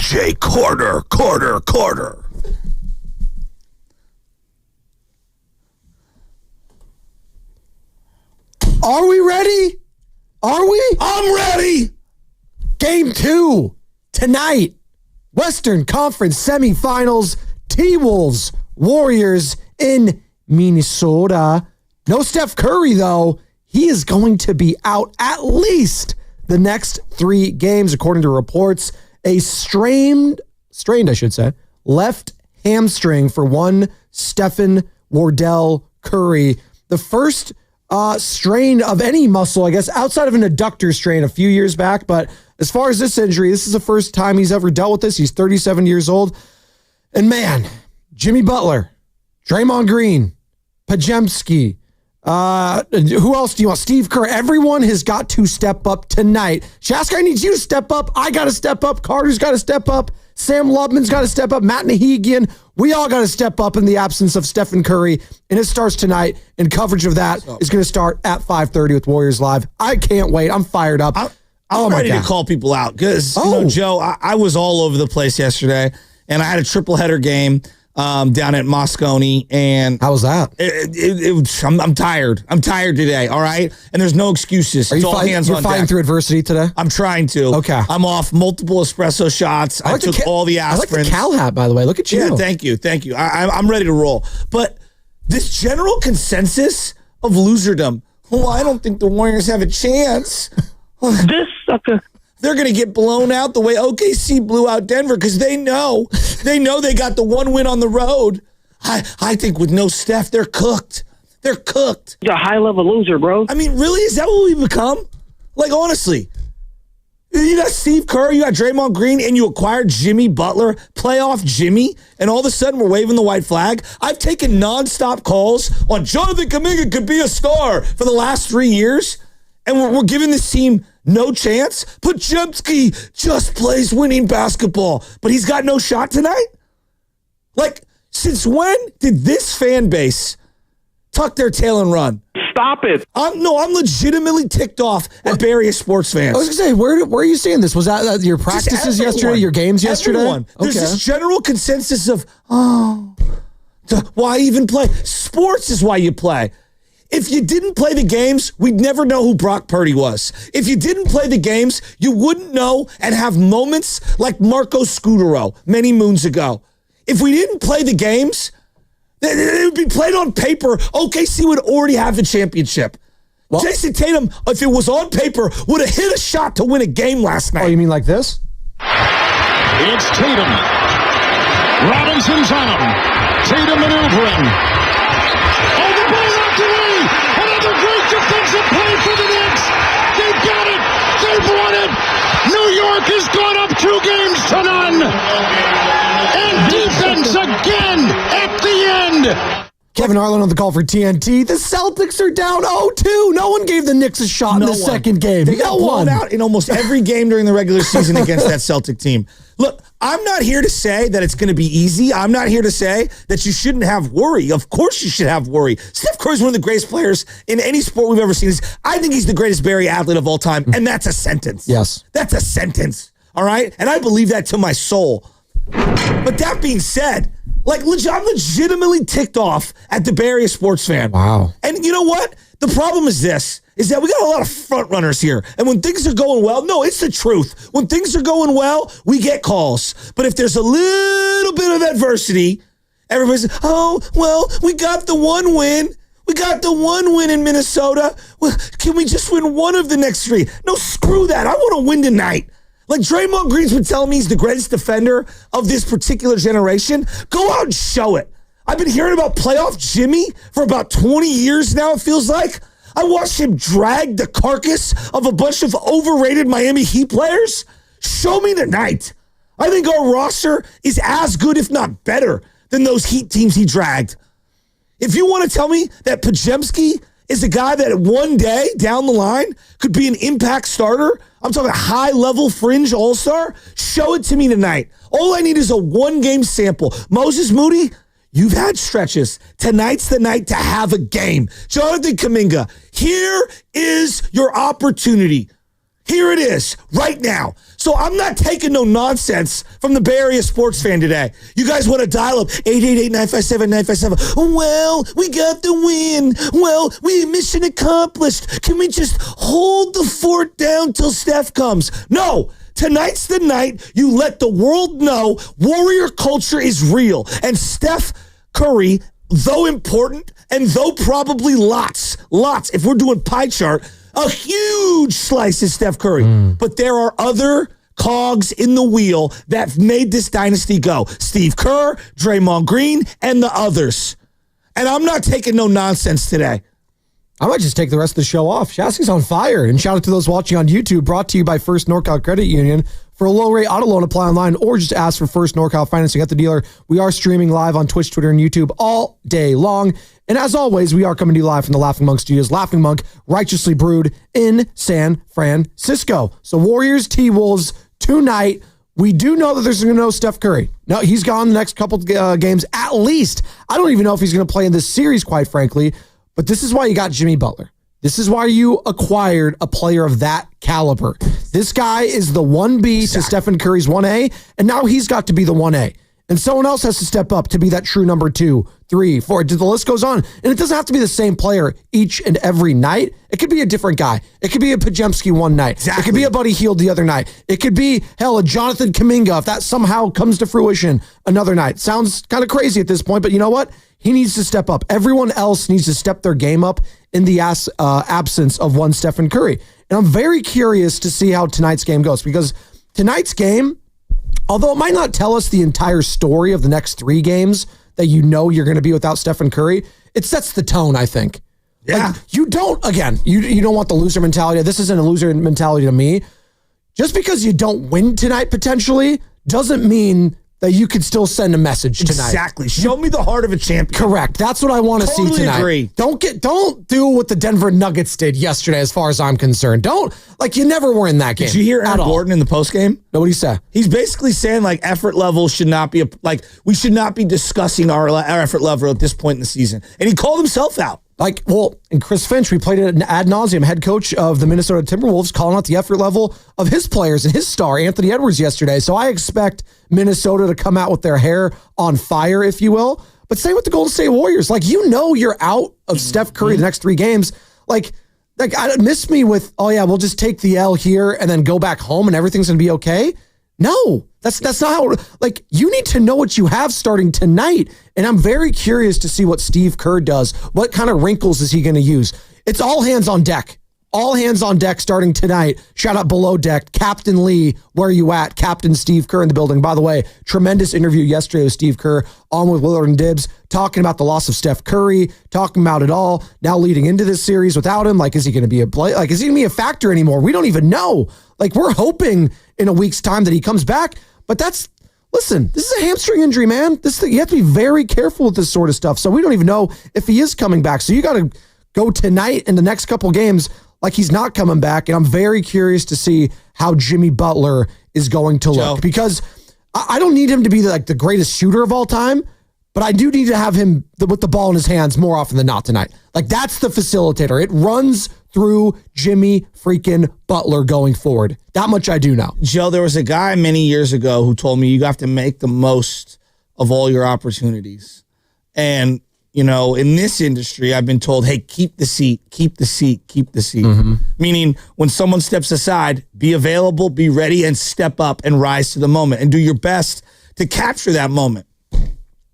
DJ Corner. Are we ready? Are we? I'm ready. Game 2 tonight. Western Conference semifinals. T-Wolves Warriors in Minnesota. No Steph Curry, though. He is going to be out at least the next 3 games, according to reports. A strained, left hamstring for one Stephen Wardell Curry. The first strain of any muscle, I guess, outside of an adductor strain a few years back. But as far as this injury, this is the first time he's ever dealt with this. He's 37 years old. And man, Jimmy Butler, Draymond Green, Pajemski, who else do you want? Steve Kerr. Everyone has got to step up tonight. Shaska, I need you to step up. I got to step up. Carter's got to step up. Sam Lubman's got to step up. Matt Nahigian. We all got to step up in the absence of Stephen Curry. And it starts tonight. And coverage of that is going to start at 5:30 with Warriors Live. I can't wait. I'm fired up. I'm ready to call people out because, Joe, I was all over the place yesterday, and I had a triple header game down at Moscone, and how was that? I'm tired. I'm tired today. All right, and there's no excuses. You're fighting through adversity today. I'm trying to. Okay, I'm off multiple espresso shots. I took all the aspirins. I like the Cal hat, by the way. Look at you. Yeah, thank you. I'm ready to roll. But this general consensus of loserdom. Well, I don't think the Warriors have a chance. This sucker. They're going to get blown out the way OKC blew out Denver because they know they got the one win on the road. I think with no Steph, they're cooked. They're cooked. You're a high-level loser, bro. I mean, really? Is that what we've become? Like, honestly. You got Steve Kerr, you got Draymond Green, and you acquired Jimmy Butler, playoff Jimmy, and all of a sudden we're waving the white flag. I've taken nonstop calls on Jonathan Kuminga could be a star for the last 3 years, and we're giving this team no chance. Pajemski just plays winning basketball, but he's got no shot tonight? Like, since when did this fan base tuck their tail and run? Stop it. I'm legitimately ticked off at various sports fans. I was going to say, where are you seeing this? Was that your practices yesterday, your games yesterday? Everyone. There's this general consensus of, why even play? Sports is why you play. If you didn't play the games, we'd never know who Brock Purdy was. If you didn't play the games, you wouldn't know and have moments like Marco Scudero many moons ago. If we didn't play the games, it would be played on paper. OKC would already have the championship. Well, Jason Tatum, if it was on paper, would have hit a shot to win a game last night. Oh, you mean like this? It's Tatum. Robinson's on him. Tatum maneuvering. Oh, the ball knocked away. Another great defensive play for the Knicks. They got it. They've won it. New York has gone up 2 games to none. And defense again at the end. Kevin Harlan on the call for TNT. The Celtics are down 0-2. No one gave the Knicks a shot in the second game. They got blown out in almost every game during the regular season against that Celtic team. Look, I'm not here to say that it's going to be easy. I'm not here to say that you shouldn't have worry. Of course you should have worry. Steph Curry's one of the greatest players in any sport we've ever seen. I think he's the greatest Barry athlete of all time, and that's a sentence. Yes. That's a sentence, all right? And I believe that to my soul. But that being said, like, I'm legitimately ticked off at the Bay Area sports fan. Wow. And you know what? The problem is this, is that we got a lot of front runners here. And when things are going well, no, it's the truth. When things are going well, we get calls. But if there's a little bit of adversity, everybody's, oh, well, we got the one win. We got the one win in Minnesota. Well, can we just win one of the next 3? No, screw that. I want to win tonight. Like Draymond Green's been telling me he's the greatest defender of this particular generation. Go out and show it. I've been hearing about playoff Jimmy for about 20 years now, it feels like. I watched him drag the carcass of a bunch of overrated Miami Heat players. Show me tonight. I think our roster is as good, if not better, than those Heat teams he dragged. If you want to tell me that Pajemski is a guy that one day down the line could be an impact starter, I'm talking high-level fringe all-star, show it to me tonight. All I need is a one-game sample. Moses Moody, you've had stretches. Tonight's the night to have a game. Jonathan Kuminga, here is your opportunity. Here it is, right now. So I'm not taking no nonsense from the Bay Area sports fan today. You guys want to dial up 888-957-957. Well, we got the win. Well, we mission accomplished. Can we just hold the fort down till Steph comes? No. Tonight's the night you let the world know Warrior culture is real. And Steph Curry, though important and though probably lots, if we're doing pie chart, a huge slice is Steph Curry. But there are other cogs in the wheel that made this dynasty go. Steve Kerr, Draymond Green, and the others. And I'm not taking no nonsense today. I might just take the rest of the show off. Shasky's on fire. And shout out to those watching on YouTube, brought to you by First NorCal Credit Union. For a low rate auto loan, apply online or just ask for First NorCal Financing at the dealer. We are streaming live on Twitch, Twitter, and YouTube all day long. And as always, we are coming to you live from the Laughing Monk Studios. Laughing Monk, righteously brewed in San Francisco. So Warriors, T-Wolves tonight. We do know that there's no Steph Curry. No, he's gone the next couple games at least. I don't even know if he's going to play in this series, quite frankly. But this is why you got Jimmy Butler. This is why you acquired a player of that caliber. This guy is the 1B to Stephen Curry's 1A, and now he's got to be the 1A. And someone else has to step up to be that true number 2, 3, 4. The list goes on. And it doesn't have to be the same player each and every night. It could be a different guy. It could be a Pajemski one night. Exactly. It could be a Buddy Hield the other night. It could be, hell, a Jonathan Kuminga, if that somehow comes to fruition another night. Sounds kind of crazy at this point, but you know what? He needs to step up. Everyone else needs to step their game up in the absence of one Stephen Curry. And I'm very curious to see how tonight's game goes, because tonight's game, although it might not tell us the entire story of the next 3 games that you know you're going to be without Stephen Curry, it sets the tone, I think. Yeah. Like, you don't want the loser mentality. This isn't a loser mentality to me. Just because you don't win tonight potentially doesn't mean that you could still send a message tonight. Exactly. Show me the heart of a champion. Correct. That's what I want to see tonight. Agree. Don't do what the Denver Nuggets did yesterday, as far as I'm concerned. You never were in that game. Did you hear Aaron Gordon in the postgame? No, what did he say? He's basically saying effort level should not be we should not be discussing our effort level at this point in the season. And he called himself out. And Chris Finch, we played it ad nauseum, head coach of the Minnesota Timberwolves, calling out the effort level of his players and his star, Anthony Edwards, yesterday. So I expect Minnesota to come out with their hair on fire, if you will. But same with the Golden State Warriors. You're out of Steph Curry the next 3 games. Miss me with, we'll just take the L here and then go back home and everything's going to be okay. No, that's not how, you need to know what you have starting tonight. And I'm very curious to see what Steve Kerr does. What kind of wrinkles is he going to use? It's all hands on deck. All hands on deck starting tonight. Shout out Below Deck. Captain Lee, where are you at? Captain Steve Kerr in the building. By the way, tremendous interview yesterday with Steve Kerr on with Willard and Dibbs, talking about the loss of Steph Curry, talking about it all. Now leading into this series without him, is he going to be a play? Is he going to be a factor anymore? We don't even know. We're hoping in a week's time that he comes back, but listen, this is a hamstring injury, man. You have to be very careful with this sort of stuff. So we don't even know if he is coming back. So you got to go tonight and the next couple games like he's not coming back. And I'm very curious to see how Jimmy Butler is going to look, because I don't need him to be the greatest shooter of all time, but I do need to have him with the ball in his hands more often than not tonight. That's the facilitator. It runs through Jimmy freaking Butler going forward. That much I do know. Joe, there was a guy many years ago who told me you have to make the most of all your opportunities. And, in this industry, I've been told, hey, keep the seat, keep the seat, keep the seat. Mm-hmm. Meaning when someone steps aside, be available, be ready, and step up and rise to the moment and do your best to capture that moment.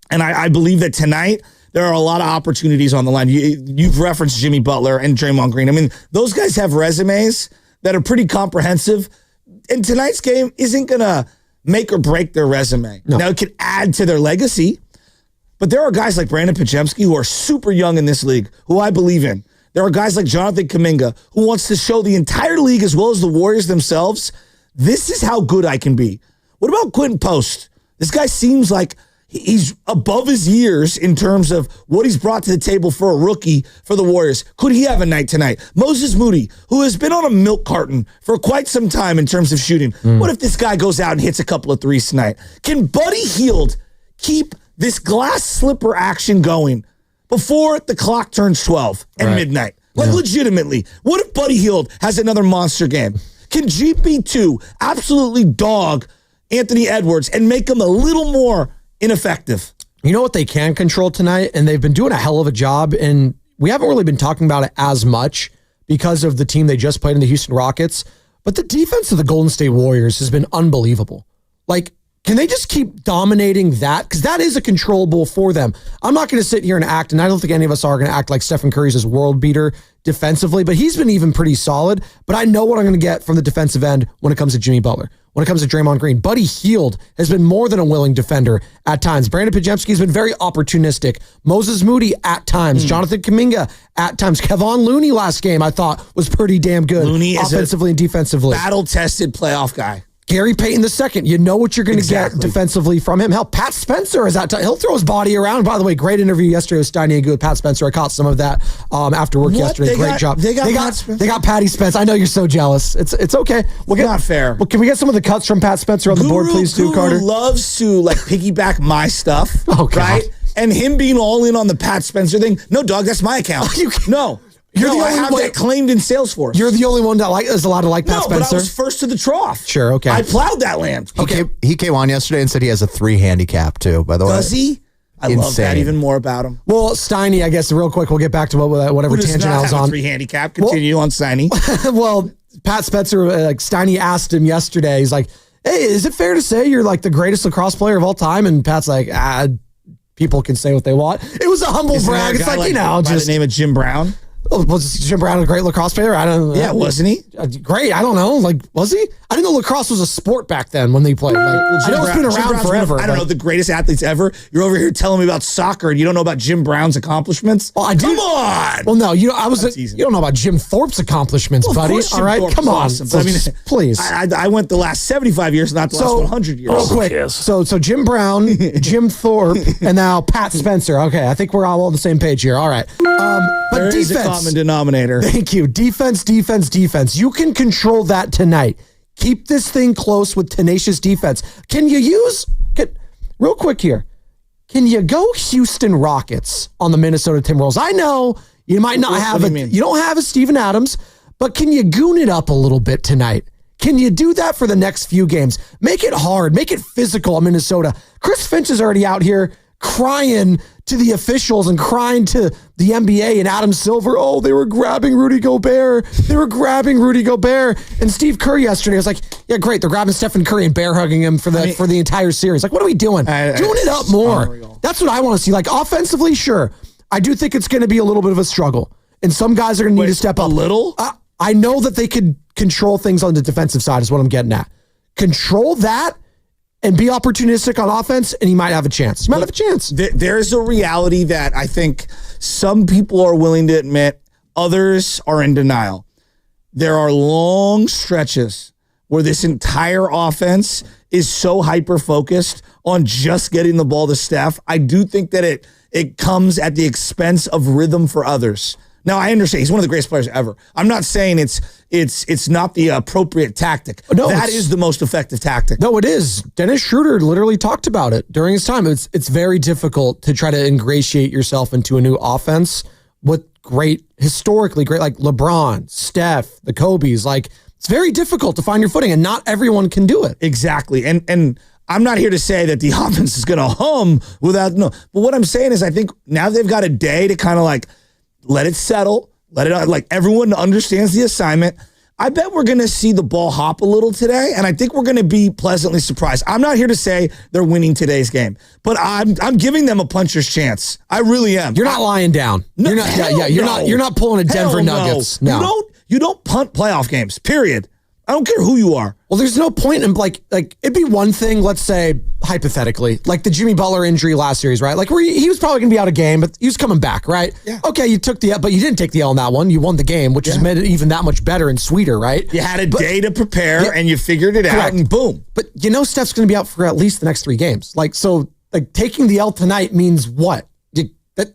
And I believe that tonight, there are a lot of opportunities on the line. You've referenced Jimmy Butler and Draymond Green. I mean, those guys have resumes that are pretty comprehensive. And tonight's game isn't going to make or break their resume. No. Now, it can add to their legacy. But there are guys like Brandon Pajemski who are super young in this league, who I believe in. There are guys like Jonathan Kuminga who wants to show the entire league as well as the Warriors themselves, this is how good I can be. What about Quentin Post? This guy seems like he's above his years in terms of what he's brought to the table for a rookie for the Warriors. Could he have a night tonight? Moses Moody, who has been on a milk carton for quite some time in terms of shooting. What if this guy goes out and hits a couple of threes tonight? Can Buddy Hield keep this glass slipper action going before the clock turns 12 and midnight? Legitimately. What if Buddy Hield has another monster game? Can GP2 absolutely dog Anthony Edwards and make him a little more ineffective? You know what they can control tonight, and they've been doing a hell of a job, and we haven't really been talking about it as much because of the team they just played in the Houston Rockets, but the defense of the Golden State Warriors has been unbelievable. Like, can they just keep dominating that? Because that is a controllable for them. I'm not going to sit here and act, and I don't think any of us are going to act like Stephen Curry's his world beater defensively, but he's been even pretty solid. But I know what I'm going to get from the defensive end when it comes to Jimmy Butler, when it comes to Draymond Green. Buddy Hield has been more than a willing defender at times. Brandon Podziemski has been very opportunistic. Moses Moody at times. Jonathan Kuminga at times. Kevon Looney last game I thought was pretty damn good Looney offensively and defensively. Battle-tested playoff guy. Gary Payton II, you know what you're going to get defensively from him. Hell, Pat Spencer is out. He'll throw his body around. By the way, great interview yesterday with Steiny and Good with Pat Spencer. I caught some of that after work yesterday. Great job. They got Patty Spence. I know you're so jealous. It's okay. Not fair. Well, can we get some of the cuts from Pat Spencer on the board, please, too, Carter? Loves to like piggyback my stuff, right? And him being all in on the Pat Spencer thing. No, dog, that's my account. No. You're the only I have one that claimed in Salesforce. You're the only one that is allowed to like Pat Spencer? But I was first to the trough. Sure, okay. I plowed that land. He came on yesterday and said he has a 3 handicap too, by the way. Does he? I love that even more about him. Well, Steiny, I guess real quick, we'll get back to whatever tangent I was on. 3 handicap. Continue on Steiny. Well, Pat Spencer, Steiny asked him yesterday, he's like, hey, is it fair to say you're like the greatest lacrosse player of all time? And Pat's like, people can say what they want. It was a humble brag. It's like, by the name of Jim Brown. Oh, was Jim Brown a great lacrosse player? I don't know. Yeah, wasn't he? Great. I don't know. Like, was he? I didn't know lacrosse was a sport back then when they played. Like, I know it's been around forever. I don't know, the greatest athletes ever. You're over here telling me about soccer and you don't know about Jim Brown's accomplishments? Well, I do. Come on. Well, no, you don't know about Jim Thorpe's accomplishments, buddy. All right, come on. Awesome. But, please. I went the last 75 years, not the last 100 years. Real quick. So Jim Brown, Jim Thorpe, and now Pat Spencer. Okay, I think we're all on the same page here. All right. But there defense. is a common denominator. Thank you. Defense. You can control that tonight. Keep this thing close with tenacious defense. Real quick here, can you go Houston Rockets on the Minnesota Timberwolves? I know you might not you don't have a Steven Adams, but can you goon it up a little bit tonight? Can you do that for the next few games? Make it hard. Make it physical in Minnesota. Chris Finch is already out here crying to the officials and crying to the NBA and Adam Silver. Oh, they were grabbing Rudy Gobert. And Steve Kerr yesterday was like, yeah, great. They're grabbing Stephen Curry and bear hugging him for the entire series. Like, what are we doing? Doing it up more. Unreal. That's what I want to see. Like, offensively, sure. I do think it's going to be a little bit of a struggle. And some guys are going to need to step up. A little? I know that they could control things on the defensive side is what I'm getting at. Control that and be opportunistic on offense, and he might have a chance. There's a reality that I think some people are willing to admit, others are in denial. There are long stretches where this entire offense is so hyper-focused on just getting the ball to Steph. I do think that it comes at the expense of rhythm for others. Now, I understand he's one of the greatest players ever. I'm not saying it's not the appropriate tactic. No, that is the most effective tactic. No, it is. Dennis Schroeder literally talked about it during his time. It's very difficult to try to ingratiate yourself into a new offense with historically great, like LeBron, Steph, the Kobe's. Like, it's very difficult to find your footing, and not everyone can do it. Exactly. And I'm not here to say that the offense is going to hum but what I'm saying is I think now they've got a day to kind of like, let it settle. Like everyone understands the assignment. I bet we're going to see the ball hop a little today, and I think we're going to be pleasantly surprised. I'm not here to say they're winning today's game, but I'm giving them a puncher's chance. I really am. You're not lying down. No, you're not pulling a Denver Nuggets. No. You don't punt playoff games. Period. I don't care who you are. Well, there's no point in like it'd be one thing, let's say hypothetically, like the Jimmy Butler injury last series, right? Like where he was probably going to be out of game, but he was coming back, right? Yeah. Okay, but you didn't take the L in that one. You won the game, which has made it even that much better and sweeter, right? You had a day to prepare and you figured it out and boom. But Steph's going to be out for at least the next 3 games. Like, so like taking the L tonight means what?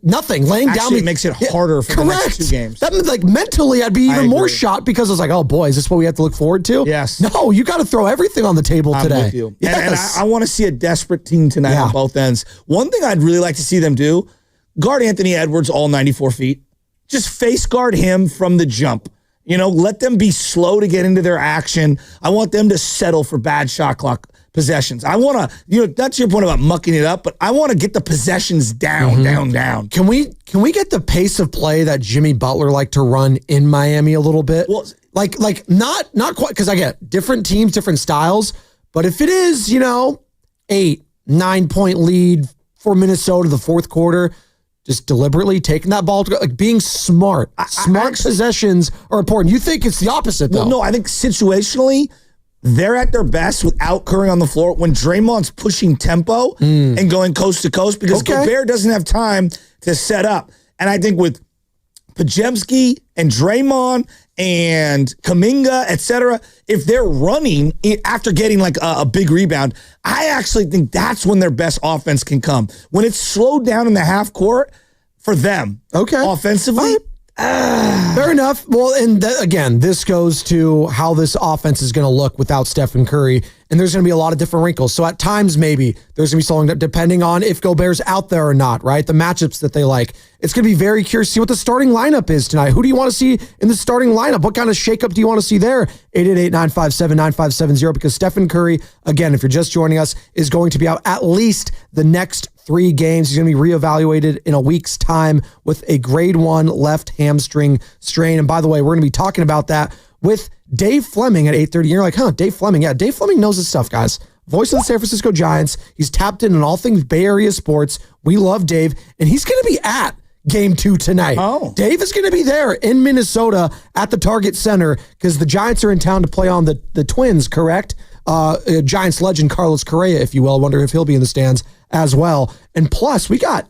Nothing. Laying down it makes it harder for the next 2 games. That means like mentally I'd be even more shot because I was like, oh boy, is this what we have to look forward to? Yes. No, you got to throw everything on the table today. I'm with you. Yes. And I want to see a desperate team tonight on both ends. One thing I'd really like to see them do, guard Anthony Edwards all 94 feet. Just face guard him from the jump Let them be slow to get into their action. I want them to settle for bad shot clock possessions. I want to, that's your point about mucking it up, but I want to get the possessions down. Can we get the pace of play that Jimmy Butler liked to run in Miami a little bit? Well, like not quite, because I get different teams, different styles, but if it is, 8-9 point lead for Minnesota the fourth quarter, just deliberately taking that ball, being smart. Smart possessions are important. You think it's the opposite, though? Well, no, I think situationally, they're at their best without Curry on the floor when Draymond's pushing tempo and going coast to coast because Gobert doesn't have time to set up. And I think with Podziemski and Draymond and Kuminga, et cetera, if they're running after getting like a big rebound, I actually think that's when their best offense can come. When it's slowed down in the half court for them offensively. Fair enough. Well, and again, this goes to how this offense is going to look without Stephen Curry, and there's going to be a lot of different wrinkles. So at times, maybe there's going to be slowing up depending on if Gobert's out there or not, right? The matchups that they like. It's going to be very curious to see what the starting lineup is tonight. Who do you want to see in the starting lineup? What kind of shakeup do you want to see there? 888-957-9570, because Stephen Curry, again, if you're just joining us, is going to be out at least the next 3 games. He's going to be reevaluated in a week's time with a grade 1 left hamstring strain. And by the way, we're going to be talking about that with Dave Fleming at 8:30. You're like, Dave Fleming. Yeah, Dave Fleming knows his stuff, guys. Voice of the San Francisco Giants. He's tapped in on all things Bay Area sports. We love Dave. And he's going to be at Game 2 tonight. Dave is going to be there in Minnesota at the Target Center because the Giants are in town to play on the Twins, correct? Giants legend Carlos Correa, if you will. I wonder if he'll be in the stands as well. And plus, we got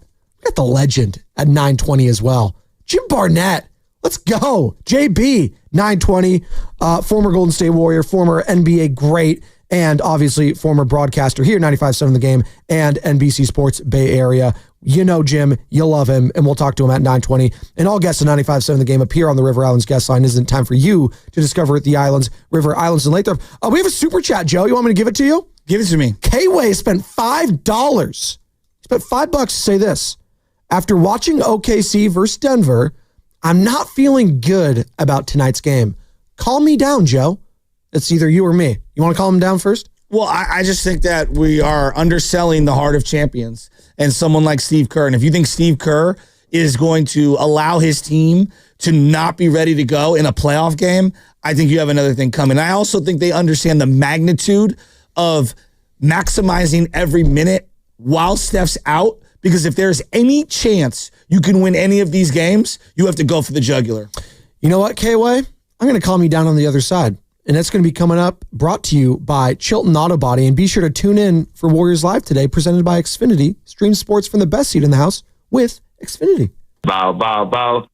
the legend at 9:20 as well. Jim Barnett. Let's go. JB, 9:20, former Golden State Warrior, former NBA great, and obviously former broadcaster here, 95.7 The Game, and NBC Sports Bay Area. You know Jim, you love him, and we'll talk to him at 9:20. And all guests at 95.7 The Game appear on the River Islands guest line. Isn't it time for you to discover the islands, River Islands, and Lathrop? We have a super chat, Joe. You want me to give it to you? Give it to me. K-Way spent $5. He spent $5 to say this. After watching OKC versus Denver, I'm not feeling good about tonight's game. Calm me down, Joe. It's either you or me. You want to calm him down first? Well, I just think that we are underselling the heart of champions and someone like Steve Kerr. And if you think Steve Kerr is going to allow his team to not be ready to go in a playoff game, I think you have another thing coming. I also think they understand the magnitude of maximizing every minute while Steph's out, because if there's any chance you can win any of these games, you have to go for the jugular. You know what, K-Way? I'm going to calm you down on the other side. And that's going to be coming up, brought to you by Chilton Auto Body. And be sure to tune in for Warriors Live today, presented by Xfinity. Stream sports from the best seat in the house with Xfinity. Bow, bow, bow.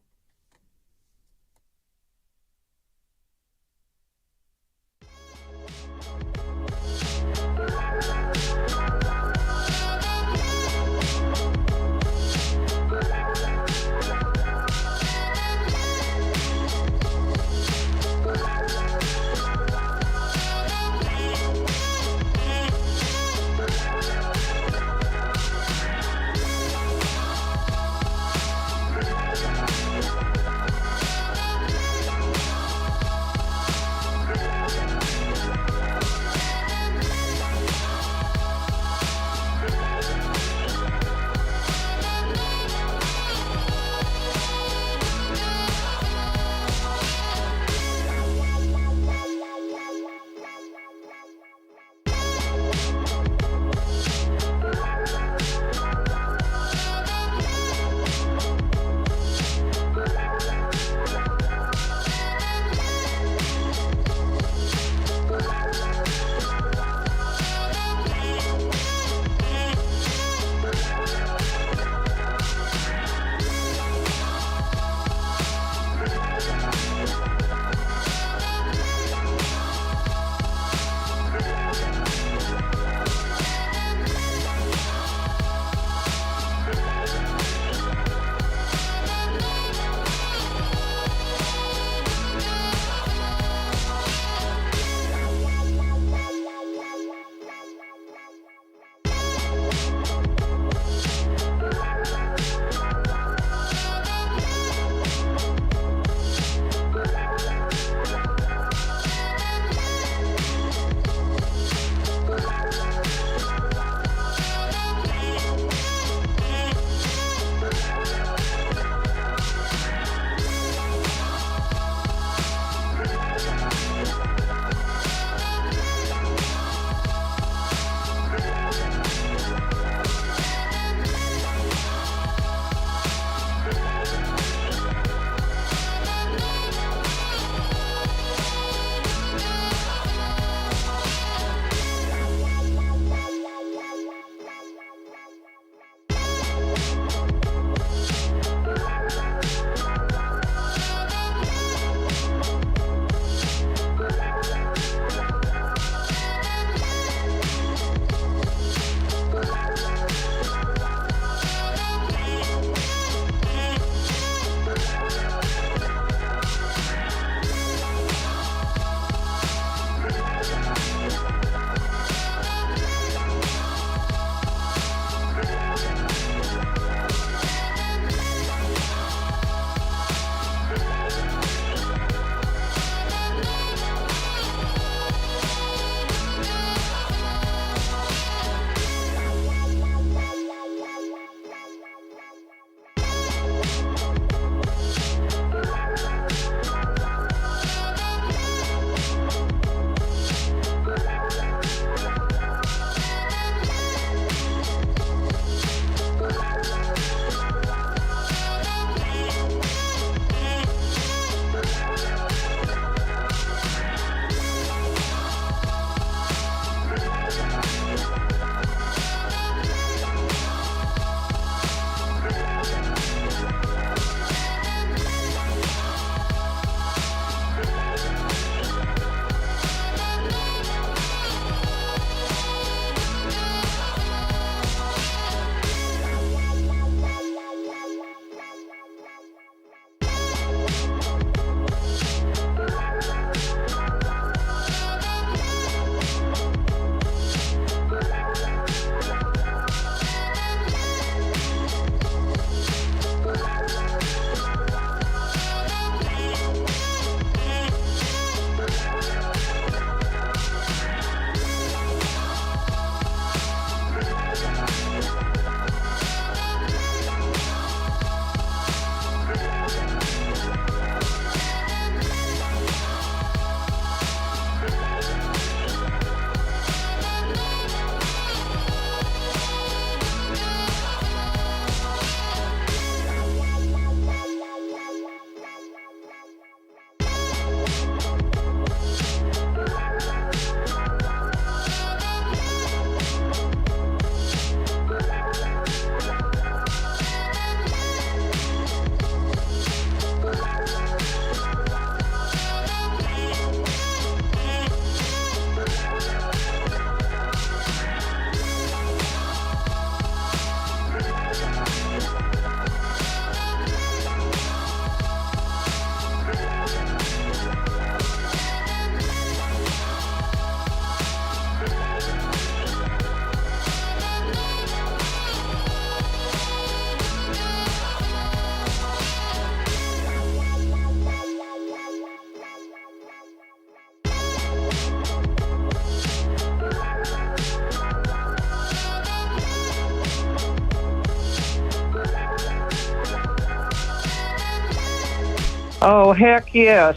Oh, heck yes.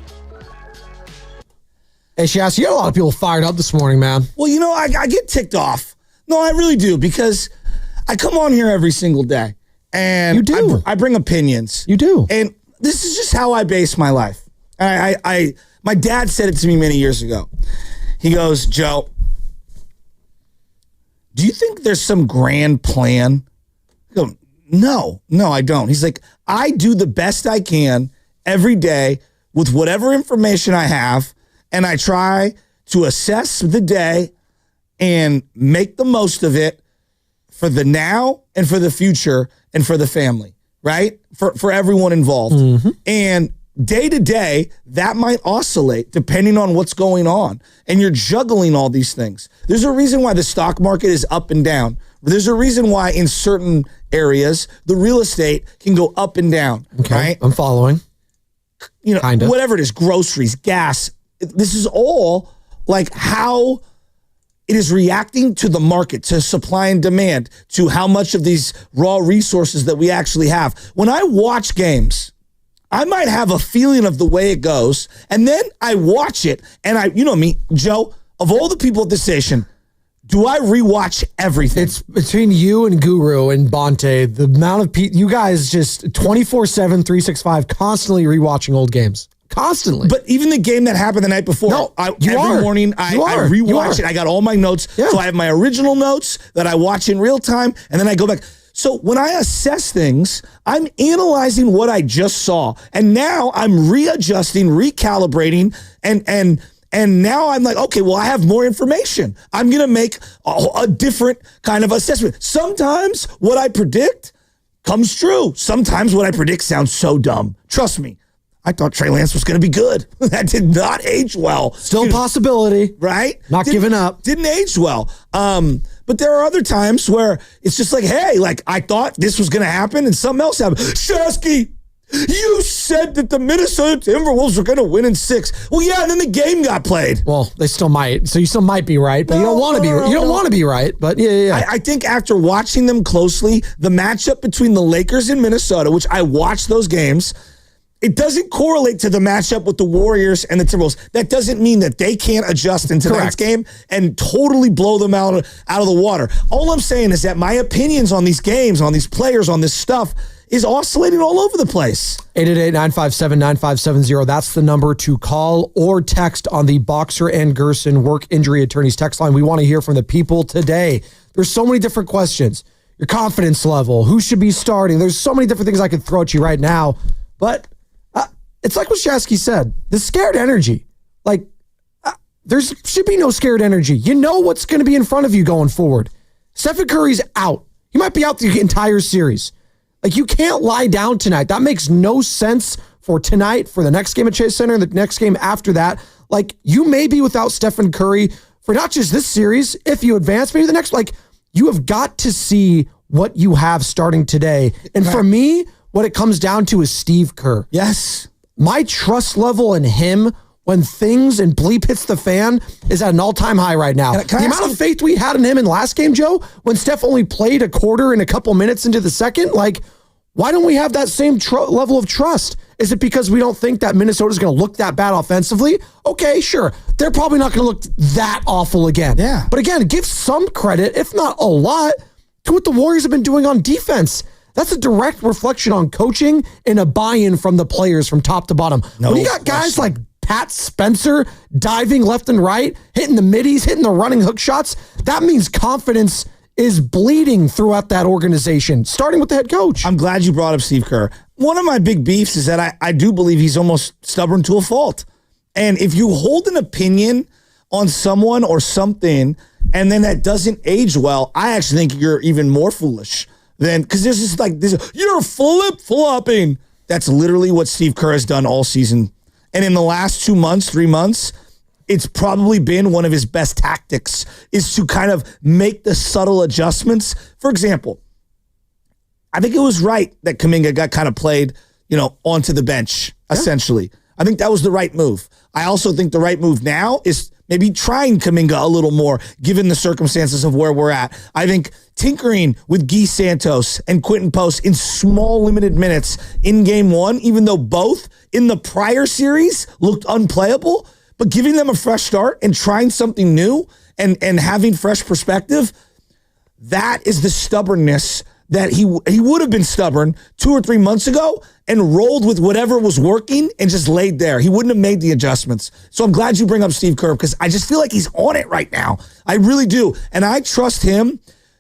Hey, Shaz, you got a lot of people fired up this morning, man. Well, I get ticked off. No, I really do, because I come on here every single day. And You do. I bring opinions. You do. And this is just how I base my life. My dad said it to me many years ago. He goes, Joe, do you think there's some grand plan? I go, no, I don't. He's like, I do the best I can every day with whatever information I have, and I try to assess the day and make the most of it for the now and for the future and for the family, right? For everyone involved. Mm-hmm. And day to day, that might oscillate depending on what's going on. And you're juggling all these things. There's a reason why the stock market is up and down. There's a reason why in certain areas, the real estate can go up and down, Okay, right? I'm following. Kinda. Whatever it is, groceries, gas. This is all like how it is reacting to the market, to supply and demand, to how much of these raw resources that we actually have. When I watch games, I might have a feeling of the way it goes, and then I watch it, and you know me, Joe, of all the people at the station, do I rewatch everything? It's between you and Guru and Bonte, the amount of people, you guys just 24/7, 365, constantly rewatching old games. Constantly. But even the game that happened the night before, No, every are. morning I rewatch it. I got all my notes. Yeah. So I have my original notes that I watch in real time, and then I go back. So when I assess things, I'm analyzing what I just saw, and now I'm readjusting, recalibrating, and now I'm like, okay, well, I have more information. I'm going to make a different kind of assessment. Sometimes what I predict comes true. Sometimes what I predict sounds so dumb. Trust me. I thought Trey Lance was going to be good. That did not age well. Still a possibility. Right? Not giving up. Didn't age well. But there are other times where it's just like, hey, like I thought this was going to happen and something else happened. Shasky, you said that the Minnesota Timberwolves were going to win in 6. Well, yeah, and then the game got played. Well, they still might. So you still might be right, but you don't want to be. You don't want to be right. But yeah. I think after watching them closely, the matchup between the Lakers and Minnesota, which I watched those games, it doesn't correlate to the matchup with the Warriors and the Timberwolves. That doesn't mean that they can't adjust in tonight's game and totally blow them out of the water. All I'm saying is that my opinions on these games, on these players, on this stuff is oscillating all over the place. 888-957-9570. That's the number to call or text on the Boxer and Gerson Work Injury Attorneys text line. We want to hear from the people today. There's so many different questions. Your confidence level, who should be starting. There's so many different things I could throw at you right now. But it's like what Shasky said, the scared energy. Like, there should be no scared energy. You know what's going to be in front of you going forward. Stephen Curry's out. He might be out the entire series. Like, you can't lie down tonight. That makes no sense for tonight, for the next game at Chase Center, the next game after that. Like, you may be without Stephen Curry for not just this series, if you advance, maybe the next. Like, you have got to see what you have starting today. And for me, what it comes down to is Steve Kerr. Yes. My trust level in him when things and bleep hits the fan is at an all-time high right now. The amount of faith we had in him in last game, Joe, when Steph only played a quarter and a couple minutes into the second, like, why don't we have that same level of trust? Is it because we don't think that Minnesota's going to look that bad offensively? Okay, sure. They're probably not going to look that awful again. Yeah. But again, give some credit, if not a lot, to what the Warriors have been doing on defense. That's a direct reflection on coaching and a buy-in from the players from top to bottom. When you got guys like Pat Spencer diving left and right, hitting the middies, hitting the running hook shots, that means confidence is bleeding throughout that organization, starting with the head coach. I'm glad you brought up Steve Kerr. One of my big beefs is that I do believe he's almost stubborn to a fault. And if you hold an opinion on someone or something and then that doesn't age well, I actually think you're even more foolish. Then, because there's just like this, you're flip-flopping. That's literally what Steve Kerr has done all season. And in the last 2 months, 3 months, it's probably been one of his best tactics is to kind of make the subtle adjustments. For example, I think it was right that Kuminga got kind of played, onto the bench, essentially. I think that was the right move. I also think the right move now is maybe trying Kuminga a little more, given the circumstances of where we're at. I think tinkering with Guy Santos and Quentin Post in small, limited minutes in game one, even though both in the prior series looked unplayable, but giving them a fresh start and trying something new and having fresh perspective, that is the stubbornness that he would have been stubborn 2 or 3 months ago and rolled with whatever was working and just laid there. He wouldn't have made the adjustments. So I'm glad you bring up Steve Kerr because I just feel like he's on it right now. I really do. And I trust him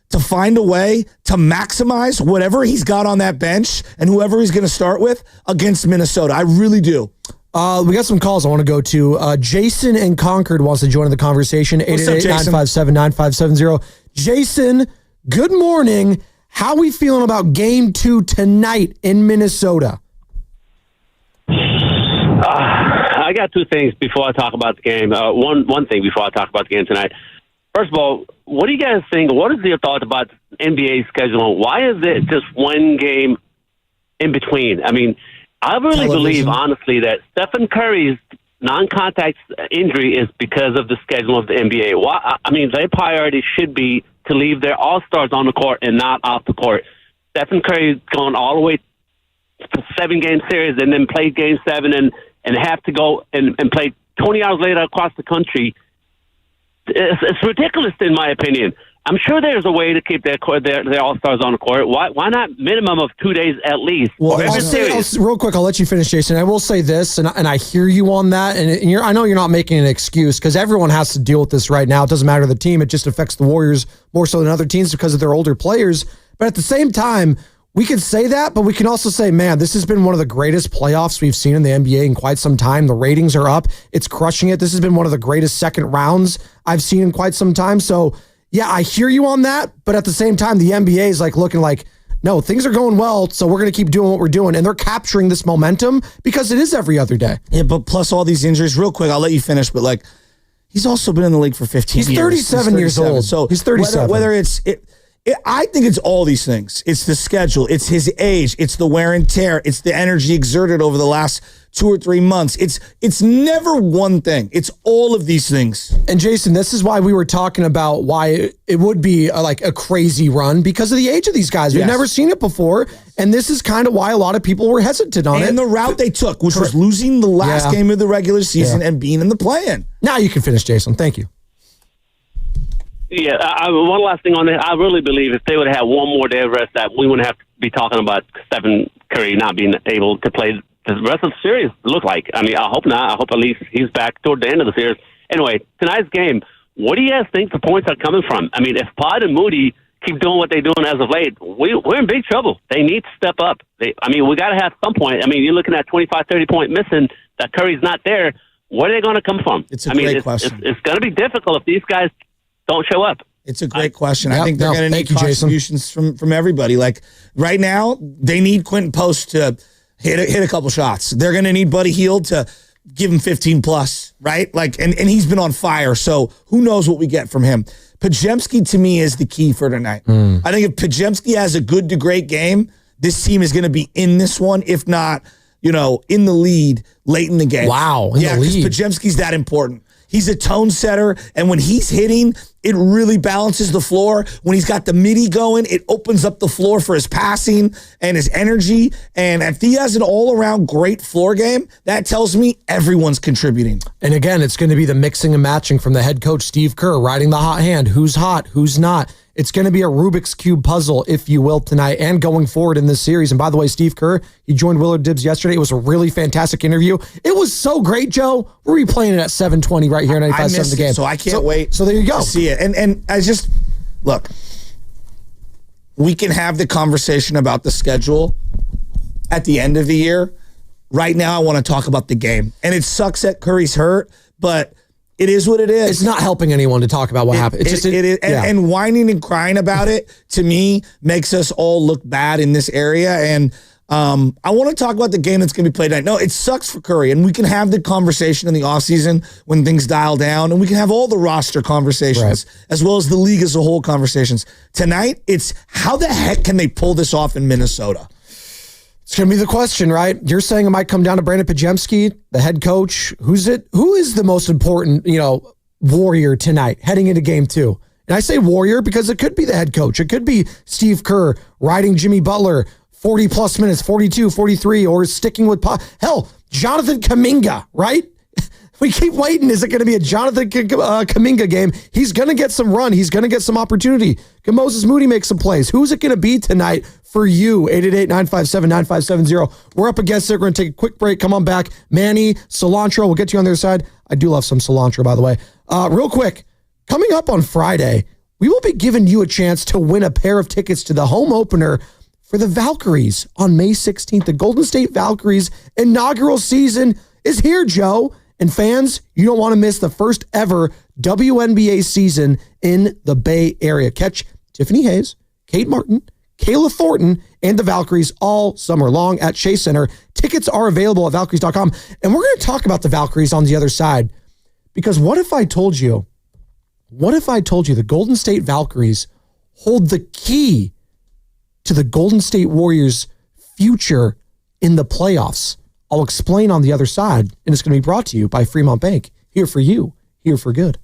to find a way to maximize whatever he's got on that bench and whoever he's going to start with against Minnesota. I really do. We got some calls I want to go to. Jason in Concord wants to join in the conversation. 888-957-9570. Jason, good morning. How we feeling about game 2 tonight in Minnesota? I got two things before I talk about the game. One thing before I talk about the game tonight. First of all, what do you guys think? What is your thought about NBA schedule? Why is it just one game in between? I mean, I really believe, honestly, that Stephen Curry's non-contact injury is because of the schedule of the NBA. Why? I mean, their priority should be to leave their all-stars on the court and not off the court. Stephen Curry's gone all the way to 7-game series and then played Game 7 and have to go and play 20 hours later across the country. It's ridiculous, in my opinion. I'm sure there's a way to keep their all-stars on the court. Why not minimum of 2 days at least? Well, real quick, I'll let you finish, Jason. I will say this, and I hear you on that, and I know you're not making an excuse because everyone has to deal with this right now. It doesn't matter the team. It just affects the Warriors more so than other teams because of their older players. But at the same time, we can say that, but we can also say, man, this has been one of the greatest playoffs we've seen in the NBA in quite some time. The ratings are up. It's crushing it. This has been one of the greatest second rounds I've seen in quite some time. So, yeah, I hear you on that, but at the same time, the NBA is like looking like, no, things are going well, so we're going to keep doing what we're doing. And they're capturing this momentum because it is every other day. Yeah, but plus all these injuries, real quick, I'll let you finish, but like, he's also been in the league for 15 years. He's 37 years old. So he's 37. Whether I think it's all these things. It's the schedule. It's his age. It's the wear and tear. It's the energy exerted over the last 2 or 3 months. It's never one thing. It's all of these things. And Jason, this is why we were talking about why it would be like a crazy run because of the age of these guys. We've never seen it before. And this is kind of why a lot of people were hesitant on it. And the route they took, which was losing the last game of the regular season and being in the play-in. Now you can finish, Jason. Thank you. Yeah, one last thing on it. I really believe if they would have had one more day of rest, that we wouldn't have to be talking about Stephen Curry not being able to play the rest of the series. Look like. I mean, I hope not. I hope at least he's back toward the end of the series. Anyway, tonight's game. What do you guys think the points are coming from? I mean, if Pod and Moody keep doing what they're doing as of late, we're in big trouble. They need to step up. We got to have some point. I mean, you're looking at 25, 30 point missing. That Curry's not there. Where are they going to come from? It's a great question. It's going to be difficult if these guys don't show up. It's a great question. I think they're going to need contributions from everybody. Like right now, they need Quentin Post to hit a couple shots. They're going to need Buddy Hield to give him 15 plus, right? Like, and he's been on fire. So who knows what we get from him? Podziemski to me is the key for tonight. I think if Podziemski has a good to great game, this team is going to be in this one, if not, in the lead late in the game. Wow, yeah, because Podziemski's that important. He's a tone setter, and when he's hitting, it really balances the floor. When he's got the midi going, it opens up the floor for his passing and his energy. And if he has an all-around great floor game, that tells me everyone's contributing. And again, it's going to be the mixing and matching from the head coach, Steve Kerr, riding the hot hand. Who's hot? Who's not? It's going to be a Rubik's Cube puzzle, if you will, tonight and going forward in this series. And by the way, Steve Kerr, he joined Willard Dibbs yesterday. It was a really fantastic interview. It was so great, Joe. We're replaying it at 7:20 right here on 95.7 The Game. So I can't wait. So there you go. To see it. And I just, look, we can have the conversation about the schedule at the end of the year. Right now, I want to talk about the game. And it sucks that Curry's hurt, but it is what it is. It's not helping anyone to talk about what happened. It is. And whining and crying about it, to me, makes us all look bad in this area. And I want to talk about the game that's going to be played tonight. No, it sucks for Curry. And we can have the conversation in the offseason when things dial down. And we can have all the roster conversations, as well as the league as a whole conversations. Tonight, it's how the heck can they pull this off in Minnesota? It's going to be the question, right? You're saying it might come down to Brandon Podziemski, the head coach. Who is the most important, Warrior tonight, heading into game 2. And I say Warrior because it could be the head coach. It could be Steve Kerr riding Jimmy Butler 40 plus minutes, 42, 43, or sticking with, hell, Jonathan Kuminga, right? We keep waiting. Is it going to be a Jonathan Kuminga game? He's going to get some run. He's going to get some opportunity. Can Moses Moody make some plays? Who's it going to be tonight for you? 888-957-9570. We're up against it. We're going to take a quick break. Come on back. Manny, cilantro. We'll get to you on the other side. I do love some cilantro, by the way. Real quick, coming up on Friday, we will be giving you a chance to win a pair of tickets to the home opener for the Valkyries on May 16th. The Golden State Valkyries inaugural season is here, Joe. And fans, you don't want to miss the first ever WNBA season in the Bay Area. Catch Tiffany Hayes, Kate Martin, Kayla Thornton, and the Valkyries all summer long at Chase Center. Tickets are available at Valkyries.com. And we're going to talk about the Valkyries on the other side. Because what if I told you the Golden State Valkyries hold the key to the Golden State Warriors' future in the playoffs? I'll explain on the other side, and it's going to be brought to you by Fremont Bank. Here for you, here for good.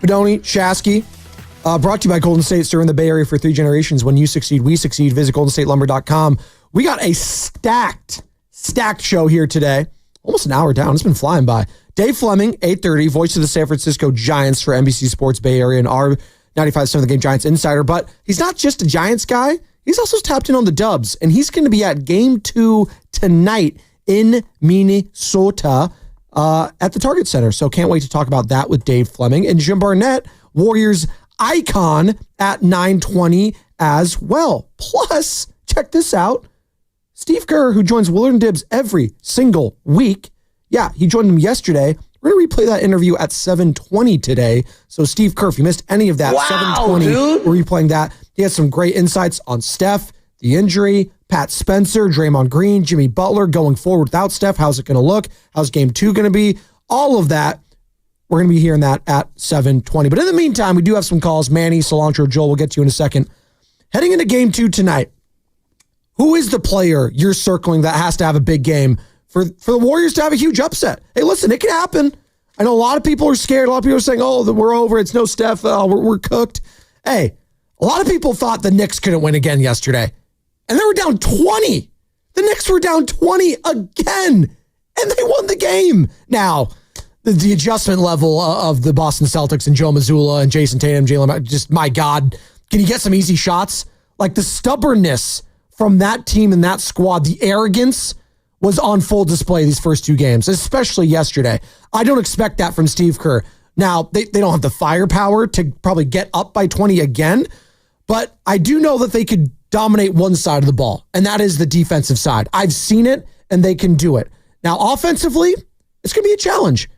Spadoni, Shasky. Brought to you by Golden State, serving the Bay Area for 3 generations. When you succeed, we succeed. Visit goldenstatelumber.com. We got a stacked show here today. Almost an hour down. It's been flying by. Dave Fleming, 8:30, voice of the San Francisco Giants for NBC Sports Bay Area and our 95.7 The Game Giants insider. But he's not just a Giants guy. He's also tapped in on the Dubs, and he's going to be at Game 2 tonight in Minnesota at the Target Center. So can't wait to talk about that with Dave Fleming. And Jim Barnett, Warriors icon, at 9:20 as well. Plus, check this out. Steve Kerr, who joins Willard and Dibbs every single week. Yeah, he joined them yesterday. We're going to replay that interview at 7:20 today. So Steve Kerr, if you missed any of that, 7:20, we're replaying that. He has some great insights on Steph, the injury, Pat Spencer, Draymond Green, Jimmy Butler going forward without Steph. How's it going to look? How's game 2 going to be? All of that. We're going to be hearing that at 7:20. But in the meantime, we do have some calls. Manny, Cilantro, Joel, we'll get to you in a second. Heading into game 2 tonight, who is the player you're circling that has to have a big game for the Warriors to have a huge upset? Hey, listen, it can happen. I know a lot of people are scared. A lot of people are saying, oh, we're over. It's no Steph. We're cooked. Hey, a lot of people thought the Knicks couldn't win again yesterday. And they were down 20. The Knicks were down 20 again. And they won the game. Now, the adjustment level of the Boston Celtics and Joe Mazzulla and Jason Tatum, Jalen, just, my God, can you get some easy shots? Like the stubbornness from that team and that squad, the arrogance was on full display these first 2 games, especially yesterday. I don't expect that from Steve Kerr. Now, they don't have the firepower to probably get up by 20 again, but I do know that they could dominate one side of the ball, and that is the defensive side. I've seen it, and they can do it. Now, offensively, it's going to be a challenge.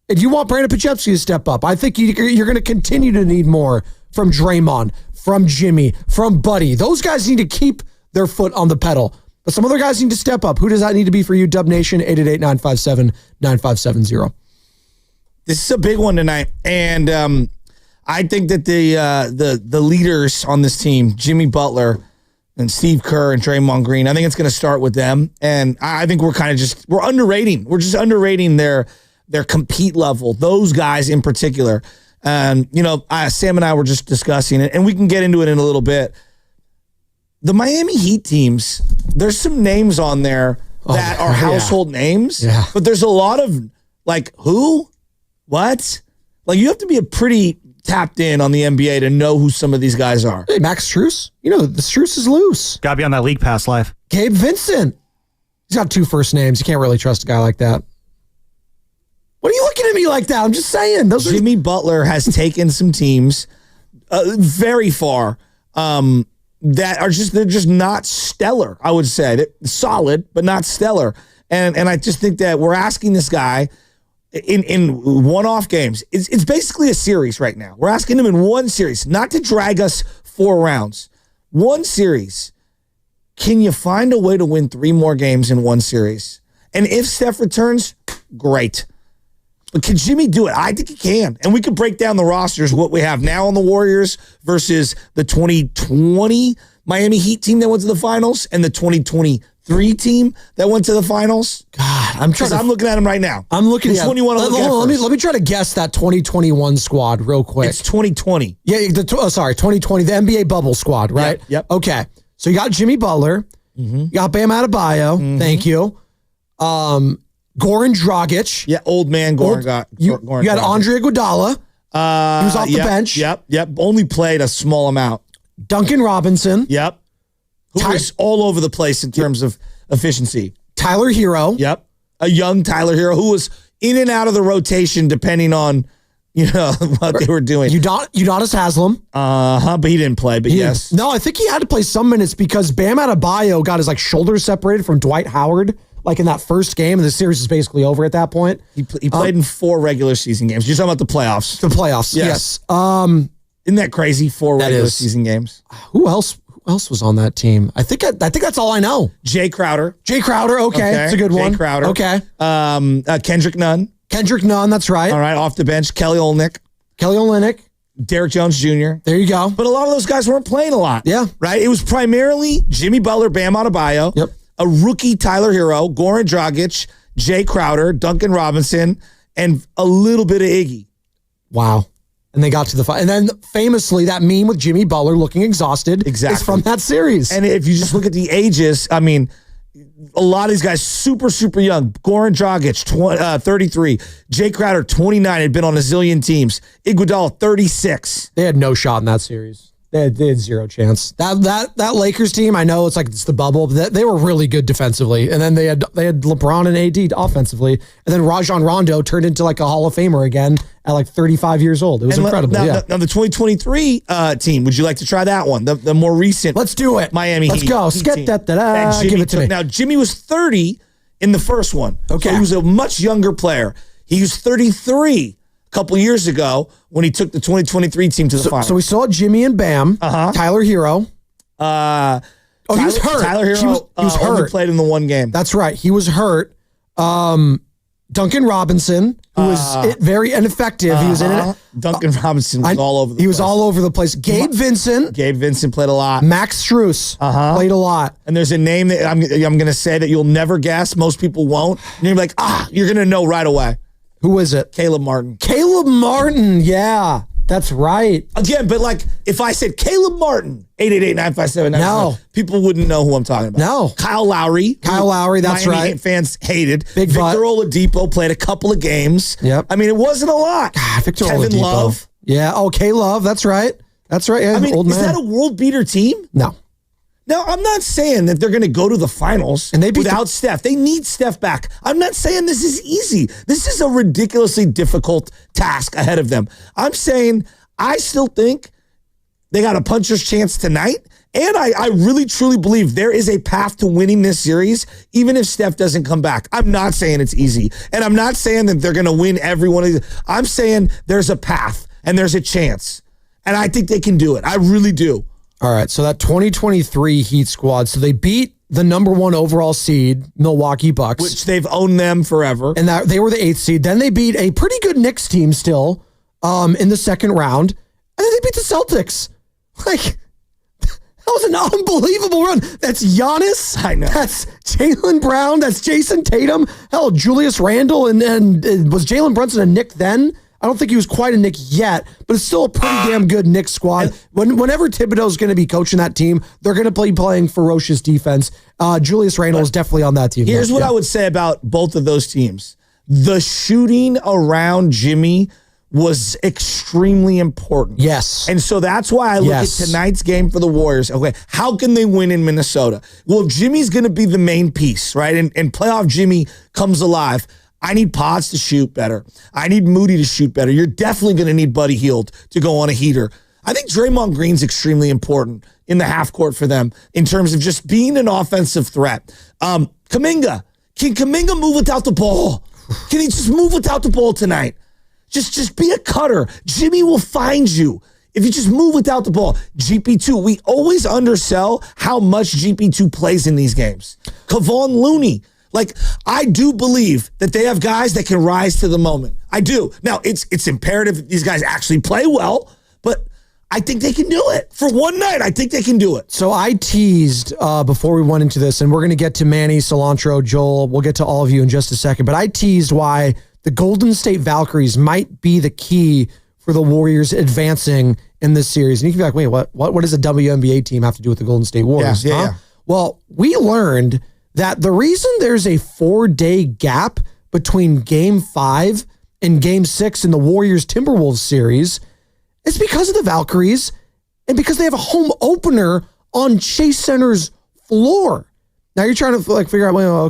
If you want Brandon Podziemski to step up, I think you're going to continue to need more from Draymond, from Jimmy, from Buddy. Those guys need to keep their foot on the pedal. But some other guys need to step up. Who does that need to be for you, Dub Nation? 888-957-9570. This is a big one tonight, and I think that the leaders on this team, Jimmy Butler and Steve Kerr and Draymond Green, I think it's going to start with them. And I think we're underrating. We're just underrating their compete level. Those guys in particular. Sam and I were just discussing it, and we can get into it in a little bit. The Miami Heat teams, there's some names on there that are household names, but there's a lot of who? What? You have to be a pretty tapped in on the NBA to know who some of these guys are. Hey, Max Strus. The Strus is loose. Got to be on that League Pass live. Gabe Vincent. He's got 2 first names. You can't really trust a guy like that. What are you looking at me like that? I'm just saying. Jimmy Butler has taken some teams very far that are they're just not stellar, I would say. They're solid, but not stellar. And I just think that we're asking this guy in one-off games. It's basically a series right now. We're asking him in one series, not to drag us 4 rounds. One series. Can you find a way to win 3 more games in one series? And if Steph returns, great. But can Jimmy do it? I think he can. And we could break down the rosters, what we have now on the Warriors versus the 2020 Miami Heat team that went to the finals and the 2023 team that went to the finals. God, I'm looking at him right now. I'm looking at 21. Let me try to guess that 2021 squad real quick. It's 2020. Yeah, 2020, the NBA bubble squad, right? Yep. Okay. So you got Jimmy Butler. Mm-hmm. You got Bam Adebayo. Mm-hmm. Thank you. Goran Dragic. Yeah, old man Goran. You had Andre Iguodala. He was off the bench. Yep. Only played a small amount. Duncan Robinson. Yep. Who was all over the place in terms of efficiency. Tyler Hero. Yep. A young Tyler Hero who was in and out of the rotation depending on what they were doing. Udonis Haslem. But he didn't play, but yes. No, I think he had to play some minutes because Bam Adebayo got his shoulders separated from Dwight Howard in that first game, and the series is basically over at that point. He played in 4 regular season games. You're talking about the playoffs. The playoffs, yes. Isn't that crazy? 4 regular season games. Who else was on that team? I think that's all I know. Jay Crowder. Okay. That's a good one. Jay Crowder. Okay. Kendrick Nunn. That's right. All right, off the bench. Kelly Olynyk. Derek Jones Jr. There you go. But a lot of those guys weren't playing a lot. Yeah. Right? It was primarily Jimmy Butler, Bam Adebayo. Yep. A rookie Tyler Hero, Goran Dragic, Jay Crowder, Duncan Robinson, and a little bit of Iggy. Wow. And they got to the final. And then famously, that meme with Jimmy Butler looking exhausted is from that series. And if you just look at the ages, I mean, a lot of these guys super, super young. Goran Dragic, 33. Jay Crowder, 29, had been on a zillion teams. Iguodala, 36. They had no shot in that series. They had zero chance. That Lakers team, I know it's the bubble, but they were really good defensively. And then they had LeBron and AD offensively. And then Rajon Rondo turned into a Hall of Famer again at 35 years old. It was incredible. Now the 2023 team, would you like to try that one? The more recent. Let's do it. Miami Let's Heat. go. Give it to me. Now, Jimmy was 30 in the first one. Okay. So he was a much younger player. He was 33 couple years ago when he took the 2023 team to the final. So we saw Jimmy and Bam, Tyler Hero. He was hurt. Tyler Hero He was hurt. only played in the one game. That's right. He was hurt. Duncan Robinson, who was very ineffective. He was in it. Duncan Robinson was all over the place. He was all over the place. Gabe Vincent played a lot. Max Strus played a lot. And there's a name that I'm going to say that you'll never guess. Most people won't. And you're like, you're going to know right away. Who is it? Caleb Martin. Caleb Martin. Yeah, that's right. Again, but if I said Caleb Martin, 888-957-957, no, people wouldn't know who I'm talking about. No. Kyle Lowry. That's Miami right. Fans hated. Big Victor butt. Oladipo played a couple of games. Yep. I mean, it wasn't a lot. Victor Kevin Oladipo. Love. Yeah. Oh, K-Love. That's right. Yeah, I mean, old is man. that a world beater team? No. Now, I'm not saying that they're going to go to the finals and they without Steph. They need Steph back. I'm not saying this is easy. This is a ridiculously difficult task ahead of them. I'm saying I still think they got a puncher's chance tonight. And I really, truly believe there is a path to winning this series, even if Steph doesn't come back. I'm not saying it's easy. And I'm not saying that they're going to win every one of these. I'm saying there's a path and there's a chance. And I think they can do it. I really do. All right, so that 2023 Heat squad, so they beat the number 1 overall seed, Milwaukee Bucks. Which they've owned them forever. And they were the 8th seed. Then they beat a pretty good Knicks team still in the second round. And then they beat the Celtics. That was an unbelievable run. That's Giannis. I know. That's Jaylen Brown. That's Jason Tatum. Hell, Julius Randle. And was Jalen Brunson a Knick then? I don't think he was quite a Knick yet, but it's still a pretty damn good Knicks squad. Whenever Thibodeau's going to be coaching that team, they're going to be playing ferocious defense. Julius Randle is definitely on that team. Here's what I would say about both of those teams. The shooting around Jimmy was extremely important. Yes. And so that's why I look at tonight's game for the Warriors. Okay, how can they win in Minnesota? Well, Jimmy's going to be the main piece, right? And playoff Jimmy comes alive. I need Pods to shoot better. I need Moody to shoot better. You're definitely going to need Buddy Hield to go on a heater. I think Draymond Green's extremely important in the half court for them in terms of just being an offensive threat. Kuminga. Can Kuminga move without the ball? Can he just move without the ball tonight? Just be a cutter. Jimmy will find you if you just move without the ball. GP2, we always undersell how much GP2 plays in these games. Kevon Looney. I do believe that they have guys that can rise to the moment. I do. Now, it's imperative that these guys actually play well, but I think they can do it. For one night, I think they can do it. So I teased before we went into this, and we're going to get to Manny, Cilantro, Joel. We'll get to all of you in just a second, but I teased why the Golden State Valkyries might be the key for the Warriors advancing in this series. And you can be like, wait, what does a WNBA team have to do with the Golden State Warriors? Yeah. Well, we learned that the reason there's a 4-day gap between Game 5 and Game 6 in the Warriors-Timberwolves series is because of the Valkyries and because they have a home opener on Chase Center's floor. Now you're trying to figure out, well,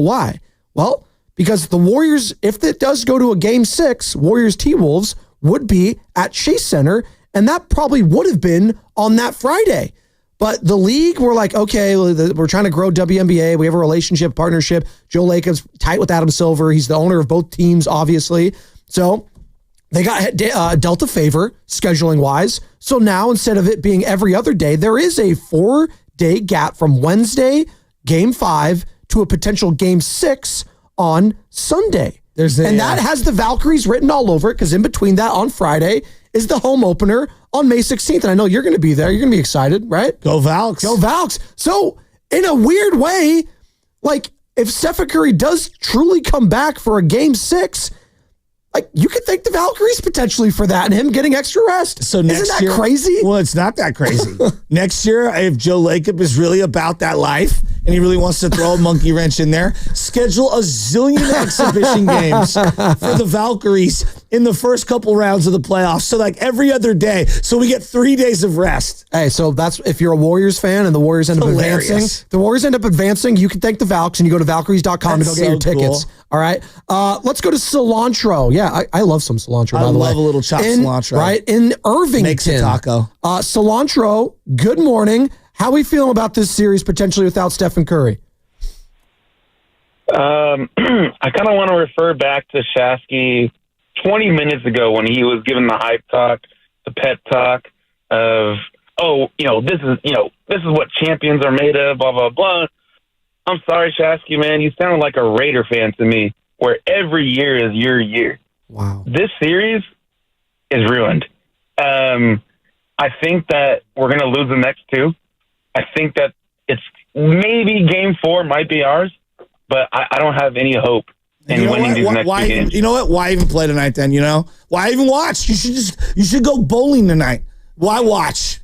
why? Well, because the Warriors, if it does go to a Game 6, Warriors-T-Wolves would be at Chase Center, and that probably would have been on that Friday. But the league were like, okay, we're trying to grow WNBA. We have a relationship, partnership. Joe Lacob's tight with Adam Silver. He's the owner of both teams, obviously. So they got dealt a favor scheduling-wise. So now instead of it being every other day, there is a 4-day gap from Wednesday, Game 5, to a potential Game 6 on Sunday. That has the Valkyries written all over it because in between that on Friday is the home opener on May 16th. And I know you're going to be there. You're going to be excited, right? Go Valks. Go Valks. So in a weird way, if Stephen Curry does truly come back for a Game 6, You could thank the Valkyries potentially for that and him getting extra rest. So next Isn't that year, crazy? Well, it's not that crazy. Next year, if Joe Lacob is really about that life and he really wants to throw a monkey wrench in there, schedule a zillion exhibition games for the Valkyries in the first couple rounds of the playoffs. So like every other day. So we get 3 days of rest. Hey, so that's if you're a Warriors fan and the Warriors end up Hilarious. advancing. The Warriors end up advancing. You can thank the Valks and you go to Valkyries.com to go That's get your so tickets. cool. All right. Let's go to cilantro. Yeah, I love some cilantro, by the way. I love a little chopped cilantro. Right. In Irvington. Makes a taco. Cilantro, good morning. How we feeling about this series potentially without Stephen Curry? I kind of want to refer back to Shasky 20 minutes ago when he was given the hype talk, the pep talk of, this is what champions are made of, blah, blah, blah. I'm sorry, Shasky, man. You sound like a Raider fan to me, where every year is your year. Wow. This series is ruined. I think that we're going to lose the next two. I think that it's maybe game 4 might be ours, but I don't have any hope in winning these next two games. You know what? Why even play tonight then, Why even watch? You should go bowling tonight. Why watch,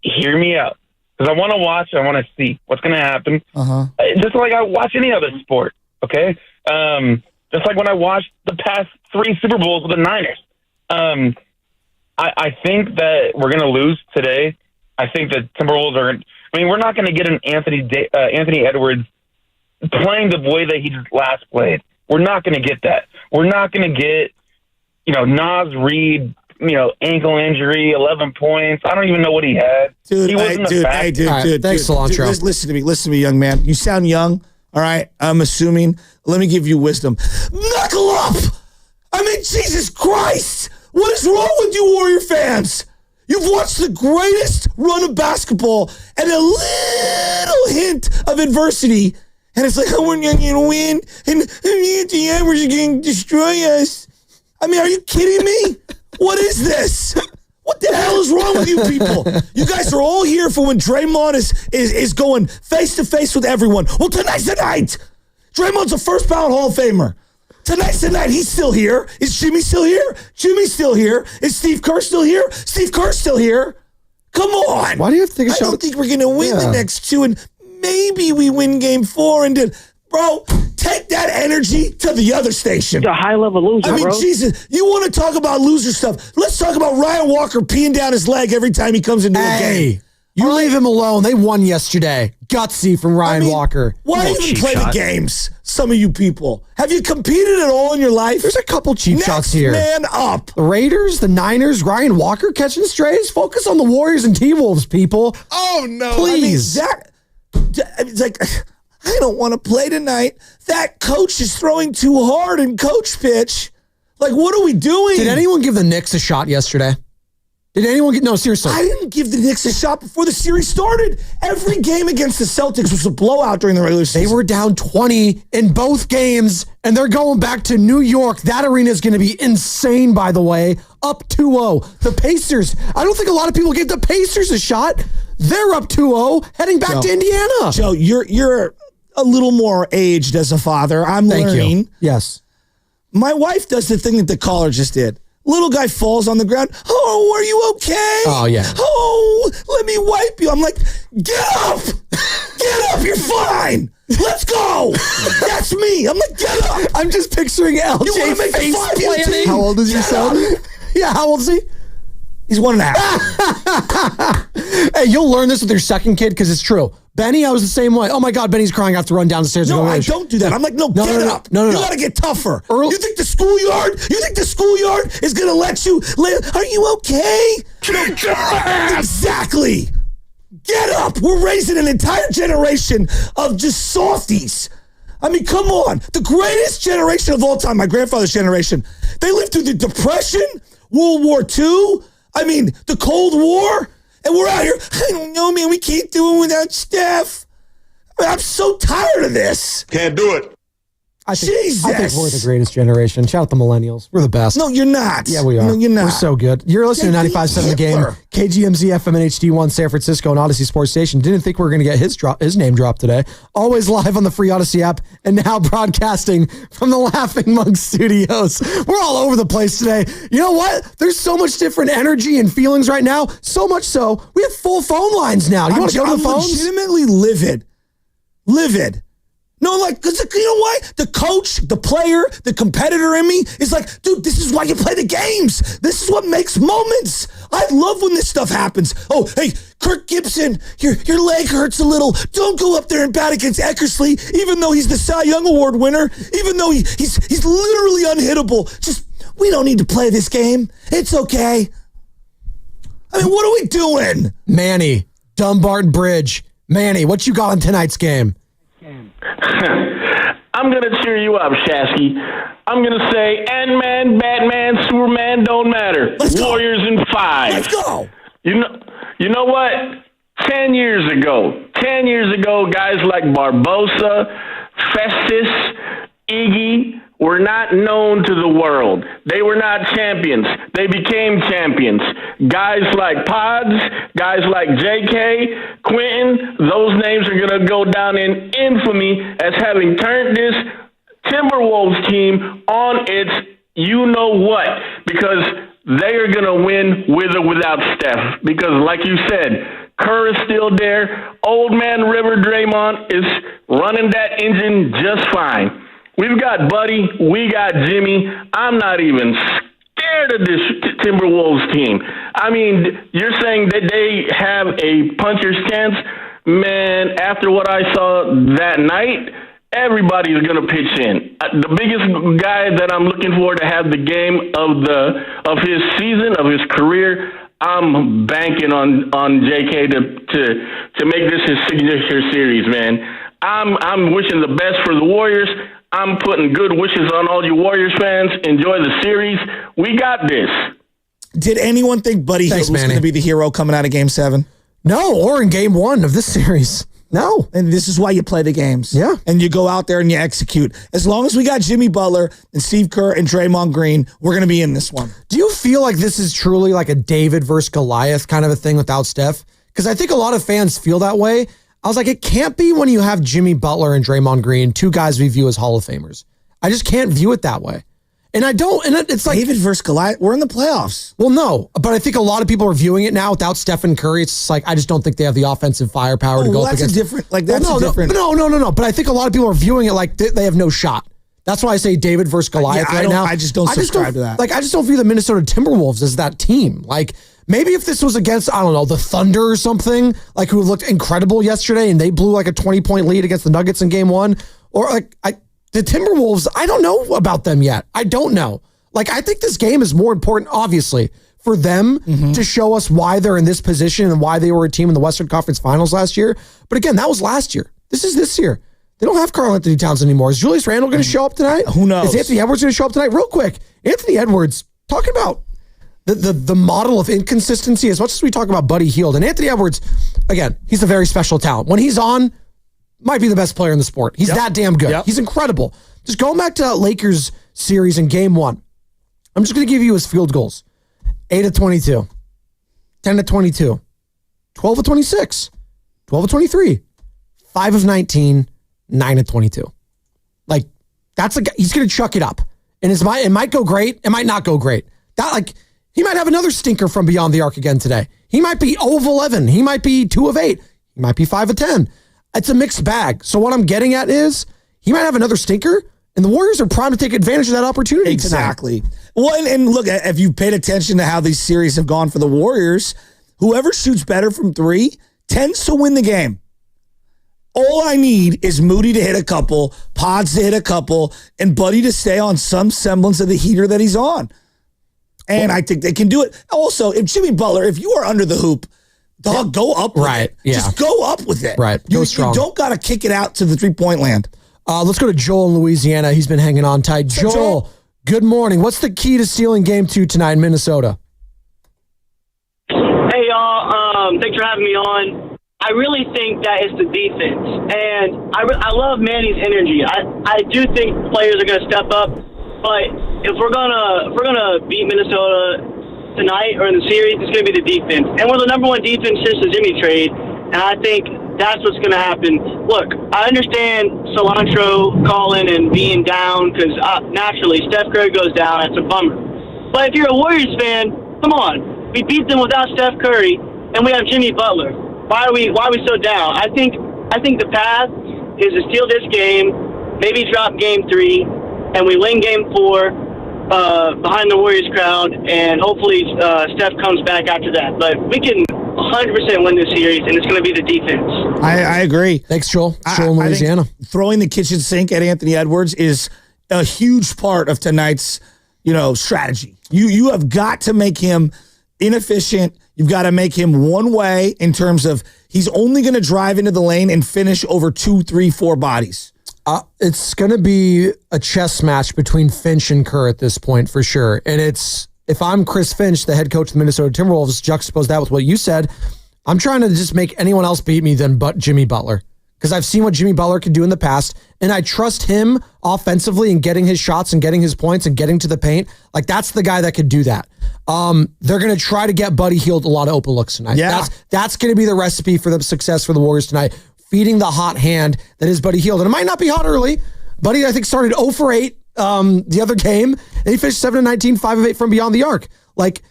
Hear me out. Because I want to watch, I want to see what's going to happen. Uh-huh. Just like I watch any other sport, okay? Just like when I watched the past 3 Super Bowls with the Niners. I think that we're going to lose today. I think that Timberwolves are – we're not going to get an Anthony Edwards playing the way that he last played. We're not going to get that. We're not going to get, Nas Reed – ankle injury, 11 points. I don't even know what he had. Dude, he wasn't dude, Thanks, cilantro. Listen to me, young man. You sound young, all right? I'm assuming. Let me give you wisdom. Knuckle up! Jesus Christ! What is wrong with you Warrior fans? You've watched the greatest run of basketball and a little hint of adversity, and it's like, we're not going to win, and the Amber's are going to destroy us. Are you kidding me? What is this? What the hell is wrong with you people? You guys are all here for when Draymond is going face to face with everyone. Well, tonight's the night. Draymond's a first ballot Hall of Famer. Tonight's the night. He's still here. Is Jimmy still here? Jimmy's still here. Is Steve Kerr still here? Steve Kerr's still here. Come on. Why do you have to take a shot? I don't think we're going to win the next 2, and maybe we win game 4. And bro, take that energy to the other station. You're a high-level loser, bro. Jesus, you want to talk about loser stuff? Let's talk about Ryan Walker peeing down his leg every time he comes into a game. You leave him alone. They won yesterday. Gutsy from Ryan Walker. Why even play the games, some of you people? Have you competed at all in your life? There's a couple cheap shots here. Man up. The Raiders, the Niners, Ryan Walker catching strays. Focus on the Warriors and T-Wolves, people. Oh, no. Please. It's like, I don't want to play tonight. That coach is throwing too hard in coach pitch. Like, what are we doing? Did anyone give the Knicks a shot yesterday? Did anyone get... No, seriously. I didn't give the Knicks a shot before the series started. Every game against the Celtics was a blowout during the regular season. They were down 20 in both games, and they're going back to New York. That arena is going to be insane, by the way. Up 2-0. The Pacers. I don't think a lot of people gave the Pacers a shot. They're up 2-0, heading back to Indiana. Joe, you're a little more aged as a father. I'm learning. Thank you. Yes. My wife does the thing that the caller just did. Little guy falls on the ground. Oh, are you okay? Oh, yeah. Oh, let me wipe you. I'm like, get up. Get up. You're fine. Let's go. That's me. I'm like, get up. I'm just picturing LJ You want to make face the 5-year planting. team? How old is your son? Yeah, how old is he? He's 1.5. Hey, you'll learn this with your second kid because it's true. Benny, I was the same way. Oh my God, Benny's crying. I have to run down the stairs. No, and go I don't do that. I'm like, get up. No. You got to get tougher. Earl- You think the schoolyard is going to let you live? Are you okay? Exactly. Get up. We're raising an entire generation of just softies. Come on. The greatest generation of all time, my grandfather's generation, they lived through the Depression, World War II, the Cold War, and we're out here, I don't know, man, we can't do it without Steph. I'm so tired of this. Can't do it. Jesus. I think we're the greatest generation. Shout out the millennials. We're the best. No, you're not. Yeah, we are. No, you're not. We're so good. You're listening to 95.7 The Game, Hitler. KGMZ FM and HD1 San Francisco and Odyssey Sports Station. Didn't think we were going to get his name dropped today. Always live on the free Odyssey app and now broadcasting from the Laughing Monk Studios. We're all over the place today. You know what? There's so much different energy and feelings right now. So much so, we have full phone lines now. You want to go to the phones? I'm legitimately livid. Livid. No, like, because you know what? The coach, the player, the competitor in me is like, dude, this is why you play the games. This is what makes moments. I love when this stuff happens. Oh, hey, Kirk Gibson, your leg hurts a little. Don't go up there and bat against Eckersley, even though he's the Cy Young Award winner, even though he's literally unhittable. Just, we don't need to play this game. It's okay. I mean, what are we doing? Manny, Dumbarton Bridge. Manny, what you got on tonight's game? I'm going to cheer you up, Shasky. I'm going to say Ant-Man, Batman, Superman, don't matter. Let's go. Warriors in 5. Let's go. You know what? 10 years ago, guys like Barbosa, Festus, Iggy were not known to the world. They were not champions. They became champions. Guys like Pods, guys like JK, Quentin, those names are going to go down in infamy as having turned this Timberwolves team on its you-know-what, because they are going to win with or without Steph. Because like you said, Kerr is still there. Old man River Draymond is running that engine just fine. We've got Buddy. We got Jimmy. I'm not even scared of this Timberwolves team. I mean, you're saying that they have a puncher's chance? Man, after what I saw that night, everybody's going to pitch in. The biggest guy that I'm looking for to have the game of his season, of his career, I'm banking on JK to make this his signature series, man. I'm wishing the best for the Warriors. I'm putting good wishes on all you Warriors fans. Enjoy the series. We got this. Did anyone think Buddy Hield was going to be the hero coming out of Game 7? No, or in Game 1 of this series. No. And this is why you play the games. Yeah. And you go out there and you execute. As long as we got Jimmy Butler and Steve Kerr and Draymond Green, we're going to be in this one. Do you feel like this is truly like a David versus Goliath kind of a thing without Steph? Because I think a lot of fans feel that way. I was like, it can't be when you have Jimmy Butler and Draymond Green, two guys we view as Hall of Famers. I just can't view it that way. And I don't, and it's like David versus Goliath. We're in the playoffs. Well, no, but I think a lot of people are viewing it now without Stephen Curry. It's like, I just don't think they have the offensive firepower to go up against. No. But I think a lot of people are viewing it like they have no shot. That's why I say David versus Goliath now. I just don't subscribe to that. Like, I just don't view the Minnesota Timberwolves as that team. Like, maybe if this was against, I don't know, the Thunder or something, like who looked incredible yesterday and they blew like a 20-point lead against the Nuggets in Game 1, or like the Timberwolves, I don't know about them yet. I don't know. Like, I think this game is more important, obviously, for them to show us why they're in this position and why they were a team in the Western Conference Finals last year. But again, that was last year. This is this year. They don't have Karl Anthony Towns anymore. Is Julius Randle going to show up tonight? Who knows? Is Anthony Edwards going to show up tonight? Real quick, Anthony Edwards, talking about the model of inconsistency, as much as we talk about Buddy Hield. And Anthony Edwards, again, he's a very special talent. When he's on, might be the best player in the sport. He's that damn good. He's incredible. Just going back to Lakers series in Game 1, I'm just going to give you his field goals. 8 of 22, 10 of 22, 12 of 26, 12 of 23, 5 of 19, 9 of 22. Like, that's a guy, he's going to chuck it up. And it might go great. It might not go great. He might have another stinker from beyond the arc again today. He might be 0 of 11. He might be 2 of 8. He might be 5 of 10. It's a mixed bag. So what I'm getting at is he might have another stinker, and the Warriors are primed to take advantage of that opportunity exactly. tonight. Well, and look, if you've paid attention to how these series have gone for the Warriors, whoever shoots better from 3 tends to win the game. All I need is Moody to hit a couple, Pods to hit a couple, and Buddy to stay on some semblance of the heater that he's on. And I think they can do it. Also, if Jimmy Butler, if you are under the hoop, dog, go up with it. Yeah. Just go up with it. Right. Go strong. You don't got to kick it out to the three-point land. Let's go to Joel in Louisiana. He's been hanging on tight. Joel, good morning. What's the key to stealing Game 2 tonight in Minnesota? Hey, y'all. Thanks for having me on. I really think that it's the defense. And I love Manny's energy. I do think players are going to step up. But if we're gonna beat Minnesota tonight or in the series, it's going to be the defense. And we're the number one defense since the Jimmy trade. And I think that's what's going to happen. Look, I understand Cilantro calling and being down because naturally Steph Curry goes down. That's a bummer. But if you're a Warriors fan, come on. We beat them without Steph Curry, and we have Jimmy Butler. Why are we so down? I think the path is to steal this game, maybe drop game 3, and we win game 4 behind the Warriors crowd, and hopefully Steph comes back after that. But we can 100% win this series, and it's going to be the defense. I agree. Thanks, Joel. Joel in I Louisiana. think throwing the kitchen sink at Anthony Edwards is a huge part of tonight's, strategy. You have got to make him inefficient. You've got to make him one way in terms of he's only going to drive into the lane and finish over 2, 3, 4 bodies. It's going to be a chess match between Finch and Kerr at this point for sure. And if I'm Chris Finch, the head coach of the Minnesota Timberwolves, juxtapose that with what you said, I'm trying to just make anyone else beat me than Jimmy Butler. Because I've seen what Jimmy Butler could do in the past, and I trust him offensively and getting his shots and getting his points and getting to the paint. Like, that's the guy that could do that. They're going to try to get Buddy Hield a lot of open looks tonight. Yeah. That's going to be the recipe for the success for the Warriors tonight, feeding the hot hand that is Buddy Hield. And it might not be hot early. Buddy, I think, started 0 for 8 the other game, and he finished 7 of 19, 5 of 8 from beyond the arc. Like,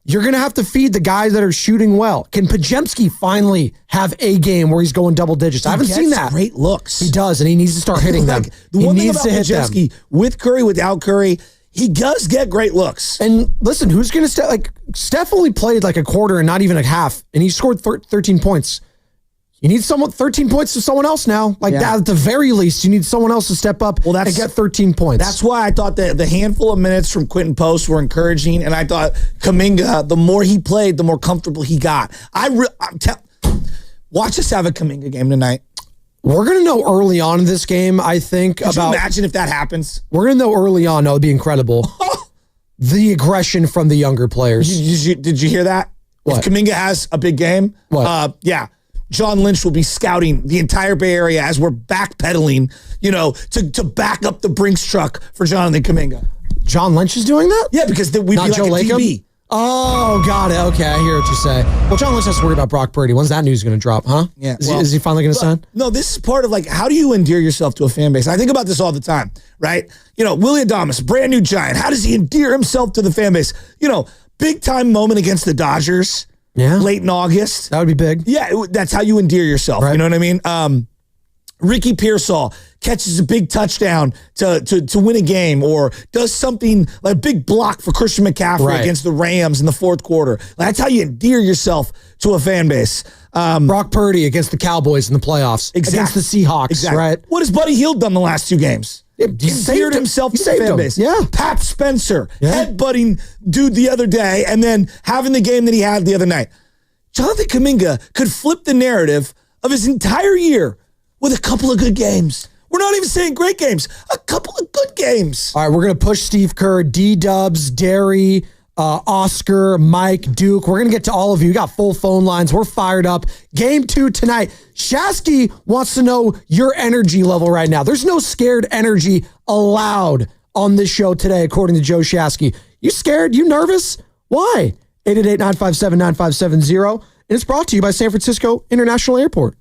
you're going to have to feed the guys that are shooting well. Can Podziemski finally have a game where he's going double digits? I haven't seen that. Great looks. He does, and he needs to start hitting them. The one thing about Podziemski, with Curry, without Curry, he does get great looks. And listen, who's going to Steph only played like a quarter and not even a half, and he scored 13 points. You need 13 points to someone else now. That, at the very least, you need someone else to step up and get 13 points. That's why I thought that the handful of minutes from Quentin Post were encouraging, and I thought Kuminga, the more he played, the more comfortable he got. Watch us have a Kuminga game tonight. We're going to know early on in this game, I think. Could you imagine if that happens? We're going to know early on. No, it'd be incredible. The aggression from the younger players. Did you hear that? What? If Kuminga has a big game, what? John Lynch will be scouting the entire Bay Area as we're backpedaling, to back up the Brinks truck for Jonathan Kuminga. John Lynch is doing that? Yeah, because we'd Not be Joe like a Lacob? DB. Oh, got it. Okay, I hear what you say. Well, John Lynch has to worry about Brock Purdy. When's that news going to drop, huh? Yeah. Is he finally going to sign? No, this is part of how do you endear yourself to a fan base? I think about this all the time, right? Willie Adames, brand new Giant. How does he endear himself to the fan base? Big time moment against the Dodgers. Yeah. Late in August. That would be big. Yeah, that's how you endear yourself. Right. You know what I mean? Ricky Pearsall catches a big touchdown to win a game, or does something like a big block for Christian McCaffrey against the Rams in the fourth quarter. That's how you endear yourself to a fan base. Brock Purdy against the Cowboys in the playoffs. Against the Seahawks, right? What has Buddy Hield done the last 2 games? He endeared himself to the fan base. Yeah. Pat Spencer, headbutting dude the other day, and then having the game that he had the other night. Jonathan Kuminga could flip the narrative of his entire year with a couple of good games. We're not even saying great games. A couple of good games. All right, we're going to push Steve Kerr, D-Dubs, Derry, Oscar, Mike, Duke. We're going to get to all of you. We got full phone lines. We're fired up. Game 2 tonight. Shasky wants to know your energy level right now. There's no scared energy allowed on this show today, according to Joe Shasky. You scared? You nervous? Why? 888-957-9570. And it's brought to you by San Francisco International Airport.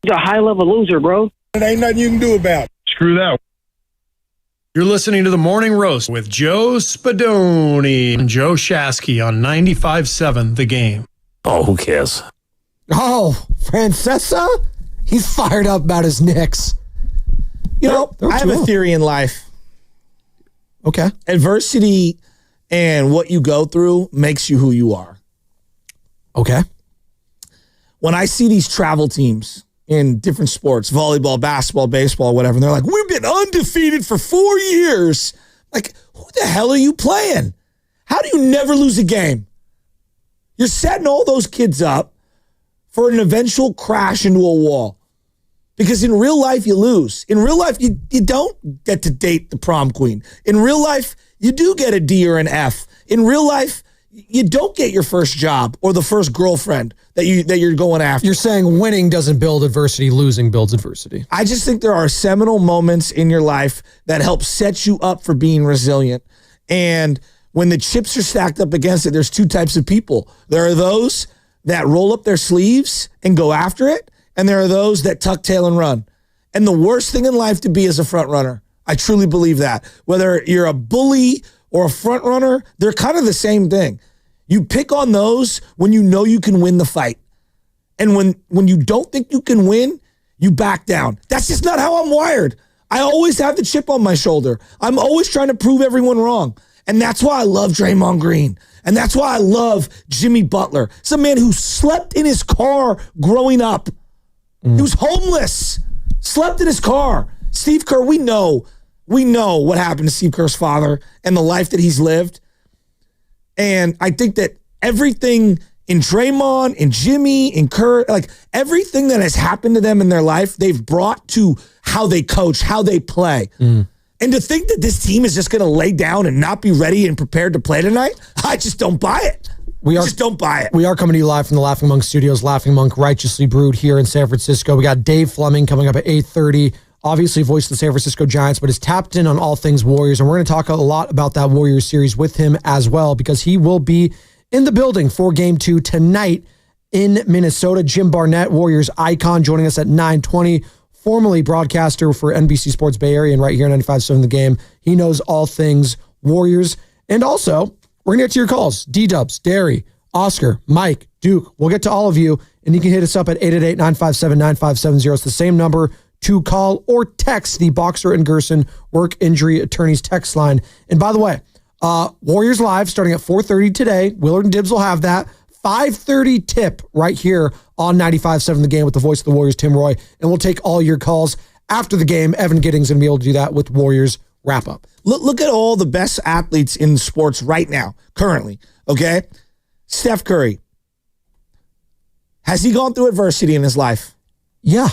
He's a high-level loser, bro. It ain't nothing you can do about it. Screw that. You're listening to The Morning Roast with Joe Spadoni and Joe Shasky on 95.7 The Game. Oh, who cares? Oh, Francesa? He's fired up about his Knicks. You know, I have a theory in life. Okay. Adversity and what you go through makes you who you are. Okay. When I see these travel teams in different sports, volleyball, basketball, baseball, whatever, and they're like, we've been undefeated for 4 years. Like, who the hell are you playing? How do you never lose a game? You're setting all those kids up for an eventual crash into a wall. Because in real life, you lose. In real life, you don't get to date the prom queen. In real life, you do get a D or an F. In real life, you don't get your first job or the first girlfriend that you're going after. You're saying winning doesn't build adversity, losing builds adversity. I just think there are seminal moments in your life that help set you up for being resilient. And when the chips are stacked up against it, there's two types of people. There are those that roll up their sleeves and go after it, and there are those that tuck tail and run. And the worst thing in life to be is a front runner. I truly believe that. Whether you're a bully or a front runner, they're kind of the same thing. You pick on those when you know you can win the fight. And when you don't think you can win, you back down. That's just not how I'm wired. I always have the chip on my shoulder. I'm always trying to prove everyone wrong. And that's why I love Draymond Green. And that's why I love Jimmy Butler. It's a man who slept in his car growing up. He was homeless, slept in his car. Steve Kerr, we know what happened to Steve Kerr's father and the life that he's lived. And I think that everything in Draymond, in Jimmy, in Kerr, like everything that has happened to them in their life, they've brought to how they coach, how they play. And to think that this team is just going to lay down and not be ready and prepared to play tonight, I just don't buy it. Just don't buy it. We are coming to you live from the Laughing Monk Studios. Laughing Monk, righteously brewed here in San Francisco. We got Dave Fleming coming up at 8:30. Obviously, voice of the San Francisco Giants, but is tapped in on all things Warriors. And we're going to talk a lot about that Warriors series with him as well, because he will be in the building for Game 2 tonight in Minnesota. Jim Barnett, Warriors icon, joining us at 9:20. Formerly broadcaster for NBC Sports Bay Area and right here on 95.7 The Game. He knows all things Warriors. And also, we're going to get to your calls. D-Dubs, Derry, Oscar, Mike, Duke. We'll get to all of you, and you can hit us up at 888-957-9570. It's the same number to call or text the Boxer and Gerson Work Injury Attorneys text line. And by the way, Warriors Live starting at 4:30 today. Willard and Dibbs will have that. 5:30 tip right here on 95.7 The Game with the voice of the Warriors, Tim Roy. And we'll take all your calls after the game. Evan Giddings going to be able to do that with Warriors wrap-up. Look at all the best athletes in sports right now, currently, okay? Steph Curry. Has he gone through adversity in his life? Yeah.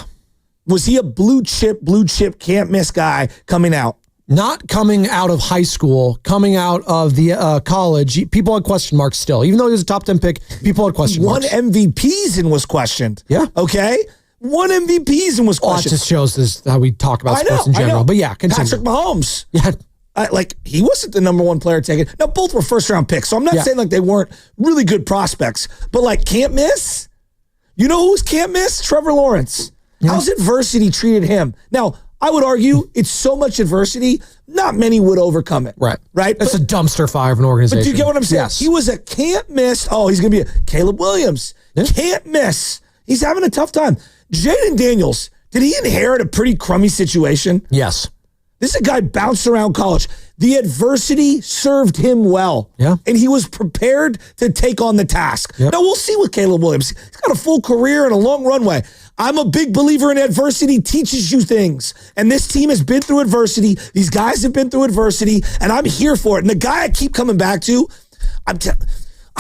Was he a blue chip, can't miss guy coming out? Not coming out of high school, coming out of the college. People had question marks still. Even though he was a top 10 pick, people had question marks. Won MVPs and was questioned. Yeah. Okay? Won MVPs and was questioned. It just shows this how we talk about sports in general. But yeah, continue. Patrick Mahomes. Yeah. He wasn't the number one player taken. Now, both were first-round picks, so I'm not saying like they weren't really good prospects. But like can't miss? You know who's can't miss? Trevor Lawrence. Yeah. How's adversity treated him? Now, I would argue it's so much adversity, not many would overcome it. Right. Right? It's a dumpster fire of an organization. But do you get what I'm saying? Yes. He was a can't miss. Oh, he's going to be a Caleb Williams. Yeah. Can't miss. He's having a tough time. Jaden Daniels, did he inherit a pretty crummy situation? Yes. This is a guy bounced around college. The adversity served him well. Yeah. And he was prepared to take on the task. Yep. Now, we'll see with Caleb Williams. He's got a full career and a long runway. I'm a big believer in adversity teaches you things. And this team has been through adversity. These guys have been through adversity, and I'm here for it. And the guy I keep coming back to, I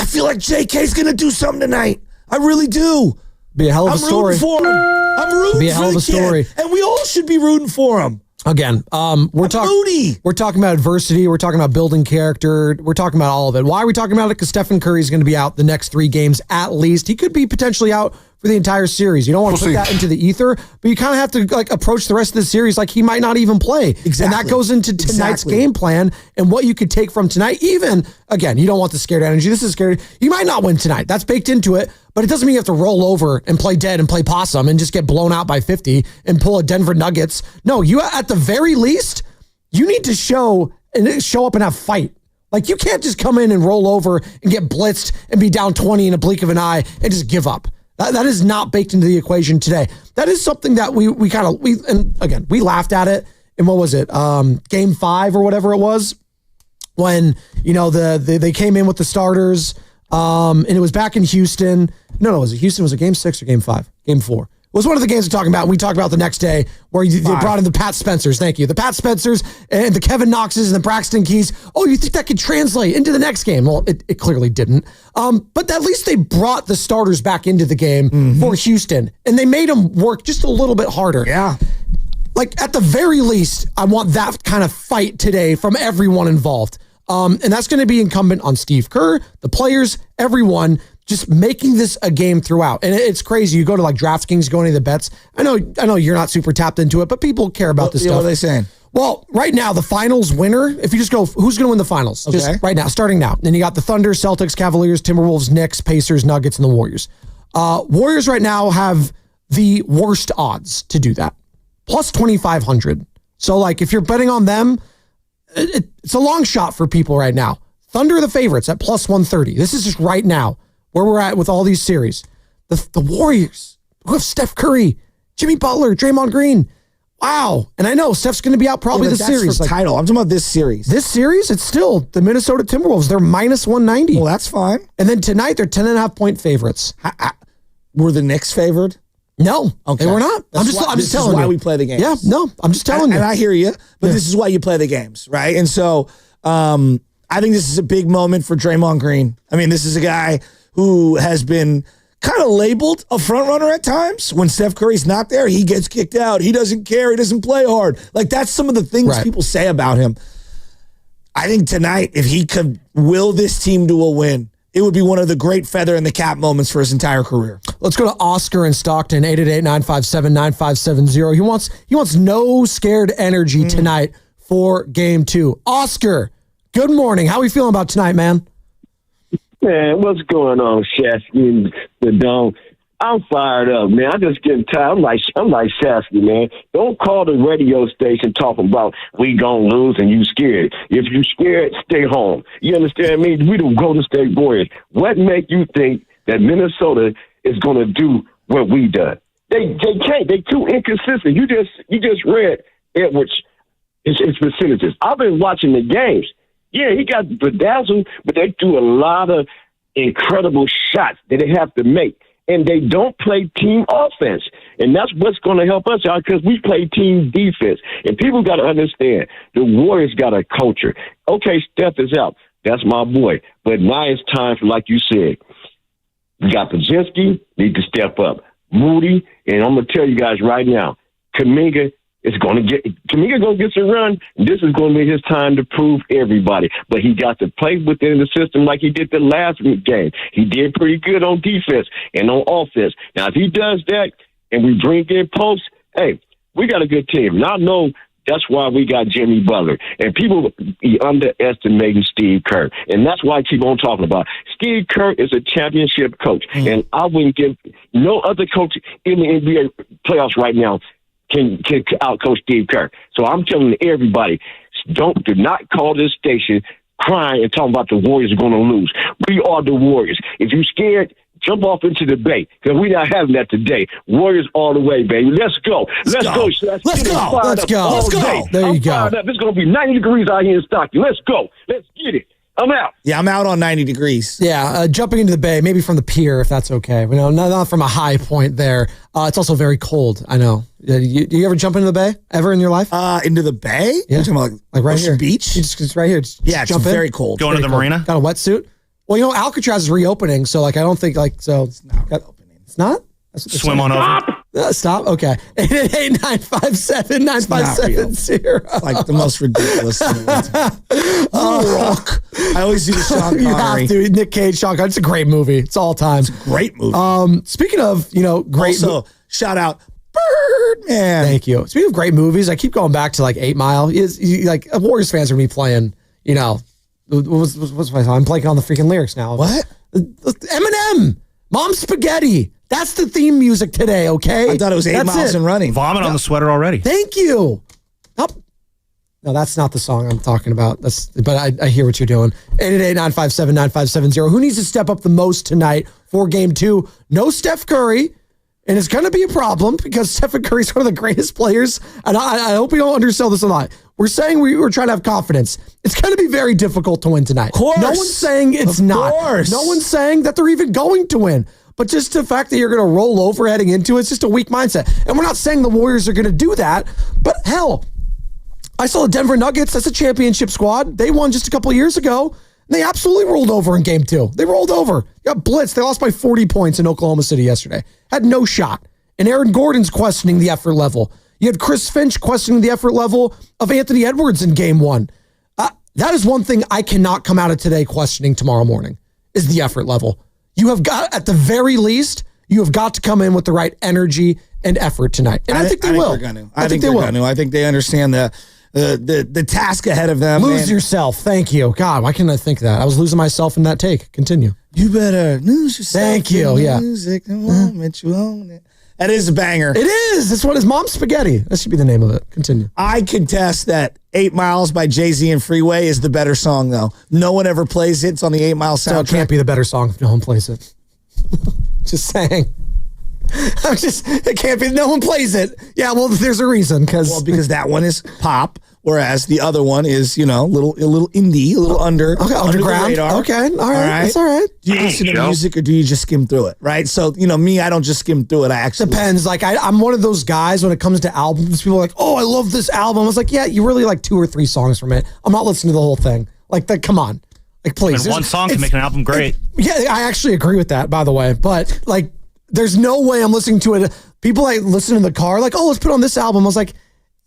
feel like JK's going to do something tonight. I really do. Be a hell of a story. I'm rooting for him. I'm rooting be a hell of a story. And we all should be rooting for him. Again, we're talking about adversity. We're talking about building character. We're talking about all of it. Why are we talking about it? Because Stephen Curry is going to be out the next 3 games at least. He could be potentially out for the entire series. You don't want to put that into the ether, but you kind of have to like approach the rest of the series like he might not even play. Exactly. And that goes into tonight's game plan and what you could take from tonight. Even, again, you don't want the scared energy. This is scary. You might not win tonight. That's baked into it, but it doesn't mean you have to roll over and play dead and play possum and just get blown out by 50 and pull a Denver Nuggets. No, you at the very least, you need to show up and have fight. Like, you can't just come in and roll over and get blitzed and be down 20 in a blink of an eye and just give up. That is not baked into the equation today. That is something that we and again, we laughed at it in, what was it, game 5 or whatever it was, when, you know, they came in with the starters, and it was back in Houston. No, was it Houston? Was it game 6 or game 5? Game 4. It was one of the games we're talking about. We talked about the next day where they brought in the Pat Spencers. Thank you. The Pat Spencers and the Kevin Knoxes and the Braxton Keys. Oh, you think that could translate into the next game? Well, it clearly didn't. But at least they brought the starters back into the game for Houston, and they made them work just a little bit harder. Yeah. Like, at the very least, I want that kind of fight today from everyone involved. And that's going to be incumbent on Steve Kerr, the players, everyone, just making this a game throughout. And it's crazy. You go to like DraftKings, go any of the bets. I know you're not super tapped into it, but people care about this stuff. What are they saying? Well, right now, the finals winner, if you just go, who's going to win the finals? Okay. Just right now, starting now. Then you got the Thunder, Celtics, Cavaliers, Timberwolves, Knicks, Pacers, Nuggets, and the Warriors. Warriors right now have the worst odds to do that. Plus 2,500. So, like, if you're betting on them, it's a long shot for people right now. Thunder are the favorites at plus 130. This is just right now where we're at with all these series. The Warriors, who have Steph Curry, Jimmy Butler, Draymond Green. Wow. And I know Steph's going to be out probably this series. For title. I'm talking about this series. This series, it's still the Minnesota Timberwolves. They're minus 190. Well, that's fine. And then tonight, they're 10.5 point favorites. Were the Knicks favored? No, okay. They were not. I'm just telling you. This is why we play the games. Yeah, no, I'm just telling you. And I hear you, but this is why you play the games, right? And so I think this is a big moment for Draymond Green. I mean, this is a guy who has been kind of labeled a front runner at times. When Steph Curry's not there, he gets kicked out. He doesn't care. He doesn't play hard. Like, that's some of the things people say about him. I think tonight, if he could will this team to a win, it would be one of the great feather in the cap moments for his entire career. Let's go to Oscar in Stockton, 888-957-9570. He wants no scared energy tonight for game 2. Oscar, good morning. How are we feeling about tonight, man? Man, what's going on, Shasky and the Dome? I'm fired up, man. I'm just getting tired. I'm like Shasky, man. Don't call the radio station talking about we gonna lose and you scared. If you scared, stay home. You understand me? We the Golden State Warriors. What make you think that Minnesota is gonna do what we done? They can't. They too inconsistent. You just read Edwards his percentages. I've been watching the games. Yeah, he got bedazzled, but they do a lot of incredible shots that they have to make. And they don't play team offense. And that's what's going to help us out because we play team defense. And people got to understand, the Warriors got a culture. Okay, Steph is out. That's my boy. But now it's time for, like you said, we got Pajinski, need to step up. Moody, and I'm going to tell you guys right now, Kuminga going to get some run. This is going to be his time to prove everybody. But he got to play within the system like he did the last game. He did pretty good on defense and on offense. Now, if he does that and we bring in posts, hey, we got a good team. And I know that's why we got Jimmy Butler. And people be underestimating Steve Kerr. And that's why I keep on talking about it. Steve Kerr is a championship coach. And I wouldn't give no other coach in the NBA playoffs right now can outcoach Steve Kerr. So I'm telling everybody, do not call this station crying and talking about the Warriors are going to lose. We are the Warriors. If you're scared, jump off into the bay because we're not having that today. Warriors all the way, baby. Let's go. Let's go. Let's go. There you go. It's going to be 90 degrees out here in Stockton. Let's go. Let's get it. I'm out. Yeah, I'm out on 90 degrees. Yeah, jumping into the bay, maybe from the pier if that's okay. You know, not from a high point there. It's also very cold. I know. You ever jump into the bay ever in your life? Into the bay? Yeah, you're talking about like right here, beach. It's right here. Just yeah, jump it's very in. cold. Going to the marina. Got a wetsuit. Well, you know, Alcatraz is reopening, so like I don't think like so. It's not reopening. It's not. Swim on over. Stop. Okay. 888-957-9570. Like the most ridiculous thing. Rock. I always do the Sean You Connery. have to. Nick Cage, Sean Connery. It's a great movie. It's all time. Great movie. Speaking of, great. Also, shout out Birdman. Thank you. Speaking of great movies, I keep going back to like 8 Mile. Like Warriors fans are going to be playing, what's my song? I'm blanking on the freaking lyrics now. What? Eminem. Mom Spaghetti. That's the theme music today, okay? I thought it was 8 Miles and Running. Vomit on the sweater already. Thank you. No, that's not the song I'm talking about. But I hear what you're doing. 888-957-9570. Who needs to step up the most tonight for game 2? No Steph Curry. And it's going to be a problem because Stephen Curry is one of the greatest players. And I hope we don't undersell this a lot. We're saying we're trying to have confidence. It's going to be very difficult to win tonight. Of course. No one's saying it's not. Course. No one's saying that they're even going to win. But just the fact that you're going to roll over heading into it's just a weak mindset. And we're not saying the Warriors are going to do that. But hell, I saw the Denver Nuggets. That's a championship squad. They won just a couple of years ago. And they absolutely rolled over in game 2. They rolled over. Got blitzed. They lost by 40 points in Oklahoma City yesterday. Had no shot. And Aaron Gordon's questioning the effort level. You had Chris Finch questioning the effort level of Anthony Edwards in game 1. That is one thing I cannot come out of today questioning tomorrow morning is the effort level. You have got, at the very least, you have got to come in with the right energy and effort tonight. And I think they will. I think they're going to. I think they understand the task ahead of them. Lose yourself. Thank you. God, why can't I think that? I was losing myself in that take. Continue. You better lose yourself. Thank you. Yeah. Music, the moment you own it. That is a banger. It is. This one is Mom Spaghetti. That should be the name of it. Continue. I contest that 8 Miles by Jay-Z and Freeway is the better song, though. No one ever plays it. It's on the 8 Mile soundtrack. So it can't be the better song if no one plays it. Just saying. It can't be. No one plays it. Yeah, well, there's a reason. Because that one is pop, whereas the other one is, a little indie, a little underground. The radar. Okay, all right. That's all right. Do you listen to music or do you just skim through it, right? So, me, I don't just skim through it. I actually depends. Like, I'm one of those guys when it comes to albums, people are like, oh, I love this album. I was like, yeah, you really like 2 or 3 songs from it. I'm not listening to the whole thing. Like, come on. Like, please. And one song can make an album great. Yeah, I actually agree with that, by the way. But, like, there's no way I'm listening to it. People like listen in the car, like, oh, let's put on this album. I was like,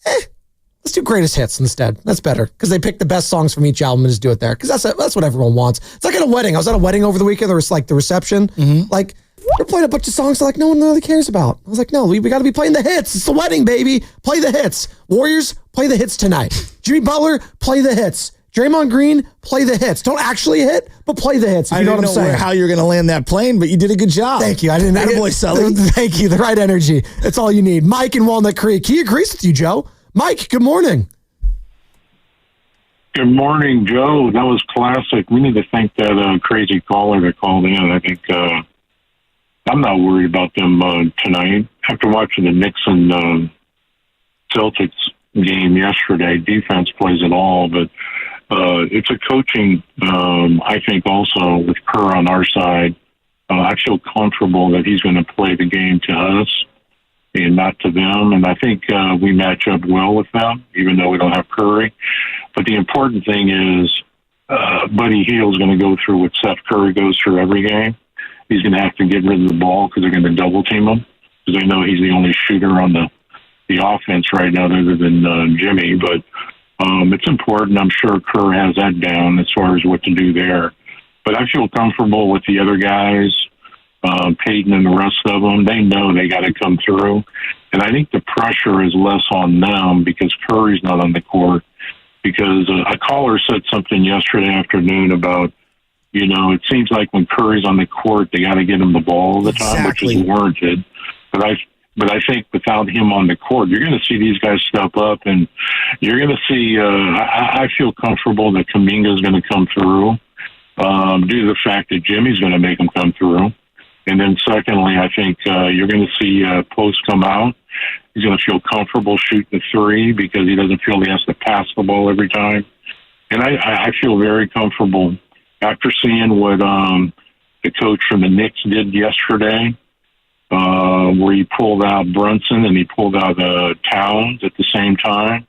let's do greatest hits instead. That's better because they pick the best songs from each album and just do it there because that's what everyone wants. It's like at a wedding. I was at a wedding over the weekend. There was like the reception. Like we're playing a bunch of songs that like no one really cares about. I was like, no, we got to be playing the hits. It's the wedding, baby. Play the hits. Warriors, play the hits tonight. Jimmy Butler, play the hits. Draymond Green, play the hits. Don't actually hit, but play the hits. If you know what I'm saying. How you're going to land that plane, but you did a good job. Thank you. I didn't. Boy, Sully. Thank you. The right energy. That's all you need. Mike in Walnut Creek. He agrees with you, Joe. Mike, good morning. Good morning, Joe. That was classic. We need to thank that crazy caller that called in. I think I'm not worried about them tonight. After watching the Knicks and Celtics game yesterday, defense plays it all, but it's a coaching, I think, also with Kerr on our side. I feel comfortable that he's going to play the game to us and not to them. And I think we match up well with them, even though we don't have Curry. But the important thing is Buddy Hield's going to go through what Seth Curry goes through every game. He's going to have to get rid of the ball because they're going to double team him because they know he's the only shooter on the offense right now other than Jimmy. But it's important. I'm sure Kerr has that down as far as what to do there. But I feel comfortable with the other guys, Peyton and the rest of them. They know they got to come through. And I think the pressure is less on them because Curry's not on the court. Because a caller said something yesterday afternoon about, it seems like when Curry's on the court, they got to get him the ball all the time, which is warranted. But I think without him on the court, you're going to see these guys step up, and you're going to see. I feel comfortable that Kuminga's going to come through due to the fact that Jimmy's going to make him come through. And then secondly, I think you're going to see Post come out. He's going to feel comfortable shooting the three because he doesn't feel he has to pass the ball every time. And I feel very comfortable after seeing what the coach from the Knicks did yesterday, where he pulled out Brunson and he pulled out Towns at the same time.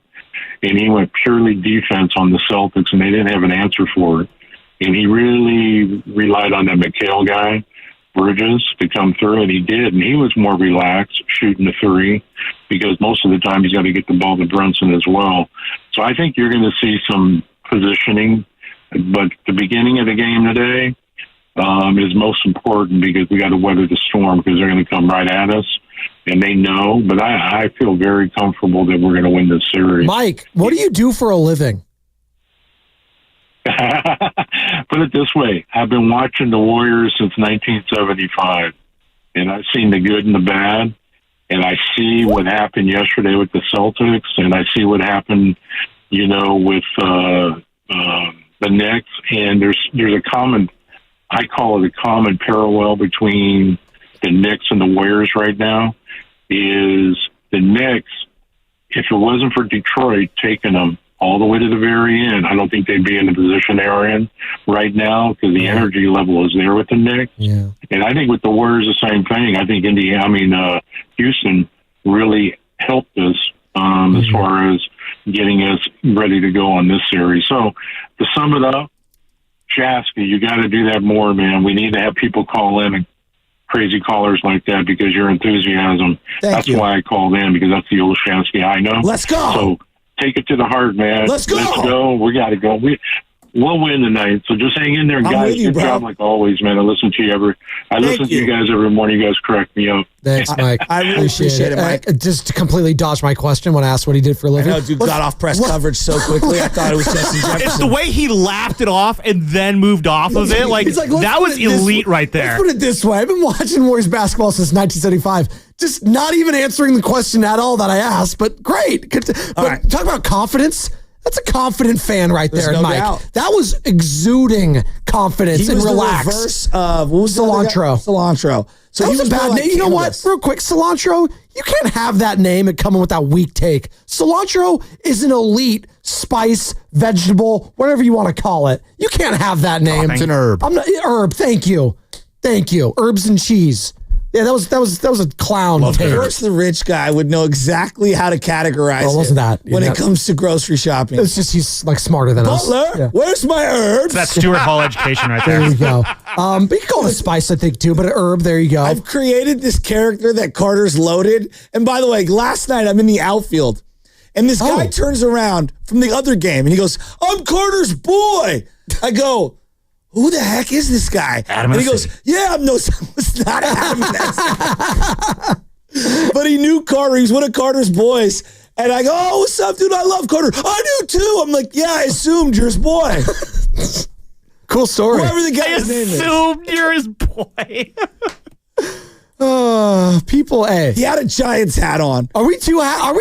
And he went purely defense on the Celtics, and they didn't have an answer for it. And he really relied on that McHale guy. Bridges to come through, and he did, and he was more relaxed shooting the three because most of the time he's got to get the ball to Brunson as well. So I think you're going to see some positioning, but the beginning of the game today is most important because we got to weather the storm because they're going to come right at us, and they know. But I feel very comfortable that we're going to win this series. Mike, what do you do for a living? Put it this way. I've been watching the Warriors since 1975, and I've seen the good and the bad, and I see what happened yesterday with the Celtics, and I see what happened, with the Knicks, and there's a common, I call it a common parallel between the Knicks and the Warriors right now, is the Knicks, if it wasn't for Detroit taking them all the way to the very end, I don't think they'd be in the position they're in right now because the energy level is there with the Knicks. Yeah. And I think with the Warriors, the same thing. I think Houston really helped us as far as getting us ready to go on this series. So to sum it up, Shasky, you got to do that more, man. We need to have people call in and crazy callers like that because your enthusiasm. That's why I called in, because that's the old Shasky I know. Let's go. So take it to the heart, man. Let's go. We got to go. We'll win tonight. So just hang in there, guys. Good job like always, man. I listen to you guys every morning. You guys correct me up. Thanks, Mike. I really appreciate it, Mike. Just to completely dodge my question when I asked what he did for a living. I know, dude got off press coverage so quickly. I thought it was Justin Jefferson. It's the way he laughed it off and then moved off of it. That was elite right there. Let's put it this way. I've been watching Warriors basketball since 1975. Just not even answering the question at all that I asked, but great. But talk about confidence. That's a confident fan right there, no Mike. doubt. That was exuding confidence and relax. The reverse of what was Cilantro. Cilantro. So that he was a bad like name. You know what? cannabis. Real quick, Cilantro, you can't have that name and come in with that weak take. Cilantro is an elite spice, vegetable, whatever you want to call it. You can't have that name. It's an herb. Herb. Thank you. Herbs and cheese. Yeah, that was a clown take. Of course, the rich guy would know exactly how to categorize Well, wasn't it that- when yeah. it comes to grocery shopping. It's just he's like smarter than us. Butler, Yeah. where's my herbs? That's Stuart Hall education right There there. you go. But you can call it a spice, I think, too, but an herb, there you go. I've created this character that Carter's loaded. And by the way, last night I'm in the outfield, and this guy turns around from the other game, and he goes, "I'm Carter's boy." I go, "Who the heck is this guy?" Adam and he in the goes, City. "Yeah, it's not Adam in that city." But he knew Carter. He's one of Carter's boys. And I go, "Oh, what's up, dude? I love Carter." "I do too." I'm like, "Yeah, I assumed you're his boy." Cool story. Whoever the guy's name is. Assumed you're his boy. People, hey. He had a Giants hat on. Are we too I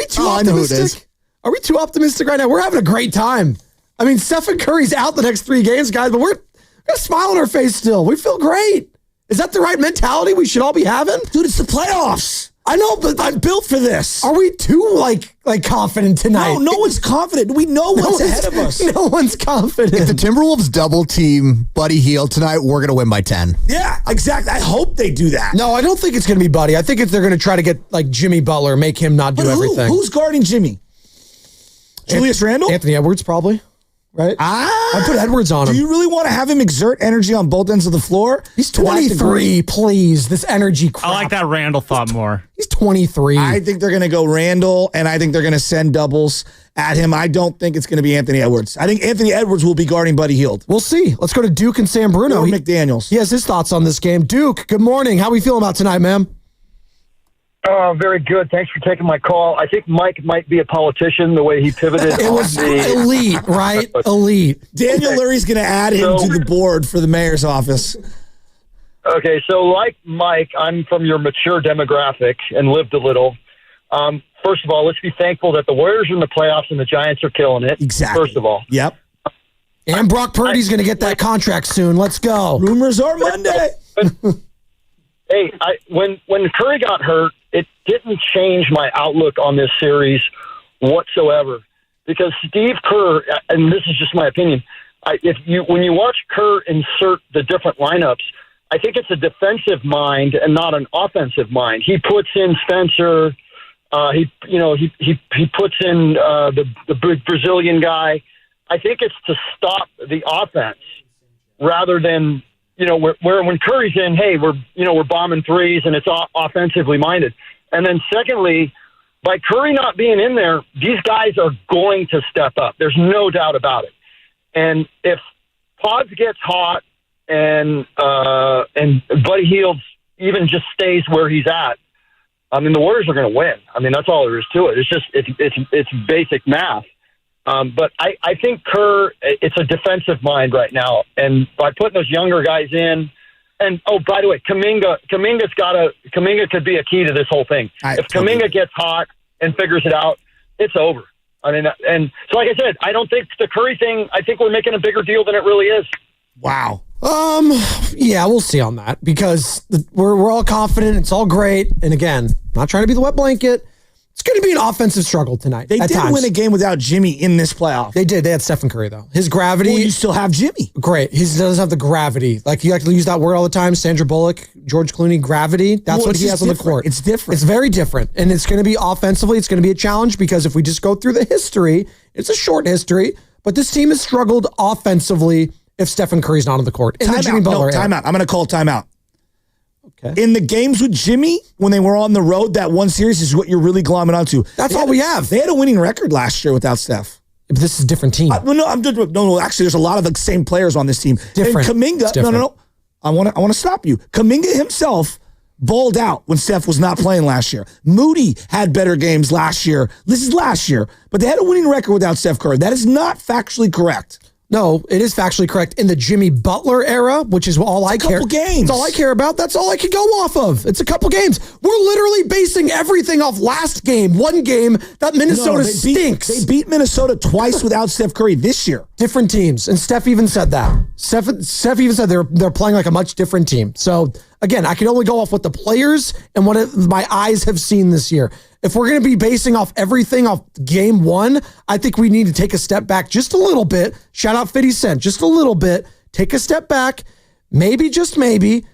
know who it is. optimistic? Are we too optimistic right now? We're having a great time. I mean, Stephen Curry's out the next 3 games, guys, but we're got a smile on our face still. We feel great. Is that the right mentality we should all be having? Dude, it's the playoffs. I know, but I'm built for this. are we too like confident tonight? No one's confident. We know what's ahead of us. No one's confident. If the Timberwolves double team Buddy Hield tonight, we're going to win by 10. Yeah, exactly. I hope they do that. No, I don't think it's going to be Buddy. I think they're going to try to get like Jimmy Butler, make him not do But everything. who's guarding Jimmy? Julius Randle? Anthony Edwards, probably. Right? I put Edwards on him. Do you really want to have him exert energy on both ends of the floor? He's 23, please. This energy crap. I like that Randall thought more. He's 23. I think they're going to go Randall, and I think they're going to send doubles at him. I don't think it's going to be Anthony Edwards. I think Anthony Edwards will be guarding Buddy Hield. We'll see. Let's go to Duke and San Bruno. Or McDaniels. He has his thoughts on this game. Duke, good morning. How are we feeling about tonight, ma'am? Very good. Thanks for taking my call. I think Mike might be a politician the way he pivoted. It was elite, right? Elite. Daniel Lurie's going to add him to the board for the mayor's office. Okay, so like Mike, I'm from your mature demographic and lived a little. First of all, let's be thankful that the Warriors are in the playoffs and the Giants are killing it. Exactly. First of all. Yep. And Brock Purdy's going to get that contract soon. Let's go. Rumors are Monday. Hey, when Curry got hurt, it didn't change my outlook on this series whatsoever. Because Steve Kerr, and this is just my opinion, when you watch Kerr insert the different lineups, I think it's a defensive mind and not an offensive mind. He puts in Spencer. He puts in the big Brazilian guy. I think it's to stop the offense rather than where when Curry's in, hey, we're bombing threes and it's offensively minded. And then secondly, by Curry not being in there, these guys are going to step up. There's no doubt about it. And if Pods gets hot and Buddy Hield even just stays where he's at, I mean, the Warriors are going to win. I mean, that's all there is to it. It's just it's basic math. But I think Kerr, it's a defensive mind right now, and by putting those younger guys in, and by the way, Kuminga could be a key to this whole thing. If Kuminga gets hot and figures it out, it's over. I mean, and so like I said, I don't think the Curry thing. I think we're making a bigger deal than it really is. Wow. Yeah, we'll see on that because we're all confident. It's all great. And again, not trying to be the wet blanket. It's going to be an offensive struggle tonight. They did win a game without Jimmy in this playoff. They did. They had Stephen Curry, though. His gravity. Well, you still have Jimmy. Great. He doesn't have the gravity. Like, you actually use that word all the time. Sandra Bullock, George Clooney, gravity. That's what he has on the court. It's different. It's very different. And it's going to be offensively, it's going to be a challenge because if we just go through the history, it's a short history, but this team has struggled offensively if Stephen Curry's not on the court. In the Jimmy Butler era. Timeout. I'm going to call timeout. Okay. In the games with Jimmy, when they were on the road, that one series is what you're really glomming onto. That's all we have. They had a winning record last year without Steph. But this is a different team. No. Actually, there's a lot of the same players on this team. Different. And Kuminga, no. I want to stop you. Kuminga himself balled out when Steph was not playing last year. Moody had better games last year. This is last year, but they had a winning record without Steph Curry. That is not factually correct. No, it is factually correct. In the Jimmy Butler era, which is all I care. Games. That's all I care about. That's all I can go off of. It's a couple games. We're literally basing everything off last game, one game that Minnesota stinks. They beat Minnesota twice without Steph Curry this year. Different teams, and Steph even said that. Steph even said they're playing like a much different team. So again, I can only go off what the players and what my eyes have seen this year. If we're going to be basing off everything off game one, I think we need to take a step back just a little bit. Shout out 50 Cent, just a little bit. Take a step back. Maybe, just maybe,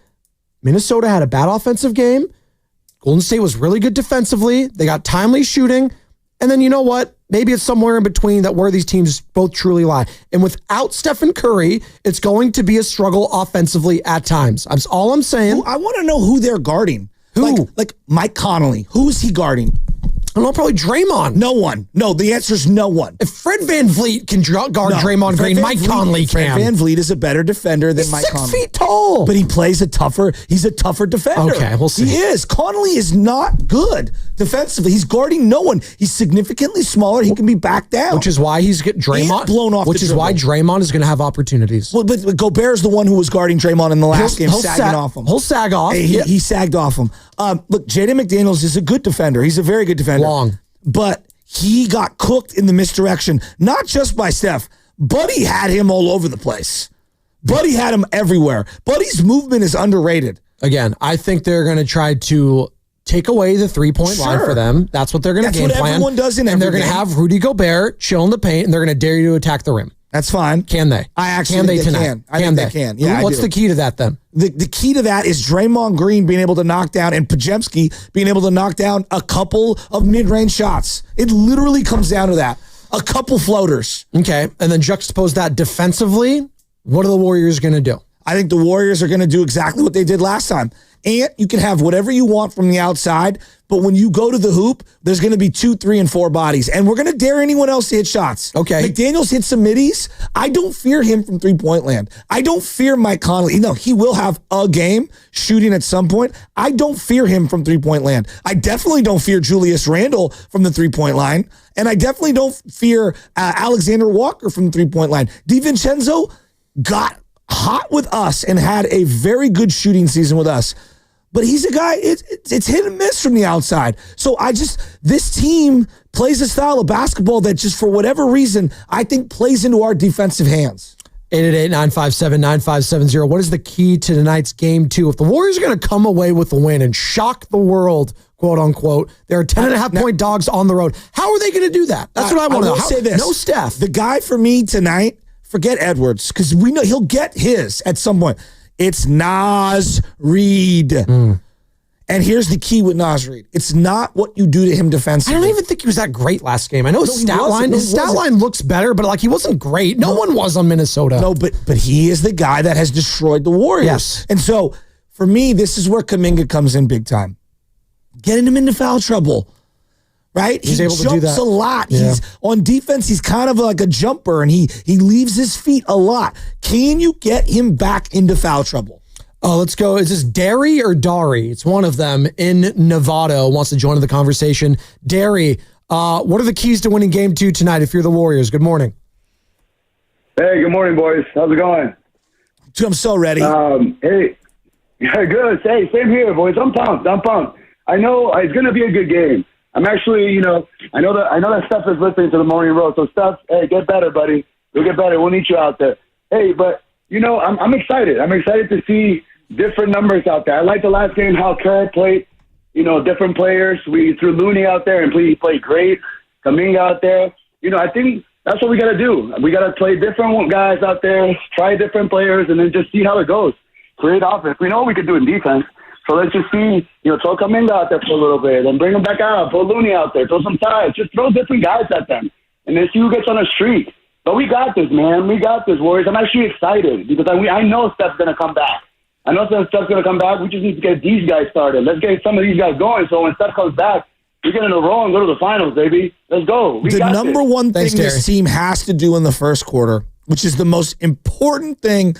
Minnesota had a bad offensive game. Golden State was really good defensively. They got timely shooting. And then you know what? Maybe it's somewhere in between that where these teams both truly lie. And without Stephen Curry, it's going to be a struggle offensively at times. That's all I'm saying. I want to know who they're guarding. Who? Like Mike Conley. Who's he guarding? I don't know, probably Draymond. No one. No, the answer is no one. If Fred VanVleet can guard Draymond Green, Mike Conley can. Fred VanVleet is a better defender than Mike Conley. 6 feet tall. But he's a tougher defender. Okay, we'll see. He is. Conley is not good defensively. He's guarding no one. He's significantly smaller. He can be backed down. Which is why he's getting Draymond blown off. Which is why Draymond is going to have opportunities. Well, but Gobert's the one who was guarding Draymond in the last game, sagging off him. He'll sag off. He sagged off him. Look, Jaden McDaniels is a good defender. He's a very good defender. But he got cooked in the misdirection, not just by Steph. Buddy had him all over the place. Buddy had him everywhere. Buddy's movement is underrated. Again, I think they're going to try to take away the three-point line for them. That's what they're going to game plan. That's what everyone does in every game. And they're going to have Rudy Gobert chill in the paint, and they're going to dare you to attack the rim. That's fine. Can they? I think they can. I think they can. Yeah, What's the key to that then? The key to that is Draymond Green being able to knock down and Podziemski being able to knock down a couple of mid-range shots. It literally comes down to that. A couple floaters. Okay, and then juxtapose that defensively. What are the Warriors going to do? I think the Warriors are going to do exactly what they did last time. And you can have whatever you want from the outside, but when you go to the hoop, there's going to be 2, 3, and 4 bodies. And we're going to dare anyone else to hit shots. Okay. McDaniels hit some middies. I don't fear him from three-point land. I don't fear Mike Conley. No, he will have a game shooting at some point. I don't fear him from three-point land. I definitely don't fear Julius Randle from the three-point line. And I definitely don't fear Alexander Walker from the three-point line. DiVincenzo got hot with us and had a very good shooting season with us. But he's a guy, it's hit and miss from the outside. So this team plays a style of basketball that just for whatever reason, I think plays into our defensive hands. 888-957-9570. What is the key to tonight's game 2? If the Warriors are going to come away with the win and shock the world, quote unquote, they're 10.5-point dogs on the road. How are they going to do that? That's what I want to know. Say this. No Steph. The guy for me tonight, forget Edwards, because we know he'll get his at some point. It's Naz Reid. And And here's the key with Naz Reid. It's not what you do to him defensively. I don't even think he was that great last game. I know his No, his stat line looks better, but like he wasn't great. No one was on Minnesota. No, but he is the guy that has destroyed the Warriors. Yes. And so for me, this is where Kuminga comes in big time. Getting him into foul trouble. Right? He's he able to do jumps that. a lot. Yeah. He's on defense, he's kind of like a jumper and he leaves his feet a lot. Can you get him back into foul trouble? Oh, let's go. Is this Derry or Dari? It's one of them in Nevada wants to join the conversation. Derry, what are the keys to winning game 2 tonight if you're the Warriors? Good morning. Hey, good morning, boys. How's it going? I'm so ready. Hey, yeah, good. Hey, same here, boys. I'm pumped. I know it's going to be a good game. I'm actually, I know that Steph is listening to the morning roast. So Steph, hey, get better, buddy. You'll get better. We'll need you out there. Hey, but I'm excited. I'm excited to see different numbers out there. I like the last game how Kerr played. Different players. We threw Looney out there and he played great. Kuminga out there. I think that's what we got to do. We got to play different guys out there, try different players, and then just see how it goes. Create offense. We know what we can do in defense. So let's just see, throw Kuminga out there for a little bit, then bring him back out, throw Looney out there, throw some ties, just throw different guys at them, and then see who gets on a streak. But we got this, man. We got this, Warriors. I'm actually excited because I know Steph's going to come back. I know Steph's going to come back. We just need to get these guys started. Let's get some of these guys going so when Steph comes back, we get in a row and go to the finals, baby. Let's go. The number one thing this team has to do in the first quarter, which is the most important thing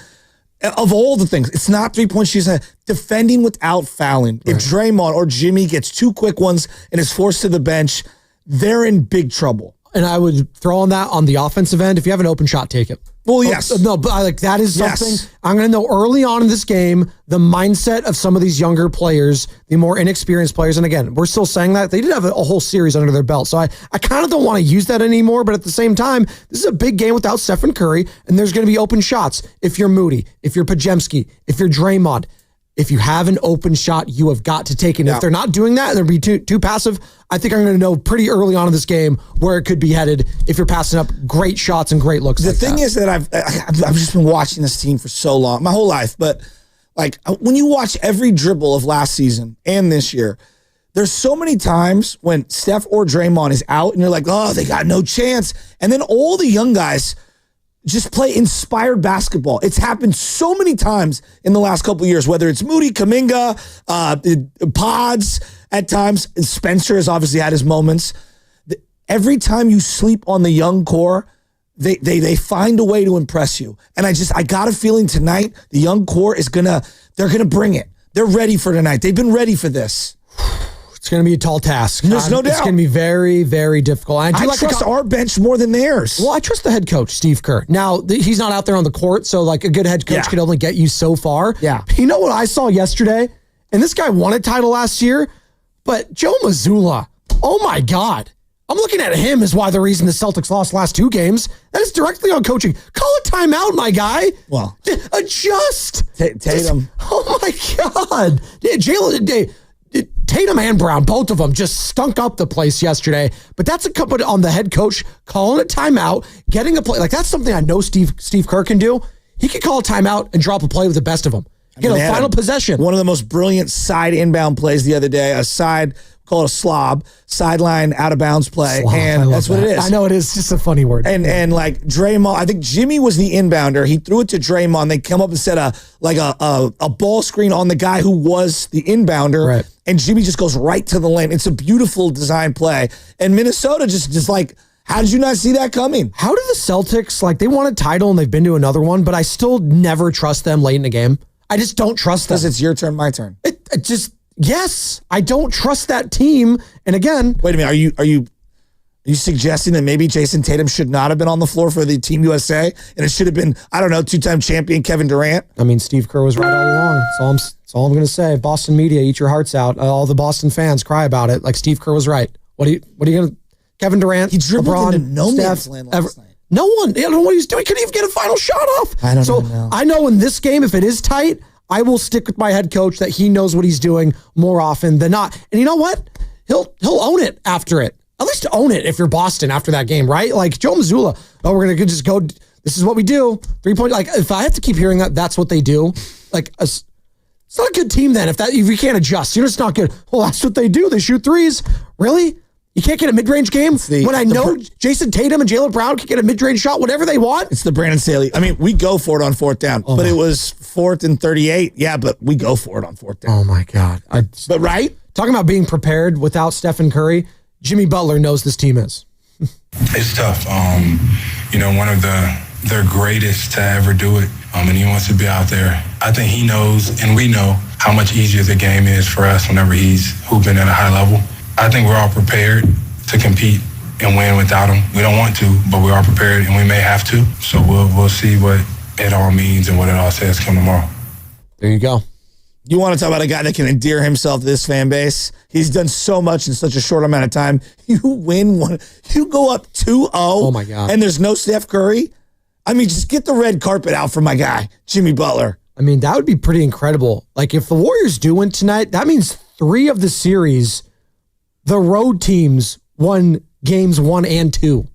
of all the things, it's not three-point shooting, defending without fouling. Right. If Draymond or Jimmy gets 2 quick ones and is forced to the bench, they're in big trouble. And I would throw on that on the offensive end. If you have an open shot, take it. Well, yes. No, but that is something I'm going to know early on in this game, the mindset of some of these younger players, the more inexperienced players. And again, we're still saying that. They did have a whole series under their belt. So I kind of don't want to use that anymore. But at the same time, this is a big game without Stephen Curry. And there's going to be open shots. If you're Moody, if you're Pajemski, if you're Draymond, if you have an open shot, you have got to take it. If they're not doing that and they're being too passive, I think I'm going to know pretty early on in this game where it could be headed if you're passing up great shots and great looks. The thing is that I've just been watching this team for so long, my whole life. But like when you watch every dribble of last season and this year, there's so many times when Steph or Draymond is out and you're like, oh, they got no chance. And then all the young guys just play inspired basketball. It's happened so many times in the last couple of years, whether it's Moody, Kuminga, Pods at times. Spencer has obviously had his moments. Every time you sleep on the young core, they find a way to impress you. And I got a feeling tonight the young core they're gonna bring it. They're ready for tonight. They've been ready for this. It's going to be a tall task. There's no doubt. It's going to be very, very difficult. I trust our bench more than theirs. Well, I trust the head coach, Steve Kerr. Now, he's not out there on the court, so like a good head coach could only get you so far. Yeah. You know what I saw yesterday? And this guy won a title last year, but Joe Mazzulla, oh my God. I'm looking at him as why the reason the Celtics lost last 2 games. That is directly on coaching. Call a timeout, my guy. Well. Adjust. Tatum. Oh my God. Tatum and Brown, both of them just stunk up the place yesterday. But that's a couple on the head coach calling a timeout, getting a play. Like that's something I know Steve Kerr can do. He can call a timeout and drop a play with the best of them. Final possession. One of the most brilliant side inbound plays the other day. Call it a slob, sideline out of bounds play, and that's what it is. I know it is. It's just a funny word. And like Draymond, I think Jimmy was the inbounder. He threw it to Draymond. They come up and set a ball screen on the guy who was the inbounder, right. And Jimmy just goes right to the lane. It's a beautiful design play. And Minnesota just like, how did you not see that coming? How do the Celtics, they won a title and they've been to another one, but I still never trust them late in the game. I just don't trust them. Because it's your turn, my turn. Yes, I don't trust that team. And again, wait a minute. Are you suggesting that maybe Jason Tatum should not have been on the floor for the Team USA and it should have been, I don't know, 2-time champion Kevin Durant? I mean, Steve Kerr was right all along. That's all I'm going to say. Boston media, eat your hearts out. All the Boston fans cry about it. Like Steve Kerr was right. What are you going to? Kevin Durant, he dribbled LeBron, into no man's land last night. No one. I don't know what he's doing. He couldn't even get a final shot off. I don't know. I know in this game, if it is tight, I will stick with my head coach that he knows what he's doing more often than not. And you know what? He'll own it after it. At least own it if you're Boston after that game, right? Like Joe Mazzulla, we're going to just go, this is what we do. 3-point, if I have to keep hearing that, that's what they do. It's not a good team then if you can't adjust. You're just not good. Well, that's what they do. They shoot threes. Really? You can't get a mid-range game when I know Jason Tatum and Jaylen Brown can get a mid-range shot whenever they want? It's the Brandon Staley. I mean, we go for it on fourth down, but it was 4th and 38. Yeah, but we go for it on fourth down. Oh, my God. But right? Talking about being prepared without Stephen Curry, Jimmy Butler knows this team is. It's tough. One of their greatest to ever do it, and he wants to be out there. I think he knows, and we know, how much easier the game is for us whenever he's hooping at a high level. I think we're all prepared to compete and win without him. We don't want to, but we are prepared, and we may have to. So we'll see what it all means and what it all says come tomorrow. There you go. You want to talk about a guy that can endear himself to this fan base? He's done so much in such a short amount of time. You win one. You go up 2-0. Oh, my God. And there's no Steph Curry. I mean, just get the red carpet out for my guy, Jimmy Butler. I mean, that would be pretty incredible. Like, if the Warriors do win tonight, that means 3 of the series, the road teams won games 1 and 2.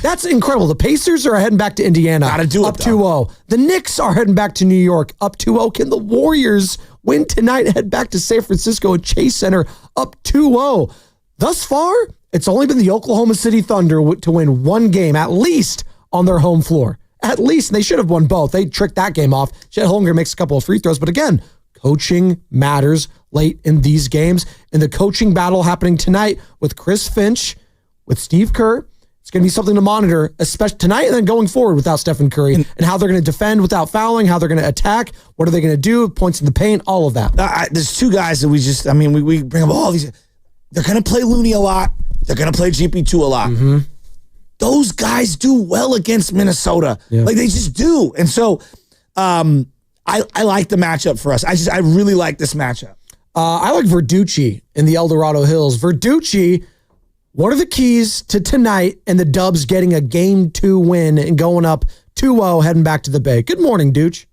That's incredible. The Pacers are heading back to Indiana. Gotta do it, up 2-0. The Knicks are heading back to New York, up 2-0. Can the Warriors win tonight and head back to San Francisco at Chase Center, up 2-0? Thus far, it's only been the Oklahoma City Thunder to win 1 game, at least on their home floor. At least. And they should have won both. They tricked that game off. Chet Holmgren makes a couple of free throws. But again, coaching matters late in these games. And the coaching battle happening tonight with Chris Finch, with Steve Kerr, it's going to be something to monitor, especially tonight and then going forward without Stephen Curry, and how they're going to defend without fouling, how they're going to attack, what are they going to do, points in the paint, all of that. There's 2 guys that we bring up all these. They're going to play Looney a lot. They're going to play GP2 a lot. Mm-hmm. Those guys do well against Minnesota. Yeah. Like, they just do. And so I like the matchup for us. I really like this matchup. I like Verducci in the El Dorado Hills. Verducci, what are the keys to tonight and the Dubs getting a Game 2 win and going up 2-0 heading back to the Bay? Good morning, Dooch.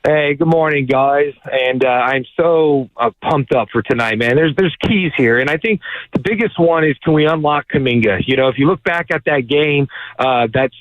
Hey, good morning, guys. And I'm so pumped up for tonight, man. There's keys here. And I think the biggest one is, can we unlock Kuminga? You know, if you look back at that game, that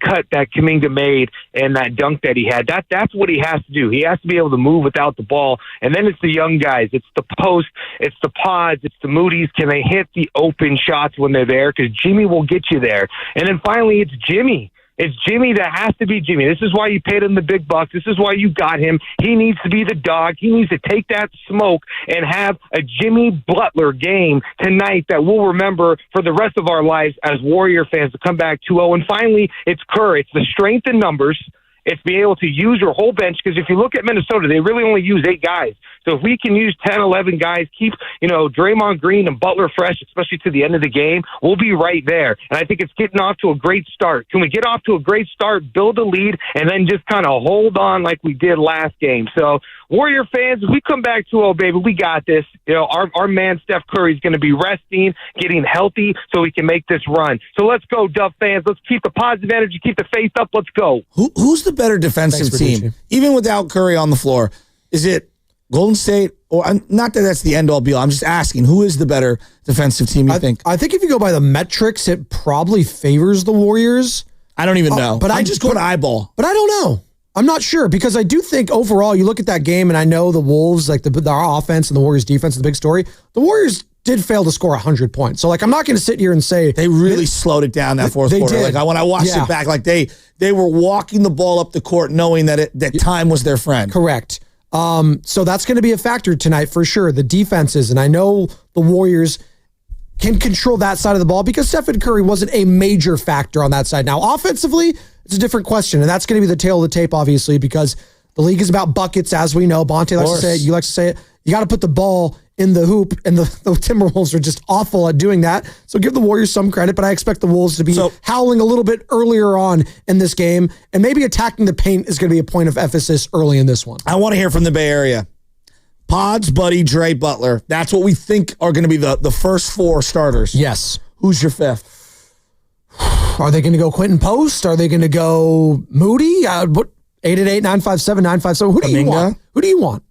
cut that Kuminga made and that dunk that he had, that's what he has to do. He has to be able to move without the ball. And then it's the young guys. It's the post. It's the pods. It's the Moody's. Can they hit the open shots when they're there? Because Jimmy will get you there. And then finally, it's Jimmy. It's Jimmy that has to be Jimmy. This is why you paid him the big bucks. This is why you got him. He needs to be the dog. He needs to take that smoke and have a Jimmy Butler game tonight that we'll remember for the rest of our lives as Warrior fans to come back 2-0. And finally, it's Kerr. It's the strength in numbers. It's being able to use your whole bench, because if you look at Minnesota, they really only use 8 guys. So if we can use 10, 11 guys, keep, Draymond Green and Butler fresh, especially to the end of the game, we'll be right there. And I think it's getting off to a great start. Can we get off to a great start, build a lead, and then just kind of hold on like we did last game? So Warrior fans, if we come back 2-0, baby, we got this. Our man Steph Curry is going to be resting, getting healthy, so we can make this run. So let's go, Dub fans. Let's keep the positive energy, keep the faith up. Let's go. Who's the better defensive team, even without Curry on the floor? Is it Golden State? Or not that that's the end-all be-all. I'm just asking, who is the better defensive team, you think? I think if you go by the metrics, it probably favors the Warriors. I don't even know. But I'm just going to eyeball. But I don't know. I'm not sure, because I do think overall, you look at that game, and I know the Wolves, like our offense and the Warriors' defense is the big story. The Warriors did fail to score 100 points. So, I'm not going to sit here and say... They really slowed it down that fourth quarter. Did. When I watched it back, they were walking the ball up the court knowing that time was their friend. Correct. So that's going to be a factor tonight for sure. The defenses, and I know the Warriors can control that side of the ball because Stephen Curry wasn't a major factor on that side. Now, offensively, it's a different question, and that's going to be the tail of the tape, obviously, because the league is about buckets, as we know. Bonte likes to say it. You like to say it. You got to put the ball in the hoop, and the Timberwolves are just awful at doing that. So give the Warriors some credit, but I expect the Wolves to be howling a little bit earlier on in this game, and maybe attacking the paint is going to be a point of emphasis early in this one. I want to hear from the Bay Area. Pods, Buddy, Dre, Butler. That's what we think are going to be the first 4 starters. Yes. Who's your 5th? Are they going to go Quentin Post? Are they going to go Moody? 888-957-957. Who do you want? Who do you want?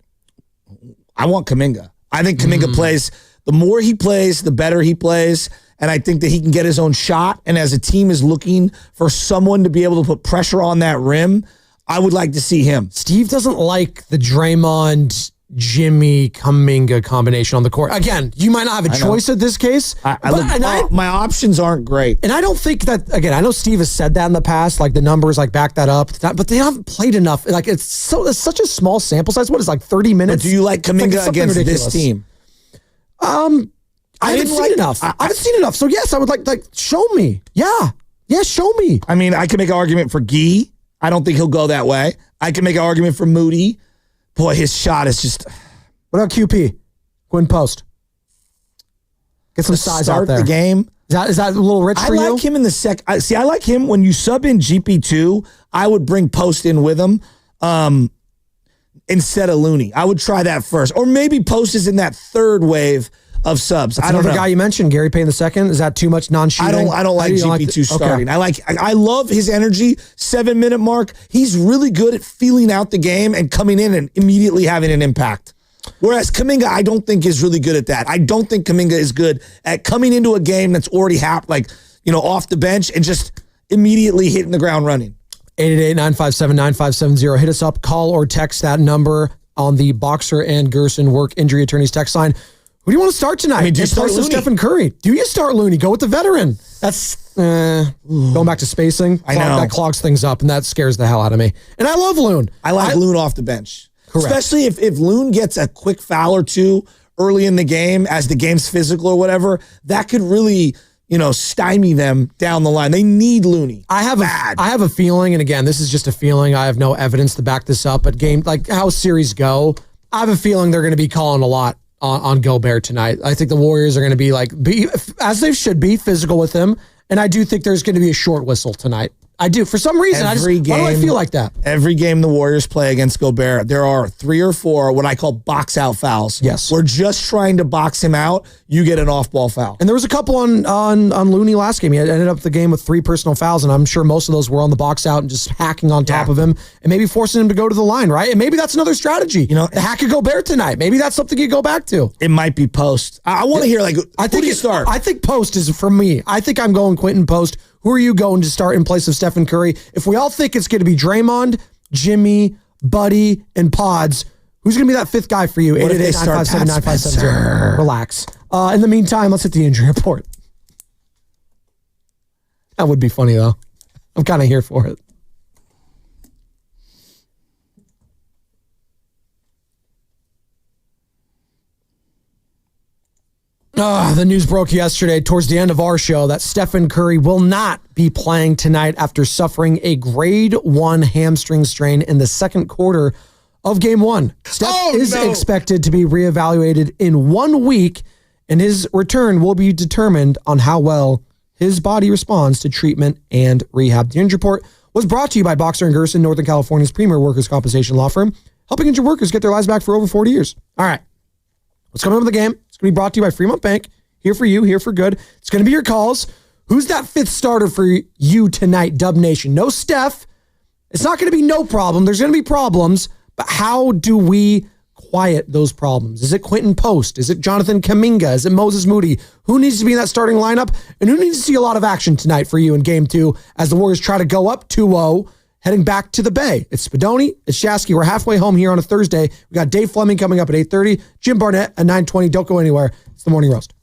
I want Kuminga. I think Kuminga plays. The more he plays, the better he plays. And I think that he can get his own shot. And as a team is looking for someone to be able to put pressure on that rim, I would like to see him. Steve doesn't like the Draymond, Jimmy, Kuminga combination on the court. Again, you might not have a choice in this case. My options aren't great. And I don't think that, again, I know Steve has said that in the past, like the numbers like back that up, but they haven't played enough. Like it's such a small sample size. What is like 30 minutes? But do you like Kuminga against this team? I haven't seen enough. I haven't seen enough. So yes, I would like show me. Yeah, show me. I mean, I can make an argument for Gee. I don't think he'll go that way. I can make an argument for Moody. Boy, his shot is just. What about QP? Quinn Post. Get some size out there. Start the game. Is that a little rich for you? I like him in the See, I like him when you sub in GP2. I would bring Post in with him instead of Looney. I would try that first, or maybe Post is in that third wave of subs. That's I don't another know. guy you mentioned, Gary Payne II. Is that too much non-shooting? I don't like GP2 starting. Okay. I love his energy. 7-minute mark. He's really good at feeling out the game and coming in and immediately having an impact. Whereas Kuminga, I don't think is really good at that. I don't think Kuminga is good at coming into a game that's already off the bench and just immediately hitting the ground running. 888-957-9570. Hit us up, call or text that number on the Boxer and Gerson Work Injury Attorneys text line. Who do you want to start tonight? I mean, do you start Looney? Stephen Curry. Do you start Looney? Go with the veteran. That's going back to spacing. I know. That clogs things up, and that scares the hell out of me. And I love Loon. I like Loon off the bench. Correct. Especially if Loon gets a quick foul or two early in the game as the game's physical or whatever, that could really, stymie them down the line. They need Looney. I have a feeling, and again, this is just a feeling. I have no evidence to back this up, but like how series go, I have a feeling they're going to be calling a lot on Gobert tonight. I think the Warriors are going to be as they should be, physical with him. And I do think there's going to be a short whistle tonight. I do. For some reason, why do I feel like that? Every game the Warriors play against Gobert, there are 3 or 4 what I call box out fouls. Yes. We're just trying to box him out. You get an off-ball foul. And there was a couple on Looney last game. He ended up the game with 3 personal fouls, and I'm sure most of those were on the box out and just hacking on top of him and maybe forcing him to go to the line, right? And maybe that's another strategy. Hack a Gobert tonight. Maybe that's something you go back to. It might be Post. I want to hear, who do you start? I think Post is for me. I think I'm going Quentin Post. Who are you going to start in place of Stephen Curry? If we all think it's going to be Draymond, Jimmy, Buddy, and Pods, who's going to be that 5th guy for you? 888-957-9570. Relax. In the meantime, let's hit the injury report. That would be funny, though. I'm kind of here for it. The news broke yesterday towards the end of our show that Stephen Curry will not be playing tonight after suffering a grade 1 hamstring strain in the second quarter of game 1. Steph is expected to be reevaluated in 1 week, and his return will be determined on how well his body responds to treatment and rehab. The injury report was brought to you by Boxer & Gerson, Northern California's premier workers' compensation law firm, helping injured workers get their lives back for over 40 years. All right. What's coming up in the game? It's going to be brought to you by Fremont Bank. Here for you, here for good. It's going to be your calls. Who's that 5th starter for you tonight, Dub Nation? No Steph. It's not going to be no problem. There's going to be problems, but how do we quiet those problems? Is it Quentin Post? Is it Jonathan Kuminga? Is it Moses Moody? Who needs to be in that starting lineup? And who needs to see a lot of action tonight for you in game 2 as the Warriors try to go up 2-0, heading back to the Bay? It's Spadoni. It's Shasky. We're halfway home here on a Thursday. We got Dave Fleming coming up at 8:30. Jim Barnett at 9:20. Don't go anywhere. It's the Morning Roast.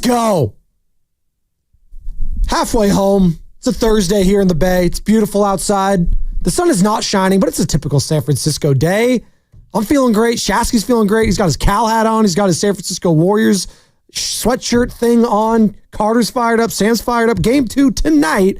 go. Halfway home. It's a Thursday here in the Bay. It's beautiful outside. The sun is not shining, but it's a typical San Francisco day. I'm feeling great. Shasky's feeling great. He's got his Cal hat on. He's got his San Francisco Warriors sweatshirt thing on. Carter's fired up. Sam's fired up. Game 2 tonight.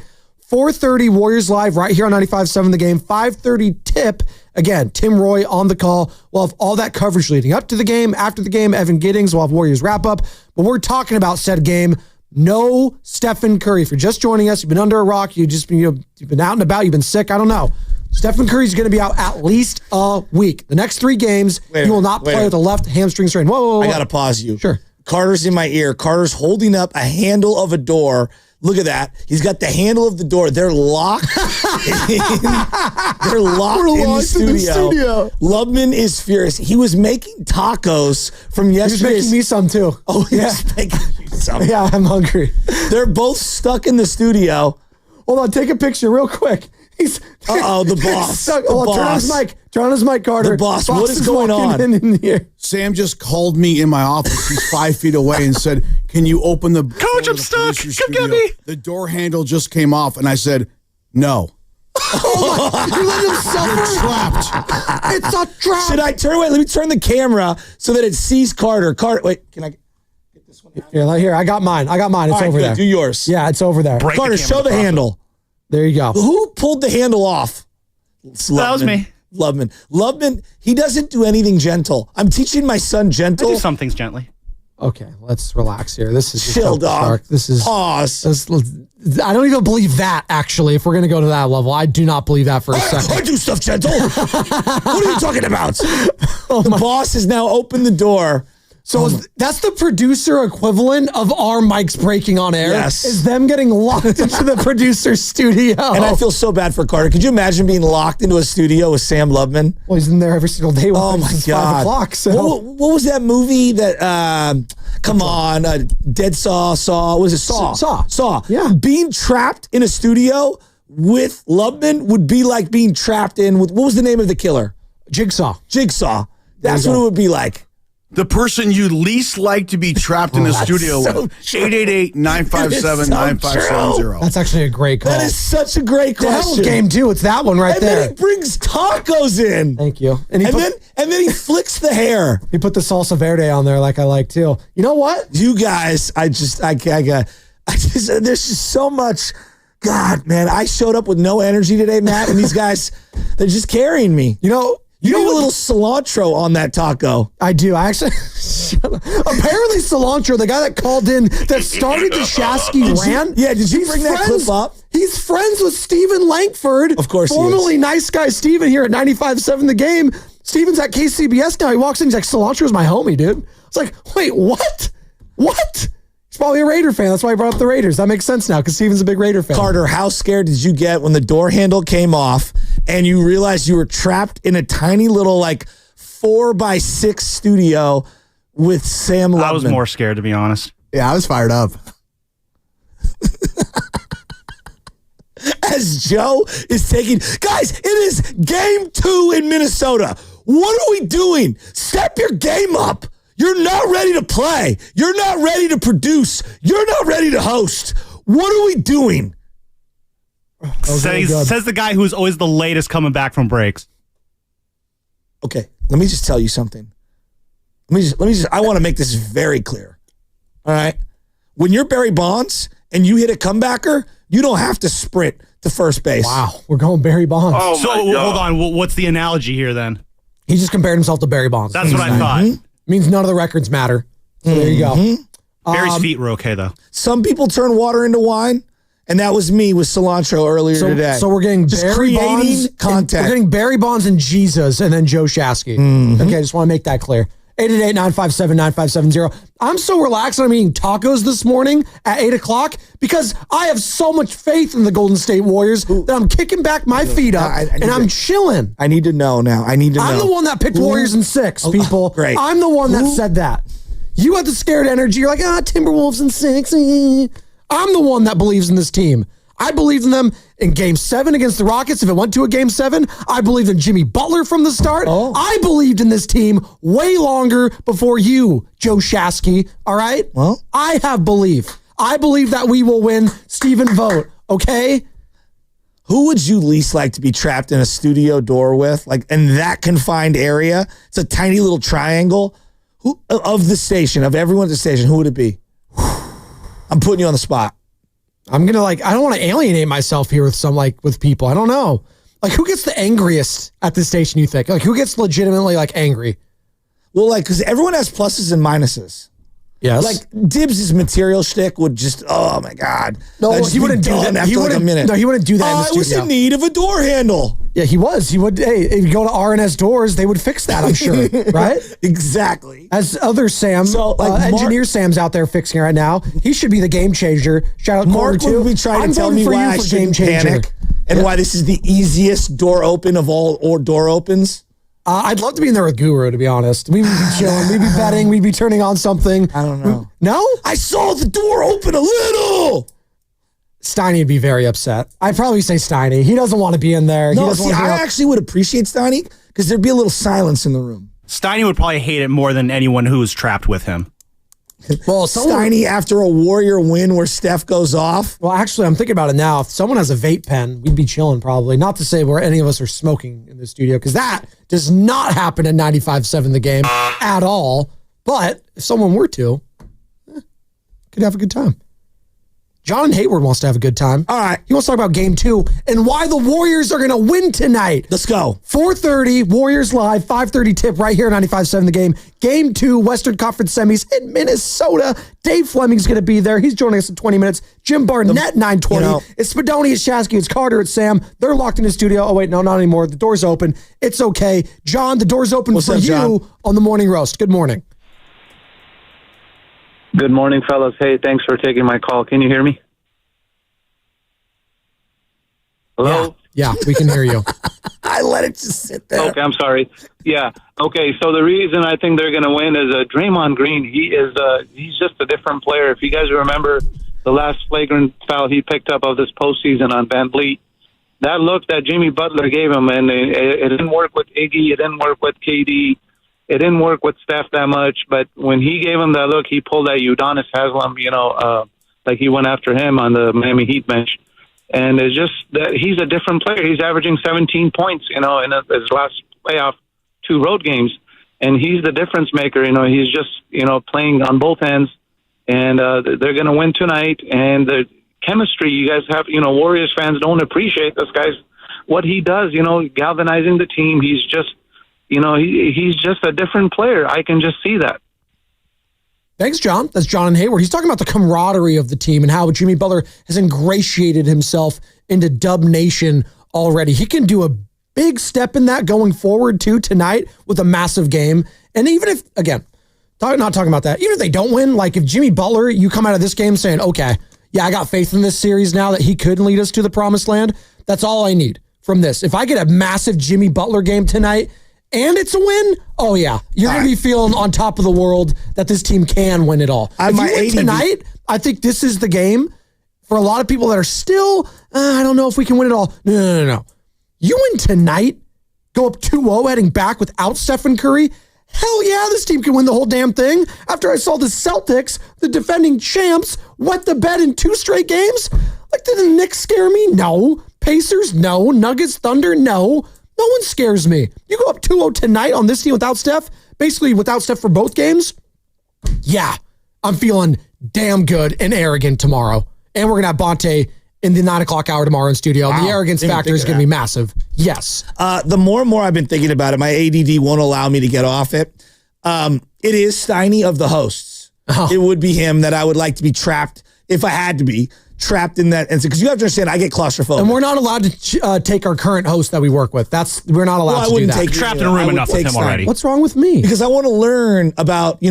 4:30 Warriors Live right here on 95.7 The Game. 5:30 tip. Again, Tim Roy on the call. We'll have all that coverage leading up to the game. After the game, Evan Giddings will have Warriors wrap up. But we're talking about said game. No Stephen Curry. If you're just joining us, you've been under a rock, you've been out and about, you've been sick, I don't know. Stephen Curry's going to be out at least a week. The next 3 games, he will not play with a left hamstring strain. Whoa. I got to pause you. Sure. Carter's in my ear. Carter's holding up a handle of a door. Look at that. He's got the handle of the door. They're locked. They're locked in the studio. Lubman is furious. He was making tacos from yesterday. He was making me some too. Oh, he's making you some. Yeah, I'm hungry. They're both stuck in the studio. Hold on, take a picture real quick. The boss. Turn on his mic. Turn on his mic, Carter. The boss. What is going on? In here. Sam just called me in my office. He's 5 feet away and said, "Can you open the Coach, I'm stuck. Come get me." The door handle just came off, and I said, "No." You let him suffer? Trapped. It's a trap. Should I turn? Wait, let me turn the camera so that it sees Carter. Carter, wait, can I get this one out? Here, I got mine. It's over there. Do yours. Yeah, it's over there. Carter, show the handle. There you go. Who pulled the handle off? That was me. Lubman, he doesn't do anything gentle. I'm teaching my son gentle. I do some things gently. Okay, let's relax here. This is chill, dog. This is pause. I don't even believe that, actually, if we're going to go to that level. I do not believe that for a second. I do stuff gentle. What are you talking about? The boss has now opened the door. So that's the producer equivalent of our mics breaking on air. Yes. Is them getting locked into the producer's studio. And I feel so bad for Carter. Could you imagine being locked into a studio with Sam Lubman? Well, he's in there every single day. Oh my God. 5 o'clock. So. What was that movie that, Dead Saw, was it Saw? Saw. Yeah. Being trapped in a studio with Lubman would be like being trapped in, what was the name of the killer? Jigsaw. That's what it would be like. The person you least like to be trapped in a studio with. 888-957-9570. That's actually a great call. That is such a great question. Game 2. It's that one right there. And then he brings tacos in. Thank you. And then he flicks the hair. He put the salsa verde on there like I like too. You know what? You guys, there's just so much. God, man, I showed up with no energy today, Matt, and these guys, they're just carrying me. You need a little cilantro on that taco. I do. I actually, apparently cilantro, the guy that called in that started the Shasky rant. Did you bring that clip up? He's friends with Steven Langford. Of course he is. Formerly nice guy Steven here at 95.7 The Game. Steven's at KCBS now. He walks in, he's like, cilantro's my homie, dude. It's like, wait, what? What? He's probably a Raider fan. That's why he brought up the Raiders. That makes sense now because Steven's a big Raider fan. Carter, how scared did you get when the door handle came off and you realized you were trapped in a tiny little 4x6 studio with Sam Lubman? I was more scared, to be honest. Yeah, I was fired up. As Joe is taking... Guys, it is game 2 in Minnesota. What are we doing? Step your game up. You're not ready to play. You're not ready to produce. You're not ready to host. What are we doing? Says the guy who's always the latest coming back from breaks. Okay, let me just tell you something. I want to make this very clear. All right? When you're Barry Bonds and you hit a comebacker, you don't have to sprint to first base. Wow, we're going Barry Bonds. Oh, so hold on, what's the analogy here then? He just compared himself to Barry Bonds. That's what I thought. Means none of the records matter. So there you go. Barry's feet were okay, though. Some people turn water into wine, and that was me with cilantro earlier today. So we're getting just Barry Bonds, content. We're getting Barry Bonds and Jesus, and then Joe Shasky. Okay, I just want to make that clear. 888-957-9570. I'm so relaxed. I'm eating tacos this morning at 8 o'clock because I have so much faith in the Golden State Warriors that I'm kicking back my feet up and I'm chilling. I need to know now. I'm the one that picked Warriors in 6, people. Great. I'm the one that said that. You had the scared energy. You're like, Timberwolves in 6. I'm the one that believes in this team. I believed in them in Game 7 against the Rockets. If it went to a Game 7, I believed in Jimmy Butler from the start. I believed in this team way longer before you, Joe Shasky. All right? Well, I have belief. I believe that we will win. Stephen, vote. Okay? Who would you least like to be trapped in a studio door with? Like in that confined area? It's a tiny little triangle. Who of the station, of everyone at the station, who would it be? I'm putting you on the spot. I'm going to I don't want to alienate myself here with people. I don't know. Like, who gets the angriest at the station, you think? Like, who gets legitimately, angry? Well, because everyone has pluses and minuses. Yes. Like, Dibs' material shtick would just, oh my God. No, he wouldn't do that. After a minute. No, he wouldn't do that in the studio. I was in need of a door handle. Yeah, he was. He would. Hey, if you go to RNS Doors, they would fix that, I'm sure. Right? Exactly. As other Sam, engineer Sam's out there fixing it right now. He should be the game changer. Shout out Mark would be trying to tell me why I shouldn't panic and why this is the easiest door open of all or door opens. I'd love to be in there with Guru, to be honest. We'd be chilling. We'd be betting. We'd be turning on something. I don't know. No? I saw the door open a little. Steiny would be very upset. I'd probably say Steiny. He doesn't want to be in there. No, see, I actually would appreciate Steiny because there'd be a little silence in the room. Steiny would probably hate it more than anyone who was trapped with him. Well, Steiny after a Warrior win where Steph goes off. Well, actually, I'm thinking about it now. If someone has a vape pen, we'd be chilling probably. Not to say where any of us are smoking in the studio, because that does not happen at 95.7 The Game at all. But if someone were to, could have a good time. John Hayward wants to have a good time. All right. He wants to talk about Game 2 and why the Warriors are going to win tonight. Let's go. 4:30, Warriors Live, 5:30 tip right here at 95.7 The Game. Game 2, Western Conference Semis in Minnesota. Dave Fleming's going to be there. He's joining us in 20 minutes. Jim Barnett, 9:20. It's Spadoni, it's Shasky, it's Carter, it's Sam. They're locked in the studio. Oh, wait, no, not anymore. The door's open. It's okay. John, the door's open for you on the Morning Roast. Good morning. Good morning, fellas. Hey, thanks for taking my call. Can you hear me? Hello? Yeah, we can hear you. I let it just sit there. Okay, I'm sorry. Yeah. Okay, so the reason I think they're going to win is Draymond Green. He's just a different player. If you guys remember the last flagrant foul he picked up of this postseason on Van Vliet, that look that Jimmy Butler gave him, and it didn't work with Iggy, it didn't work with KD, it didn't work with Steph that much, but when he gave him that look, he pulled that Udonis Haslem, like he went after him on the Miami Heat bench. And it's just that he's a different player. He's averaging 17 points, in his last playoff 2 road games. And he's the difference maker. He's just, playing on both ends. And they're going to win tonight. And the chemistry you guys have, Warriors fans don't appreciate this guy's, what he does, galvanizing the team. He's just, he's just a different player. I can just see that. Thanks, John. That's John and Hayward. He's talking about the camaraderie of the team and how Jimmy Butler has ingratiated himself into Dub Nation already. He can do a big step in that going forward, too, tonight with a massive game. And even if, again, not talking about that, even if they don't win, like if Jimmy Butler, you come out of this game saying, okay, yeah, I got faith in this series now that he could lead us to the promised land, that's all I need from this. If I get a massive Jimmy Butler game tonight, and it's a win, oh yeah, you're going to be feeling on top of the world that this team can win it all. If you win tonight, I think this is the game for a lot of people that are still, I don't know if we can win it all. No. You win tonight, go up 2-0 heading back without Stephen Curry. Hell yeah, this team can win the whole damn thing. After I saw the Celtics, the defending champs, wet the bed in 2 straight games. Like, did the Knicks scare me? No. Pacers? No. Nuggets? Thunder? No. No one scares me. You go up 2-0 tonight on this team without Steph, basically without Steph for both games. Yeah, I'm feeling damn good and arrogant tomorrow. And we're going to have Bonte in the 9 o'clock hour tomorrow in studio. Wow. The arrogance factor is going to be massive. Yes. The more and more I've been thinking about it, my ADD won't allow me to get off it. It is Steiny of the hosts. Oh. It would be him that I would like to be trapped, if I had to be, trapped in that instant, because you have to understand I get claustrophobic. And we're not allowed to take our current host that we work with. We're not allowed to do that. Trapped in a room enough with him already. What's wrong with me? Because I want to learn about,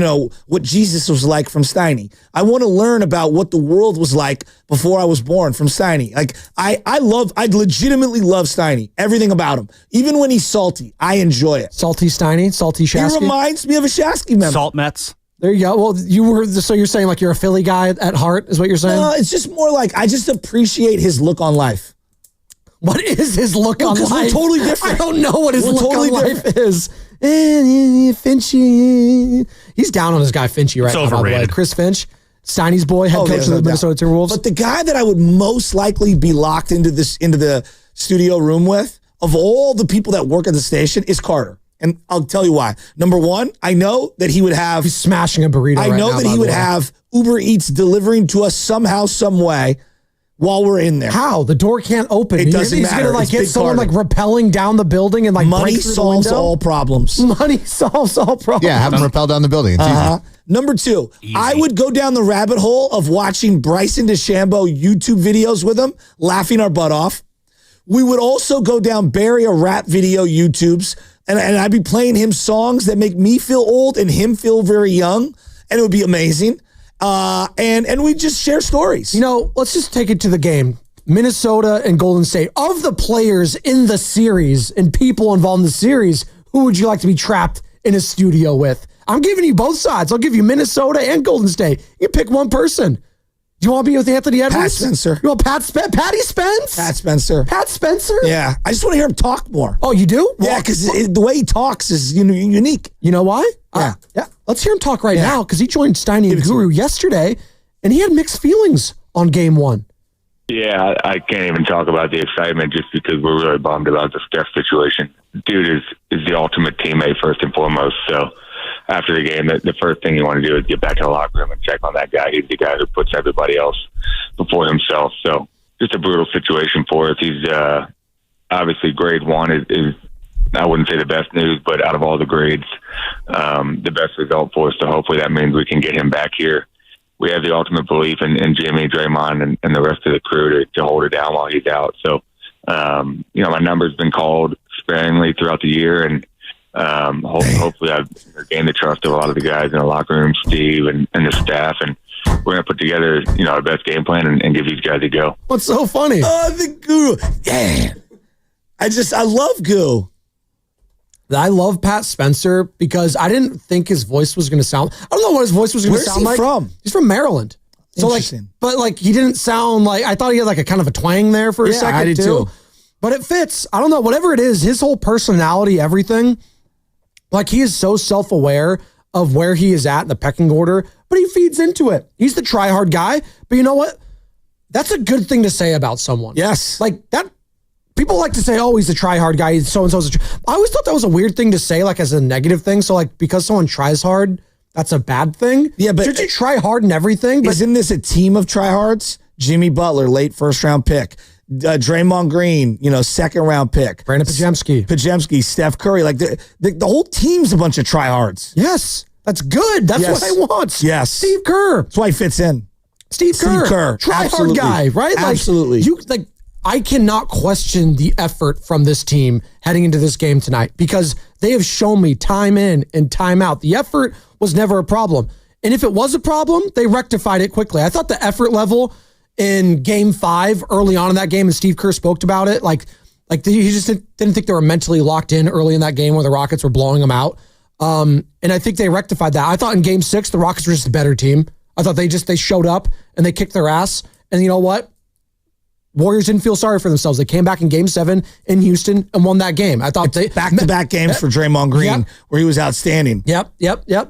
what Jesus was like from Steiny. I want to learn about what the world was like before I was born from Steiny. Like I legitimately love Steiny. Everything about him. Even when he's salty, I enjoy it. Salty Steiny, salty Shasky. He reminds me of a Shasky member. Salt Mets. There you go. Well, you're saying like you're a Philly guy at heart, is what you're saying? No, it's just more like I just appreciate his look on life. What is his look on life? We're totally different. I don't know what his look on life is. Finchy. He's down on his guy Finchy right now, by the way. Chris Finch, Steiny's boy, head coach of the Minnesota Timberwolves. But the guy that I would most likely be locked into the studio room with, of all the people that work at the station, is Carter. And I'll tell you why. Number one, I know that he would have... He's smashing a burrito I know that he would have Uber Eats delivering to us somehow, some way while we're in there. How? The door can't open. It doesn't matter. He's going to like get someone like rappelling down the building and like money break through solves the window? all problems. Money solves all problems. Yeah, have him rappel down the building. It's easy. Number two, I would go down the rabbit hole of watching Bryson DeChambeau YouTube videos with him, laughing our butt off. We would also go down Barry a rap video YouTubes, and I'd be playing him songs that make me feel old and him feel very young, and it would be amazing. And we just share stories. You know, let's just take it to the game. Minnesota and Golden State. Of the players in the series and people involved in the series, who would you like to be trapped in a studio with? I'm giving you both sides. I'll give you Minnesota and Golden State. You pick one person. Do you want to be with Anthony Edwards? Pat Spencer. You want Patty Spence? Pat Spencer. Pat Spencer? Yeah. I just want to hear him talk more. Oh, you do? Yeah, because the way he talks is unique. You know why? Yeah. Yeah. Let's hear him talk right now, because he joined Steiny and Guru yesterday, and he had mixed feelings on game one. Yeah, I can't even talk about the excitement just because we're really bummed about the Steph situation. Dude is the ultimate teammate first and foremost. So after the game, the first thing you want to do is get back to the locker room and check on that guy. He's the guy who puts everybody else before himself. So just a brutal situation for us. He's obviously grade one is I wouldn't say the best news, but out of all the grades, the best result for us. So hopefully that means we can get him back here. We have the ultimate belief in Jimmy, Draymond, and the rest of the crew to hold it down while he's out. So, my number's been called sparingly throughout the year, and hopefully I've gained the trust of a lot of the guys in the locker room, Steve and the staff, and we're going to put together, our best game plan and give these guys a go. What's so funny? The Guru. Yeah. I love Goo. I love Pat Spencer because I didn't think his voice was going to sound... I don't know what his voice was going to sound like. Where's he from? He's from Maryland. So but he didn't sound like... I thought he had like a kind of a twang there for a second, I did too. But it fits. I don't know. Whatever it is, his whole personality, everything, like he is so self-aware of where he is at in the pecking order, but he feeds into it. He's the try-hard guy. But you know what? That's a good thing to say about someone. Yes. Like that... People like to say, oh, he's a try-hard guy. He's so-and-so's. I always thought that was a weird thing to say, like as a negative thing. So like because someone tries hard, that's a bad thing. Yeah, but should you try hard in everything? But isn't this a team of tryhards? Jimmy Butler, late first-round pick. Draymond Green, second-round pick. Brandon Pajemski, Steph Curry. Like the whole team's a bunch of tryhards. Yes, that's good. That's what I want. Yes. Steve Kerr. That's why he fits in. Steve Kerr. Try-hard guy, right? Absolutely. I cannot question the effort from this team heading into this game tonight because they have shown me time in and time out. The effort was never a problem. And if it was a problem, they rectified it quickly. I thought the effort level in game 5 early on in that game, and Steve Kerr spoke about it, he just didn't think they were mentally locked in early in that game where the Rockets were blowing them out. And I think they rectified that. I thought in game 6, the Rockets were just a better team. I thought they showed up and they kicked their ass. And you know what? Warriors didn't feel sorry for themselves. They came back in game 7 in Houston and won that game. I thought back-to-back games for Draymond Green where he was outstanding. Yep.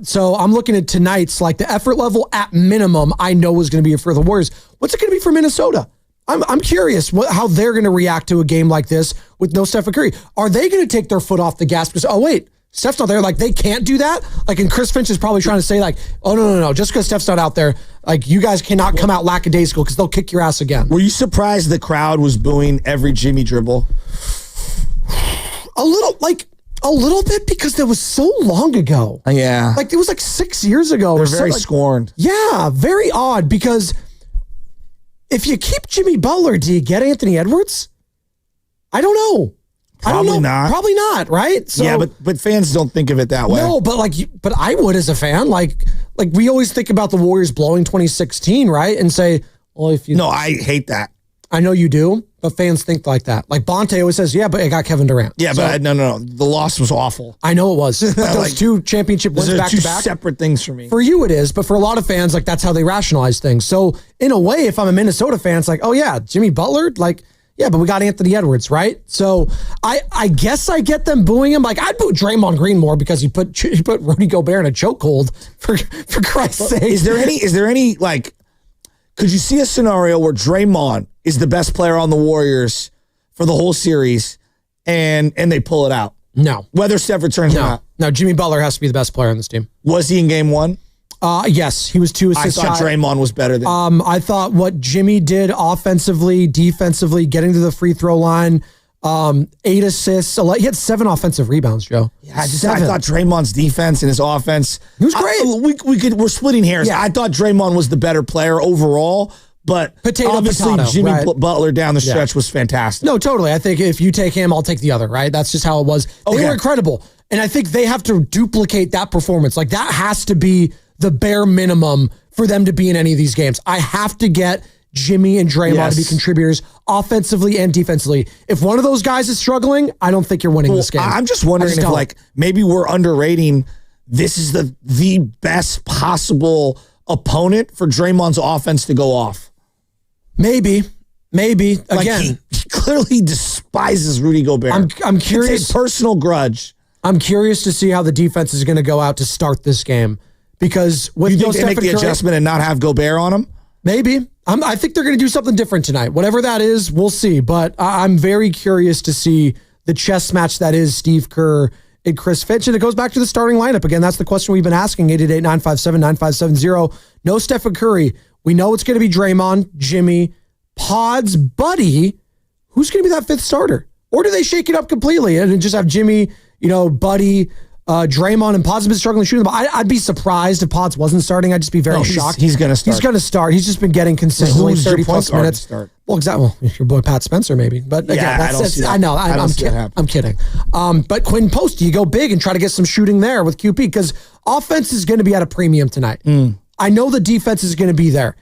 So I'm looking at tonight's the effort level at minimum I know is going to be for the Warriors. What's it going to be for Minnesota? I'm curious how they're going to react to a game like this with no Steph Curry. Are they going to take their foot off the gas because, oh, wait, Steph's not there. They can't do that. And Chris Finch is probably trying to say oh, no. Just because Steph's not out there, you guys cannot come out lackadaisical because they'll kick your ass again. Were you surprised the crowd was booing every Jimmy dribble? A little bit because that was so long ago. Yeah. It was 6 years ago. They're very scorned. Yeah, very odd because if you keep Jimmy Butler, do you get Anthony Edwards? I don't know. Probably not. Probably not, right? So, yeah, but fans don't think of it that way. No, but I would as a fan. We always think about the Warriors blowing 2016, right? And say, well, if you... No, I hate that. I know you do, but fans think like that. Like Bonte always says, yeah, but I got Kevin Durant. Yeah, but no. The loss was awful. I know it was. But those two championship wins back to back. Two separate things for me. For you it is, but for a lot of fans, like that's how they rationalize things. So in a way, if I'm a Minnesota fan, it's like, oh yeah, Jimmy Butler, like, yeah, but we got Anthony Edwards, right? So I guess I get them booing him. Like I'd boo Draymond Green more because he put Rudy Gobert in a chokehold for Christ's sake. Is there any like, could you see a scenario where Draymond is the best player on the Warriors for the whole series and they pull it out? No. Whether Steph returns or not? No, Jimmy Butler has to be the best player on this team. Was he in game one? Yes, he was 2 assists. I thought Draymond was better than I thought what Jimmy did offensively, defensively, getting to the free throw line, 8 assists. He had 7 offensive rebounds, Joe. Yeah, I thought Draymond's defense and his offense. He was great. We're splitting hairs. Yeah. I thought Draymond was the better player overall, but obviously Jimmy Butler down the stretch was fantastic. No, totally. I think if you take him, I'll take the other, right? That's just how it was. They were incredible. And I think they have to duplicate that performance. Like that has to be the bare minimum for them to be in any of these games. I have to get Jimmy and Draymond to be contributors offensively and defensively. If one of those guys is struggling, I don't think you're winning this game. I'm just wondering if like maybe we're underrating this is the best possible opponent for Draymond's offense to go off. Maybe. Again, like he clearly despises Rudy Gobert. I'm curious. It's a personal grudge. I'm curious to see how the defense is going to go out to start this game. Because with you think they make the adjustment and not have Gobert on him? Maybe. I think they're going to do something different tonight. Whatever that is, we'll see. But I'm very curious to see the chess match that is Steve Kerr and Chris Finch. And it goes back to the starting lineup. Again, that's the question we've been asking, 888-957-9570. No Stephen Curry. We know it's going to be Draymond, Jimmy, Pods, Buddy. Who's going to be that fifth starter? Or do they shake it up completely and just have Jimmy, Buddy, Draymond, and Pods have been struggling shooting the ball? I'd be surprised if Pods wasn't starting. I'd just be very shocked. He's going to start. He's going to start. He's just been getting consistently 30-plus minutes. Start? Well, exactly. Well, your boy Pat Spencer, maybe. But again, I know. I'm kidding. But Quinn Post, you go big and try to get some shooting there with QP because offense is going to be at a premium tonight. I know the defense is going to be there.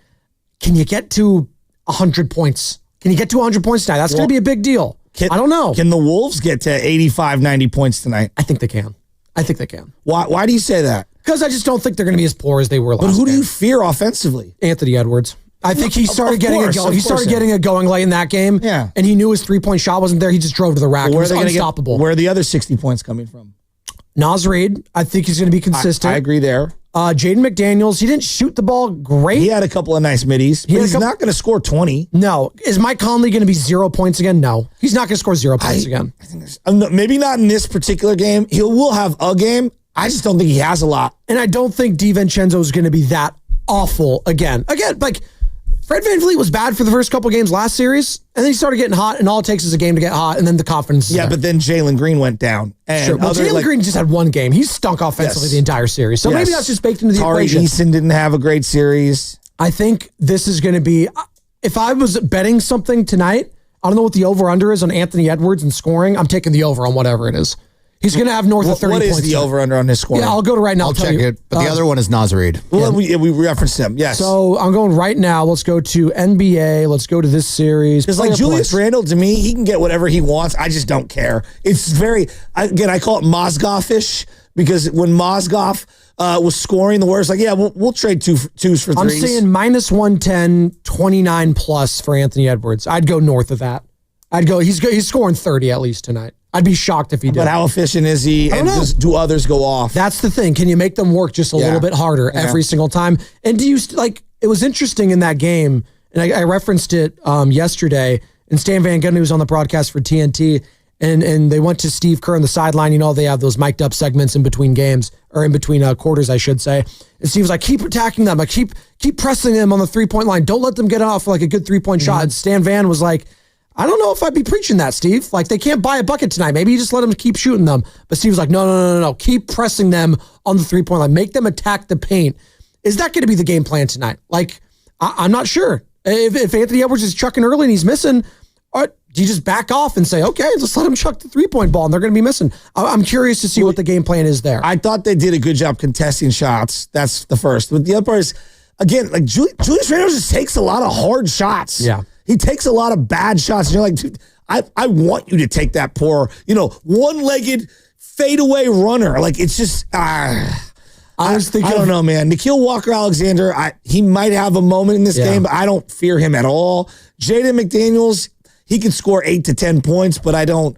Can you get to 100 points? Can you get to 100 points tonight? That's going to be a big deal. I don't know. Can the Wolves get to 85, 90 points tonight? I think they can. Why do you say that? Because I just don't think they're going to be as poor as they were last game. But who do you fear offensively? Anthony Edwards. I think he started getting it going. He started getting it going late in that game. Yeah. And he knew his 3-point shot wasn't there. He just drove to the rack. It was unstoppable. Where are the other 60 points coming from? Naz Reid, I think he's going to be consistent. I agree there. Jaden McDaniels, he didn't shoot the ball great. He had a couple of nice middies. But he's not going to score 20. No. Is Mike Conley going to be 0 points again? No. He's not going to score 0 points again. I think maybe not in this particular game. He will have a game. I just don't think he has a lot. And I don't think DiVincenzo is going to be that awful again. Like Fred VanVleet was bad for the first couple games last series, and then he started getting hot, and all it takes is a game to get hot, and then the confidence is there. But then Jalen Green went down. And sure. Well, Jalen Green just had one game. He stunk offensively the entire series. So maybe that's just baked into the equation. Tari Eason didn't have a great series. I think this is going to be, if I was betting something tonight, I don't know what the over-under is on Anthony Edwards and scoring. I'm taking the over on whatever it is. He's going to have north of 30 points. What is the over-under on his scoring? Yeah, I'll go to right now. I'll check it. But the other one is Naz Reid. Well, we referenced him, yes. So I'm going right now. Let's go to NBA. Let's go to this series. Because like Julius Randle, to me, he can get whatever he wants. I just don't care. It's very, again, I call it Mozgov-ish because when Mozgov was scoring, the Warriors like, yeah, we'll trade twos for threes. I'm saying minus 110, 29 plus for Anthony Edwards. I'd go north of that. He's scoring 30 at least tonight. I'd be shocked if he did. But how efficient is he? And do others go off? That's the thing. Can you make them work just a little bit harder every single time? And do you it was interesting in that game, and I referenced it yesterday, and Stan Van Gundy was on the broadcast for TNT, and they went to Steve Kerr on the sideline. They have those mic'd up segments in between games, or in between quarters, I should say. And Steve was like, keep attacking them. Like, keep pressing them on the 3-point line. Don't let them get off like a good 3-point shot. And Stan Van was like, I don't know if I'd be preaching that, Steve. Like, they can't buy a bucket tonight. Maybe you just let them keep shooting them. But Steve was like, no. Keep pressing them on the 3-point line. Make them attack the paint. Is that going to be the game plan tonight? Like, I'm not sure. If Anthony Edwards is chucking early and he's missing, do you just back off and say, okay, just let him chuck the 3-point ball and they're going to be missing? I'm curious to see what the game plan is there. I thought they did a good job contesting shots. That's the first. But the other part is, again, like Julius Randle just takes a lot of hard shots. Yeah. He takes a lot of bad shots. And you're like, dude, I want you to take that poor, one-legged fadeaway runner. Like, it's just, I don't know, man. Nikhil Walker-Alexander, he might have a moment in this game, but I don't fear him at all. Jaden McDaniels, he can score 8 to 10 points, but I don't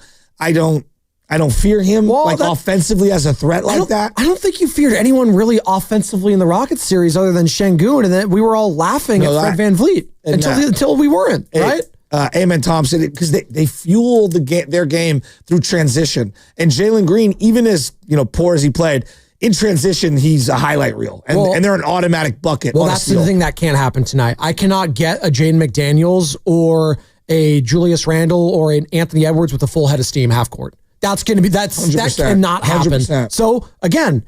fear him offensively as a threat like that. I don't think you feared anyone really offensively in the Rockets series other than Şengün, and then we were all laughing at Fred VanVleet until we weren't, right? Amen, Thompson, because they fuel their game through transition. And Jalen Green, even as poor as he played, in transition, he's a highlight reel, and they're an automatic bucket. Well, that's the thing that can't happen tonight. I cannot get a Jaden McDaniels or a Julius Randle or an Anthony Edwards with a full head of steam half court. That cannot happen. 100%. So again,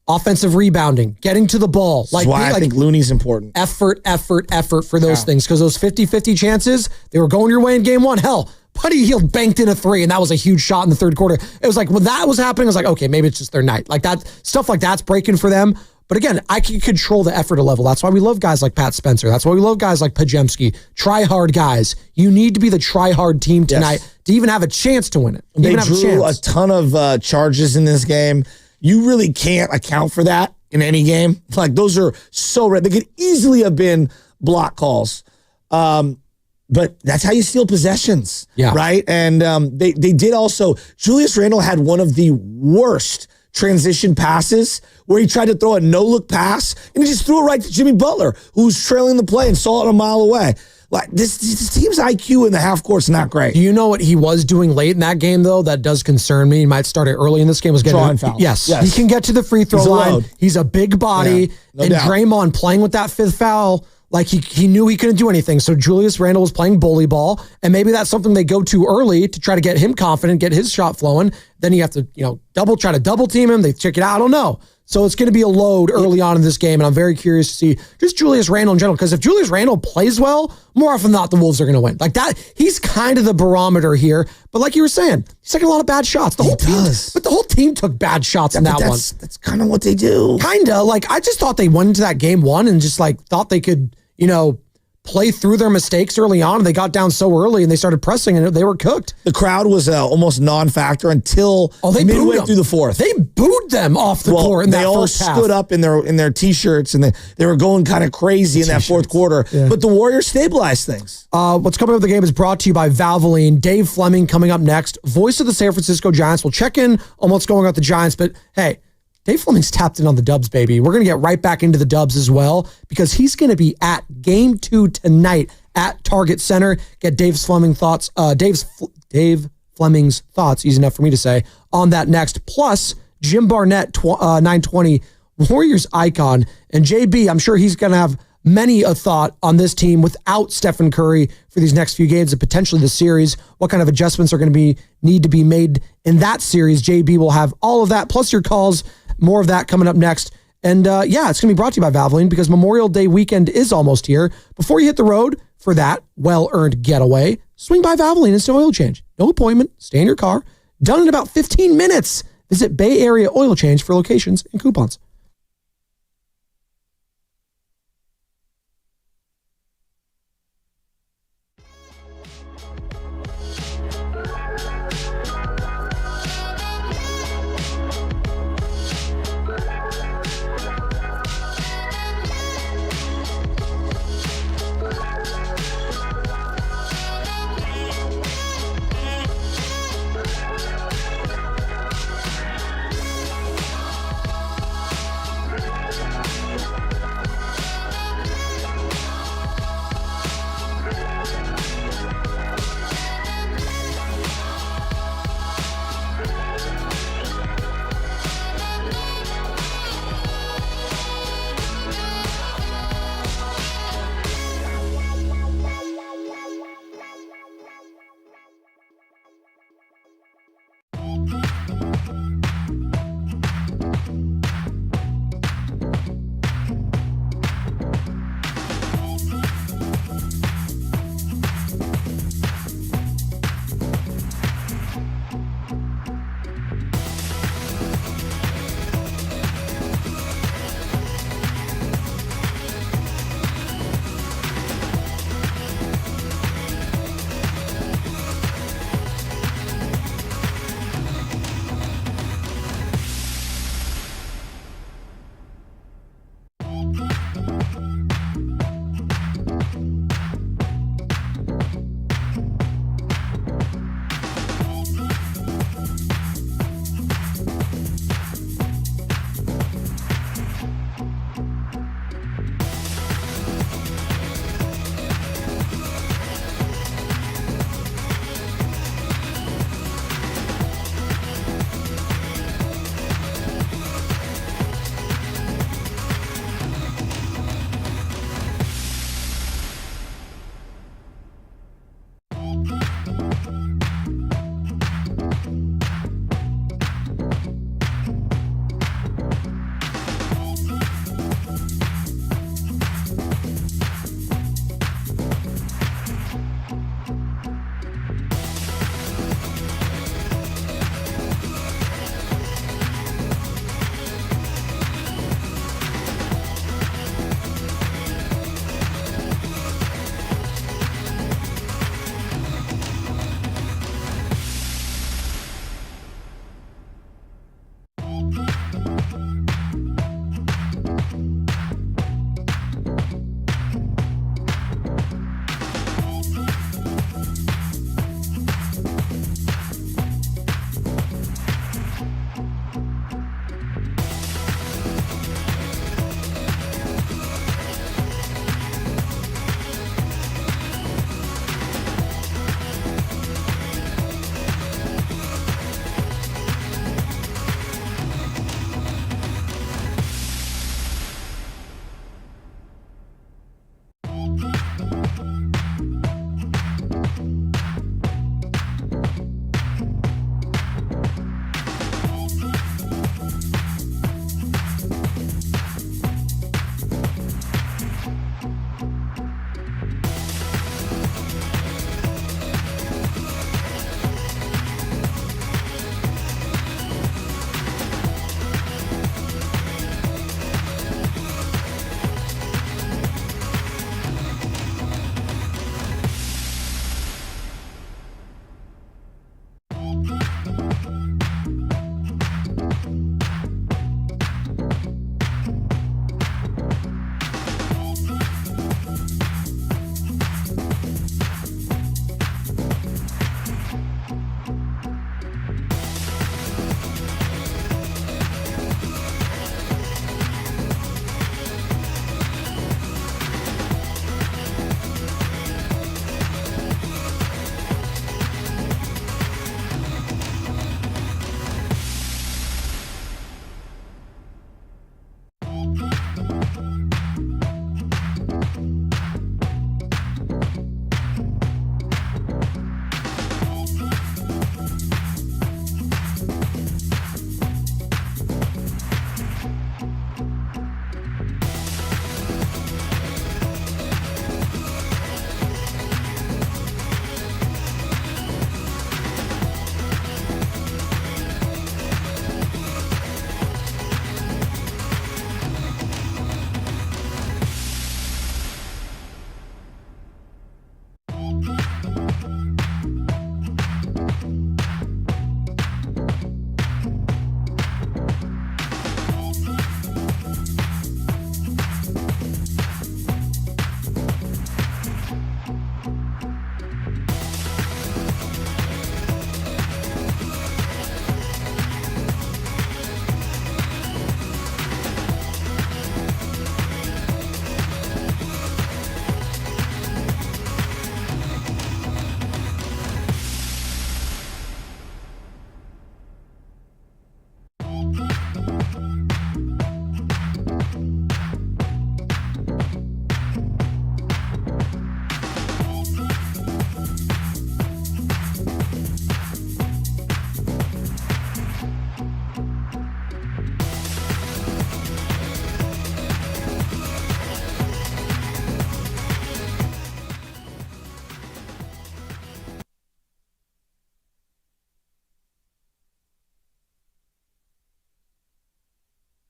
offensive rebounding, getting to the ball. That's why I think Looney's important. Effort for those things. Because those 50-50 chances, they were going your way in game one. Hell, Buddy Hield banked in a 3, and that was a huge shot in the third quarter. It was like, when that was happening, I was like, okay, maybe it's just their night. Like that, stuff like that's breaking for them. But again, I can control the effort level. That's why we love guys like Pat Spencer. That's why we love guys like Pajemski. Try-hard guys. You need to be the try-hard team tonight to even have a chance to win it. They drew a ton of charges in this game. You really can't account for that in any game. Like, those are so red. They could easily have been block calls. But that's how you steal possessions, right? And they did also. Julius Randle had one of the worst transition passes where he tried to throw a no-look pass, and he just threw it right to Jimmy Butler, who was trailing the play and saw it a mile away. Like, this team's IQ in the half court's not great. Do you know what he was doing late in that game, though? That does concern me. He might start it early in this game. Was getting drawing fouls. Yes, he can get to the free throw line. He's a big body, and doubt. Draymond playing with that 5th foul. Like, he knew he couldn't do anything. So Julius Randle was playing bully ball, and maybe that's something they go to early to try to get him confident, get his shot flowing. Then you have to, try to double team him. They check it out. I don't know. So it's going to be a load early on in this game, and I'm very curious to see just Julius Randle in general, because if Julius Randle plays well, more often than not, the Wolves are going to win. Like that, he's kind of the barometer here. But like you were saying, he's taking a lot of bad shots. The whole team took bad shots in that one. That's kind of what they do. Kind of. Like, I just thought they went into that game one and just thought they could, play through their mistakes early on. And they got down so early and they started pressing and they were cooked. The crowd was almost non-factor until midway through the fourth. They booed them off the court in that first half. They all stood up in their T-shirts and they were going kind of crazy in that fourth quarter. Yeah. But the Warriors stabilized things. What's coming up in the game is brought to you by Valvoline. Dave Fleming coming up next. Voice of the San Francisco Giants. We'll check in on what's going on with the Giants. But hey, Dave Fleming's tapped in on the Dubs, baby. We're going to get right back into the Dubs as well, because he's going to be at Game 2 tonight at Target Center. Get Dave Fleming's thoughts, easy enough for me to say, on that next. Plus, Jim Barnett, 920, Warriors icon. And JB, I'm sure he's going to have many a thought on this team without Stephen Curry for these next few games and potentially the series. What kind of adjustments are going to need to be made in that series? JB will have all of that, plus your calls. More of that coming up next. And it's going to be brought to you by Valvoline, because Memorial Day weekend is almost here. Before you hit the road for that well-earned getaway, swing by Valvoline Instant Oil Change. No appointment. Stay in your car. Done in about 15 minutes. Visit Bay Area Oil Change for locations and coupons.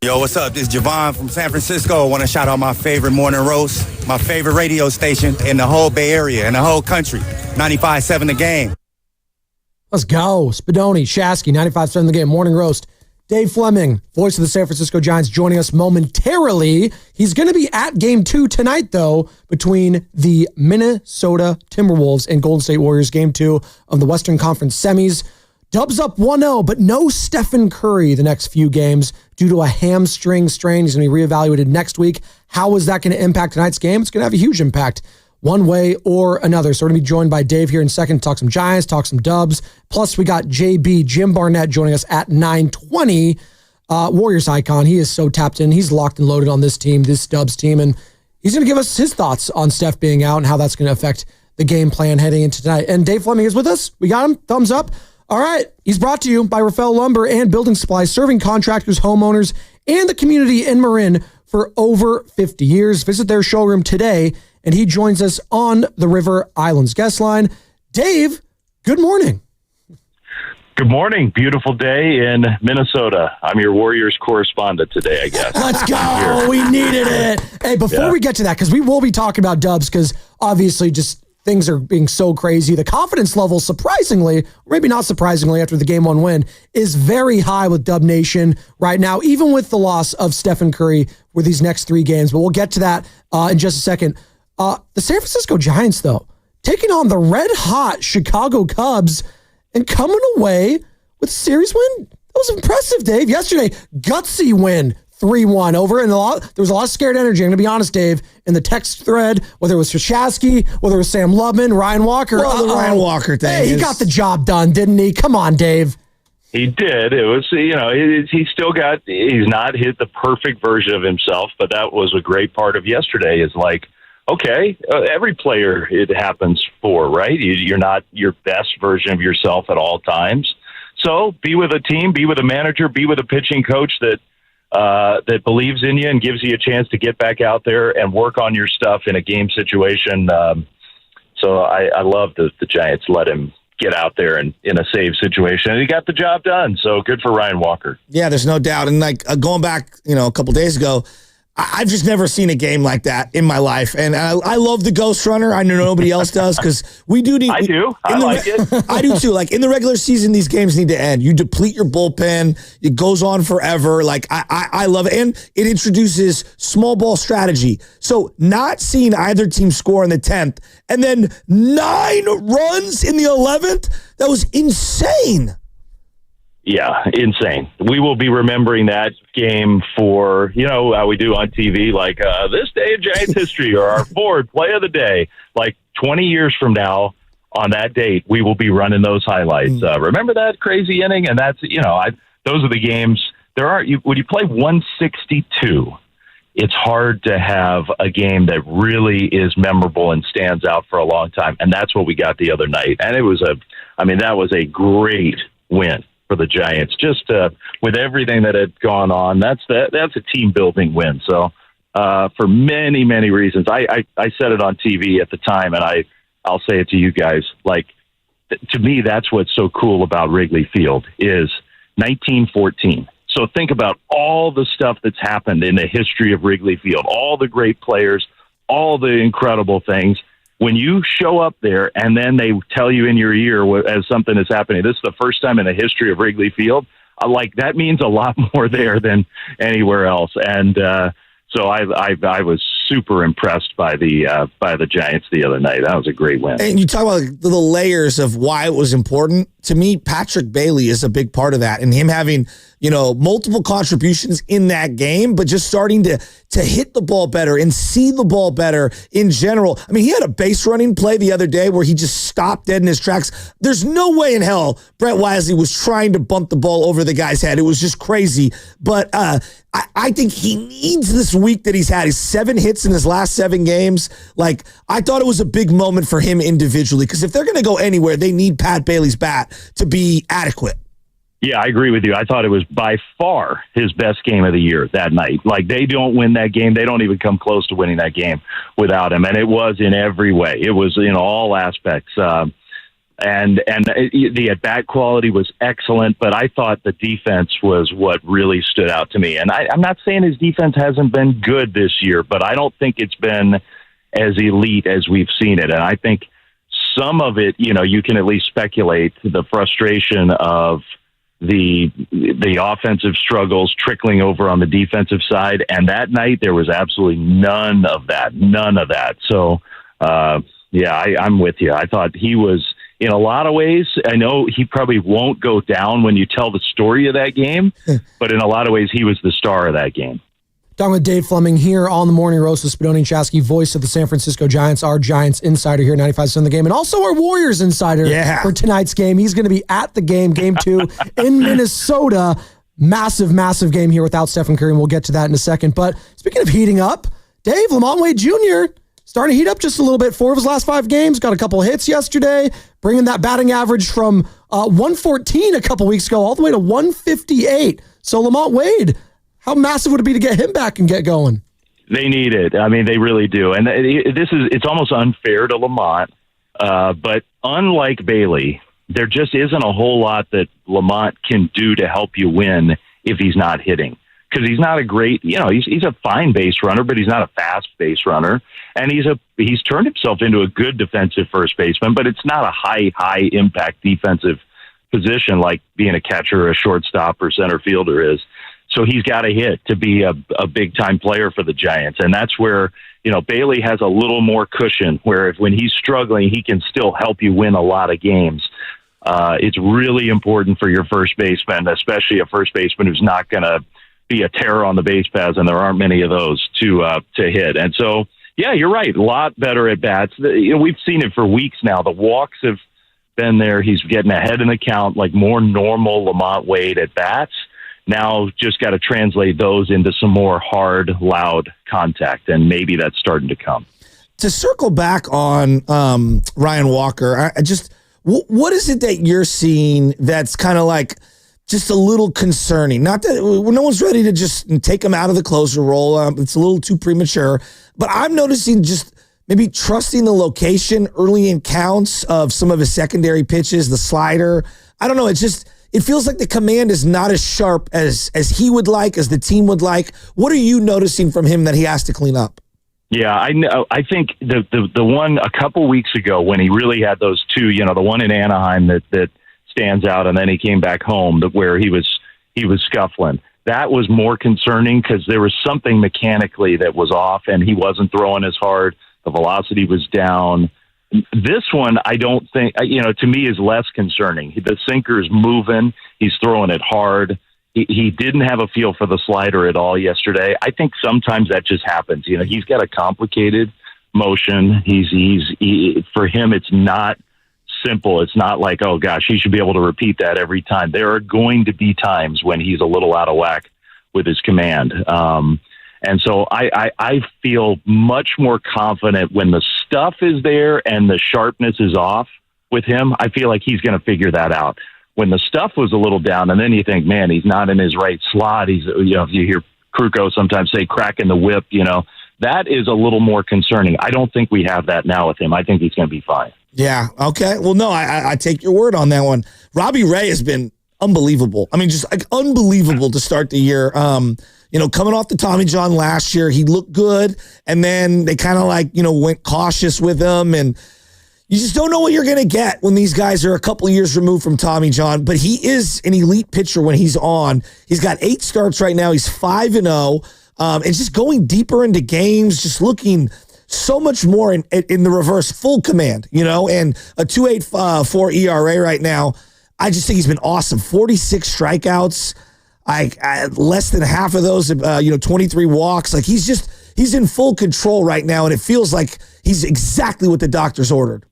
Yo, what's up? This is Javon from San Francisco. I want to shout out my favorite morning roast, my favorite radio station in the whole Bay Area and the whole country. 95.7 The Game. Let's go. Spadoni, Shasky, 95.7 The Game, morning roast. Dave Fleming, voice of the San Francisco Giants, joining us momentarily. He's going to be at Game 2 tonight, though, between the Minnesota Timberwolves and Golden State Warriors, Game 2 of the Western Conference semis. Dubs up 1-0, but no Stephen Curry the next few games due to a hamstring strain. He's going to be reevaluated next week. How is that going to impact tonight's game? It's going to have a huge impact one way or another. So we're going to be joined by Dave here in a second to talk some Giants, talk some Dubs. Plus, we got JB, Jim Barnett, joining us at 9:20. Warriors icon. He is so tapped in. He's locked and loaded on this team, this Dubs team, and he's going to give us his thoughts on Steph being out and how that's going to affect the game plan heading into tonight. And Dave Fleming is with us. We got him. Thumbs up. All right. He's brought to you by Rafael Lumber and Building Supplies, serving contractors, homeowners, and the community in Marin for over 50 years. Visit their showroom today, and he joins us on the River Islands guest line. Dave, good morning. Good morning. Beautiful day in Minnesota. I'm your Warriors correspondent today, I guess. Let's go. We needed it. Hey, before we get to that, because we will be talking about Dubs, because obviously just things are being so crazy. The confidence level, surprisingly, or maybe not surprisingly after the Game 1 win, is very high with Dub Nation right now, even with the loss of Stephen Curry with these next 3 games. But we'll get to that in just a second. The San Francisco Giants, though, taking on the red-hot Chicago Cubs and coming away with a series win. That was impressive, Dave. Yesterday, gutsy win. 3-1 over, and there was a lot of scared energy. I'm going to be honest, Dave, in the text thread, whether it was Shasky, whether it was Sam Lubman, Ryan Walker. Well, the Ryan Walker thing. Hey, he got the job done, didn't he? Come on, Dave. He did. It was, he's not hit the perfect version of himself, but that was a great part of yesterday is like, okay, every player it happens for, right? You're not your best version of yourself at all times. So be with a team, be with a manager, be with a pitching coach that believes in you and gives you a chance to get back out there and work on your stuff in a game situation. So I love the Giants let him get out there and in a save situation, and he got the job done. So good for Ryan Walker. Yeah, there's no doubt. And like going back, a couple days ago, I've just never seen a game like that in my life. And I love the Ghost Runner. I know nobody else does because we do need. I do. I like it. I do too. Like in the regular season, these games need to end. You deplete your bullpen. It goes on forever. Like I love it. And it introduces small ball strategy. So not seeing either team score in the 10th and then 9 runs in the 11th, that was insane. Yeah, insane. We will be remembering that game for, how we do on TV, like this day in Giants history or our Ford play of the day. Like 20 years from now on that date, we will be running those highlights. Remember that crazy inning? And that's, those are the games. When you play 162, it's hard to have a game that really is memorable and stands out for a long time. And that's what we got the other night. And that was a great win for the Giants, just with everything that had gone on. That's a team building win. So for many, many reasons, I said it on TV at the time, and I'll say it to you guys. Like, to me, that's what's so cool about Wrigley Field is 1914. So think about all the stuff that's happened in the history of Wrigley Field, all the great players, all the incredible things. When you show up there and then they tell you in your ear as something is happening, this is the first time in the history of Wrigley Field, that means a lot more there than anywhere else. And so I was super impressed by the Giants the other night. That was a great win. And you talk about the layers of why it was important. To me, Patrick Bailey is a big part of that, and him having multiple contributions in that game, but just starting to hit the ball better and see the ball better in general. I mean, he had a base running play the other day where he just stopped dead in his tracks. There's no way in hell Brett Wisely was trying to bump the ball over the guy's head. It was just crazy. But I think he needs this week that he's had. He's 7 hits in his last 7 games. Like, I thought it was a big moment for him individually, because if they're going to go anywhere, they need Pat Bailey's bat to be adequate. Yeah, I agree with you. I thought it was by far his best game of the year that night. Like, they don't win that game. They don't even come close to winning that game without him. And it was in every way. It was in all aspects. And the at-bat quality was excellent, but I thought the defense was what really stood out to me. And I'm not saying his defense hasn't been good this year, but I don't think it's been as elite as we've seen it. And I think some of it, you can at least speculate the frustration of the offensive struggles trickling over on the defensive side. And that night there was absolutely none of that. So, I'm with you. I thought he was, in a lot of ways, I know he probably won't go down when you tell the story of that game, but in a lot of ways, he was the star of that game. Talking with Dave Fleming here on the Morning Roast with Spadoni and Chasky, voice of the San Francisco Giants, our Giants insider here, 95% of the game, and also our Warriors insider for tonight's game. He's going to be at the game 2 in Minnesota. Massive game here without Stephen Curry, and we'll get to that in a second. But speaking of heating up, Dave, Lamont Wade Jr., starting to heat up just a little bit. 4 of his last 5 games, got a couple hits yesterday, bringing that batting average from 114 a couple weeks ago all the way to 158. So Lamont Wade, how massive would it be to get him back and get going? They need it. I mean, they really do. And it's almost unfair to Lamont, but unlike Bailey, there just isn't a whole lot that Lamont can do to help you win if he's not hitting. Because he's not a great, he's a fine base runner, but he's not a fast base runner. And he's turned himself into a good defensive first baseman, but it's not a high impact defensive position like being a catcher or a shortstop or center fielder is. So he's got to hit to be a big time player for the Giants. And that's where, Bailey has a little more cushion where when he's struggling, he can still help you win a lot of games. It's really important for your first baseman, especially a first baseman who's not going to be a terror on the base paths, and there aren't many of those to hit. And so, yeah, you're right. A lot better at bats. We've seen it for weeks now. The walks have been there. He's getting ahead in the count, like more normal Lamont Wade at bats. Now just got to translate those into some more hard, loud contact, and maybe that's starting to come. To circle back on Ryan Walker, what is it that you're seeing that's kind of like just a little concerning? Not that no one's ready to just take him out of the closer role. It's a little too premature. But I'm noticing just maybe trusting the location early in counts of some of his secondary pitches, the slider. I don't know. It feels like the command is not as sharp as he would like, as the team would like. What are you noticing from him that he has to clean up? Yeah, I know. I think the one a couple weeks ago when he really had those two, the one in Anaheim that stands out, and then he came back home where he was scuffling. That was more concerning because there was something mechanically that was off, and he wasn't throwing as hard. The velocity was down. This one, I don't think, to me is less concerning. The sinker's moving. He's throwing it hard. He didn't have a feel for the slider at all yesterday. I think sometimes that just happens. He's got a complicated motion. For him, it's not simple. It's not like, oh gosh, he should be able to repeat that every time. There are going to be times when he's a little out of whack with his command. And so I feel much more confident when the stuff is there and the sharpness is off with him. I feel like he's going to figure that out. When the stuff was a little down, and then you think, man, he's not in his right slot. He's, you hear Kruko sometimes say cracking the whip, that is a little more concerning. I don't think we have that now with him. I think he's going to be fine. Yeah. Okay. Well, no, I take your word on that one. Robbie Ray has been unbelievable. I mean, just like unbelievable to start the year. Coming off the Tommy John last year, he looked good, and then they kind of went cautious with him, and you just don't know what you're going to get when these guys are a couple of years removed from Tommy John. But he is an elite pitcher when he's on. He's got 8 starts right now. He's 5-0, and just going deeper into games, just looking so much more in the reverse, full command, and a 2.84 ERA right now. I just think he's been awesome. 46 strikeouts. Less than half of those, 23 walks. Like he's in full control right now, and it feels like he's exactly what the doctors ordered.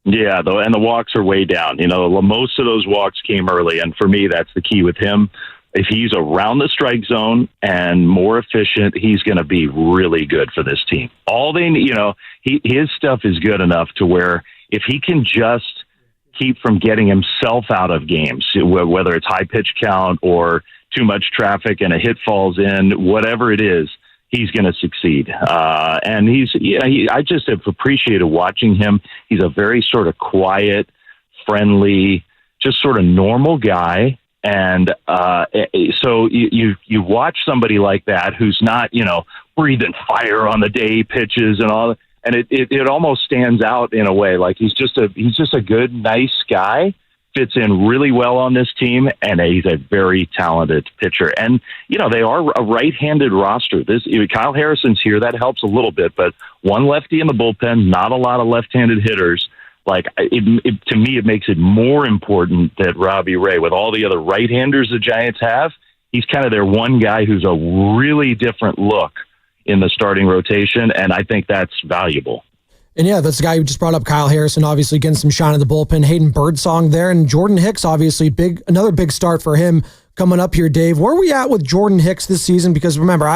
Yeah, and the walks are way down. Most of those walks came early, and for me, that's the key with him. If he's around the strike zone and more efficient, he's going to be really good for this team. All they need, his stuff is good enough to where if he can just keep from getting himself out of games, whether it's high pitch count or too much traffic and a hit falls in, whatever it is, he's going to succeed. And I just have appreciated watching him. He's a very sort of quiet, friendly, just sort of normal guy. And so you watch somebody like that who's not, breathing fire on the day he pitches and all, and it almost stands out in a way. Like he's just a good, nice guy, fits in really well on this team, and he's a very talented pitcher. And they are a right-handed roster. Kyle Harrison's here, that helps a little bit, but one lefty in the bullpen, not a lot of left-handed hitters. Like to me, it makes it more important that Robbie Ray, with all the other right-handers the Giants have, he's kind of their one guy who's a really different look in the starting rotation, and I think that's valuable. And yeah, that's the guy who just brought up, Kyle Harrison, obviously getting some shine in the bullpen. Hayden Birdsong there, and Jordan Hicks, obviously another big start for him coming up here. Dave, where are we at with Jordan Hicks this season? Because remember,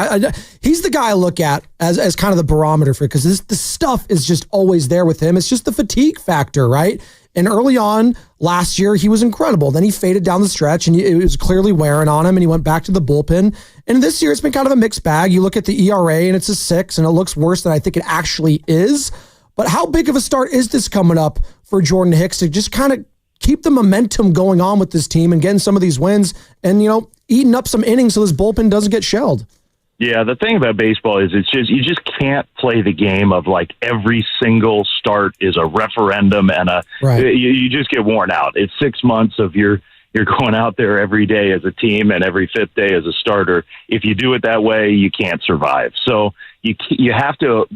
he's the guy I look at as kind of the barometer for it, because this stuff is just always there with him. It's just the fatigue factor, right? And early on last year, he was incredible. Then he faded down the stretch, and it was clearly wearing on him, and he went back to the bullpen. And this year, it's been kind of a mixed bag. You look at the ERA, and it's a 6, and it looks worse than I think it actually is. But how big of a start is this coming up for Jordan Hicks to just kind of keep the momentum going on with this team and getting some of these wins and, eating up some innings so this bullpen doesn't get shelled? Yeah, the thing about baseball is you just can't play the game of like every single start is a referendum and you just get worn out. It's 6 months of you're going out there every day as a team and every 5th day as a starter. If you do it that way, you can't survive. So you have to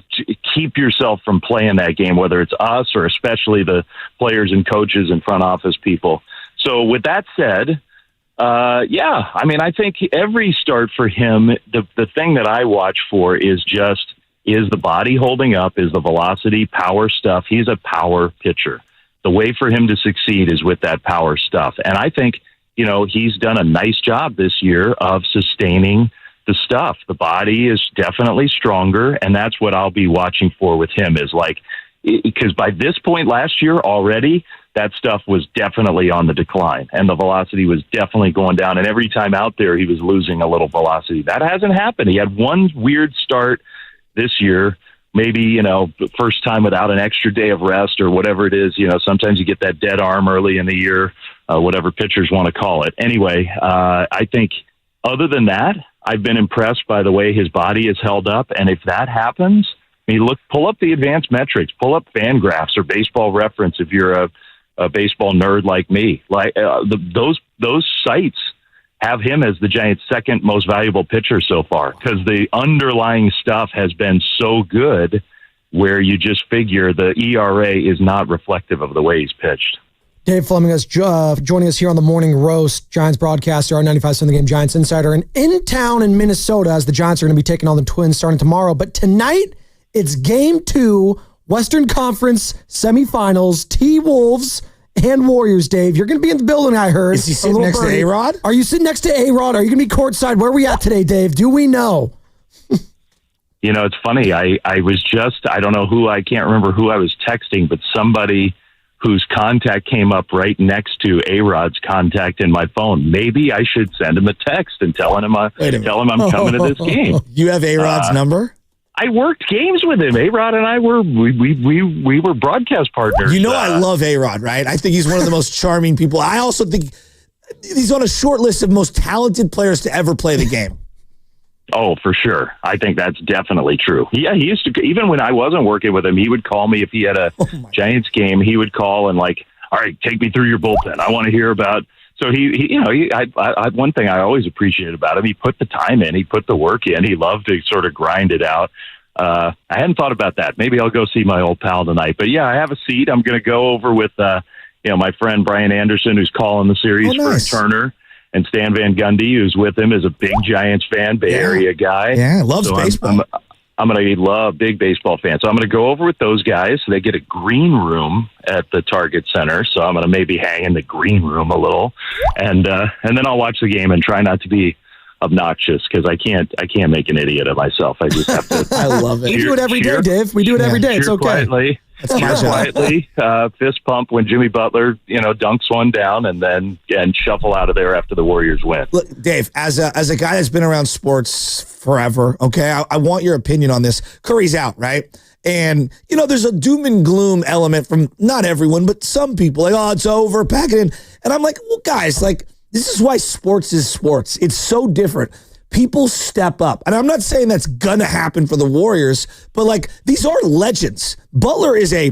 keep yourself from playing that game, whether it's us or especially the players and coaches and front office people. So with that said, I think every start for him, the thing that I watch for is the body holding up, is the velocity, power stuff. He's a power pitcher. The way for him to succeed is with that power stuff. And I think, he's done a nice job this year of sustaining the stuff. The body is definitely stronger, and that's what I'll be watching for with him is because by this point last year already, that stuff was definitely on the decline, and the velocity was definitely going down. And every time out there, he was losing a little velocity. That hasn't happened. He had one weird start this year, maybe, first time without an extra day of rest or whatever it is. Sometimes you get that dead arm early in the year, whatever pitchers want to call it. Anyway, I think other than that, I've been impressed by the way his body is held up. And if that happens, pull up the advanced metrics, pull up FanGraphs or Baseball Reference if you're a baseball nerd like me. Those sites have him as the Giants' second most valuable pitcher so far, because the underlying stuff has been so good where you just figure the ERA is not reflective of the way he's pitched. Dave Fleming is joining us here on the Morning Roast, Giants broadcaster, our 95.7 The Game Giants insider, and in town in Minnesota as the Giants are going to be taking on the Twins starting tomorrow. But tonight, it's Game 2, Western Conference semifinals, T-Wolves and Warriors. Dave, you're going to be in the building, I heard. Is he sitting next to A-Rod? Are you sitting next to A-Rod? Are you going to be courtside? Where are we at today, Dave? Do we know? It's funny. I don't know who, I can't remember who I was texting, but somebody whose contact came up right next to A-Rod's contact in my phone. Maybe I should send him a text and tell him I'm coming to this game. You have A-Rod's number? I worked games with him. A-Rod and I were broadcast partners. I love A-Rod, right? I think he's one of the most charming people. I also think he's on a short list of most talented players to ever play the game. Oh, for sure. I think that's definitely true. Yeah, he used to, even when I wasn't working with him, he would call me if he had a Giants game. He would call and all right, take me through your bullpen. I want to hear about. So one thing I always appreciated about him, he put the time in, he put the work in. He loved to sort of grind it out. I hadn't thought about that. Maybe I'll go see my old pal tonight. But yeah, I have a seat. I'm going to go over with my friend Brian Anderson, who's calling the series for Turner. And Stan Van Gundy, who's with him, is a big Giants fan, Bay Area guy. Yeah, loves baseball. I'm going to love big baseball fan. So I'm going to go over with those guys. They get a green room at the Target Center. So I'm going to maybe hang in the green room a little. And then I'll watch the game and try not to be obnoxious, because I can't make an idiot of myself. I just have to. I love it. We do it every day, Dave. We do it every day. It's okay. Quietly. quietly fist pump when Jimmy Butler, dunks one down and shuffle out of there after the Warriors win. Look, Dave, as a guy that's been around sports forever, okay, I want your opinion on this. Curry's out, right? And, there's a doom and gloom element from not everyone, but some people, like, oh, it's over, pack it in. And I'm like, well, guys, like, this is why sports is sports. It's so different. People step up. And I'm not saying that's going to happen for the Warriors, but, like, these are legends. Butler is a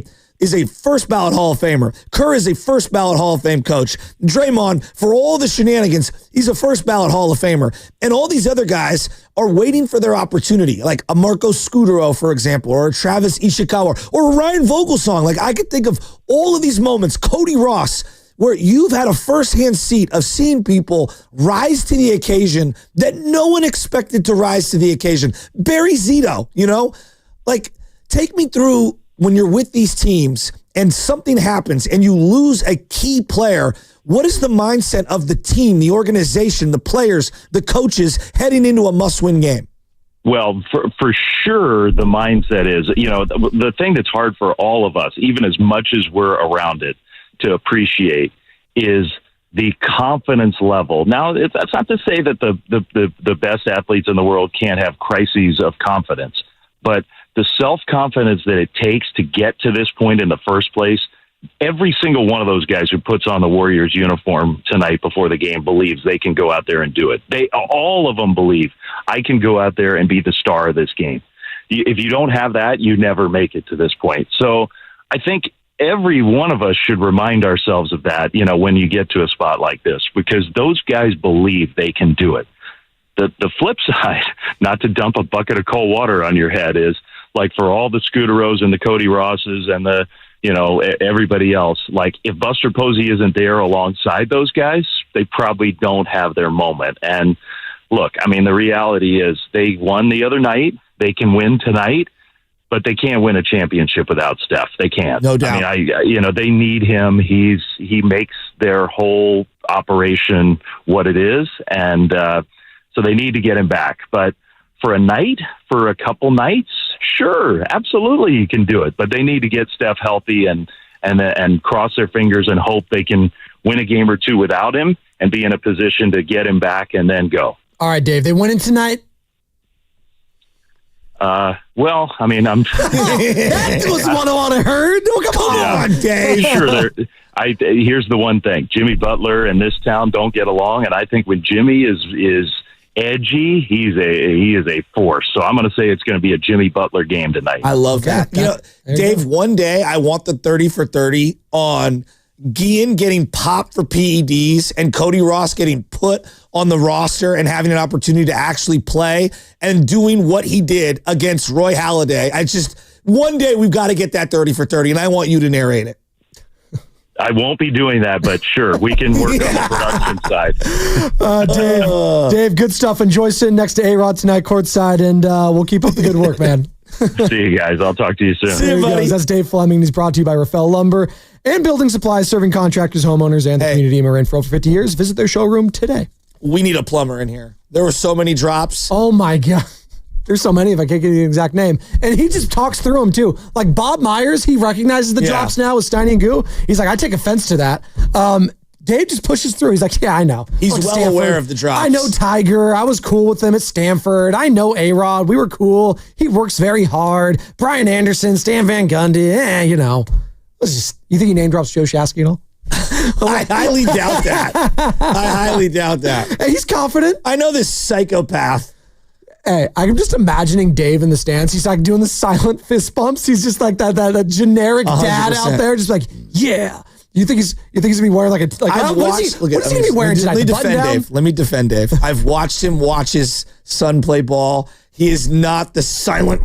first ballot Hall of Famer. Kerr is a first ballot Hall of Fame coach. Draymond, for all the shenanigans, he's a first ballot Hall of Famer. And all these other guys are waiting for their opportunity, like a Marco Scudero, for example, or a Travis Ishikawa, or a Ryan Vogelsong. Like, I could think of all of these moments, Cody Ross, where you've had a firsthand seat of seeing people rise to the occasion that no one expected to rise to the occasion. Barry Zito, like, take me through when you're with these teams and something happens and you lose a key player. What is the mindset of the team, the organization, the players, the coaches heading into a must-win game? Well, for sure, the mindset is, the thing that's hard for all of us, even as much as we're around it, to appreciate is the confidence level. Now, that's not to say that the best athletes in the world can't have crises of confidence, but the self-confidence that it takes to get to this point in the first place, every single one of those guys who puts on the Warriors uniform tonight before the game believes they can go out there and do it. All of them believe, I can go out there and be the star of this game. If you don't have that, you never make it to this point. So I think every one of us should remind ourselves of that, when you get to a spot like this, because those guys believe they can do it. The flip side, not to dump a bucket of cold water on your head, is like for all the Scuderos and the Cody Rosses and the, everybody else, like if Buster Posey isn't there alongside those guys, they probably don't have their moment. And look, I mean, the reality is they won the other night. They can win tonight, but they can't win a championship without Steph. They can't. No doubt. I mean, they need him. He makes their whole operation what it is. And, so they need to get him back. But for a couple nights, sure, absolutely you can do it. But they need to get Steph healthy and cross their fingers and hope they can win a game or two without him and be in a position to get him back and then go. All right, Dave, they win in tonight? Well, I mean, that was what I want to heard. Oh, come on, Dave. Sure. Here's the one thing. Jimmy Butler and this town don't get along, and I think when Jimmy is edgy, he is a force. So I'm going to say it's going to be a Jimmy Butler game tonight. I love that. Dave, one day I want the 30 for 30 on Guillen getting popped for PEDs and Cody Ross getting put on the roster and having an opportunity to actually play and doing what he did against Roy Halladay. One day we've got to get that 30 for 30, and I want you to narrate it. I won't be doing that, but sure, we can work on the production side. Dave, good stuff. Enjoy sitting next to A-Rod tonight courtside, and we'll keep up the good work, man. See you guys. I'll talk to you soon. See you, buddy. That's Dave Fleming. He's brought to you by Rafael Lumber and Building Supplies, serving contractors, homeowners, and the community in Marin for over 50 years. Visit their showroom today. We need a plumber in here. There were so many drops. Oh, my God. There's so many, if I can't get the exact name. And he just talks through them, too. Like Bob Myers, he recognizes the drops now with Steiny and Goo. He's like, I take offense to that. Dave just pushes through. He's like, yeah, I know. He's well aware of the drops. I know Tiger. I was cool with him at Stanford. I know A-Rod. We were cool. He works very hard. Brian Anderson, Stan Van Gundy. You think he name drops Joe Shasky at all? I highly doubt that. Hey, he's confident. I know this psychopath. Hey, I'm just imagining Dave in the stands. He's like doing the silent fist bumps. He's just like that generic 100%. Dad out there, just like, yeah. You think he's gonna be wearing what is he gonna be wearing tonight? Let me defend Dave. I've watched him watch his son play ball. He is not the silent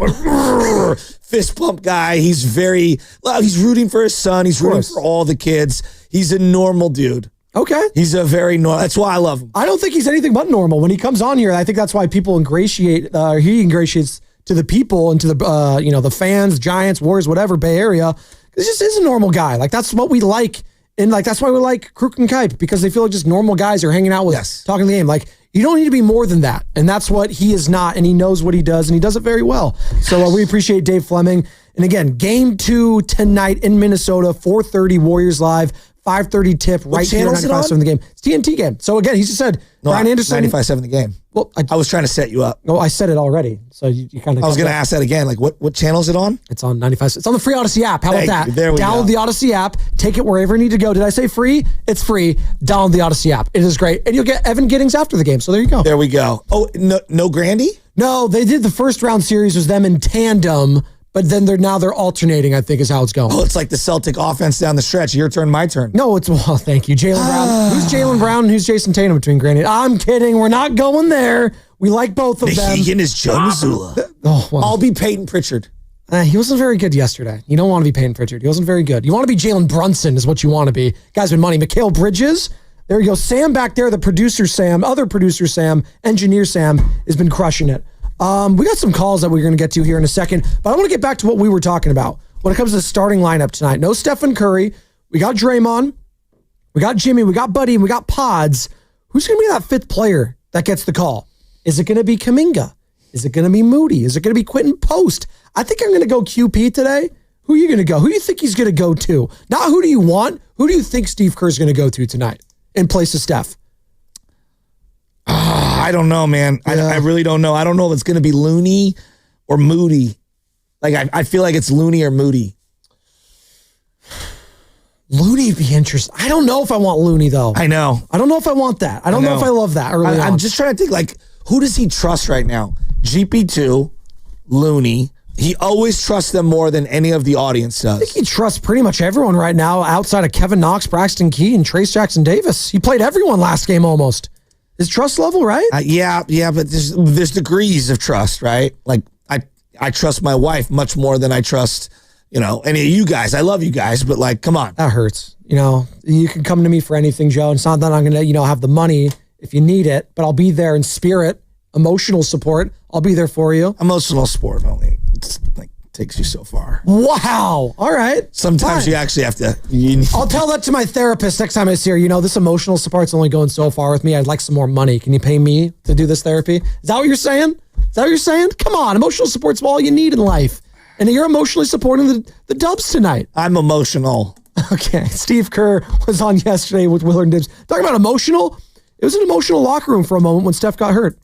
fist pump guy. He's rooting for his son. He's rooting for all the kids. He's a normal dude. Okay. He's a very normal. That's why I love him. I don't think he's anything but normal. When he comes on here, I think that's why people he ingratiates to the people and to the the fans, Giants, Warriors, whatever, Bay Area. This just is a normal guy. Like, that's what we like. And like, that's why we like Kruk and Kipe, because they feel like just normal guys are hanging out with us, talking the game. Like, you don't need to be more than that. And that's what he is not. And he knows what he does, and he does it very well. So we appreciate Dave Fleming And again, game 2 tonight in Minnesota, 4:30 Warriors Live, 5:30 tip right here on 95.7 The Game. It's TNT game. So again, he just said, Brian Anderson. 95.7 The Game. Well, I was trying to set you up. No, I said it already. So you kind of. I was going to ask that again. Like, what channel is it on? It's on 95. It's on the free Odyssey app. How about that? There we Download go. the Odyssey app. Take it wherever you need to go. Did I say free? It's free. Download the Odyssey app. It is great. And you'll get Evan Giddings after the game. So there you go. There we go. Oh, no Grandy? No, they did the first round series was them in tandem, but then they're alternating, I think is how it's going. Oh, it's like the Celtic offense down the stretch. Your turn, my turn. No, thank you. Jaylen Brown. Who's Jaylen Brown and who's Jason Tatum between Grandy? I'm kidding. We're not going there. We like both of them. Nahegan is Joe Mazzulla. I'll be Peyton Pritchard. He wasn't very good yesterday. You don't want to be Peyton Pritchard. He wasn't very good. You want to be Jalen Brunson is what you want to be. Guys with money. Mikal Bridges. There you go. Sam back there, the producer Sam, other producer Sam, engineer Sam has been crushing it. We got some calls that we're going to get to here in a second, but I want to get back to what we were talking about when it comes to the starting lineup tonight. No Stephen Curry. We got Draymond. We got Jimmy. We got Buddy. And we got Pods. Who's going to be that fifth player that gets the call? Is it going to be Kuminga? Is it going to be Moody? Is it going to be Quentin Post? I think I'm going to go QP today. Who are you going to go? Who do you think he's going to go to? Not who do you want. Who do you think Steve Kerr's going to go to tonight in place of Steph? I don't know, man. Yeah. I really don't know. I don't know if it's going to be Looney or Moody. Like, I feel like it's Looney or Moody. Looney would be interesting. I don't know if I want Looney, though. I know. I don't know if I want that. I don't know if I love that. I'm just trying to think, like, who does he trust right now? GP2, Looney. He always trusts them more than any of the audience does. I think he trusts pretty much everyone right now outside of Kevin Knox, Braxton Key, and Trace Jackson Davis. He played everyone last game almost. His trust level, right? Yeah, but there's degrees of trust, right? Like, I trust my wife much more than I trust, any of you guys. I love you guys, but like, come on. That hurts. You can come to me for anything, Joe. It's not that I'm going to, have the money if you need it, but I'll be there in spirit, emotional support. I'll be there for you. Emotional support only. It's like takes you so far. Wow. All right. Sometimes you actually have to. I'll tell that to my therapist next time I see her. This emotional support's only going so far with me. I'd like some more money. Can you pay me to do this therapy? Is that what you're saying? Is that what you're saying? Come on. Emotional support's all you need in life. And you're emotionally supporting the Dubs tonight. I'm emotional. Okay. Steve Kerr was on yesterday with Willard and Dibs. Talking about emotional. It was an emotional locker room for a moment when Steph got hurt.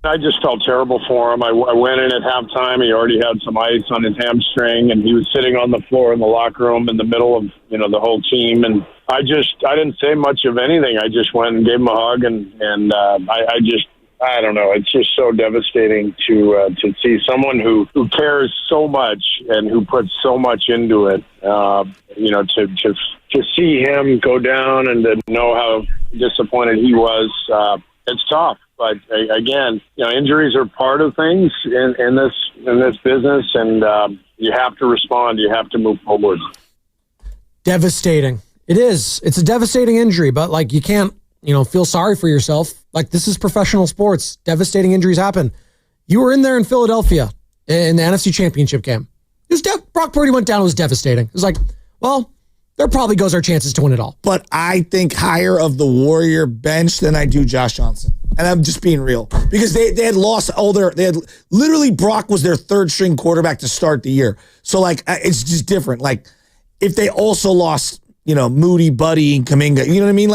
I just felt terrible for him. I went in at halftime. He already had some ice on his hamstring, and he was sitting on the floor in the locker room in the middle of the whole team. And I didn't say much of anything. I just went and gave him a hug, and I don't know. It's just so devastating to see someone who cares so much and who puts so much into it. To see him go down and to know how disappointed he was, it's tough. But again, injuries are part of things in this business, and you have to respond. You have to move forward. Devastating. It is. It's a devastating injury, but you can't, feel sorry for yourself. This is professional sports. Devastating injuries happen. You were in there in Philadelphia in the NFC Championship game. Brock Purdy went down. It was devastating. It was like, well, there probably goes our chances to win it all. But I think higher of the Warrior bench than I do Josh Johnson. And I'm just being real. Because they had lost literally Brock was their third string quarterback to start the year. So it's just different. If they also lost, Moody, Buddy, and Kuminga, you know what I mean?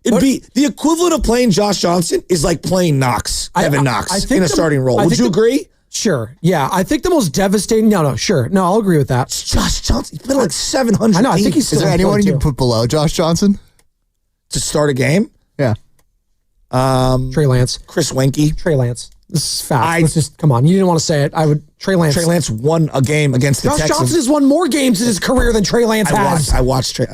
It'd be the equivalent of playing Josh Johnson is like playing Kevin Knox in a starting role. Would you agree? Sure. Yeah. I think the most devastating. Sure. No, I'll agree with that. Josh Johnson. He's been like 700. I know. I think he's still. Is there anyone you put below Josh Johnson to start a game? Yeah. Trey Lance. Chris Wenke. Trey Lance. This is fact. Let's just come on. You didn't want to say it. I would. Trey Lance. Trey Lance won a game against the Texans. Josh Johnson has won more games in his career than Trey Lance has. I watched them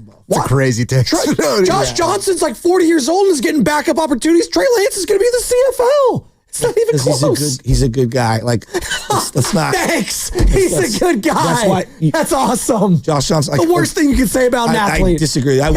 both. It's a crazy take. Josh Johnson's like 40 years old and is getting backup opportunities. Trey Lance is going to be the CFL. It's not even close. He's a good guy. Let's not. Thanks. He's a good guy. That's awesome. Josh Johnson. The worst thing you can say about an athlete. I disagree. I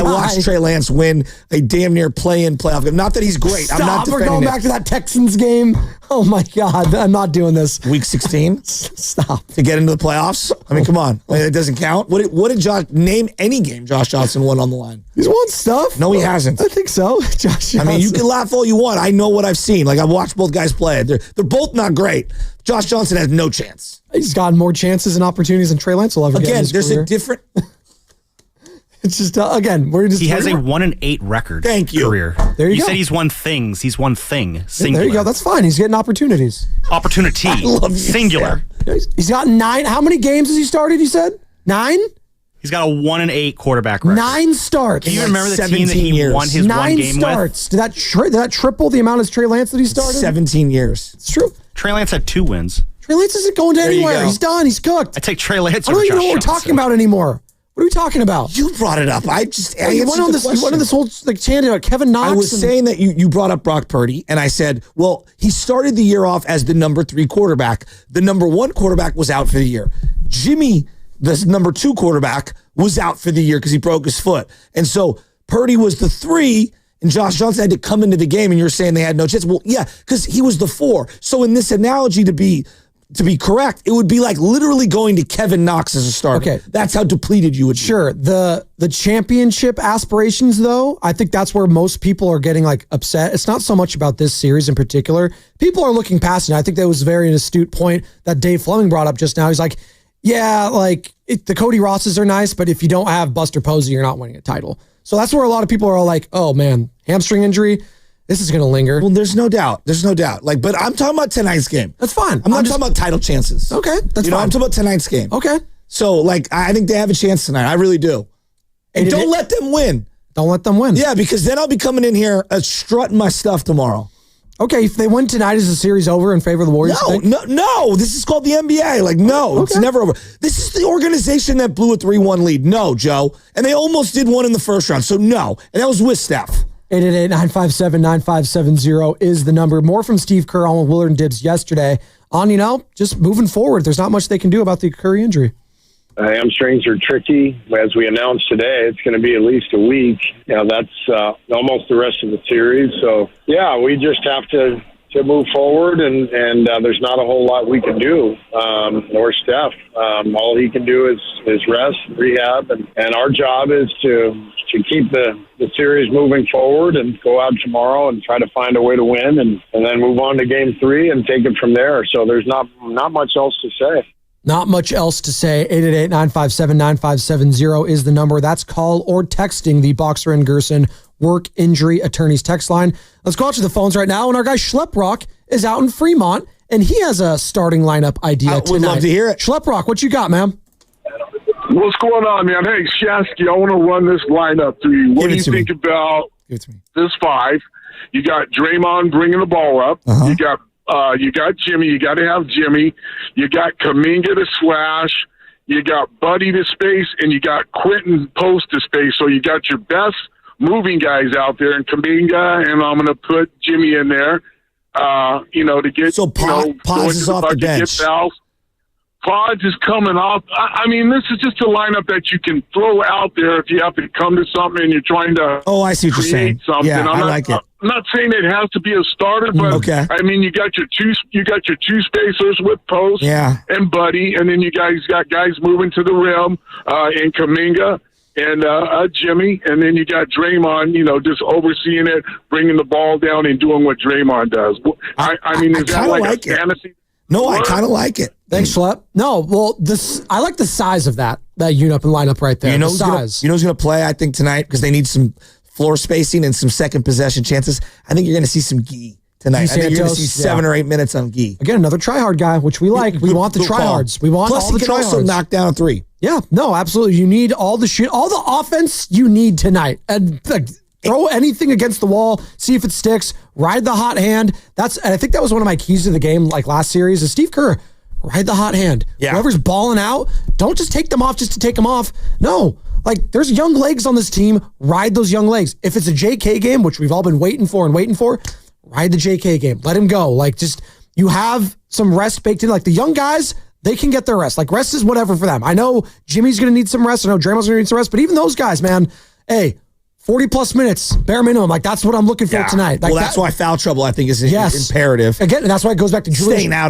watched Trey Lance win a damn near play-in playoff game. Not that he's great. I'm not defending We're going back to that Texans game. Oh my God. I'm not doing this. Week 16? Stop. To get into the playoffs? I mean, come on. It doesn't count. What did Josh name any game Josh Johnson won on the line? He's won stuff. No, he hasn't. I think so. Josh Johnson. I mean, you can laugh all you want. I know what I've seen. team. Like, I've watched both guys play. They're both not great. Josh Johnson has no chance. He's gotten more chances and opportunities than Trey Lance will ever get in his there's career. a different... It's just, again, we're just... He has a 1-8 record. Thank you. Career. There you go. said he's won things. He's one thing. Singular. There you go. That's fine. He's getting opportunities. Opportunity. I love you, Singular. He's got 9. How many games has he started, you said? 9? He's got a 1-8 quarterback record. 9 starts. Do you remember the team that he won his 9 one game starts. Did that triple the amount as Trey Lance that he started? 17 years. It's true. with? Trey Lance had 2 wins. Trey Lance isn't going to There you anywhere. go. He's done. He's cooked. I take Trey Lance I over don't even Josh know what we're Johnson. talking about anymore. What are we talking about? You brought it up. I You went on this whole tangent about Kevin Knox. I was saying that you brought up Brock Purdy, and I said, well, he started the year off as the number 3 quarterback. The number 1 quarterback was out for the year. Jimmy, the number 2 quarterback, was out for the year because he broke his foot. And so Purdy was the 3, and Josh Johnson had to come into the game, and you're saying they had no chance. Well, yeah, because he was the 4. So in this analogy, to be correct, it would be like literally going to Kevin Knox as a starter. Okay. That's how depleted you would be. Sure. The championship aspirations, though, I think that's where most people are getting like upset. It's not so much about this series in particular. People are looking past it. I think that was a very astute point that Dave Fleming brought up just now. He's like, yeah, like the Cody Rosses are nice, but if you don't have Buster Posey, you're not winning a title. So that's where a lot of people are like, oh man, hamstring injury. This is going to linger. Well, there's no doubt. Like, but I'm talking about tonight's game. That's fine. I'm not talking about title chances. Okay, that's fine. I'm talking about tonight's game. Okay. So, like, I think they have a chance tonight. I really do. And don't let them win. Don't let them win. Yeah, because then I'll be coming in here strutting my stuff tomorrow. Okay, if they win tonight, is the series over in favor of the Warriors? No. This is called the NBA. Like, no, It's never over. This is the organization that blew a 3-1 lead. No, Joe. And they almost did one in the first round. So, no. And that was with Steph. 888-957-9570 is the number. More from Steve Kerr on Willard and Dibbs yesterday on, just moving forward. There's not much they can do about the Curry injury. Hamstrings are tricky. As we announced today, it's going to be at least a week. That's almost the rest of the series. So, yeah, we just have to move forward, and there's not a whole lot we can do, nor Steph. All he can do is rest, rehab, and our job is to keep the series moving forward and go out tomorrow and try to find a way to win and then move on to game 3 and take it from there. So there's not much else to say. Not much else to say. 888-957-9570 is the number. That's call or texting the Boxer and Gerson Work Injury Attorneys text line. Let's go out to the phones right now. And our guy Schleprock is out in Fremont, and he has a starting lineup idea tonight. Would love to hear it. Schleprock, what you got, man? What's going on, man? Hey, Shasky, I want to run this lineup through you. What do you think about this 5? You got Draymond bringing the ball up. You got Jimmy. You got to have Jimmy. You got Kuminga to slash. You got Buddy to space, and you got Quentin Post to space. So you got your best moving guys out there, and Kuminga, and I'm going to put Jimmy in there. To get Pods is off the bench. Pods is coming off. I mean, this is just a lineup that you can throw out there if you have to come to something and you're trying to. Oh, I see what you're saying. Something. Yeah, I like it. I'm not saying it has to be a starter, but I mean, you got your two spacers with Post and Buddy, and then you guys got guys moving to the rim in Kuminga and Jimmy, and then you got Draymond, just overseeing it, bringing the ball down and doing what Draymond does. I mean, is that like a fantasy? No, I kind of like it. Thanks, Schlep. No, well, I like the size of that unit and lineup right there. The size. You know who's going to play, I think, tonight because they need some floor spacing and some second possession chances. I think you're going to see some Gee tonight. I think you're going to see 7 or 8 minutes on Gee. Again, another try-hard guy, which we like. We want the try-hards. We want all the try-hards. Plus, he can also knock down a 3. Yeah, no, absolutely. You need all the offense you need tonight. And throw anything against the wall, see if it sticks, ride the hot hand. And I think that was one of my keys to the game like last series is Steve Kerr, ride the hot hand. Yeah. Whoever's balling out, don't just take them off just to take them off. No, there's young legs on this team, ride those young legs. If it's a JK game, which we've all been waiting for, ride the JK game. Let him go. You have some rest baked in. The young guys, they can get their rest. Rest is whatever for them. I know Jimmy's going to need some rest. I know Draymond's going to need some rest. But even those guys, man, hey, 40-plus minutes, bare minimum. That's what I'm looking for tonight. That's why foul trouble, I think, is imperative. Again, and that's why it goes back to Julius. Staying out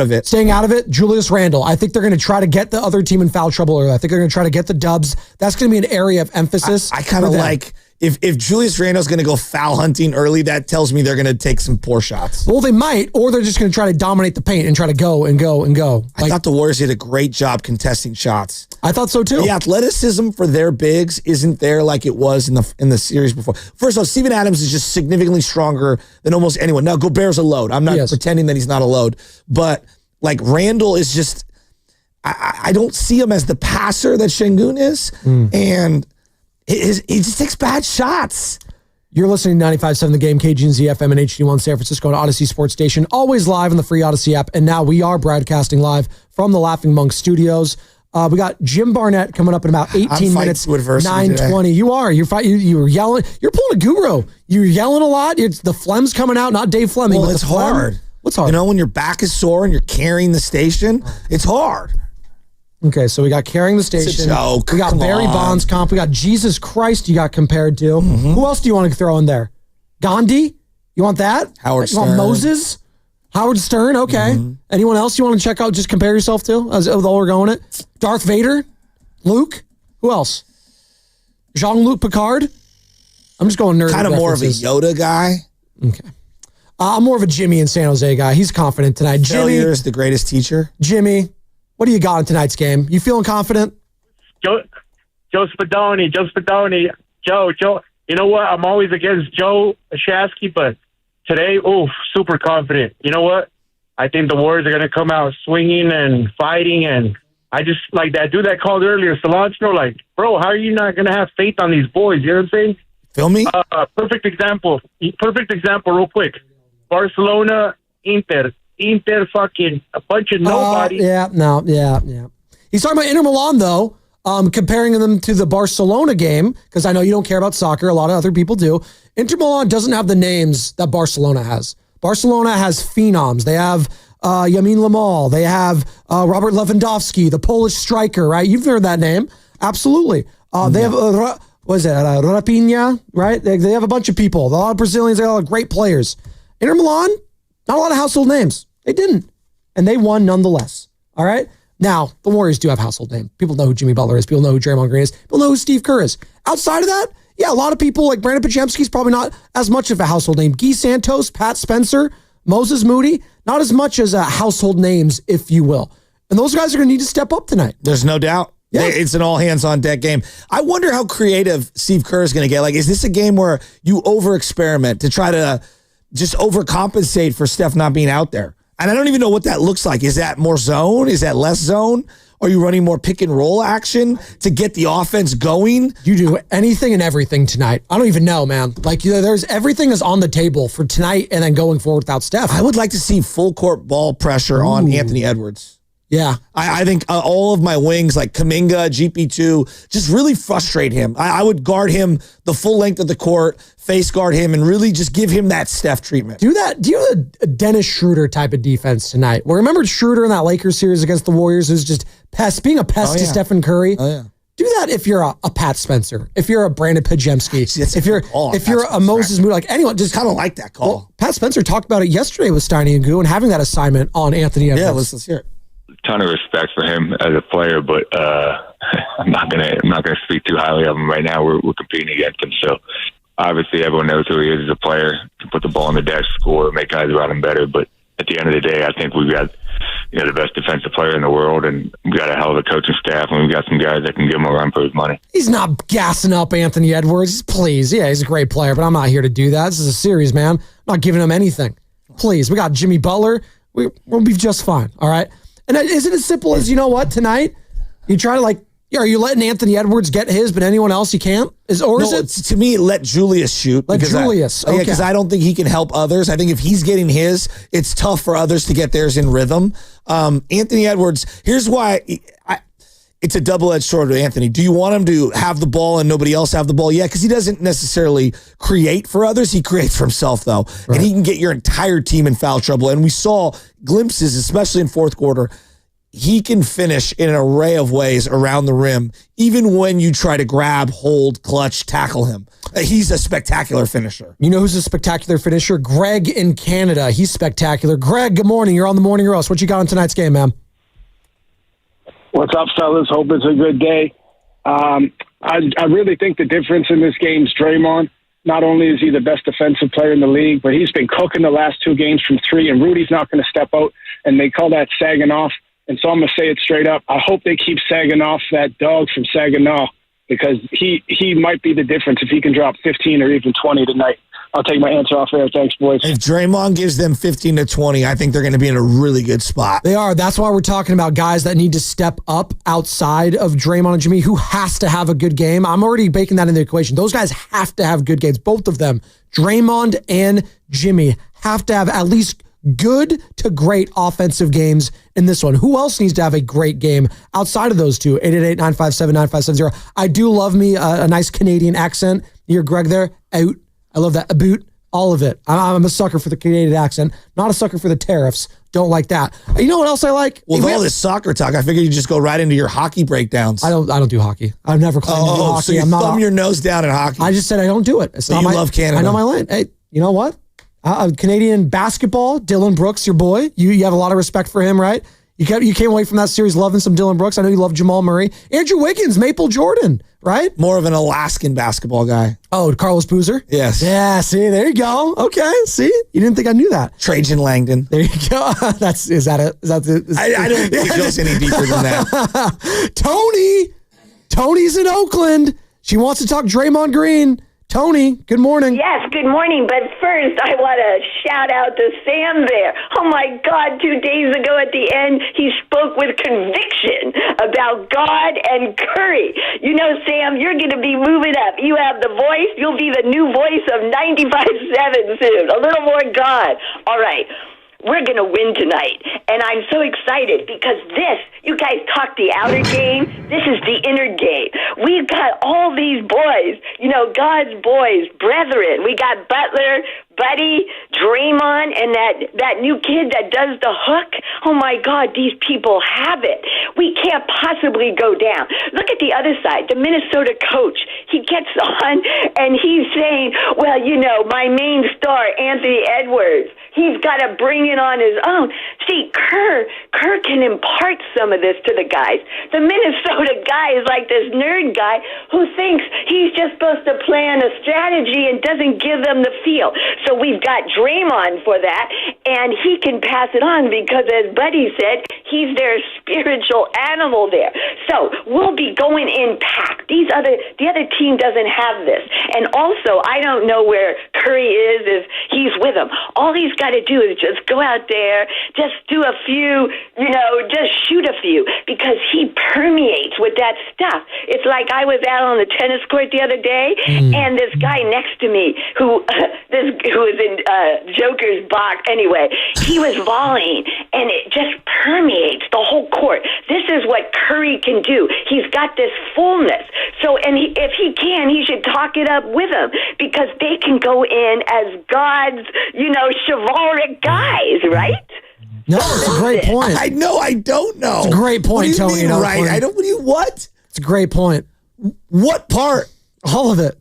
of it. Julius Randle. I think they're going to try to get the other team in foul trouble early. I think they're going to try to get the dubs. That's going to be an area of emphasis. I kind of like, if Julius Randle's going to go foul hunting early, that tells me they're going to take some poor shots. Well, they might, or they're just going to try to dominate the paint and try to go and go and go. I thought the Warriors did a great job contesting shots. I thought so too. The athleticism for their bigs isn't there like it was in the series before. First of all, Steven Adams is just significantly stronger than almost anyone. Now, Gobert's a load. I'm not pretending that he's not a load, but like Randle is just. I don't see him as the passer that Şengün is, and he just takes bad shots. You're listening to 95.7 The Game, KGNZ FM and HD1 San Francisco and Odyssey Sports Station, always live in the free Odyssey app, and now we are broadcasting live from the Laughing Monk Studios. We got Jim Barnett coming up in about 18 minutes, 9:20. You are. You were yelling. You're pulling a guru. You're yelling a lot. The phlegm's coming out, not Dave Fleming. Well, but it's the phlegm. hard. What's hard? You know, when your back is sore and you're carrying the station, it's hard. Okay, so we got carrying the station. It's a joke. We got Come Barry on. Bonds comp. We got Jesus Christ you got compared to. Who else do you want to throw in there? Gandhi? You want that? Howard You want Stern. Moses? Howard Stern? Okay. Anyone else you want to check out? Just compare yourself to? As though we're going it. Darth Vader? Luke? Who else? Jean-Luc Picard? I'm just going nerd. Kind of more of a Yoda guy. Okay. I'm more of a Jimmy in San Jose guy. He's confident tonight. Failure is the greatest teacher. Jimmy, what do you got in tonight's game? You feeling confident? Joe Spadoni. Joe, you know what? I'm always against Joe Shasky, but today, super confident. You know what? I think the Warriors are going to come out swinging and fighting, and I just, like that dude that called earlier, Cilantro, like, bro, how are you not going to have faith on these boys? You know what I'm saying? Feel me? Perfect example real quick. Barcelona, Inter, fucking a bunch of nobody. Yeah. He's talking about Inter Milan, though, comparing them to the Barcelona game, because I know you don't care about soccer. A lot of other people do. Inter Milan doesn't have the names that Barcelona has. Barcelona has phenoms. They have Yamin Lamal. They have Robert Lewandowski, the Polish striker, right? You've heard that name. Absolutely. They have, Rapinha, right? They have a bunch of people. A lot of Brazilians. They have a lot of great players. Inter Milan, not a lot of household names. They didn't. And they won nonetheless. All right? Now, the Warriors do have household names. People know who Jimmy Butler is. People know who Draymond Green is. People know who Steve Kerr is. Outside of that, yeah, a lot of people like Brandon Podziemski's probably not as much of a household name. Guy Santos, Pat Spencer, Moses Moody, not as much as household names, if you will. And those guys are going to need to step up tonight. There's no doubt. Yeah. It's an all-hands-on-deck game. I wonder how creative Steve Kerr is going to get. Like, is this a game where you over-experiment to try to just overcompensate for Steph not being out there? And I don't even know what that looks like. Is that more zone? Is that less zone? Are you running more pick and roll action to get the offense going? You do anything and everything tonight. I don't even know, man. Like, there's everything is on the table for tonight and then going forward without Steph. I would like to see full court ball pressure on Anthony Edwards. Yeah. I think all of my wings, like Kuminga, GP2, just really frustrate him. I would guard him the full length of the court, face guard him, and really just give him that Steph treatment. Do that. Do you have a Dennis Schroeder type of defense tonight? Well, remember Schroeder in that Lakers series against the Warriors who's just being a pest to Stephen Curry? Oh, yeah. Do that if you're a Pat Spencer, if you're a Brandon Podziemski, if you're a Moses Moody, like anyone, just kind of like that call. Well, Pat Spencer talked about it yesterday with Steiny and Goo and having that assignment on Anthony Edwards. Yeah, let's hear it. Ton of respect for him as a player, but I'm not gonna speak too highly of him right now. We're competing against him, so obviously everyone knows who he is as a player. Can put the ball on the desk, score, make guys around him better. But at the end of the day, I think we've got the best defensive player in the world, and we've got a hell of a coaching staff, and we've got some guys that can give him a run for his money. He's not gassing up Anthony Edwards, please. Yeah, he's a great player, but I'm not here to do that. This is a series, man. I'm not giving him anything. Please, we got Jimmy Butler. We'll be just fine. All right. And is it as simple as, you know what, tonight, you try to are you letting Anthony Edwards get his, but anyone else you can't? Is it? To me, let Julius shoot. Okay. Because I don't think he can help others. I think if he's getting his, it's tough for others to get theirs in rhythm. Anthony Edwards, here's why it's a double-edged sword with Anthony. Do you want him to have the ball and nobody else have the ball? Yeah, because he doesn't necessarily create for others. He creates for himself, though. Right. And he can get your entire team in foul trouble. And we saw glimpses, especially in fourth quarter. He can finish in an array of ways around the rim, even when you try to grab, hold, clutch, tackle him. He's a spectacular finisher. You know who's a spectacular finisher? Greg in Canada. He's spectacular. Greg, good morning. You're on the Morning Roast. What you got on tonight's game, man? What's up, fellas? Hope it's a good day. I really think the difference in this game is Draymond. Not only is he the best defensive player in the league, but he's been cooking the last 2 games from 3, and Rudy's not going to step out, and they call that sagging off. And so I'm going to say it straight up. I hope they keep sagging off that dog from Saginaw, because he might be the difference if he can drop 15 or even 20 tonight. I'll take my answer off air. Thanks, boys. If Draymond gives them 15 to 20, I think they're going to be in a really good spot. They are. That's why we're talking about guys that need to step up outside of Draymond and Jimmy, who has to have a good game. I'm already baking that in the equation. Those guys have to have good games. Both of them, Draymond and Jimmy, have to have at least good to great offensive games in this one. Who else needs to have a great game outside of those two? 888-957-9570. I do love me a nice Canadian accent. You hear Greg there? Out. I love that. A boot. All of it. I'm a sucker for the Canadian accent. Not a sucker for the tariffs. Don't like that. You know what else I like? Well, with all this soccer talk, I figured you just go right into your hockey breakdans. I don't do hockey. I've never claimed to do hockey. So you thumb your nose down in hockey. I just said I don't do it. It's but not you my, love Canada. I know my lane. Hey, you know what? Canadian basketball, Dylan Brooks, your boy. You have a lot of respect for him, right? You came away from that series loving some Dylan Brooks. I know you love Jamal Murray. Andrew Wiggins, Maple Jordan, right? More of an Alaskan basketball guy. Oh, Carlos Boozer? Yes. Yeah, see, there you go. Okay, see? You didn't think I knew that. Trajan Langdon. There you go. I don't think it goes any deeper than that. Tony's in Oakland. She wants to talk Draymond Green. Tony, good morning. Yes, good morning. But first, I want to shout out to Sam there. Oh, my God, 2 days ago at the end, he spoke with conviction about God and Curry. You know, Sam, you're going to be moving up. You have the voice. You'll be the new voice of 95.7 soon. A little more God. All right. We're going to win tonight, and I'm so excited because you guys talk the outer game, this is the inner game. We've got all these boys, God's boys, brethren. We got Butler, Buddy, Draymond, and that new kid that does the hook. Oh, my God, these people have it. We can't possibly go down. Look at the other side, the Minnesota coach. He gets on, and he's saying, well, my main star, Anthony Edwards, he's got to bring it on his own. See, Kerr can impart some of this to the guys. The Minnesota guy is like this nerd guy who thinks he's just supposed to plan a strategy and doesn't give them the feel. So we've got Draymond for that, and he can pass it on because, as Buddy said, he's their spiritual animal there. So we'll be going in packed. The other team doesn't have this. And also, I don't know where Curry is if he's with them. All he's got to do is just go out there, just do a few, just shoot a few, because he permeates with that stuff. It's like I was out on the tennis court the other day, and this guy next to me who was in Joker's box, anyway, he was volleying, and it just permeates the whole court. This is what Curry can do. He's got this fullness. So, if he can, he should talk it up with him, because they can go in as God's, chivalric guys, right? No, it's a great point. I know. I don't know. It's a great point, Tony. Mean, right? I don't. What? It's a great point. What part? All of it.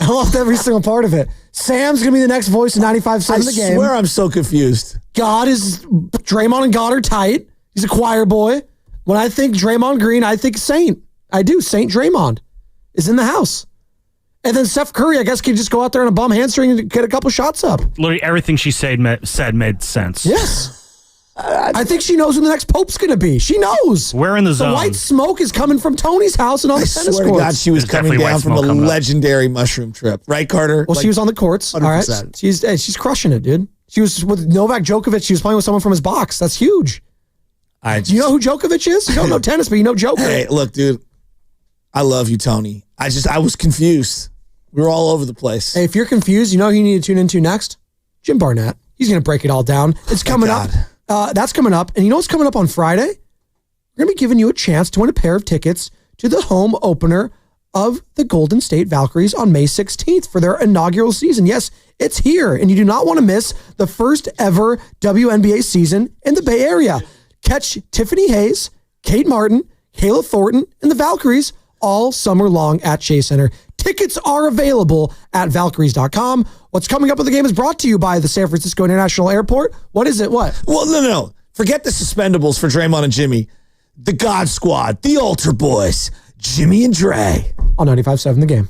I loved every single part of it. Sam's going to be the next voice of 95.7 of the game. I swear I'm so confused. Draymond and God are tight. He's a choir boy. When I think Draymond Green, I think Saint. I do. Saint Draymond is in the house. And then Steph Curry, I guess, can just go out there on a bum hamstring and get a couple shots up. Literally everything she said made sense. Yes. I think she knows who the next Pope's going to be. She knows. We're in the zone. The white smoke is coming from Tony's house and on the tennis courts. I swear to God, she was coming down from a legendary mushroom trip. Right, Carter? Well, she was on the courts. 100%. All right. She's crushing it, dude. She was with Novak Djokovic. She was playing with someone from his box. That's huge. Do you know who Djokovic is? You don't know tennis, but you know Djokovic. Hey, look, dude. I love you, Tony. I was confused. We were all over the place. Hey, if you're confused, you know who you need to tune into next? Jim Barnett. He's going to break it all down. It's coming up. That's coming up. And you know what's coming up on Friday? We're going to be giving you a chance to win a pair of tickets to the home opener of the Golden State Valkyries on May 16th for their inaugural season. Yes, it's here. And you do not want to miss the first ever WNBA season in the Bay Area. Catch Tiffany Hayes, Kate Martin, Kayla Thornton, and the Valkyries all summer long at Chase Center. Tickets are available at Valkyries.com. What's coming up with the game is brought to you by the San Francisco International Airport. What is it? What? Well, no. Forget the suspendables for Draymond and Jimmy. The God Squad, the Altar Boys, Jimmy and Dre. On 95.7 The Game.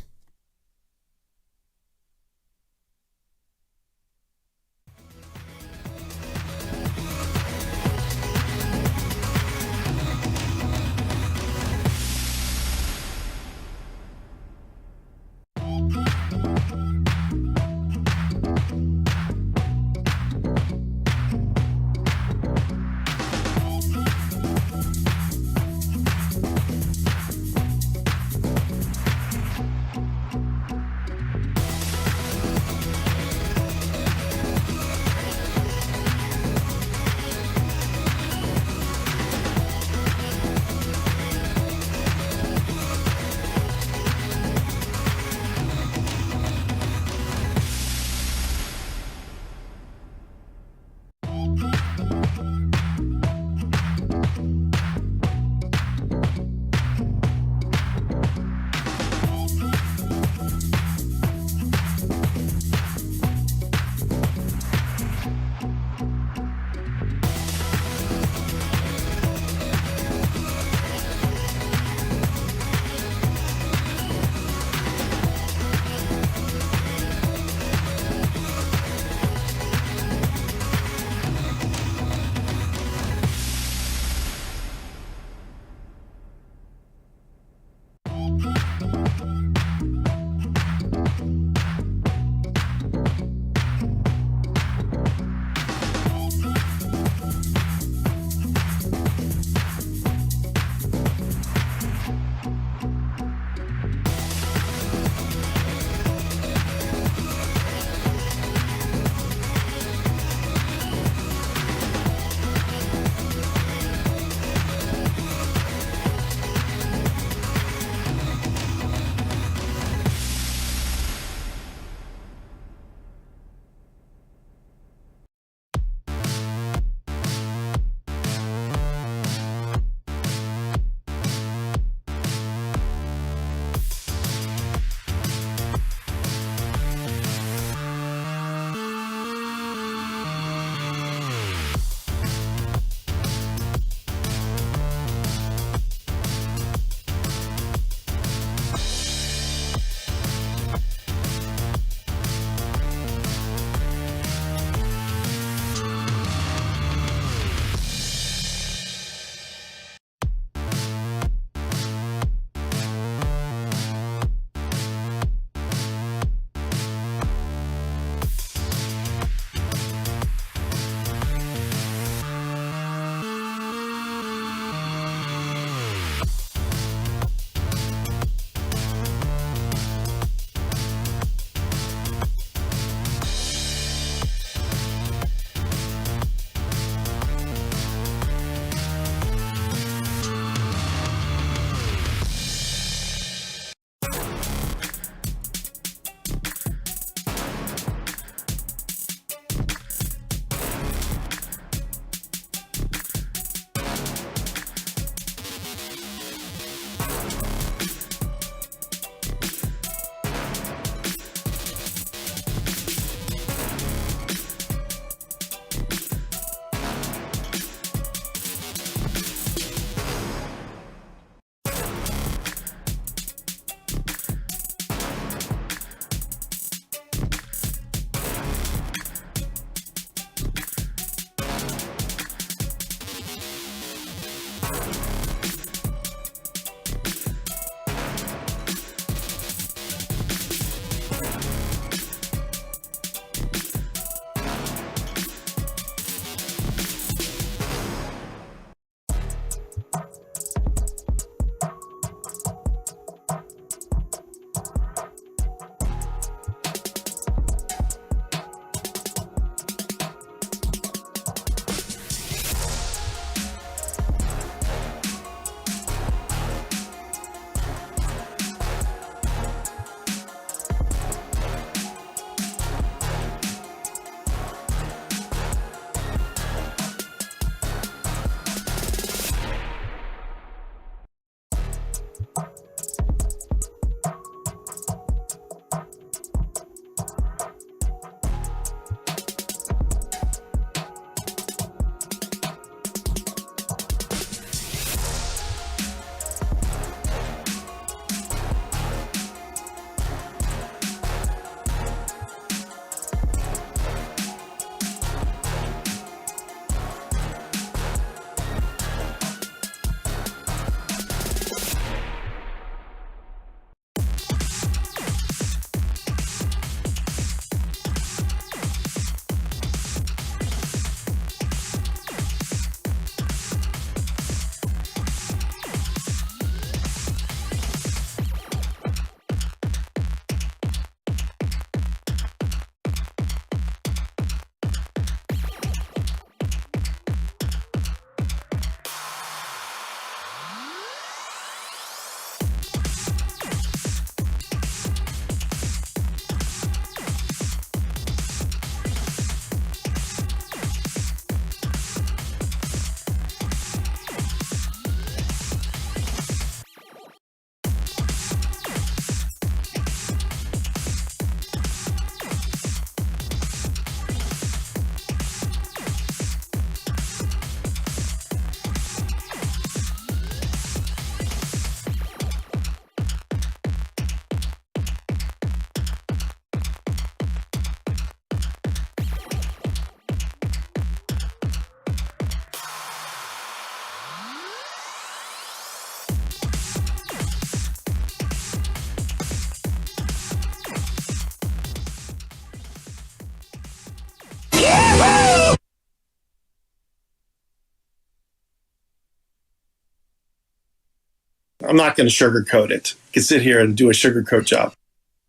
I'm not going to sugarcoat it. You can sit here and do a sugarcoat job.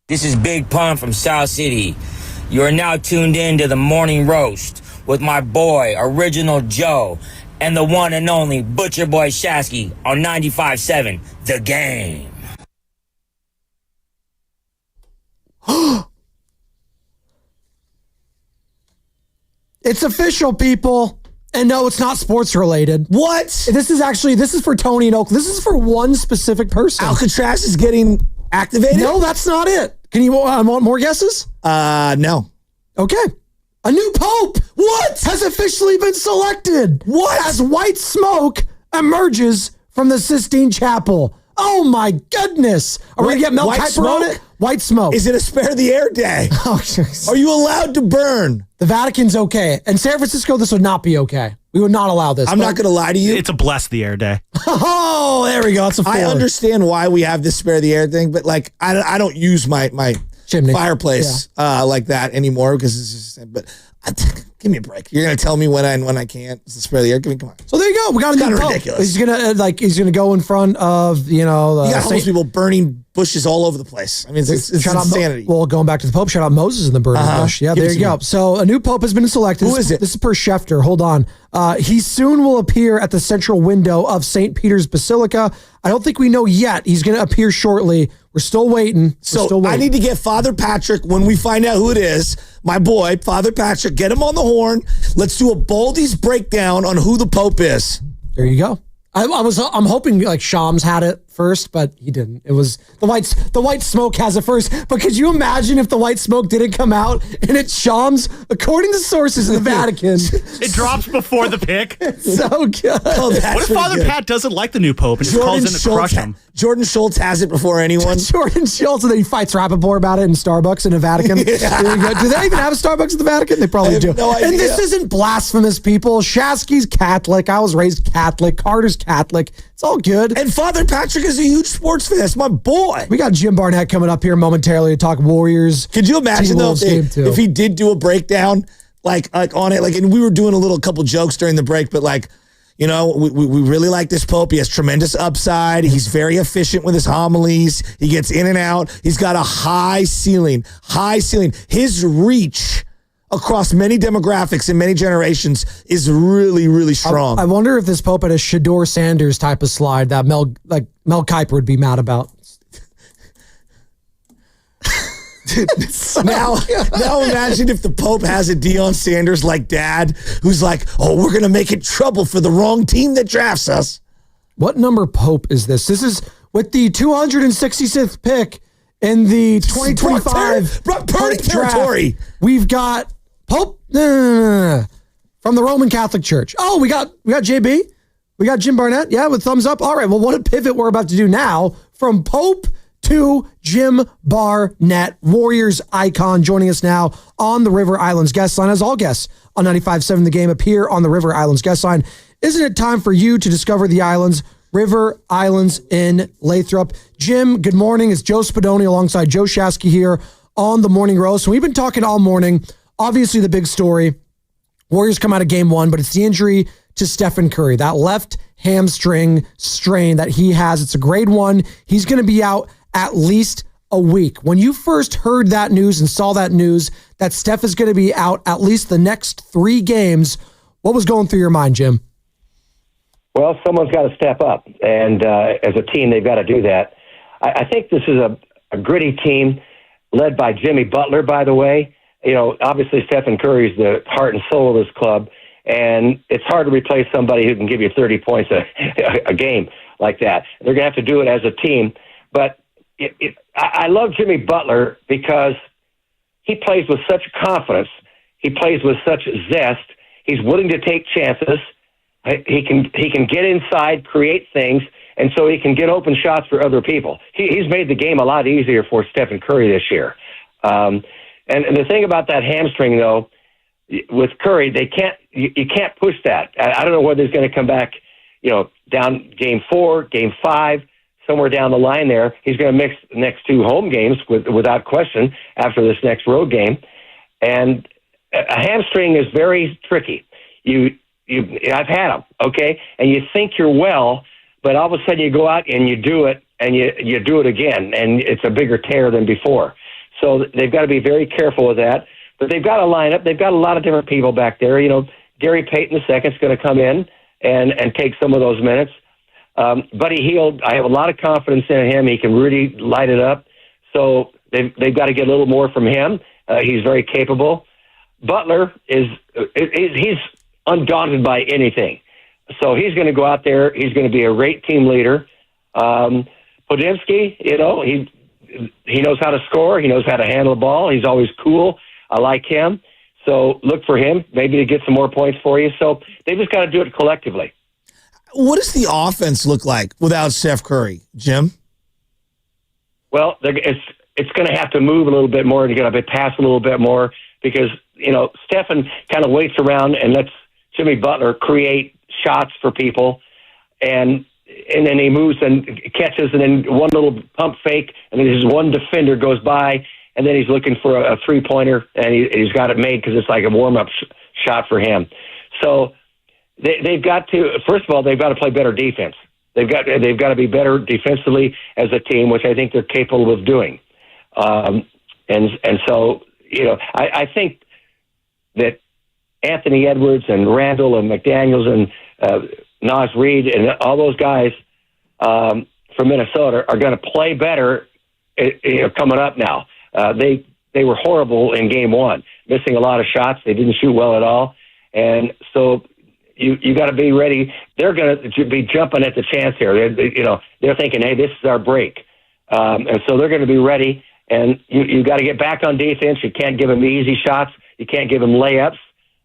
This is Big Pun from South City. You are now tuned in to the Morning Roast with my boy, Original Joe, and the one and only Butcher Boy Shasky on 95.7 The Game. It's official, people. And no, it's not sports related. What? This is for Tony and Oakland. This is for one specific person. Alcatraz is getting activated? No, that's not it. Can you want more guesses? No. Okay. A new pope. What? Has officially been selected. What? As white smoke emerges from the Sistine Chapel. Oh my goodness. Are we going to get Mel Kiper on it? White smoke. Is it a spare the air day? Oh, are you allowed to burn? The Vatican's okay. In San Francisco, this would not be okay. We would not allow this. I'm not going to lie to you. It's a bless the air day. Oh, there we go. It's a 4. I understand why we have this spare the air thing, but like I don't use my chimney fireplace like that anymore because it's just. But give me a break. You're going to tell me when I can't. It's a spare the air. Come on. So there you go. We got a new pope. Ridiculous. He's gonna go in front of you got homeless people burning bushes all over the place. I mean, it's insanity. Well, going back to the Pope, shout out Moses in the burning bush. Yeah, there you go. So a new Pope has been selected. Who is it? This is per Schefter. Hold on. He soon will appear at the central window of St. Peter's Basilica. I don't think we know yet. He's going to appear shortly. We're still waiting. I need to get Father Patrick when we find out who it is. My boy, Father Patrick, get him on the horn. Let's do a Baldy's breakdown on who the Pope is. There you go. I'm hoping like Shams had it first, but he didn't. It was the white smoke has it first. But could you imagine if the white smoke didn't come out and it's Shams? According to sources in the Vatican, it drops before the pick. It's so good. Oh, what if Father Pat doesn't like the new Pope and just calls in to crush him? Jordan Schultz has it before anyone. Jordan Schultz, and then he fights Rappaport about it in Starbucks in the Vatican. Do they even have a Starbucks in the Vatican? They probably do. No idea. And this isn't blasphemous, people. Shasky's Catholic. I was raised Catholic. Carter's Catholic. It's all good. And Father Patrick is a huge sports fan. That's my boy. We got Jim Barnett coming up here momentarily to talk Warriors. Could you imagine though if he did do a breakdown like on it, like, and we were doing a couple jokes during the break, but like, you know, we really like this Pope. He has tremendous upside. He's very efficient with his homilies. He gets in and out. He's got a high ceiling. His reach across many demographics and many generations is really, really strong. I wonder if this Pope had a Shador Sanders type of slide that Mel Kiper would be mad about. Now imagine if the Pope has a Deion Sanders like dad who's like, oh, we're going to make it trouble for the wrong team that drafts us. What number Pope is this? This is with the 266th pick in the 2025 Brock Purdy territory. We've got Pope from the Roman Catholic Church. Oh, we got JB. We got Jim Barnett. Yeah, with thumbs up. All right, well, what a pivot we're about to do now from Pope to Jim Barnett, Warriors icon, joining us now on the River Islands guest line. As all guests on 95.7 The Game appear on the River Islands guest line. Isn't it time for you to discover the islands? River Islands in Lathrop. Jim, good morning. It's Joe Spadoni alongside Joe Shasky here on the Morning Roast. And we've been talking all morning. Obviously, the big story, Warriors come out of game one, but it's the injury to Stephen Curry, that left hamstring strain that he has. It's a grade 1. He's going to be out at least a week. When you first heard that news and saw that news that Steph is going to be out at least the next 3 games, what was going through your mind, Jim? Well, someone's got to step up, and as a team, they've got to do that. I think this is a gritty team led by Jimmy Butler, by the way. You know, obviously Stephen Curry is the heart and soul of this club, and it's hard to replace somebody who can give you 30 points a game like that. They're going to have to do it as a team, but I love Jimmy Butler because he plays with such confidence. He plays with such zest. He's willing to take chances. He can get inside, create things, and so he can get open shots for other people. He's made the game a lot easier for Stephen Curry this year. And the thing about that hamstring, though, with Curry, you can't push that. I don't know whether he's going to come back, down game 4, game 5, somewhere down the line there. He's going to mix the next 2 home games without question after this next road game. And a hamstring is very tricky. I've had them, okay? And you think you're well, but all of a sudden you go out and you do it, and you do it again, and it's a bigger tear than before. So they've got to be very careful with that. But they've got a lineup. They've got a lot of different people back there. Gary Payton II is going to come in and take some of those minutes. Buddy Hield, I have a lot of confidence in him. He can really light it up. So they've got to get a little more from him. He's very capable. Butler he's undaunted by anything. So he's going to go out there. He's going to be a great team leader. Podemski, he knows how to score. He knows how to handle the ball. He's always cool. I like him. So look for him maybe to get some more points for you. So they just got to do it collectively. What does the offense look like without Steph Curry, Jim? Well, it's going to have to move a little bit more. You're going to pass a little bit more because, Stephen kind of waits around and lets Jimmy Butler create shots for people. And then he moves and catches, and then one little pump fake, and then just one defender goes by, and then he's looking for a three-pointer, and he's got it made because it's like a warm-up shot for him. So they've got to, first of all, they've got to play better defense. They've got to be better defensively as a team, which I think they're capable of doing. And so, I think that Anthony Edwards and Randall and McDaniels and Naz Reid and all those guys from Minnesota are going to play better coming up now. They were horrible in game one, missing a lot of shots. They didn't shoot well at all. And so you got to be ready. They're going to be jumping at the chance here. They're thinking, hey, this is our break. And so they're going to be ready. And you got to get back on defense. You can't give them easy shots. You can't give them layups.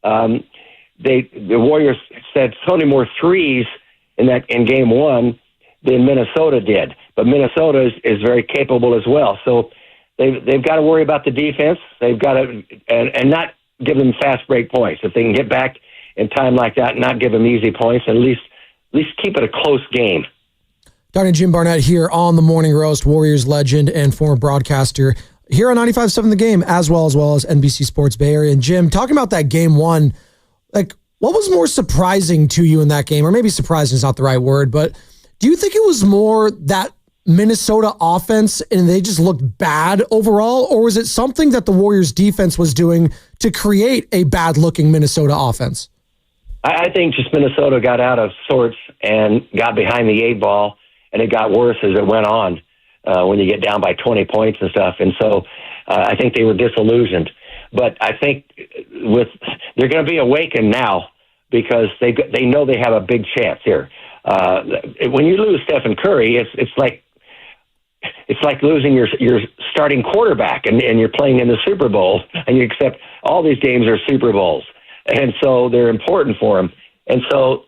The Warriors said so many more threes in game one than Minnesota did. But Minnesota is very capable as well. So they've got to worry about the defense. They've got to and not give them fast break points. If they can get back in time like that and not give them easy points, at least keep it a close game. Dr. Jim Barnett here on the Morning Roast, Warriors legend and former broadcaster here on 95.7 The Game, as well as NBC Sports Bay Area. And Jim, talking about that game one, like what was more surprising to you in that game? Or maybe surprising is not the right word, but do you think it was more that Minnesota offense and they just looked bad overall? Or was it something that the Warriors defense was doing to create a bad looking Minnesota offense? I think just Minnesota got out of sorts and got behind the eight ball, and it got worse as it went on when you get down by 20 points and stuff. And so I think they were disillusioned. But I think they're going to be awakened now because they know they have a big chance here. When you lose Stephen Curry, it's like losing your starting quarterback, and you're playing in the Super Bowl, and you accept all these games are Super Bowls, and so they're important for them. And so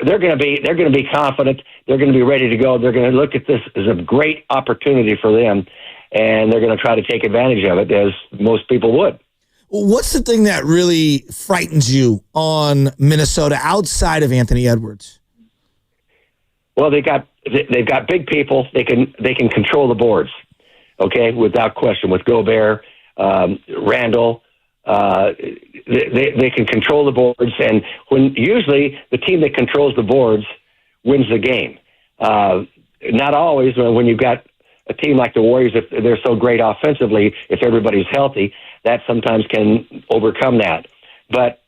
they're going to be confident. They're going to be ready to go. They're going to look at this as a great opportunity for them, and they're going to try to take advantage of it, as most people would. What's the thing that really frightens you on Minnesota outside of Anthony Edwards? Well, they've got big people. They can control the boards, okay, without question. With Gobert, Randall, they can control the boards, and when usually the team that controls the boards wins the game. Not always. When you've got a team like the Warriors, if they're so great offensively, if everybody's healthy, that sometimes can overcome that. But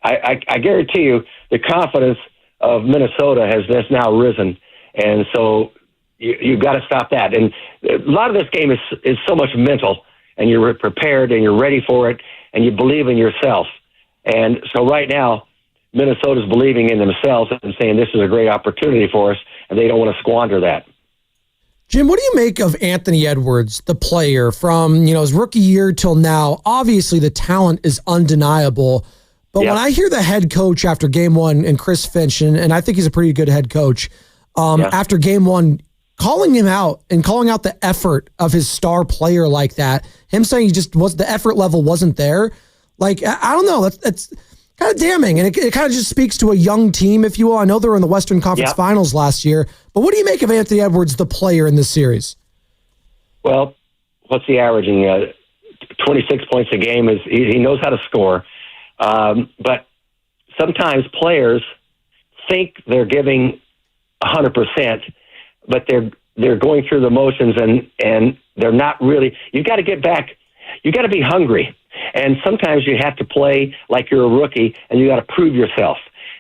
I guarantee you, the confidence of Minnesota has just now risen, and so you've got to stop that. And a lot of this game is so much mental, and you're prepared and you're ready for it, and you believe in yourself. And so right now, Minnesota's believing in themselves and saying this is a great opportunity for us, and they don't want to squander that. Jim, what do you make of Anthony Edwards, the player, from his rookie year till now? Obviously, the talent is undeniable. But when I hear the head coach after game one, and Chris Finch, and I think he's a pretty good head coach, after game one, calling him out and calling out the effort of his star player like that, him saying the effort level wasn't there. Like, I don't know. That's kind of damning. And it kind of just speaks to a young team, if you will. I know they were in the Western Conference Finals last year. But what do you make of Anthony Edwards, the player in this series? Well, what's he averaging? 26 points a game. He knows how to score. But sometimes players think they're giving 100%, but they're going through the motions and they're not really. You've got to get back. You got to be hungry, and sometimes you have to play like you're a rookie, and you got to prove yourself.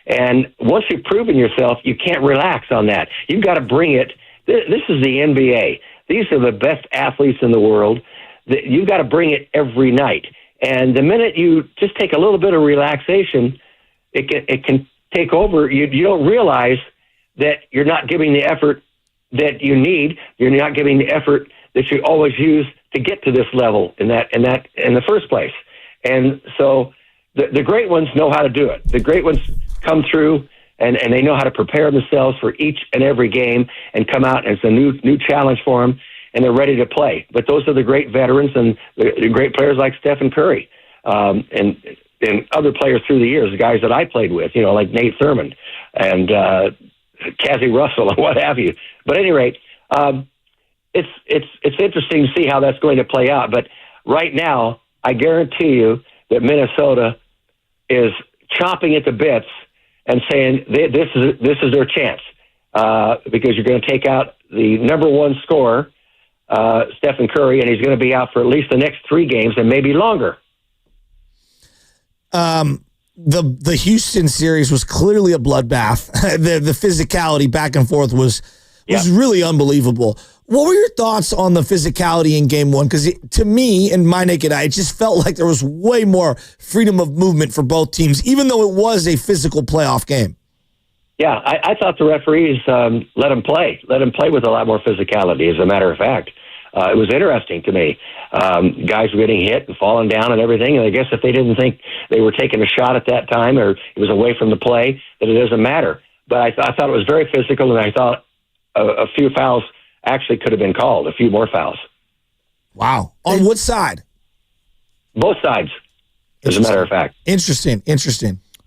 And once you've proven yourself, you can't relax on that. You've got to bring it. This is the NBA. These are the best athletes in the world. You've got to bring it every night. And the minute you just take a little bit of relaxation, it can take over. You don't realize that you're not giving the effort that you need. You're not giving the effort that you always use to get to this level in the first place. And so the great ones know how to do it. The great ones come through and they know how to prepare themselves for each and every game and come out as a new challenge for them, and they're ready to play. But those are the great veterans and the great players like Stephen Curry and other players through the years, the guys that I played with, like Nate Thurmond and Cassie Russell and what have you. But at any rate, it's interesting to see how that's going to play out. But right now, I guarantee you that Minnesota is chomping at the bits and saying this is their chance because you're going to take out the number one scorer, Stephen Curry, and he's going to be out for at least the next 3 games and maybe longer. The Houston series was clearly a bloodbath. the physicality back and forth was really unbelievable. What were your thoughts on the physicality in game 1? Because to me, in my naked eye, it just felt like there was way more freedom of movement for both teams, even though it was a physical playoff game. Yeah, I thought the referees let them play with a lot more physicality, as a matter of fact. It was interesting to me. Guys were getting hit and falling down and everything, and I guess if they didn't think they were taking a shot at that time or it was away from the play, that it doesn't matter. But I thought it was very physical, and I thought a few fouls actually could have been called, a few more fouls. Wow. On what side? Both sides, as a matter of fact. Interesting.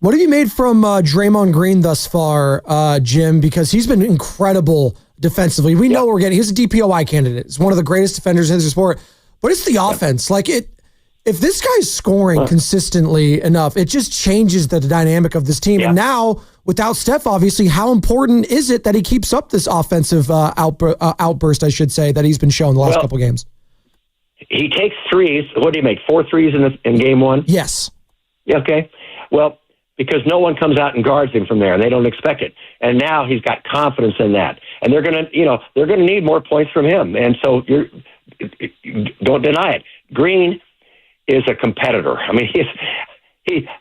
What have you made from Draymond Green thus far, Jim? Because he's been incredible defensively. We know he's a DPOI candidate. He's one of the greatest defenders in the sport. But it's the offense. Like if this guy's scoring consistently enough, it just changes the dynamic of this team. And now, without Steph, obviously, how important is it that he keeps up this offensive outburst, I should say, that he's been showing the last couple games? He takes threes. What do you make, 4 threes in game 1? Yes. Okay. Well, because no one comes out and guards him from there, and they don't expect it. And now he's got confidence in that, and they're gonna need more points from him. And so don't deny it. Green is a competitor. I mean,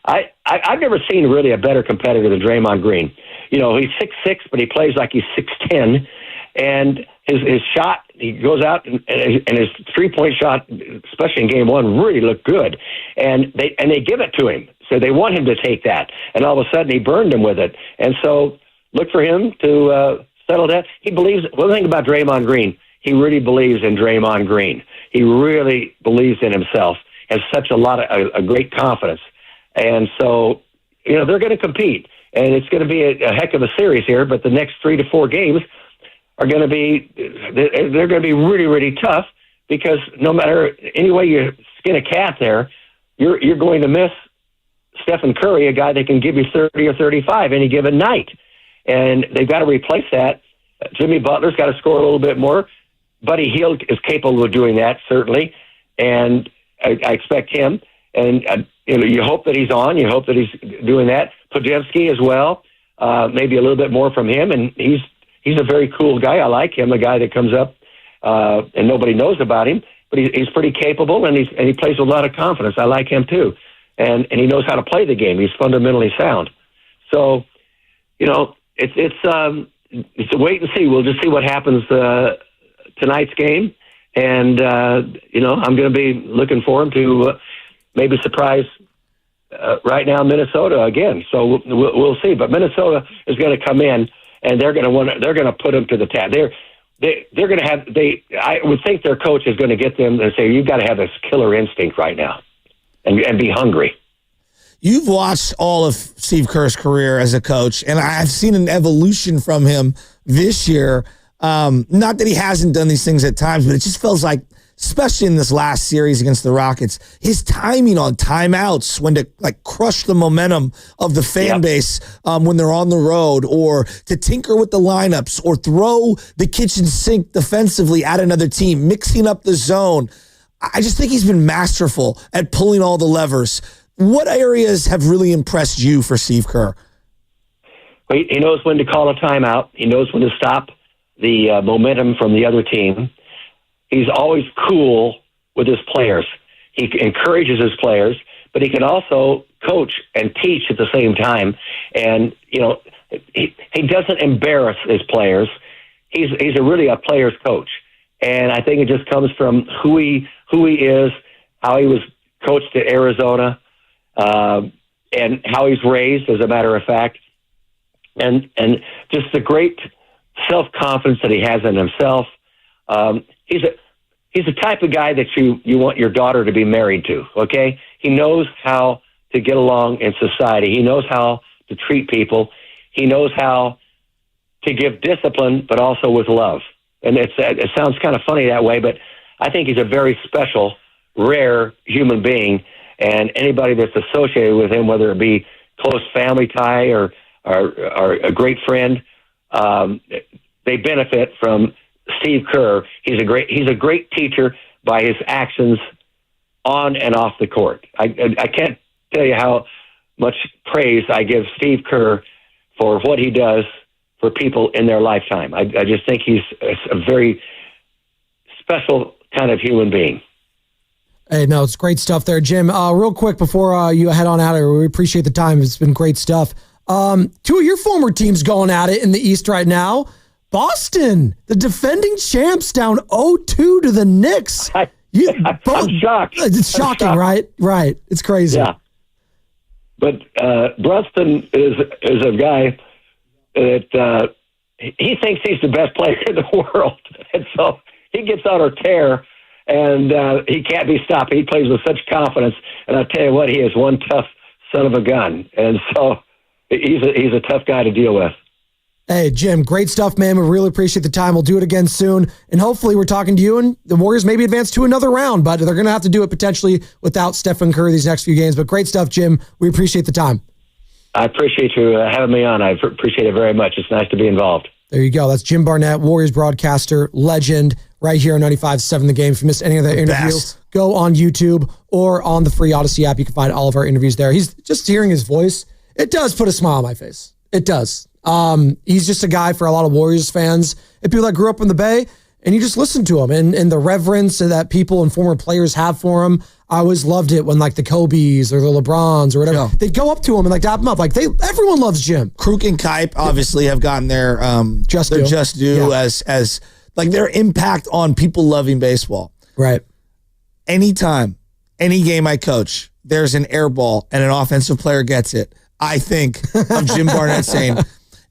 I've never seen really a better competitor than Draymond Green. He's 6'6", but he plays like he's 6'10", and his shot, he goes out and his 3-point shot, especially in game 1, really looked good, and they give it to him. So they want him to take that, and all of a sudden he burned him with it. And so look for him to settle that. He believes. One thing about Draymond Green, he really believes in Draymond Green. He really believes in himself. Has such a great confidence, and so they're going to compete, and it's going to be a heck of a series here. But the next 3 to 4 games are going to be they're going to be really, really tough because no matter any way you skin a cat, there you're going to miss Stephen Curry, a guy that can give you 30 or 35 any given night. And they've got to replace that. Jimmy Butler's got to score a little bit more. Buddy Hield is capable of doing that, certainly. And I expect him. And you hope that he's on. You hope that he's doing that. Podziemski as well. Maybe a little bit more from him. And he's a very cool guy. I like him, a guy that comes up and nobody knows about him. But he's pretty capable, and he plays with a lot of confidence. I like him, too. And he knows how to play the game. He's fundamentally sound. So, it's a wait and see. We'll just see what happens tonight's game. And, I'm going to be looking for him to maybe surprise right now Minnesota again. So we'll see. But Minnesota is going to come in, and they're going to put them to the task. They're going to have. I would think their coach is going to get them and say, "You've got to have this killer instinct right now." And be hungry. You've watched all of Steve Kerr's career as a coach, and I've seen an evolution from him this year. Not that he hasn't done these things at times, but it just feels like especially in this last series against the Rockets, his timing on timeouts when to like crush the momentum of the fan base when they're on the road, or to tinker with the lineups, or throw the kitchen sink defensively at another team, mixing up the zone. I just think he's been masterful at pulling all the levers. What areas have really impressed you for Steve Kerr? He knows when to call a timeout. He knows when to stop the momentum from the other team. He's always cool with his players. He encourages his players, but he can also coach and teach at the same time. And, he doesn't embarrass his players. He's really a player's coach. And I think it just comes from who he is, how he was coached at Arizona, and how he's raised, as a matter of fact. And just the great self-confidence that he has in himself. He's the type of guy that you want your daughter to be married to, okay? He knows how to get along in society. He knows how to treat people. He knows how to give discipline, but also with love. And it sounds kind of funny that way, but I think he's a very special, rare human being. And anybody that's associated with him, whether it be close family tie or a great friend, they benefit from Steve Kerr. He's a great teacher by his actions on and off the court. I can't tell you how much praise I give Steve Kerr for what he does for people in their lifetime. I just think he's a very special kind of human being. Hey, no, it's great stuff there, Jim. Real quick before you head on out of here, we appreciate the time. It's been great stuff. Two of your former teams going at it in the East right now. Boston, the defending champs, down 0-2 to the Knicks. I'm shocked. It's shocking, right? Right. It's crazy. Yeah. But Brunson is a guy that he thinks he's the best player in the world. And so he gets on a tear, and he can't be stopped. He plays with such confidence. And I tell you what, he is one tough son of a gun. And so he's a tough guy to deal with. Hey, Jim, great stuff, man. We really appreciate the time. We'll do it again soon. And hopefully we're talking to you and the Warriors maybe advance to another round, but they're going to have to do it potentially without Stephen Curry these next few games. But great stuff, Jim. We appreciate the time. I appreciate you having me on. I appreciate it very much. It's nice to be involved. There you go. That's Jim Barnett, Warriors broadcaster, legend, right here on 95.7 The Game. If you missed any of that interview, go on YouTube or on the free Odyssey app. You can find all of our interviews there. He's just hearing his voice. It does put a smile on my face. It does. He's just a guy for a lot of Warriors fans and people that grew up in the Bay, and you just listen to him and the reverence that people and former players have for him. I always loved it when like the Kobe's or the LeBrons or whatever, they'd go up to him and like dap him up. Like everyone loves Jim. Kruk and Kipe obviously have gotten their just due as like their impact on people loving baseball. Right. Anytime, any game I coach, there's an air ball and an offensive player gets it, I think of Jim Barnett saying,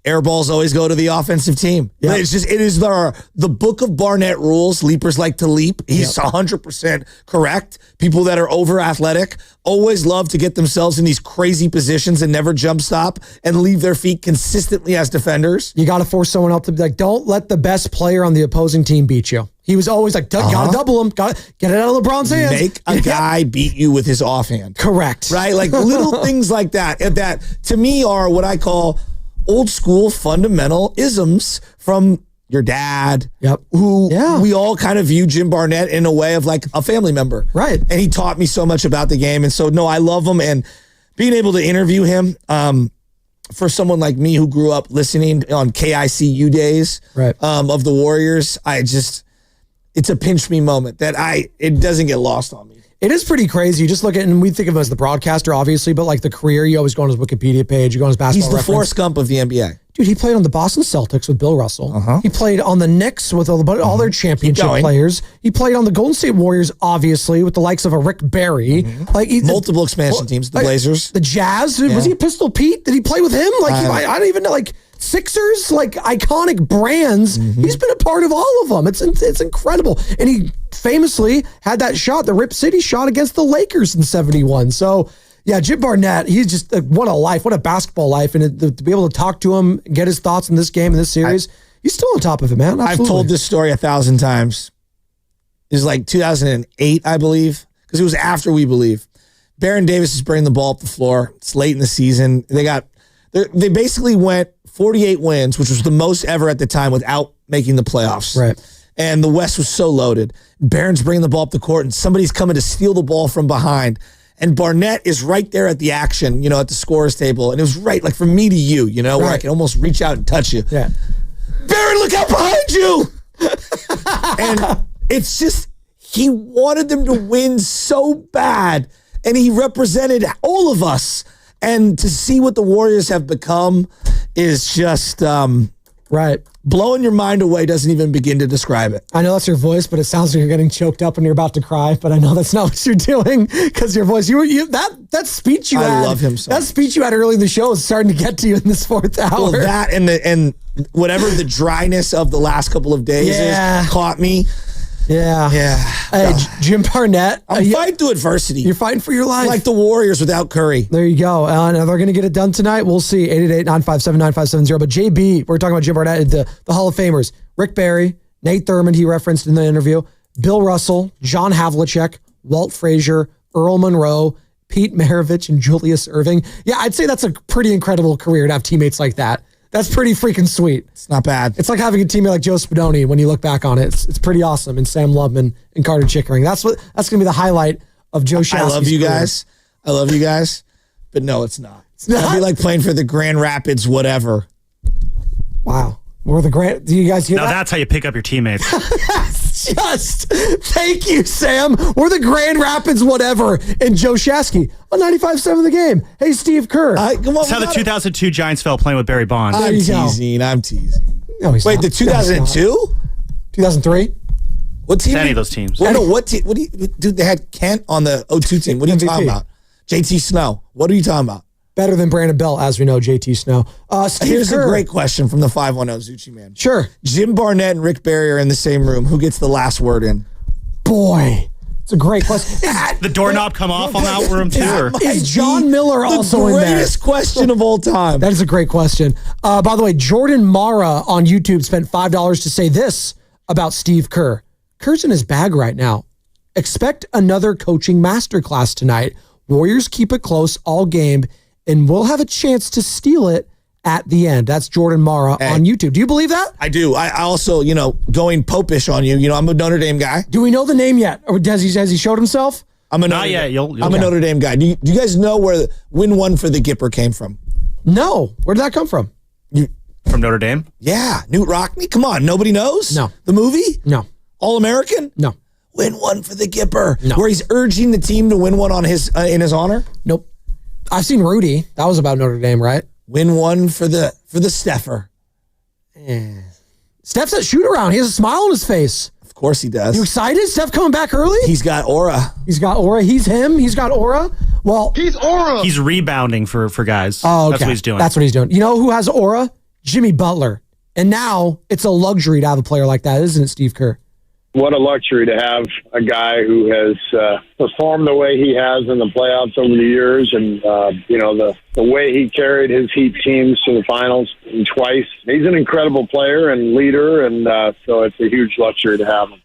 air balls always go to the offensive team. Yep. It is the book of Barnett rules. Leapers like to leap. He's 100% correct. People that are over athletic always love to get themselves in these crazy positions and never jump stop and leave their feet consistently as defenders. You got to force someone else to be like, don't let the best player on the opposing team beat you. He was always like, gotta double him, gotta get it out of LeBron's hands. Make a guy beat you with his offhand. Correct. Right? Like little things like that to me are what I call old school fundamental isms from your dad, who we all kind of view Jim Barnett in a way of like a family member. Right. And he taught me so much about the game. And so, no, I love him. And being able to interview him for someone like me who grew up listening on KICU days of the Warriors, it's a pinch me moment that it doesn't get lost on me. It is pretty crazy. You just look at it, and we think of him as the broadcaster, obviously, but like the career, you always go on his Wikipedia page, you go on his basketball reference. He's the Forrest Gump of the NBA. Dude, he played on the Boston Celtics with Bill Russell. He played on the Knicks with all their championship players. He played on the Golden State Warriors, obviously, with the likes of a Rick Barry. Like multiple expansion teams, the Blazers. The Jazz. Was he a Pistol Pete? Did he play with him? Like I don't even know. Like Sixers, like iconic brands. He's been a part of all of them. It's incredible. And he famously had that shot, the Rip City shot against the Lakers in 71. So yeah, Jim Barnett, he's just what a life, what a basketball life. And to be able to talk to him, get his thoughts in this game, in this series, he's still on top of it, man. Absolutely. I've told this story 1,000 times. It was like 2008, I believe, because it was after We Believe. Baron Davis is bringing the ball up the floor. It's late in the season. They basically went 48 wins, which was the most ever at the time without making the playoffs. Right. And the West was so loaded. Baron's bringing the ball up the court, and somebody's coming to steal the ball from behind. And Barnett is right there at the action, at the scorer's table. And it was right, like from me to you, where I can almost reach out and touch you. Yeah. Baron, look out behind you! And it's just, he wanted them to win so bad. And he represented all of us. And to see what the Warriors have become is just blowing your mind away. Doesn't even begin to describe it. I know that's your voice, but it sounds like you're getting choked up and you're about to cry. But I know that's not what you're doing because your voice. That speech you had. I love him so that much. Speech you had early in the show is starting to get to you in this fourth hour. Well, that and whatever the dryness of the last couple of days is caught me. Yeah. Yeah. Hey, Jim Barnett. I'm fighting through adversity. You're fighting for your life. Like the Warriors without Curry. There you go. And they're going to get it done tonight. We'll see. 888-957-9570. But JB, we're talking about Jim Barnett, the Hall of Famers. Rick Barry, Nate Thurmond, he referenced in the interview, Bill Russell, John Havlicek, Walt Frazier, Earl Monroe, Pete Maravich, and Julius Erving. Yeah, I'd say that's a pretty incredible career to have teammates like that. That's pretty freaking sweet. It's not bad. It's like having a teammate like Joe Spadoni when you look back on it. It's pretty awesome. And Sam Lubman and Carter Chickering. That's going to be the highlight of Joe Shasky's I love you career. guys. I love you guys. But no, it's not. It'd be like playing for the Grand Rapids whatever. Wow. We're the Grand. Do you guys hear now that? That's how you pick up your teammates. Thank you, Sam. We're the Grand Rapids whatever. And Joe Shasky on 95.7 The Game. Hey, Steve Kerr. That's how the 2002 Giants fell playing with Barry Bonds. I'm teasing. No, he's Wait, not. the 2002? 2003? What team? Any of those teams. Well, no, what team? What do you, dude, they had Kent on the 02 team. What are you MVP. talking about? JT Snow. What are you talking about? Better than Brandon Bell, as we know, JT Snow. Steve Here's Kerr. a great question from the 510 Zucci Man. Sure. Jim Barnett and Rick Barry are in the same room. Who gets the last word in? Boy, it's a great question. The doorknob come off on that room too? Or? Is John Miller also in there? The greatest question of all time. That is a great question. By the way, Jordan Mara on YouTube spent $5 to say this about Steve Kerr. Kerr's in his bag right now. Expect another coaching masterclass tonight. Warriors keep it close all game, and we'll have a chance to steal it at the end. That's Jordan Mara on YouTube. Do you believe that? I do. I also, going popish on you. I'm a Notre Dame guy. Do we know the name yet? Or has he showed himself? I'm a Not yet. You'll I'm a Notre Dame guy. Do you guys know where the win one for the Gipper came from? No. Where did that come from? From Notre Dame? Yeah. Newt Rockney? Come on. Nobody knows? No. The movie? No. All-American? No. Win one for the Gipper. No. Where he's urging the team to win one on his in his honor? Nope. I've seen Rudy. That was about Notre Dame, right? Win one for the Steffer. Steph's at shoot around. He has a smile on his face. Of course he does. You excited? Steph coming back early? He's got aura. He's got aura. He's him. He's got aura. Well, He's aura. He's rebounding for guys. oh, okay. That's what he's doing. That's what he's doing. You know who has aura? Jimmy Butler. And now it's a luxury to have a player like that, isn't it, Steve Kerr? What a luxury to have a guy who has performed the way he has in the playoffs over the years, and the way he carried his Heat teams to the finals twice. He's an incredible player and leader, and so it's a huge luxury to have him.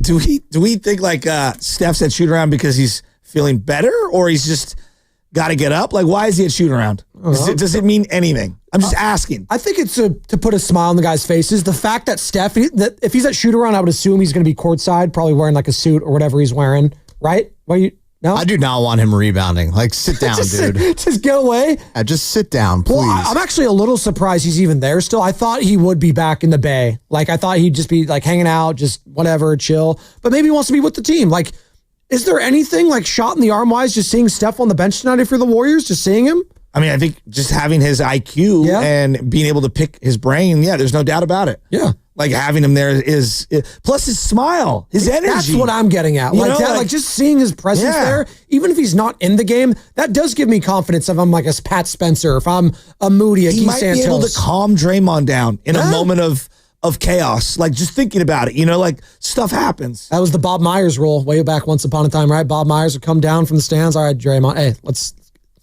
Do we think like Steph's at shoot around because he's feeling better, or he's just got to get up? Like, why is he at shoot around? Does it mean anything? I'm just asking. I think it's to put a smile on the guy's faces. The fact that Steph, that if he's at shoot around, I would assume he's going to be courtside, probably wearing like a suit or whatever he's wearing, right? No? I do not want him rebounding. Like, sit down, dude. Just get away. Just sit down, please. Well, I'm actually a little surprised he's even there still. I thought he would be back in the Bay. Like, I thought he'd just be like hanging out, just whatever, chill. But maybe he wants to be with the team. Like, is there anything like shot in the arm wise, just seeing Steph on the bench tonight for the Warriors, just seeing him? I mean, I think just having his IQ and being able to pick his brain, there's no doubt about it. Yeah. Like having him there is plus his smile, his energy. That's what I'm getting at. Like just seeing his presence there, even if he's not in the game, that does give me confidence if I'm like a Pat Spencer, if I'm a Moody, a he Keith might Santos. be able to calm Draymond down in a moment of chaos. Like just thinking about it, like stuff happens. That was the Bob Myers rule way back once upon a time, right? Bob Myers would come down from the stands. All right, Draymond, hey, let's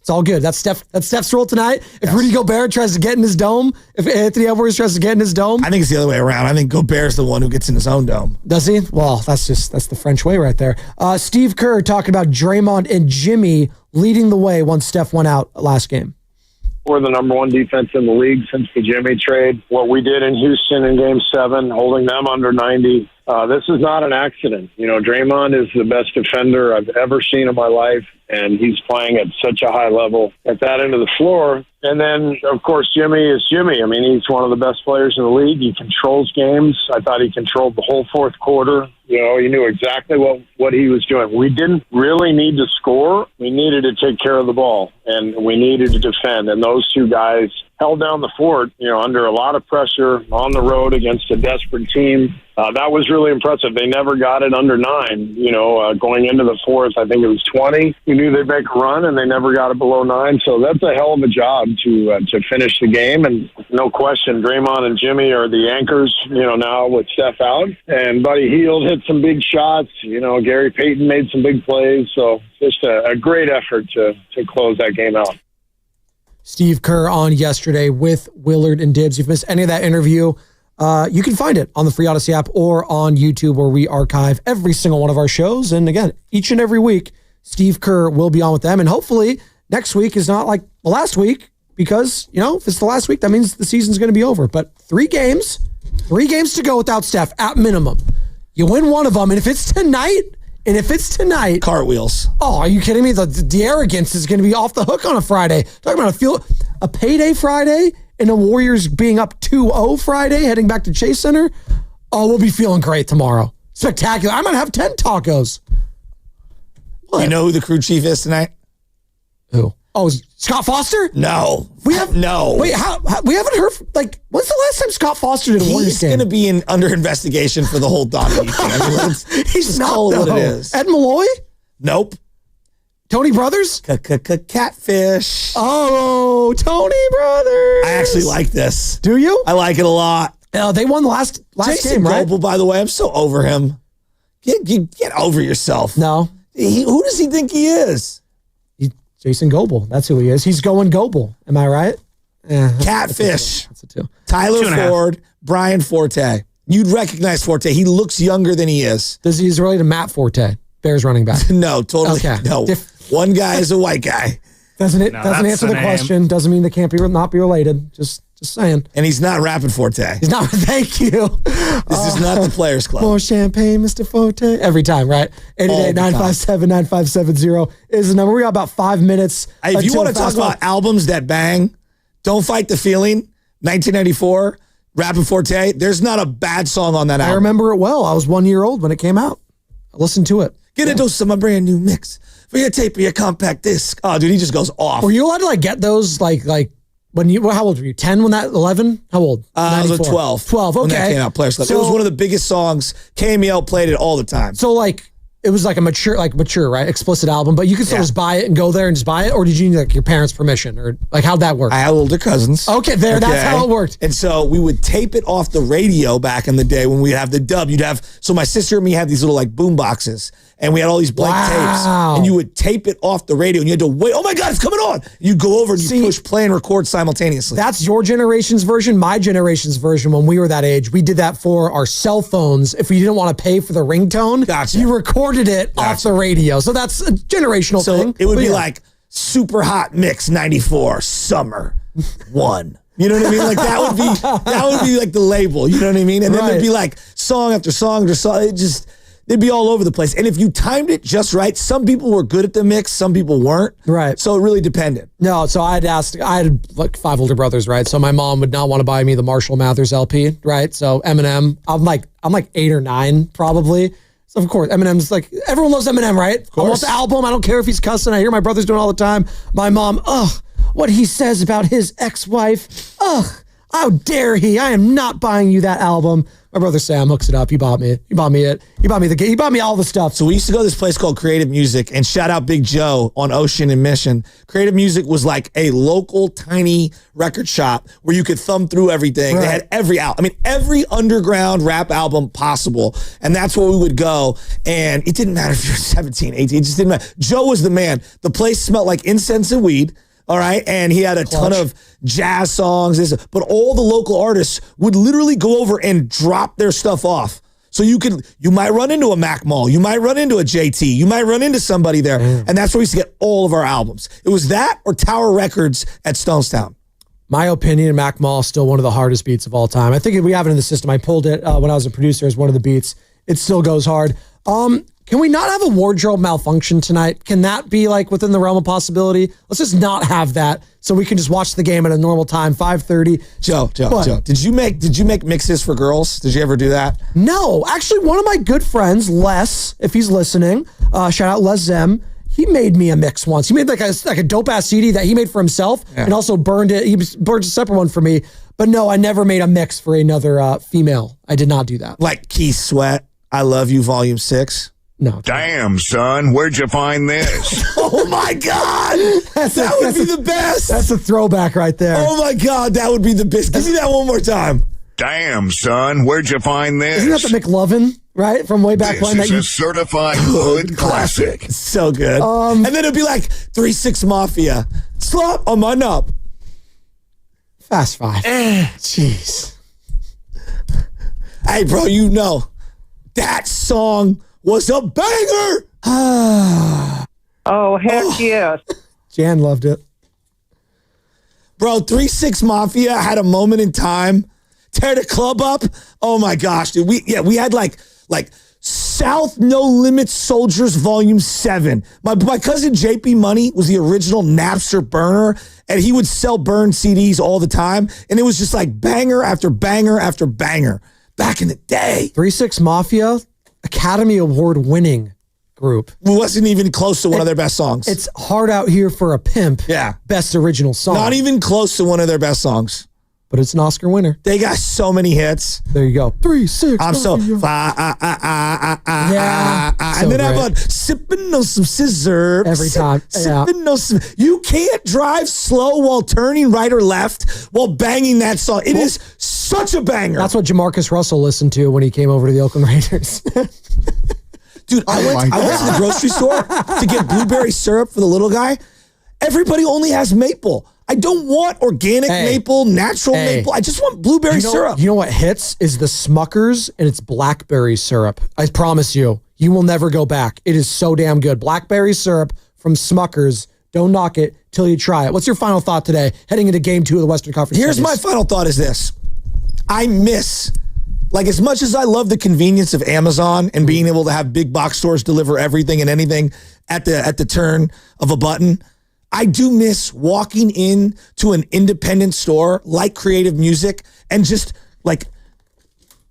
It's all good. That's Steph's role tonight. If Rudy Gobert tries to get in his dome, if Anthony Edwards tries to get in his dome. I think it's the other way around. I think Gobert's the one who gets in his own dome. Does he? Well, that's the French way right there. Steve Kerr talking about Draymond and Jimmy leading the way once Steph went out last game. We're the number one defense in the league since the Jimmy trade. What we did in Houston in Game 7, holding them under 90, this is not an accident. Draymond is the best defender I've ever seen in my life, and he's playing at such a high level at that end of the floor. And then, of course, Jimmy is Jimmy. I mean, he's one of the best players in the league. He controls games. I thought he controlled the whole fourth quarter. He knew exactly what he was doing. We didn't really need to score. We needed to take care of the ball, and we needed to defend. And those two guys held down the fort, under a lot of pressure on the road against a desperate team. That was really impressive. They never got it under 9. Going into the fourth, I think it was 20. We knew they'd make a run, and they never got it below 9. So that's a hell of a job to finish the game. And no question, Draymond and Jimmy are the anchors, now with Steph out. And Buddy Hield hit some big shots. Gary Payton made some big plays. So just a great effort to close that game out. Steve Kerr on yesterday with Willard and Dibbs. If you've missed any of that interview, you can find it on the free Odyssey app or on YouTube, where we archive every single one of our shows. And again, each and every week, Steve Kerr will be on with them. And hopefully next week is not like the last week, because, if it's the last week, that means the season's going to be over. But 3 games to go without Steph at minimum. You win one of them. And if it's tonight, cartwheels. Oh, are you kidding me? The arrogance is going to be off the hook on a Friday. Talking about a payday Friday and the Warriors being up 2-0 Friday, heading back to Chase Center. Oh, we'll be feeling great tomorrow. Spectacular. I might have 10 tacos. What? You know who the crew chief is tonight? Who? Oh, Scott Foster? No. No. Wait, how we haven't heard, when's the last time Scott Foster did a Warriors game? He's going to be under investigation for the whole Donnie thing. He's not, call it though. what it is. Ed Malloy? Nope. Tony Brothers? Catfish. Oh, Tony Brothers. I actually like this. Do you? I like it a lot. They won the last Jason game, right? Goebel, by the way, I'm so over him. Get over yourself. No. Who does he think he is? Jason Goebel. That's who he is. He's going Goebel. Am I right? Catfish. That's a 2. Tyler Ford, Brian Forte. You'd recognize Forte. He looks younger than he is. He's related to Matt Forte, Bears running back. No, totally. Okay. No. One guy is a white guy. Doesn't answer the question. Doesn't mean they can't not be related. Just saying. And he's not rapping Forte. He's not. Thank you. This is not the Players Club. More champagne, Mr. Forte. Every time, right? 888-957-9570 is the number. We got about 5 minutes. Hey, if you want to talk about albums that bang, Don't Fight the Feeling, 1994, rapping Forte. There's not a bad song on that album. I remember it well. I was 1 year old when it came out. I listened to it. Get a dose of my brand new mix for your tape or your compact disc. Oh, dude, he just goes off. Were you allowed to get those when you? How old were you? 10 when that? 11? How old? I was 12. 12. Okay. When that came out, Players Club. It was one of the biggest songs. KML played it all the time. So it was a mature, right? Explicit album, but you could still just buy it and go there and just buy it, or did you need your parents' permission, or how'd that work? I had older cousins. Okay, that's how it worked. And so we would tape it off the radio back in the day when we'd have the dub. So my sister and me had these little boom boxes, and we had all these blank tapes, and you would tape it off the radio, and you had to wait. Oh my God, it's coming on! You go over and you push play and record simultaneously. That's your generation's version. My generation's version, when we were that age, we did that for our cell phones. If we didn't want to pay for the ringtone, you recorded it off the radio. So that's a generational thing. It would be Super Hot Mix 94 Summer 1. You know what I mean? That would be the label. You know what I mean? And then there'd be song after song after song. They'd be all over the place. And if you timed it just right, some people were good at the mix, some people weren't. Right. So it really depended. No, so I had 5 older brothers, right? So my mom would not want to buy me the Marshall Mathers LP, right? So Eminem, I'm 8 or 9 probably. So of course, Eminem's everyone loves Eminem, right? Of course. I want the album. I don't care if he's cussing. I hear my brothers doing it all the time. My mom, what he says about his ex-wife. How dare he? I am not buying you that album. My brother Sam hooks it up. He bought me it. He bought me it. He bought me the game. He bought me all the stuff. So we used to go to this place called Creative Music, and shout out Big Joe on Ocean and Mission. Creative Music was like a local tiny record shop where you could thumb through everything. Right. They had every underground rap album possible. And that's where we would go. And it didn't matter if you were 17, 18, it just didn't matter. Joe was the man. The place smelled like incense and weed. All right. And he had a ton of jazz songs, but all the local artists would literally go over and drop their stuff off. So you might run into a Mac Mall, you might run into a JT, you might run into somebody there. And that's where we used to get all of our albums. It was that or Tower Records at Stonestown. My opinion, Mac Mall is still one of the hardest beats of all time. I think we have it in the system. I pulled it when I was a producer as one of the beats. It still goes hard. Can we not have a wardrobe malfunction tonight? Can that be like within the realm of possibility? Let's just not have that so we can just watch the game at a normal time, 5:30. Joe, did you make mixes for girls? Did you ever do that? No, actually, one of my good friends, Les, if he's listening, shout out Les Zem. He made me a mix once. He made like a dope ass CD that he made for himself and also burned it. He burned a separate one for me. But no, I never made a mix for another female. I did not do that. Like Keith Sweat, I Love You, Volume 6. No. Damn, son, where'd you find this? Oh my God. That would be the best. That's a throwback right there. Oh my God, that would be the best. Give me that one more time. Damn, son, where'd you find this? Isn't that the McLovin, right? From way back when. This is a certified hood classic. So good. And then it'd be like 3-6 Mafia. Slop on my knob. Fast Five. Jeez. Hey, bro, you know that song was a banger. Oh, heck yes. Jan loved it. Bro, 3-6 Mafia had a moment in time. Tear the club up. Oh my gosh, dude. We had like South No Limit Soldiers Volume 7. My cousin JP Money was the original Napster burner, and he would sell burned CDs all the time. And it was just like banger after banger after banger back in the day. 3-6 Mafia, Academy Award winning group. It wasn't even close to one of their best songs. It's Hard Out Here for a Pimp. Yeah. Best original song. Not even close to one of their best songs. But it's an Oscar winner. They got so many hits. There you go. 3-6. I'm so and then I'm sipping on some scissor every time. Sipping on some. You can't drive slow while turning right or left while banging that song. It is such a banger. That's what Jamarcus Russell listened to when he came over to the Oakland Raiders. Dude, I went to the grocery store to get blueberry syrup for the little guy. Everybody only has maple. I don't want organic maple, natural maple. I just want blueberry syrup. You know what hits is the Smuckers, and it's blackberry syrup. I promise you, you will never go back. It is so damn good. Blackberry syrup from Smuckers. Don't knock it till you try it. What's your final thought today, heading into Game 2 of the Western Conference? Here's my final thought is this. I miss, like as much as I love the convenience of Amazon and being able to have big box stores deliver everything and anything at the turn of a button, I do miss walking in to an independent store like Creative Music and just like,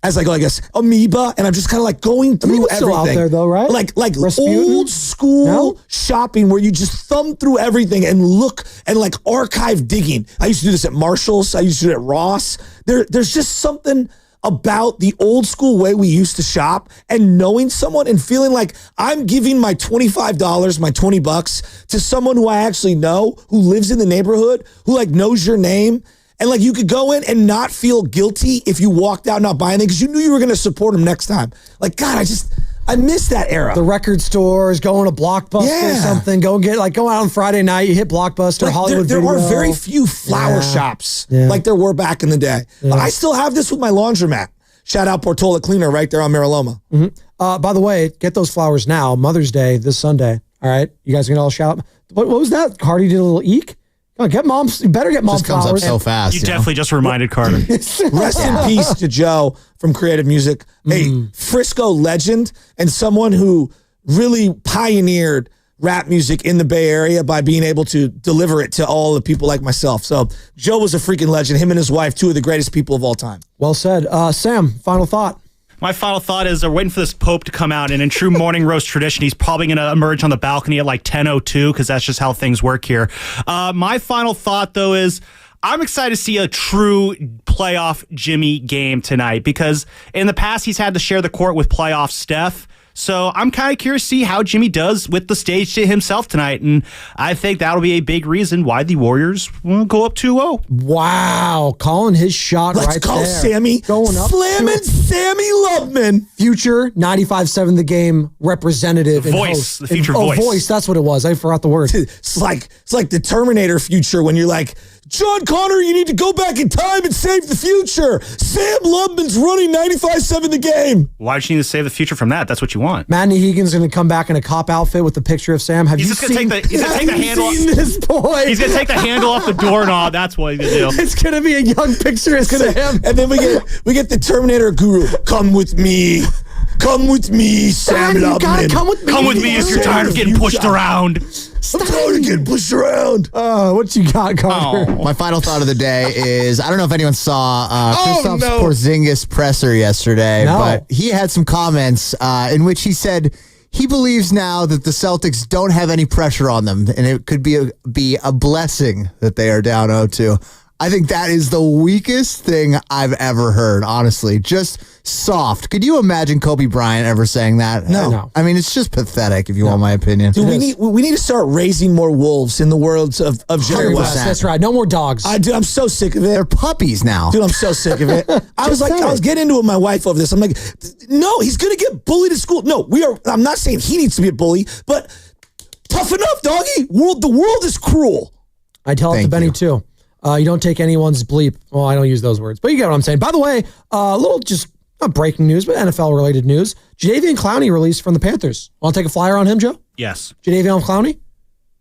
as I go, I guess, Amoeba, and I'm just kind of like going through everything. Still out there though, right? Like old school shopping where you just thumb through everything and look and like archive digging. I used to do this at Marshall's. I used to do it at Ross. There's just something about the old school way we used to shop and knowing someone and feeling like I'm giving my $25, my $20 to someone who I actually know, who lives in the neighborhood, who like knows your name. And like you could go in and not feel guilty if you walked out not buying anything because you knew you were going to support them next time. Like, God, I miss that era. The record stores, going to Blockbuster or something. Go out on Friday night, you hit Blockbuster, like Hollywood there Video. are very few flower shops like there were back in the day. Yeah. But I still have this with my laundromat. Shout out Portola Cleaner right there on Mariloma. Mm-hmm. By the way, get those flowers now. Mother's Day this Sunday. All right, you guys can all shout. What was that? Cardi did a little eek. Come on, get mom. You better get mom flowers. Comes up so fast. You definitely just reminded Carter. Rest in peace to Joe from Creative Music, a Frisco legend and someone who really pioneered rap music in the Bay Area by being able to deliver it to all the people like myself. So Joe was a freaking legend. Him and his wife, two of the greatest people of all time. Well said. Sam, final thought. My final thought is they're waiting for this Pope to come out, and in true morning roast tradition, he's probably going to emerge on the balcony at like 10:02 because that's just how things work here. My final thought, though, is I'm excited to see a true playoff Jimmy game tonight because in the past he's had to share the court with playoff Steph. So I'm kind of curious to see how Jimmy does with the stage to himself tonight. And I think that'll be a big reason why the Warriors will go up 2-0. Wow. Calling his shot Let's right call there. Sammy. Going up. Slamming Sammy Lubman. Future 95.7 The Game representative. Voice. And host. The future Oh, voice. voice. That's what it was. I forgot the word. It's like the Terminator future when you're like, John Connor, you need to go back in time and save the future. Sam Lubman's running 95.7 The Game. Why would you need to save the future from that? That's what you want. Matt Hegan's going to come back in a cop outfit with the picture of Sam. Have He's you just gonna seen, take the handle. this boy? He's gonna take the handle off the doorknob. That's what he's gonna do. It's going to be a young picture of Sam. And then we get the Terminator guru. Come with me. Come with me, Sam you Lubman. gotta come with me. Come with me if you're tired of getting pushed around. I'm tired of getting pushed around. What you got, Connor? My final thought of the day is I don't know if anyone saw Kristaps no. Porzingis presser yesterday, No. but he had some comments in which he said he believes now that the Celtics don't have any pressure on them, and it could be a blessing that they are down 0-2. I think that is the weakest thing I've ever heard, honestly. Just soft. Could you imagine Kobe Bryant ever saying that? No. I mean, it's just pathetic, if you want my opinion. Dude, we need to start raising more wolves in the worlds of Jerry 100%. West. That's right. No more dogs. I'm so sick of it. They're puppies now. Dude, I'm so sick of it. I was getting into it with my wife over this. I'm like, no, he's gonna get bullied at school. No, I'm not saying he needs to be a bully, but toughen up, doggy. The world is cruel. I tell it to Benny, too. You don't take anyone's bleep. Well, I don't use those words, but you get what I'm saying. By the way, a little just not breaking news, but NFL-related news. Jadeveon Clowney released from the Panthers. Want to take a flyer on him, Joe? Yes. Jadeveon Clowney?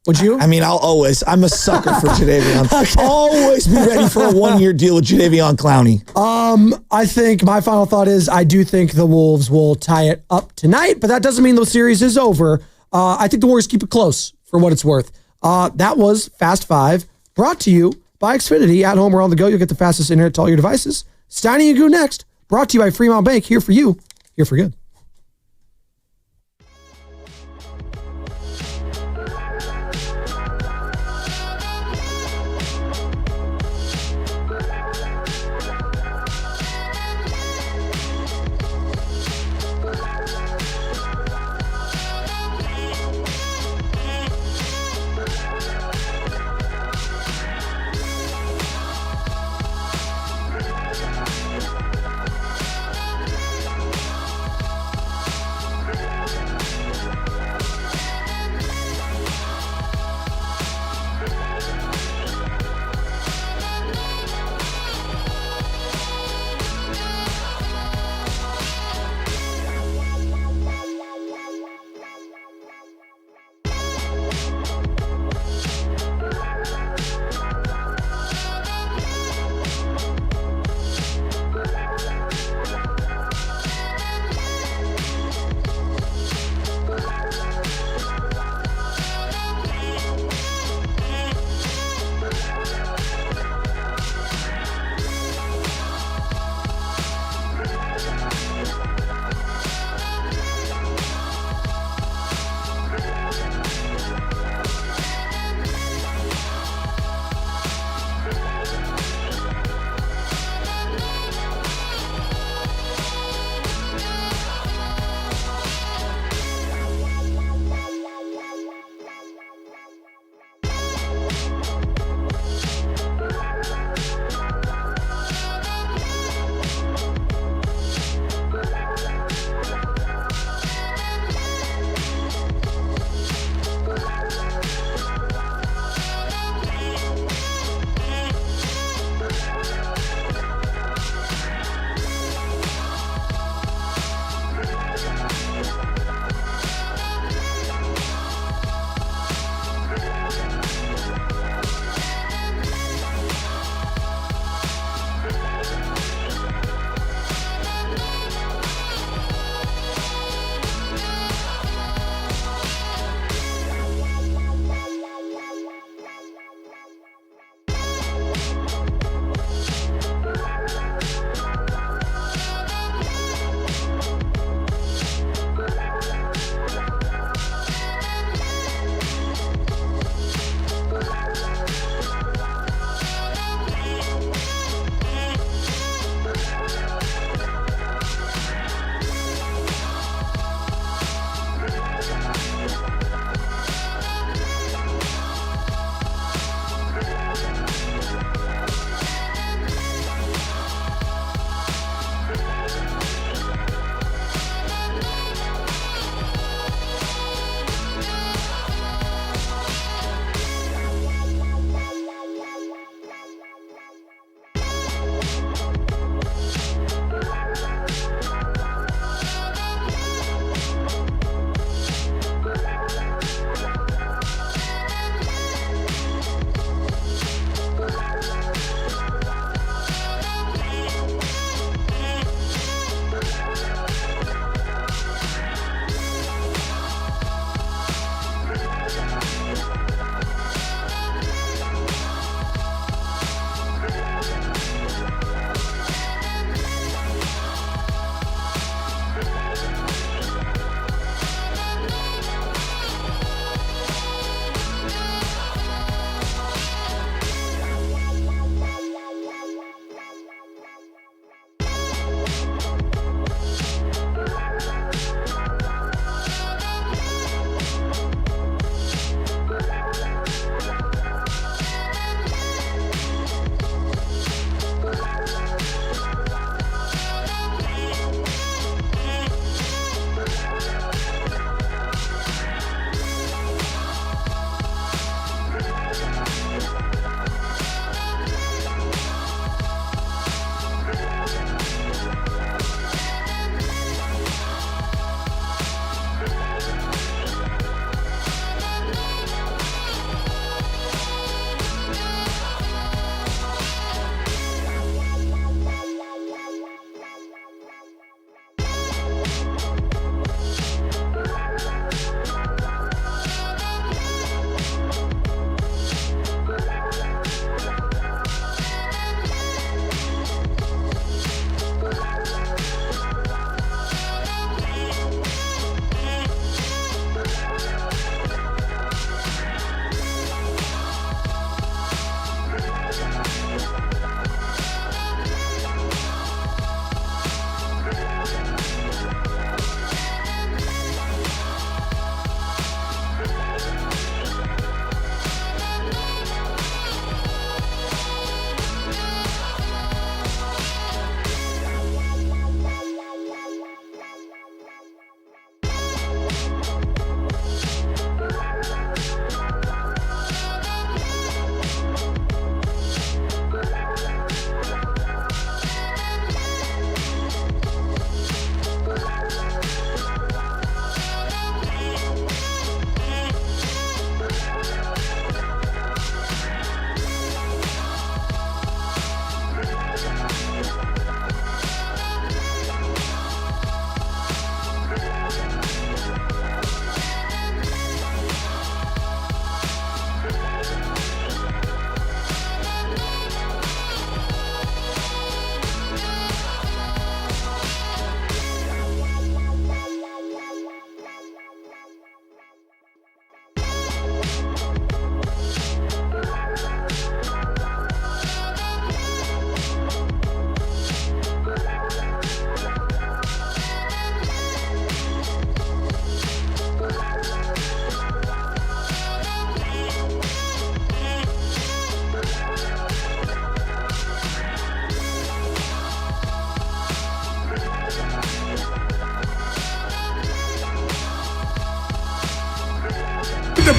Would you? I mean, I'm a sucker for Jadeveon. Okay. Always be ready for a 1-year deal with Jadeveon Clowney. I think my final thought is I do think the Wolves will tie it up tonight, but that doesn't mean the series is over. I think the Warriors keep it close for what it's worth. That was Fast 5, brought to you by Xfinity. At home or on the go, you'll get the fastest internet to all your devices. Steiny and Goo next. Brought to you by Fremont Bank. Here for you. Here for good.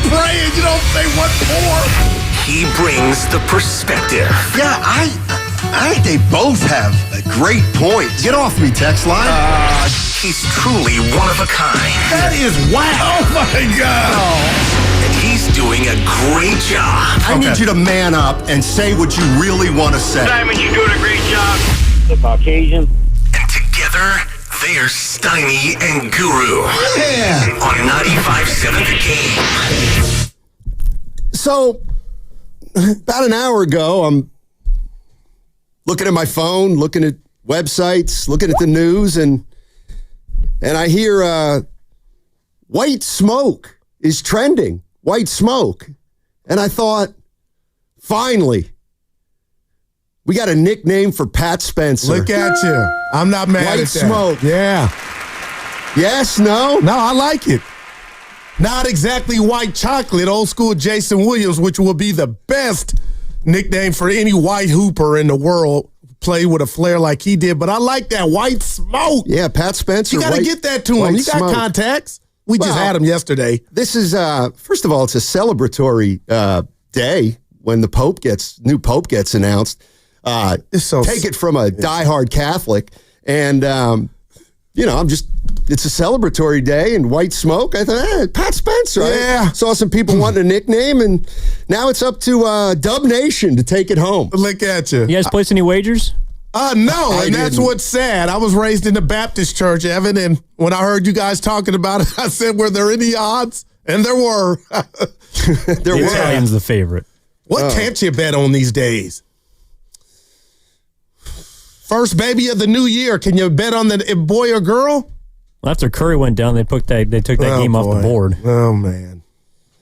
praying. You don't say what for. He brings the perspective. Yeah, I think they both have a great point. Get off me, text line. He's truly one of a kind. That is wow. Oh, my God. And he's doing a great job. I need you to man up and say what you really want to say. Simon, you're doing a great job. The Caucasian. And together, they're Steiny and Guru. Yeah. On 95.7 The Game. So, about an hour ago, I'm looking at my phone, looking at websites, looking at the news, and I hear white smoke is trending. White smoke. And I thought, finally, we got a nickname for Pat Spencer. Look at you. I'm not mad White at that. smoke. Yeah. Yes, no? No, I like it. Not exactly white chocolate, old school Jason Williams, which will be the best nickname for any white hooper in the world. Play with a flair like he did, but I like that white smoke. Yeah, Pat Spencer. You got to get that to him. You got contacts. We just had him yesterday. This is, first of all, it's a celebratory day when the new Pope gets announced. Take it from a diehard Catholic. And, it's a celebratory day and white smoke. I thought, Pat Spencer. Yeah. I saw some people wanting a nickname, and now it's up to Dub Nation to take it home. Look at you. You guys place any wagers? No, and that's what's sad. I was raised in the Baptist church, Evan, and when I heard you guys talking about it, I said, were there any odds? And there were. The Italian's the favorite. What can't you bet on these days? First baby of the new year. Can you bet on the boy or girl? Well, after Curry went down, they took that game off the board. Oh, man.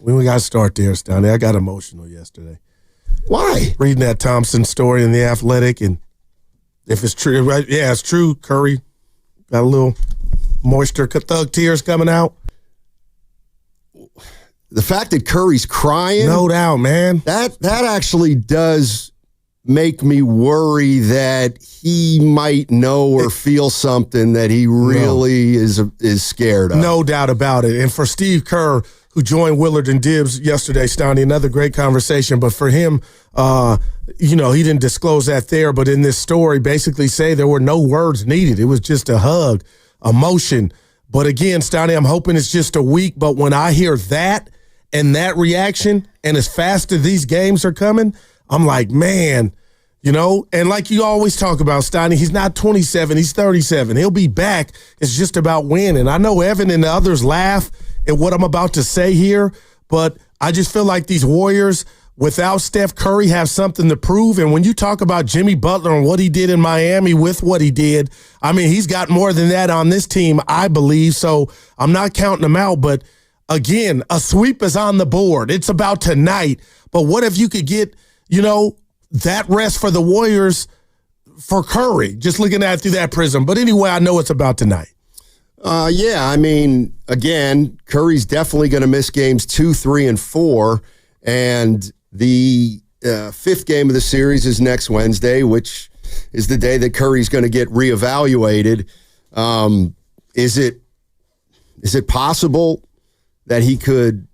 We got to start there, Stoney. I got emotional yesterday. Why? Reading that Thompson story in The Athletic, and if it's true, right? Yeah, it's true. Curry got a little moisture, thug tears coming out. The fact that Curry's crying, no doubt, man. That actually does make me worry that he might know or feel something that he really is scared of. No doubt about it. And for Steve Kerr, who joined Willard and Dibbs yesterday, Stoney, another great conversation. But for him, he didn't disclose that there, but in this story, basically say there were no words needed. It was just a hug, emotion. But again, Stoney, I'm hoping it's just a week. But when I hear that and that reaction, and as fast as these games are coming, I'm like, man, and like you always talk about, Stoney, he's not 27, he's 37. He'll be back. It's just about winning. I know Evan and the others laugh at what I'm about to say here, but I just feel like these Warriors, without Steph Curry, have something to prove. And when you talk about Jimmy Butler and what he did in Miami with what he did, I mean, he's got more than that on this team, I believe. So I'm not counting him out. But again, a sweep is on the board. It's about tonight. But what if you could get, that rest for the Warriors for Curry, just looking at it through that prism. But anyway, I know it's about tonight. Again, Curry's definitely going to miss games 2, 3, and 4. And the fifth game of the series is next Wednesday, which is the day that Curry's going to get reevaluated. Is it possible that he could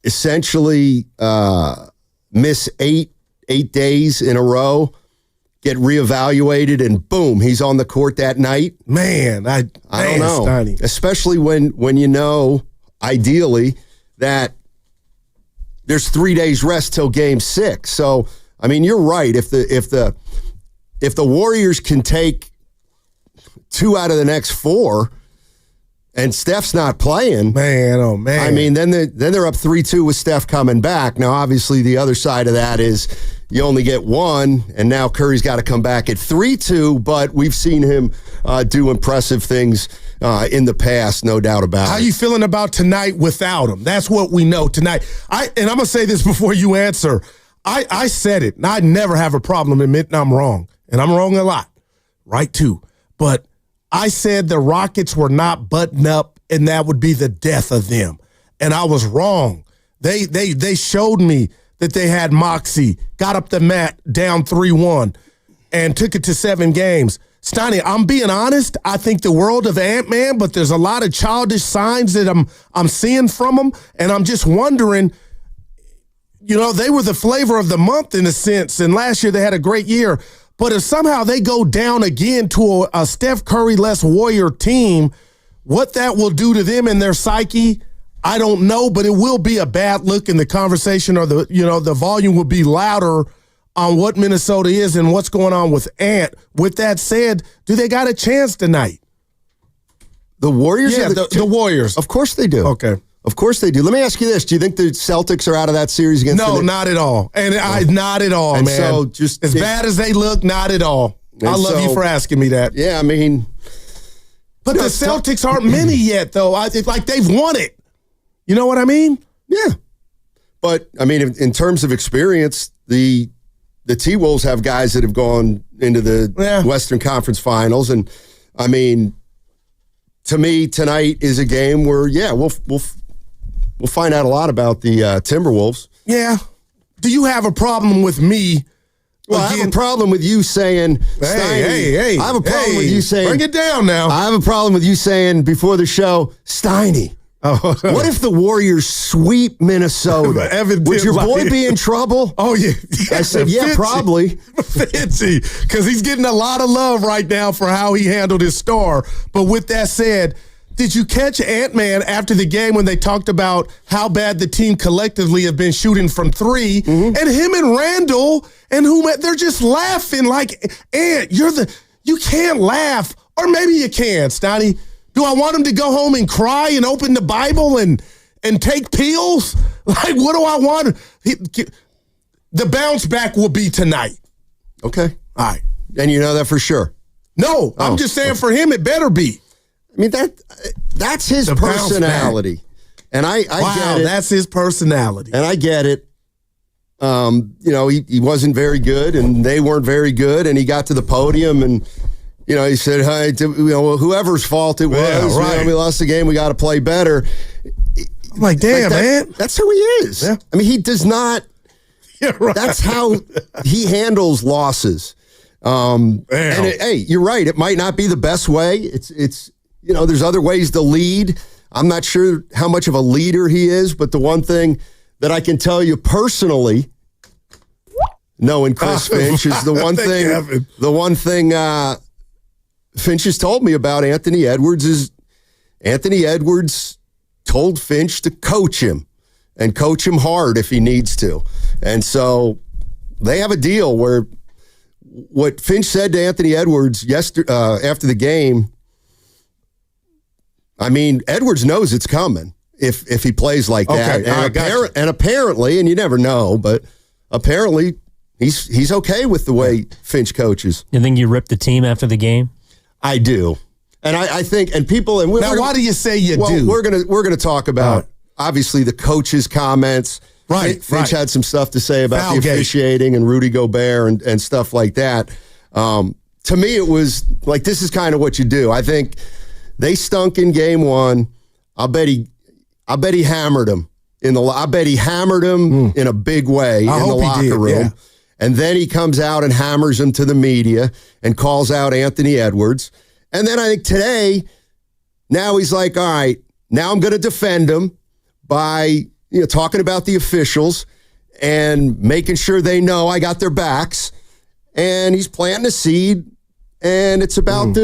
essentially miss eight days in a row, get reevaluated, and boom, he's on the court that night? Man, I don't know. Stoney. Especially when you know, ideally, that there's 3 days rest till game 6. So, I mean, you're right. If the Warriors can take 2 out of the next 4, and Steph's not playing, man, oh man. I mean, then they're up 3-2 with Steph coming back. Now, obviously, the other side of that is you only get 1, and now Curry's got to come back at 3-2. But we've seen him do impressive things in the past, no doubt about it. How you feeling about tonight without him? That's what we know tonight. And I'm gonna say this before you answer. I said it, and I never have a problem admitting I'm wrong, and I'm wrong a lot, right too. But I said the Rockets were not buttoned up, and that would be the death of them. And I was wrong. They showed me that they had moxie, got up the mat down 3-1, and took it to 7 games. Stoney, I'm being honest. I think the world of Ant-Man, but there's a lot of childish signs that I'm seeing from him, and I'm just wondering, they were the flavor of the month in a sense, and last year they had a great year. But if somehow they go down again to a Steph Curry-less Warrior team, what that will do to them and their psyche, I don't know, but it will be a bad look in the conversation, or the volume will be louder on what Minnesota is and what's going on with Ant. With that said, do they got a chance tonight? The Warriors? Yeah, the Warriors. Of course they do. Okay. Of course they do. Let me ask you this. Do you think the Celtics are out of that series against the Knicks? No, not at all. And not at all, and man. So just as bad as they look, not at all. I love you for asking me that. Yeah, I mean. But the Celtics aren't many yet, though. It's like they've won it. You know what I mean? Yeah. But, I mean, in terms of experience, the T-Wolves have guys that have gone into the Western Conference Finals. And, I mean, to me, tonight is a game where, we'll find out a lot about the Timberwolves. Yeah. Do you have a problem with me? Well, I have a problem with you saying, hey. I have a problem with you saying. Bring it down now. I have a problem with you saying before the show, Steiny. Oh. What if the Warriors sweep Minnesota? Would your boy be in trouble? Oh, yeah. I said, yeah, probably. Fancy, because he's getting a lot of love right now for how he handled his star. But with that said, did you catch Ant-Man after the game when they talked about how bad the team collectively have been shooting from three? Mm-hmm. And him and Randall and they're just laughing like, Ant, you can't laugh. Or maybe you can, Stoney. Do I want him to go home and cry and open the Bible and take pills? Like, what do I want? The bounce back will be tonight. Okay. All right. And you know that for sure? No, I'm just saying for him, it better be. I mean, that's his personality. And I get it. That's his personality. And I get it. He wasn't very good, and they weren't very good, and he got to the podium, and, he said, hey, whoever's fault it was. Yeah, right. We lost the game. We got to play better. I'm like, damn, man. That's who he is. Yeah. I mean, he does not. Yeah, right. That's how he handles losses. And you're right. It might not be the best way. It's there's other ways to lead. I'm not sure how much of a leader he is, but the one thing that I can tell you personally, knowing Chris Finch, is the one thing Finch has told me about Anthony Edwards is Anthony Edwards told Finch to coach him and coach him hard if he needs to. And so they have a deal where what Finch said to Anthony Edwards after the game, I mean, Edwards knows it's coming if he plays like that. And apparently, and you never know, but apparently he's okay with the way Finch coaches. You think you ripped the team after the game? I do. And I think, and people, and why do you say you do? We're gonna talk about obviously the coach's comments. Right. Finch had some stuff to say about the officiating and Rudy Gobert and stuff like that. To me, it was like, this is kind of what you do. I think they stunk in game one. I bet he hammered him in a big way in the locker room. Yeah. And then he comes out and hammers him to the media and calls out Anthony Edwards. And then I think today, now he's like, all right, now I'm going to defend him by talking about the officials and making sure they know I got their backs. And he's planting a seed, and it's about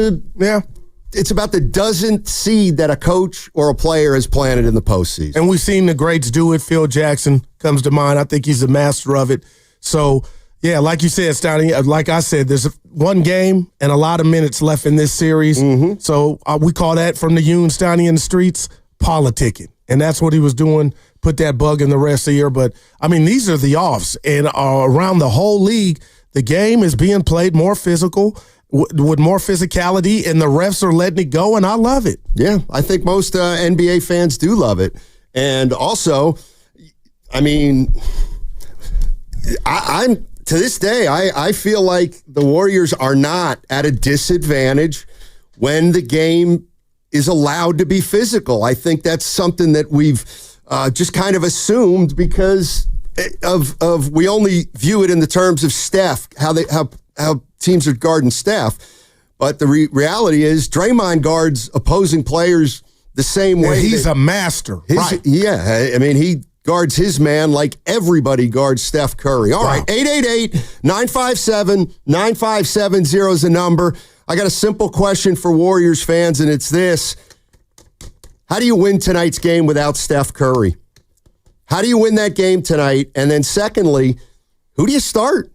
it's about the dozenth seed that a coach or a player has planted in the postseason. And we've seen the greats do it. Phil Jackson comes to mind. I think he's the master of it. So, yeah, like you said, Stoney, like I said, there's one game and a lot of minutes left in this series. Mm-hmm. So we call that from the Yoon, Stoney in the streets, politicking. And that's what he was doing, put that bug in the rest of the year. But, I mean, these are the offs. And around the whole league, the game is being played more physical, with more physicality, and the refs are letting it go, and I love it. Yeah, I think most NBA fans do love it. And also, I mean, I'm to this day, I feel like the Warriors are not at a disadvantage when the game is allowed to be physical. I think that's something that we've just kind of assumed because of we only view it in the terms of Steph, how teams are guarding Steph. But the reality is Draymond guards opposing players the same way. He's a master. Right. Yeah. I mean, guards his man like everybody guards Steph Curry. All right, 888-957-9570 is the number. I got a simple question for Warriors fans, and it's this. How do you win tonight's game without Steph Curry? How do you win that game tonight? And then secondly, who do you start?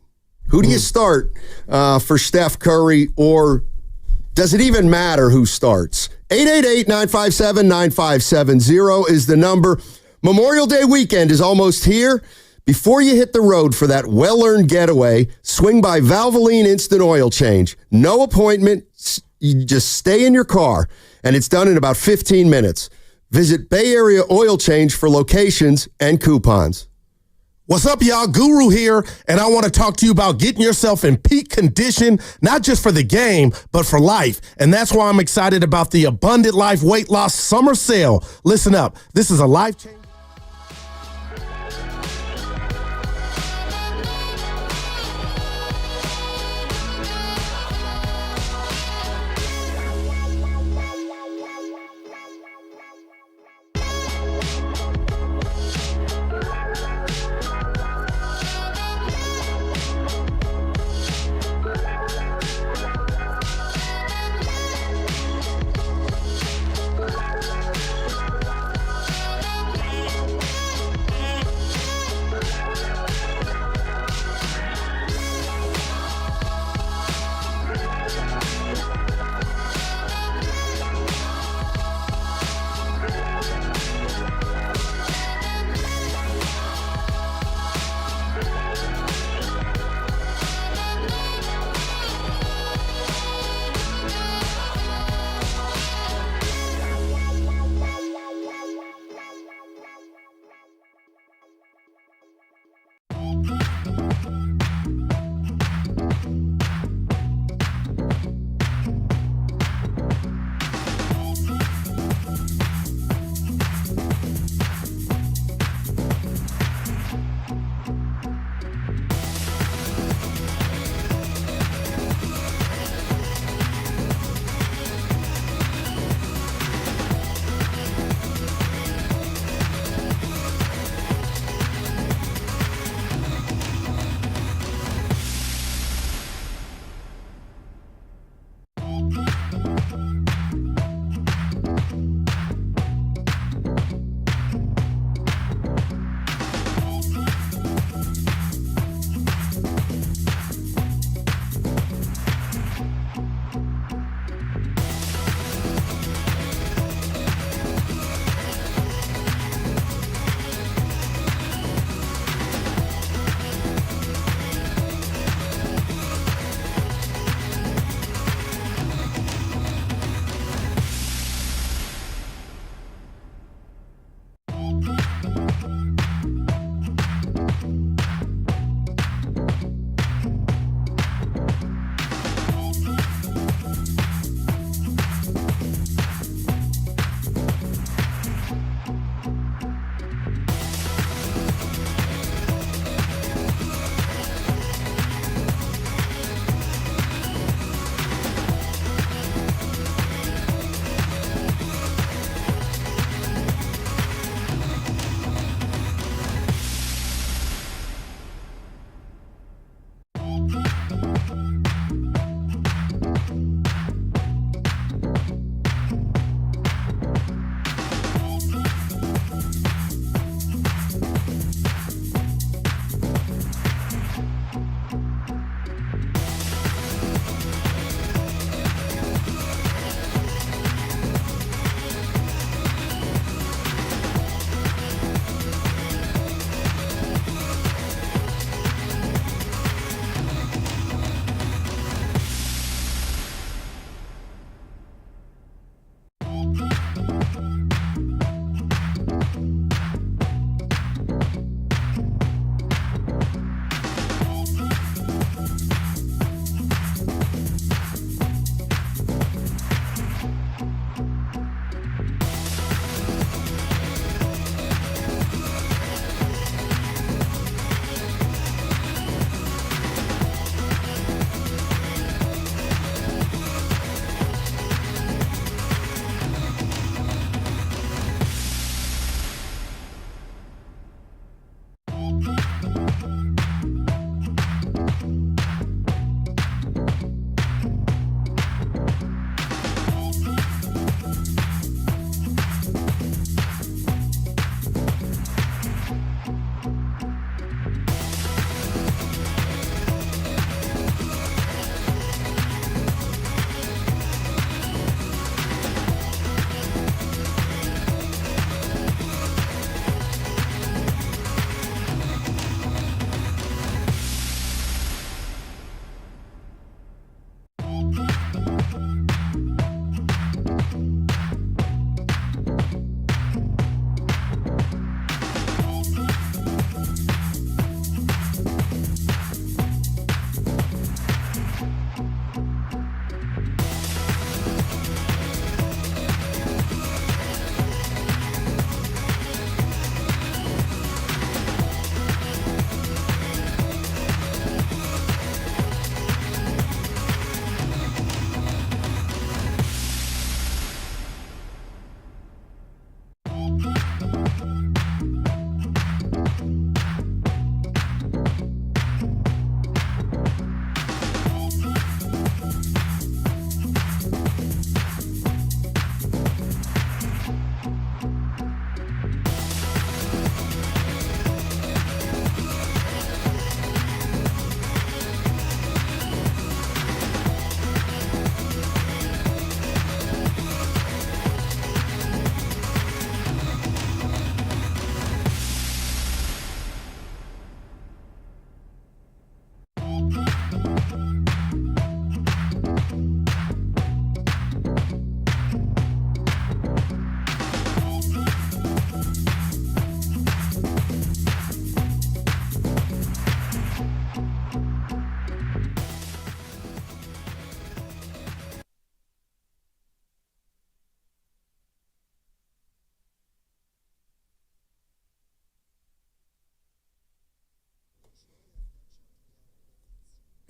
Who do you start for Steph Curry, or does it even matter who starts? 888-957-9570 is the number. Memorial Day weekend is almost here. Before you hit the road for that well-earned getaway, swing by Valvoline Instant Oil Change. No appointment. You just stay in your car, and it's done in about 15 minutes. Visit Bay Area Oil Change for locations and coupons. What's up, y'all? Guru here, and I want to talk to you about getting yourself in peak condition, not just for the game, but for life. And that's why I'm excited about the Abundant Life Weight Loss Summer Sale. Listen up. This is a life-changing...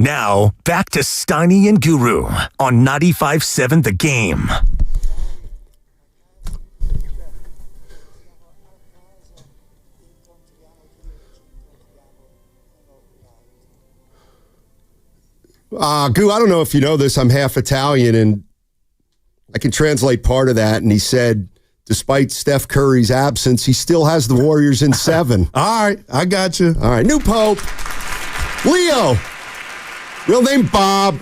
Now, back to Steiny and Guru on 95.7 The Game. Goo, I don't know if you know this. I'm half Italian, and I can translate part of that. And he said, despite Steph Curry's absence, he still has the Warriors in 7. All right, I got you. All right, new Pope. Leo. Real name Bob.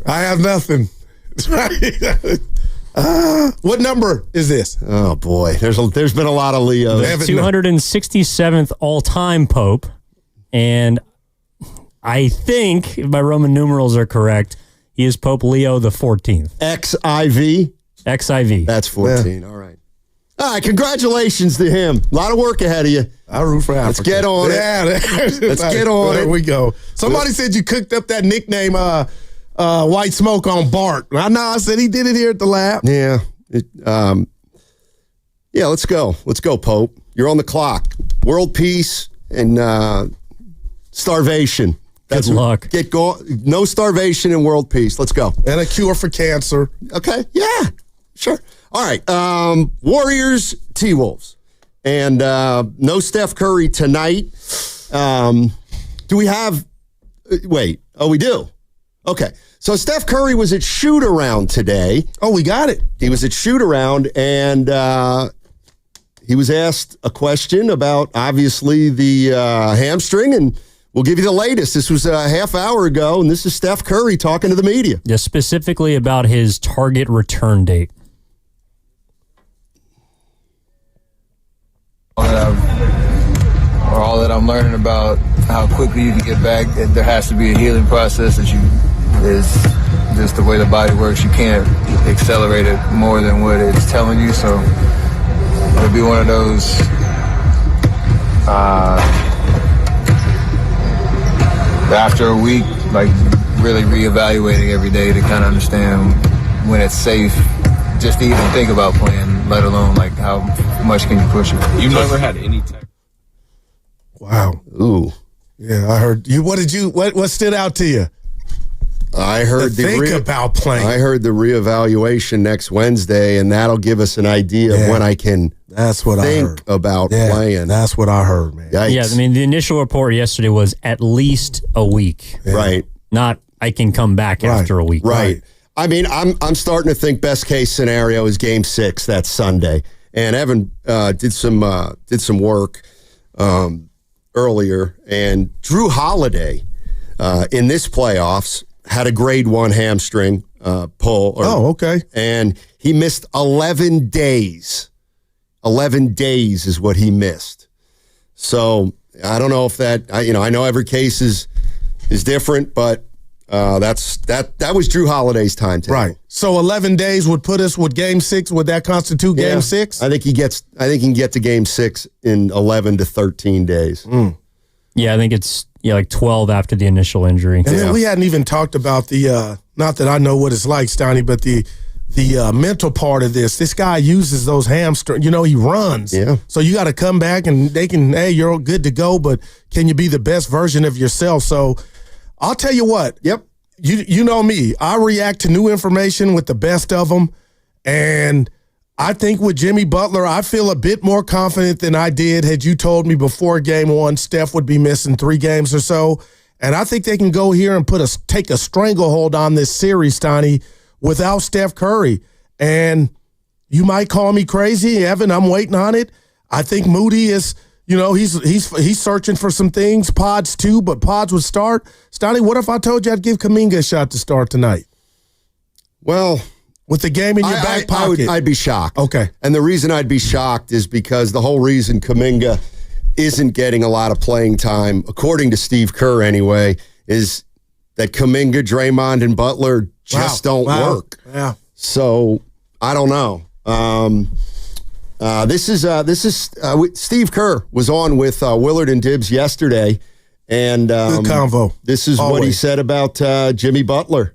I have nothing. What number is this? Oh, boy. There's been a lot of Leos. The 267th all-time Pope, and I think, if my Roman numerals are correct, he is Pope Leo the 14th. XIV? XIV. That's 14. Yeah. All right. All right, congratulations to him. A lot of work ahead of you. I root for Africa. Let's get on it. Let's get on it. There we go. Somebody said you cooked up that nickname, White Smoke, on Bart. I know. I said he did it here at the lab. Yeah. Yeah, let's go. Let's go, Pope. You're on the clock. World peace and starvation. Good luck. Get going. No starvation and world peace. Let's go. And a cure for cancer. Okay. Yeah. Sure. All right. Warriors, T-Wolves. And no Steph Curry tonight. Do we have... Wait. Oh, we do. Okay. So Steph Curry was at shoot-around today. Oh, we got it. He was at shoot-around, and he was asked a question about, obviously, the hamstring, and we'll give you the latest. This was a half hour ago, and this is Steph Curry talking to the media. Yeah, specifically about his target return date. All that I'm learning about how quickly you can get back, there has to be a healing process that is just the way the body works. You can't accelerate it more than what it's telling you. So it'll be one of those after a week, like really reevaluating every day to kind of understand when it's safe just to even think about playing, let alone like how much can you push it. You've never had any tech. Wow. Ooh. Yeah, I heard you. What stood out to you? I heard about playing. I heard the reevaluation next Wednesday, and that'll give us an idea of when I can think about playing. That's what I heard, man. Yikes. Yeah, I mean, the initial report yesterday was at least a week. Yeah. Right. Not I can come back after a week. Right. I mean, I'm starting to think best case scenario is Game 6 that Sunday. And Evan did some work earlier, and Drew Holiday in this playoffs had a grade 1 hamstring pull. Okay. And he missed 11 days. 11 days is what he missed. So I don't know if that, I know every case is different, but that was Drew Holiday's timetable. Right. So 11 days would put us with Game 6. Would that constitute Game 6? I think he can get to Game 6 in 11 to 13 days. Yeah, I think it's like 12 after the initial injury. And then we hadn't even talked about the not that I know what it's like, Steiny, but the mental part of this. This guy uses those hamstrings. He runs. Yeah. So you got to come back and they can, hey, you're good to go, but can you be the best version of yourself? So I'll tell you what. Yep. You know me. I react to new information with the best of them. And I think with Jimmy Butler, I feel a bit more confident than I did had you told me before Game 1 Steph would be missing 3 games or so. And I think they can go here and take a stranglehold on this series, Steiny, without Steph Curry. And you might call me crazy, Evan. I'm waiting on it. I think Moody is... he's searching for some things, Pods too, but Pods would start. Steiny, what if I told you I'd give Kuminga a shot to start tonight? Well, with the game in your back pocket. I'd be shocked. Okay. And the reason I'd be shocked is because the whole reason Kuminga isn't getting a lot of playing time, according to Steve Kerr anyway, is that Kuminga, Draymond, and Butler just don't work. Yeah. So, I don't know. This is Steve Kerr was on with Willard and Dibbs yesterday, and good convo. This is what he said about Jimmy Butler.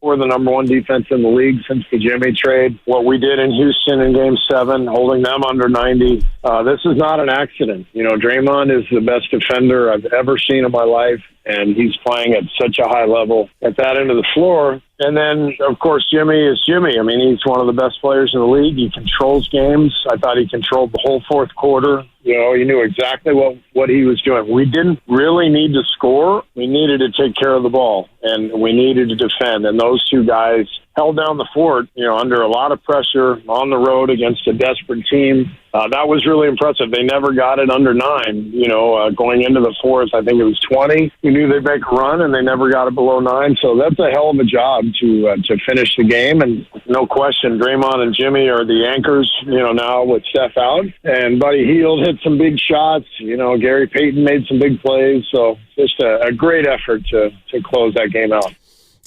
We're the number 1 defense in the league since the Jimmy trade. What we did in Houston in Game 7, holding them under 90, this is not an accident. Draymond is the best defender I've ever seen in my life. and he's playing at such a high level at that end of the floor. And then, of course, Jimmy is Jimmy. I mean, he's one of the best players in the league. He controls games. I thought he controlled the whole fourth quarter. You know, he knew exactly what he was doing. We didn't really need to score. We needed to take care of the ball, and we needed to defend. And those two guys held down the fort, you know, under a lot of pressure on the road against a desperate team. That was really impressive. They never got it under 9. You know, going into the fourth, I think it was 20. We knew they'd make a run, and they never got it below 9. So that's a hell of a job to finish the game. And no question, Draymond and Jimmy are the anchors, you know, now with Steph out. And Buddy Hield hit some big shots. You know, Gary Payton made some big plays. So just a great effort to close that game out.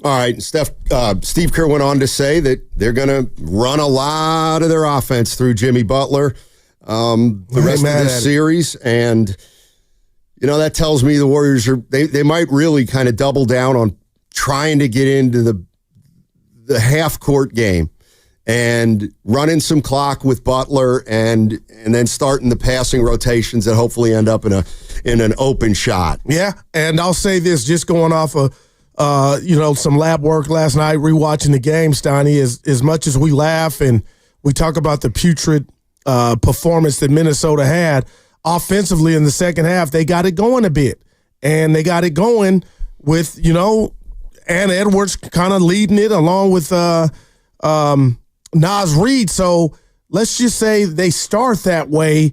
All right, Steve Kerr went on to say that they're going to run a lot of their offense through Jimmy Butler the rest of this series. And, you know, that tells me the Warriors they might really kind of double down on trying to get into the half-court game and running some clock with Butler and then starting the passing rotations that hopefully end up in an open shot. Yeah, and I'll say this, just going off of some lab work last night, rewatching the game, Steiny, as much as we laugh and we talk about the putrid performance that Minnesota had, offensively in the second half, they got it going a bit. And they got it going with, you know, Ann Edwards kind of leading it along with Naz Reid. So let's just say they start that way.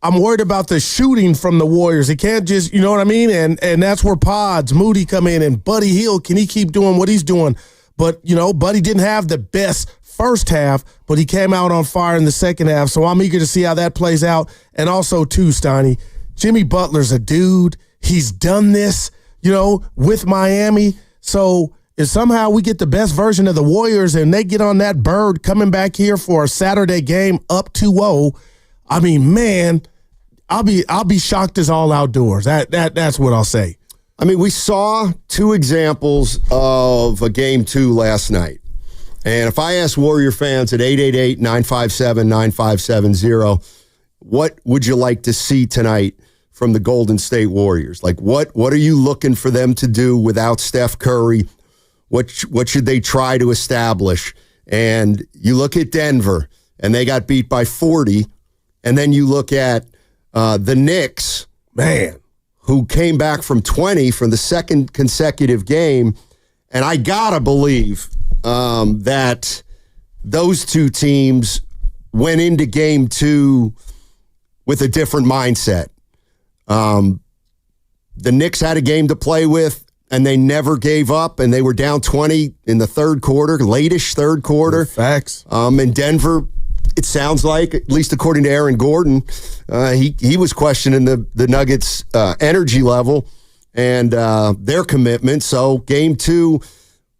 I'm worried about the shooting from the Warriors. It can't just, you know what I mean? And that's where Pods, Moody come in, and Buddy Hield, can he keep doing what he's doing? But, you know, Buddy didn't have the best first half, but he came out on fire in the second half. So I'm eager to see how that plays out. And also, too, Steiny, Jimmy Butler's a dude. He's done this, you know, with Miami. So if somehow we get the best version of the Warriors and they get on that bird coming back here for a Saturday game up 2-0, I mean, man, I'll be shocked as all outdoors. That's what I'll say. I mean, we saw 2 examples of a game 2 last night. And if I ask Warrior fans at 888-957-9570, what would you like to see tonight from the Golden State Warriors? Like, what are you looking for them to do without Steph Curry? What should they try to establish? And you look at Denver, and they got beat by 40. And then you look at the Knicks, man, who came back from 20 for the second consecutive game. And I got to believe that those 2 teams went into game 2 with a different mindset. The Knicks had a game to play with, and they never gave up, and they were down 20 in the third quarter, late-ish third quarter. Facts. And Denver, it sounds like, at least according to Aaron Gordon, he was questioning the Nuggets' energy level and their commitment. So game 2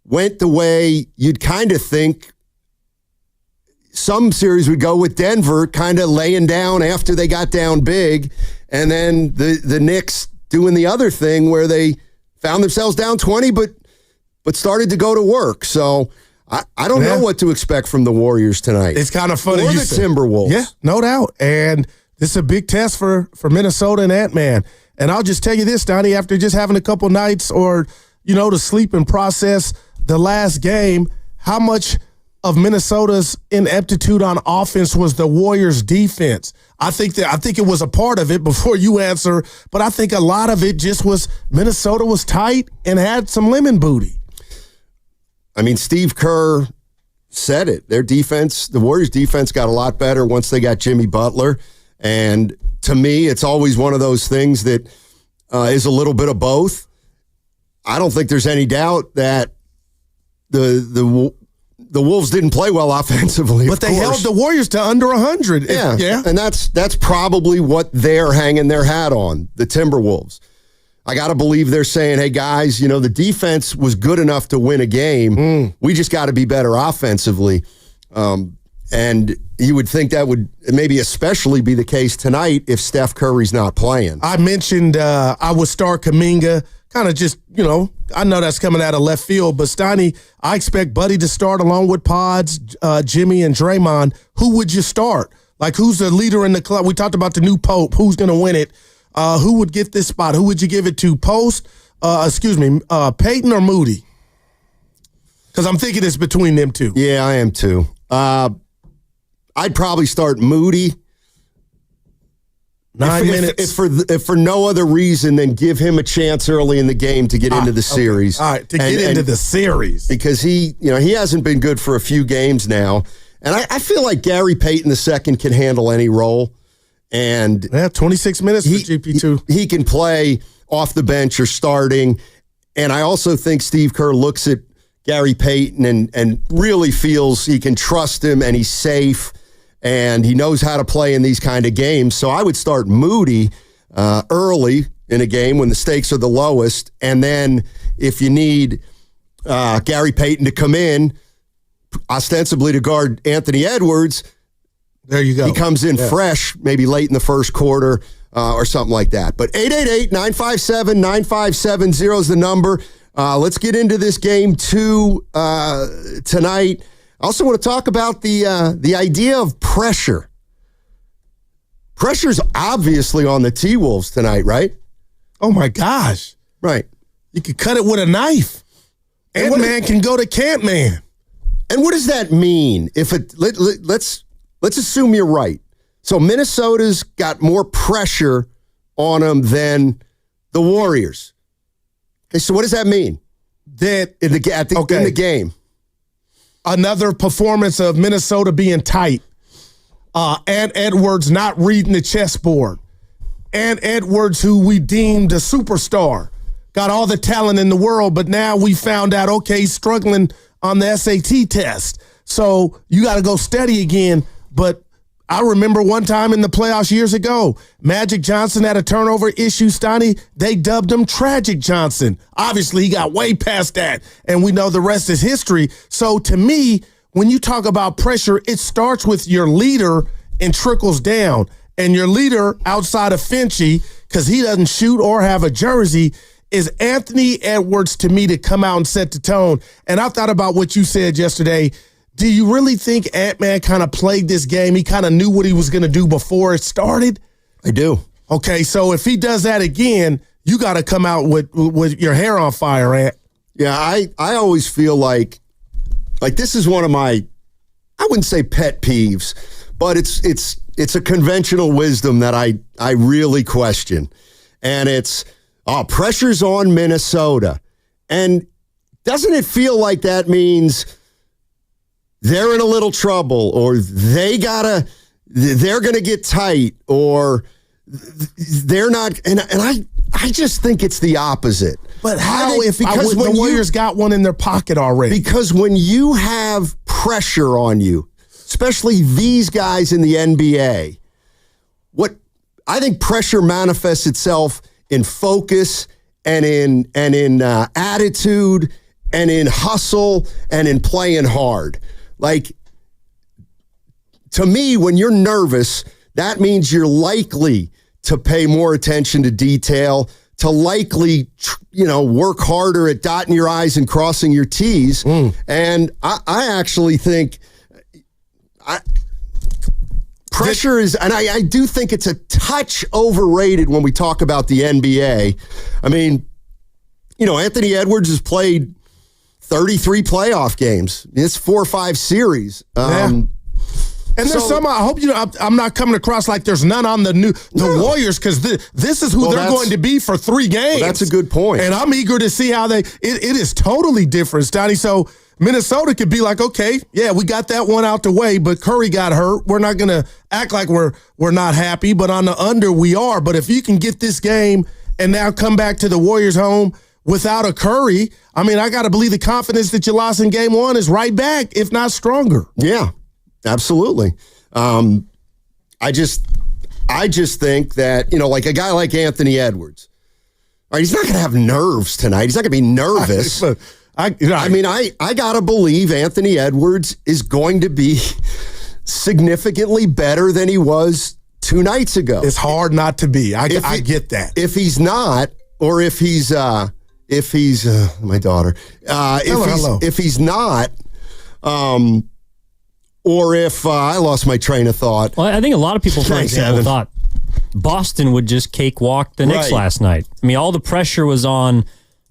went the way you'd kind of think some series would go, with Denver kind of laying down after they got down big, and then the Knicks doing the other thing where they found themselves down 20 but started to go to work. So I don't know what to expect from the Warriors tonight. It's kind of funny. Or the Timberwolves. Yeah, no doubt. And this is a big test for Minnesota and Ant-Man. And I'll just tell you this, Donnie, after just having a couple nights or, you know, to sleep and process the last game, how much of Minnesota's ineptitude on offense was the Warriors' defense? I think it was a part of it before you answer, but I think a lot of it just was Minnesota was tight and had some lemon booty. I mean, Steve Kerr said it. Their defense, the Warriors' defense, got a lot better once they got Jimmy Butler. And to me, it's always one of those things that is a little bit of both. I don't think there's any doubt that the Wolves didn't play well offensively, but they held the Warriors to under 100. Yeah, and that's probably what they're hanging their hat on, the Timberwolves. I got to believe they're saying, hey, guys, you know, the defense was good enough to win a game. We just got to be better offensively. And you would think that would maybe especially be the case tonight if Steph Curry's not playing. I mentioned I would start Kuminga, kind of just, you know, I know that's coming out of left field, but Steiny, I expect Buddy to start along with Pods, Jimmy, and Draymond. Who would you start? Like, who's the leader in the club? We talked about the new Pope. Who's going to win it? Who would get this spot? Who would you give it to? Post, Peyton or Moody? Because I'm thinking it's between them two. Yeah, I am too. I'd probably start Moody. 9 minutes. If for no other reason than give him a chance early in the game to get into the series. All right, get into the series. Because he hasn't been good for a few games now. And I feel like Gary Payton II can handle any role. And 26 minutes for GP2. He can play off the bench or starting. And I also think Steve Kerr looks at Gary Payton and really feels he can trust him and he's safe. And he knows how to play in these kind of games. So I would start Moody early in a game when the stakes are the lowest. And then if you need Gary Payton to come in, ostensibly to guard Anthony Edwards, there you go. He comes in fresh, maybe late in the first quarter or something like that. But 888-957-9570 is the number. Let's get into this game 2 tonight. I also want to talk about the idea of pressure. Pressure's obviously on the T-Wolves tonight, right? Oh, my gosh. Right. You could cut it with a knife. Ant-Man can go to Camp-Man. And what does that mean? Let's assume you're right. So Minnesota's got more pressure on them than the Warriors. Okay, so what does that mean? That in the game. Another performance of Minnesota being tight. And Edwards not reading the chessboard. And Edwards, who we deemed a superstar, got all the talent in the world, but now we found out, okay, he's struggling on the SAT test. So you got to go steady again. But I remember one time in the playoffs years ago, Magic Johnson had a turnover issue, Stoney. They dubbed him Tragic Johnson. Obviously, he got way past that, and we know the rest is history. So to me, when you talk about pressure, it starts with your leader and trickles down. And your leader outside of Finchie, because he doesn't shoot or have a jersey, is Anthony Edwards to me to come out and set the tone. And I thought about what you said yesterday. Do you really think Ant-Man kind of played this game? He kind of knew what he was going to do before it started? I do. Okay, so if he does that again, you got to come out with your hair on fire, Ant. Yeah, I always feel like this is one of my, I wouldn't say pet peeves, but it's a conventional wisdom that I really question. And it's, pressure's on Minnesota. And doesn't it feel like that means they're in a little trouble, or they're going to get tight, or they're not. And I just think it's the opposite. But how because the Warriors got one in their pocket already? Because when you have pressure on you, especially these guys in the NBA, what I think pressure manifests itself in focus and in attitude and in hustle and in playing hard. Like, to me, when you're nervous, that means you're likely to pay more attention to detail, to likely, work harder at dotting your I's and crossing your T's. And I actually think pressure is, and I do think it's a touch overrated when we talk about the NBA. I mean, Anthony Edwards has played 33 playoff games. It's 4 or 5 series. And there's some, I hope I'm not coming across like there's none on the Warriors, because this is who they're going to be for 3 games. Well, that's a good point. And I'm eager to see how it is totally different, Stoney. So Minnesota could be like, okay, yeah, we got that one out the way, but Curry got hurt. We're not going to act like we're not happy, but on the under we are. But if you can get this game and now come back to the Warriors home without a Curry, I mean, I got to believe the confidence that you lost in game 1 is right back, if not stronger. Yeah, absolutely. I just think that, like a guy like Anthony Edwards, all right, he's not going to have nerves tonight. He's not going to be nervous. I got to believe Anthony Edwards is going to be significantly better than he was 2 nights ago. It's hard not to be. I get that. If he's not, or if he's my daughter, if he's not, or if I lost my train of thought. Well, I think a lot of people, for example, thought Boston would just cakewalk the Knicks last night. I mean, all the pressure was on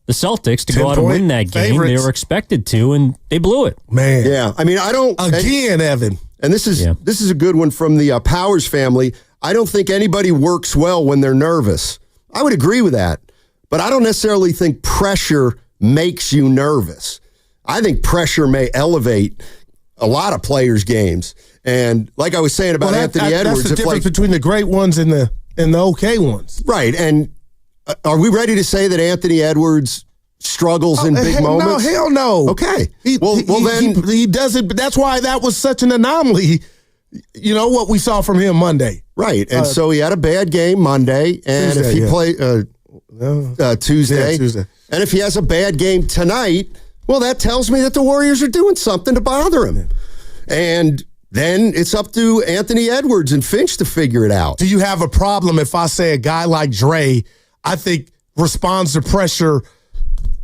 the Celtics to go out and win that game. favorites. They were expected to, and they blew it. Man. Yeah, I mean, I don't Again, Evan. And this is a good one from the Powers family. I don't think anybody works well when they're nervous. I would agree with that, but I don't necessarily think pressure makes you nervous. I think pressure may elevate a lot of players' games. And like I was saying about Anthony Edwards, that's the difference between the great ones and the okay ones. Right. And are we ready to say that Anthony Edwards struggles in big moments? No, hell no. Okay. Then he doesn't. But that's why that was such an anomaly. You know what we saw from him Monday, right? And so he had a bad game Monday, and Tuesday, if he played Tuesday, Tuesday, and if he has a bad game tonight, well, that tells me that the Warriors are doing something to bother him, and then it's up to Anthony Edwards and Finch to figure it out. Do you have a problem if I say a guy like Dre, I think, responds to pressure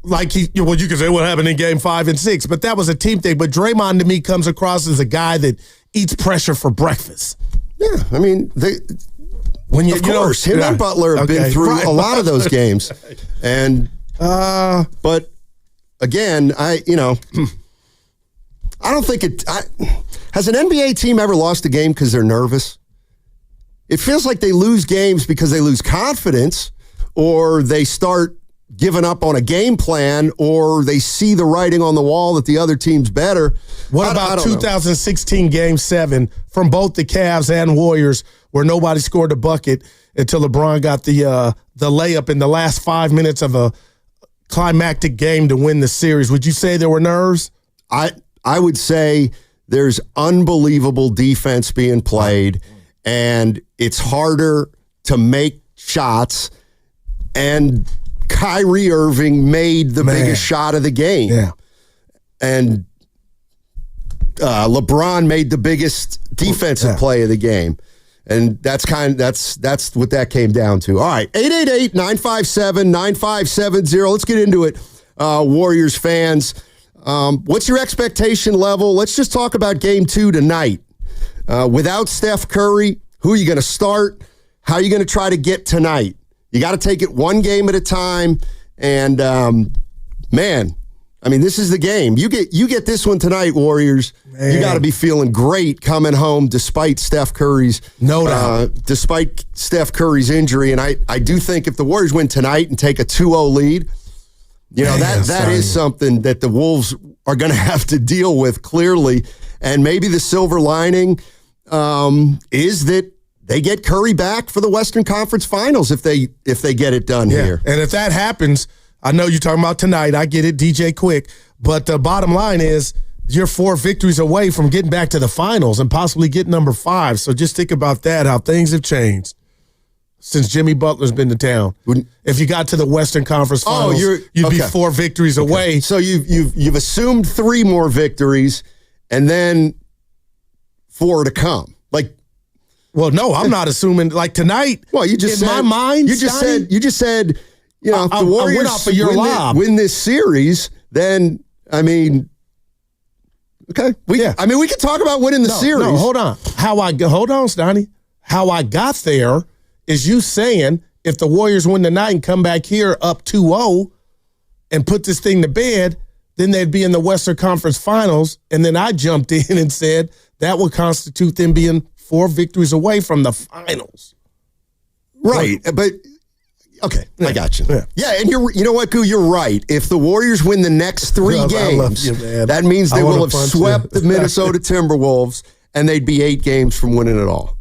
like you can say what happened in game 5 and 6, but that was a team thing. But Draymond to me comes across as a guy that eats pressure for breakfast. Yeah, I mean, of course, him and Butler have been through a lot of those games. And, but again, I don't think has an NBA team ever lost a game because they're nervous? It feels like they lose games because they lose confidence, or they start giving up on a game plan, or they see the writing on the wall that the other team's better. What about 2016 Game 7 from both the Cavs and Warriors, where nobody scored a bucket until LeBron got the layup in the last 5 minutes of a climactic game to win the series? Would you say there were nerves? I would say there's unbelievable defense being played, and it's harder to make shots, and Kyrie Irving made the biggest shot of the game. Yeah. And LeBron made the biggest defensive play of the game. And that's what that came down to. All right, 888-957-9570. Let's get into it, Warriors fans. What's your expectation level? Let's just talk about game 2 tonight. Without Steph Curry, who are you going to start? How are you going to try to get tonight? You got to take it one game at a time, and man, I mean, this is the game. You get this one tonight, Warriors. Man. You got to be feeling great coming home, despite Steph Curry's despite Steph Curry's injury. And I do think if the Warriors win tonight and take a 2-0 lead, that is something that the Wolves are going to have to deal with clearly. And maybe the silver lining is that they get Curry back for the Western Conference Finals if they get it done here. And if that happens, I know you're talking about tonight. I get it, DJ Quick. But the bottom line is you're 4 victories away from getting back to the finals and possibly getting number 5. So just think about that, how things have changed since Jimmy Butler's been to town. If you got to the Western Conference Finals, you'd be 4 victories away. So you've assumed 3 more victories and then 4 to come. Well, no, I'm not assuming like tonight. Well, you just in said, my mind. You just said if the Warriors win this series, then I mean, okay, we can talk about winning the series. No, hold on. Hold on, Stoney. How I got there is you saying if the Warriors win tonight and come back here up 2-0 and put this thing to bed, then they'd be in the Western Conference Finals. And then I jumped in and said that would constitute them being 4 victories away from the finals. Right. But, okay, I got you. Yeah, and you know what, Goo, you're right. If the Warriors win the next 3 games, that means they will have swept the Minnesota Timberwolves, and they'd be 8 games from winning it all.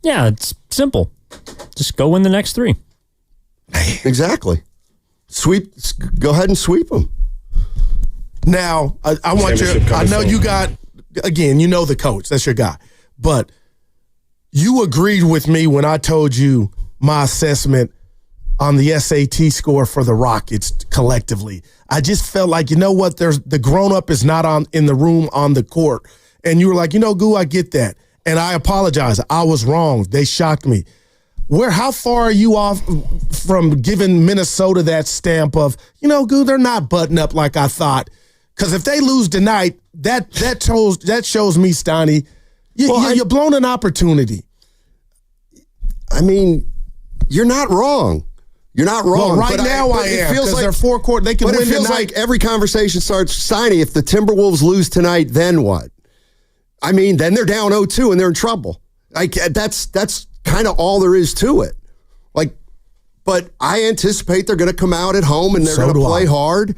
Yeah, it's simple. Just go win the next 3. Exactly. Go ahead and sweep them. Now, I want I know you got, again, you know the coach. That's your guy. But you agreed with me when I told you my assessment on the SAT score for the Rockets collectively. I just felt like, you know what, the grown-up is not in the room on the court. And you were like, Goo, I get that. And I apologize. I was wrong. They shocked me. How far are you off from giving Minnesota that stamp of, Goo, they're not buttoned up like I thought? Because if they lose tonight, that shows me, Stoney, you're blown an opportunity. I mean, you're not wrong. You're not wrong. Well, right but now I am, because they're four quarter. They can win tonight. But it feels like every conversation starts, Steiny, if the Timberwolves lose tonight, then what? I mean, then they're down 0-2 and they're in trouble. Like that's kind of all there is to it. Like, but I anticipate they're going to come out at home and they're going to play hard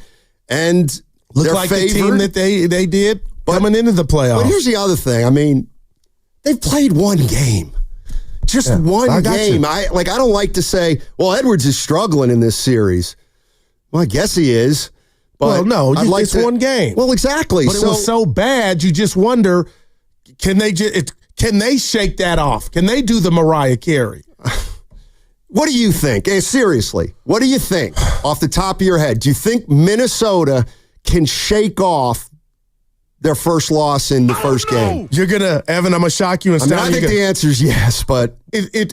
and look like favored. the team that they did coming into the playoffs. But here's the other thing. I mean, they've played one game. Just one game. I don't like to say, well, Edwards is struggling in this series. Well, I guess he is. But well, no, it's one game. Well, exactly. But it was so bad, you just wonder, can they shake that off? Can they do the Mariah Carey? What do you think? Hey, seriously, what do you think off the top of your head? Do you think Minnesota can shake off their first loss in the first game? You're gonna, Evan. I'm gonna shock you and I think the answer is yes, but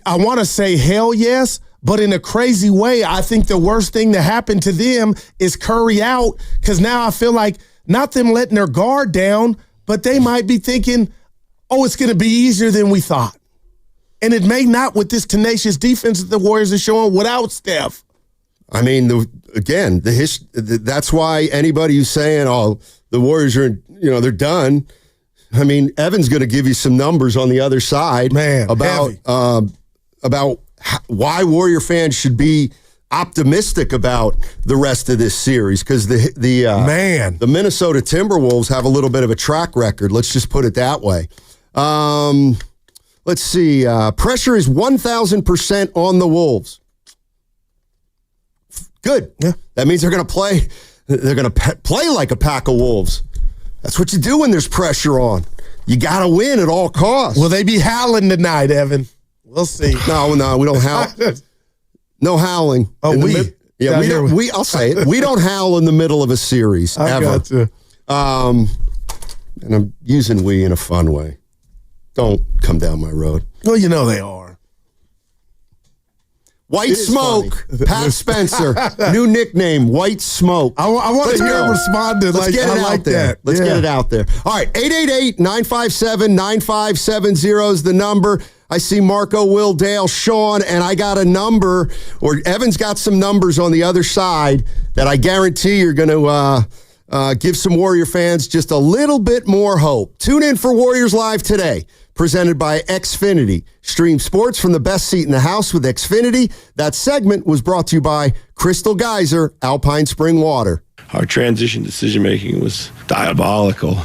I want to say hell yes, but in a crazy way, I think the worst thing that happened to them is Curry out, because now I feel like not them letting their guard down, but they might be thinking, oh, it's gonna be easier than we thought, and it may not with this tenacious defense that the Warriors are showing without Steph. I mean, that's why anybody who's saying, oh, the Warriors are, they're done. I mean, Evan's going to give you some numbers on the other side about why Warrior fans should be optimistic about the rest of this series, because the Minnesota Timberwolves have a little bit of a track record. Let's just put it that way. Let's see. Pressure is 1,000% on the Wolves. Good. Yeah. That means they're going to play. They're going to play like a pack of wolves. That's what you do when there's pressure on. You got to win at all costs. Will they be howling tonight, Evan? We'll see. No, we don't howl. No howling. Oh, I'll say it. We don't howl in the middle of a series ever. Got you. And I'm using we in a fun way. Don't come down my road. Well, they are. White Smoke, Pat Spencer, new nickname, White Smoke. I want to hear him respond to Let's get it out there. Let's get it out there. All right, 888-957-9570 is the number. I see Marco, Will, Dale, Sean, and I got a number, or Evan's got some numbers on the other side that I guarantee you're going to give some Warrior fans just a little bit more hope. Tune in for Warriors Live today. Presented by Xfinity. Stream sports from the best seat in the house with Xfinity. That segment was brought to you by Crystal Geyser, Alpine Spring Water. Our transition decision-making was diabolical.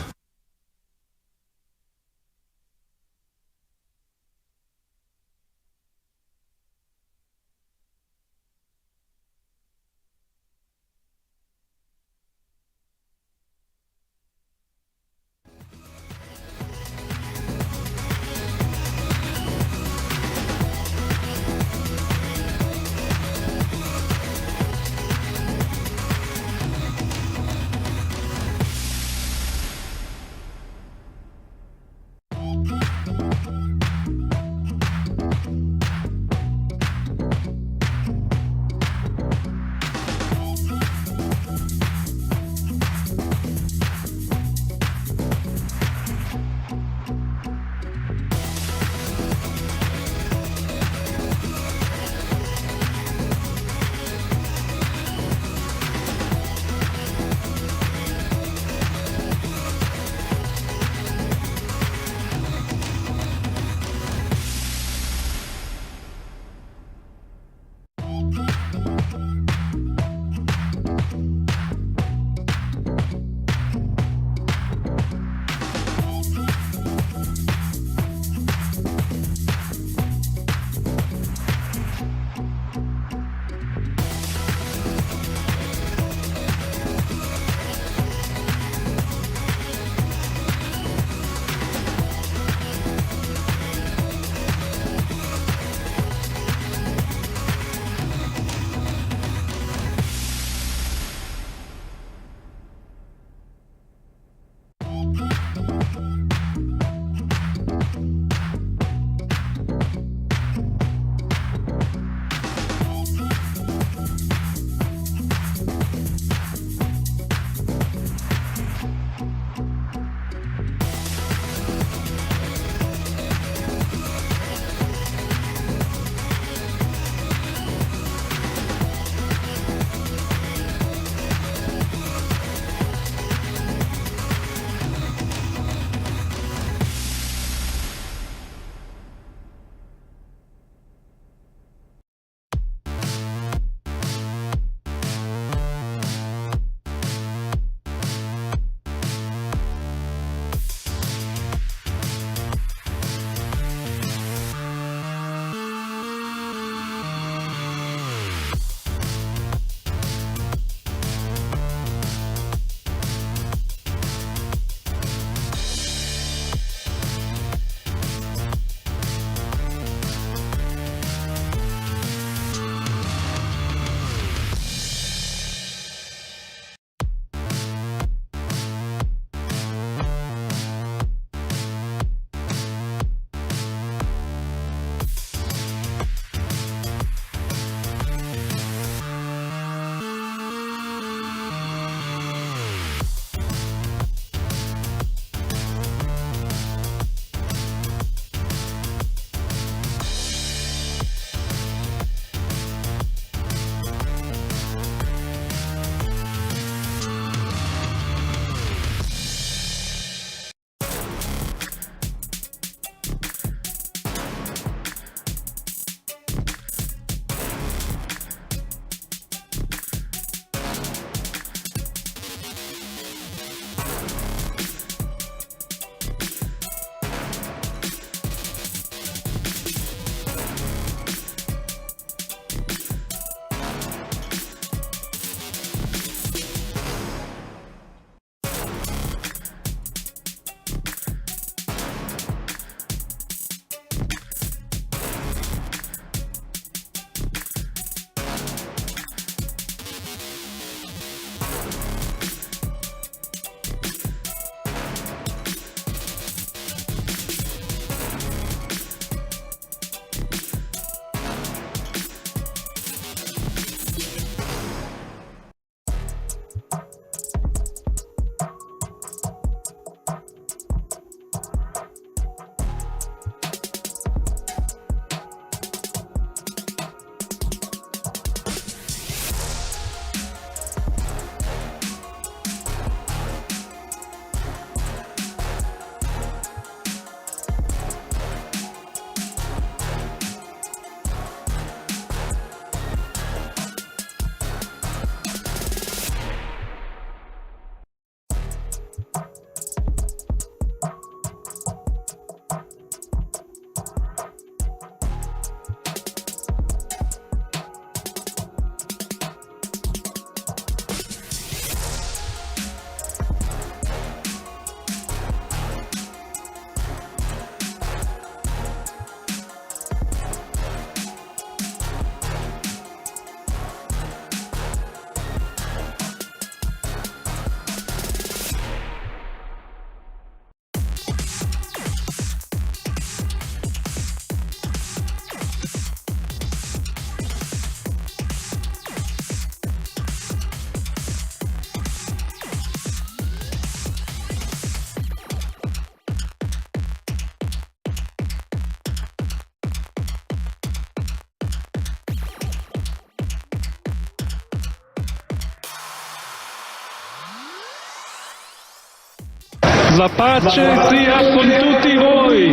La pace sia con tutti voi.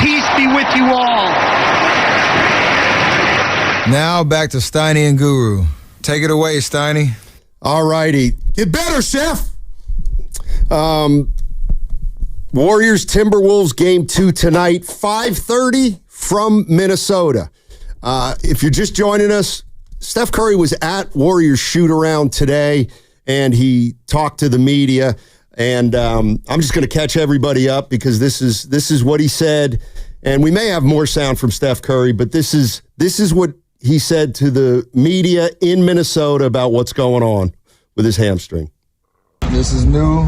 Peace be with you all. Now back to Steiny and Guru. Take it away, Steiny. All righty. Get better, Chef. Warriors Timberwolves game 2 tonight, 5:30 from Minnesota. If you're just joining us, Steph Curry was at Warriors shoot around today, and he talked to the media. And I'm just going to catch everybody up because this is what he said. And we may have more sound from Steph Curry, but this is what he said to the media in Minnesota about what's going on with his hamstring. This is new,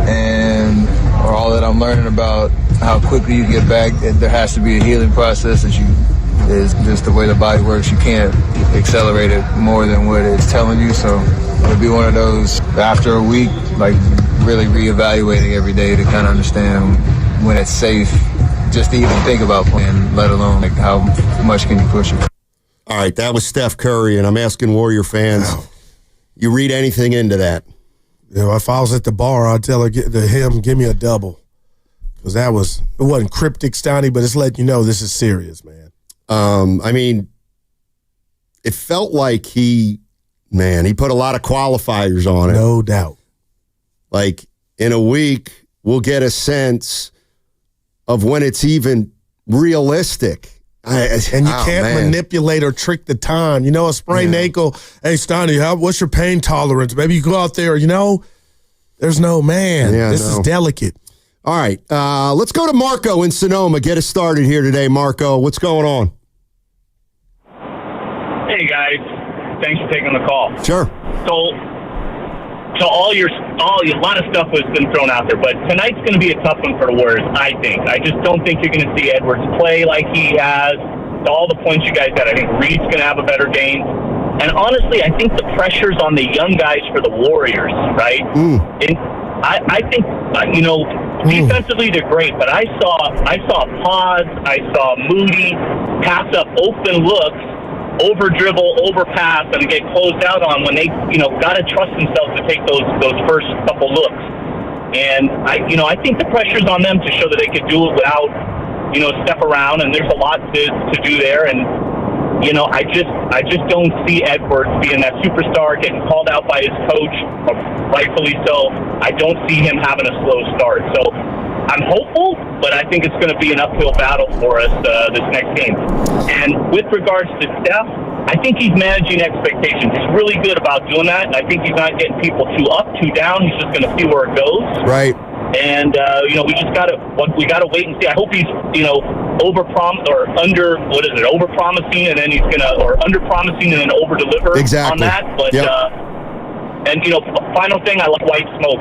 and all that I'm learning about how quickly you get back, there has to be a healing process that is just the way the body works. You can't accelerate it more than what it's telling you. So it'll be one of those, after a week, like really reevaluating every day to kind of understand when it's safe just to even think about playing, let alone like how much can you push it. All right, that was Steph Curry, and I'm asking Warrior fans, you read anything into that? If I was at the bar, I'd tell him, give me a double. Because it wasn't cryptic, Steiny, but it's letting you know this is serious, man. I mean, it felt like he put a lot of qualifiers on it. No doubt. Like, in a week, we'll get a sense of when it's even realistic. And you can't manipulate or trick the time. You know, a sprained ankle, hey, Steiny, what's your pain tolerance? Maybe you go out there, there's no man. This is delicate. All right, let's go to Marco in Sonoma. Get us started here today, Marco. What's going on? Hey, guys. Thanks for taking the call. Sure. So a lot of stuff has been thrown out there, but tonight's going to be a tough one for the Warriors, I think. I just don't think you're going to see Edwards play like he has. To all the points you guys had, I think Reed's going to have a better game. And honestly, I think the pressure's on the young guys for the Warriors, right? And I think, defensively they're great, but I saw Pods, I saw Moody pass up open looks, over dribble, over pass, and get closed out on when they, got to trust themselves to take those first couple looks. And I think the pressure's on them to show that they could do it without, step around. And there's a lot to do there. And I just don't see Edwards being that superstar, getting called out by his coach, rightfully so. I don't see him having a slow start. So I'm hopeful, but I think it's going to be an uphill battle for us this next game. And with regards to Steph, I think he's managing expectations. He's really good about doing that. And I think he's not getting people too up, too down. He's just going to see where it goes. Right. And we just got to wait and see. I hope he's over-promising, and then he's gonna, or under-promising and then over-deliver on that. But final thing, I like White Smoke.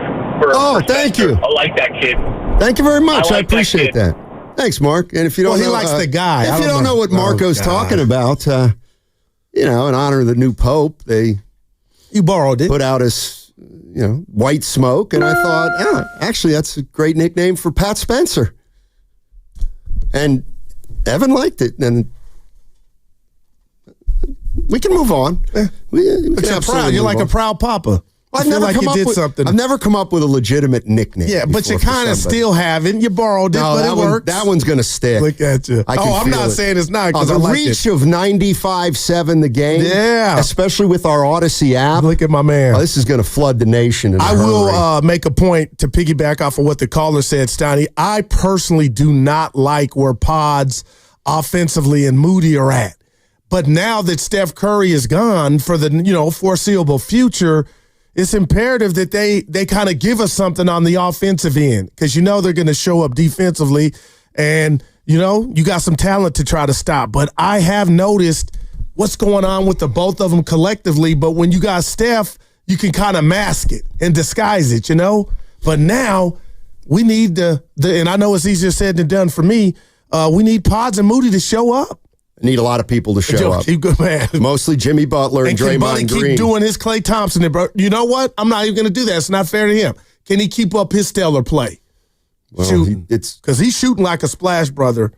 Thank you. I like that kid. Thank you very much. I like appreciate that. Thanks, Mark. And if you don't know, he likes the guy. If you don't know what Marco's talking about, in honor of the new Pope, you borrowed it. Put out his, White Smoke, and I thought, actually, that's a great nickname for Pat Spencer. And Evan liked it, and we can move on. You're like a proud papa. I've never come up with a legitimate nickname. Yeah, but you kind of still haven't. You borrowed it, but it works. That one's going to stick. Look at you. I'm not saying it's not. The reach of 95.7 the game. Yeah. Especially with our Odyssey app. Look at my man. This is going to flood the nation. I will make a point to piggyback off of what the caller said, Steiny. I personally do not like where Pods offensively and Moody are at. But now that Steph Curry is gone for the foreseeable future, it's imperative that they kind of give us something on the offensive end because they're going to show up defensively, and you got some talent to try to stop. But I have noticed what's going on with the both of them collectively. But when you got Steph, you can kind of mask it and disguise it, But now we need and I know it's easier said than done for me. We need Pods and Moody to show up. Need a lot of people to show up. Good man. Mostly Jimmy Butler and Draymond Green. Keep doing his Klay Thompson. Bro, you know what? I'm not even going to do that. It's not fair to him. Can he keep up his stellar play? Well, because he's shooting like a splash brother.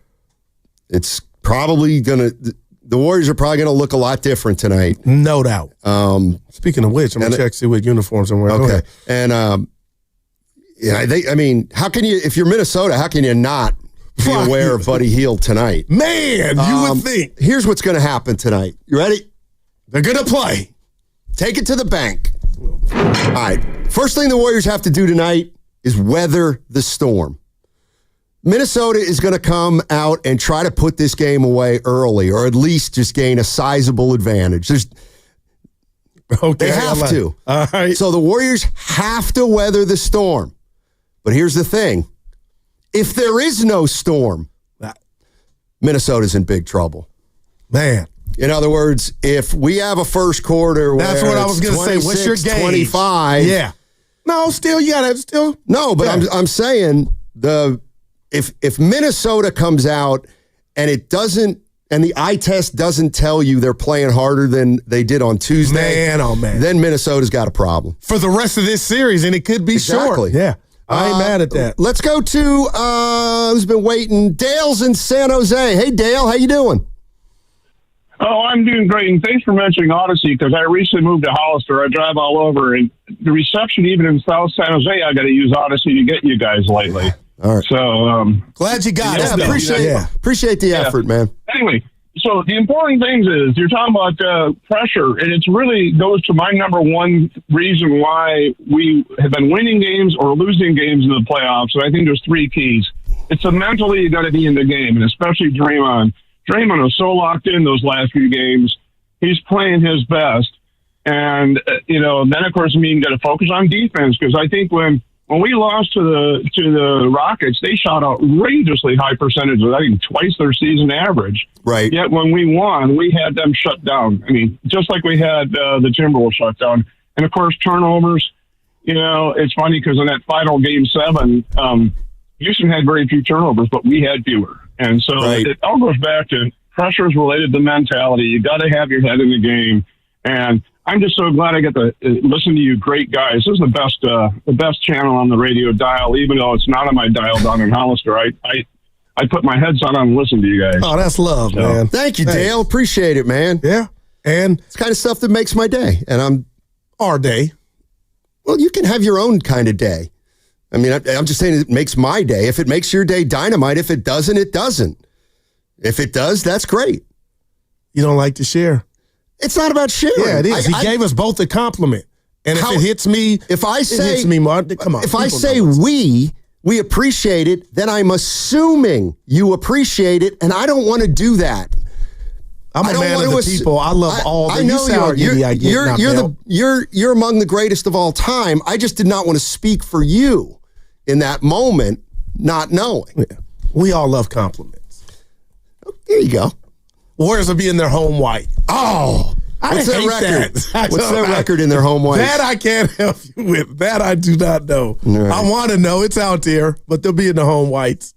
It's probably going to. The Warriors are probably going to look a lot different tonight. No doubt. Speaking of which, I'm going to check see what uniforms I'm wearing. Okay. And Yeah, I mean, how can you, if you're Minnesota, how can you not be aware of Buddy Hield tonight? Man, you would think. Here's what's going to happen tonight. You ready? They're going to play. Take it to the bank. All right. First thing the Warriors have to do tonight is weather the storm. Minnesota is going to come out and try to put this game away early, or at least just gain a sizable advantage. They have to. All right. So the Warriors have to weather the storm. But here's the thing. If there is no storm, Minnesota's in big trouble. Man. In other words, if we have a first quarter where that's what I was going to say. What's your gauge? 25. Yeah. No, still, you got to still. No, but I'm saying if Minnesota comes out and it doesn't, and the eye test doesn't tell you they're playing harder than they did on Tuesday, man, then Minnesota's got a problem for the rest of this series, and it could be short. Yeah, I ain't mad at that. Let's go to who's been waiting. Dale's in San Jose. Hey, Dale, how you doing? Oh, I'm doing great, and thanks for mentioning Odyssey, because I recently moved to Hollister. I drive all over, and the reception even in South San Jose, I got to use Odyssey to get you guys lately. All right. So glad you got it. Appreciate the effort, man. Anyway, so the important things is you're talking about pressure, and it's really goes to my number one reason why we have been winning games or losing games in the playoffs. And I think there's three keys. It's a mentally you got to be in the game, and especially Draymond. Draymond was so locked in those last few games. He's playing his best, and then of course you got to focus on defense, because I think when we lost to the Rockets, they shot outrageously high percentages, I think twice their season average. Right. Yet when we won, we had them shut down. I mean, just like we had the Timberwolves shut down. And, of course, turnovers. It's funny because in that final Game 7, Houston had very few turnovers, but we had fewer. And so it all goes back to pressures related to mentality. You got to have your head in the game. And I'm just so glad I get to listen to you great guys. This is the best channel on the radio dial, even though it's not on my dial down in Hollister. I put my headset on and listen to you guys. Oh, that's love, man. Thank you, Dale. Appreciate it, man. Yeah. And it's kind of stuff that makes my day. And our day. Well, you can have your own kind of day. I mean, I'm just saying it makes my day. If it makes your day dynamite, if it doesn't, it doesn't. If it does, that's great. You don't like to share. It's not about sharing. Yeah, it is. He gave us both a compliment. And if it hits me, it hits me, Mark. Come on. If I say we appreciate it, then I'm assuming you appreciate it, and I don't want to do that. I'm a man of the people. I love all. I know you're among the greatest of all time. I just did not want to speak for you in that moment, not knowing. Yeah. We all love compliments. There you go. Warriors will be in their home white. Oh, what's their record? What's their record in their home white? That I can't help you with. That I do not know. Right. I want to know. It's out there, but they'll be in the home whites.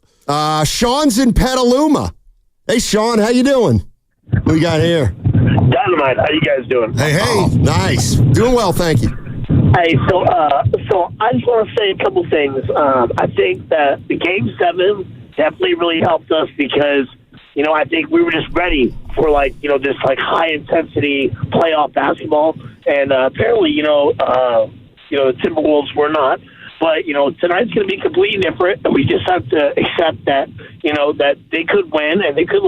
Sean's in Petaluma. Hey, Sean, how you doing? What we got here? Dynamite. How you guys doing? Hey. Oh, nice. Doing well, thank you. Hey, so I just want to say a couple things. I think that the Game 7 definitely really helped us because, I think we were just ready for this high intensity playoff basketball, and apparently, the Timberwolves were not. But tonight's going to be completely different, and we just have to accept that that they could win and they could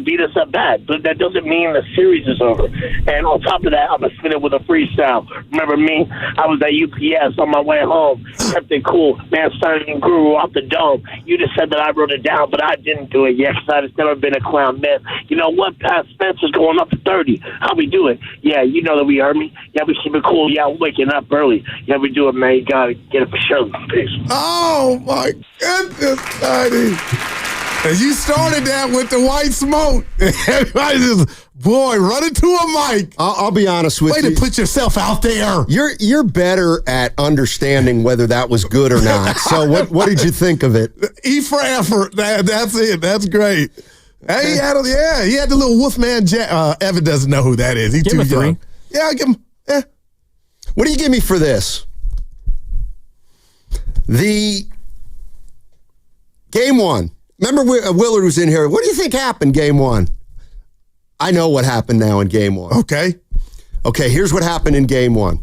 beat us up bad, but that doesn't mean the series is over. And on top of that, I'm gonna spin it with a freestyle. Remember me? I was at UPS on my way home. Kept it cool. Man, signing Guru off the dome. You just said that I wrote it down, but I didn't do it yet because I've just never been a clown myth. You know what? Pat Spencer's going up to 30. How we do it? Yeah, you know that we heard me. Yeah, we keep it cool. Yeah, I'm waking up early. Yeah, we do it, man. You gotta get it for sure. Peace. Oh my goodness, Tiny. And you started that with the white smoke. Everybody just, run it to a mic. I'll be honest with you. Way to put yourself out there. You're better at understanding whether that was good or not. So what did you think of it? E for effort. That's it. That's great. Hey, he had the little Wolfman Jack. Evan doesn't know who that is. He's too young. Yeah, I give him. Yeah. What do you give me for this? The Game 1. Remember Willard was in here. What do you think happened Game 1? I know what happened now in Game 1. Okay, here's what happened in Game 1.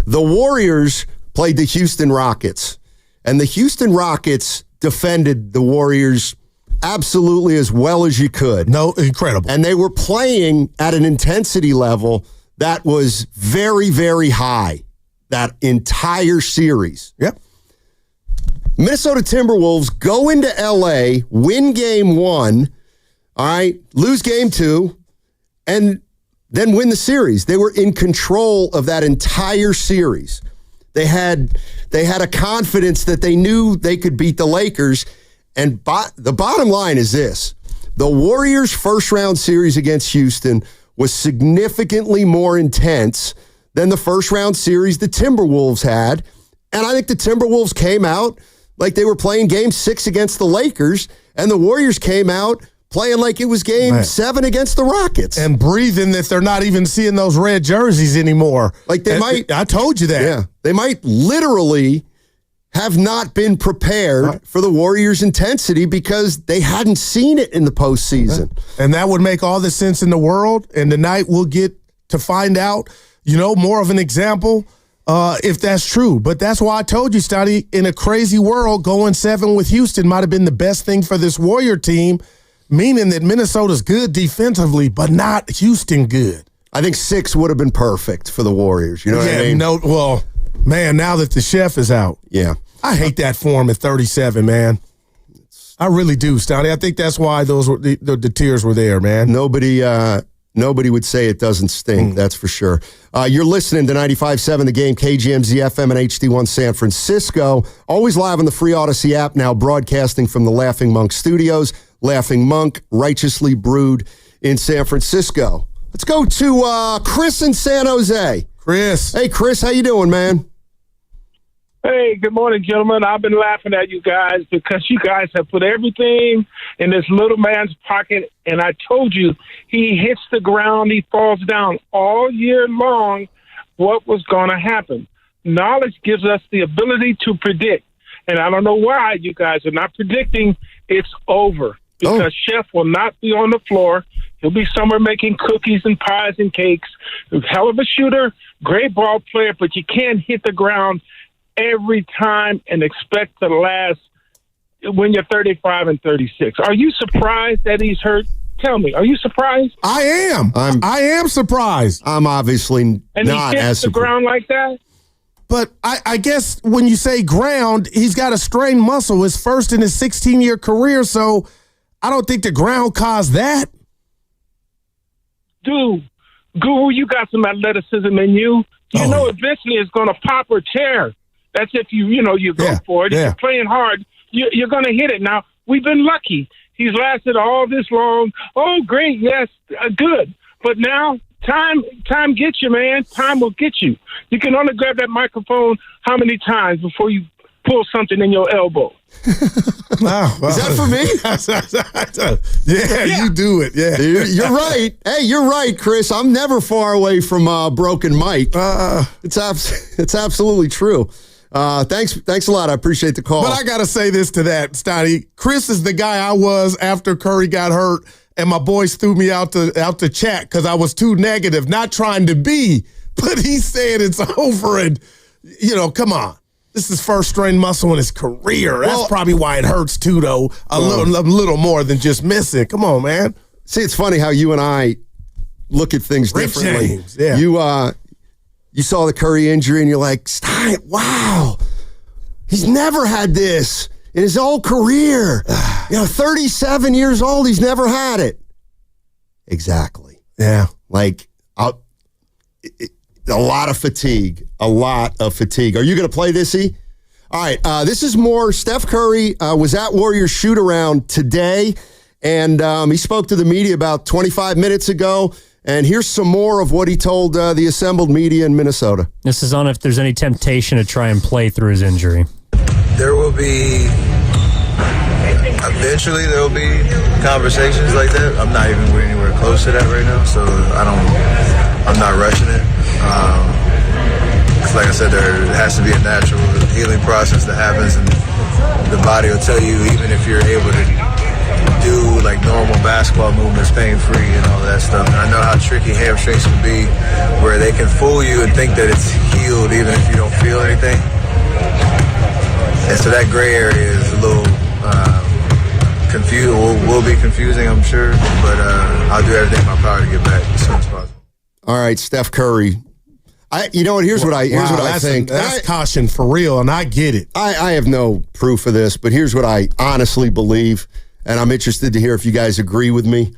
The Warriors played the Houston Rockets. And the Houston Rockets defended the Warriors absolutely as well as you could. No, incredible. And they were playing at an intensity level that was very, very high that entire series. Yep. Minnesota Timberwolves go into L.A., win game 1, all right, lose game 2, and then win the series. They were in control of that entire series. They had a confidence that they knew they could beat the Lakers. And the bottom line is this. The Warriors' first-round series against Houston was significantly more intense than the first-round series the Timberwolves had. And I think the Timberwolves came out like they were playing Game 6 against the Lakers, and the Warriors came out playing like it was Game 7 against the Rockets. And breathing that they're not even seeing those red jerseys anymore. Like they might. I told you that. Yeah. They might literally have not been prepared for the Warriors' intensity because they hadn't seen it in the postseason. And that would make all the sense in the world. And tonight we'll get to find out, more of an example if that's true. But that's why I told you, Stotty, in a crazy world, going 7 with Houston might have been the best thing for this Warrior team, meaning that Minnesota's good defensively, but not Houston good. I think 6 would have been perfect for the Warriors. You know what I mean? Well, man, now that the chef is out. Yeah. I hate that for him at 37, man. I really do, Stotty. I think that's why those were the tears were there, man. Nobody would say it doesn't stink, that's for sure. You're listening to 95.7 The Game, KGMZ FM and HD1 San Francisco. Always live on the free Odyssey app, now broadcasting from the Laughing Monk Studios. Laughing Monk, righteously brewed in San Francisco. Let's go to Chris in San Jose. Chris. Hey, Chris, how you doing, man? Hey, good morning, gentlemen. I've been laughing at you guys because you guys have put everything in this little man's pocket, and I told you he hits the ground, he falls down all year long. What was going to happen? Knowledge gives us the ability to predict, and I don't know why you guys are not predicting it's over because Chef will not be on the floor. He'll be somewhere making cookies and pies and cakes. Hell of a shooter, great ball player, but you can't hit the ground every time and expect to last when you're 35 and 36. Are you surprised that he's hurt? Tell me, are you surprised? I am. I am surprised. I'm obviously and not he as hits the ground like that? But I guess when you say ground, he's got a strained muscle. His first in his 16-year career, so I don't think the ground caused that. Dude, Guru, you got some athleticism in you. You know eventually it's going to pop or tear. That's if you go for it. If you're playing hard, you're going to hit it. Now, we've been lucky. He's lasted all this long. Oh, great, yes, good. But now, time gets you, man. Time will get you. You can only grab that microphone how many times before you pull something in your elbow? Wow. Is that for me? Yeah, you do it. Yeah, you're right. Hey, you're right, Chris. I'm never far away from broken Mike. It's absolutely true. Thanks a lot. I appreciate the call. But I gotta say this to that, Stotty. Chris is the guy I was after Curry got hurt, and my boys threw me out to chat because I was too negative, not trying to be, but he's saying it's over, and come on. This is first strained muscle in his career. That's probably why it hurts too, though. A little more than just missing. Come on, man. See, it's funny how you and I look at things differently. James, yeah. You saw the Curry injury and you're like, wow, he's never had this in his whole career. 37 years old, he's never had it. Exactly. Yeah. Like, a lot of fatigue. A lot of fatigue. Are you going to play this, E? All right. This is more. Steph Curry was at Warriors shoot-around today, and he spoke to the media about 25 minutes ago. And here's some more of what he told the assembled media in Minnesota. This is on if there's any temptation to try and play through his injury. There will be, eventually there will be conversations like that. I'm not even anywhere close to that right now, so I'm not rushing it. Like I said, there has to be a natural healing process that happens, and the body will tell you, even if you're able to do like normal basketball movements pain-free and all that stuff. And I know how tricky hamstrings can be, where they can fool you and think that it's healed even if you don't feel anything. And so that gray area is a little confusing. Will be confusing, I'm sure, but I'll do everything in my power to get back as soon as possible. All right, Steph Curry. Here's what I think. That's caution for real, and I get it. I have no proof of this, but here's what I honestly believe, and I'm interested to hear if you guys agree with me.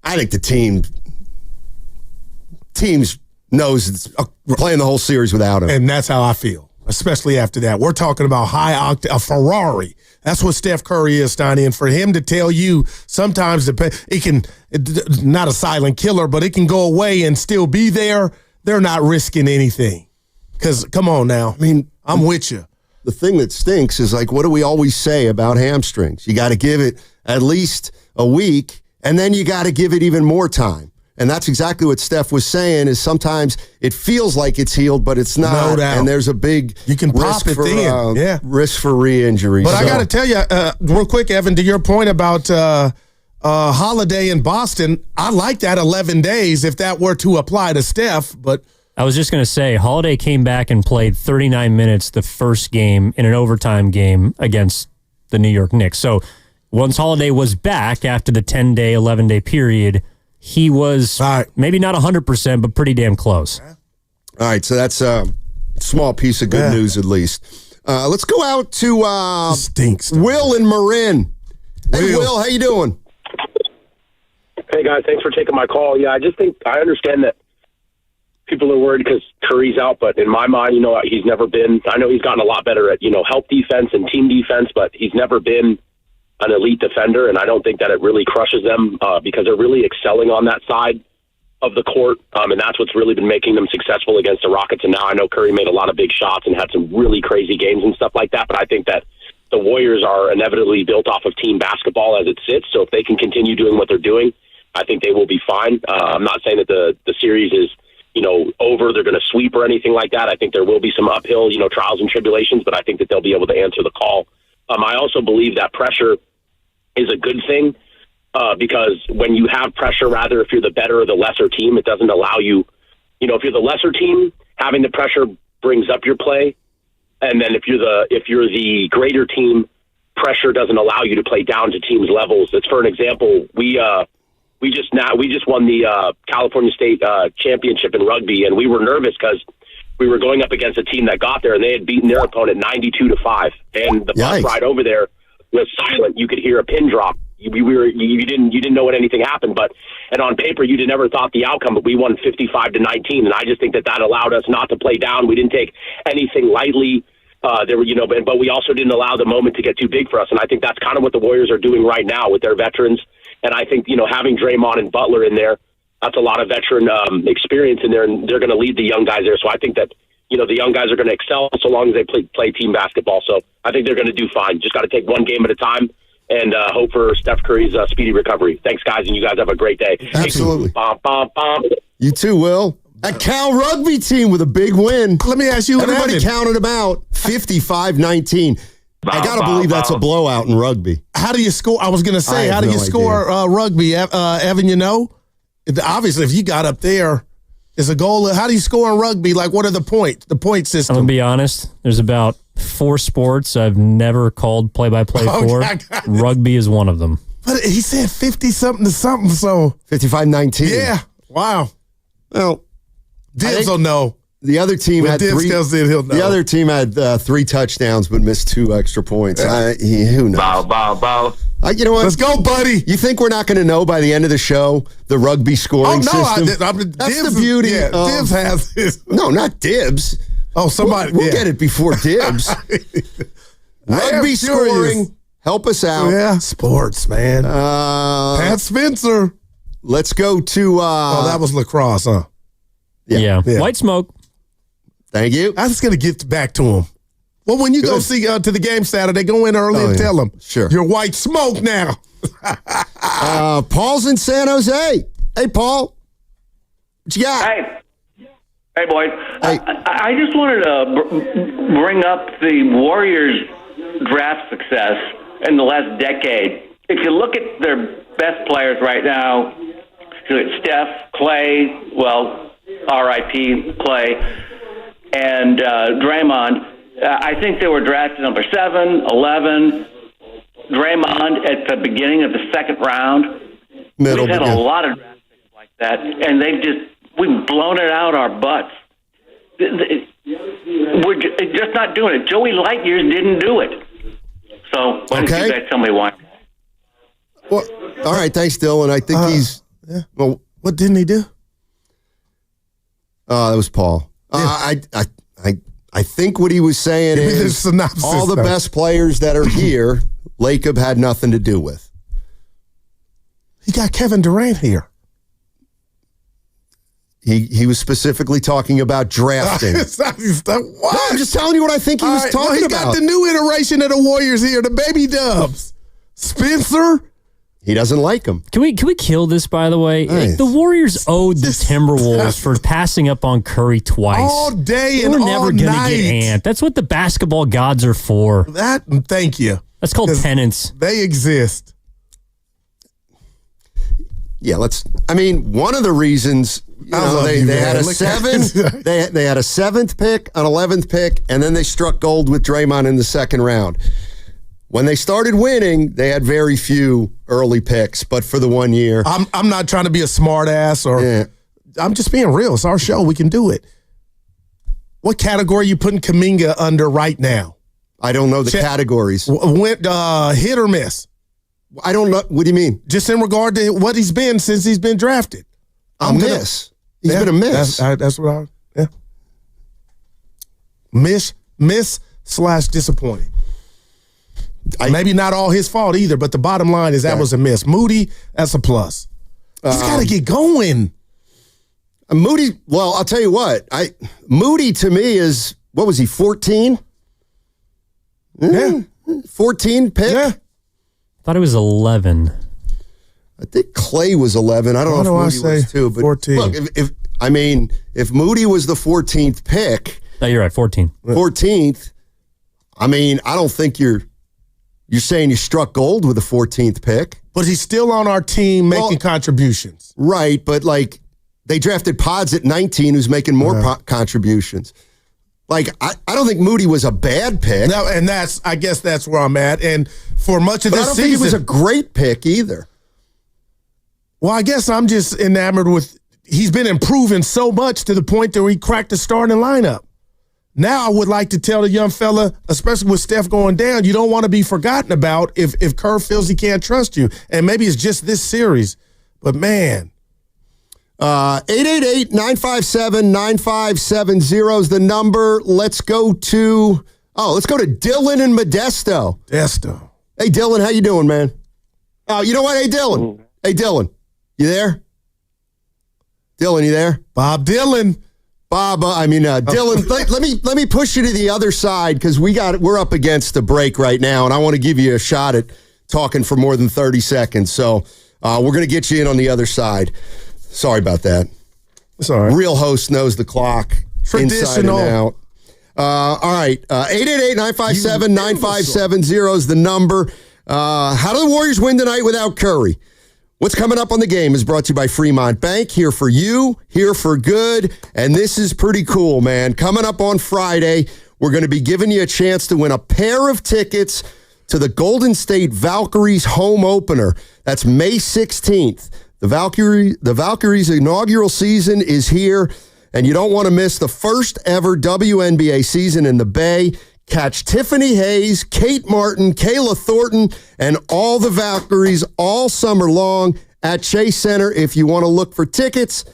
I think the teams knows it's playing the whole series without him. And that's how I feel, especially after that. We're talking about a Ferrari. That's what Steph Curry is, Steiny. And for him to tell you sometimes it can, not a silent killer, but it can go away and still be there, they're not risking anything. Because, come on now. I mean, I'm with you. The thing that stinks is, like, what do we always say about hamstrings? You got to give it at least a week, and then you got to give it even more time. And that's exactly what Steph was saying, is sometimes it feels like it's healed, but it's not. No doubt. And there's a big pop it then. risk for re-injury. But I got to tell you, real quick, Evan, to your point about Holiday in Boston, I like that 11 days if that were to apply to Steph. But I was just going to say, Holiday came back and played 39 minutes the first game in an overtime game against the New York Knicks. So once Holiday was back after the 10-day, 11-day period, he was maybe not 100%, but pretty damn close. All right, so that's a small piece of good news at least. Let's go out to Will and Marin. Hey, Will, how you doing? Hey, guys, thanks for taking my call. Yeah, I just think I understand that people are worried because Curry's out, but in my mind, he's never been – I know he's gotten a lot better at, help defense and team defense, but he's never been – an elite defender, and I don't think that it really crushes them because they're really excelling on that side of the court, and that's what's really been making them successful against the Rockets. And now I know Curry made a lot of big shots and had some really crazy games and stuff like that, but I think that the Warriors are inevitably built off of team basketball as it sits, so if they can continue doing what they're doing, I think they will be fine. I'm not saying that the series is over, they're going to sweep or anything like that. I think there will be some uphill, trials and tribulations, but I think that they'll be able to answer the call. I also believe that pressure is a good thing because when you have pressure, rather if you're the better or the lesser team, it doesn't allow you, if you're the lesser team, having the pressure brings up your play. And then if you're the greater team, pressure doesn't allow you to play down to teams' levels. It's, for an example, we just won the California State championship in rugby, and we were nervous because we were going up against a team that got there, and they had beaten their opponent 92-5. And the bus ride over there was silent. You could hear a pin drop. You didn't know when anything happened, and on paper you never thought the outcome. But we won 55-19, and I just think that allowed us not to play down. We didn't take anything lightly. But we also didn't allow the moment to get too big for us. And I think that's kind of what the Warriors are doing right now with their veterans. And I think having Draymond and Butler in there, that's a lot of veteran experience in there, and they're going to lead the young guys there. So I think that, the young guys are going to excel so long as they play team basketball. So I think they're going to do fine. Just got to take one game at a time and hope for Steph Curry's speedy recovery. Thanks, guys, and you guys have a great day. Absolutely. Hey, you too, Will. A Cal rugby team with a big win. Let me ask you, everybody counted them out. 55-19. I got to believe that's a blowout in rugby. How do you score? I was going to say, how do you score rugby? Evan, obviously, if you got up there, is a goal. How do you score in rugby? Like, what are the points? The point system. I'm going to be honest. There's about 4 sports I've never called play-by-play for. Rugby is one of them. But he said 50-something to something, so. 55-19. Yeah. Wow. Well, Dibs will know. The other team had three. He'll know. The other team had 3 touchdowns but missed 2 extra points. Who knows? Bow. You know what? Let's go, buddy. You think we're not going to know by the end of the show the rugby scoring system? That's the beauty. Dibs has this. No, not Dibs. Oh, somebody. We'll get it before Dibs. Rugby scoring. Help us out. Yeah, sports, man. Pat Spencer. Let's go to. That was lacrosse, huh? Yeah. White smoke. Thank you. I was going to get back to him. Well, when you go see to the game Saturday, go in early and tell them. Sure. You're white smoke now. Paul's in San Jose. Hey, Paul. What you got? Hey, boys. Hey. I just wanted to bring up the Warriors' draft success in the last decade. If you look at their best players right now, Steph, Clay, R.I.P. Clay, and Draymond, I think they were drafted number 7, 11. Draymond at the beginning of the second round. We've had a lot of draft picks like that, and we've blown it out our butts. We're just not doing it. Joey Lightyear didn't do it. So why don't you guys tell me why? Well, all right, thanks, Dylan. I think he's. Yeah. Well, what didn't he do? That was Paul. I think what he was saying is all the best players that are here, Lacob had nothing to do with. He got Kevin Durant here. He was specifically talking about drafting. What? No, I'm just telling you what I think he was talking he about. He got the new iteration of the Warriors here, the baby Dubs. Spencer. He doesn't like him. Can we kill this, by the way? Nice. The Warriors owed the Timberwolves for passing up on Curry twice. All day they and were all never going to get amped. That's what the basketball gods are for. Thank you. That's called penance. They exist. Yeah, one of the reasons they had a 7, they had a 7th pick, an 11th pick, and then they struck gold with Draymond in the second round. When they started winning, they had very few early picks, but for the 1 year. I'm not trying to be a smart ass I'm just being real. It's our show. We can do it. What category are you putting Kuminga under right now? I don't know the categories. Went hit or miss? I don't know. What do you mean? Just in regard to what he's been since he's been drafted. Miss. He's been a miss. That's what Miss/disappointing. Maybe not all his fault either, but the bottom line is that was a miss. Moody, that's a plus. He's got to get going. Moody, well, I'll tell you what. Moody to me is, what was he, 14? Yeah. 14 pick? Yeah. Thought it was 11. I think Clay was 11. I don't know if Moody was too. But 14. Look, if Moody was the 14th pick. No, you're right, 14. 14th. I don't think you're saying you struck gold with the 14th pick. But he's still on our team making contributions. Right, but they drafted Pods at 19 who's making more contributions. I don't think Moody was a bad pick. No, and I guess that's where I'm at. And for much of this I don't season, think he was a great pick either. Well, I guess I'm just enamored with he's been improving so much to the point that he cracked the starting lineup. Now I would like to tell the young fella, especially with Steph going down, you don't want to be forgotten about if Kerr feels he can't trust you. And maybe it's just this series. But man. 888-957-9570 is the number. Let's go to Dylan in Modesto. Modesto. Hey, Dylan, how you doing, man? Oh, you know what? Hey, Dylan. Hey, Dylan. You there? Dylan, you there? Bob Dylan. Dylan, let me push you to the other side because we're up against a break right now, and I want to give you a shot at talking for more than 30 seconds. So we're going to get you in on the other side. Sorry about that. It's all right. Real host knows the clock inside and out. All right. 888-957-9570 is the number. How do the Warriors win tonight without Curry? What's coming up on the game is brought to you by Fremont Bank. Here for you, here for good. And this is pretty cool, man. Coming up on Friday, we're going to be giving you a chance to win a pair of tickets to the Golden State Valkyries home opener. That's May 16th. The Valkyries' inaugural season is here, and you don't want to miss the first ever WNBA season in the Bay. Catch Tiffany Hayes, Kate Martin, Kayla Thornton, and all the Valkyries all summer long at Chase Center. If you want to look for tickets,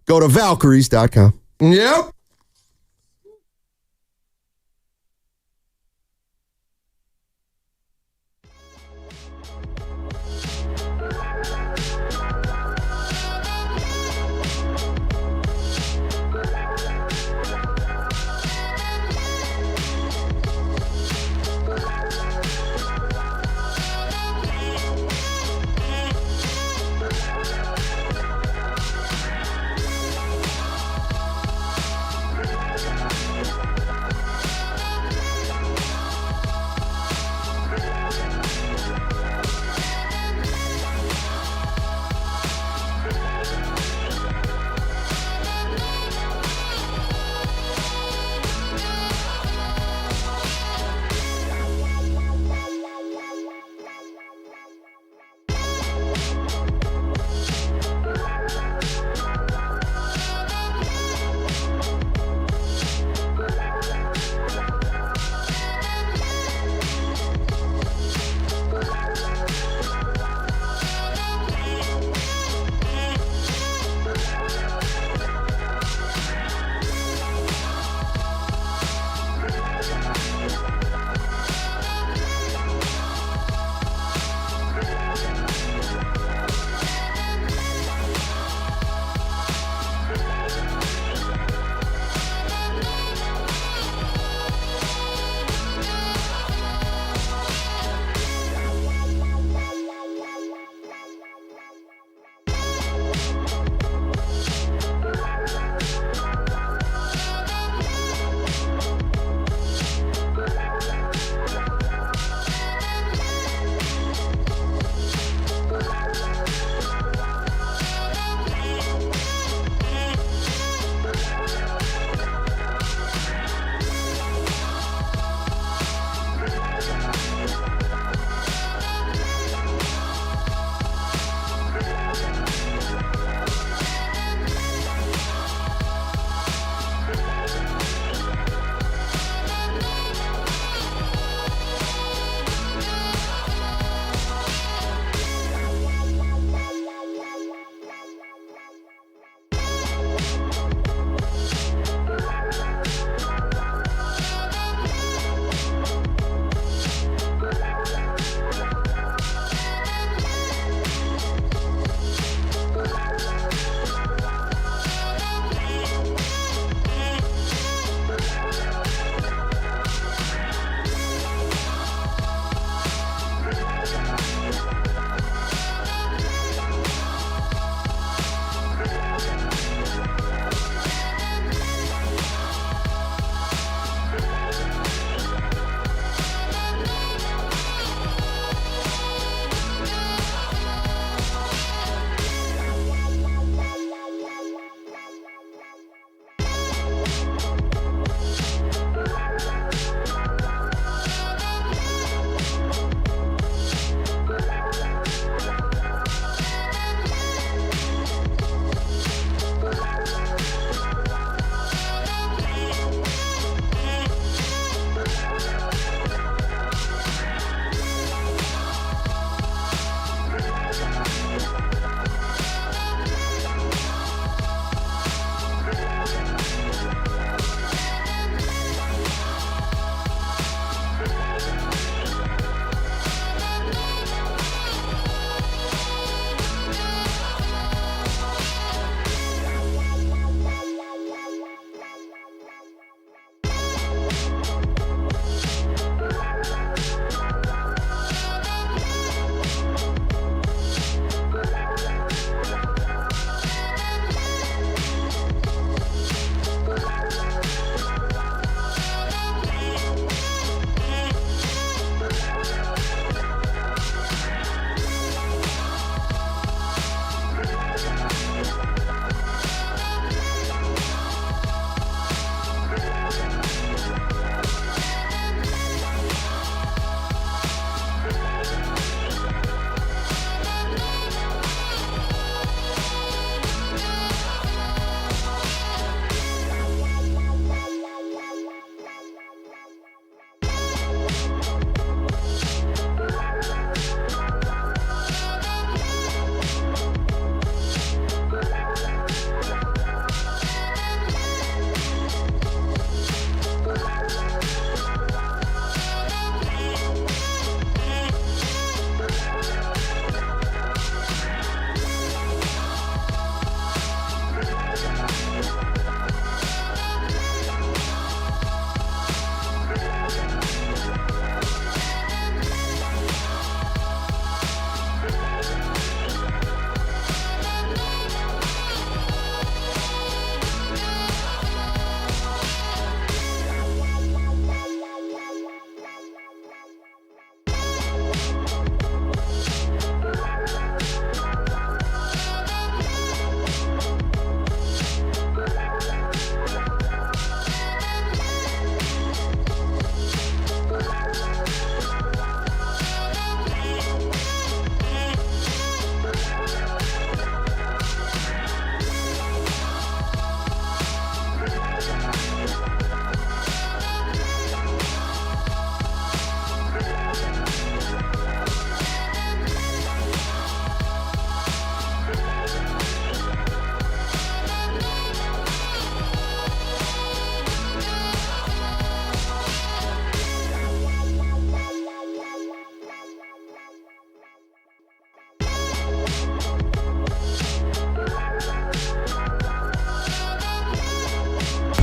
go to Valkyries.com. Yep.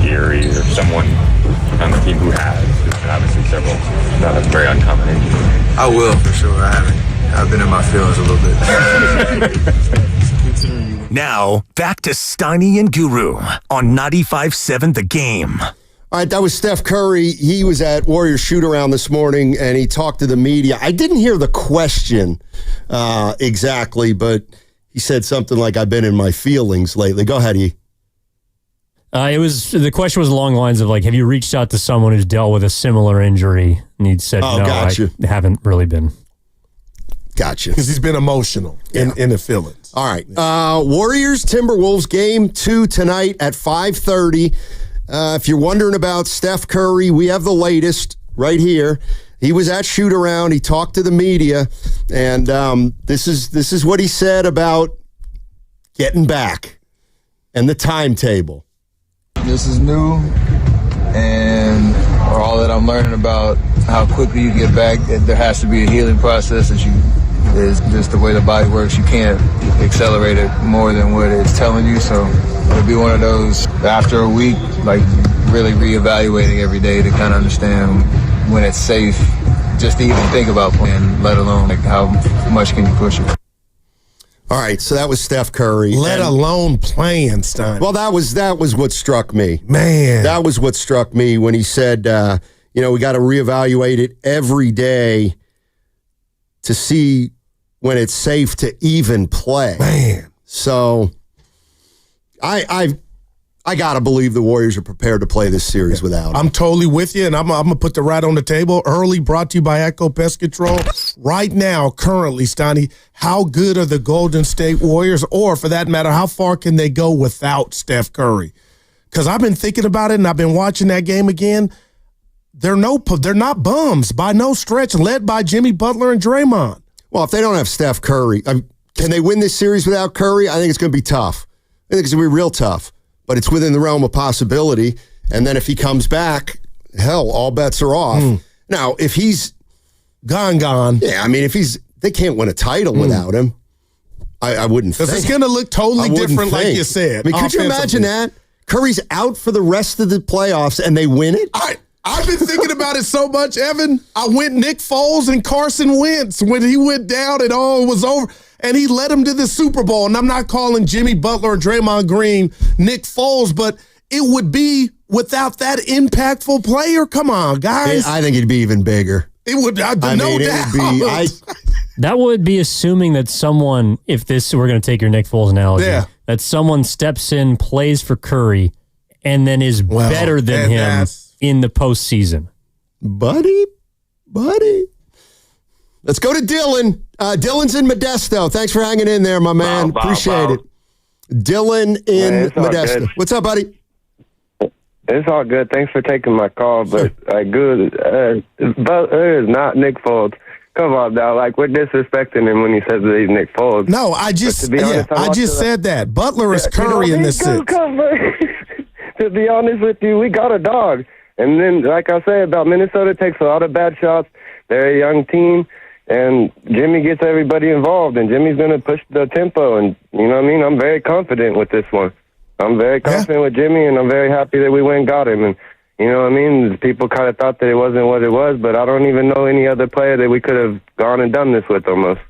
Gary or someone on the team who has. And obviously several, not a very uncommon injury. I will, for sure. I've been in my feelings a little bit. Now, back to Steiny and Guru on 95.7 The Game. All right, that was Steph Curry. He was at Warriors shoot-around this morning, and he talked to the media. I didn't hear the question exactly, but he said something like, I've been in my feelings lately. Go ahead, E. The question was along the lines of, like, have you reached out to someone who's dealt with a similar injury? And he said, no, gotcha. I haven't really been. Gotcha. Because he's been emotional in the feelings. All right. Warriors, Timberwolves, game 2 tonight at 5:30. If you're wondering about Steph Curry, we have the latest right here. He was at shoot-around. He talked to the media, and this is what he said about getting back and the timetable. This is new, and all that I'm learning about how quickly you get back, there has to be a healing process that is just the way the body works. You can't accelerate it more than what it's telling you, so it'll be one of those, after a week, like really reevaluating every day to kind of understand when it's safe just to even think about playing, let alone like how much can you push it. All right, so that was Steph Curry. Let alone playing, Stein. Well, that was what struck me. Man. That was what struck me when he said, we got to reevaluate it every day to see when it's safe to even play. Man. So I got to believe the Warriors are prepared to play this series without him. I'm totally with you, and I'm going to put the right on the table. Early, brought to you by Echo Pest Control. Right now, currently, Steiny, how good are the Golden State Warriors? Or, for that matter, how far can they go without Steph Curry? Because I've been thinking about it, and I've been watching that game again. They're not bums by no stretch, led by Jimmy Butler and Draymond. Well, if they don't have Steph Curry, can they win this series without Curry? I think it's going to be tough. I think it's going to be real tough. But it's within the realm of possibility. And then if he comes back, hell, all bets are off. Now, if he's gone. Yeah, I mean, they can't win a title without him. I wouldn't think. Because it's going to look totally different, like you said. I mean, could you imagine that? Curry's out for the rest of the playoffs and they win it? I've been thinking about it so much, Evan. I went Nick Foles and Carson Wentz when he went down and all was over. And he led him to the Super Bowl. And I'm not calling Jimmy Butler or Draymond Green Nick Foles, but it would be without that impactful player. Come on, guys. I think it'd be even bigger. It would, no doubt. That would be assuming that someone, we're going to take your Nick Foles analogy, that someone steps in, plays for Curry, and then is better than him in the postseason. Buddy. Let's go to Dylan. Dylan's in Modesto. Thanks for hanging in there, my man. Appreciate it. Dylan in Modesto. What's up, buddy? It's all good. Thanks for taking my call, but Butler is not Nick Foles. Come on now, we're disrespecting him when he says that he's Nick Foles. No, I just said that. Butler is Curry in this sense. To be honest with you, we got a dog. And then, like I said, about Minnesota takes a lot of bad shots. They're a young team. And Jimmy gets everybody involved, and Jimmy's going to push the tempo. And, you know what I mean? I'm very confident with this one. I'm very confident with Jimmy, and I'm very happy that we went and got him. And, you know what I mean? People kind of thought that it wasn't what it was, but I don't even know any other player that we could have gone and done this with almost.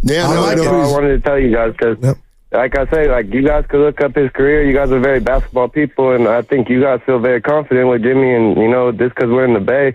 Yeah, that's all I wanted to tell you guys, because, like I say, you guys could look up his career. You guys are very basketball people, and I think you guys feel very confident with Jimmy. And, just because we're in the Bay,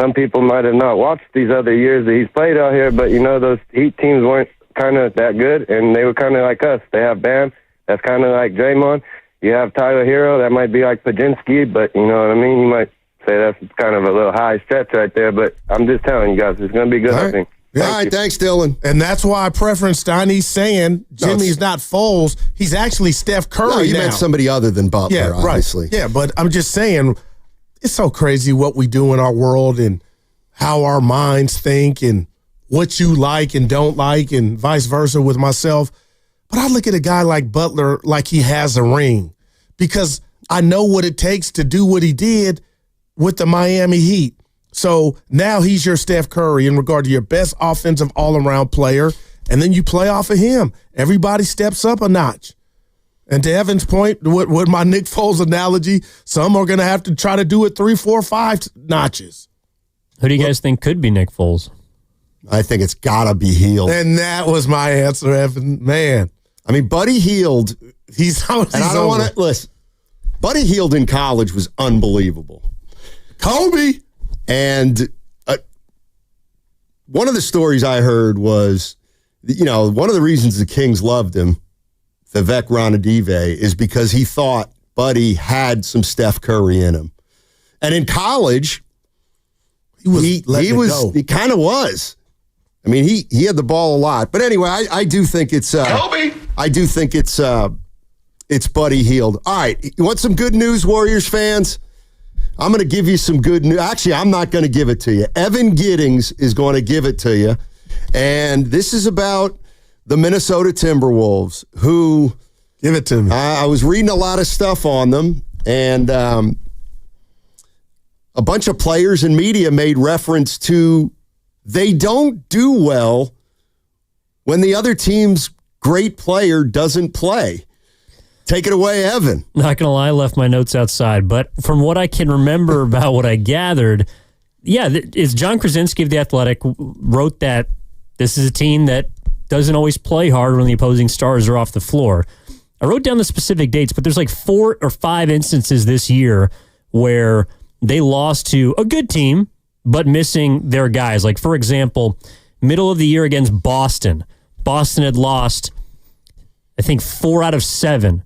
some people might have not watched these other years that he's played out here, but, those Heat teams weren't kind of that good, and they were kind of like us. They have Bam, that's kind of like Draymond. You have Tyler Hero, that might be like Pajinski, but you know what I mean? You might say that's kind of a little high stretch right there, but I'm just telling you guys, it's going to be good, I think. All right, thanks, Dylan. And that's why I preference Steiny's saying Jimmy's not Foles. He's actually Steph Curry now. You meant somebody other than Butler, obviously. Right. Yeah, but I'm just saying, it's so crazy what we do in our world and how our minds think and what you like and don't like and vice versa with myself. But I look at a guy like Butler like he has a ring because I know what it takes to do what he did with the Miami Heat. So now he's your Steph Curry in regard to your best offensive all-around player, and then you play off of him. Everybody steps up a notch. And to Evan's point, with my Nick Foles analogy, some are going to have to try to do it 3, 4, 5 notches. Who do you guys think could be Nick Foles? I think it's got to be Hield. And that was my answer, Evan. Man. I mean, Buddy Hield. He's I don't want to listen. Buddy Hield in college was unbelievable. Kobe. And one of the stories I heard was, one of the reasons the Kings loved him, Vivek Ranadive, is because he thought Buddy had some Steph Curry in him. And in college, he kind of was. I mean, he had the ball a lot. But anyway, I do think it's Kobe. I do think it's Buddy Hield. All right, you want some good news, Warriors fans? I'm going to give you some good news. Actually, I'm not going to give it to you. Evan Giddings is going to give it to you. And this is about the Minnesota Timberwolves, who... Give it to me. I was reading a lot of stuff on them, and a bunch of players and media made reference to they don't do well when the other team's great player doesn't play. Take it away, Evan. Not going to lie, I left my notes outside, but from what I can remember about what I gathered, it's John Krasinski of The Athletic wrote that this is a team that doesn't always play hard when the opposing stars are off the floor. I wrote down the specific dates, but there's like 4 or 5 instances this year where they lost to a good team, but missing their guys. Like, for example, middle of the year against Boston. Boston had lost, I think, 4 out of 7,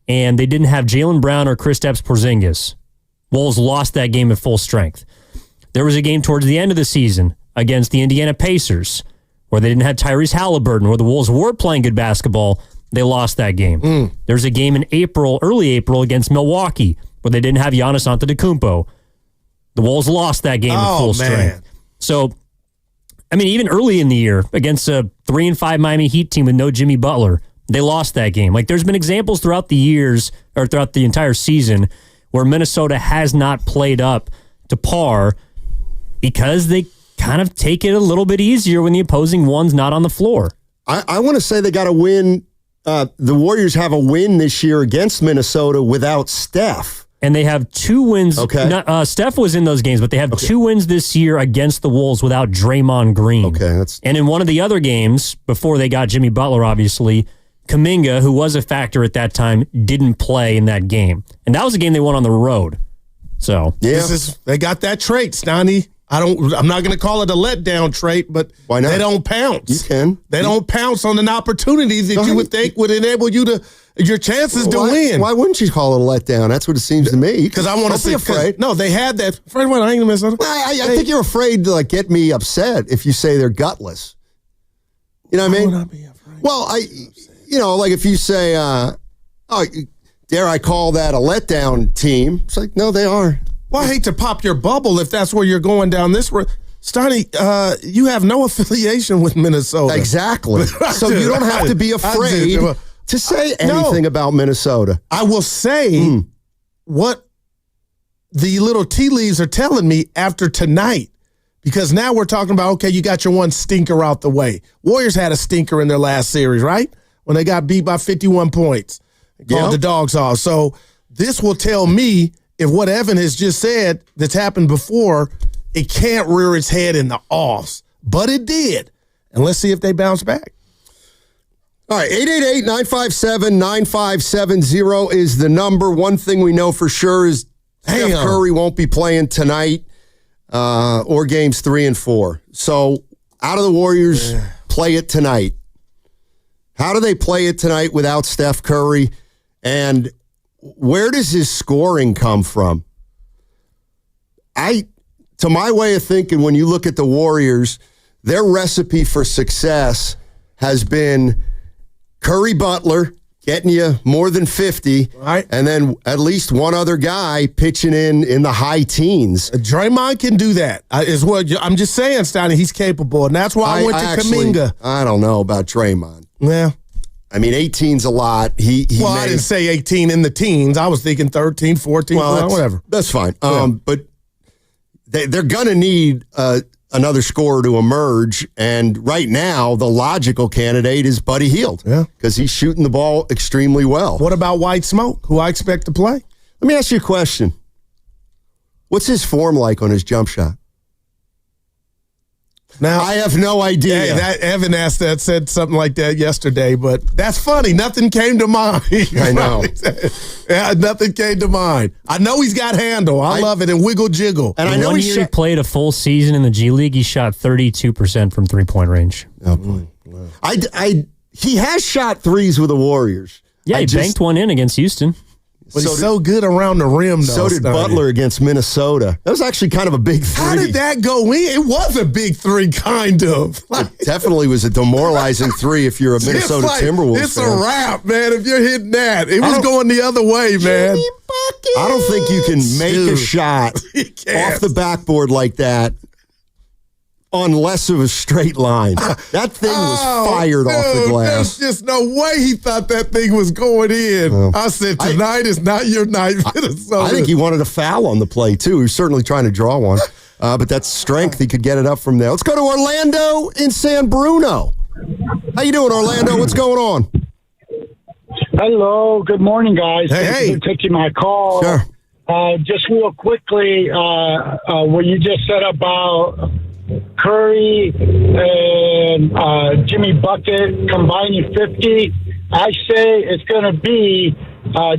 and they didn't have Jaylen Brown or Kristaps Porzingis. Wolves lost that game at full strength. There was a game towards the end of the season against the Indiana Pacers where they didn't have Tyrese Halliburton, where the Wolves were playing good basketball. They lost that game. There's a game in early April against Milwaukee where they didn't have Giannis Antetokounmpo. The Wolves lost that game at full strength. So, I mean, even early in the year against a 3-5 Miami Heat team with no Jimmy Butler, they lost that game. Like, there's been examples throughout the years or throughout the entire season where Minnesota has not played up to par because they kind of take it a little bit easier when the opposing one's not on the floor. I want to say they got a win. The Warriors have a win this year against Minnesota without Steph. And they have 2 wins. Okay. Steph was in those games, but they have 2 wins this year against the Wolves without Draymond Green. Okay. And in one of the other games, before they got Jimmy Butler, obviously, Kuminga, who was a factor at that time, didn't play in that game. And that was a game they won on the road. So they got that trait, Stoney. I'm not going to call it a letdown trait, but why not? They don't pounce. You can. They don't pounce on an opportunity that you would think would enable your chances to win. Why wouldn't you call it a letdown? That's what it seems to me. Because I want to be afraid. No, they had that. Afraid what? I ain't gonna miss it. I think you're afraid to get me upset if you say they're gutless. You know what I mean? Would I be afraid? Well, if you say, dare I call that a letdown team? It's like, no, they are. Well, I hate to pop your bubble if that's where you're going down this road. Stoney, you have no affiliation with Minnesota. Exactly. So you don't have to be afraid to say anything about Minnesota. I will say what the little tea leaves are telling me after tonight, because now we're talking about, okay, you got your one stinker out the way. Warriors had a stinker in their last series, right? When they got beat by 51 points. Called the dogs off. So this will tell me if what Evan has just said that's happened before, it can't rear its head in the offs. But it did. And let's see if they bounce back. All right, 888-957-9570 is the number. One thing we know for sure is Steph Curry won't be playing tonight or games 3 and 4. So how do the Warriors play it tonight? How do they play it tonight without Steph Curry? And where does his scoring come from? To my way of thinking, when you look at the Warriors, their recipe for success has been Curry Butler getting you more than 50, right, and then at least one other guy pitching in the high teens. Draymond can do that. Is what I'm just saying, Steiner. He's capable, and that's why I went to Kuminga. I don't know about Draymond. Yeah. I mean, 18's a lot. I didn't say 18 in the teens. I was thinking 13, 14, whatever. That's fine. But they're going to need another scorer to emerge. And right now, the logical candidate is Buddy Hield. Yeah. Because he's shooting the ball extremely well. What about White Smoke, who I expect to play? Let me ask you a question. What's his form like on his jump shot? Now, I have no idea. Evan said something like that yesterday, but that's funny. Nothing came to mind. I know. Yeah, nothing came to mind. I know he's got handle. I love it, and wiggle jiggle. And I know one year he played a full season in the G League. He shot 32% from 3-point range. Oh boy. Wow. He has shot threes with the Warriors. Yeah, he banked one in against Houston. But he's so good around the rim, though. So did Butler against Minnesota. That was actually kind of a big three. How did that go in? It was a big three, kind of. It definitely was a demoralizing three if you're a Minnesota Timberwolves It's fan. a wrap, man, if you're hitting that. It was going the other way, man. I don't think you can make a shot off the backboard like that on less of a straight line. That thing was fired off the glass. There's just no way he thought that thing was going in. I said, tonight is not your night, Minnesota. I think he wanted a foul on the play, too. He was certainly trying to draw one. But that's strength. He could get it up from there. Let's go to Orlando in San Bruno. How you doing, Orlando? What's going on? Hello. Good morning, guys. Thanks for taking my call. Sure. Just real quickly, what you just said about Curry and Jimmy Bucket combining 50, I say it's going to be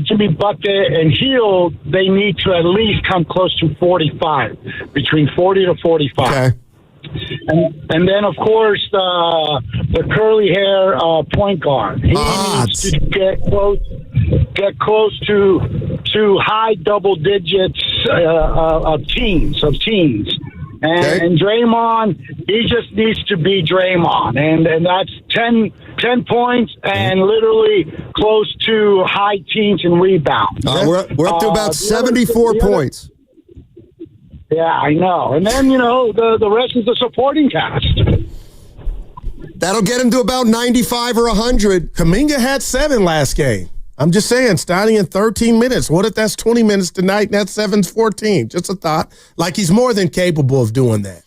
Jimmy Bucket and Hield. They need to at least come close to 45, between 40 to 45. Okay. And then, of course, the curly hair point guard. He needs to get close to high double digits of teams. And Draymond, he just needs to be Draymond. And that's 10 points and literally close to high teens in rebounds. We're up to about 74 points. Yeah, I know. And then, the rest is the supporting cast. That'll get him to about 95 or 100. Kuminga had 7 last game. I'm just saying, starting in 13 minutes. What if that's 20 minutes tonight and that 7's 14? Just a thought. Like, he's more than capable of doing that.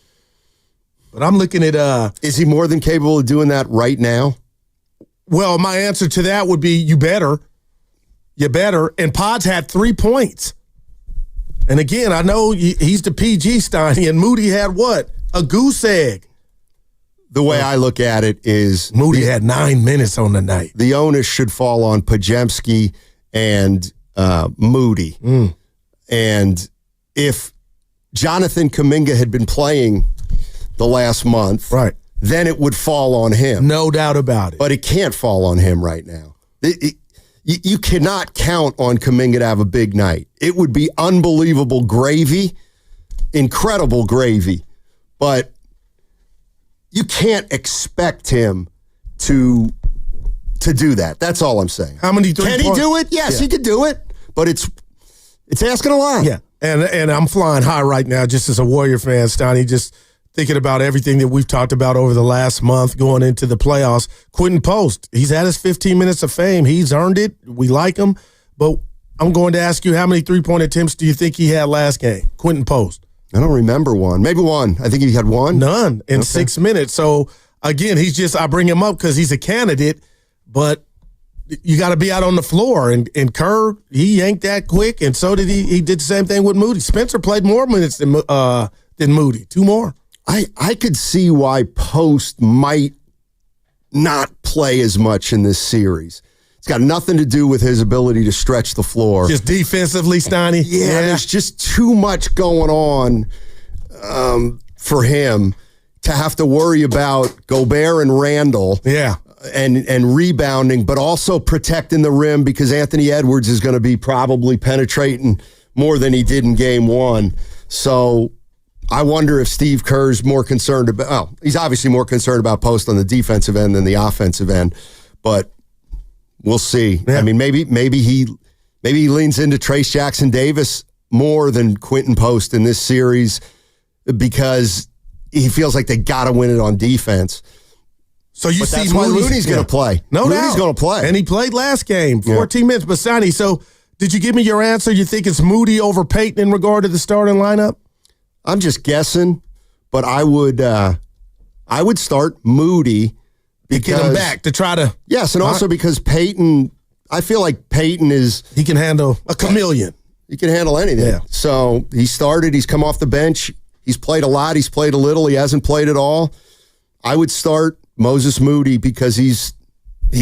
But I'm looking at... Is he more than capable of doing that right now? Well, my answer to that would be you better. You better. And Pods had 3 points. And again, I know he's the PG Steiny, and Moody had what? A goose egg. The way I look at it is... Moody had 9 minutes on the night. The onus should fall on Podziemski and Moody. And if Jonathan Kuminga had been playing the last month, then it would fall on him. No doubt about it. But it can't fall on him right now. You cannot count on Kuminga to have a big night. It would be unbelievable gravy, incredible gravy, but you can't expect him to do that. That's all I'm saying. How many 3 Can he do it? Yes, he could do it, but it's asking a lot. Yeah, and I'm flying high right now just as a Warrior fan, Steiny, just thinking about everything that we've talked about over the last month going into the playoffs. Quentin Post, he's had his 15 minutes of fame. He's earned it. We like him. But I'm going to ask you, how many 3-point attempts do you think he had last game? Quentin Post. I don't remember one. Maybe one. I think he had one. None in 6 minutes. So, again, I bring him up because he's a candidate, but you got to be out on the floor. And Kerr, he yanked that quick, and so did he. He did the same thing with Moody. Spencer played more minutes than Moody, 2 more. I could see why Post might not play as much in this series. It's got nothing to do with his ability to stretch the floor. Just defensively, Steiny? Yeah, there's just too much going on for him to have to worry about Gobert and Randall. Yeah. And rebounding, but also protecting the rim because Anthony Edwards is going to be probably penetrating more than he did in game 1. So I wonder if Steve Kerr's more concerned about, he's obviously more concerned about Post on the defensive end than the offensive end, but we'll see. Yeah. I mean, maybe he leans into Trace Jackson Davis more than Quentin Post in this series because he feels like they got to win it on defense. So you see that's why Looney's going to play. No doubt. Looney's going to play. And he played last game, 14 minutes. But Steiny, so did you give me your answer? You think it's Moody over Payton in regard to the starting lineup? I'm just guessing, but I would start Moody because get him back to try to. Yes, and also because Peyton, I feel like Peyton he can handle a chameleon. He can handle anything. Yeah. So he started. He's come off the bench. He's played a lot. He's played a little. He hasn't played at all. I would start Moses Moody because he's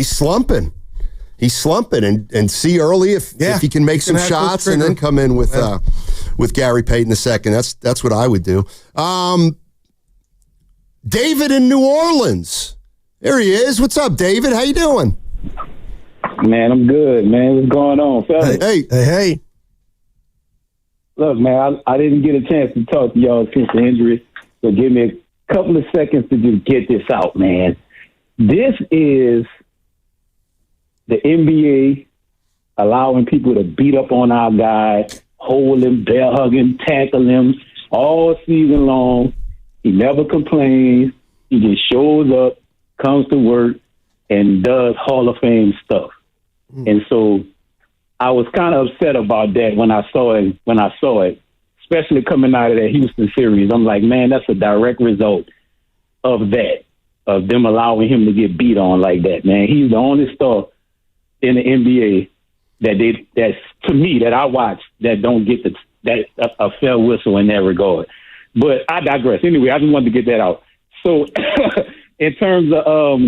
slumping. He's slumping and see early if he can make some shots and then come in with Gary Payton II. That's what I would do. David in New Orleans. There he is. What's up, David? How you doing? Man, I'm good, man. What's going on, fellas? Hey. Look, man, I didn't get a chance to talk to y'all since the injury, so give me a couple of seconds to just get this out, man. This is the NBA allowing people to beat up on our guy, hold him, bear hug him, tackle him all season long. He never complains. He just shows up, comes to work, and does Hall of Fame stuff. And so I was kind of upset about that when I saw it, especially coming out of that Houston series. I'm like, man, that's a direct result of that, of them allowing him to get beat on like that, man. He's the only star in the NBA that's to me that I watch that don't get a fair whistle in that regard. But I digress. Anyway, I just wanted to get that out. So in terms of,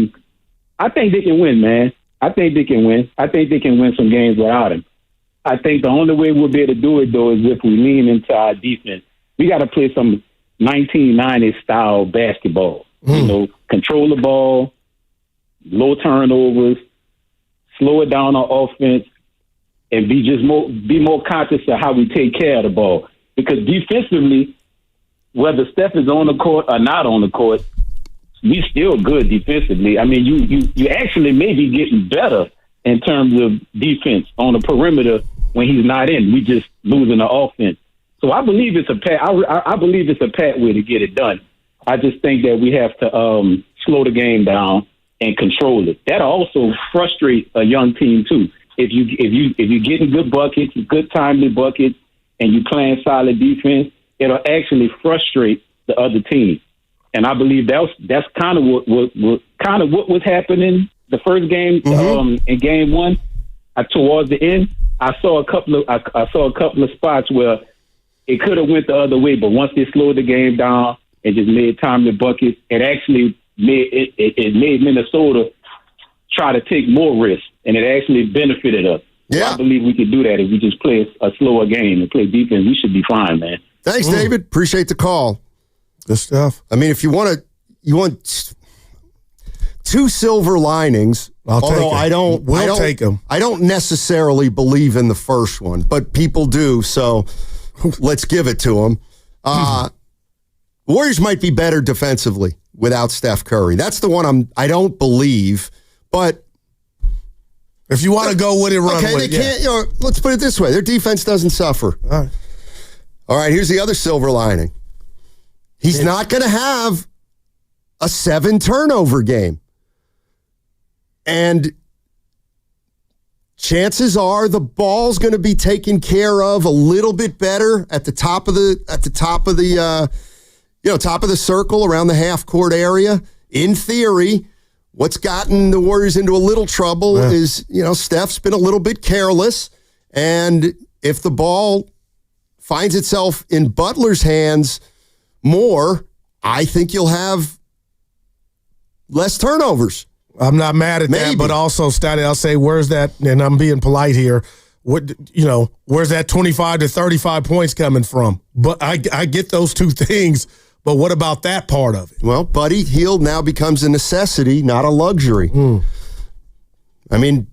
I think they can win, man. I think they can win. I think they can win some games without him. I think the only way we'll be able to do it, though, is if we lean into our defense. We got to play some 1990s style basketball. You know, control the ball, low turnovers, slow it down on offense, and be more conscious of how we take care of the ball. Because defensively, whether Steph is on the court or not on the court, we still good defensively. I mean, you actually may be getting better in terms of defense on the perimeter when he's not in. We just losing the offense. So I believe it's I believe it's a pathway to get it done. I just think that we have to slow the game down and control it. That'll also frustrate a young team too. If you're getting good buckets, good timely buckets, and you playing solid defense, it'll actually frustrate the other team. And I believe that's kind of what was happening the first game in game one. Towards the end, I saw a couple of spots where it could have went the other way, but once they slowed the game down and just made timely buckets, it actually made Minnesota try to take more risks, and it actually benefited us. Yeah. So I believe we could do that if we just play a slower game and play defense. We should be fine, man. Thanks, David. Appreciate the call. Good stuff. I mean, if you want two silver linings, I don't take them. I don't necessarily believe in the first one, but people do, so let's give it to them. Warriors might be better defensively without Steph Curry. That's the one I don't believe, but if you want to go with it, run with it. They can't. Let's put it this way: their defense doesn't suffer. All right. Here's the other silver lining. He's not going to have a 7-turnover game. And chances are the ball's going to be taken care of a little bit better at the top of the top of the circle around the half court area. In theory, what's gotten the Warriors into a little trouble is, Steph's been a little bit careless, and if the ball finds itself in Butler's hands more, I think you'll have less turnovers. I'm not mad at that, but also, Stotty, I'll say, where's that, and I'm being polite here, where's that 25 to 35 points coming from? But I get those two things, but what about that part of it? Well, Buddy Hield now becomes a necessity, not a luxury. I mean,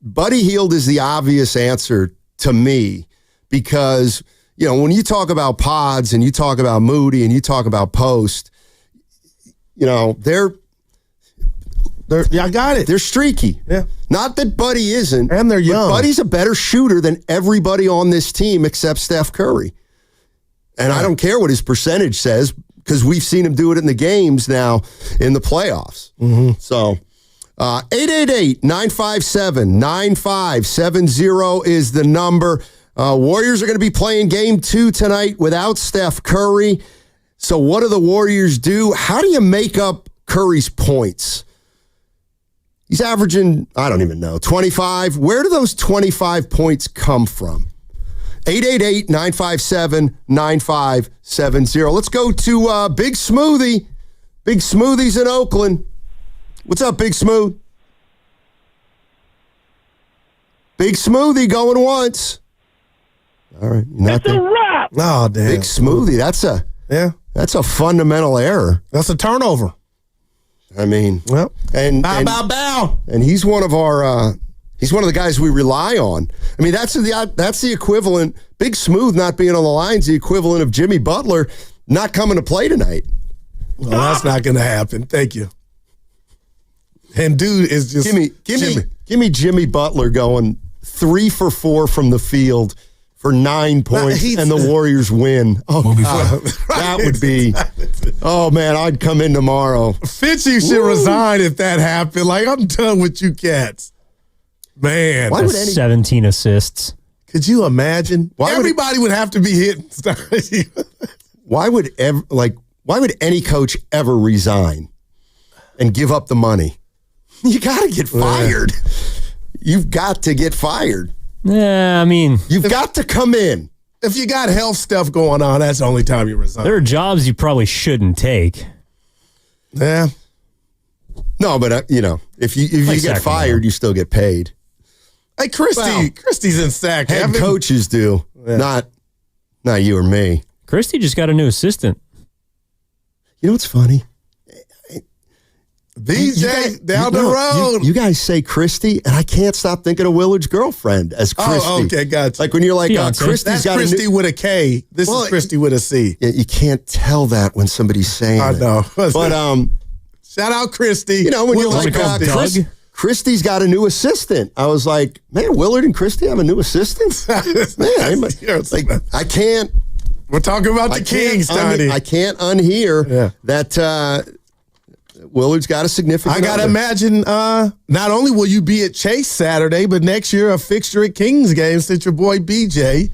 Buddy Hield is the obvious answer to me because – when you talk about pods and you talk about Moody and you talk about Post, they're I got it. They're streaky. Yeah. Not that Buddy isn't. And they're young. Buddy's a better shooter than everybody on this team except Steph Curry. And I don't care what his percentage says because we've seen him do it in the games now in the playoffs. So 888-957-9570 is the number. Warriors are going to be playing game 2 tonight without Steph Curry. So what do the Warriors do? How do you make up Curry's points? He's averaging, I don't even know, 25. Where do those 25 points come from? 888-957-9570. Let's go to Big Smoothie. Big Smoothie's in Oakland. What's up, Big Smooth? Big Smoothie going once. All right. It's a wrap. Oh, damn. Big Smoothie. That's a fundamental error. That's a turnover. I mean, well, bow. And he's one of our he's one of the guys we rely on. I mean, that's the equivalent. Big Smooth not being on the line is the equivalent of Jimmy Butler not coming to play tonight. Well, that's not going to happen. Thank you. And dude is just give me Jimmy Butler going 3 for 4 from the field for 9 points and the Warriors win. Oh, God, that would be. Oh man, I'd come in tomorrow. Fitzy should resign if that happened. Like, I'm done with you cats, man. 17 assists. Could you imagine? Everybody would have to be hitting. Why would any coach ever resign and give up the money? You got to get fired. You've got to get fired. Yeah, I mean, you've got to come in. If you got health stuff going on, that's the only time you resign. There are jobs you probably shouldn't take. Yeah. No, but if you get fired, you still get paid. Hey, Christie's in Sac. Head coaches do, not you or me. Christie just got a new assistant. You know what's funny? BJ down the road. You guys say Christy, and I can't stop thinking of Willard's girlfriend as Christy. Oh, okay, gotcha. Like when you're like, Christy's that's got Christy with a K. This is Christy with a C. You can't tell that when somebody's saying I know. But shout out Christy. You know, when you're like, Christy's got a new assistant. I was like, man, Willard and Christy have a new assistant? Man, I can't. We're talking about the Kings, Tony. I can't unhear that Willard's got a significant. I got to imagine not only will you be at Chase Saturday, but next year a fixture at Kings games since your boy BJ.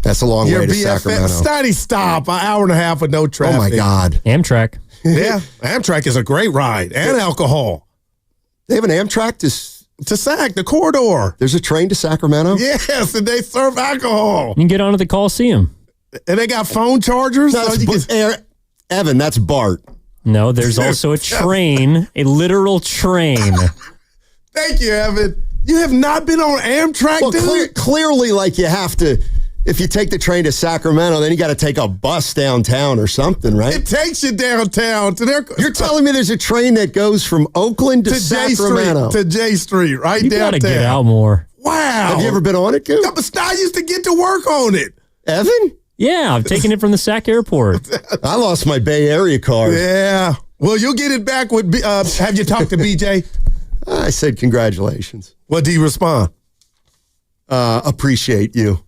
That's a long way to Sacramento. Steady stop, an hour and a half with no traffic. Oh, my God. Amtrak. Yeah, Amtrak is a great ride and alcohol. They have an Amtrak to Sac, the corridor. There's a train to Sacramento? Yes, and they serve alcohol. You can get onto the Coliseum. And they got phone chargers? Evan, that's Bart. No, there's also a train, a literal train. Thank you, Evan. You have not been on Amtrak, dude? Clearly, like you have to, if you take the train to Sacramento, then you got to take a bus downtown or something, right? It takes you downtown to their. You're telling me there's a train that goes from Oakland to Sacramento. To J Street, right you downtown. You got to get out more. Wow. Have you ever been on it, Goop? No, but I used to get to work on it. Evan? Yeah, I'm taking it from the Sac Airport. I lost my Bay Area card. Yeah. Well, you'll get it back with. Have you talked to BJ? I said congratulations. What did he respond? Appreciate you.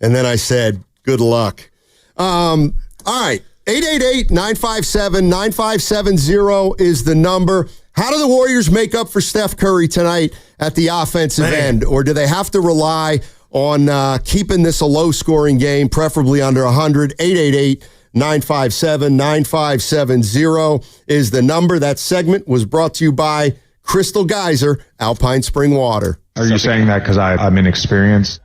And then I said, good luck. All right. 888-957-9570 is the number. How do the Warriors make up for Steph Curry tonight at the offensive end? Or do they have to rely on keeping this a low-scoring game, preferably under 100? 888-957-9570 is the number. That segment was brought to you by Crystal Geyser, Alpine Spring Water. Are you saying that because I'm inexperienced?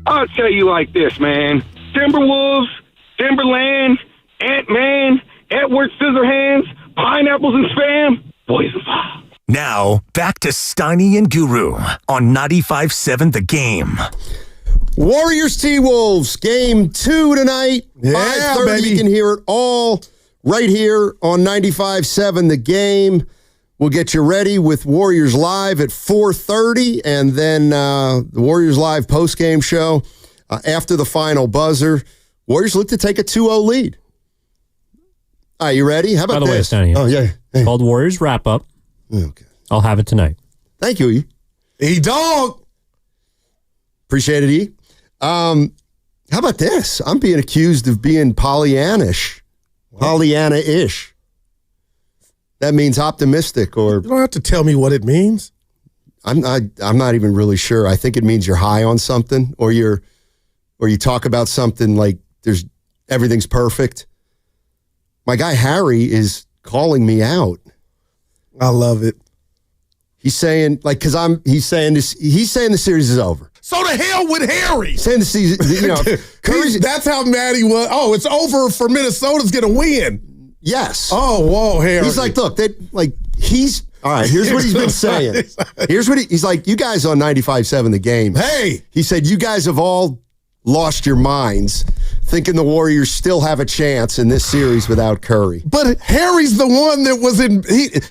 I'll tell you like this, man. Timberwolves, Timberland, Ant-Man, Edward Scissorhands, Pineapples and Spam, boys and fire. Now, back to Steiny and Guru on 95.7 The Game. Warriors T-Wolves, game 2 tonight. Yeah, 5:30, baby. you can hear it all right here on 95.7 The Game. We'll get you ready with Warriors Live at 4:30, and then the Warriors Live postgame show after the final buzzer. Warriors look to take a 2-0 lead. Are you ready? How about this? By the way, Stoney, Oh, yeah. Hey. called Warriors Wrap-Up. Okay. I'll have it tonight. Thank you, E. E-Dog. Appreciate it, E. How about this? I'm being accused of being Pollyanna-ish. That means optimistic, or You don't have to tell me what it means. I'm not even really sure. I think it means you're high on something, or you talk about something like everything's perfect. My guy Harry is calling me out. I love it. He's saying he's saying the series is over. So the hell with Harry. Saying the season, Curry's, that's how mad he was. Oh, it's over for Minnesota's going to win. Yes. Oh, whoa, Harry. He's like, look, he's all right. Here's what he's been saying. Here's what he's like. You guys on 95.7 The Game. Hey, he said you guys have all lost your minds thinking the Warriors still have a chance in this series without Curry. But Harry's the one that was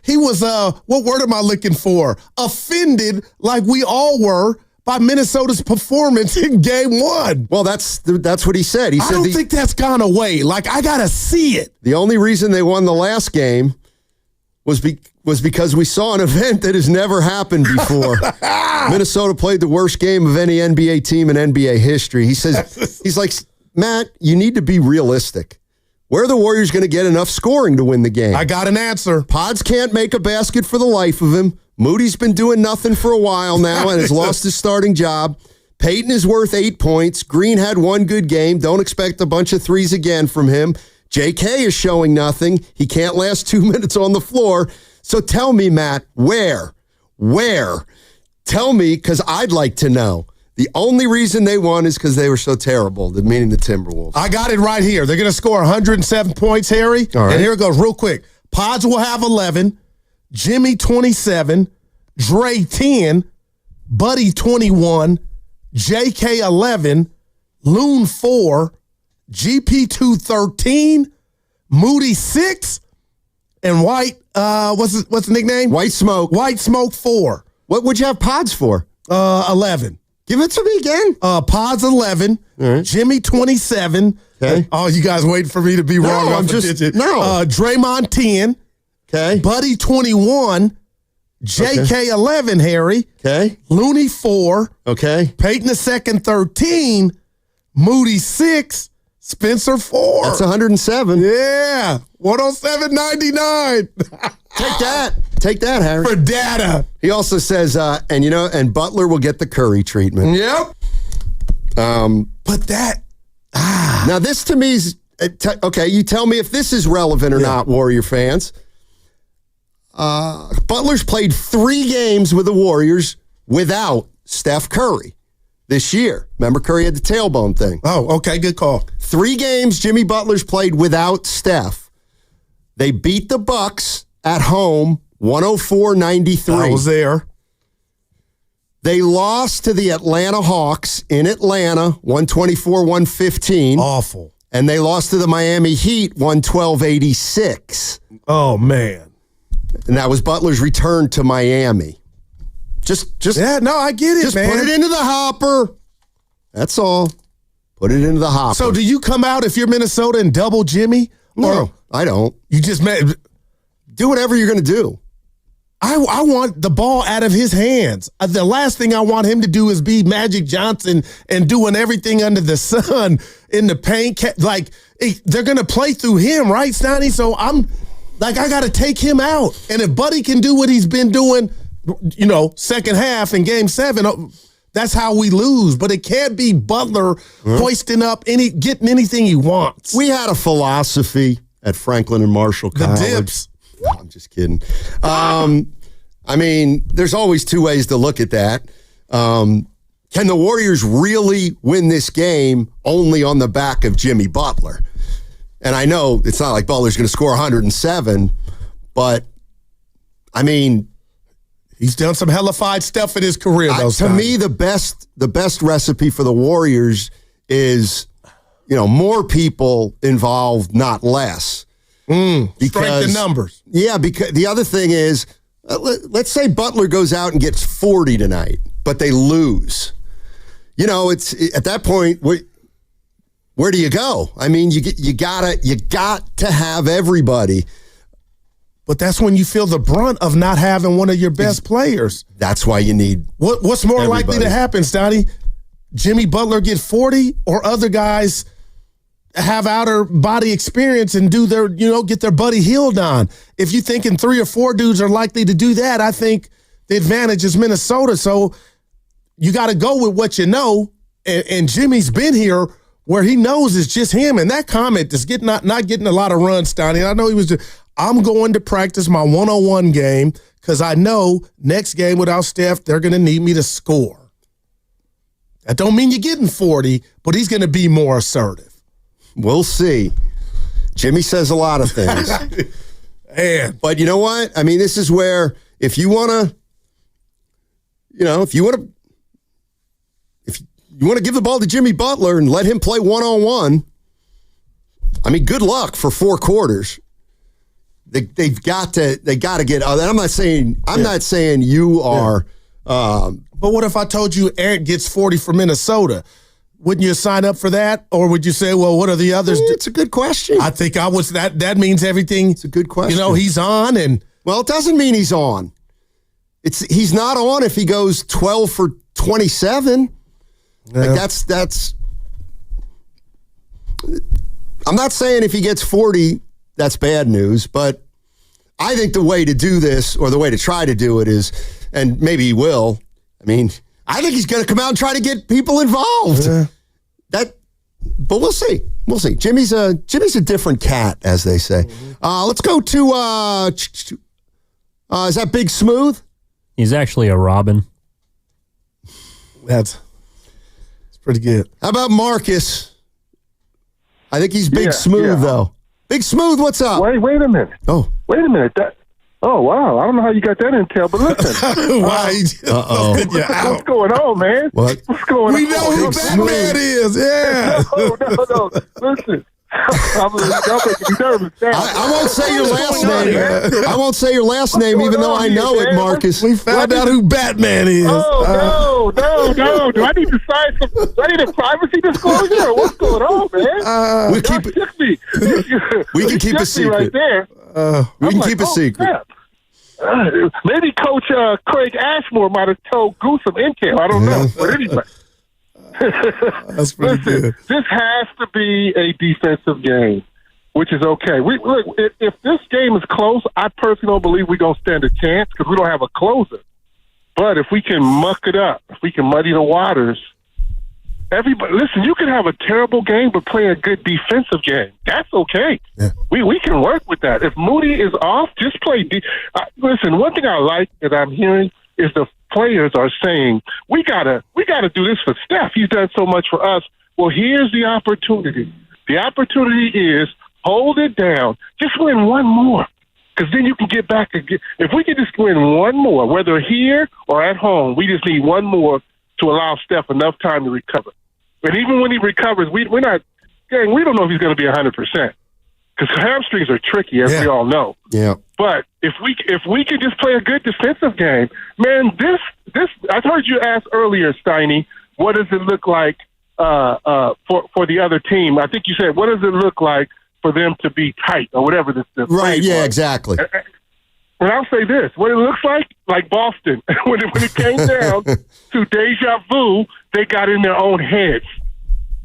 he was what word am I looking for? Offended like we all were by Minnesota's performance in game 1. Well, that's what he said. He said I don't think that's gone away. Like, I got to see it. The only reason they won the last game was because we saw an event that has never happened before. Minnesota played the worst game of any NBA team in NBA history. He says, he's like, Matt, you need to be realistic. Where are the Warriors going to get enough scoring to win the game? I got an answer. Pods can't make a basket for the life of him. Moody's been doing nothing for a while now and has lost his starting job. Peyton is worth 8 points. Green had one good game. Don't expect a bunch of threes again from him. JK is showing nothing. He can't last 2 minutes on the floor. So tell me, Matt, where? Tell me, because I'd like to know. The only reason they won is because they were so terrible, meaning the Timberwolves. I got it right here. They're going to score 107 points, Harry. All right. And here it goes real quick. Pods will have 11. Jimmy 27, Dre 10, Buddy 21, JK 11, Loon 4, GP2 13, Moody 6, and White, what's the nickname? White Smoke. White Smoke 4. What would you have Pods for? 11. Give it to me again. Pods 11, right. Jimmy 27. Okay. Oh, you guys waiting for me to be wrong. Draymond 10. Okay. Buddy 21, JK 11, Harry. Okay. Looney 4. Okay. Peyton the second 13, Moody 6, Spencer 4. That's 107. Yeah. 107.99. Take that, Harry. For data. He also says, and Butler will get the Curry treatment. Yep. But that. Now this to me is okay. You tell me if this is relevant or not, Warrior fans. Butler's played 3 games with the Warriors without Steph Curry this year. Remember, Curry had the tailbone thing. Oh, okay, good call. 3 games Jimmy Butler's played without Steph. They beat the Bucks at home, 104-93. I was there. They lost to the Atlanta Hawks in Atlanta, 124-115. Awful. And they lost to the Miami Heat, 112-86. Oh, man. And that was Butler's return to Miami. Yeah, no, I get it, just man. Put it into the hopper. That's all. Put it into the hopper. So do you come out if you're Minnesota and double Jimmy? No, I don't. You just do whatever you're going to do. I want the ball out of his hands. The last thing I want him to do is be Magic Johnson and doing everything under the sun in the paint. Like, they're going to play through him, right, Steiny? So I'm like, I got to take him out. And if Buddy can do what he's been doing, second half in game 7, that's how we lose. But it can't be Butler hoisting up getting anything he wants. We had a philosophy at Franklin and Marshall College. The dips. No, I'm just kidding. There's always 2 ways to look at that. can the Warriors really win this game only on the back of Jimmy Butler? And I know it's not like Butler's going to score 107, but, I mean, he's done some hellified stuff in his career, though. To me, the best recipe for the Warriors is, more people involved, not less. Strength in numbers. Yeah, because the other thing is, let's say Butler goes out and gets 40 tonight, but they lose. It's at that point, where do you go? I mean, you got to have everybody. But that's when you feel the brunt of not having one of your best players. That's why you need what's more likely to happen, Stoney? Jimmy Butler get 40 or other guys have outer body experience and do their, get their buddy healed on. If you thinking 3 or 4 dudes are likely to do that, I think the advantage is Minnesota. So you got to go with what you know. And Jimmy's been here where he knows it's just him. And that comment is not getting a lot of runs, Stoney. I know he was I'm going to practice my one-on-one game because I know next game without Steph, they're going to need me to score. That don't mean you're getting 40, but he's going to be more assertive. We'll see. Jimmy says a lot of things. But you know what? I mean, this is where if you want to give the ball to Jimmy Butler and let him play one-on-one, I mean, good luck for 4 quarters. They got to get. I'm not saying you are. But what if I told you Eric gets 40 for Minnesota? Wouldn't you sign up for that, or would you say, "Well, what are the others?" It's a good question. I think I was that. That means everything. It's a good question. He's on, and well, it doesn't mean he's on. He's not on if he goes 12 for 27. Yeah. Like that's. I'm not saying if he gets 40, that's bad news, but I think the way to do this, or the way to try to do it is, and maybe he will. I mean, I think he's going to come out and try to get people involved. Yeah. But we'll see. We'll see. Jimmy's a different cat, as they say. Let's go to is that Big Smooth? He's actually a robin. It's pretty good. How about Marcus? I think he's Big Smooth, though. Big Smooth, what's up? Wait a minute. Oh. Wait a minute. Oh, wow. I don't know how you got that intel, but listen. What's going on, man? What? What's going on? We know who Batman is, yeah. No. Listen. Y'all making me nervous now. I won't say your last name. I won't say your last name, even though I know it, Marcus. We found out who Batman is. Oh, no. Do I need to sign some? Do I need a privacy disclosure? Or what's going on, man? We can keep a secret. Right there. We can keep a secret. Maybe Coach Craig Ashmore might have told Goose some intel. I don't know. But anyway. That's pretty good. This has to be a defensive game, which is okay. Look, if this game is close, I personally don't believe we're going to stand a chance because we don't have a closer. But if we can muck it up, if we can muddy the waters, everybody, listen, you can have a terrible game but play a good defensive game. That's okay. Yeah. We can work with that. If Moody is off, just play. Listen, one thing I like that I'm hearing is the players are saying, we gotta do this for Steph. He's done so much for us. Well, here's the opportunity. The opportunity is hold it down. Just win one more. Because then you can get back again. If we can just win one more, whether here or at home, we just need one more to allow Steph enough time to recover. And even when he recovers, we don't know if he's going to be 100%. Because hamstrings are tricky, as we all know. Yeah. But if we could just play a good defensive game, man, this I heard you ask earlier, Steiny, what does it look like for the other team? I think you said, what does it look like for them to be tight or whatever this right, yeah, was. exactly. And I'll say this, what it looks like Boston, when it came down to deja vu, they got in their own heads.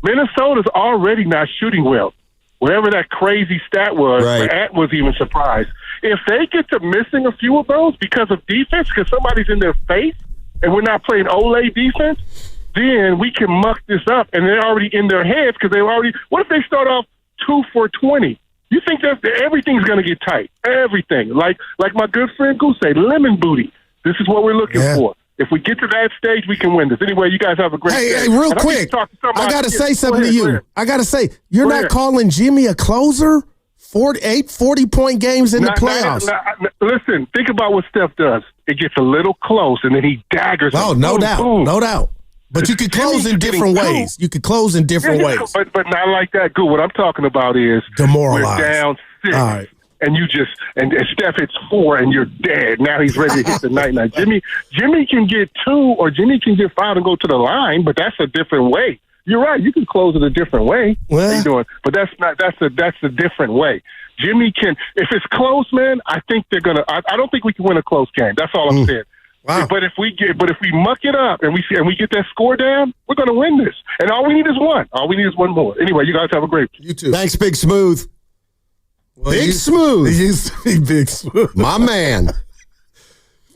Minnesota's already not shooting well. Whatever that crazy stat was, Ant was even surprised. If they get to missing a few of those because of defense, because somebody's in their face, and we're not playing Olay defense, then we can muck this up, and they're already in their heads because what if they start off 2 for 20? You think that everything's going to get tight? Everything. Like my good friend Goose say, lemon booty. This is what we're looking for. If we get to that stage, we can win this. Anyway, you guys have a great day. Hey, real quick, I got to say something to you. I got to say, you're not calling Jimmy a closer? 40-point games in the playoffs. Listen, think about what Steph does. It gets a little close, and then he daggers. Oh, no doubt. But you could close in different ways. You could close in different ways. But not like that. Good. What I'm talking about is demoralized. We're down 6. All right. And you just and Steph hits 4 and you're dead. Now he's ready to hit the night. Jimmy can get 2 or Jimmy can get 5 and go to the line, but that's a different way. You're right. You can close it a different way. Well, you're doing, but that's a different way. Jimmy can, if it's close, man. I think they're gonna. I don't think we can win a close game. That's all I'm saying. Wow. But if we muck it up and we get that score down, we're gonna win this. And all we need is one. All we need is one more. Anyway, you guys have a great. You too. Thanks, Big Smooth. Well, Big Smooth. He used to be Big Smooth. My man.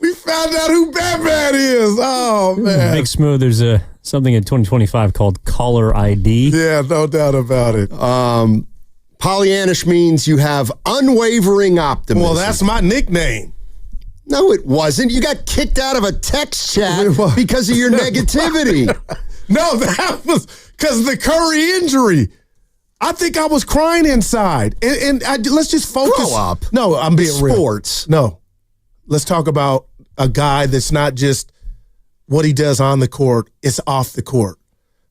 We found out who Batman is. Oh, man. Big Smooth, there's something in 2025 called caller ID. Yeah, no doubt about it. Pollyannish means you have unwavering optimism. Well, that's my nickname. No, it wasn't. You got kicked out of a text chat because of your negativity. No, that was because of the Curry injury. I think I was crying inside. And let's just focus. Grow up. No, I'm being real. Sports. No. Let's talk about a guy that's not just what he does on the court, it's off the court.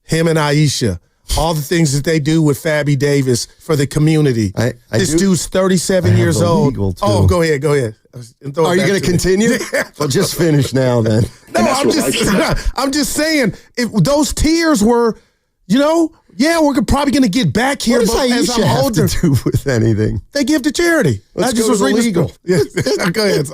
Him and Aisha, all the things that they do with Fabby Davis for the community. This dude's 37 years old. Oh, go ahead. Are you going to continue? Well, just finish now then. No, I'm just saying, if those tears were, we're probably going to get back here. What does Aisha have to do with anything? They give to charity. Let's go to the legal. Yeah. Go ahead.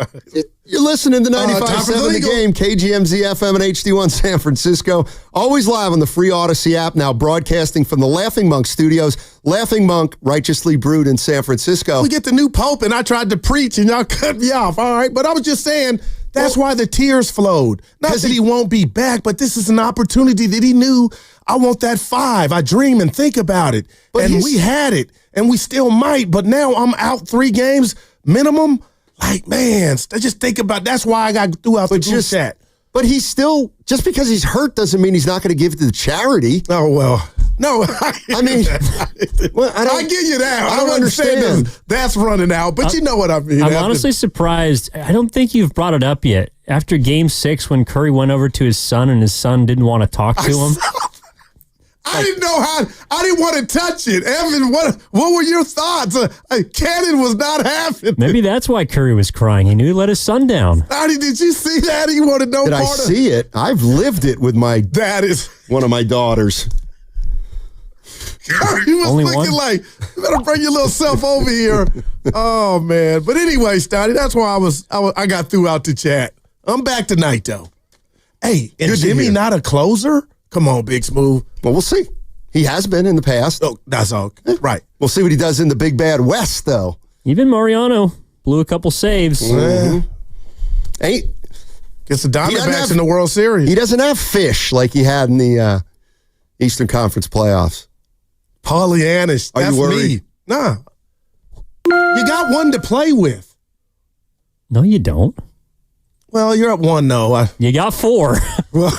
You're listening to 95.7 The Game, KGMZ FM and HD1 San Francisco. Always live on the free Odyssey app, now broadcasting from the Laughing Monk Studios. Laughing Monk, righteously brewed in San Francisco. We get the new Pope, and I tried to preach, and y'all cut me off, all right? But I was just saying, that's why the tears flowed. Not that he won't be back, but this is an opportunity that he knew. I want that 5. I dream and think about it. But we had it, and we still might. But now I'm out 3 games minimum. Like, man, just think about that's why I got threw out the group chat. But he's still, just because he's hurt doesn't mean he's not going to give it to the charity. Oh, well. No, I mean, I give you that. I don't understand. That's running out, but you know what I mean. I'm honestly surprised. I don't think you've brought it up yet. After Game 6, when Curry went over to his son and his son didn't want to talk to him. I didn't know how. I didn't want to touch it. Evan, what were your thoughts? Cannon was not having. Maybe that's why Curry was crying. He knew he let his son down. Did you see that? He wanted no part of it. Did I see it? I've lived it with one of my daughters. Curry was looking like, you better bring your little self over here. Oh, man. But anyway, Stoney, that's why I got threw out the chat. I'm back tonight, though. Hey, is Jimmy not a closer? Come on, Big Smooth. Well, we'll see. He has been in the past. Oh, that's all. Right. We'll see what he does in the Big Bad West, though. Even Mariano blew a couple saves. Mm-hmm. Gets the Diamondbacks in the World Series. He doesn't have fish like he had in the Eastern Conference playoffs. Pollyannish. Are you worried? Me. Nah. You got one to play with. No, you don't. Well, you're up 1-0. You got 4. Well,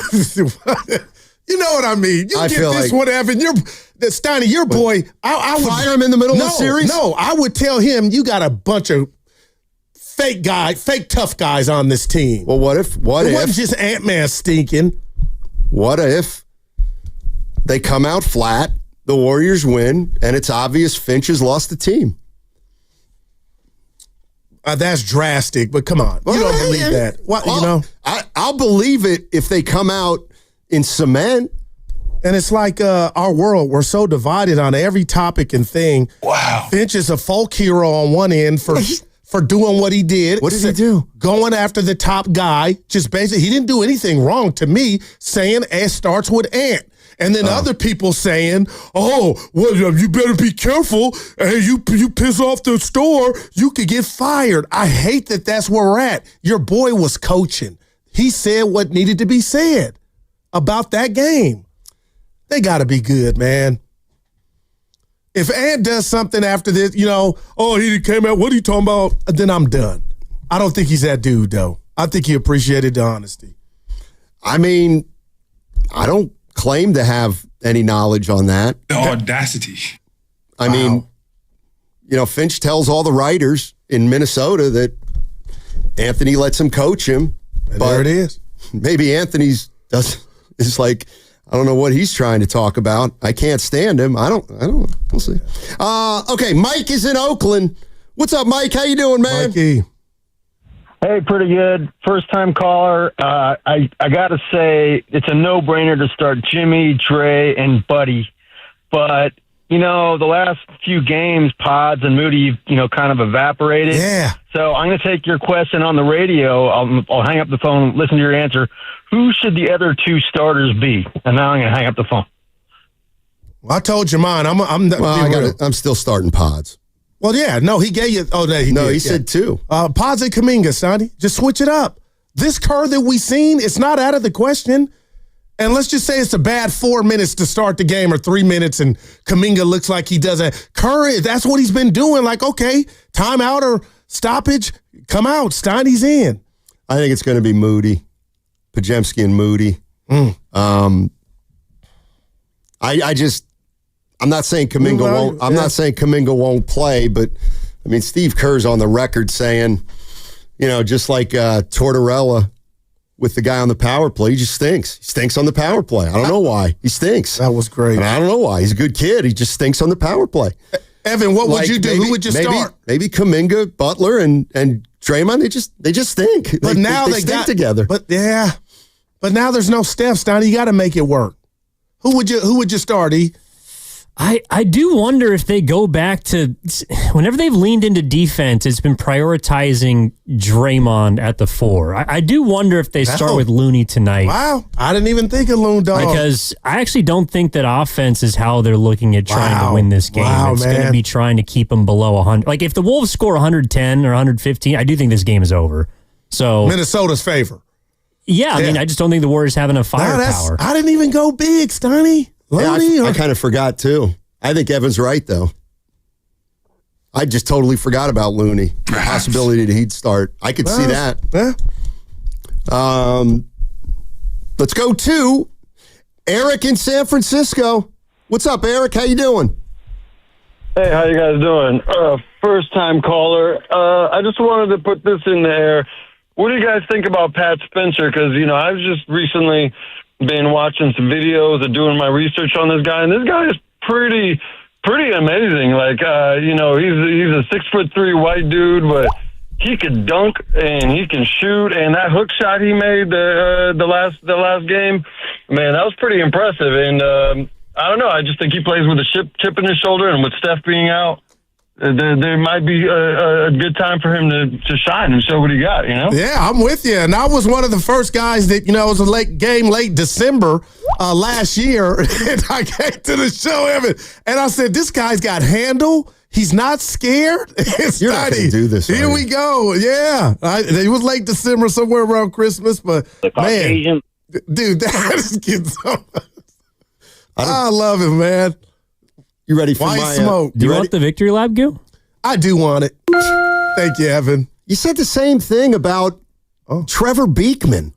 you know what I mean. You I get feel this like, one, Evan. Steiny, your boy. I would fire him in the middle of the series? No, I would tell him you got a bunch of fake tough guys on this team. Well, what if? It wasn't just Ant-Man stinking. What if they come out flat, the Warriors win, and it's obvious Finch has lost the team? That's drastic, but come on. You don't believe that. I'll believe it if they come out in cement. And it's like our world, we're so divided on every topic and thing. Wow. Finch is a folk hero on one end for doing what he did. What did he do? Going after the top guy. Just basically, he didn't do anything wrong to me, saying it starts with Ant. And then other people saying, "Oh, well, you better be careful. Hey, you piss off the store, you could get fired." I hate that that's where we're at. Your boy was coaching. He said what needed to be said about that game. They got to be good, man. If Ant does something after this, he came out, what are you talking about? Then I'm done. I don't think he's that dude, though. I think he appreciated the honesty. I mean, I don't claim to have any knowledge on that. The audacity. I mean, Finch tells all the writers in Minnesota that Anthony lets him coach him. And there it is. Maybe Anthony's is like, I don't know what he's trying to talk about. I can't stand him. I don't know. We'll see. Okay, Mike is in Oakland. What's up, Mike? How you doing, man? Mikey. Hey, pretty good. First-time caller. I got to say, it's a no-brainer to start Jimmy, Dre, and Buddy. But, the last few games, Pods and Moody, kind of evaporated. Yeah. So I'm going to take your question on the radio. I'll hang up the phone, listen to your answer. Who should the other two starters be? And now I'm going to hang up the phone. Well, I told you mine. I'm still starting Pods. Well, yeah. No, he gave you. Oh, no, he said two. Pods and Kuminga, Sonny. Just switch it up. This Kerr that we seen, it's not out of the question. And let's just say it's a bad 4 minutes to start the game or 3 minutes and Kuminga looks like he doesn't. Kerr, that's what he's been doing. Like, okay, timeout or stoppage, come out. Steiny's in. I think it's going to be Moody. Podziemski and Moody. I'm not saying Kuminga won't. I'm not saying Kuminga won't play, but I mean Steve Kerr's on the record saying, just like Tortorella with the guy on the power play, he just stinks. He stinks on the power play. I don't know why he stinks. That was great. And I don't know why. He's a good kid. He just stinks on the power play. Evan, what would you do? Who would you start? Maybe Kuminga, Butler, and Draymond. They just stink. But now they stink together. But now there's no Steph, Steiny. You got to make it work. Who would you start, E? I do wonder if they go back to whenever they've leaned into defense, it's been prioritizing Draymond at the 4. I do wonder if they start with Looney tonight. Wow. I didn't even think of Loon Dog. Because I actually don't think that offense is how they're looking at trying to win this game. It's going to be trying to keep them below 100. Like if the Wolves score 110 or 115, I do think this game is over. So Minnesota's favor. Yeah, I mean, I just don't think the Warriors have enough firepower. I didn't even go big, Steiny. I kind of forgot, too. I think Evan's right, though. I just totally forgot about Looney. The possibility that he'd start. I could see that. Yeah. Let's go to Eric in San Francisco. What's up, Eric? How you doing? Hey, how you guys doing? First-time caller. I just wanted to put this in the air. What do you guys think about Pat Spencer? Because, I've just recently been watching some videos and doing my research on this guy, and this guy is pretty amazing. Like, he's a 6'3" white dude, but he could dunk and he can shoot. And that hook shot he made the last game, man, that was pretty impressive. And I don't know, I just think he plays with a chip in his shoulder, and with Steph being out, there might be a good time for him to shine and show what he got, Yeah, I'm with you. And I was one of the first guys that, it was a late December last year. And I came to the show, Evan, and I said, this guy's got handle. He's not scared. You're not going to do this. Here we go. Yeah. It was late December, somewhere around Christmas. But, man, dude, that is getting so I love him, man. You ready for White my smoke? Do you want the victory lap, Gil? I do want it. Thank you, Evan. You said the same thing about Trevor Beekman.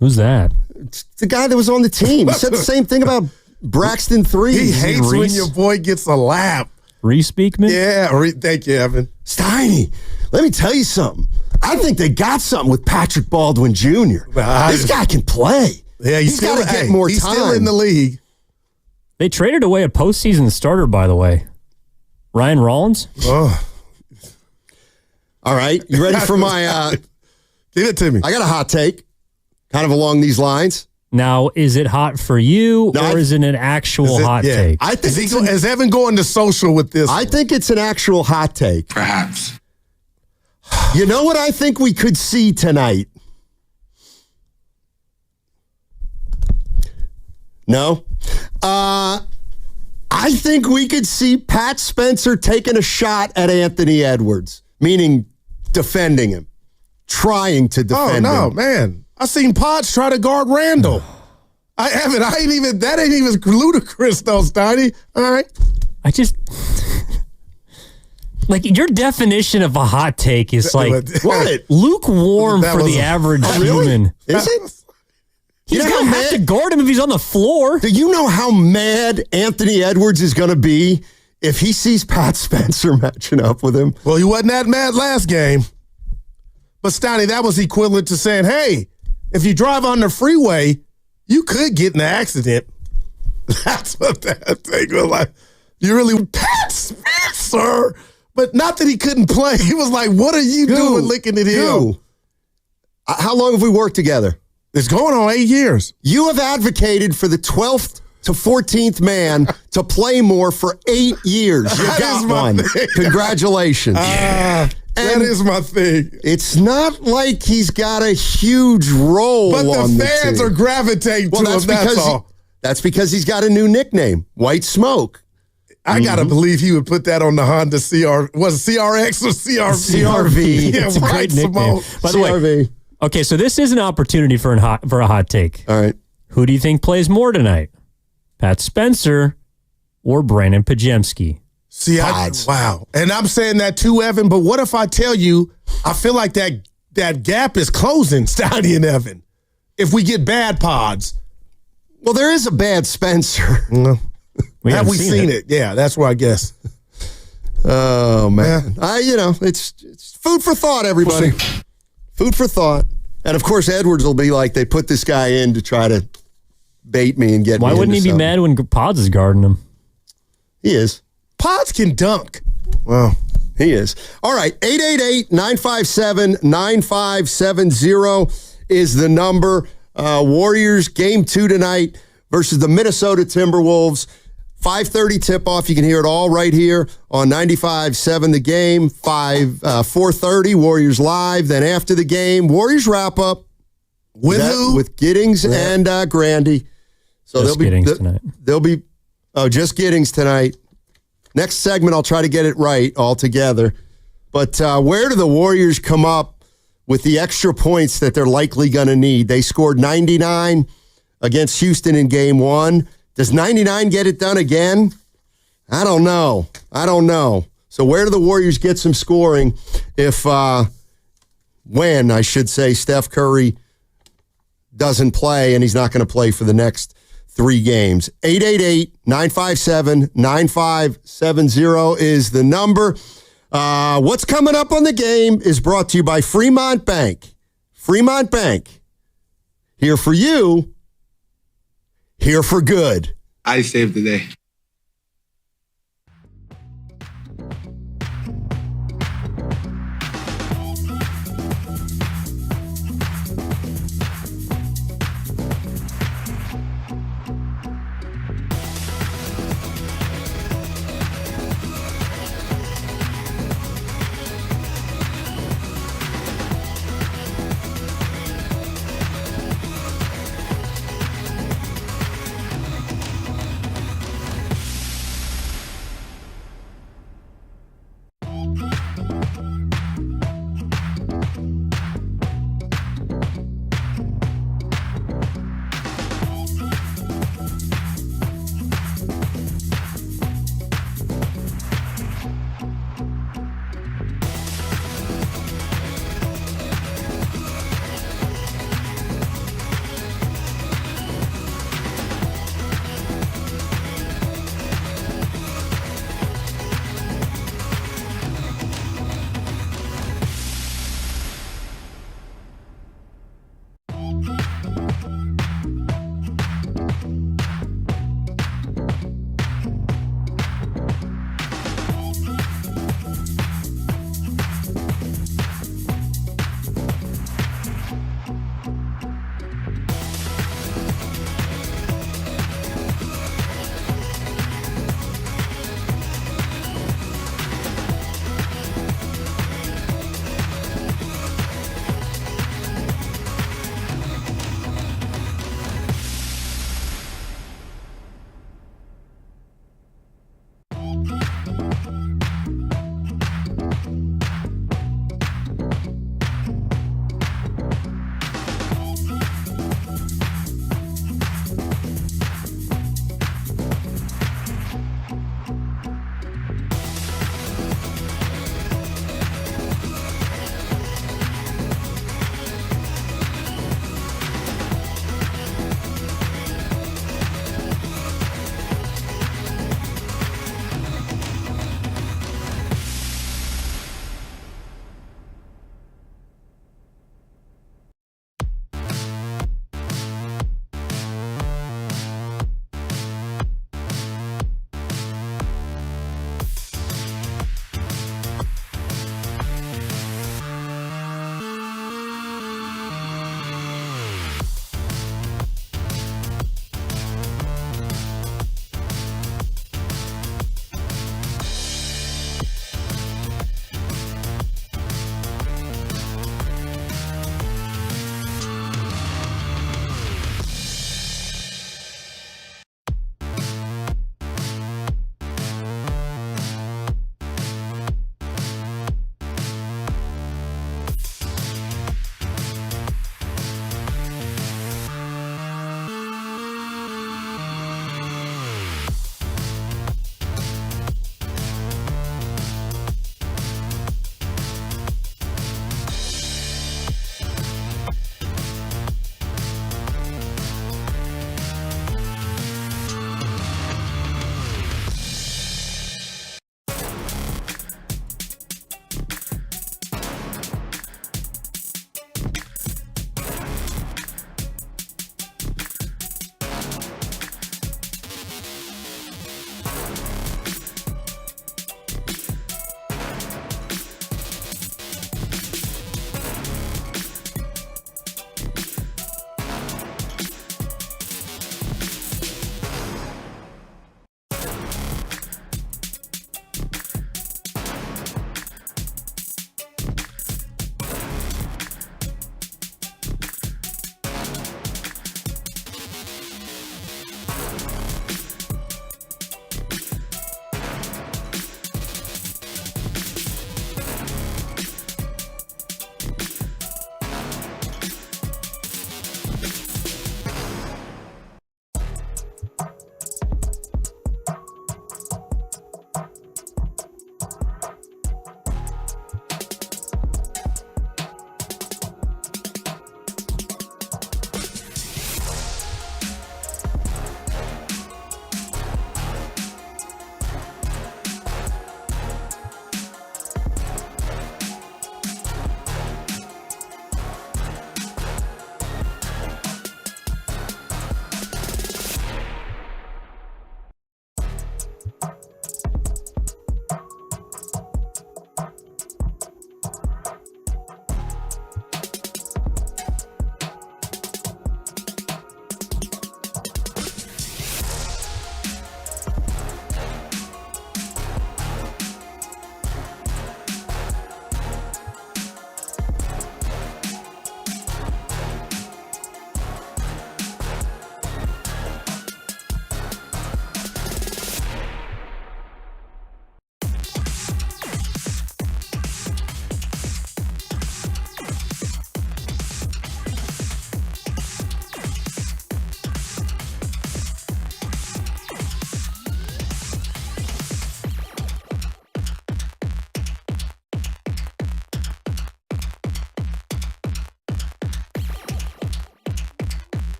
Who's that? It's the guy that was on the team. You said the same thing about Braxton 3. He hates when your boy gets a lap. Reese Beekman? Yeah. Thank you, Evan. Steiny, let me tell you something. I think they got something with Patrick Baldwin Jr. This guy can play. Yeah, he's got to get more time. He's still in the league. They traded away a postseason starter, by the way. Ryan Rollins? Oh. All right. You ready for my... Give it to me. I got a hot take, kind of along these lines. Now, is it hot for you, or is it an actual hot take? I think is Evan going to social with this? I think it's an actual hot take. Perhaps. You know what I think we could see tonight? No? I think we could see Pat Spencer taking a shot at Anthony Edwards, meaning defending him, trying to defend him. Oh, no, man. I seen Potts try to guard Randall. That ain't even ludicrous, though, Steiny. All right. I just... Like, your definition of a hot take is like... What? Lukewarm for the average human. Is it? He's going to have to guard him if he's on the floor. Do you know how mad Anthony Edwards is going to be if he sees Pat Spencer matching up with him? Well, he wasn't that mad last game. But, Steiny, that was equivalent to saying, hey, if you drive on the freeway, you could get in an accident. That's what that thing was like. You really, Pat Spencer. But not that he couldn't play. He was like, what are you doing looking at him? How long have we worked together? It's going on 8 years. You have advocated for the 12th to 14th man to play more for 8 years. You got one. Congratulations. That is my thing. It's not like he's got a huge role on the team. But the fans are gravitating to him, that's all. That's because he's got a new nickname, White Smoke. I got to believe he would put that on the Honda CRX or CRV? CRV. Yeah, it's a great nickname. By the way, okay, so this is an opportunity for a hot take. All right. Who do you think plays more tonight? Pat Spencer or Brandon Pajemski? See, wow. And I'm saying that too, Evan, but what if I tell you I feel like that gap is closing, Steiny and Evan, if we get bad pods? Well, there is a bad Spencer. Have we seen it? Yeah, that's where I guess. Oh, man. It's food for thought, everybody. Food for thought. And, of course, Edwards will be like, they put this guy in to try to bait me and get me. Why wouldn't he be mad when Pods is guarding him? He is. Pods can dunk. Well, he is. All right, 888-957-9570 is the number. Warriors, game 2 tonight versus the Minnesota Timberwolves. 5:30 tip-off. You can hear it all right here on 95.7 The Game. 4:30, Warriors Live. Then after the game, Warriors wrap-up. With who? With Giddings and Grandy. So just Giddings tonight. Just Giddings tonight. Next segment, I'll try to get it right altogether. But where do the Warriors come up with the extra points that they're likely going to need? They scored 99 against Houston in game 1. Does 99 get it done again? I don't know. So where do the Warriors get some scoring when Steph Curry doesn't play and he's not going to play for the next 3 games? 888-957-9570 is the number. What's coming up on the game is brought to you by Fremont Bank. Fremont Bank. Here for you. Here for good. I saved the day.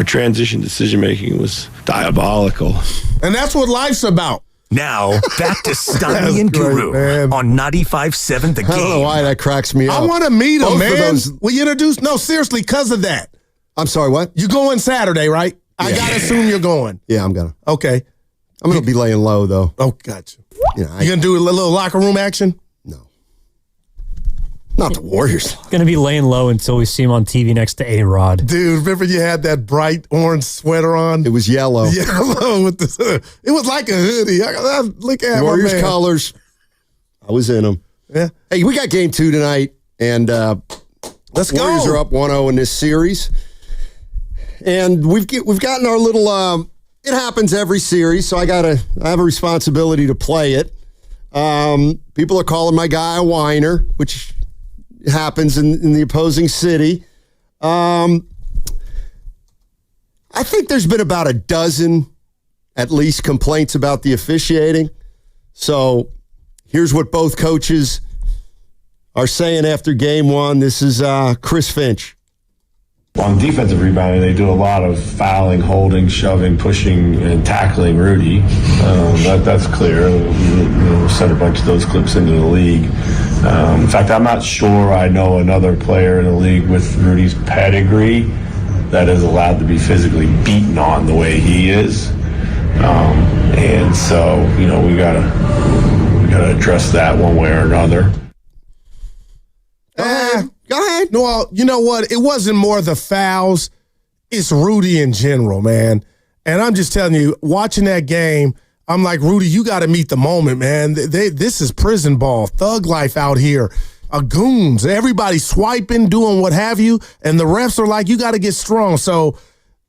Our transition decision-making was diabolical. And that's what life's about. Now, back to Steiny and Guru on 95.7 The Game. I don't know why that cracks me up. I want to meet him, Both man. of those- Will you introduce? No, seriously, because of that. I'm sorry, what? You going Saturday, right? I got to assume you're going. Yeah, I'm going to. Okay. I'm going to be laying low, though. Oh, gotcha. You know, You going to do a little locker room action? Not the Warriors. Going to be laying low until we see him on TV next to A-Rod. Dude, remember you had that bright orange sweater on? It was yellow. Yellow with the. It was like a hoodie. Look at Warriors my man. colors. I was in them. Yeah. Hey, we got game 2 tonight, and let's go. Warriors are up 1-0 in this series, and we've gotten our little. It happens every series, so I have a responsibility to play it. People are calling my guy a whiner, which happens in the opposing city. I think there's been about a dozen, at least, complaints about the officiating. So here's what both coaches are saying after game 1. This is Chris Finch. On defensive rebounding, they do a lot of fouling, holding, shoving, pushing, and tackling Rudy. That's clear. We'll send a bunch of those clips into the league. In fact, I'm not sure I know another player in the league with Rudy's pedigree that is allowed to be physically beaten on the way he is. And so, we gotta address that one way or another. Go ahead. No, you know what? It wasn't more the fouls. It's Rudy in general, man. And I'm just telling you, watching that game, I'm like, Rudy, you got to meet the moment, man. This is prison ball, thug life out here. Goons, everybody swiping, doing what have you. And the refs are like, you got to get strong. So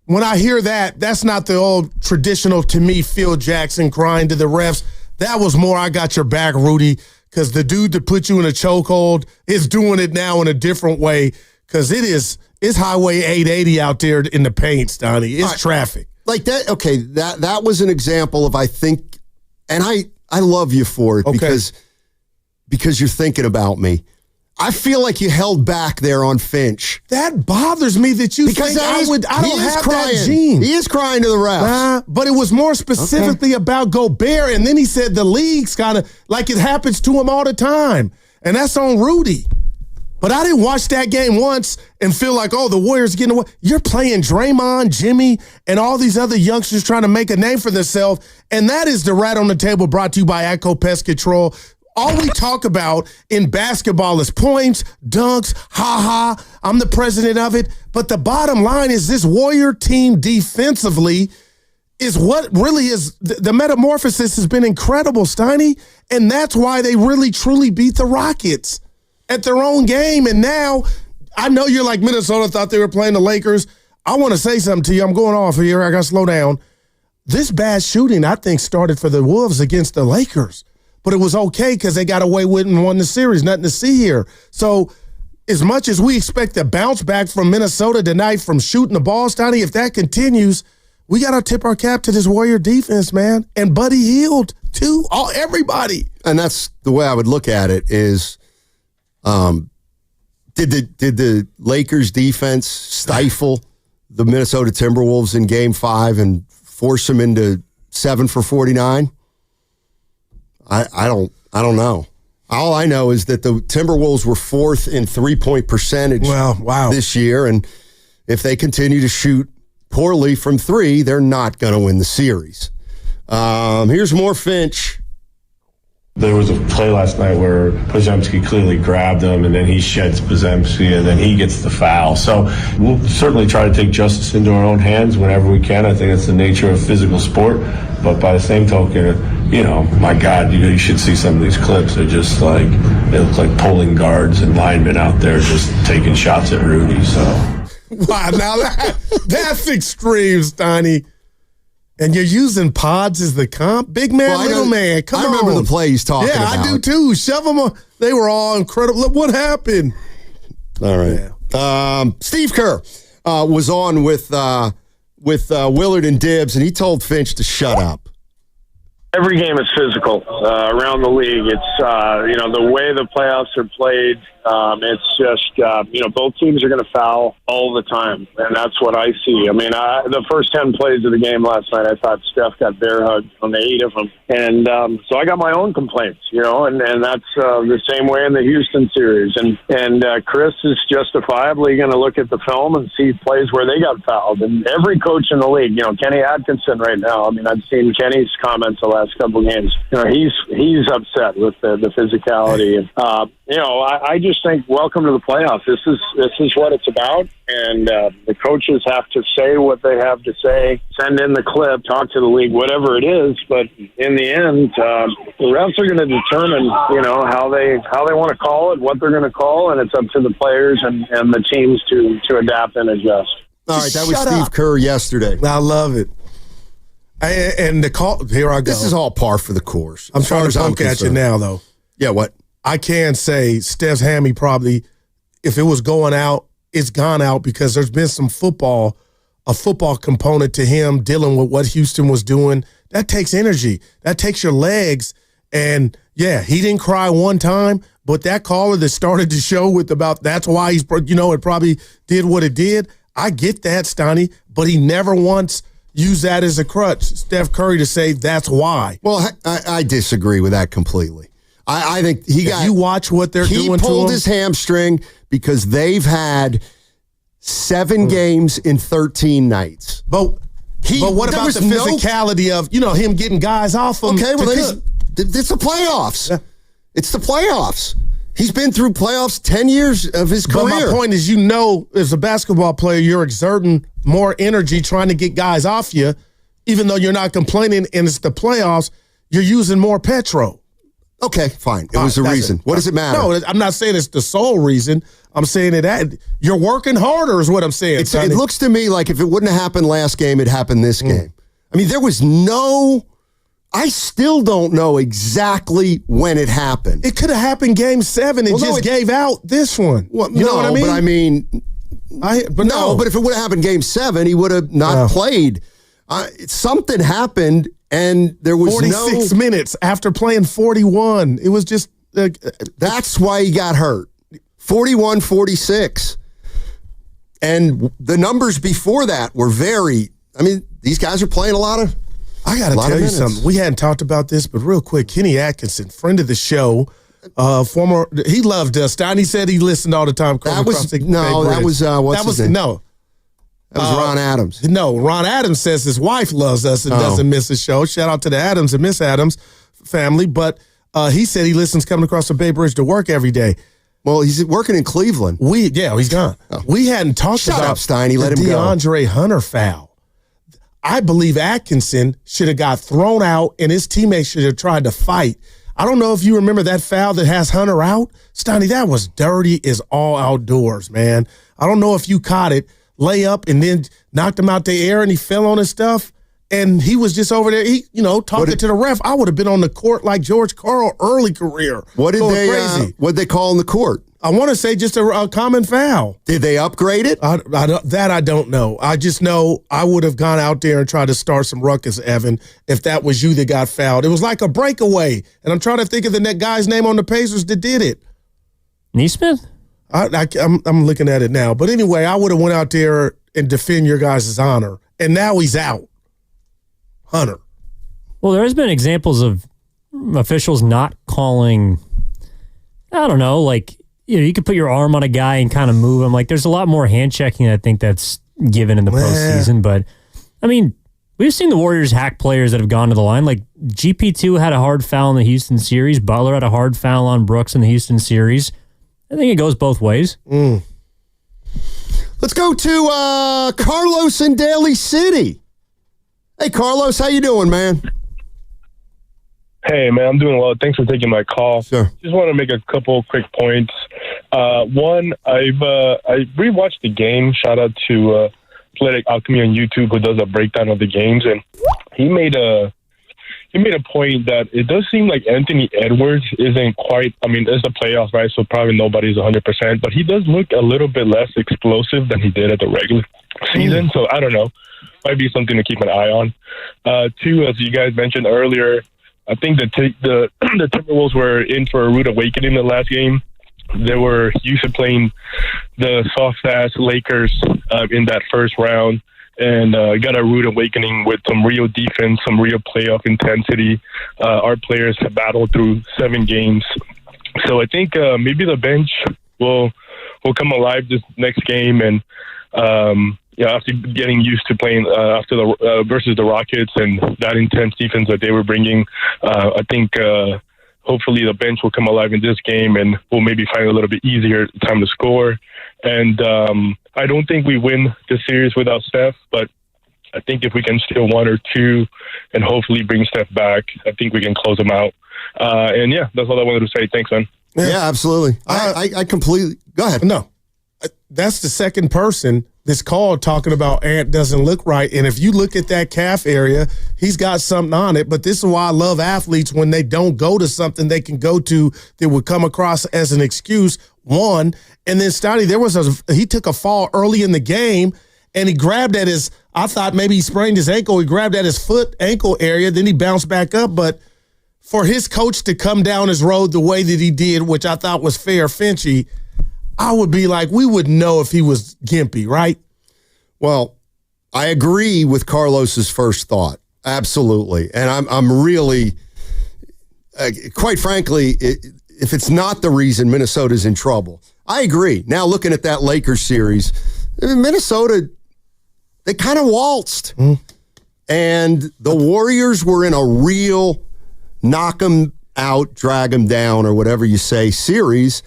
when I hear that, that's not the old traditional, to me, Phil Jackson crying to the refs. That was more, I got your back, Rudy. Because the dude that put you in a chokehold is doing it now in a different way. Because it's Highway 880 out there in the paint, Stoney. It's traffic. Like that, okay, that was an example of, I think, and I love you for it because you're thinking about me. I feel like you held back there on Finch. That bothers me that you think I don't have that gene. He is crying to the refs. But it was more specifically about Gobert, and then he said the league's kind of like it happens to him all the time, and that's on Rudy. But I didn't watch that game once and feel like, the Warriors getting away. You're playing Draymond, Jimmy, and all these other youngsters trying to make a name for themselves, and that is the Rat on the Table brought to you by ATCO Pest Control. All we talk about in basketball is points, dunks, I'm the president of it. But the bottom line is this Warrior team defensively is what really is the metamorphosis has been incredible, Steiny. And that's why they really, truly beat the Rockets at their own game. And now I know you're like Minnesota thought they were playing the Lakers. I want to say something to you. I'm going off here. I got to slow down. This bad shooting, I think, started for the Wolves against the Lakers. But it was okay because they got away with and won the series. Nothing to see here. So as much as we expect a bounce back from Minnesota tonight from shooting the ball, Stoney, if that continues, we got to tip our cap to this Warrior defense, man. And Buddy Hield, too. Everybody. And that's the way I would look at it is, did the Lakers defense stifle the Minnesota Timberwolves in Game 5 and force them into 7 for 49? I don't know. All I know is that the Timberwolves were 4th in 3-point percentage this year, and if they continue to shoot poorly from 3, they're not going to win the series. Here's more Finch. There was a play last night where Podziemski clearly grabbed him, and then he sheds Podziemski, and then he gets the foul. So we'll certainly try to take justice into our own hands whenever we can. I think it's the nature of physical sport. But by the same token, my God, you should see some of these clips. They're just like, they look like pulling guards and linemen out there just taking shots at Rudy. So, wow, now that's extreme, Steiny. And you're using pods as the comp? Big man, little man, come on. I remember the play he's talking about. Yeah, I do too. Shove them. They were all incredible. Look what happened. All right. Yeah. Steve Kerr was on with Willard and Dibbs, and he told Finch to shut up. Every game is physical around the league. It's, the way the playoffs are played, It's just, both teams are going to foul all the time, and that's what I see. I mean, the first 10 plays of the game last night, I thought Steph got bear hugged on the 8 of them. And so I got my own complaints, and that's the same way in the Houston series. And Chris is justifiably going to look at the film and see plays where they got fouled. And every coach in the league, Kenny Atkinson right now, I mean, I've seen Kenny's comments the last couple of games. He's upset with the physicality. And, I just think welcome to the playoffs. This is what it's about, and the coaches have to say what they have to say, send in the clip, talk to the league, whatever it is. But in the end, the refs are going to determine, how they want to call it, what they're going to call, and it's up to the players and the teams to adapt and adjust. All right, that was Steve Kerr yesterday. I love it. And the call, here I go. This is all par for the course. I'm trying to poke at you now, though. Yeah, what? I can say Steph's hammy probably, if it was going out, it's gone out because there's been a football component to him dealing with what Houston was doing. That takes energy. That takes your legs. And, yeah, he didn't cry one time, but that caller that started the show with that's why he's, it probably did what it did. I get that, Stoney, but he never once used that as a crutch, Steph Curry, to say that's why. Well, I disagree with that completely. I think you watch what they're doing to him. He pulled his hamstring because they've had 7 games in 13 nights. But what about the physicality of, him getting guys off him? Okay, well, it's the playoffs. Yeah. It's the playoffs. He's been through playoffs 10 years of his career. But my point is, as a basketball player, you're exerting more energy trying to get guys off you, even though you're not complaining and it's the playoffs, you're using more petrol. Okay, fine. It was a reason. What does it matter? No, I'm not saying it's the sole reason. I'm saying that you're working harder is what I'm saying. It looks to me like if it wouldn't have happened last game, it happened this game. I mean, there was I still don't know exactly when it happened. It could have happened game 7 and gave out this one. Well, you know what I mean? But I mean, but if it would have happened game 7, he would have not played. Something happened, and there was 46 minutes after playing 41. It was just... that's why he got hurt. 41-46. And the numbers before that were these guys are playing a lot of... I got to tell you something. We hadn't talked about this, but real quick, Kenny Atkinson, friend of the show, he loved us. Donnie said he listened all the time. That was Ron Adams. No, Ron Adams says his wife loves us and doesn't miss the show. Shout out to the Adams and Miss Adams family. But he said he listens coming across the Bay Bridge to work every day. Well, he's working in Cleveland. He's gone. Oh. We hadn't talked about up, Steiny. Let him go. DeAndre Hunter foul. I believe Atkinson should have got thrown out and his teammates should have tried to fight. I don't know if you remember that foul that has Hunter out. Steiny, that was dirty as all outdoors, man. I don't know if you caught it. Lay up and then knocked him out the air and he fell on his stuff. And he was just over there, talking to the ref. I would have been on the court like George Karl early career. What did they call in the court? I want to say just a common foul. Did they upgrade it? I don't know. I just know I would have gone out there and tried to start some ruckus, Evan, if that was you that got fouled. It was like a breakaway. And I'm trying to think of the guy's name on the Pacers that did it. Neesmith? I'm looking at it now. But anyway, I would have went out there and defend your guys' honor. And now he's out. Hunter. Well, there's been examples of officials not calling, I don't know, like, you could put your arm on a guy and kind of move him. Like, there's a lot more hand checking I think that's given in the postseason. But, I mean, we've seen the Warriors hack players that have gone to the line. Like, GP2 had a hard foul in the Houston series. Butler had a hard foul on Brooks in the Houston series. I think it goes both ways. Let's go to Carlos in Daly City. Hey, Carlos, how you doing, man? Hey, man, I'm doing well. Thanks for taking my call. Sure. Just want to make a couple quick points. One, I rewatched the game. Shout out to Athletic Alchemy on YouTube, who does a breakdown of the games, and he made a point that it does seem like Anthony Edwards isn't quite. I mean, it's the playoffs, right? So probably nobody's 100%, but he does look a little bit less explosive than he did at the regular season. So I don't know. Might be something to keep an eye on. Two, as you guys mentioned earlier, I think the Timberwolves were in for a rude awakening in the last game. they were used to playing the soft-ass Lakers in that first round, and got a rude awakening with some real defense, some real playoff intensity. Our players have battled through 7 games. So I think maybe the bench will come alive this next game, and after getting used to playing after the versus the Rockets and that intense defense that they were bringing, I think hopefully the bench will come alive in this game, and we'll maybe find a little bit easier time to score. And I don't think we win the series without Steph, but I think if we can steal 1 or 2 and hopefully bring Steph back, I think we can close them out. And yeah, that's all I wanted to say. Thanks, man. Yeah, absolutely. I completely go ahead. No, that's the second person that's called talking about Ant doesn't look right. And if you look at that calf area, he's got something on it. But this is why I love athletes when they don't go to something they can go to that would come across as an excuse. One, and then Stoney, he took a fall early in the game and he grabbed at his, I thought maybe he sprained his ankle. He grabbed at his ankle area. Then he bounced back up. But for his coach to come down his road the way that he did, which I thought was fair, Finchy, I would be like, we would know if he was gimpy, right? Well, I agree with Carlos's first thought. Absolutely. And I'm really, quite frankly, if it's not the reason Minnesota's in trouble, I agree. Now looking at that Lakers series, Minnesota, they kind of waltzed. And the Warriors were in a real knock them out, drag them down, or whatever you say, series.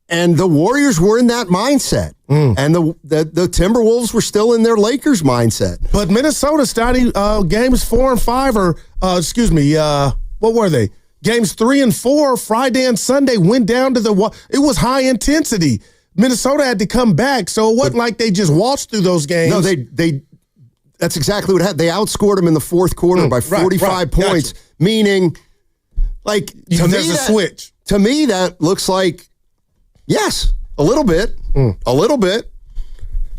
And the Warriors were in that mindset. And the Timberwolves were still in their Lakers mindset. But Minnesota started games 4 and 5, or what were they? Games 3 and 4, Friday and Sunday, went down to it was high intensity. Minnesota had to come back, so it wasn't like they just waltzed through those games. No, that's exactly what happened. They outscored them in the fourth quarter by 45 points, meaning, like, there's a switch. To me, that looks like, yes, a little bit,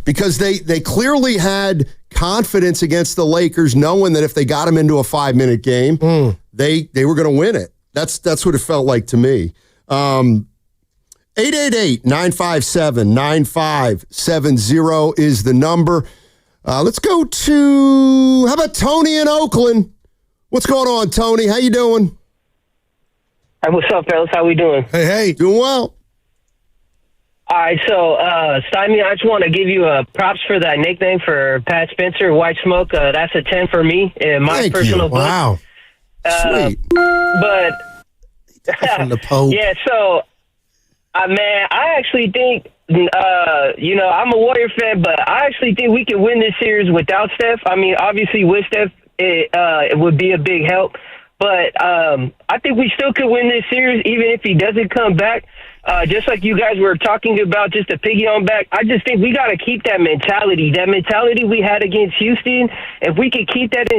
because they clearly had confidence against the Lakers, knowing that if they got them into a 5-minute game, they were going to win it. That's what it felt like to me. 888-957-9570 is the number. Let's go to, how about Tony in Oakland? What's going on, Tony? How you doing? Hey, what's up, fellas? How we doing? Hey. Doing well. All right, so, Steiny, I just want to give you props for that nickname for Pat Spencer, White Smoke. That's a 10 for me in my personal book. Wow. Sweet. But, from the Pope. Yeah, so, man, I actually think, I'm a Warrior fan, but I actually think we can win this series without Steph. I mean, obviously with Steph, it would be a big help. But I think we still could win this series, even if he doesn't come back. Just like you guys were talking about, just to piggy on back, I just think we got to keep that mentality. That mentality we had against Houston, if we could keep that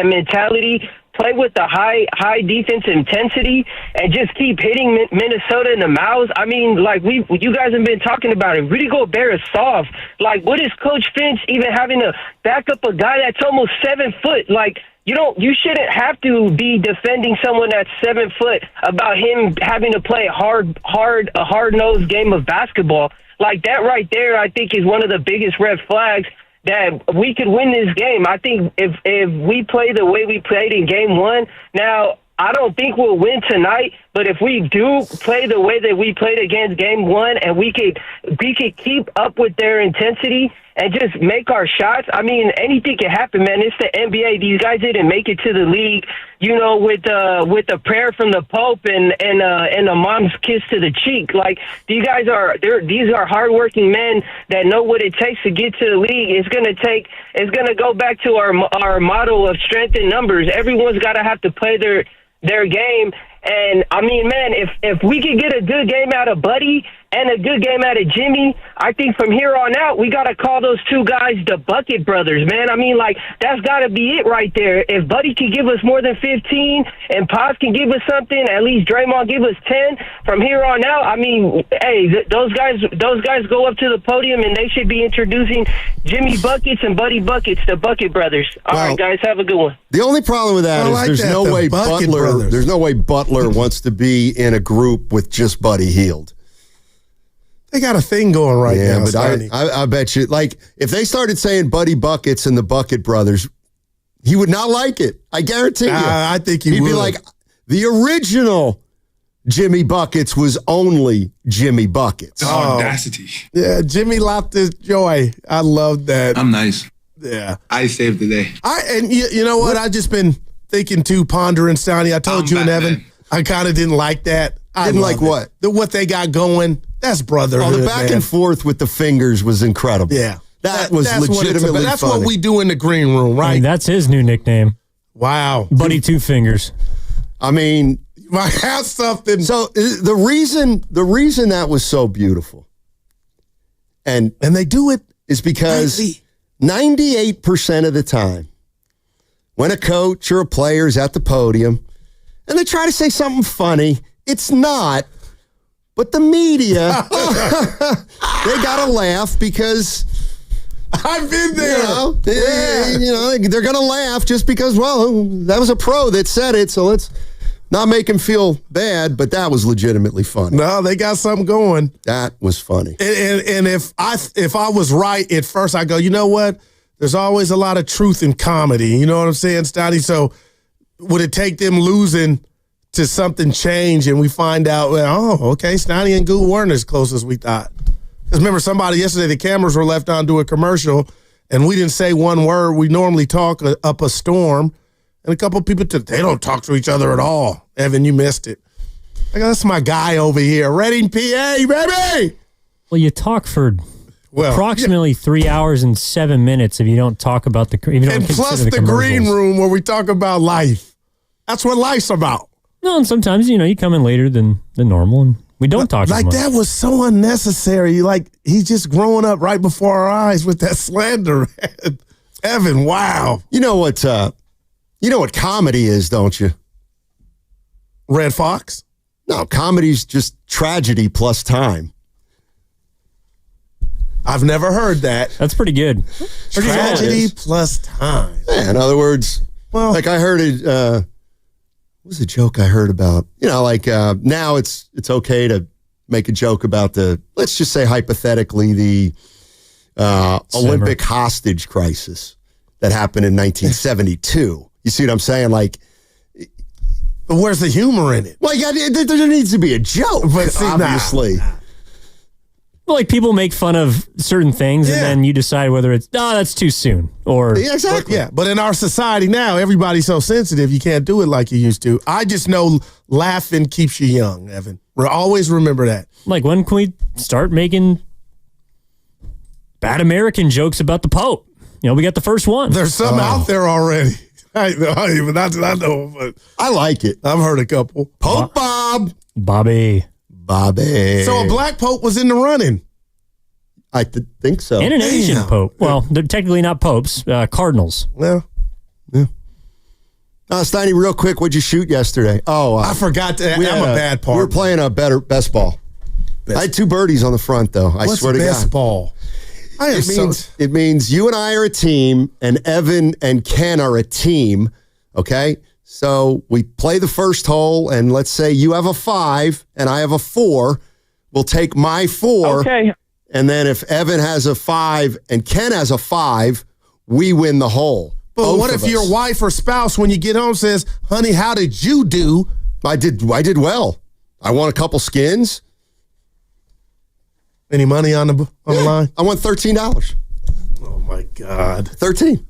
mentality, play with the high defense intensity, and just keep hitting Minnesota in the mouths. I mean, like you guys have been talking about it. Rudy Gobert is soft. Like, what is Coach Finch even having to back up a guy that's almost 7 foot? Like, you shouldn't have to be defending someone that's 7 foot about him having to play a hard-nosed game of basketball. Like, that right there, I think, is one of the biggest red flags that we could win this game. I think if we play the way we played in game 1, now I don't think we'll win tonight, but if we do play the way that we played against game 1 and we could keep up with their intensity and just make our shots, I mean, anything can happen, man. It's the NBA. These guys didn't make it to the league, with a prayer from the Pope and a mom's kiss to the cheek. Like, these are hardworking men that know what it takes to get to the league. It's gonna go back to our motto of strength in numbers. Everyone's got to have to play their game. And, I mean, man, if we could get a good game out of Buddy and a good game out of Jimmy, I think from here on out, we got to call those two guys the Bucket Brothers, man. I mean, like, that's got to be it right there. If Buddy can give us more than 15 and Paz can give us something, at least Draymond give us 10, from here on out, I mean, hey, those guys go up to the podium and they should be introducing Jimmy Buckets and Buddy Buckets, the Bucket Brothers. All right, guys, have a good one. The only problem with that is there's no way Butler wants to be in a group with just Buddy Hield. They got a thing going right now. But I bet you, like, if they started saying Buddy Buckets and the Bucket Brothers, he would not like it. I guarantee you. I think he'd be like, the original Jimmy Buckets was only Jimmy Buckets. The audacity. Yeah, Jimmy Loftus Joy. I love that. I'm nice. Yeah. I saved the day. And you know what? I just been thinking too, pondering, Stoney. I told you and Evan, I kind of didn't like that. Didn't like what? What they got going. That's brotherhood. Oh, the back and forth with the fingers was incredible. Yeah. That was legitimately But that's funny. what we do in the green room, right? I mean, that's his new nickname. Wow. Buddy Two Fingers. I mean, you might have something. So the reason that was so beautiful, and they do it, is because 98% of the time, when a coach or a player is at the podium and they try to say something funny, it's not. But the media, they got to laugh because I've been there. They're going to laugh just because, well, that was a pro that said it, so let's not make him feel bad, but that was legitimately funny. No, they got something going. That was funny. And if I was right at first, I go, you know what? There's always a lot of truth in comedy. You know what I'm saying, Stotty? So would it take them losing to something change and we find out, well, oh, okay, Stoney and Goo weren't as close as we thought? Because remember, somebody yesterday, the cameras were left on to a commercial and we didn't say one word. We normally talk up a storm. And a couple of people, they don't talk to each other at all. Evan, you missed it. Like, that's my guy over here. Reading, PA, baby! Well, you talk for approximately 3 hours and 7 minutes if you don't talk about the if you don't and plus the green room where we talk about life. That's what life's about. No, and sometimes, you come in later than normal, and we don't talk as like much. That was so unnecessary. Like, he's just growing up right before our eyes with that slander. Evan, wow. You know what comedy is, don't you? Red Fox? No, comedy's just tragedy plus time. I've never heard that. That's pretty good. Tragedy plus time. Yeah, in other words, like I heard it, what was the joke I heard about? Now it's okay to make a joke about let's just say hypothetically, the Olympic hostage crisis that happened in 1972. You see what I'm saying? Like, but where's the humor in it? Well, yeah, there needs to be a joke, but see, obviously. Well, like, people make fun of certain things, and then you decide whether it's, that's too soon, or... Yeah, exactly. But in our society now, everybody's so sensitive, you can't do it like you used to. I just know laughing keeps you young, Evan. Always remember that. Like, when can we start making bad American jokes about the Pope? We got the first one. There's some out there already. I know, but I like it. I've heard a couple. Pope Bob. Bobby. So a black pope was in the running. I think so. And an Asian pope. Well, they're technically not popes, cardinals. Well, yeah. Steiny, real quick, what'd you shoot yesterday? Oh, I forgot to. I'm a bad part. We were playing a best ball. I had 2 birdies on the front, though. I swear to God. Best ball? It means you and I are a team, and Evan and Ken are a team. Okay. So we play the first hole, and let's say you have a 5 and I have a 4. We'll take my 4. Okay. And then if Evan has a 5 and Ken has a 5, we win the hole. But what if your wife or spouse, when you get home, says, honey, how did you do? I did well. I won a couple skins. Any money on the line? I won $13. Oh, my God. 13.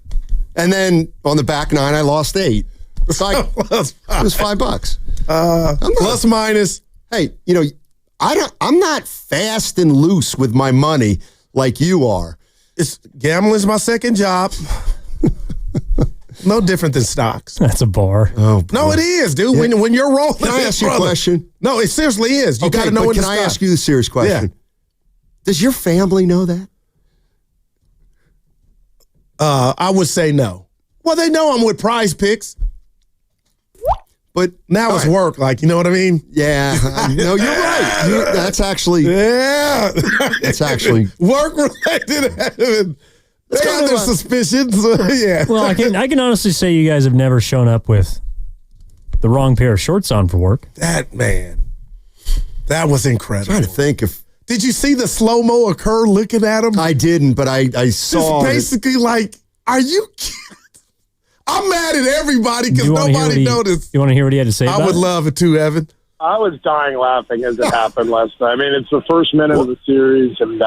And then on the back 9, I lost 8. It was $5. Plus minus. Hey, I'm not fast and loose with my money like you are. Gambling's my second job. No different than stocks. That's a bar. Oh, boy. No, it is, dude. Yeah. When you're rolling, can I ask you a question? No, it seriously is. You got to know when to stop. Can I ask you the serious question? Yeah. Does your family know that? I would say no. Well, they know I'm with Prize Picks. But now it's work, you know what I mean? Yeah. No, you're right. That's actually... Yeah. That's actually... Work-related. They got their suspicions. Yeah. Well, I can honestly say you guys have never shown up with the wrong pair of shorts on for work. That was incredible. I'm trying to think if... Did you see the slow-mo of Kerr looking at him? I didn't, but I saw. It's basically like, are you kidding? I'm mad at everybody because nobody noticed. You want to hear what he had to say about it? I would love it too, Evan. I was dying laughing as it happened last night. I mean, it's the first minute of the series, and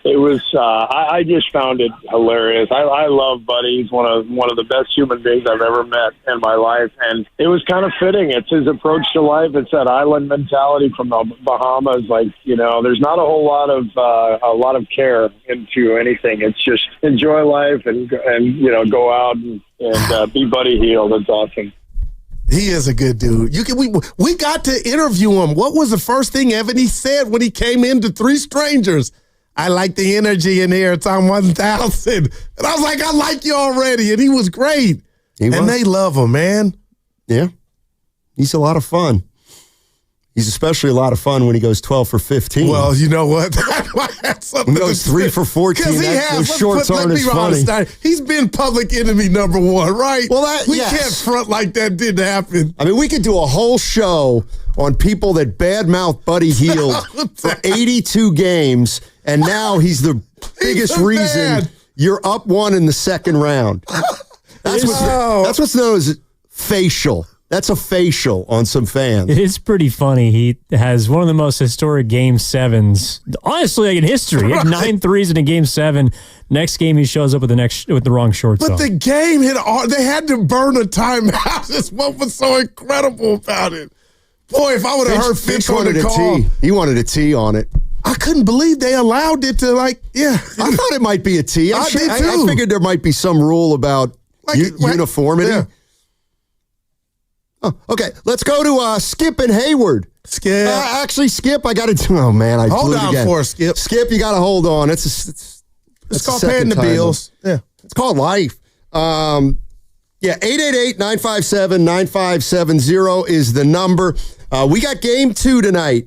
it was. I just found it hilarious. I love Buddy. He's one of the best human beings I've ever met in my life, and it was kind of fitting. It's his approach to life. It's that island mentality from the Bahamas. Like, there's not a whole lot of care into anything. It's just enjoy life and go out and be Buddy Hield. It's awesome. He is a good dude. We got to interview him. What was the first thing, Evan, he said when he came into Three Strangers? I like the energy in here. It's on 1,000. And I was like, I like you already. And he was great. And they love him, man. Yeah. He's a lot of fun. He's especially a lot of fun when he goes 12 for 15. Well, you know what? When he goes 3 for 14, those shorts aren't as funny. He's been public enemy number one, right? Well, we can't front like that didn't happen. I mean, we could do a whole show on people that badmouth Buddy Hield for 82 games, and now he's the biggest reason you're up one in the second round. That's what's known as facial. That's a facial on some fans. It is pretty funny. He has one of the most historic Game 7s, honestly, like in history. He had 9 threes in a Game 7. Next game, he shows up with the wrong shorts on. But the game they had to burn a timeout. That's what was so incredible about it. Boy, if I would have heard Fitz on the call. He wanted a T on it. I couldn't believe they allowed it to, I thought it might be a T. I did too. I figured there might be some rule about uniformity. Yeah. Oh, okay, let's go to Skip and Hayward. Skip. Actually, Skip, I got to do. Oh, man, I hold blew it on again. for us, Skip. Skip, you got to hold on. It's called paying the bills. Yeah. It's called life. 888-957-9570 is the number. We got game 2 tonight.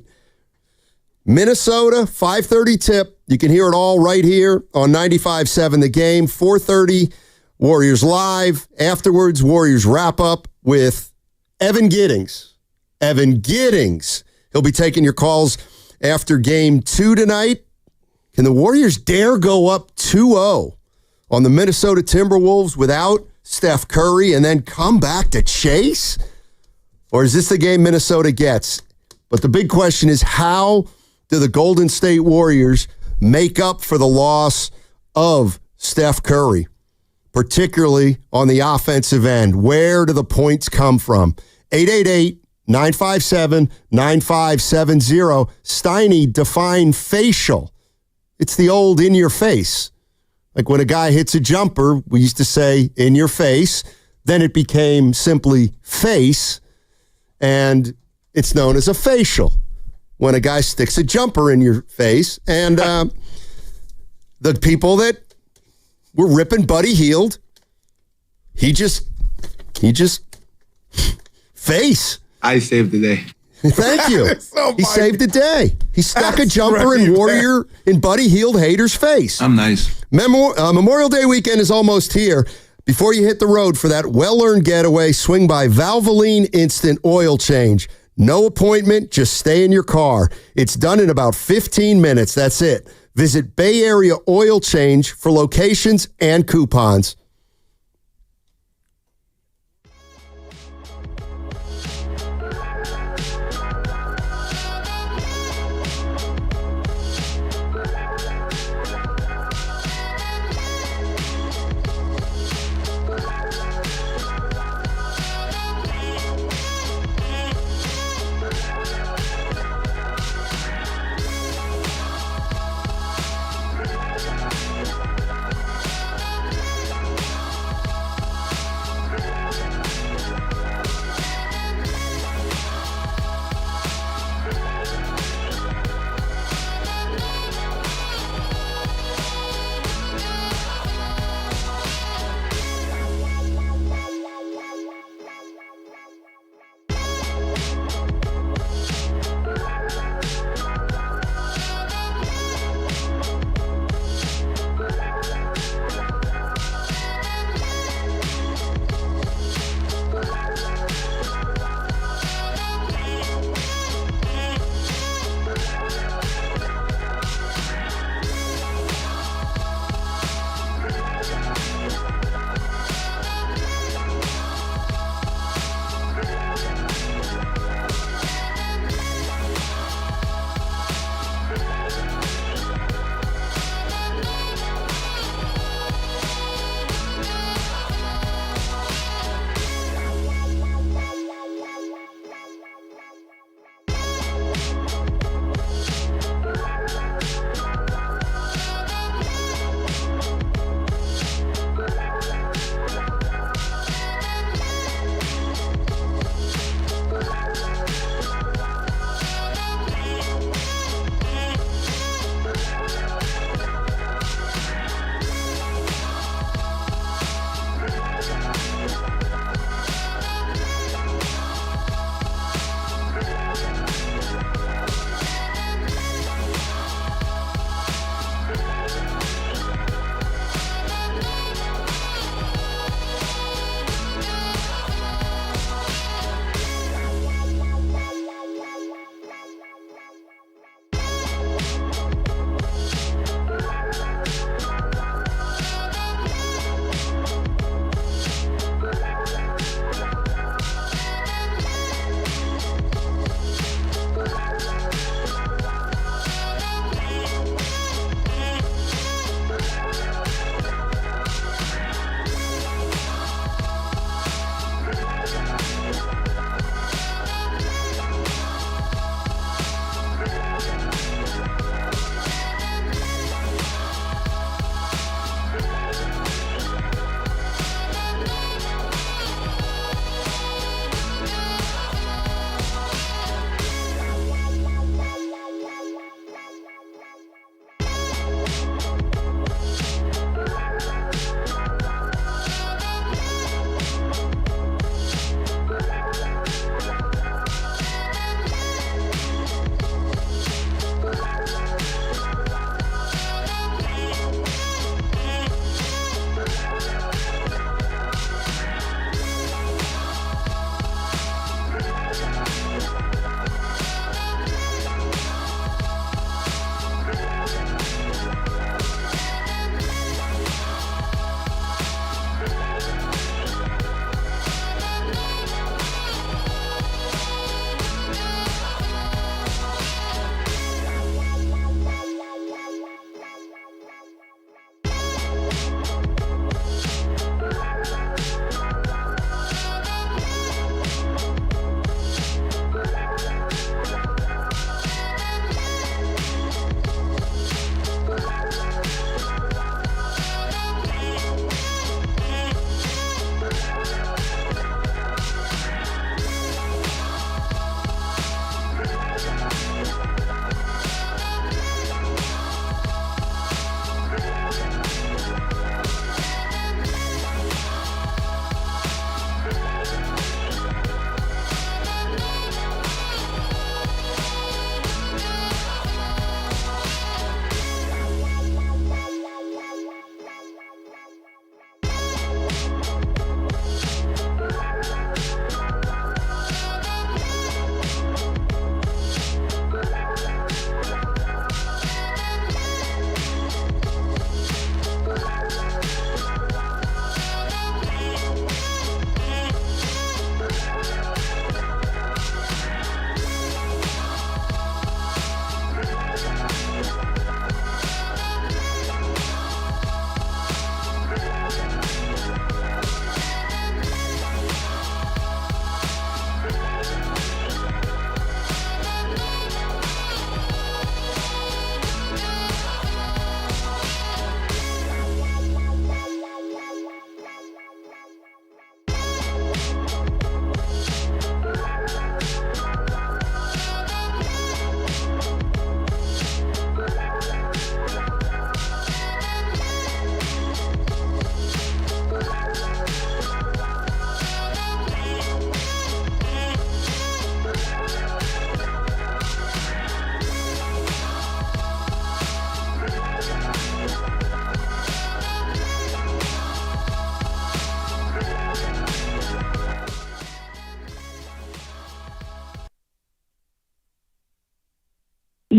Minnesota, 5:30 tip. You can hear it all right here on 95.7 The Game. 4:30, Warriors Live. Afterwards, Warriors wrap up with Evan Giddings. He'll be taking your calls after game 2 tonight. Can the Warriors dare go up 2-0 on the Minnesota Timberwolves without Steph Curry and then come back to chase? Or is this the game Minnesota gets? But the big question is, how do the Golden State Warriors make up for the loss of Steph Curry, particularly on the offensive end? Where do the points come from? 888-957-9570. Steiny, define facial. It's the old in your face. Like when a guy hits a jumper, we used to say in your face. Then it became simply face, and it's known as a facial when a guy sticks a jumper in your face. And the people that were ripping Buddy Hield, he just face. I saved the day. Thank you. He saved the day. He stuck a jumper in Buddy Hield haters' face. I'm nice. Memorial Day weekend is almost here. Before you hit the road for that well-earned getaway, swing by Valvoline Instant Oil Change. No appointment, just stay in your car. It's done in about 15 minutes. That's it. Visit Bay Area Oil Change for locations and coupons.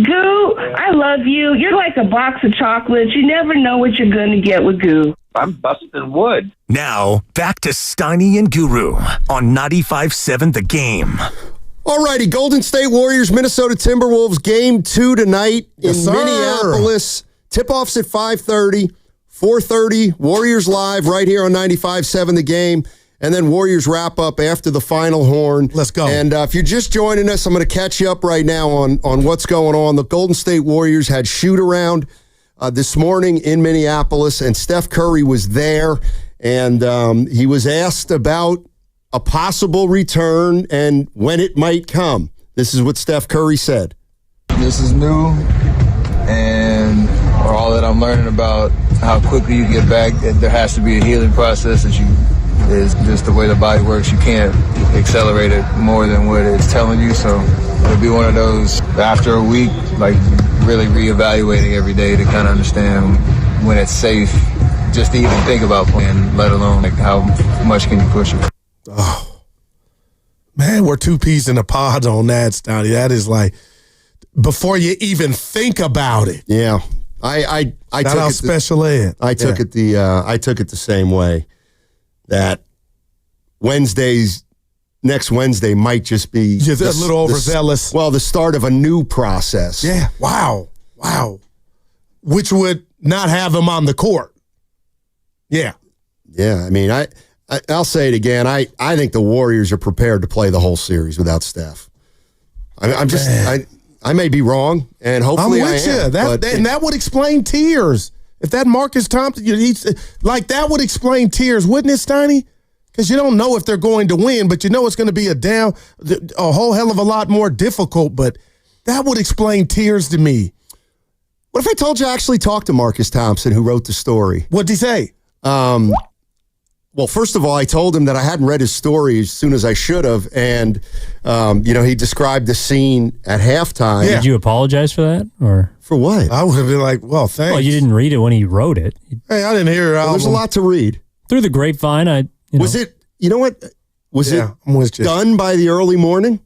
Goo, I love you. You're like a box of chocolates. You never know what you're going to get with Goo. I'm busting wood. Now, back to Steiny and Guru on 95.7 The Game. All righty, Golden State Warriors, Minnesota Timberwolves, Game 2 tonight in Minneapolis. Tip-off's at 5:30, 4:30, Warriors Live right here on 95.7 The Game. And then Warriors wrap up after the final horn. Let's go. And if you're just joining us, I'm going to catch you up right now on what's going on. The Golden State Warriors had shoot-around this morning in Minneapolis, and Steph Curry was there. And he was asked about a possible return and when it might come. This is what Steph Curry said. This is new, and all that I'm learning about how quickly you get back, there has to be a healing process that is just the way the body works. You can't accelerate it more than what it's telling you. So it'll be one of those, after a week, like really reevaluating every day to kind of understand when it's safe just to even think about playing, let alone like how much can you push it. Oh, man, we're two peas in a pod on that, Stoney. That is like, before you even think about it. Yeah. I took it special ed. I took it the same way. That next Wednesday might just be just a little overzealous. The start of a new process. Yeah. Wow. Which would not have him on the court. Yeah. Yeah. I mean, I'll say it again. I think the Warriors are prepared to play the whole series without Steph. I may be wrong, and hopefully I'm with you. That would explain tears. If that Marcus Thompson, that would explain tears, wouldn't it, Steiny? Because you don't know if they're going to win, but you know it's going to be a whole hell of a lot more difficult. But that would explain tears to me. What if I told you I actually talked to Marcus Thompson, who wrote the story? What'd he say? Well, first of all, I told him that I hadn't read his story as soon as I should have, and he described the scene at halftime. Yeah. Did you apologize for that, or for what? I would have been like, "Well, thanks." Well, you didn't read it when he wrote it. Hey, I didn't hear it. There's a lot to read through the grapevine. Was it? You know what? Was it done by the early morning?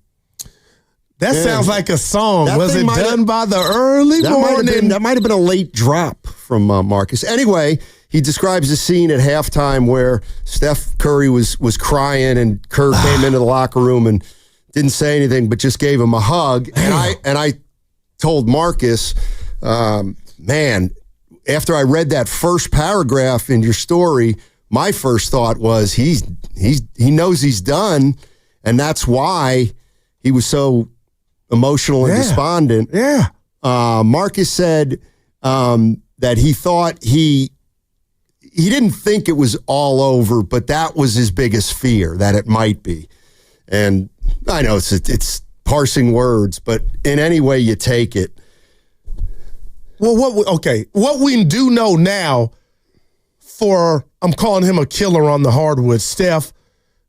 That sounds like a song. Was it done by the early morning? That might have been a late drop from Marcus. Anyway. He describes the scene at halftime where Steph Curry was crying, and Kerr came into the locker room and didn't say anything, but just gave him a hug. And I told Marcus, man, after I read that first paragraph in your story, my first thought was he knows he's done, and that's why he was so emotional and despondent. Yeah. Marcus said that he thought he didn't think it was all over, but that was his biggest fear, that it might be. And I know it's parsing words, but in any way you take it. Well, what we do know now, I'm calling him a killer on the hardwood, Steph,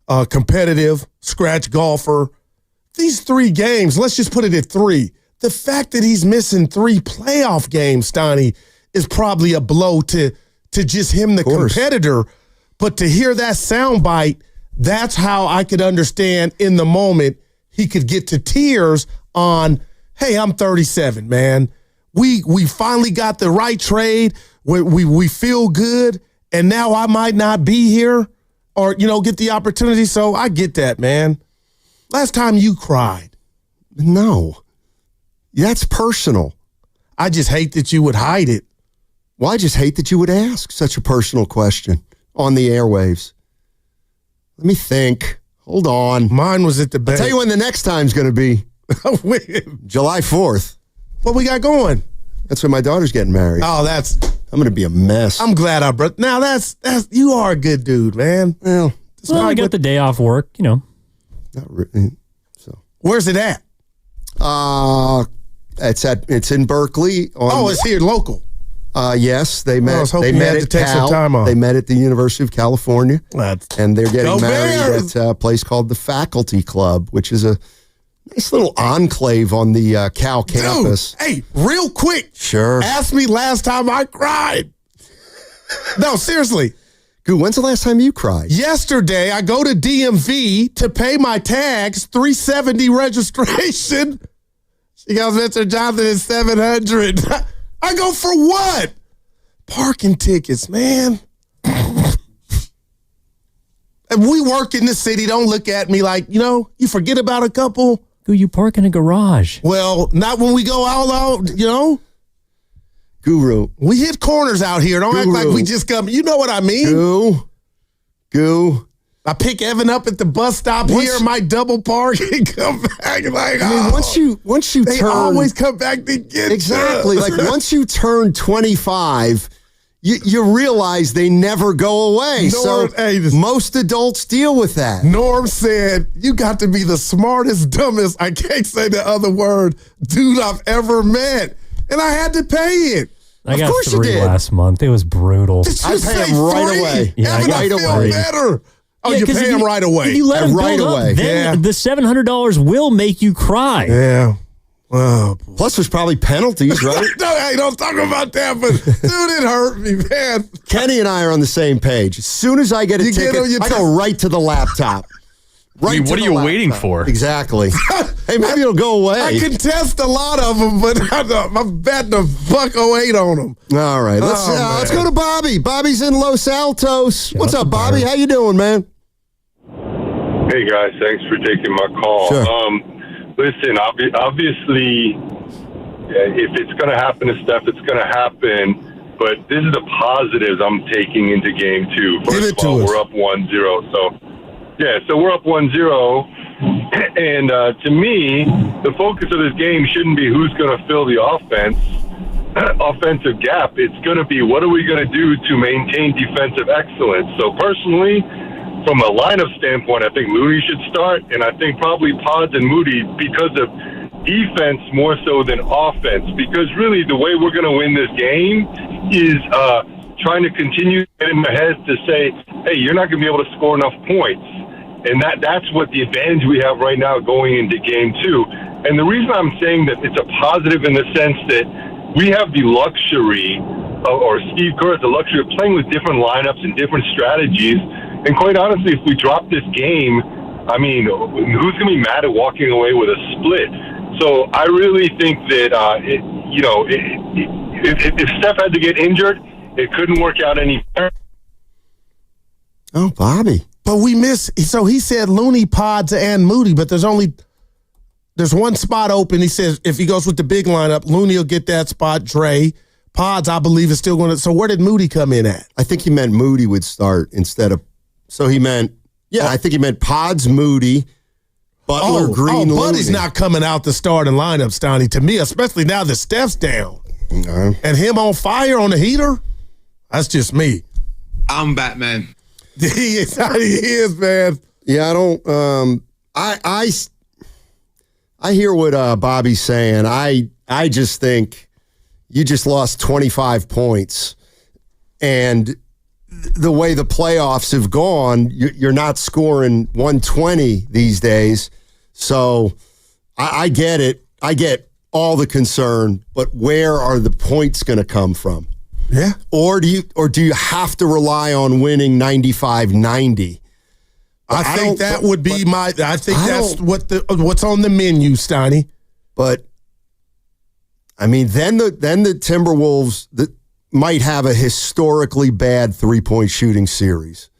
competitive, scratch golfer. These 3 games, let's just put it at 3. The fact that he's missing 3 playoff games, Stoney, is probably a blow to just him, the competitor. But to hear that soundbite, that's how I could understand in the moment he could get to tears on, hey, I'm 37, man. We finally got the right trade. We feel good, and now I might not be here or, get the opportunity. So I get that, man. Last time you cried. No. That's personal. I just hate that you would hide it. Well, I just hate that you would ask such a personal question on the airwaves. Let me think. Hold on. Mine was at the I'll tell you when the next time's going to be. July 4th. What we got going? That's when my daughter's getting married. Oh, I'm going to be a mess. I'm glad I brought. Now that's you are a good dude, man. Well, I got the day off work, Not really. So where's it at? It's in Berkeley. It's here local. Yes, they met. I was hoping they you met had at to take some time off. They met at the University of California, and they're getting married Bears! at a place called the Faculty Club, which is a nice little enclave on the Cal campus. Dude, hey, real quick. Sure. Ask me last time I cried. No, seriously. Dude, when's the last time you cried? Yesterday, I go to DMV to pay my tags, $370 registration. She goes, Mr. Johnson is $700. I go, for what? Parking tickets, man. And we work in the city. Don't look at me like, you forget about a couple. Who you park in a garage? Well, not when we go all out, Guru. We hit corners out here. Don't act like we just come. You know what I mean? Goo. I pick Evan up at the bus stop here, might double park and come back. Like, once you they turn, always come back to get exactly. you. Like once you turn 25, you realize they never go away. Most adults deal with that. Norm said, "You got to be the smartest, dumbest, I can't say the other word, dude I've ever met," and I had to pay it. I got 3 last month. It was brutal. I pay them right away. Yeah, Evan, I got feel 3. Better. Oh, you pay them right away. If you let them right build away. up, then the $700 will make you cry. Yeah. Well, plus there's probably penalties, right? Don't talk about that, but dude, it hurt me, man. Kenny and I are on the same page. As soon as I get a ticket, I go right to the laptop. What are you waiting for? Exactly. Hey, maybe it'll go away. I can test a lot of them, but I'm betting $1.08 on them. All right, let's go to Bobby. Bobby's in Los Altos. What's up, Bobby? How you doing, man? Hey guys, thanks for taking my call. Sure. Listen, obviously, if it's going to happen to Steph, it's going to happen. But this is the positives I'm taking into game 2. First of all, we're up 1-0. So we're up 1-0. And to me, the focus of this game shouldn't be who's going to fill the offensive gap. It's going to be what are we going to do to maintain defensive excellence. So personally, from a lineup standpoint, I think Looney should start, and I think probably Pods and Moody because of defense more so than offense. Because really, the way we're going to win this game is trying to continue to get in the heads to say, hey, you're not going to be able to score enough points. And that's what the advantage we have right now going into game 2. And the reason I'm saying that it's a positive in the sense that we have the luxury, or Steve Kerr has the luxury of playing with different lineups and different strategies. And quite honestly, if we drop this game, I mean, who's going to be mad at walking away with a split? So I really think that, if Steph had to get injured, it couldn't work out any better. Oh, Bobby. But we miss. So he said Looney, Pods, and Moody, but there's one spot open. He says if he goes with the big lineup, Looney will get that spot. Dre. Pods, I believe, is still going to. So where did Moody come in at? I think he meant Moody would start instead of. So he meant, I think he meant Pods, Moody, Butler, Green, Looney. Buddy's not coming out the starting lineup, Stoney, to me, especially now that Steph's down. And him on fire on the heater? That's just me. I'm Batman. He is, man. Yeah, I don't, I hear what Bobby's saying. I just think you just lost 25 points. And the way the playoffs have gone, you're not scoring 120 these days. So I get it. I get all the concern, but where are the points going to come from? Yeah. Or do you have to rely on winning 95-90? I think that would be that's what's on the menu, Steiny. But I mean, then the Timberwolves might have a historically bad 3-point shooting series.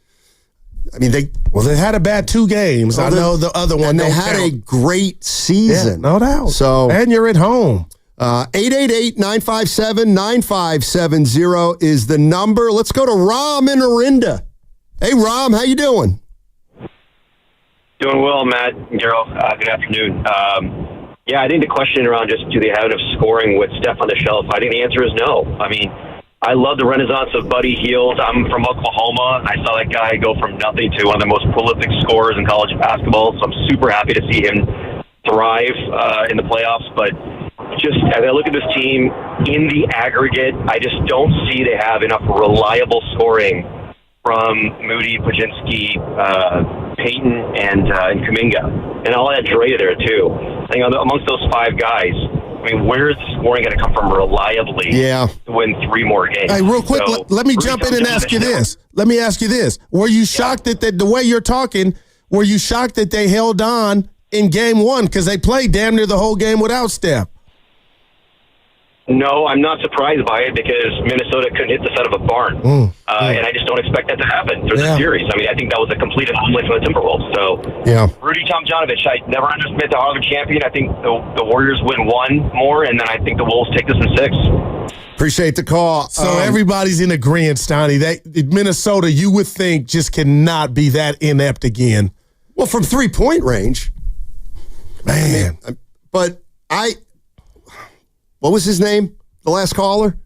I mean, they had a bad 2 games. I know the other one. And they had a great season. Yeah, no doubt. So, and you're at home. 888-957-9570 is the number. Let's go to Ram in Orinda. Hey, Ram, how you doing? Doing well, Matt and Gerald. Good afternoon. I think the question around just do they have enough scoring with Steph on the shelf, I think the answer is no. I mean, I love the renaissance of Buddy Hield. I'm from Oklahoma. I saw that guy go from nothing to one of the most prolific scorers in college basketball, so I'm super happy to see him thrive in the playoffs. But just as I look at this team in the aggregate, I just don't see they have enough reliable scoring from Moody, Pajinski, Payton, and Kuminga. And I'll add Dre there, too. I think amongst those 5 guys, I mean, where is the scoring going to come from reliably to win 3 more games? Hey, real quick, let me jump in and ask you this. Let me ask you this. Were you shocked that the way you're talking, were you shocked that they held on in game 1? Because they played damn near the whole game without Steph. No, I'm not surprised by it because Minnesota couldn't hit the side of a barn. And I just don't expect that to happen through the series. I mean, I think that was a complete anomaly for the Timberwolves. So, Rudy Tomjanovich, I never underestimated the Harvard champion. I think the Warriors win one more, and then I think the Wolves take this in 6. Appreciate the call. So everybody's in agreement, Stoney. Minnesota, you would think, just cannot be that inept again. Well, from 3-point range. Man. But what was his name? The last caller?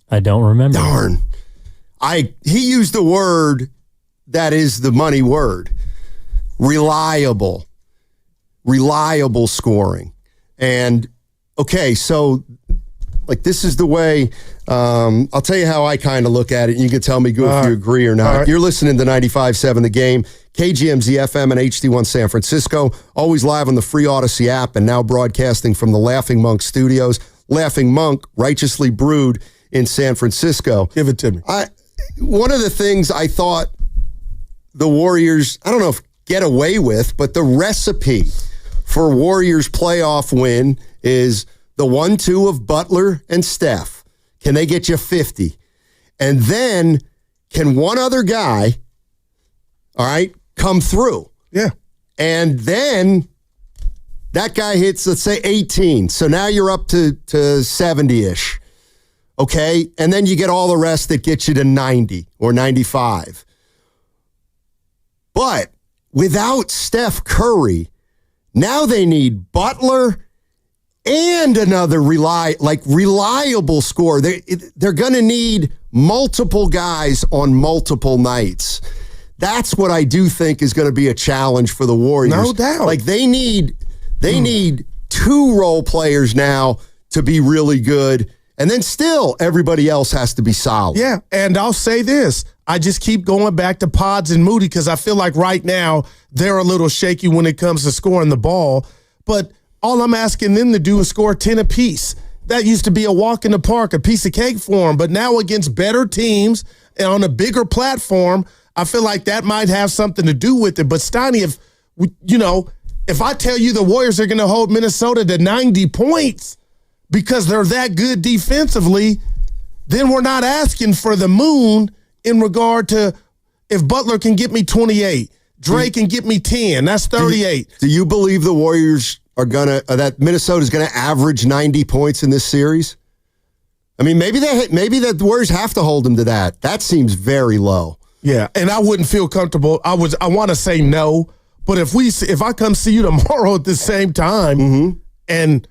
I don't remember. Darn. He used the word that is the money word. Reliable scoring. And okay, so like this is the way, I'll tell you how I kind of look at it. And you can tell me, if you agree or not. Right. You're listening to 95.7 The Game, KGMZ FM and HD1 San Francisco, always live on the free Odyssey app and now broadcasting from the Laughing Monk Studios. Laughing Monk, righteously brewed in San Francisco. Give it to me. One of the things I thought the Warriors, I don't know if get away with, but the recipe for Warriors playoff win is the 1-2 of Butler and Steph. Can they get you 50? And then can one other guy, all right, come through? Yeah. And then that guy hits, let's say, 18. So now you're up to 70-ish. Okay? And then you get all the rest that gets you to 90 or 95. But without Steph Curry, now they need Butler and another reliable scorer. They're going to need multiple guys on multiple nights. That's what I do think is going to be a challenge for the Warriors. No doubt. Like they need 2 role players now to be really good, and then still everybody else has to be solid. Yeah, and I'll say this. I just keep going back to Pods and Moody because I feel like right now they're a little shaky when it comes to scoring the ball. But all I'm asking them to do is score 10 apiece. That used to be a walk in the park, a piece of cake for them. But now against better teams and on a bigger platform, I feel like that might have something to do with it. But Steiny, if I tell you the Warriors are going to hold Minnesota to 90 points because they're that good defensively, then we're not asking for the moon in regard to if Butler can get me 28, Drake can get me 10. That's 38. Do you believe the Warriors are that Minnesota's gonna average 90 points in this series? I mean, maybe the Warriors have to hold them to that. That seems very low. Yeah, and I wouldn't feel comfortable. I want to say no, but if I come see you tomorrow at the same time, and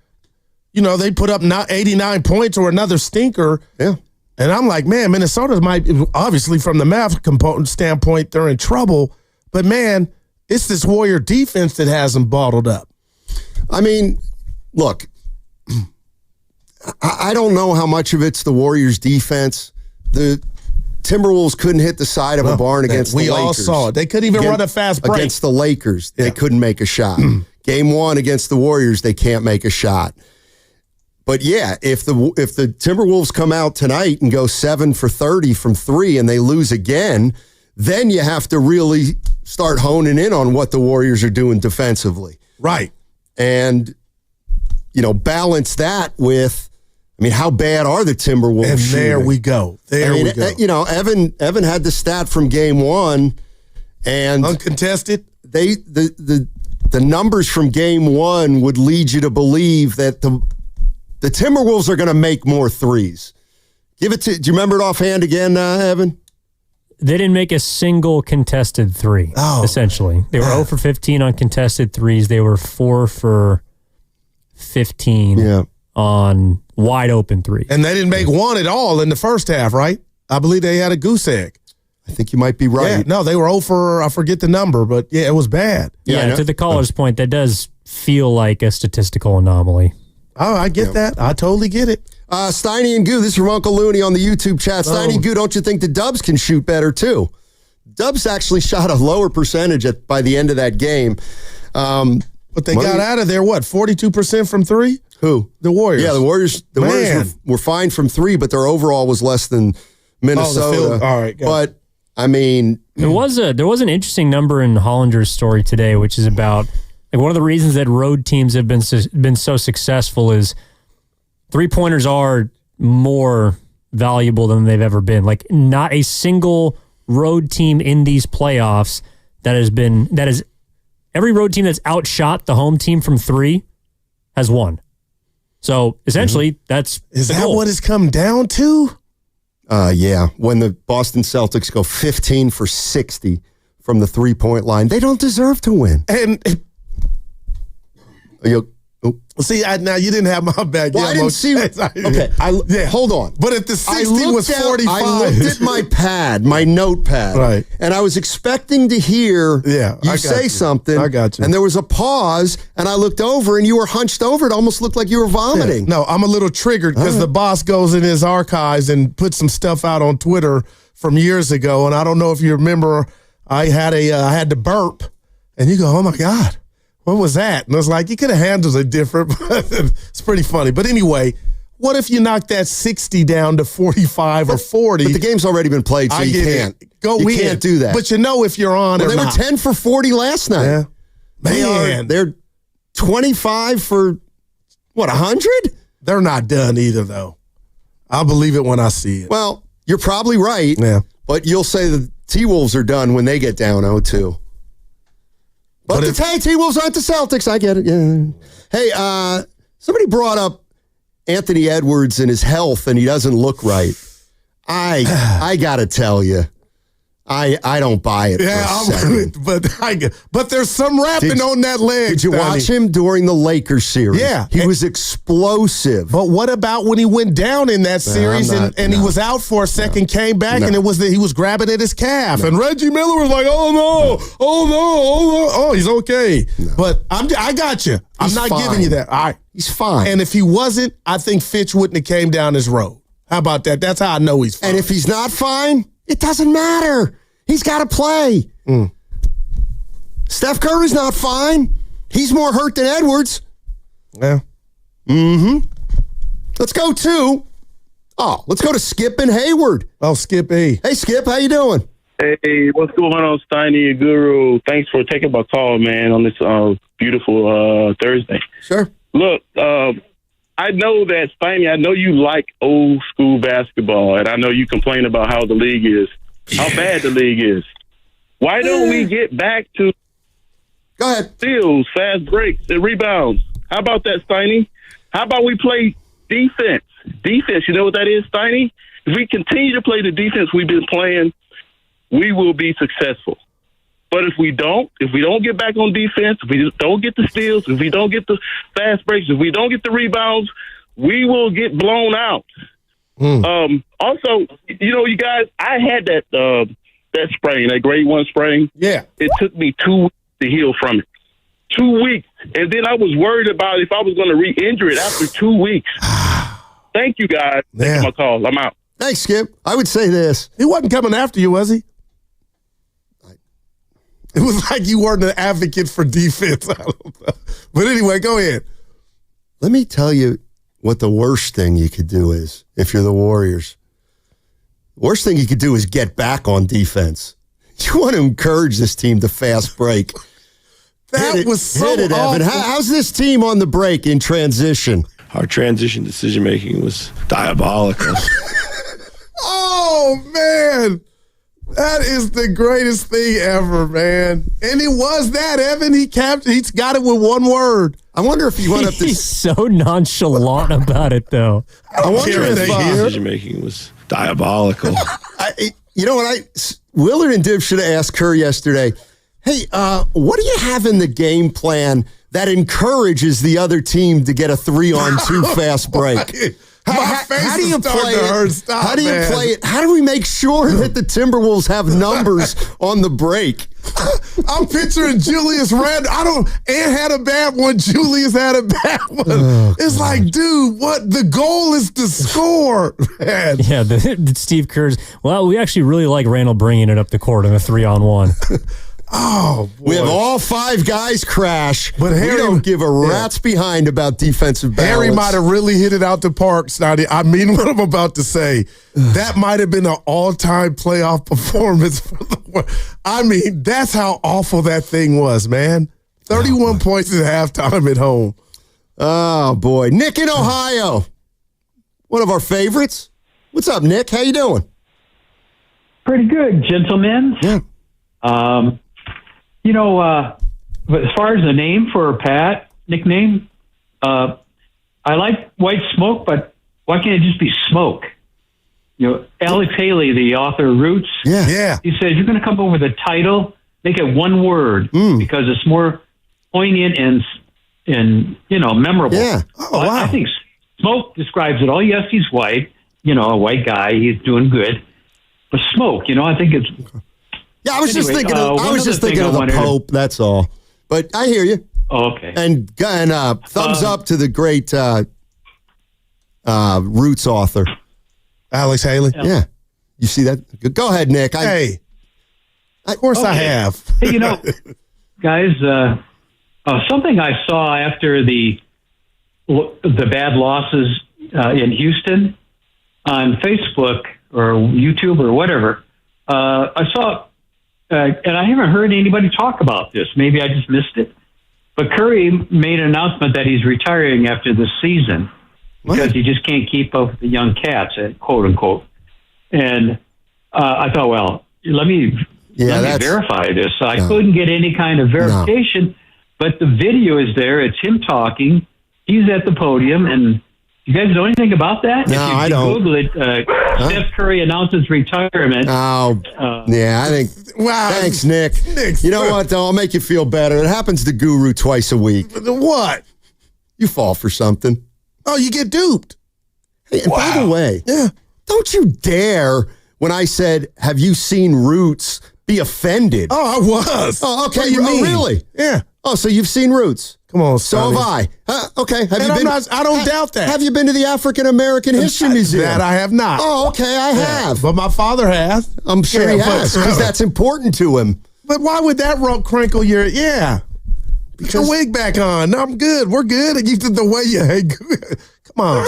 they put up 89 points or another stinker, and I'm like, man, Minnesota might, obviously from the math component standpoint, they're in trouble. But, man, it's this Warrior defense that has them bottled up. I mean, look, I don't know how much of it's the Warriors defense. The Timberwolves couldn't hit the side of a barn against the Lakers. We all saw it. They couldn't even run a fast break. Against the Lakers, they couldn't make a shot. Game 1 against the Warriors, they can't make a shot. But yeah, if the Timberwolves come out tonight and go 7 for 30 from 3 and they lose again, then you have to really start honing in on what the Warriors are doing defensively. Right. And, balance that with, how bad are the Timberwolves? And there we go. We go. Evan had the stat from game 1 and uncontested. The numbers from game 1 would lead you to believe that the Timberwolves are going to make more threes. Do you remember it offhand again, Evan? They didn't make a single contested three, essentially. They were 0 for 15 on contested threes. They were 4 for 15 on wide open threes. And they didn't make one at all in the first half, right? I believe they had a goose egg. I think you might be right. Yeah, no, they were 0 for, I forget the number, but it was bad. Yeah, to the caller's point, that does feel like a statistical anomaly. Oh, I get that. I totally get it. Steiny and Goo, this is from Uncle Looney on the YouTube chat. Steiny and Goo, don't you think the Dubs can shoot better too? Dubs actually shot a lower percentage by the end of that game. But they got out of there, 42% from 3? Who? The Warriors. Yeah, the Warriors were fine from 3, but their overall was less than Minnesota. All right, but there was an interesting number in Hollinger's story today, which is about, Like one of the reasons that road teams have been so successful is 3-pointers are more valuable than they've ever been. Like not a single road team in these playoffs every road team that's outshot the home team from 3 has won. So essentially, that's is the that goal. what it's come down to? Yeah. When the Boston Celtics go 15 for 60 from the 3-point line, they don't deserve to win. And see, now you didn't have my back. Well, I didn't see. Okay, hold on. But if the 60 was 45, I looked at my pad, my notepad, right, and I was expecting to hear you say something. I got you. And there was a pause, and I looked over, and you were hunched over. It almost looked like you were vomiting. Yeah. No, I'm a little triggered because the boss goes in his archives and puts some stuff out on Twitter from years ago, and I don't know if you remember. I had to burp, and you go, "Oh my God, what was that?" And I was like, "You could have handled it different." But it's pretty funny. But anyway, what if you knock that 60 down to 45 or 40? But the game's already been played, so you can't. You can't do that. But you know if you're on or they not. were 10 for 40 last night. Yeah. Man. They're 25 for, 100? They're not done either, though. I'll believe it when I see it. Well, you're probably right. Yeah. But you'll say the T-Wolves are done when they get down 0-2. But the T-Wolves aren't the Celtics. I get it. Yeah. Hey, somebody brought up Anthony Edwards and his health, and he doesn't look right. I got to tell you, I don't buy it. Yeah, but there's some rapping on that leg. Did you watch him during the Lakers series? Yeah, he was explosive. But what about when he went down in that series and he was out for a second, came back, and he was grabbing at his calf, and Reggie Miller was like, "Oh, he's okay." No. But I got you. I'm not giving you that. All right, he's fine. And if he wasn't, I think Fitch wouldn't have came down his road. How about that? That's how I know he's fine. And if he's not fine, it doesn't matter. He's got to play. Steph Curry's not fine. He's more hurt than Edwards. Yeah. Let's go to Skip and Hayward. Oh, Skip E. Hey, Skip, how you doing? Hey, what's going on, Steiny and Guru? Thanks for taking my call, man, on this beautiful Thursday. Sure. Look, I know that, Steiny, I know you like old school basketball, and I know you complain about how the league is, how bad the league is. Why don't we get back to steals, fast breaks, and rebounds? How about that, Steiny? How about we play defense? Defense, you know what that is, Steiny? If we continue to play the defense we've been playing, we will be successful. But if we don't get back on defense, if we don't get the steals, if we don't get the fast breaks, if we don't get the rebounds, we will get blown out. Also, you guys, I had that sprain, that grade 1 sprain. Yeah. It took me 2 weeks to heal from it. 2 weeks. And then I was worried about if I was going to re-injure it after 2 weeks. Thank you, guys. Thank you for my call. I'm out. Thanks, Skip. I would say this. He wasn't coming after you, was he? It was like you weren't an advocate for defense. I don't know. But anyway, go ahead. Let me tell you what the worst thing you could do is if you're the Warriors. The worst thing you could do is get back on defense. You want to encourage this team to fast break. Hit it, Evan. How's this team on the break in transition? Our transition decision-making was diabolical. Oh, man. That is the greatest thing ever, man. And it was that, Evan. He's got it with one word. I wonder if he went up to... He's so nonchalant about it, though. I wonder if... decision-making was diabolical. You know what? Willard and Dibb should have asked Kerr yesterday, hey, what do you have in the game plan that encourages the other team to get a 3-on-2 fast break? How do you play it? How do you play it? How do we make sure that the Timberwolves have numbers on the break? I'm picturing Julius Randle. Ant had a bad one. Julius had a bad one. It's like, dude, what? The goal is to score, man. Yeah, the Steve Kerr's. Well, we actually really like Randle bringing it up the court in a 3-on-1. Oh, boy. We have all 5 guys crash, but Harry, we don't give a rat's behind about defensive balance. Harry might have really hit it out the park, Snotty. I mean what I'm about to say. That might have been an all-time playoff performance for the world. I mean, that's how awful that thing was, man. 31 points at halftime at home. Oh, boy. Nick in Ohio. One of our favorites. What's up, Nick? How you doing? Pretty good, gentlemen. Yeah. But as far as the name for Pat, nickname, I like White Smoke, but why can't it just be Smoke? Alex Haley, the author of Roots, he says, you're going to come up with a title, make it one word because it's more poignant and memorable. Yeah. Oh, wow. I think Smoke describes it all. Yes, he's white, a white guy. He's doing good. But Smoke, I think it's... Yeah, I was just thinking of the Pope, that's all. But I hear you. Oh, okay. And thumbs up to the great Roots author. Alex Haley? Yeah. You see that? Go ahead, Nick. Of course I have. Hey, guys, something I saw after the bad losses in Houston on Facebook or YouTube or whatever, I saw, and I haven't heard anybody talk about this. Maybe I just missed it. But Curry made an announcement that he's retiring after this season because he just can't keep up with the young cats, quote unquote. And I thought, well, let me verify this. So I couldn't get any kind of verification, but the video is there. It's him talking. He's at the podium, and you guys know anything about that? No, I don't. Google it. Steph Curry announces retirement. Oh, I think. Wow. Thanks, Nick. You know what, though? I'll make you feel better. It happens to Guru twice a week. What? You fall for something. Oh, you get duped. Hey, and by the way, don't you dare, when I said, have you seen Roots, be offended. Oh, I was. Oh, okay. What do you mean? Really? Yeah. Oh, so you've seen Roots. Come on, So have I. Okay. Have you been? I don't doubt that. Have you been to the African American History Museum? That I have not. Oh, okay, I have. But my father has. I'm sure he has, because that's important to him. But why would that crinkle your... Yeah. Put your wig back on. No, I'm good. We're good. And you did the way you... Hey, come on.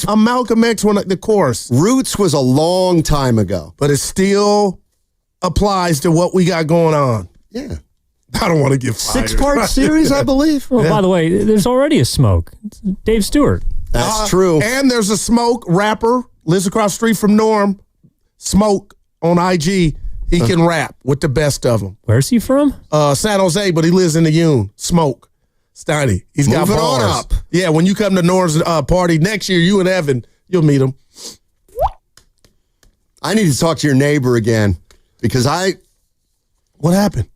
I'm Malcolm X when the course. Roots was a long time ago. But it still applies to what we got going on. Yeah. I don't want to get fired. 6-part series, I believe. Well, by the way, there's already a Smoke. It's Dave Stewart. That's true. And there's a Smoke rapper, lives across the street from Norm. Smoke on IG. He can rap with the best of them. Where's he from? San Jose, but he lives in the Union. Smoke. Steiny. He's got Moving bars. on up. Yeah, when you come to Norm's party next year, you and Evan, you'll meet him. I need to talk to your neighbor again because What happened?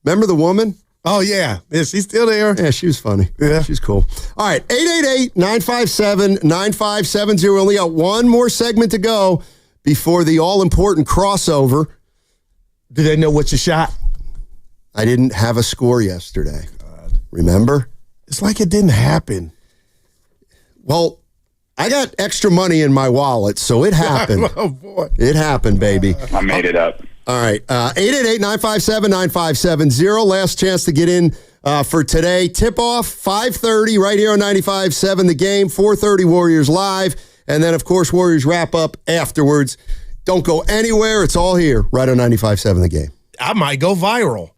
Remember the woman? Oh, yeah. Is she still there? Yeah, she was funny. Yeah. She's cool. All right, 888-957-9570. We only got one more segment to go before the all-important crossover. Do they know what you shot? I didn't have a score yesterday. God. Remember? It's like it didn't happen. Well, I got extra money in my wallet, so it happened. Oh, boy. It happened, baby. I made it up. All right. 888-957-9570. Last chance to get in for today. Tip-off, 5:30 right here on 95.7 The Game, 4:30 Warriors Live. And then, of course, Warriors wrap up afterwards. Don't go anywhere. It's all here right on 95.7 The Game. I might go viral.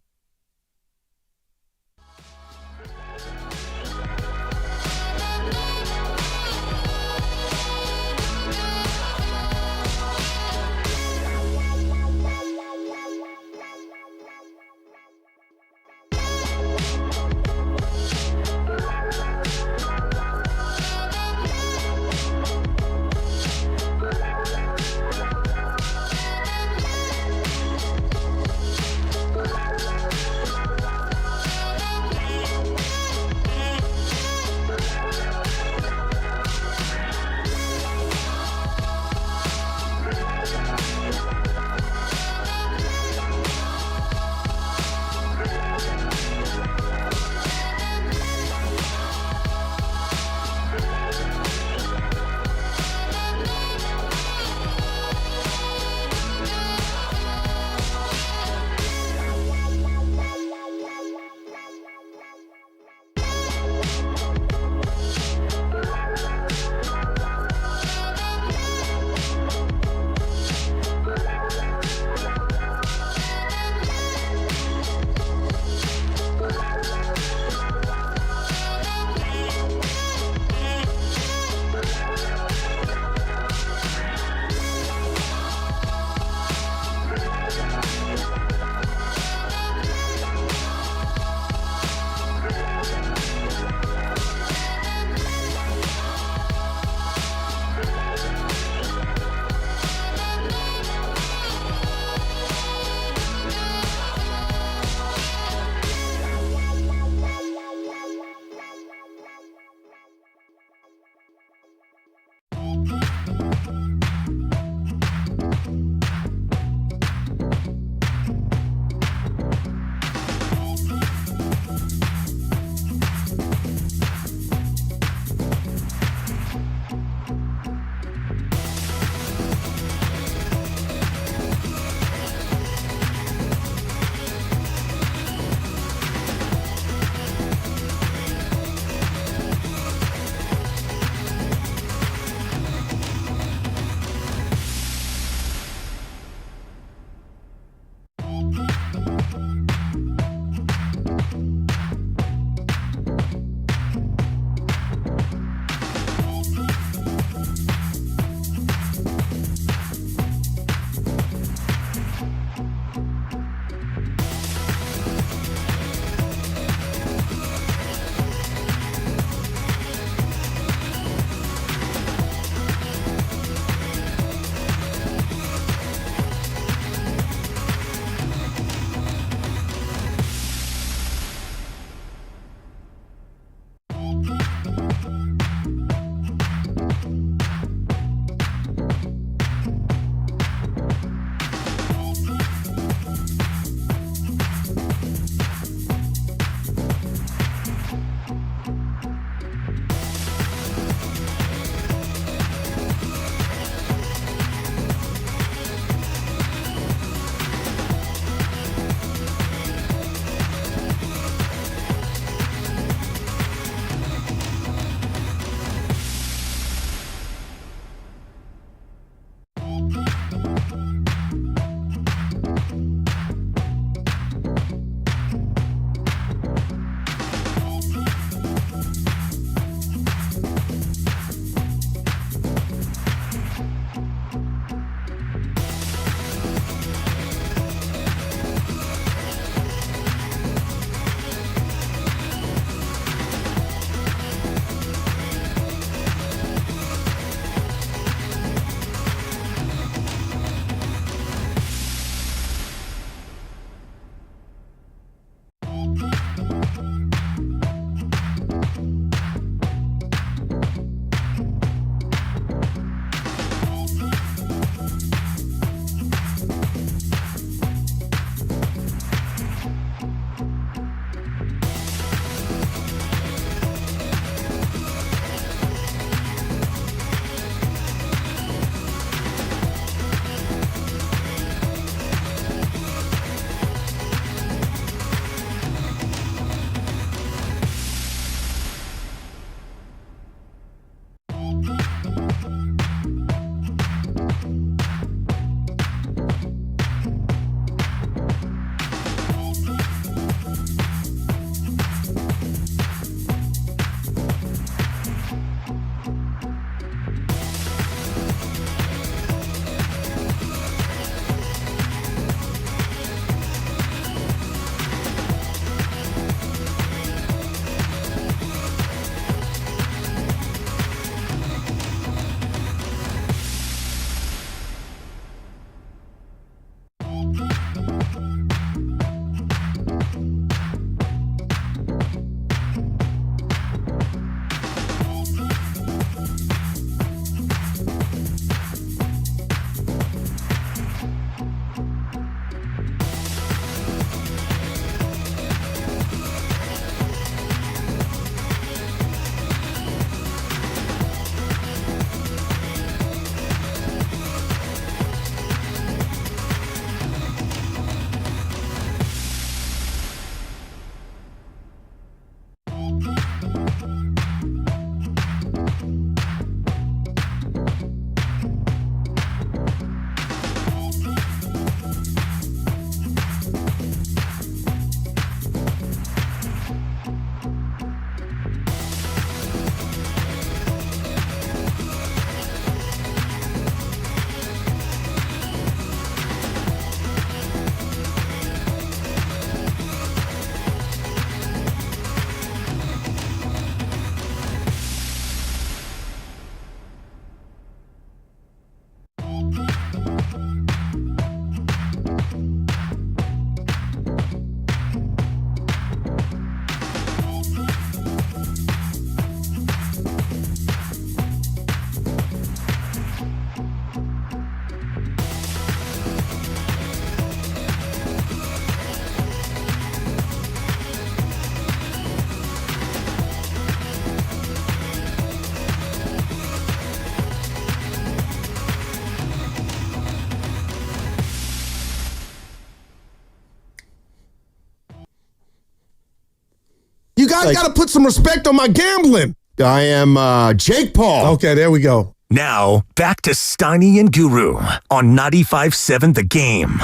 guys got to put some respect on my gambling. I am Jake Paul. Okay, there we go. Now, back to Steiny and Guru on 95.7 The Game.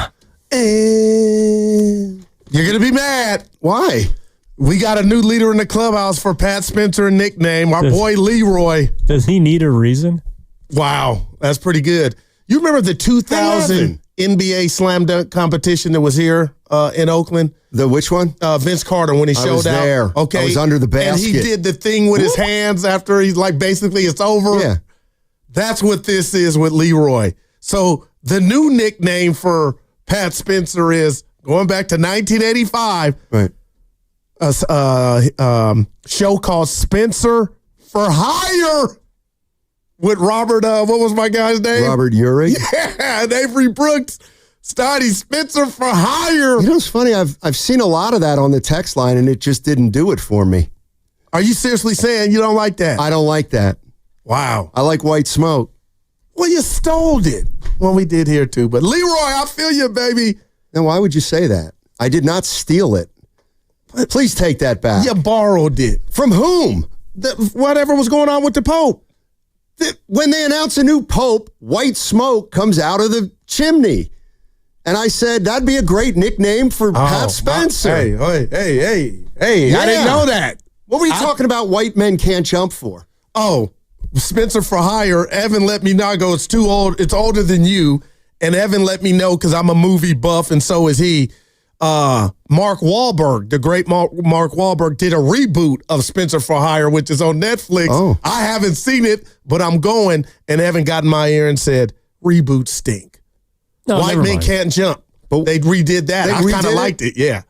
And you're going to be mad. Why? We got a new leader in the clubhouse for Pat Spencer nickname, our boy Leroy. Does he need a reason? Wow, that's pretty good. You remember the 2000 NBA slam dunk competition that was here in Oakland? The which one? Vince Carter when he showed I was out. there. Okay, I was under the basket. And he did the thing with his hands after he's like, basically it's over. Yeah. That's what this is with Leroy. So the new nickname for Pat Spencer is, going back to 1985, right. A show called Spencer for Hire with Robert, what was my guy's name? Robert Urich. Yeah, and Avery Brooks. Stoddy Spencer for Hire. You know, it's funny. I've seen a lot of that on the text line, and it just didn't do it for me. Are you seriously saying you don't like that? I don't like that. Wow. I like White Smoke. Well, you stole it. Well, we did here too. But Leroy, I feel you, baby. Now, why would you say that? I did not steal it. Please take that back. You borrowed it. From whom? Whatever was going on with the Pope. When they announce a new Pope, white smoke comes out of the chimney. And I said, that'd be a great nickname for Pat Spencer. Hey. Yeah. I didn't know that. What were you talking about white men can't jump for? Oh, Spencer for Hire. Evan let me know. I go, it's too old. It's older than you. And Evan let me know because I'm a movie buff and so is he. Mark Wahlberg, the great Mark Wahlberg, did a reboot of Spencer for Hire, which is on Netflix. Oh. I haven't seen it, but I'm going. And Evan got in my ear and said, reboots stink. No, White men can't jump. But they redid that. I kind of liked it. Yeah.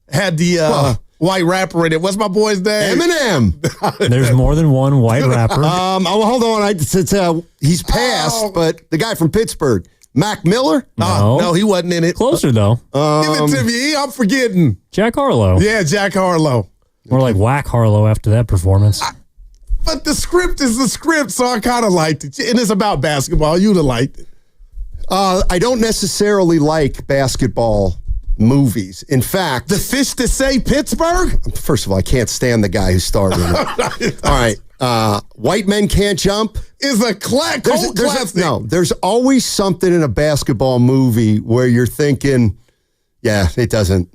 Had the white rapper in it. What's my boy's name? Eminem. There's more than one white rapper. Hold on. He's passed, but the guy from Pittsburgh, Mac Miller? No, he wasn't in it. Closer, though. Give it to me. I'm forgetting. Jack Harlow. Yeah, Jack Harlow. More like Whack Harlow after that performance. But the script is the script, so I kind of liked it. And it's about basketball. You'd have liked it. I don't necessarily like basketball movies. In fact, The Fish to Say Pittsburgh? First of all, I can't stand the guy who started it. All right. White Men Can't Jump is a cult classic. There's always something in a basketball movie where you're thinking, yeah, it doesn't.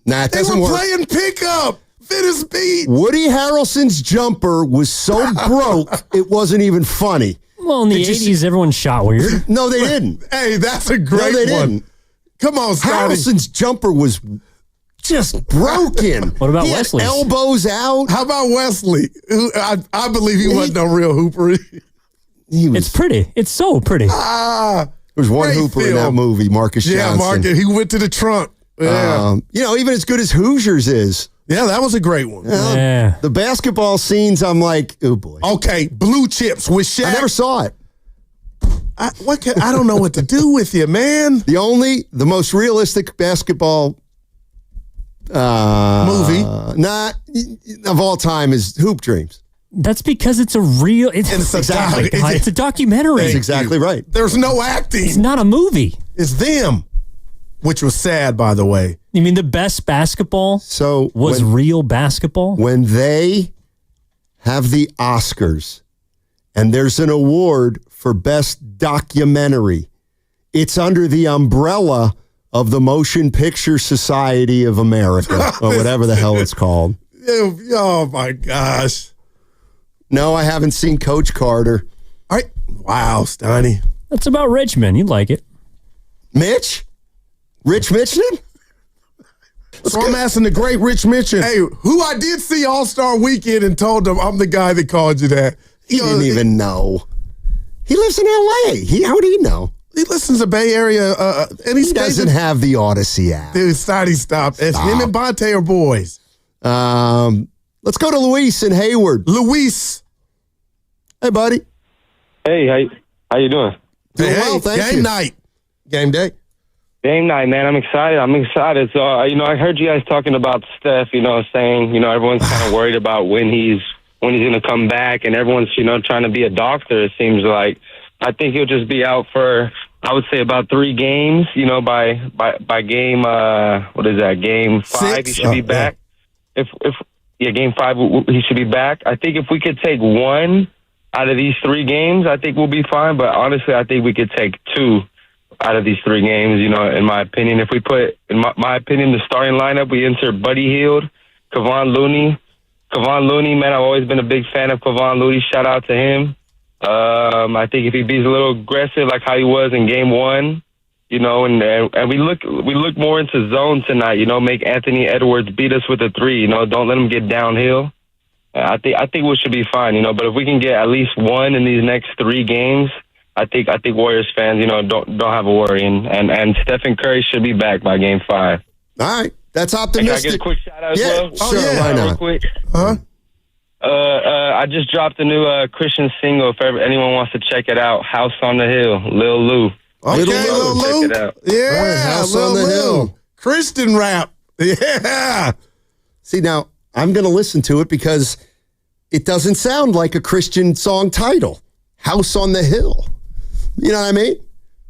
Nah, it doesn't work. They were playing pickup. Venice Beach. Woody Harrelson's jumper was so broke, it wasn't even funny. Well, in the 80s, everyone shot weird. No, they didn't. Hey, that's a great one. Didn't. Come on, Scotty. Harrelson's jumper was just broken. What about he Wesley's? Had elbows out. How about Wesley? I believe he wasn't no real hooper. It's pretty. It's so pretty. There's one hooper in that movie, Marcus Johnson. Yeah, Marcus. He went to the trunk. Yeah. Even as good as Hoosiers is. Yeah, that was a great one. Yeah. The basketball scenes, I'm like, oh boy. Okay, Blue Chips with Shaq. I never saw it. I don't know what to do with you, man. The most realistic basketball movie of all time is Hoop Dreams. That's because it's a real. It's a documentary. That's exactly right. There's no acting. It's not a movie. It's them, which was sad, by the way. You mean the best basketball was real basketball? When they have the Oscars and there's an award for best documentary, it's under the umbrella of the Motion Picture Society of America or whatever the hell it's called. Oh my gosh. No, I haven't seen Coach Carter. All right. Wow, Steiny. That's about Richmond. You'd like it. Mitch? Rich Mitchell? So I'm asking the great Rich Mitchell. Hey, who I did see All-Star Weekend and told them I'm the guy that called you that. He didn't even know. He lives in L.A. How would he know? He listens to Bay Area. And he doesn't have the Odyssey app. Dude, stop. Him and Bonte are boys. Let's go to Luis in Hayward. Luis. Hey, buddy. Hey, how you doing? Doing well, thank you. Game night. Game day. Game night, man. I'm excited. So, I heard you guys talking about Steph, saying, everyone's kind of worried about when he's going to come back, and everyone's, trying to be a doctor, it seems like. I think he'll just be out for, I would say, about 3 games, by game, what is that, game 5, 6? he should be back. Yeah. Game 5, he should be back. I think if we could take one out of these 3 games, I think we'll be fine. But honestly, I think we could take 2 out of these 3 games, in my opinion. If we put, in my opinion, the starting lineup, we insert Buddy Hield, Kevon Looney. Kevon Looney, man, I've always been a big fan of Kevon Looney. Shout out to him. I think if he be a little aggressive like how he was in Game 1, and we look more into zone tonight, make Anthony Edwards beat us with a 3, don't let him get downhill. I think we should be fine, but if we can get at least 1 in these next 3 games, I think Warriors fans, don't have a worry, and Stephen Curry should be back by Game 5. All right, that's optimistic. Can I get a quick shout out as well? Sure, why not? Real quick. Huh? I just dropped a new Christian single. If anyone wants to check it out, "House on the Hill," Lil Lou. Okay, Lil Lou. Check it out. Yeah, House Lil on the Lou. Hill. Christian rap. Yeah. See, now I'm going to listen to it because it doesn't sound like a Christian song title. House on the Hill. You know what I mean?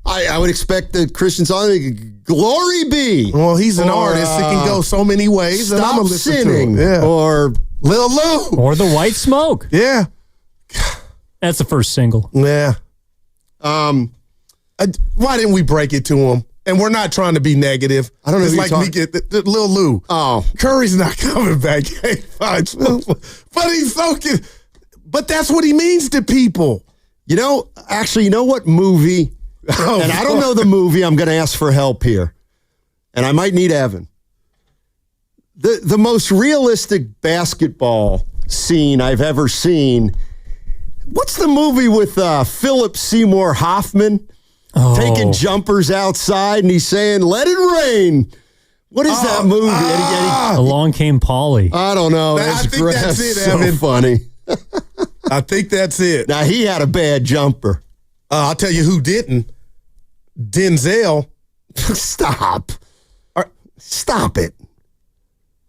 I would expect the Christian song to be Glory Be. Well, he's an artist. It can go so many ways. And I'm Stop gonna listen Sinning. to it. Yeah. Or Lil Lou. Or The White Smoke. Yeah. That's the first single. Yeah. Why didn't we break it to him? And we're not trying to be negative. I don't know It's who like you're me get Lil Lou. Oh. Curry's not coming back. But he's so good. But that's what he means to people. Actually, you know what movie? And I don't know the movie. I'm going to ask for help here. And I might need Evan. The most realistic basketball scene I've ever seen. What's the movie with Philip Seymour Hoffman taking jumpers outside and he's saying, "Let it rain"? What is that movie? Along Came Polly. I don't know. I think that's it, so Evan. funny. I think that's it. Now, he had a bad jumper. I'll tell you who didn't. Denzel. Stop. Stop it.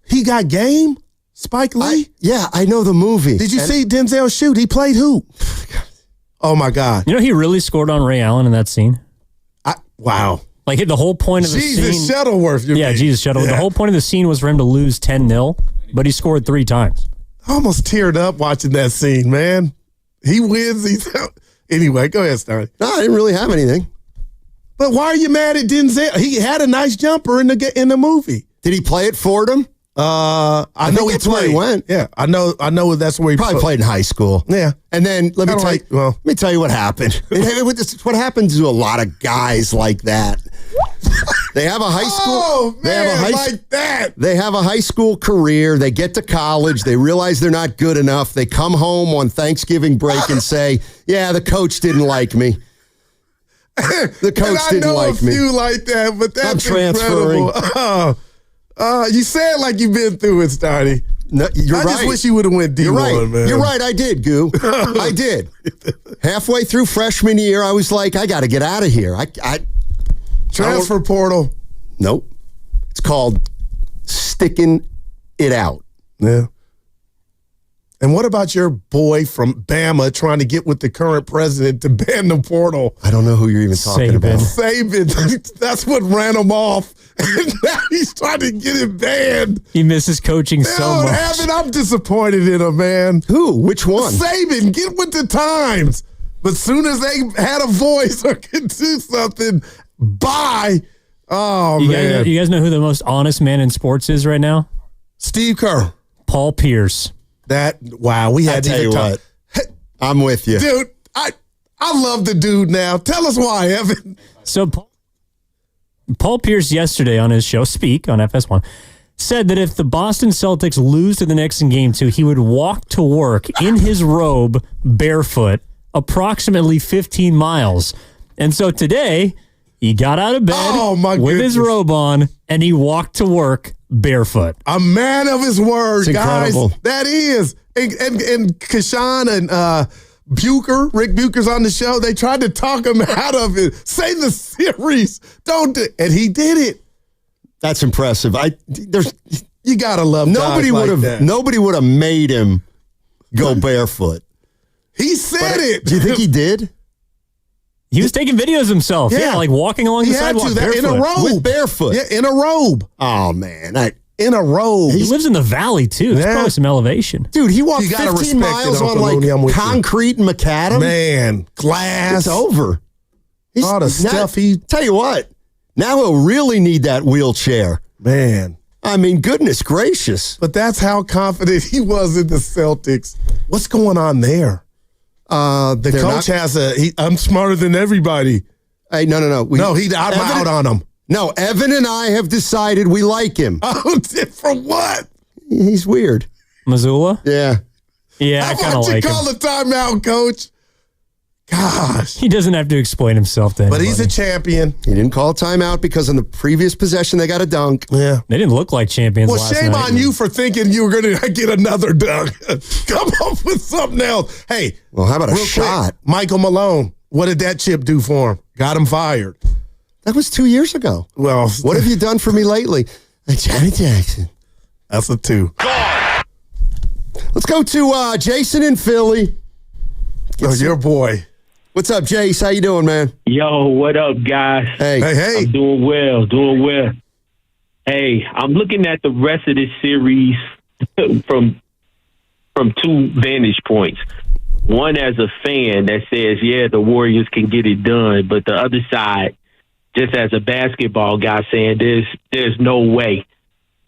He got game? Spike Lee? I know the movie. Did you see Denzel shoot? He played who? Oh, my God. He really scored on Ray Allen in that scene. Wow. Like, the whole point of the scene... Jesus Shuttleworth. Jesus Shuttleworth. Yeah. The whole point of the scene was for him to lose 10-0, but he scored 3 times. I almost teared up watching that scene, man. He wins. Anyway, go ahead, Stoney. No, I didn't really have anything. But why are you mad at Denzel? He had a nice jumper in the movie. Did he play it for them? I know that's where he went. Yeah, I know that's where he probably played in high school. Yeah, and then let me tell you what happened. What happens to a lot of guys like that. They have a high school. Oh man, like that. They have a high school career. They get to college. They realize they're not good enough. They come home on Thanksgiving break and say, "Yeah, the coach didn't like me." The coach didn't like me. I know a few like that, but that's I'm transferring. Incredible. You said like you've been through it, Starty. No, you're right. I just wish you would have went D1, You're right. man. You're right. I did, Goo. I did. Halfway through freshman year, I was like, I got to get out of here. Transfer portal. Nope. It's called sticking it out. Yeah. And what about your boy from Bama trying to get with the current president to ban the portal? I don't know who you're even talking about. Saban. That's what ran him off. And now he's trying to get it banned. He misses coaching so much. Evan, I'm disappointed in him, man. Who? Which one? Saban. Get with the times. But soon as they had a voice or could do something, bye. Oh, man. You guys know who the most honest man in sports is right now? Steve Kerr. Paul Pierce. We had to even talk. I'm with you. Dude, I love the dude now. Tell us why, Evan. So Paul Pierce yesterday on his show, Speak, on FS1, said that if the Boston Celtics lose to the Knicks in Game 2, he would walk to work in his robe, barefoot, approximately 15 miles. And so today, he got out of bed with his robe on, and he walked to work barefoot. A man of his word, guys. Incredible. That is. And Kashan and Rick Bucher's on the show. They tried to talk him out of it. Say the series. Don't do it. And he did it. That's impressive. You gotta love nobody guys would have that. Nobody would have made him go barefoot. He said it. Do you think he did? He was taking videos of himself. Yeah, like walking along the sidewalk barefoot. in a robe. With barefoot. Yeah, in a robe. Oh, man. in a row. He lives in the valley, too. There's probably some elevation. Dude, he walked You gotta 15 respect miles it, on Uncle like Looney, I'm with you. concrete and macadam. Man, glass. It's over. All the stuff he... Tell you what, now he'll really need that wheelchair. Man. I mean, goodness gracious. But that's how confident he was in the Celtics. What's going on there? The coach has I'm smarter than everybody. Hey, no. I'm out on him. No, Evan and I have decided we like him. Oh, for what? He's weird. Missoula? Yeah. Yeah, I kind of like him. Call the timeout, coach. Gosh. He doesn't have to explain himself to anybody. But he's a champion. He didn't call timeout because in the previous possession they got a dunk. Yeah. They didn't look like champions Well, last shame night. on you for thinking you were going to get another dunk. Come up with something else. Hey. Well, how about a real shot? Quick, Michael Malone. What did that chip do for him? Got him fired. That was 2 years ago. Well, what have you done for me lately? Johnny Jackson. That's a 2. Let's go to Jason in Philly. Your boy. What's up, Jace? How you doing, man? Yo, what up, guys? Hey. I'm doing well. Hey, I'm looking at the rest of this series from 2 vantage points. One as a fan that says, yeah, the Warriors can get it done, but the other side, just as a basketball guy, saying there's no way.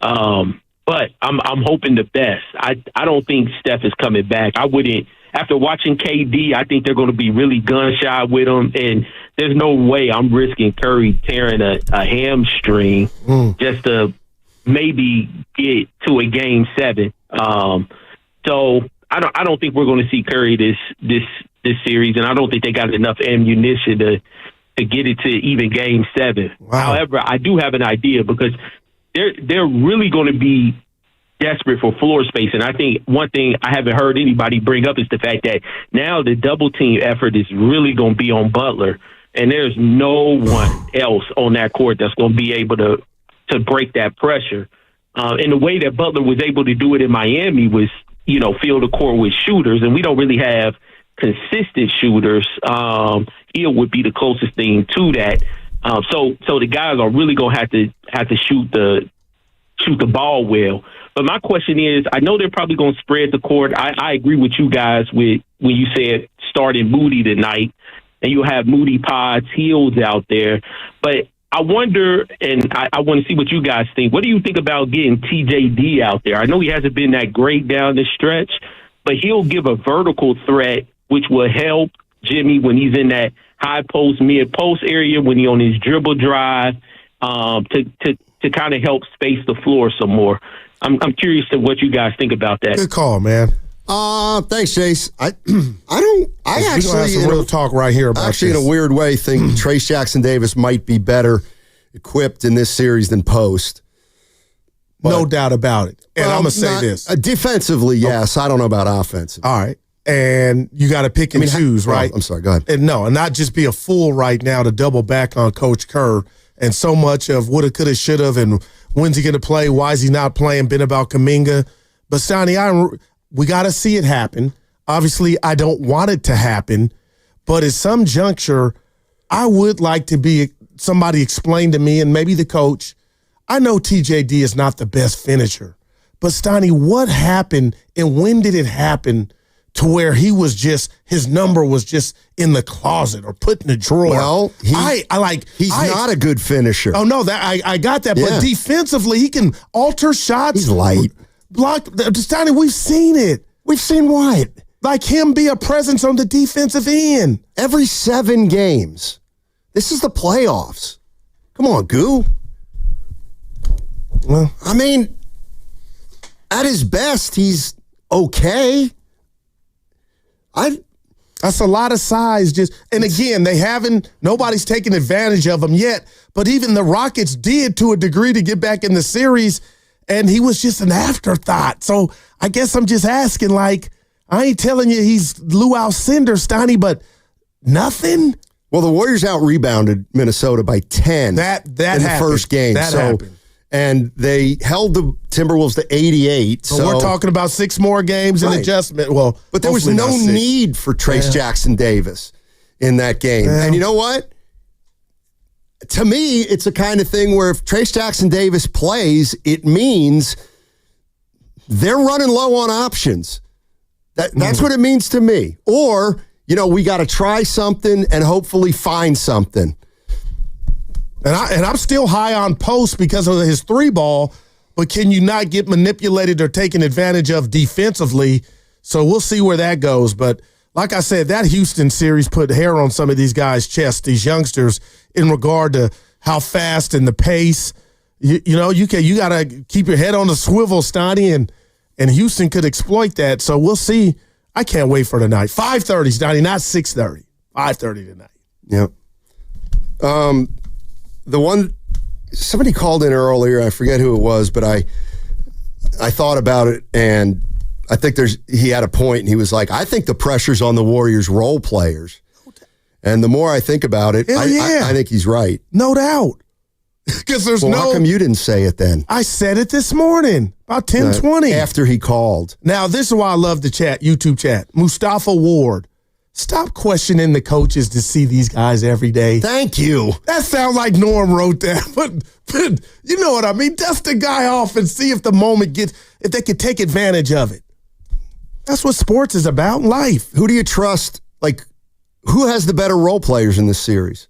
But I'm hoping the best. I don't think Steph is coming back. I wouldn't. After watching KD, I think they're going to be really gun-shy with him, and there's no way I'm risking Curry tearing a hamstring just to maybe get to a Game 7. So I don't think we're going to see Curry this series, and I don't think they got enough ammunition to get it to even Game 7. Wow. However, I do have an idea because they're really going to be desperate for floor space. And I think one thing I haven't heard anybody bring up is the fact that now the double team effort is really going to be on Butler. And there's no one else on that court that's going to be able to break that pressure. And the way that Butler was able to do it in Miami was, fill the court with shooters. And we don't really have consistent shooters. Hill would be the closest thing to that. So the guys are really going to have to shoot the ball well. But my question is, I know they're probably going to spread the court. I agree with you guys when you said starting Moody tonight, and you'll have Moody, Pods, Hills out there. But I wonder, and I want to see what you guys think. What do you think about getting TJD out there? I know he hasn't been that great down the stretch, but he'll give a vertical threat, which will help Jimmy when he's in that high post, mid post area, when he's on his dribble drive, to kind of help space the floor some more. I'm curious to what you guys think about that. Good call, man. Thanks, Chase. I actually have some real talk right here about actually this. In a weird way think Trace Jackson Davis might be better equipped in this series than Post. But, no doubt about it. And I'm going to say this. Defensively, yes. I don't know about offensive. All right. And you got to pick and choose, right? I'm sorry, go ahead. And not just be a fool right now to double back on Coach Kerr and so much of woulda, coulda, shoulda, and when's he going to play? Why is he not playing? Been about Kuminga. But, Stoney, we got to see it happen. Obviously, I don't want it to happen. But at some juncture, I would like to be somebody explain to me, and maybe the coach, I know TJD is not the best finisher. But, Stoney, what happened and when did it happen to where he was just, his number was just in the closet or put in the drawer? Well, he's not a good finisher. Oh, no, that I got that. Yeah. But defensively, he can alter shots. He's light. Block. Stoney, we've seen it. We've seen what? Like him be a presence on the defensive end. Every 7 games. This is the playoffs. Come on, Goo. Well, I mean, at his best, he's okay. That's a lot of size. And again, nobody's taken advantage of him yet. But even the Rockets did to a degree to get back in the series, and he was just an afterthought. So I guess I'm just asking, I ain't telling you he's Lou Alcindor, Stoney, but nothing? Well, the Warriors out-rebounded Minnesota by 10 that in the first game. That happened. And they held the Timberwolves to 88. So we're talking about 6 more games and adjustment. Well, but there was no need for Trace Jackson Davis in that game. And you know what? to me, it's the kind of thing where if Trace Jackson Davis plays, it means they're running low on options. That's what it means to me. Or, we got to try something and hopefully find something. And I'm still high on Post because of his 3-ball, but can you not get manipulated or taken advantage of defensively? So we'll see where that goes. But like I said, that Houston series put hair on some of these guys' chests, these youngsters, in regard to how fast and the pace. You got to keep your head on the swivel, Stoney, and Houston could exploit that. So we'll see. I can't wait for tonight. 5:30, Stoney, not 6:30. 5:30 tonight. Yep. The one, somebody called in earlier, I forget who it was, but I thought about it, and I think he had a point, and he was like, I think the pressure's on the Warriors role players. And the more I think about it, I think he's right. No doubt. Because how come you didn't say it then? I said it this morning, about 10:20. After he called. Now, this is why I love the chat, YouTube chat. Mustafa Ward. Stop questioning the coaches to see these guys every day. Thank you. That sounds like Norm wrote that, but you know what I mean? Dust the guy off and see if the moment if they could take advantage of it. That's what sports is about, life. Who do you trust? Like, who has the better role players in this series?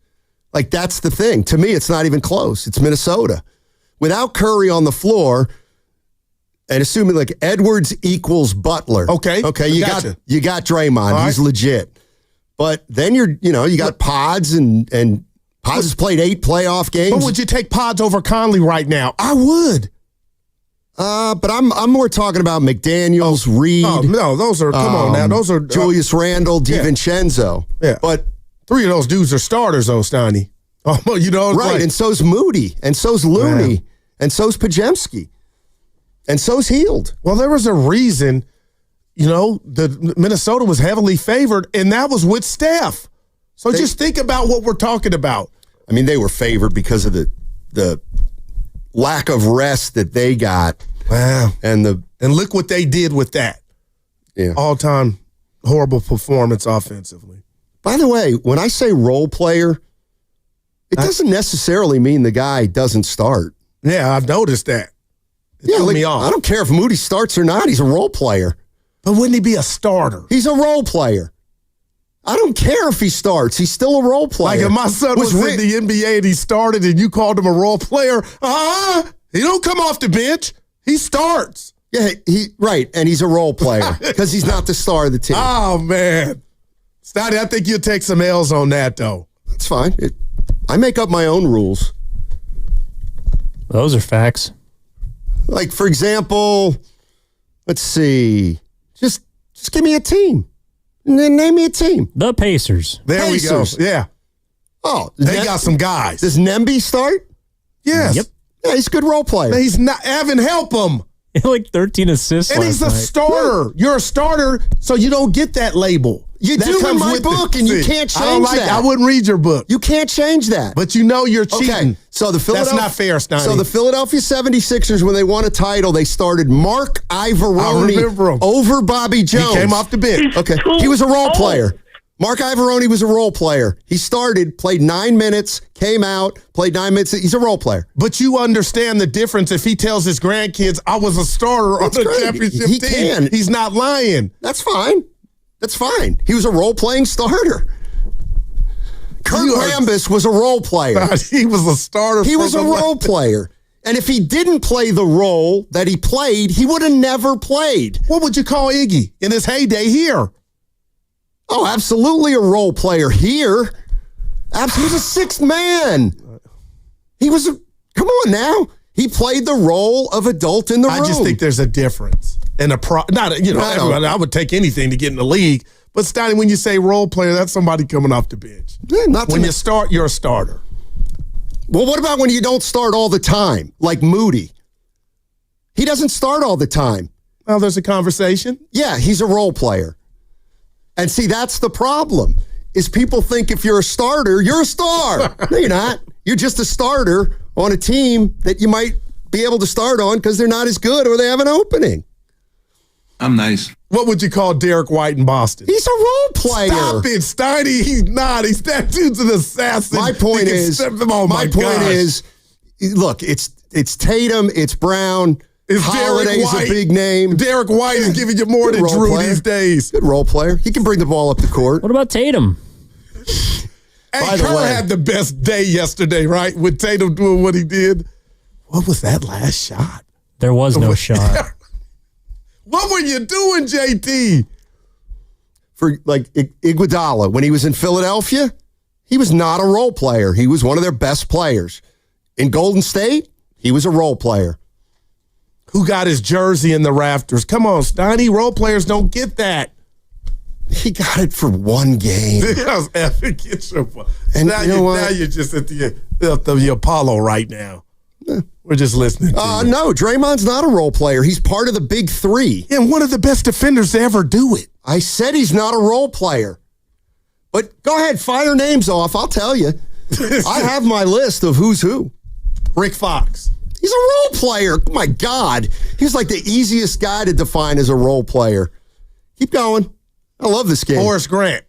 Like, that's the thing. To me, it's not even close. It's Minnesota. Without Curry on the floor, and assuming like Edwards equals Butler. Okay, you got Draymond. Right. He's legit. But then you got Pods and Pods has played 8 playoff games. But would you take Pods over Conley right now? I would. But I'm more talking about McDaniels, Reed. Oh, no, those are, come on now. Those are Julius Randle, DiVincenzo. Yeah. But 3 of those dudes are starters, though, Steiny. Oh, right, and so's Moody, and so's Looney, and so's Pajemski, and so's Heald. Well, there was a reason, the Minnesota was heavily favored, and that was with Steph. So just think about what we're talking about. I mean, they were favored because of the lack of rest that they got. Wow. And look what they did with that. Yeah. All-time horrible performance offensively. By the way, when I say role player, it doesn't necessarily mean the guy doesn't start. Yeah, I've noticed that. It threw me off. I don't care if Moody starts or not. He's a role player. But wouldn't he be a starter? He's a role player. I don't care if he starts. He's still a role player. Like if my son was in the NBA and he started and you called him a role player, he don't come off the bench. He starts. Yeah, right. And he's a role player because he's not the star of the team. Oh, man. Stoddy, I think you'll take some L's on that, though. That's fine. I make up my own rules. Those are facts. Like, for example, let's see. Just give me a team. And then name me a team. The Pacers. There we go. Yeah. Oh, they got some guys. Does Nemby start? Yes. Yep. Yeah, he's a good role player. But he's not. Evan, help him. Like 13 assists. And he's a starter. Yeah. You're a starter, so you don't get that label. You do in my book, and you can't change that. I wouldn't read your book. You can't change that. But you're cheating. Okay, so that's not fair, Steiny. So the Philadelphia 76ers, when they won a title, they started Mark Ivaroni over Bobby Jones. He came off the bench. Okay, he was a role player. Mark Ivaroni was a role player. He started, played 9 minutes, came out, played 9 minutes. He's a role player. But you understand the difference if he tells his grandkids, I was a starter on the championship team. Can. He's not lying. That's fine. That's fine. He was a role-playing starter. Kurt Rambis was a role player. He was a starter. He was a role player. And if he didn't play the role that he played, he would have never played. What would you call Iggy in his heyday here? Oh, absolutely a role player here. He was a sixth man. Come on now. He played the role of adult in the room. I just think there's a difference. And I would take anything to get in the league. But Steiny, when you say role player, that's somebody coming off the bench. Yeah, when you start, you're a starter. Well, what about when you don't start all the time, like Moody? He doesn't start all the time. Well, there's a conversation. Yeah, he's a role player. And see, that's the problem, is people think if you're a starter, you're a star. No, you're not. You're just a starter on a team that you might be able to start on because they're not as good or they have an opening. I'm nice. What would you call Derek White in Boston? He's a role player. Stop it, Steiny. He's not. He's that dude's an assassin. My point is, look, it's Tatum, it's Brown. Holiday's a big name. Derek White is giving you more than Drew player. these days. Good role player. He can bring the ball up the court. What about Tatum? Hey, Kerr had the best day yesterday, right? With Tatum doing what he did. What was that last shot? There was no shot. What were you doing, JT? For like Iguodala, when he was in Philadelphia, he was not a role player. He was one of their best players. In Golden State, he was a role player. Who got his jersey in the rafters? Come on, Steiny. Role players don't get that. He got it for one game. That was epic. And now, now you're just at the Apollo right now. We're just listening to you. No, Draymond's not a role player. He's part of the big three. And one of the best defenders to ever do it. I said he's not a role player. But go ahead, fire names off. I'll tell you. I have my list of who's who. Rick Fox. He's a role player. Oh my God. He's like the easiest guy to define as a role player. Keep going. I love this game. Horace Grant.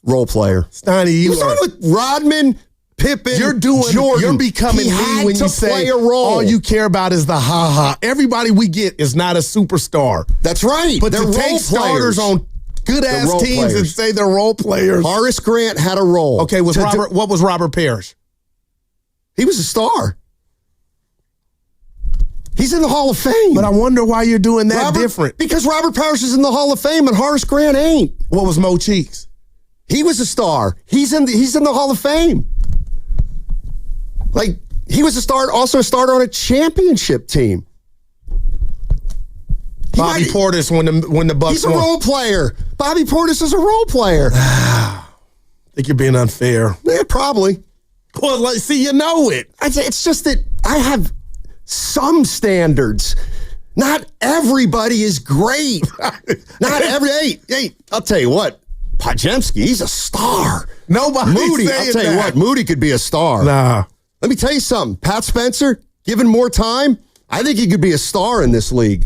Role player. Steiny, he was on with Rodman, Pippen, Jordan. You're becoming me when you say all you care about is the ha-ha. Everybody we get is not a superstar. That's right. But they're to take starters on good-ass teams and say they're role players. Horace Grant had a role. Okay, what was Robert Parrish? He was a star. He's in the Hall of Fame. But I wonder why you're doing that different. Because Robert Parrish is in the Hall of Fame and Horace Grant ain't. What was Mo Cheeks? He was a star. He's in the Hall of Fame. Like, he was also a starter on a championship team. Bobby Portis when the Bucks He's a role player. Bobby Portis is a role player. I think you're being unfair. Yeah, probably. Well, see, you know it. It's just that I have some standards. Not everybody is great. Not every. Hey, I'll tell you what. Podziemski, he's a star. Nobody's Moody, saying I'll tell you what. Moody could be a star. Nah. Let me tell you something. Pat Spencer, given more time, I think he could be a star in this league.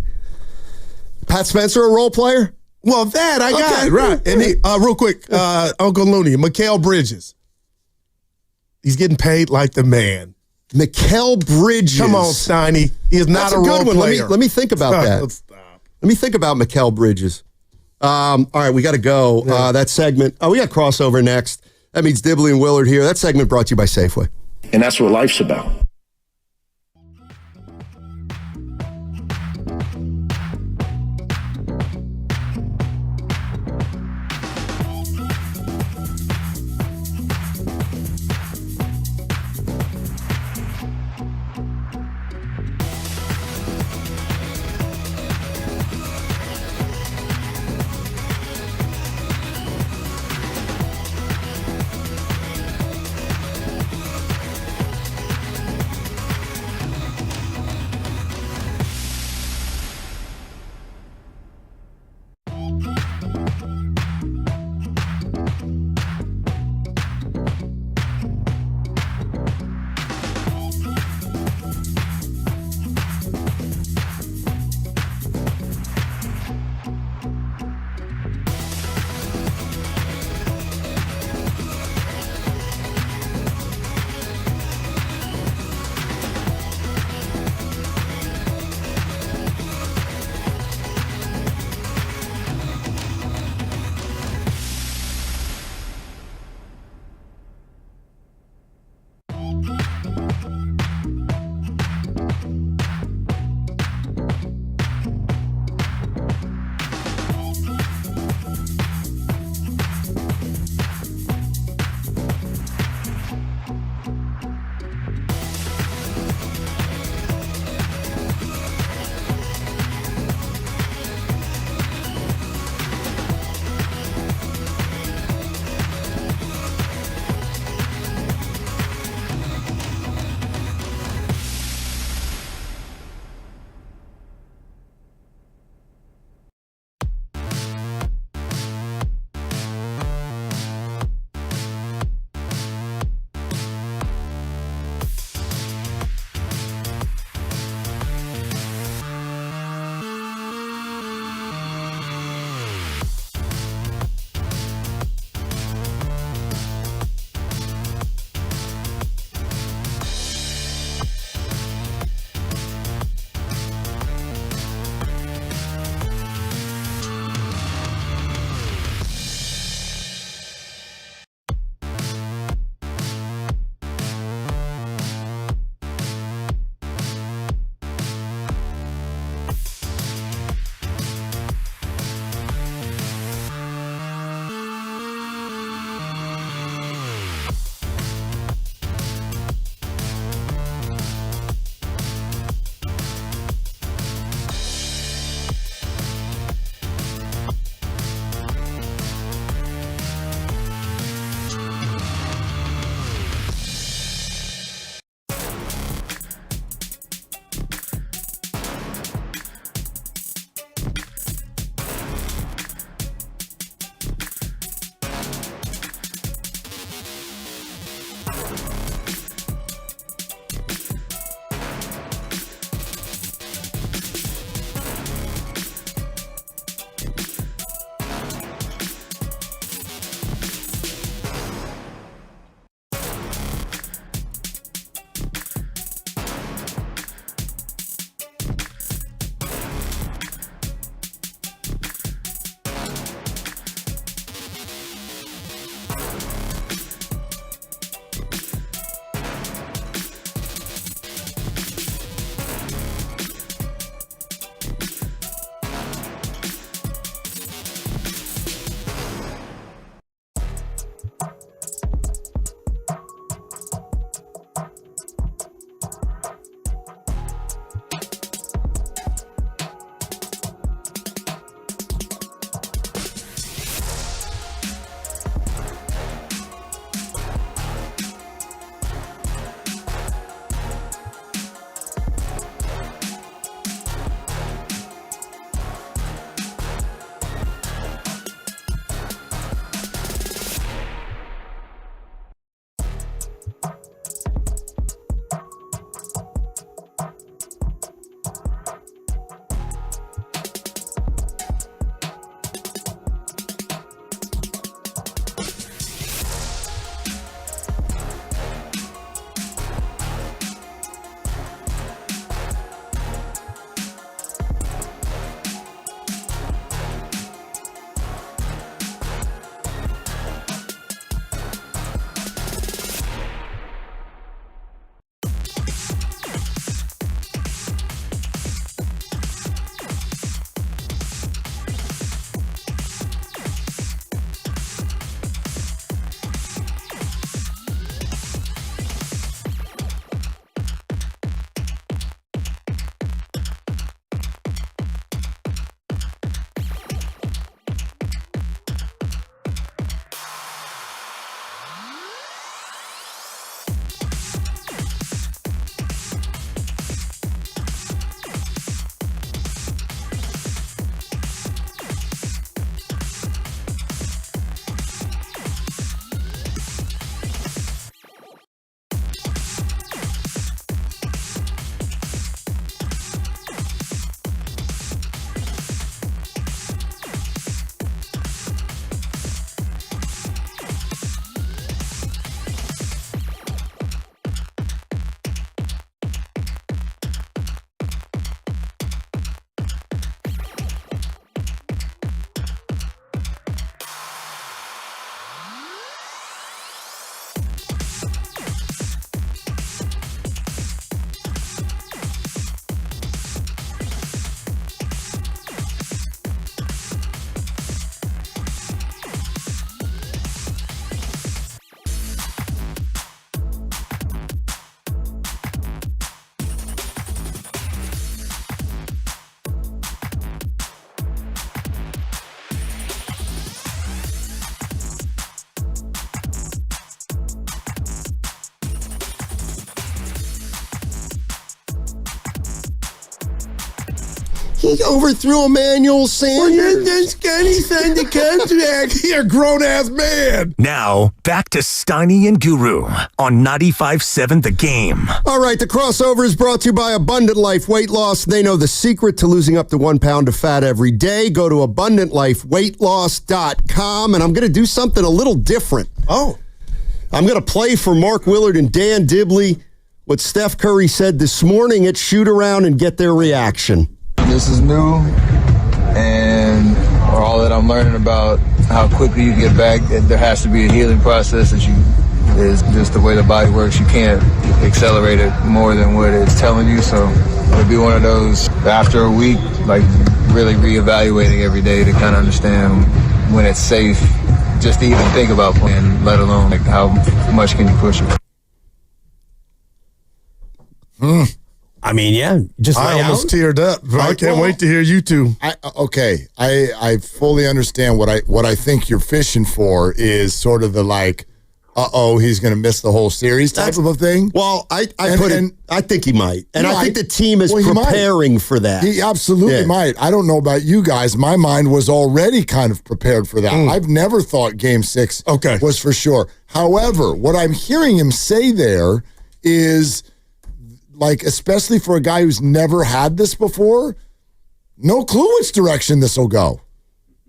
Pat Spencer, a role player? Well, that I got it, right. And real quick, Uncle Looney, Mikal Bridges. He's getting paid like the man. Mikal Bridges. Come on, Steiny. He is not a role player. Let me think about that. Stop. Let me think about Mikal Bridges. All right, we got to go. Yeah. That segment. We got crossover next. That means Dibley and Willard here. That segment brought to you by Safeway. And that's what life's about. He overthrew Emmanuel Sanders. Then Scotty signed the contract. He a grown-ass man. Now, back to Steiny and Guru on 95.7 The Game. All right, the crossover is brought to you by Abundant Life Weight Loss. They know the secret to losing up to 1 pound of fat every day. Go to AbundantLifeWeightLoss.com, and I'm going to do something a little different. Oh. I'm going to play for Mark Willard and Dan Dibley what Steph Curry said this morning at Shoot-Around and get their reaction. This is new, and all that I'm learning about how quickly you get back, there has to be a healing process is just the way the body works. You can't accelerate it more than what it's telling you, so it'll be one of those, after a week, like really reevaluating every day to kind of understand when it's safe just to even think about playing, let alone like how much can you push it. I mean, yeah, just I almost teared up. I can't wait to hear you two. I fully understand what I think you're fishing for is sort of the like, he's going to miss the whole series type of a thing. Well, I think he might, and I think the team is he preparing for that. He absolutely might. I don't know about you guys. My mind was already kind of prepared for that. I've never thought Game 6 was for sure. However, what I'm hearing him say there is, like, especially for a guy who's never had this before, no clue which direction this will go.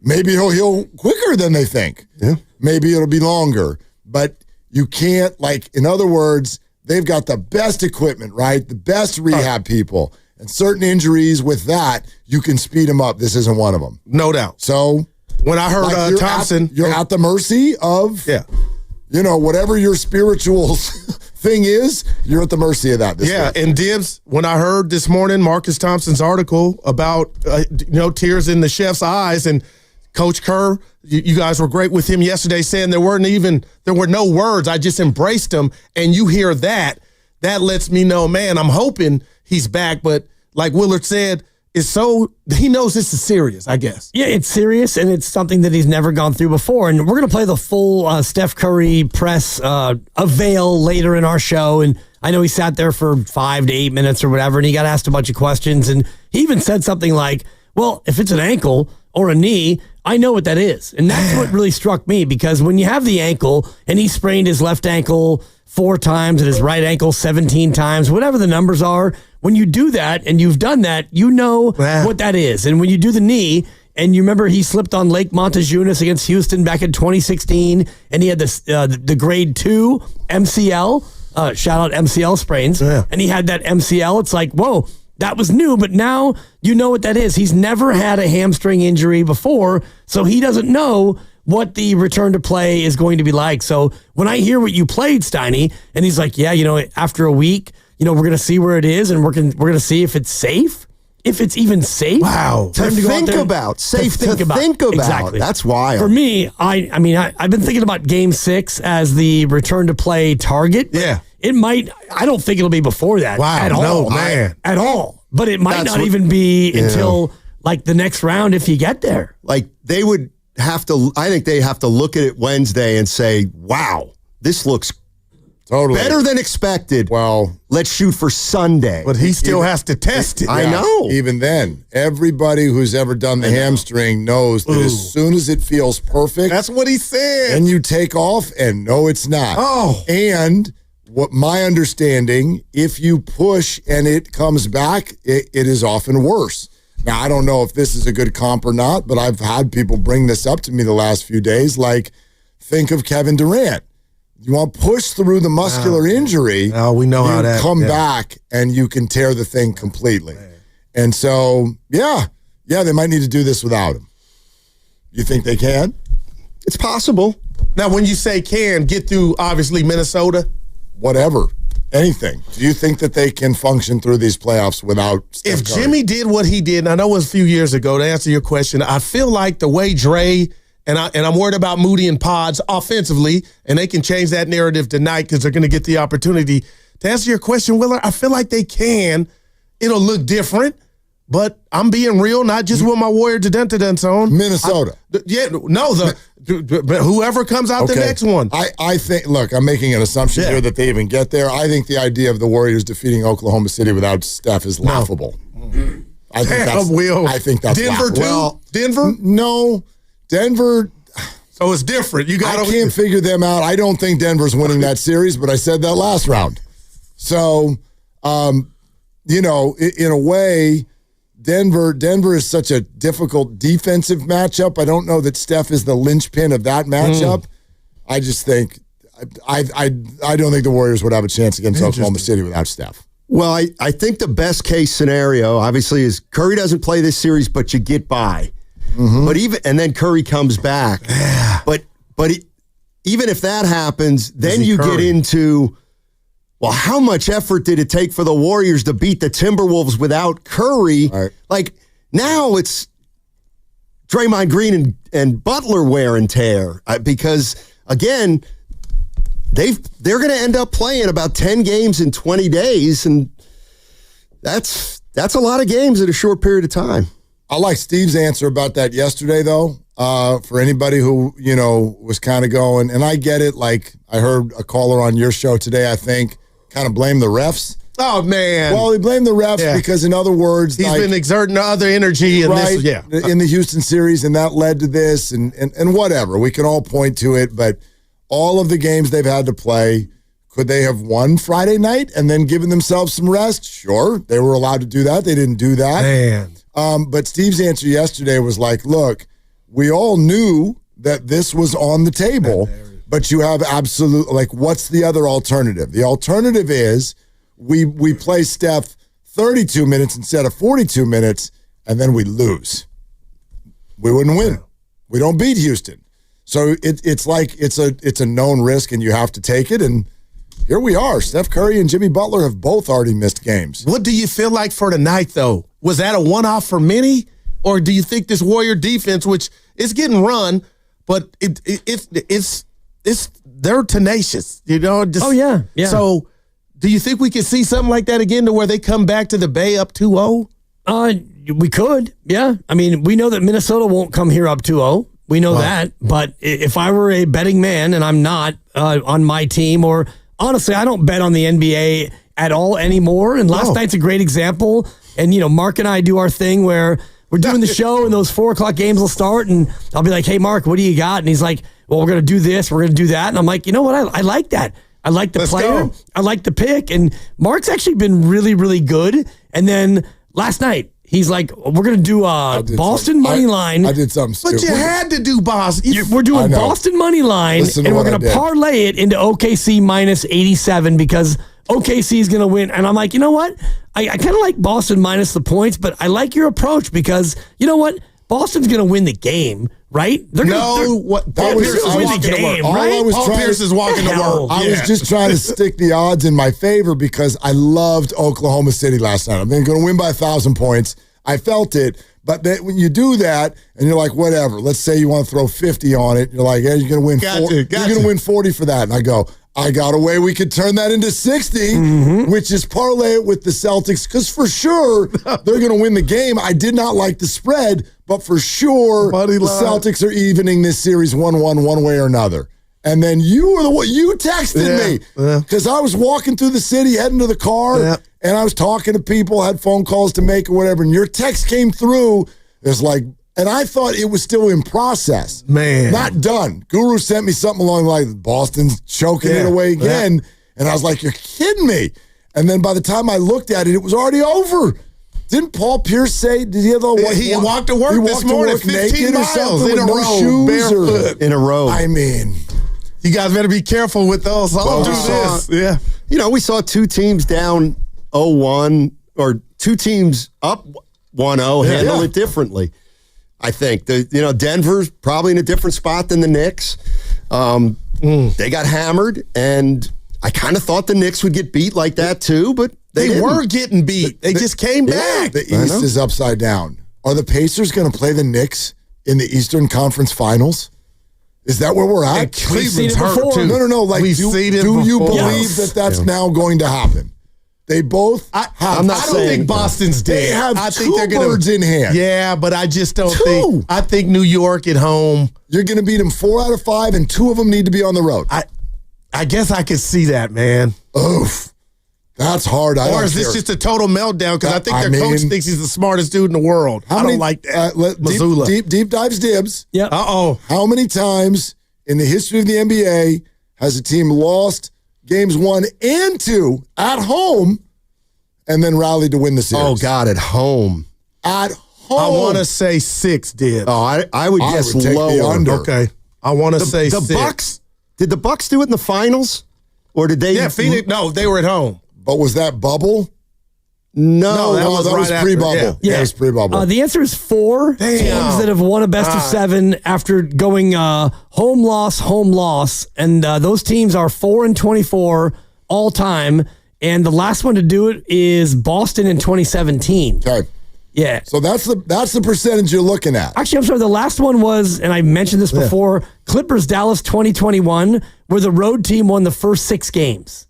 Maybe he'll heal quicker than they think. Yeah. Maybe it'll be longer. But you can't, like, in other words, they've got the best equipment, right? The best rehab people. And certain injuries with that, you can speed them up. This isn't one of them. No doubt. So when I heard Thompson. You're at the mercy of, whatever your spiritual thing is, you're at the mercy of that. And Dibs, when I heard this morning Marcus Thompson's article about, tears in the chef's eyes, and Coach Kerr, you guys were great with him yesterday saying there were no words. I just embraced them. And you hear that lets me know, man, I'm hoping he's back. But like Willard said, he knows this is serious, I guess. Yeah, it's serious, and it's something that he's never gone through before. And we're going to play the full Steph Curry press avail later in our show. And I know he sat there for 5 to 8 minutes or whatever, and he got asked a bunch of questions. And he even said something like, well, if it's an ankle or a knee, I know what that is. And that's what really struck me, because when you have the ankle, and he sprained his left ankle 4 times and his right ankle 17 times, whatever the numbers are, when you do that and you've done that, you know what that is. And when you do the knee, and you remember he slipped on Lake Montejunas against Houston back in 2016, and he had the grade 2 MCL, shout out MCL sprains, and he had that MCL. It's like, whoa, that was new, but now you know what that is. He's never had a hamstring injury before, so he doesn't know what the return to play is going to be like. So when I hear what you played, Steiny, and he's like, after a week, we're going to see where it is, and we're going to see if it's safe, if it's even safe. Wow. To think about. Safe to think about. Exactly. That's wild. For me, I've been thinking about Game 6 as the return to play target. Yeah. It might, I don't think it'll be before that at all. No, man. At all. But it might not even be until like the next round if you get there. Like they would have to, I think they have to look at it Wednesday and say, wow, this looks better than expected. Well, let's shoot for Sunday. But he still has to test it. I know. Even then, everybody who's ever done the hamstring knows that as soon as it feels perfect. That's what he said. And you take off, and no, it's not. Oh. And what my understanding, if you push and it comes back, it is often worse. Now, I don't know if this is a good comp or not, but I've had people bring this up to me the last few days. Like, think of Kevin Durant. You want to push through the muscular injury. Oh, we know how that. Come back and you can tear the thing completely. And so, they might need to do this without him. You think they can? It's possible. Now, when you say can, get through, obviously, Minnesota? Whatever. Anything. Do you think that they can function through these playoffs without Steph If Curry? Jimmy did what he did, and I know it was a few years ago, to answer your question, I feel like the way Dre, and I'm worried about Moody and Pods offensively, and they can change that narrative tonight because they're going to get the opportunity. To answer your question, Willard, I feel like they can. It'll look different, but I'm being real, not just with my Warrior Dun on. Minnesota. Whoever comes out the next one. I think, look, I'm making an assumption here that they even get there. I think the idea of the Warriors defeating Oklahoma City without Steph is laughable. I think that's Denver whack. too. Well, Denver? No, Denver. So it's different. I can't figure them out. I don't think Denver's winning that series, but I said that last round. So, in a way, Denver is such a difficult defensive matchup. I don't know that Steph is the linchpin of that matchup. I just think I don't think the Warriors would have a chance against Oklahoma City without Steph. Well, I think the best case scenario, obviously, is Curry doesn't play this series, but you get by. Mm-hmm. But then Curry comes back. But even if that happens, then you get into, well, how much effort did it take for the Warriors to beat the Timberwolves without Curry? Right. Like, now it's Draymond Green and Butler wear and tear. Because, again, they're going to end up playing about 10 games in 20 days, and that's a lot of games in a short period of time. I like Steve's answer about that yesterday, though, for anybody who, was kind of going, and I get it, like I heard a caller on your show today, I think, kind of blame the refs. Oh, man. Well, he blamed the refs because, in other words, he's been exerting other energy in this. Yeah. In the Houston series, and that led to this, and whatever. We can all point to it, but all of the games they've had to play, could they have won Friday night and then given themselves some rest? Sure. They were allowed to do that. They didn't do that. Man. But Steve's answer yesterday was like, look, we all knew that this was on the table, but you have what's the other alternative? The alternative is we play Steph 32 minutes instead of 42 minutes, and then we lose. We wouldn't win. We don't beat Houston. So it's like it's a known risk, and you have to take it, and here we are. Steph Curry and Jimmy Butler have both already missed games. What do you feel like for tonight, though? Was that a one-off for many? Or do you think this Warrior defense, which is getting run, but it's they're tenacious, Oh, yeah. So do you think we could see something like that again to where they come back to the Bay up 2-0? We could, yeah. I mean, we know that Minnesota won't come here up 2-0. We know that. But if I were a betting man, and I'm not on my team, or honestly, I don't bet on the NBA at all anymore. And last night's a great example. And, Mark and I do our thing where we're doing the show and those 4 o'clock games will start. And I'll be like, hey, Mark, what do you got? And he's like, well, we're going to do this. We're going to do that. And I'm like, you know what? I like that. I like the player. Go. I like the pick. And Mark's actually been really, really good. And then last night, he's like, we're going to do Boston money line. I did something stupid. But you had to do Boston. We're doing Boston money line, and we're going to parlay it into OKC minus 87 because OKC is going to win. And I'm like, you know what? I kind of like Boston minus the points, but I like your approach because, you know what? Boston's going to win the game, right? Paul Pierce is walking to work. Paul Pierce is walking to work. I was just trying to stick the odds in my favor because I loved Oklahoma City last night. They're going to win by 1,000 points. I felt it. But when you do that, and you're like, whatever, let's say you want to throw 50 on it. You're like, hey, you're going to win you're going to win 40 for that. And I go, I got a way we could turn that into 60, which is parlay it with the Celtics, because for sure they're going to win the game. I did not like the spread, but for sure the Celtics are evening this series 1-1 one way or another. And then you were the one, you texted me because I was walking through the city heading to the car and I was talking to people, had phone calls to make or whatever, and your text came through. It's like, and I thought it was still in process. Man. Not done. Guru sent me something along the lines, Boston's choking it away again. And I was like, you're kidding me. And then by the time I looked at it, it was already over. Didn't Paul Pierce say, did he have he walked to work this morning, 15 miles in a row, barefoot. In a row. I mean, you guys better be careful with those. I'll do this. Yeah. You know, we saw 2 teams down 0-1 or 2 teams up 1-0 handle it differently. I think Denver's probably in a different spot than the Knicks. They got hammered, and I kind of thought the Knicks would get beat like that too, but they were getting beat. They just came back. The East is upside down. Are the Pacers going to play the Knicks in the Eastern Conference Finals? Is that where we're at? Cleveland's hurt too. No. Like, do you believe that that's now going to happen? They both have. I don't think Boston's dead. They have I think they're birds in hand. Yeah, but I just don't think. I think New York at home. You're going to beat them 4 out of 5, and 2 of them need to be on the road. I guess I could see that, man. Oof. That's hard. Or is this just a total meltdown? Because I think their coach thinks he's the smartest dude in the world. I don't like that. Missoula. Deep dives dibs. Yeah. Uh-oh. How many times in the history of the NBA has a team lost games 1 and 2 at home and then rallied to win the series? Oh, God, at home. At home. I want to say 6, Dibs. Oh, I would guess take lower. the under. Okay. I want to say the 6. Bucks. Did the Bucks do it in the finals? Or did they? Yeah, Phoenix. No, they were at home. But was that bubble? No, that was pre-bubble. Yeah. That was pre-bubble. The answer is 4 teams that have won a best of 7 after going home loss, and those teams are 4-24 all time. And the last one to do it is Boston in 2017. Okay. Yeah. So that's the percentage you're looking at. Actually, I'm sorry. The last one was, and I mentioned this before, Clippers Dallas 2021, where the road team won the first 6 games.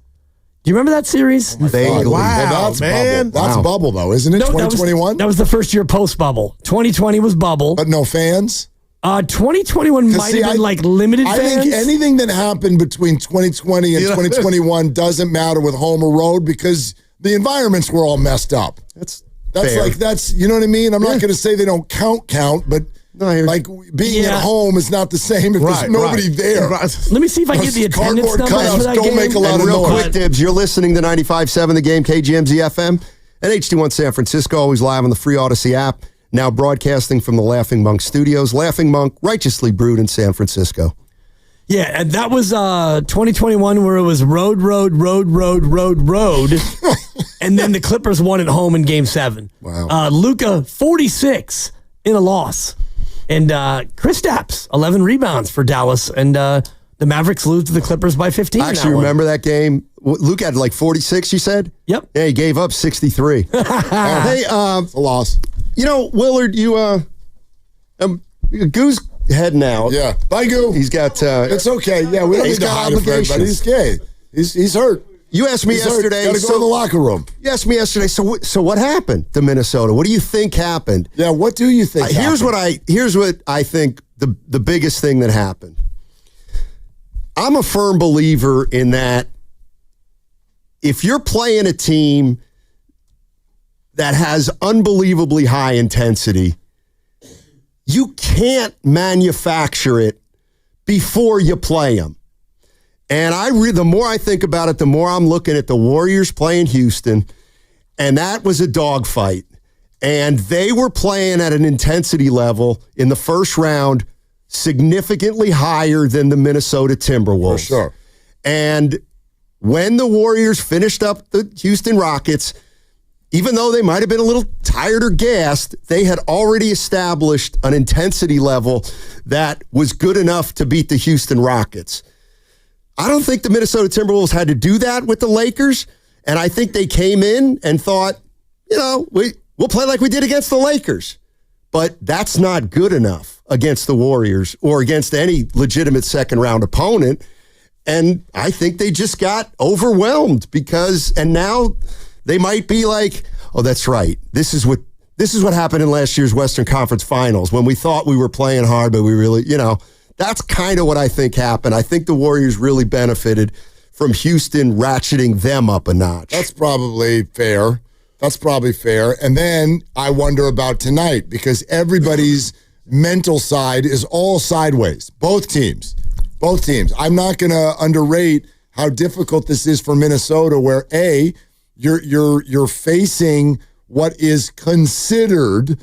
Do you remember that series? Wow, that's man. Bubble. That's bubble, though, isn't it? 2021? That was the first year post-bubble. 2020 was bubble. But no fans? 2021 might have been limited fans. I think anything that happened between 2020 and 2021 doesn't matter with home or road because the environments were all messed up. That's fair. You know what I mean? I'm not going to say they don't count, but like being at home is not the same if there's nobody there. Let me see if I get the attendance numbers for that don't game. Make a lot of real noise. Quick, Dibs, you're listening to 95.7 The Game, KGMZ FM, and HD1 San Francisco, always live on the free Odyssey app, now broadcasting from the Laughing Monk Studios. Laughing Monk, righteously brewed in San Francisco. Yeah, and that was 2021 where it was road. And then the Clippers won at home in Game 7. Wow. Luka, 46 in a loss. And Chris Stapps, 11 rebounds for Dallas. And the Mavericks lose to the Clippers by 15. I actually remember that game. Luke had like 46, you said? Yep. Yeah, he gave up 63. Hey, it's a loss. You know, Willard, Goo's heading out. Yeah. Bye, Goo. He's got... it's okay. Yeah, we don't need to hide it, but he's gay. He's hurt. You asked me yesterday. Got to go in the locker room. You asked me yesterday. So what happened to Minnesota? What do you think happened? Yeah, what do you think? Here's what I think the biggest thing that happened. I'm a firm believer in that. If you're playing a team that has unbelievably high intensity, you can't manufacture it before you play them. And the more I think about it, the more I'm looking at the Warriors playing Houston, and that was a dogfight. And they were playing at an intensity level in the first round significantly higher than the Minnesota Timberwolves. For sure. And when the Warriors finished up the Houston Rockets, even though they might have been a little tired or gassed, they had already established an intensity level that was good enough to beat the Houston Rockets. I don't think the Minnesota Timberwolves had to do that with the Lakers, and I think they came in and thought, we'll play like we did against the Lakers. But that's not good enough against the Warriors or against any legitimate second-round opponent. And I think they just got overwhelmed and now they might be like, oh, that's right. This is what happened in last year's Western Conference Finals when we thought we were playing hard, but we really, that's kind of what I think happened. I think the Warriors really benefited from Houston ratcheting them up a notch. That's probably fair. And then I wonder about tonight because everybody's mental side is all sideways. Both teams. I'm not going to underrate how difficult this is for Minnesota where you're facing what is considered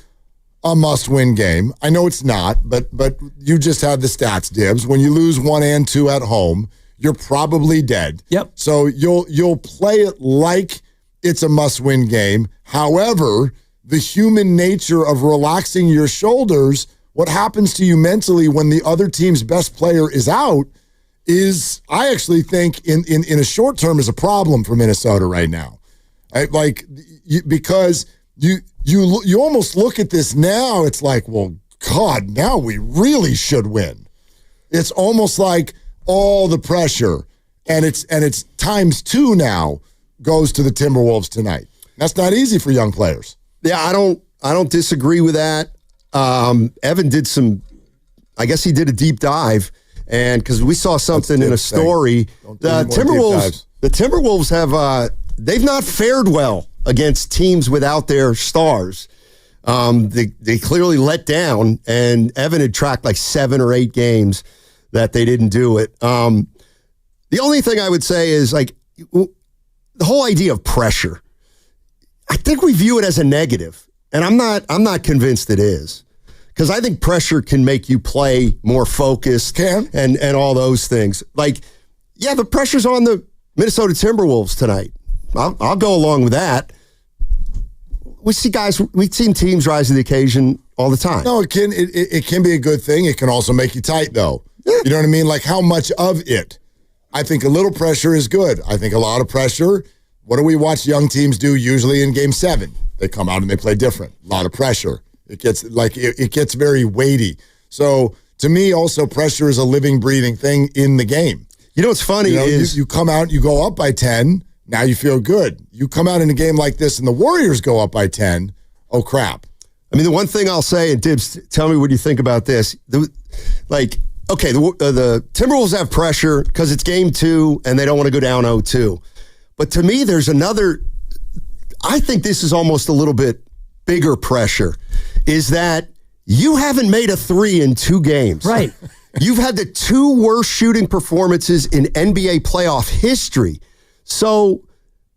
a must-win game. I know it's not, but you just had the stats, Dibs. When you lose 1 and 2 at home, you're probably dead. Yep. So you'll play it like it's a must-win game. However, the human nature of relaxing your shoulders, what happens to you mentally when the other team's best player is out is, I actually think, in a short term is a problem for Minnesota right now. Because you almost look at this now, it's like, well, God, now we really should win. It's almost like all the pressure, and it's times 2 now goes to the Timberwolves tonight. That's not easy for young players. Yeah, I don't disagree with that. Evan did I guess he did a deep dive, and because we saw something in a story, the Timberwolves have they've not fared well against teams without their stars. They clearly let down, and Evan had tracked like 7 or 8 games that they didn't do it. The only thing I would say is like the whole idea of pressure. I think we view it as a negative, and I'm not convinced it is, because I think pressure can make you play more focused and all those things. Like, yeah, the pressure's on the Minnesota Timberwolves tonight. I'll go along with that. We've seen teams rise to the occasion all the time. No, it can be a good thing. It can also make you tight, though. Yeah. You know what I mean? Like, how much of it? I think a little pressure is good. I think a lot of pressure. What do we watch young teams do usually in Game 7? They come out and they play different. A lot of pressure. It gets very weighty. So to me, also pressure is a living, breathing thing in the game. You know what's funny is you come out, you go up by 10. Now you feel good. You come out in a game like this and the Warriors go up by 10. Oh, crap. I mean, the one thing I'll say, and Dibs, tell me what you think about this. The Timberwolves have pressure because it's Game 2 and they don't want to go down 0-2. But to me, there's another, I think this is almost a little bit bigger pressure, is that you haven't made a 3 in 2 games. Right. You've had the 2 worst shooting performances in NBA playoff history. So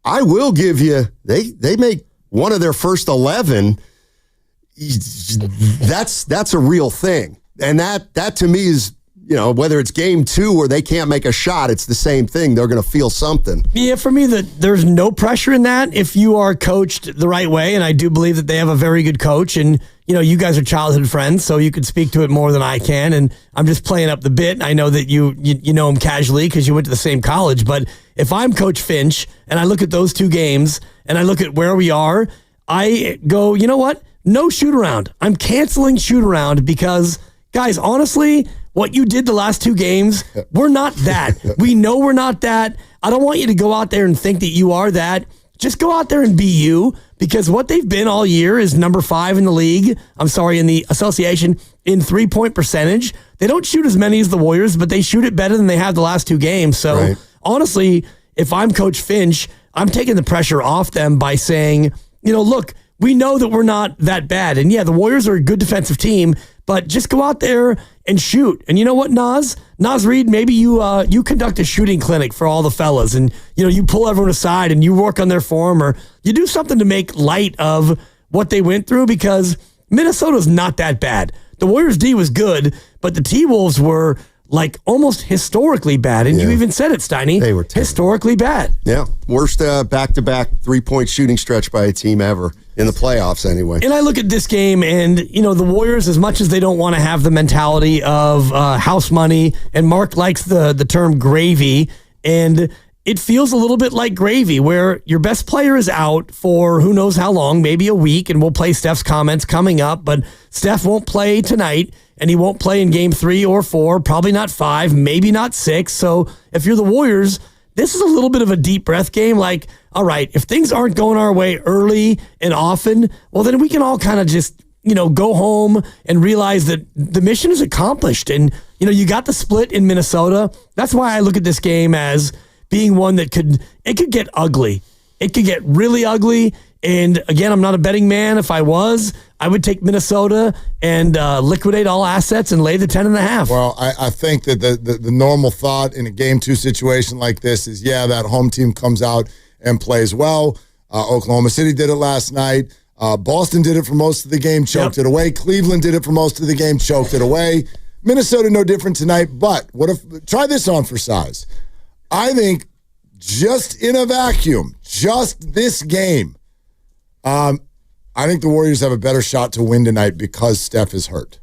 I will give you, they make one of their first 11. That's a real thing. And that to me is, whether it's Game 2 or they can't make a shot, it's the same thing. They're going to feel something. Yeah, for me, there's no pressure in that if you are coached the right way. And I do believe that they have a very good coach. And, you guys are childhood friends, so you could speak to it more than I can. And I'm just playing up the bit. I know that you know him casually because you went to the same college. But if I'm Coach Finch and I look at those 2 games and I look at where we are, I go, you know what? No shoot around. I'm canceling shoot around because, guys, honestly, what you did the last 2 games, we're not that. We know we're not that. I don't want you to go out there and think that you are that. Just go out there and be you, because what they've been all year is number 5 in the league. In the association in 3-point percentage. They don't shoot as many as the Warriors, but they shoot it better than they have the last 2 games. So honestly, if I'm Coach Finch, I'm taking the pressure off them by saying, look, we know that we're not that bad. And yeah, the Warriors are a good defensive team, but just go out there and shoot. And you know what, Nas Reed, maybe you conduct a shooting clinic for all the fellas, and you pull everyone aside and you work on their form, or you do something to make light of what they went through, because Minnesota's not that bad. The Warriors D was good, but the T-Wolves were like almost historically bad. And you even said it, Steiny. They were historically bad. Yeah. Worst back-to-back 3-point shooting stretch by a team ever in the playoffs anyway. And I look at this game and, the Warriors, as much as they don't want to have the mentality of house money, and Mark likes the term gravy, and it feels a little bit like gravy, where your best player is out for who knows how long, maybe a week, and we'll play Steph's comments coming up, but Steph won't play tonight, and he won't play in Game 3 or 4, probably not 5, maybe not 6. So if you're the Warriors, this is a little bit of a deep breath game. Like, all right, if things aren't going our way early and often, well, then we can all kind of just, go home and realize that the mission is accomplished. And, you got the split in Minnesota. That's why I look at this game as being one that could get ugly. It could get really ugly. And again, I'm not a betting man. If I was, I would take Minnesota and liquidate all assets and lay the 10.5. Well, I think that the normal thought in a Game 2 situation like this is, that home team comes out and plays well. Oklahoma City did it last night. Boston did it for most of the game, choked it away. Cleveland did it for most of the game, choked it away. Minnesota, no different tonight. But try this on for size. I think just in a vacuum, just this game, I think the Warriors have a better shot to win tonight because Steph is hurt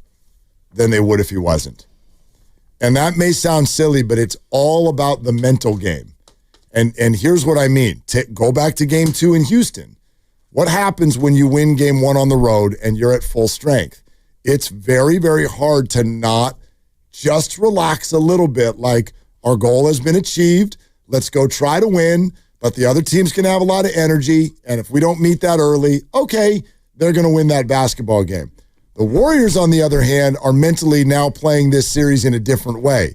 than they would if he wasn't. And that may sound silly, but it's all about the mental game. And here's what I mean. Go back to Game 2 in Houston. What happens when you win Game 1 on the road and you're at full strength? It's very, very hard to not just relax a little bit, like our goal has been achieved. Let's go try to win. But the other team's going to have a lot of energy, and if we don't meet that early, okay, they're going to win that basketball game. The Warriors, on the other hand, are mentally now playing this series in a different way.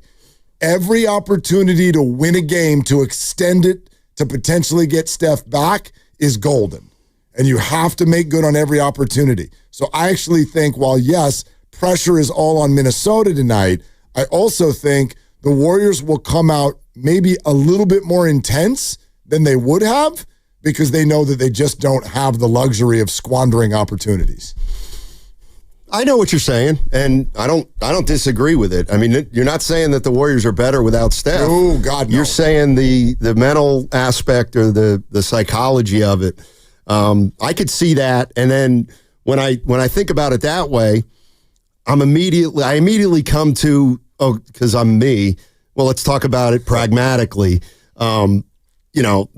Every opportunity to win a game, to extend it to potentially get Steph back is golden. And you have to make good on every opportunity. So I actually think, while yes, pressure is all on Minnesota tonight, I also think the Warriors will come out maybe a little bit more intense than they would have because they know that they just don't have the luxury of squandering opportunities. I know what you're saying, and I don't disagree with it. I mean, you're not saying that the Warriors are better without Steph. Oh, God, no. You're saying the mental aspect or the psychology of it. I could see that, and then when I think about it that way, I immediately come to, because I'm me. Well, let's talk about it pragmatically. The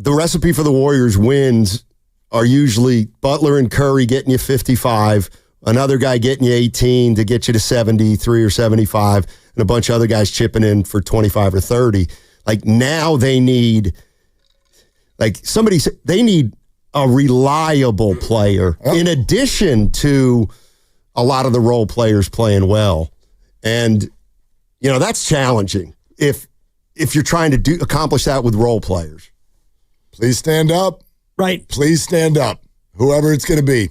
recipe for the Warriors wins are usually Butler and Curry getting you 55, another guy getting you 18 to get you to 73 or 75, and a bunch of other guys chipping in for 25 or 30. Like, now they need, they need a reliable player in addition to a lot of the role players playing well. And, that's challenging if you're trying to accomplish that with role players. Please stand up. Right. Please stand up. Whoever it's going to be,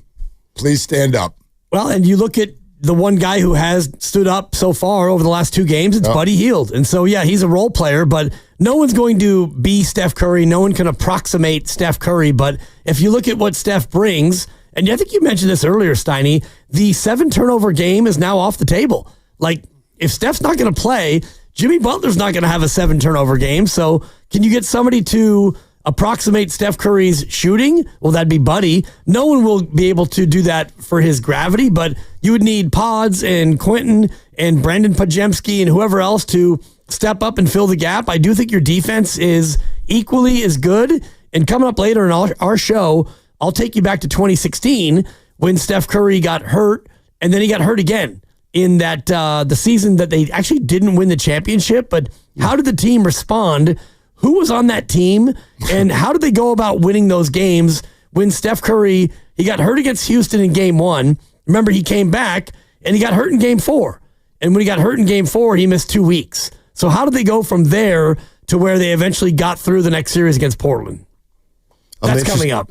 please stand up. Well, and you look at the one guy who has stood up so far over the last 2 games, it's Buddy Hield. And so, yeah, he's a role player, but no one's going to be Steph Curry. No one can approximate Steph Curry. But if you look at what Steph brings, and I think you mentioned this earlier, Steiny, the 7-turnover game is now off the table. Like, if Steph's not going to play, Jimmy Butler's not going to have a 7-turnover game. So can you get somebody to approximate Steph Curry's shooting? Well, that'd be Buddy. No one will be able to do that for his gravity, but you would need Pods and Quentin and Brandon Pajemski and whoever else to step up and fill the gap. I do think your defense is equally as good. And coming up later in our show, I'll take you back to 2016 when Steph Curry got hurt, and then he got hurt again in that the season that they actually didn't win the championship. But how did the team respond? Who was on that team, and how did they go about winning those games when Steph Curry, he got hurt against Houston in game 1. Remember, he came back, and he got hurt in game 4. And when he got hurt in game 4, he missed 2 weeks. So how did they go from there to where they eventually got through the next series against Portland? That's coming up.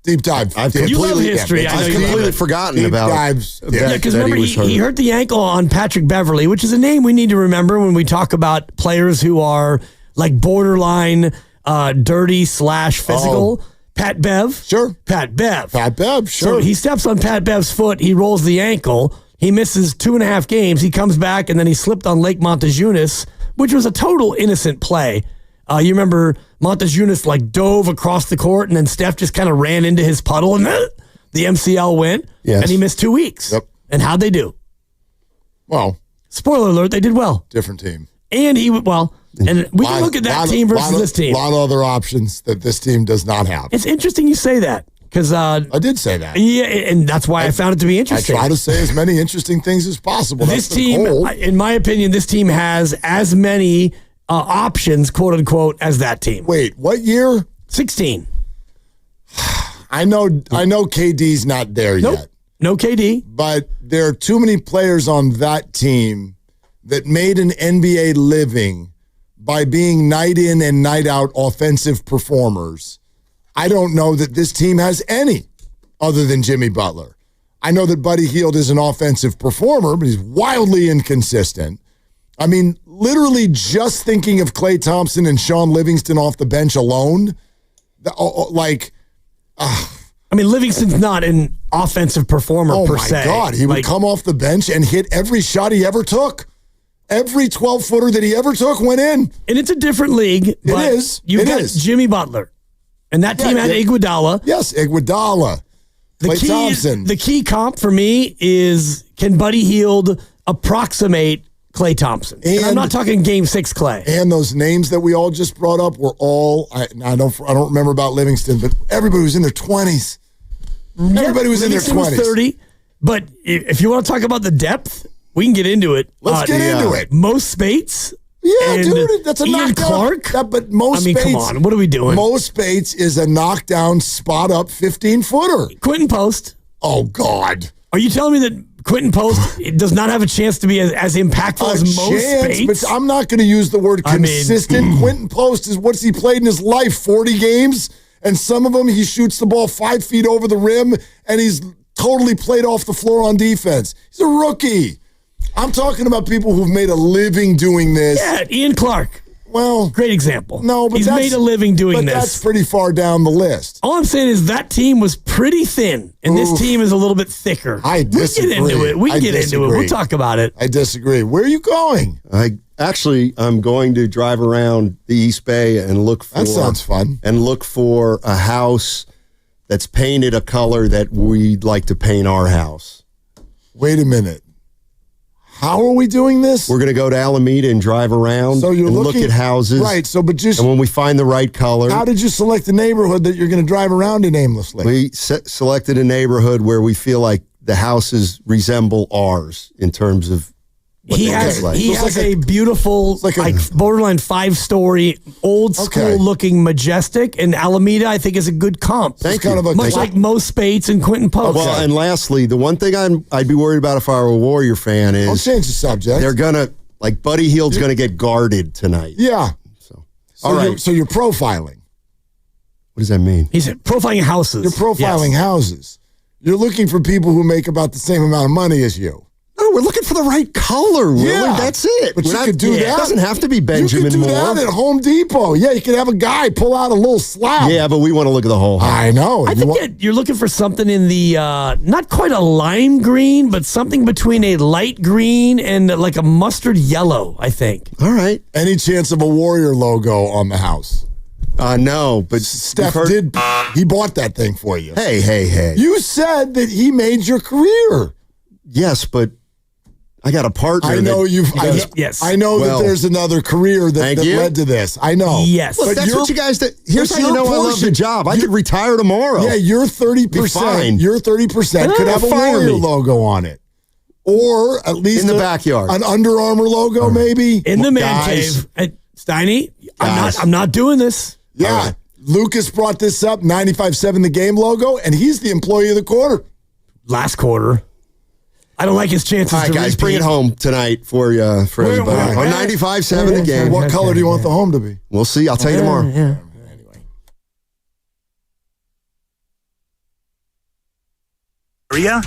Deep dive. You love history. I've completely forgotten about dives. Yeah, because remember, he hurt the ankle on Patrick Beverley, which is a name we need to remember when we talk about players who are like borderline dirty/physical. Oh. Pat Bev. Sure. Pat Bev. Sure. So he steps on Pat Bev's foot. He rolls the ankle. He misses 2.5 games. He comes back, and then he slipped on Lake Montejunas, which was a total innocent play. You remember Montejunas dove across the court, and then Steph just kind of ran into his puddle, and the MCL went, and he missed 2 weeks. Yep. And how'd they do? Well, spoiler alert, they did well. Different team. And and we can look at that team versus this team. A lot of other options that this team does not have. It's interesting you say that, because I did say that. Yeah, and that's why I found it to be interesting. I try to say as many interesting things as possible. This team, in my opinion, this team has as many options, quote unquote, as that team. Wait, what year? 16. I know KD's not there yet. No KD. But there are too many players on that team that made an NBA living by being night in and night out offensive performers. I don't know that this team has any other than Jimmy Butler. I know that Buddy Hield is an offensive performer, but he's wildly inconsistent. I mean, literally just thinking of Klay Thompson and Sean Livingston off the bench alone, Livingston's not an offensive performer per se. Oh, my God. He would come off the bench and hit every shot he ever took. Every 12-footer that he ever took went in. And it's a different league. It is. You've got Jimmy Butler. And that team had Iguodala. Yes, Iguodala. Klay Thompson. The key comp for me is, can Buddy Hield approximate Klay Thompson? And I'm not talking Game 6 Klay. And those names that we all just brought up were all, I don't remember about Livingston, but everybody was in their 20s. Everybody was in their 20s. Was 30. But if you want to talk about the depth, we can get into it. Let's get into it. Mo Spates. Yeah, dude, that's a Ian knockdown. Clark. But Mo Spates. Come on, what are we doing? Mo Spates is a knockdown, spot up 15-footer. Quentin Post. Oh God. Are you telling me that Quentin Post does not have a chance to be as impactful as most Spates. But I'm not going to use the word consistent. Quentin Post is what's he played in his life? 40 games? And some of them, he shoots the ball 5 feet over the rim, and he's totally played off the floor on defense. He's a rookie. I'm talking about people who've made a living doing this. Yeah, Ian Clark. Well, great example. No, but he's made a living doing this. That's pretty far down the list. All I'm saying is that team was pretty thin, and this team is a little bit thicker. I disagree. We can get into it. We'll talk about it. I disagree. Where are you going? I'm going to drive around the East Bay and look for. That sounds fun. And look for a house that's painted a color that we'd like to paint our house. Wait a minute. How are we doing this? We're going to go to Alameda and drive around and look at houses. Right, and when we find the right color. How did you select the neighborhood that you're going to drive around in aimlessly? We selected a neighborhood where we feel like the houses resemble ours in terms of what he has a beautiful, borderline 5-story, old school looking Majestic, and Alameda, I think, is a good comp. Much like most Spates and Quentin Post. Well, and lastly, the one thing I'd be worried about if I were a Warrior fan is... I'll change the subject. They're going to, Buddy Hield's going to get guarded tonight. Yeah. All right. So you're profiling. What does that mean? He's profiling houses. You're profiling houses. You're looking for people who make about the same amount of money as you. No, we're looking for the right color, Willard. Yeah, that's it. But you could do that. It doesn't have to be Benjamin Moore. You could do that at Home Depot. Yeah, you could have a guy pull out a little slab. Yeah, but we want to look at the whole house. I know. I think you're looking for something in the, not quite a lime green, but something between a light green and like a mustard yellow, I think. All right. Any chance of a Warrior logo on the house? No, but Steph did. He bought that thing for you. Hey. You said that he made your career. Yes, but I got a partner. I know yes. I know that there's another career that led to this. I know. Yes. Look, that's what you guys did. Here's how you know I love the job. I could retire tomorrow. Yeah, your 30%. Your 30% could have a Warrior logo on it. Or at least in the backyard. An Under Armour logo, maybe. In the man cave. Steiny, I'm not doing this. Yeah. Right. Lucas brought this up, 95.7 The Game logo, and he's the employee of the quarter. Last quarter. I don't like his chances. All right, guys, bring it home tonight for everybody. On 95.7 The Game. What color do you want the home to be? We'll see. I'll tell you tomorrow. Yeah.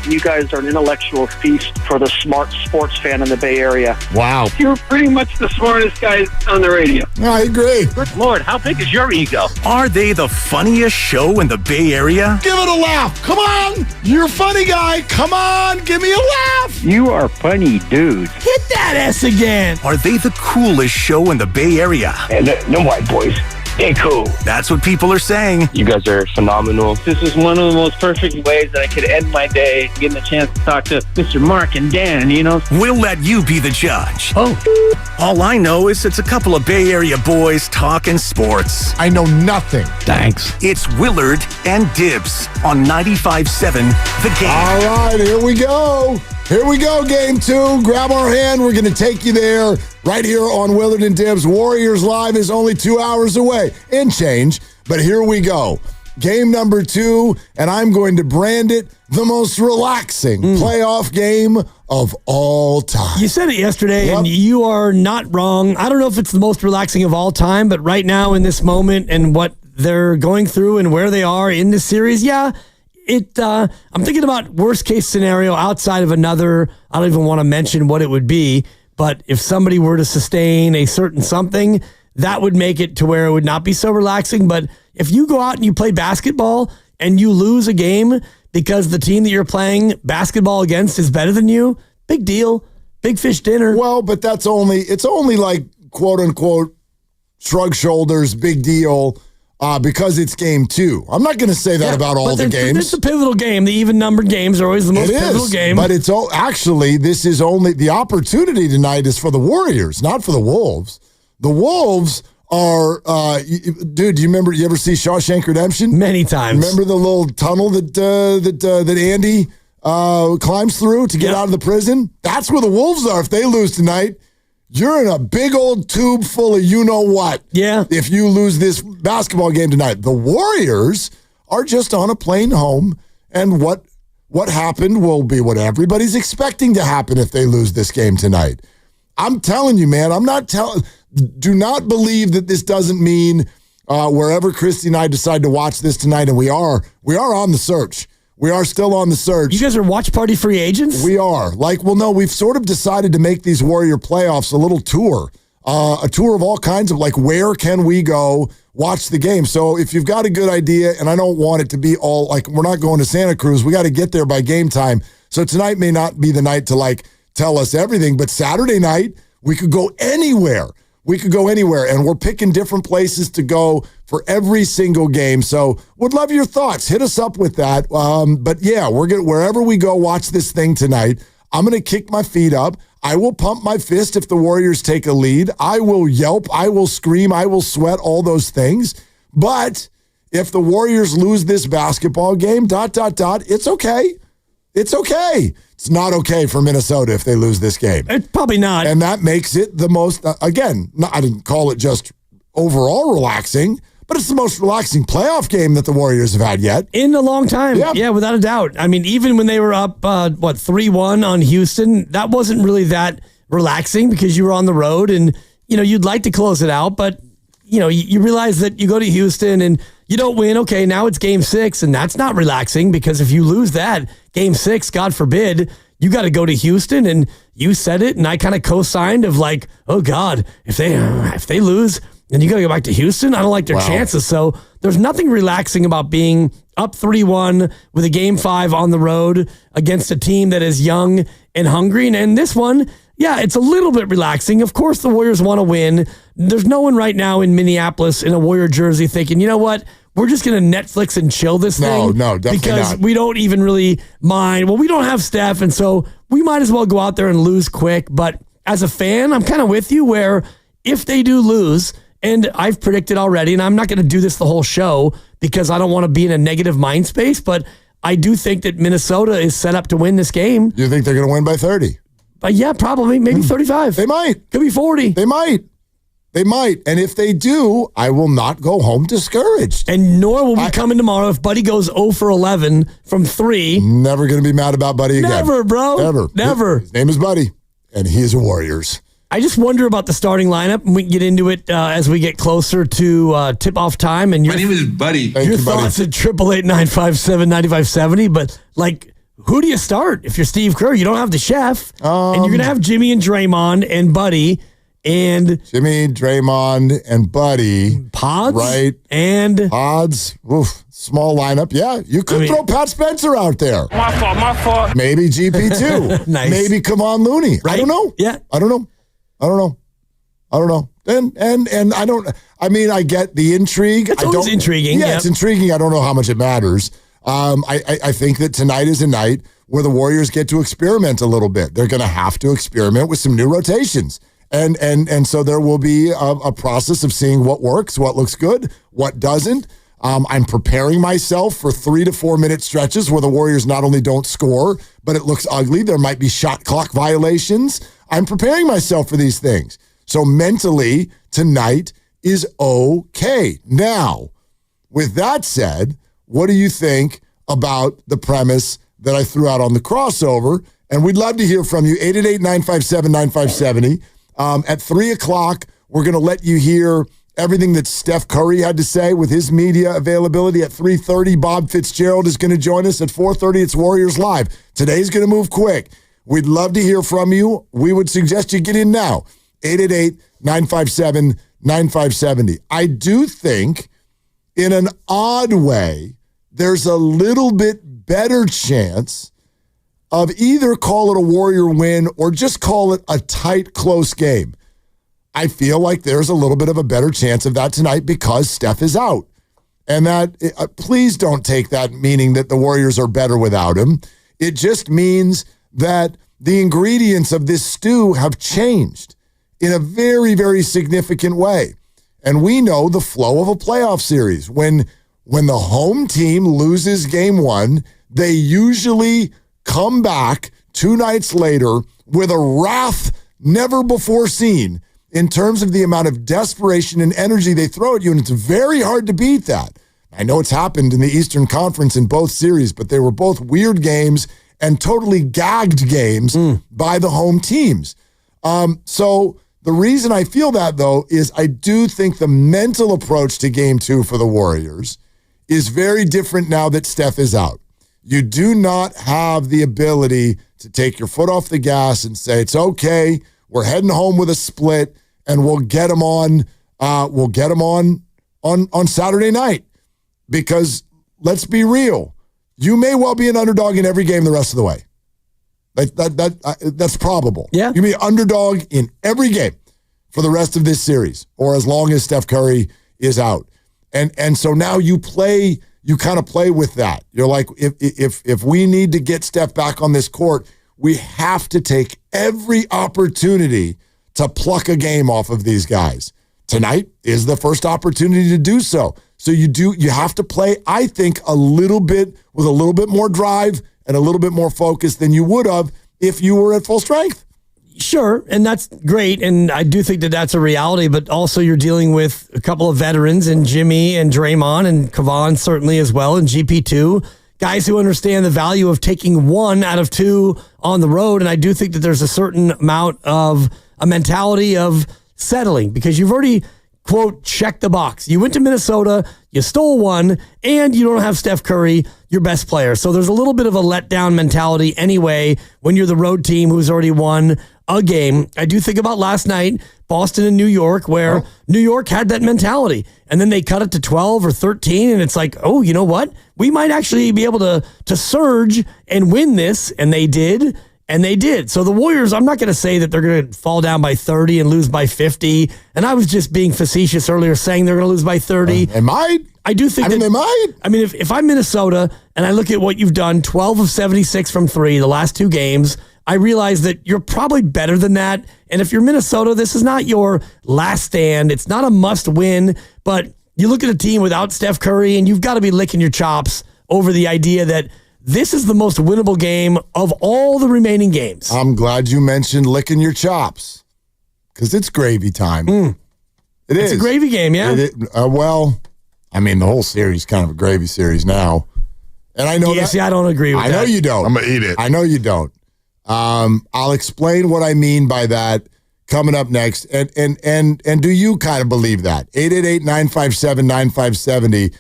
You guys are an intellectual feast for the smart sports fan in the Bay Area. Wow. You're pretty much the smartest guys on the radio. I agree. Good Lord, how big is your ego? Are they the funniest show in the Bay Area? Give it a laugh. Come on. You're a funny guy. Come on. Give me a laugh. You are funny, dude. Hit that S again. Are they the coolest show in the Bay Area? And no white boys. They cool. That's what people are saying. You guys are phenomenal. This is one of the most perfect ways that I could end my day, getting a chance to talk to Mr. Mark and Dan, We'll let you be the judge. Oh. All I know is it's a couple of Bay Area boys talking sports. I know nothing. Thanks. It's Willard and Dibs on 95.7 The Game. All right, here we go. Here we go, game 2. Grab our hand. We're going to take you there right here on Willard and Dibs. Warriors Live is only 2 hours away and change, but here we go. Game number 2, and I'm going to brand it the most relaxing playoff game of all time. You said it yesterday, and you are not wrong. I don't know if it's the most relaxing of all time, but right now in this moment and what they're going through and where they are in this series, I'm thinking about worst case scenario outside of another. I don't even want to mention what it would be, but if somebody were to sustain a certain something, that would make it to where it would not be so relaxing. But if you go out and you play basketball and you lose a game because the team that you're playing basketball against is better than you, big deal. Big fish dinner. Well, but it's only like quote unquote shrug shoulders, big deal. Because it's game 2. I'm not going to say that about all the games. It's a pivotal game. The even-numbered games are always the most pivotal game. But this is only the opportunity tonight is for the Warriors, not for the Wolves. The Wolves are, dude. You ever see Shawshank Redemption? Many times. Remember the little tunnel that Andy climbs through to get out of the prison? That's where the Wolves are. If they lose tonight, you're in a big old tube full of you-know-what. Yeah. If you lose this basketball game tonight. The Warriors are just on a plane home, and what what happened will be what everybody's expecting to happen if they lose this game tonight. I'm telling you, man, do not believe that this doesn't mean wherever Christy and I decide to watch this tonight, and we are on the search. We are still on the search. You guys are watch party free agents? We are. No, we've sort of decided to make these Warrior playoffs a little tour. A tour of all kinds of where can we go watch the game? So if you've got a good idea, and I don't want it to be all we're not going to Santa Cruz, we got to get there by game time. So tonight may not be the night to tell us everything, but Saturday night we could go anywhere. And we're picking different places to go for every single game. So would love your thoughts. Hit us up with that. But yeah, wherever we go watch this thing tonight, I'm going to kick my feet up. I will pump my fist if the Warriors take a lead. I will yelp. I will scream. I will sweat, all those things. But if the Warriors lose this basketball game, ... it's okay. It's okay. It's not okay for Minnesota if they lose this game. It's probably not. And that makes it the most, I didn't call it just overall relaxing, but it's the most relaxing playoff game that the Warriors have had yet. In a long time. Yeah, without a doubt. I mean, even when they were up, 3-1 on Houston, that wasn't really that relaxing because you were on the road and, you'd like to close it out, but, you realize that you go to Houston and you don't win. Okay, now it's game 6, and that's not relaxing because if you lose that, game 6, God forbid, you got to go to Houston, and you said it, and I kind of co-signed of oh God, if they lose, then you got to go back to Houston. I don't like their chances. So there's nothing relaxing about being up 3-1 with a game 5 on the road against a team that is young and hungry. And this one, yeah, it's a little bit relaxing. Of course, the Warriors want to win. There's no one right now in Minneapolis in a Warrior jersey thinking, you know what? We're just going to Netflix and chill this thing. No, definitely because not. We don't even really mind. Well, we don't have Steph, and so we might as well go out there and lose quick. But as a fan, I'm kind of with you where if they do lose, and I've predicted already, and I'm not going to do this the whole show because I don't want to be in a negative mind space, but I do think that Minnesota is set up to win this game. You think they're going to win by 30? Yeah, probably. Maybe 35. They might. Could be 40. They might. And if they do, I will not go home discouraged. And nor will we come in tomorrow if Buddy goes 0 for 11 from 3. Never going to be mad about Buddy again. Never, bro. Never. His name is Buddy, and he is a Warriors. I just wonder about the starting lineup, and we can get into it as we get closer to tip-off time. And my name is Buddy. Your thoughts at 888-957-9570. But, who do you start? If you're Steve Kerr, you don't have the chef. And you're going to have Jimmy and Draymond and Buddy. And Jimmy, Draymond, and Buddy. Pods? Right. And Pods. Oof. Small lineup. Yeah, you could throw Pat Spencer out there. My fault. Maybe GP too. Nice. Maybe Kevon Looney. Right? I don't know. Yeah. I don't know. And I don't. I mean, I get the intrigue. It's always intriguing. Yeah, it's intriguing. I don't know how much it matters. I think that tonight is a night where the Warriors get to experiment a little bit. They're going to have to experiment with some new rotations. And so there will be a process of seeing what works, what looks good, what doesn't. I'm preparing myself for 3 to 4 minute stretches where the Warriors not only don't score, but it looks ugly. There might be shot clock violations. I'm preparing myself for these things. So mentally, tonight is okay. Now, with that said, what do you think about the premise that I threw out on the crossover? And we'd love to hear from you. 888-957-9570. At 3 o'clock, we're going to let you hear everything that Steph Curry had to say with his media availability. At 3:30, Bob Fitzgerald is going to join us. At 4:30, it's Warriors Live. Today's going to move quick. We'd love to hear from you. We would suggest you get in now. 888-957-9570. I do think, in an odd way, there's a little bit better chance of either call it a Warrior win or just call it a tight, close game. I feel like there's a little bit of a better chance of that tonight because Steph is out. And that, please don't take that meaning that the Warriors are better without him. It just means that the ingredients of this stew have changed in a very, very significant way. And we know the flow of a playoff series. When the home team loses game 1, they usually come back 2 nights later with a wrath never before seen in terms of the amount of desperation and energy they throw at you, and it's very hard to beat that. I know it's happened in the Eastern Conference in both series, but they were both weird games and totally gagged games by the home teams. So the reason I feel that, though, is I do think the mental approach to Game 2 for the Warriors is very different now that Steph is out. You do not have the ability to take your foot off the gas and say, it's okay, we're heading home with a split, and we'll get them on Saturday night. Because let's be real, you may well be an underdog in every game the rest of the way. That's probable. Yeah. You may be an underdog in every game for the rest of this series, or as long as Steph Curry is out. And so now you kind of play with that. You're like, if we need to get Steph back on this court, we have to take every opportunity to pluck a game off of these guys. Tonight is the first opportunity to do so. So you have to play, I think, with a little bit more drive and a little bit more focus than you would have if you were at full strength. Sure, and that's great, and I do think that that's a reality, but also you're dealing with a couple of veterans, and Jimmy and Draymond and Kevon certainly as well, and GP2, guys who understand the value of taking 1 out of 2 on the road, and I do think that there's a certain amount of a mentality of settling, because you've already, quote, checked the box. You went to Minnesota, you stole 1, and you don't have Steph Curry, your best player. So there's a little bit of a letdown mentality anyway when you're the road team who's already won a game. I do think about last night, Boston and New York, where New York had that mentality. And then they cut it to 12 or 13, and it's like, oh, you know what? We might actually be able to surge and win this, and they did. And they did. So the Warriors, I'm not going to say that they're going to fall down by 30 and lose by 50. And I was just being facetious earlier saying they're going to lose by 30. They might. I do think they might. I mean, if I'm Minnesota and I look at what you've done, 12 of 76 from 3 the last 2 games, I realize that you're probably better than that. And if you're Minnesota, this is not your last stand. It's not a must win. But you look at a team without Steph Curry and you've got to be licking your chops over the idea that this is the most winnable game of all the remaining games. I'm glad you mentioned licking your chops because it's gravy time. It's a gravy game, yeah. Well, I mean, the whole series is kind of a gravy series now. And I know see, I don't agree with that. I know you don't. I'm going to eat it. I know you don't. I'll explain what I mean by that coming up next. And do you kind of believe that? 888-957-9570.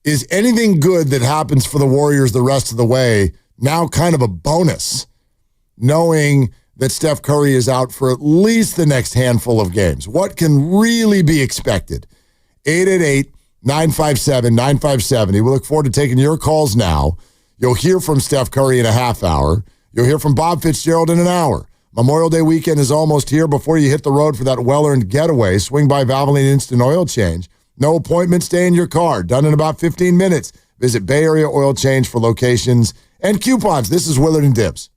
Is anything good that happens for the Warriors the rest of the way now kind of a bonus, knowing that Steph Curry is out for at least the next handful of games? What can really be expected? 888-957-9570. We look forward to taking your calls now. You'll hear from Steph Curry in a half hour. You'll hear from Bob Fitzgerald in an hour. Memorial Day weekend is almost here. Before you hit the road for that well-earned getaway, swing by Valvoline Instant Oil Change. No appointment, stay in your car. Done in about 15 minutes. Visit Bay Area Oil Change for locations and coupons. This is Willard and Dibs.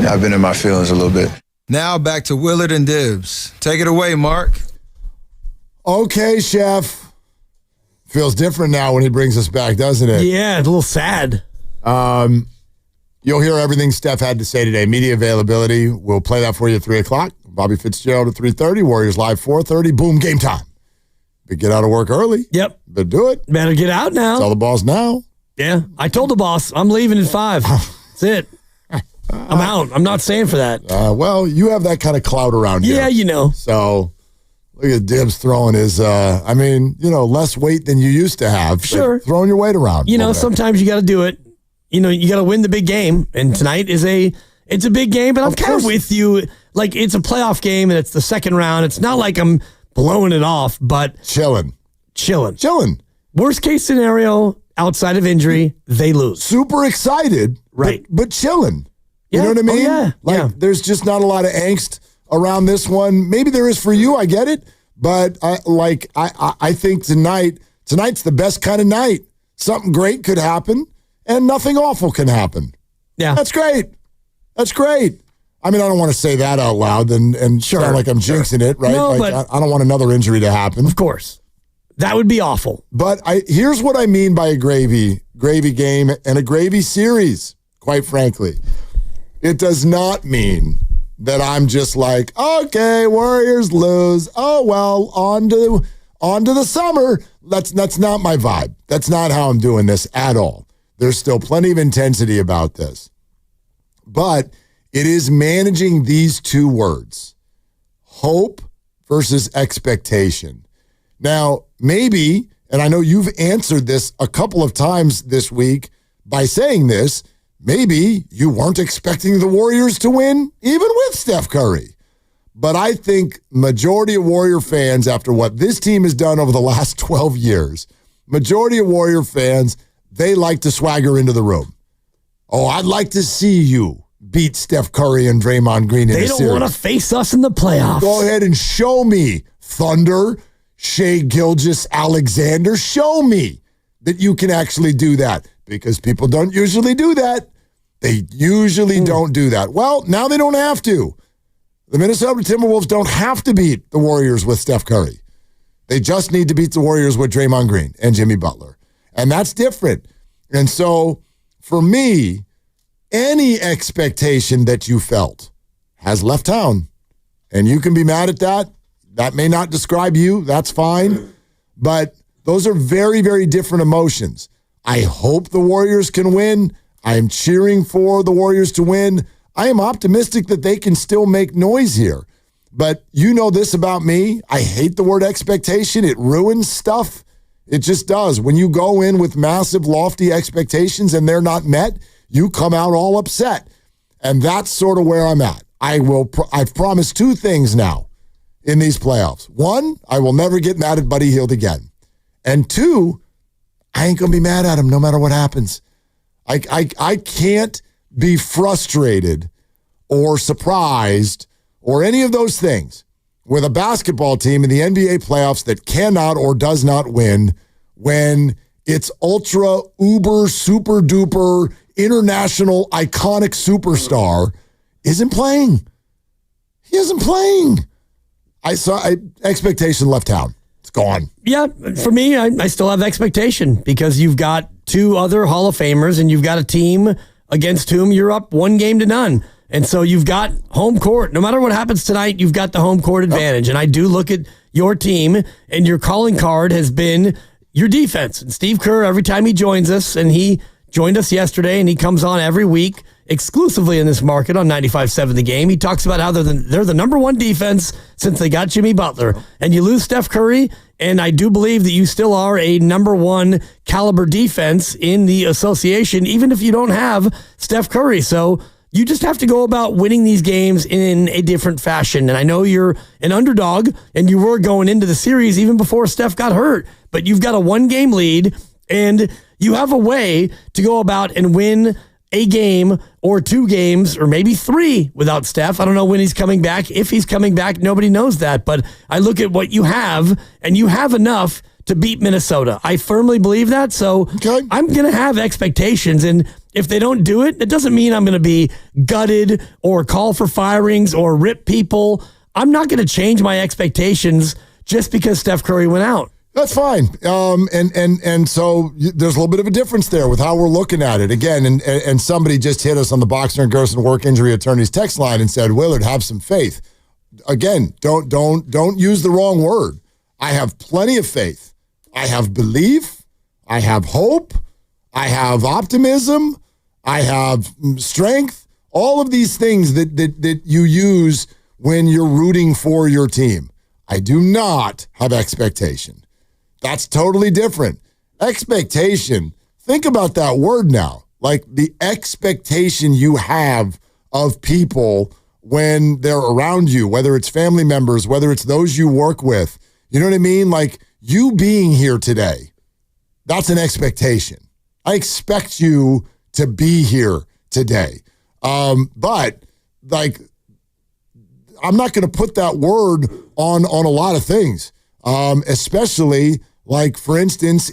I've been in my feelings a little bit. Now back to Willard and Dibbs. Take it away, Mark. Okay, Chef. Feels different now when he brings us back, doesn't it? Yeah, it's a little sad. You'll hear everything Steph had to say today. Media availability. We'll play that for you at 3 o'clock. Bobby Fitzgerald at 3:30. Warriors live 4:30. Boom, game time. But get out of work early. Yep. But do it. Better get out now. Tell the boss now. Yeah. I told the boss I'm leaving at 5. That's it. I'm out. I'm not staying for that. Well, you have that kind of clout around you. Yeah, you know. So look at Dibbs throwing his, less weight than you used to have. Sure. Throwing your weight around. You know, sometimes you got to do it. You know, you got to win the big game. And tonight it's a big game, but I'm kind of with you. Like, it's a playoff game and it's the second round. It's not like I'm blowing it off, but chilling. Worst case scenario, outside of injury, they lose. Super excited. Right. But chilling. You know what I mean? Oh, yeah. There's just not a lot of angst around this one. Maybe there is for you. I get it. But I think tonight's the best kind of night. Something great could happen and nothing awful can happen. Yeah. That's great. I mean, I don't want to say that out loud and sound like I'm jinxing it, right? No, but I don't want another injury to happen. Of course. That would be awful. But here's what I mean by a gravy game and a gravy series, quite frankly. It does not mean that I'm just like, okay, Warriors lose. Oh, well, on to the summer. That's not my vibe. That's not how I'm doing this at all. There's still plenty of intensity about this. But it is managing these two words, hope versus expectation. Now, maybe, and I know you've answered this a couple of times this week by saying this, maybe you weren't expecting the Warriors to win, even with Steph Curry. But I think majority of Warrior fans, after what this team has done over the last 12 years, majority of Warrior fans, they like to swagger into the room. Oh, I'd like to see you beat Steph Curry and Draymond Green in a series. They don't want to face us in the playoffs. Go ahead and show me, Thunder, Shai Gilgeous-Alexander. Show me that you can actually do that, because people don't usually do that. They usually don't do that. Well, now they don't have to. The Minnesota Timberwolves don't have to beat the Warriors with Steph Curry. They just need to beat the Warriors with Draymond Green and Jimmy Butler. And that's different. And so, for me, any expectation that you felt has left town. And you can be mad at that. That may not describe you. That's fine. But those are very, very different emotions. I hope the Warriors can win. I am cheering for the Warriors to win. I am optimistic that they can still make noise here. But you know this about me. I hate the word expectation. It ruins stuff. It just does. When you go in with massive, lofty expectations and they're not met, you come out all upset. And that's sort of where I'm at. I've promised two things now in these playoffs. One, I will never get mad at Buddy Hield again. And two, I ain't going to be mad at him no matter what happens. I can't be frustrated or surprised or any of those things with a basketball team in the NBA playoffs that cannot or does not win when its ultra, uber, super duper, international, iconic superstar isn't playing. He isn't playing. Expectation left town. It's gone. Yeah, for me, I still have expectation because you've got two other Hall of Famers and you've got a team against whom you're up 1-0. And so you've got home court. No matter what happens tonight, you've got the home court advantage. And I do look at your team, and your calling card has been your defense. And Steve Kerr, every time he joins us, and he joined us yesterday, and he comes on every week exclusively in this market on 95.7 The Game. He talks about how they're the number one defense since they got Jimmy Butler. And you lose Steph Curry, and I do believe that you still are a number one caliber defense in the association, even if you don't have Steph Curry. So you just have to go about winning these games in a different fashion. And I know you're an underdog, and you were going into the series even before Steph got hurt, but you've got a 1-game lead, and you have a way to go about and win a game or 2 games or maybe 3 without Steph. I don't know when he's coming back. If he's coming back, nobody knows that. But I look at what you have, and you have enough to beat Minnesota. I firmly believe that. So I'm going to have expectations. And if they don't do it, it doesn't mean I'm going to be gutted or call for firings or rip people. I'm not going to change my expectations just because Steph Curry went out. That's fine. And so there's a little bit of a difference there with how we're looking at it. Again, and somebody just hit us on the Boxer and Gerson Work Injury Attorneys text line and said, Willard, have some faith. Again, don't use the wrong word. I have plenty of faith. I have belief. I have hope. I have optimism. I have strength. All of these things that you use when you're rooting for your team. I do not have expectation. That's totally different. Expectation, think about that word now. Like the expectation you have of people when they're around you, whether it's family members, whether it's those you work with. You know what I mean? Like you being here today, that's an expectation. I expect you to be here today. But like, I'm not going to put that word on a lot of things, especially like, for instance,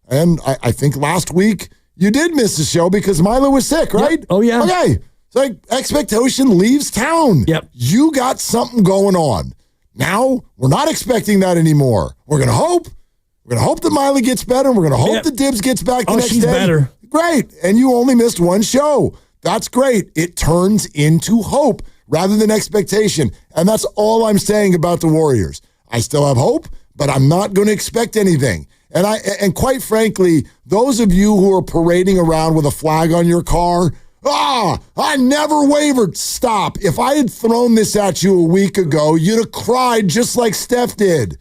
and I think last week you did miss the show because Milo was sick, right? Yep. Oh, yeah. Okay. It's like expectation leaves town. Yep. You got something going on. Now, we're not expecting that anymore. We're going to hope. We're going to hope that Miley gets better. We're going to hope that Dibbs gets back the next she's day. Better. Great. And you only missed one show. That's great. It turns into hope rather than expectation. And that's all I'm saying about the Warriors. I still have hope, but I'm not going to expect anything. And quite frankly, those of you who are parading around with a flag on your car, I never wavered. Stop. If I had thrown this at you a week ago, you'd have cried just like Steph did.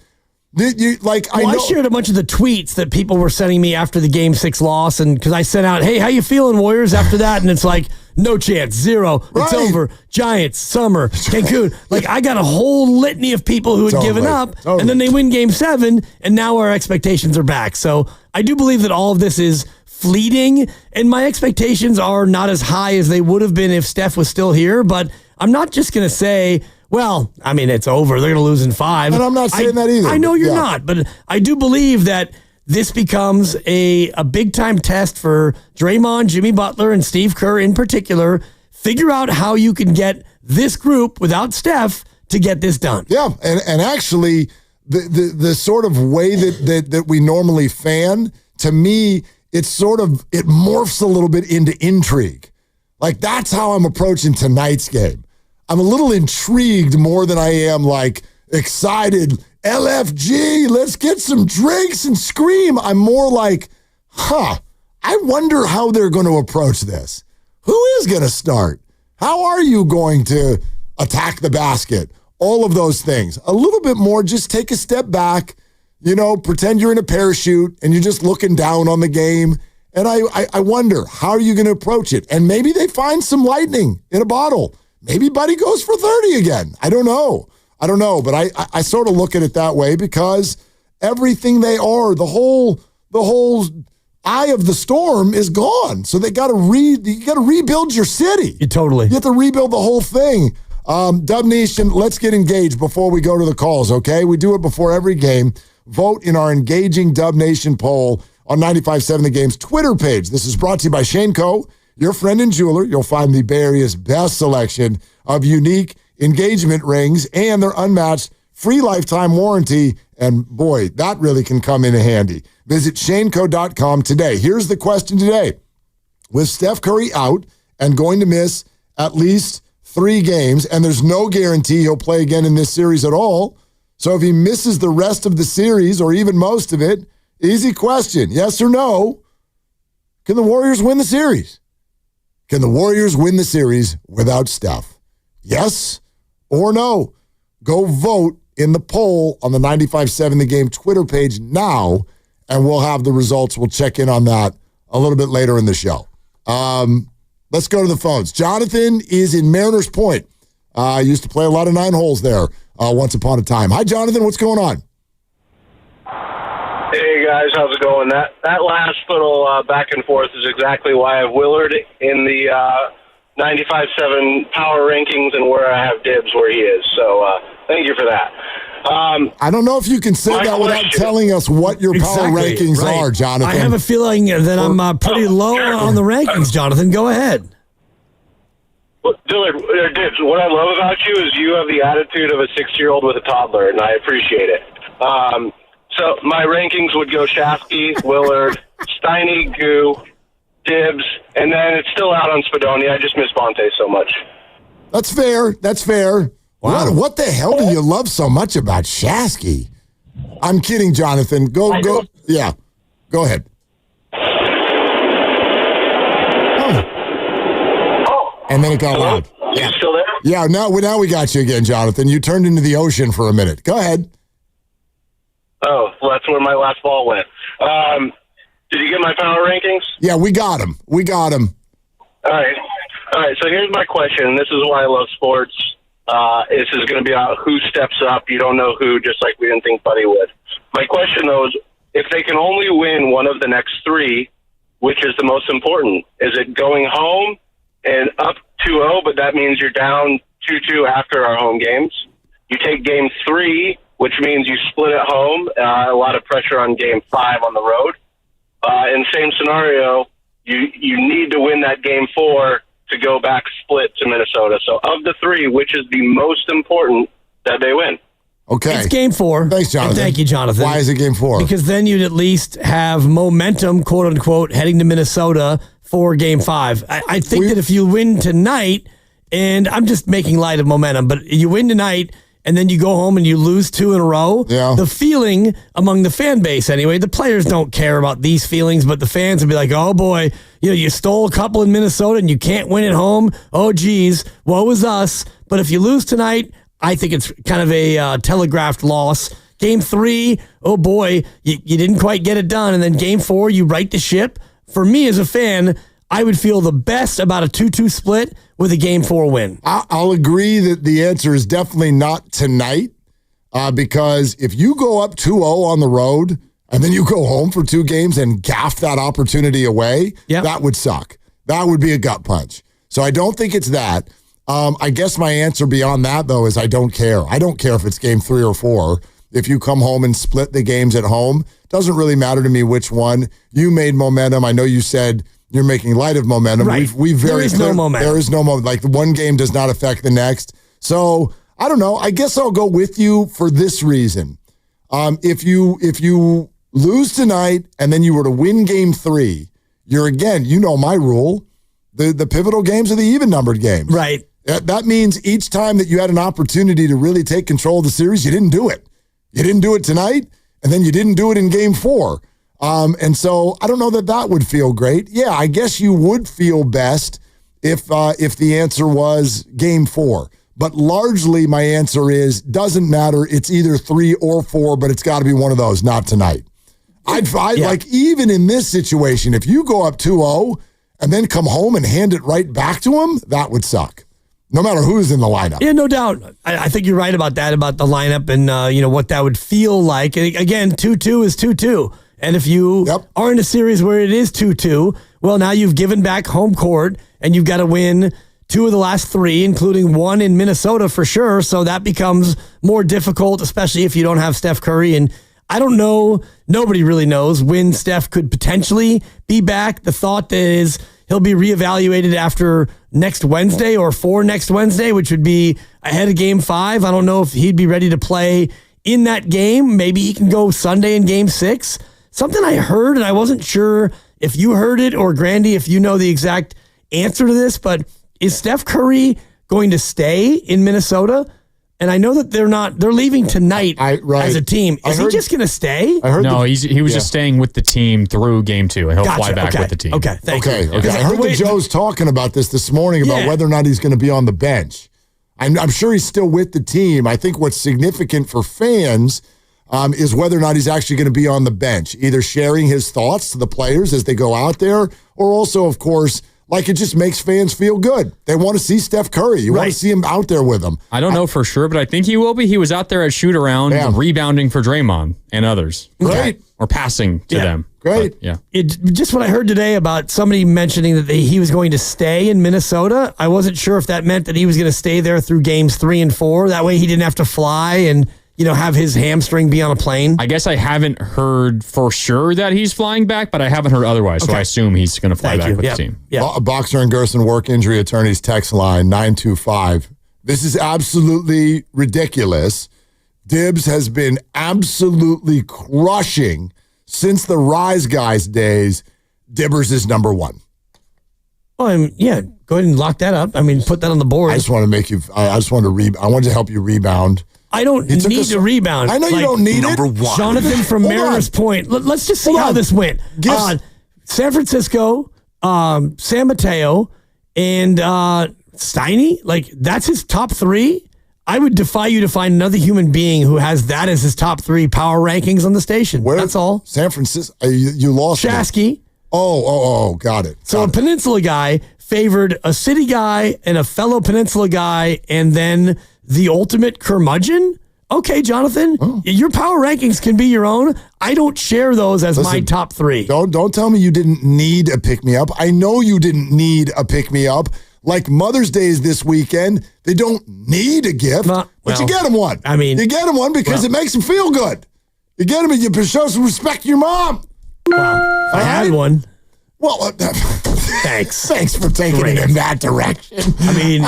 I shared a bunch of the tweets that people were sending me after the Game 6 loss, and because I sent out, hey, how you feeling, Warriors, after that? And it's like, no chance, 0, it's over, Giants, summer, Cancun. Like, I got a whole litany of people who had given up, and then they win Game 7, and now our expectations are back. So I do believe that all of this is fleeting, and my expectations are not as high as they would have been if Steph was still here, but I'm not just going to say, well, I mean, it's over. They're going to lose in 5. And I'm not saying that either. I know you're not, but I do believe that this becomes a big-time test for Draymond, Jimmy Butler, and Steve Kerr in particular. Figure out how you can get this group without Steph to get this done. Yeah, and actually, the sort of way that we normally fan, to me, it morphs a little bit into intrigue. Like, that's how I'm approaching tonight's game. I'm a little intrigued more than I am like excited. LFG, let's get some drinks and scream. I'm more like, I wonder how they're going to approach this. Who is going to start? How are you going to attack the basket? All of those things. A little bit more, just take a step back, pretend you're in a parachute and you're just looking down on the game. And I wonder, how are you going to approach it? And maybe they find some lightning in a bottle. Maybe Buddy goes for 30 again. I don't know, but I sort of look at it that way because everything they are, the whole eye of the storm is gone. So you got to rebuild your city. Totally. You have to rebuild the whole thing. Dub Nation, let's get engaged before we go to the calls, okay? We do it before every game. Vote in our engaging Dub Nation poll on 95.7 The Game's Twitter page. This is brought to you by Shane Co., your friend and jeweler. You'll find the Bay Area's best selection of unique engagement rings and their unmatched free lifetime warranty. And boy, that really can come in handy. Visit shaneco.com today. Here's the question today. With Steph Curry out and going to miss at least 3 games, and there's no guarantee he'll play again in this series at all. So if he misses the rest of the series or even most of it, easy question, yes or no, can the Warriors win the series? Can the Warriors win the series without Steph? Yes or no? Go vote in the poll on the 95.7 The Game Twitter page now, and we'll have the results. We'll check in on that a little bit later in the show. Let's go to the phones. Jonathan is in Mariners Point. I used to play a lot of 9 holes there once upon a time. Hi, Jonathan. What's going on? Hey, guys. How's it going? That last little back and forth is exactly why I have Willard in the 95.7 power rankings and where I have Dibbs where he is. So thank you for that. I don't know if you can say that without telling us what your power rankings are, Jonathan. I have a feeling that I'm pretty low on the rankings, Jonathan. Go ahead. Dillard, what I love about you is you have the attitude of a 6-year-old with a toddler, and I appreciate it. So my rankings would go Shafty, Willard, Steiny, Goo, Dibbs, and then it's still out on Spadoni. I just miss Bonte so much. That's fair. Wow. What the hell do you love so much about Shasky? I'm kidding, Jonathan. Go. Yeah, go ahead. And then it got loud. Yeah. You still there? Yeah, now we got you again, Jonathan. You turned into the ocean for a minute. Go ahead. Oh, well, that's where my last ball went. Did you get my power rankings? Yeah, we got him. All right. So here's my question, and this is why I love sports. This is going to be about who steps up. You don't know who, just like we didn't think Buddy would. My question, though, is if they can only win one of the next 3, which is the most important? Is it going home and up 2-0, but that means you're down 2-2 after our home games? You take game 3, which means you split at home, a lot of pressure on game 5 on the road. In the same scenario, you need to win that game 4 to go back split to Minnesota. So of the 3, which is the most important that they win? Okay. It's game 4. Thanks, Jonathan. And thank you, Jonathan. Why is it game 4? Because then you'd at least have momentum, quote unquote, heading to Minnesota for game 5. I think that if you win tonight, and I'm just making light of momentum, but you win tonight and then you go home and you lose 2 in a row, the feeling among the fan base anyway, the players don't care about these feelings, but the fans will be like, oh boy, you stole a couple in Minnesota and you can't win at home. Oh geez, woe is us. But if you lose tonight, I think it's kind of a telegraphed loss. Game 3, oh boy, you didn't quite get it done. And then game 4, you right the ship. For me as a fan, I would feel the best about a 2-2 split with a game 4 win. I'll agree that the answer is definitely not tonight because if you go up 2-0 on the road and then you go home for 2 games and gaff that opportunity away, that would suck. That would be a gut punch. So I don't think it's that. I guess my answer beyond that, though, is I don't care. I don't care if it's game 3 or 4. If you come home and split the games at home, doesn't really matter to me which one. You made momentum. I know you said you're making light of momentum. Right. There is no momentum. There is no momentum. Like the one game does not affect the next. So I don't know. I guess I'll go with you for this reason. If you lose tonight and then you were to win game 3, you're again, my rule. The pivotal games are the even numbered games. Right. That means each time that you had an opportunity to really take control of the series, you didn't do it. You didn't do it tonight, and then you didn't do it in game 4. And so I don't know that would feel great. Yeah, I guess you would feel best if the answer was game 4. But largely my answer is doesn't matter. It's either 3 or 4, but it's got to be one of those, not tonight. Like even in this situation, if you go up 2-0 and then come home and hand it right back to him, that would suck. No matter who's in the lineup. Yeah, no doubt. I think you're right about that, about the lineup and what that would feel like. And again, 2-2 is 2-2. And if you are in a series where it is 2-2, well, now you've given back home court and you've got to win 2 of the last 3, including 1 in Minnesota for sure. So that becomes more difficult, especially if you don't have Steph Curry. And I don't know, nobody really knows when Steph could potentially be back. The thought is he'll be reevaluated after next Wednesday or for next Wednesday, which would be ahead of game 5. I don't know if he'd be ready to play in that game. Maybe he can go Sunday in game 6. Something I heard, and I wasn't sure if you heard it or Grandy, if you know the exact answer to this, but is Steph Curry going to stay in Minnesota? And I know that they're leaving tonight as a team. Is he just going to stay? No, he was just staying with the team through game 2, and he'll fly back with the team. Okay, thank you. Okay. I heard that Joe's talking about this morning about whether or not he's going to be on the bench. I'm sure he's still with the team. I think what's significant for fans is whether or not he's actually going to be on the bench, either sharing his thoughts to the players as they go out there, or also, of course, like it just makes fans feel good. They want to see Steph Curry. You want to see him out there with them. I don't know for sure, but I think he will be. He was out there at shoot-around rebounding for Draymond and others. Great. Or passing to them. Great. But, Just what I heard today about somebody mentioning that he was going to stay in Minnesota. I wasn't sure if that meant that he was going to stay there through games 3 and 4. That way he didn't have to fly and have his hamstring be on a plane? I guess I haven't heard for sure that he's flying back, but I haven't heard otherwise. So I assume he's going to fly back with the team. Yeah. Boxer and Gerson work injury attorneys text line 925. This is absolutely ridiculous. Dibbs has been absolutely crushing since the Rise Guys days. Dibbers is number one. Oh, go ahead and lock that up. I mean, put that on the board. I just want to make you. I wanted to help you rebound. I don't need to rebound. I know you don't need number it. One. Jonathan from Mariners Point. Let's just see how this went. San Francisco, San Mateo, and Steiny. That's his top three. I would defy you to find another human being who has that as his top three power rankings on the station. That's all. San Francisco. You lost Shasky. Oh, got it. So a Peninsula guy favored a city guy and a fellow Peninsula guy, and then the ultimate curmudgeon? Okay, Jonathan, your power rankings can be your own. I don't share those as my top three. Don't tell me you didn't need a pick-me-up. I know you didn't need a pick-me-up. Like Mother's Day is this weekend. They don't need a gift, but you get them one. I mean, you get them one because it makes them feel good. You get them and you show some respect to your mom. Well, I had one. Well, thanks. Thanks for taking it in that direction. I mean,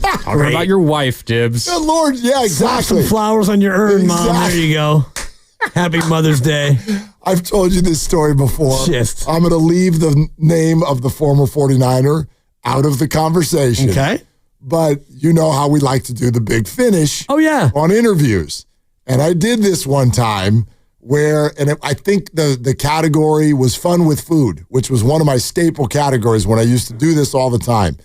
talk about your wife, Dibbs. Good Lord, yeah, exactly. Slap some flowers on your urn, Mom. There you go. Happy Mother's Day. I've told you this story before. Just. I'm going to leave the name of the former 49er out of the conversation. Okay. But you know how we like to do the big finish. Oh, yeah. On interviews. And I did this one time I think the category was fun with food, which was one of my staple categories when I used to do this all the time.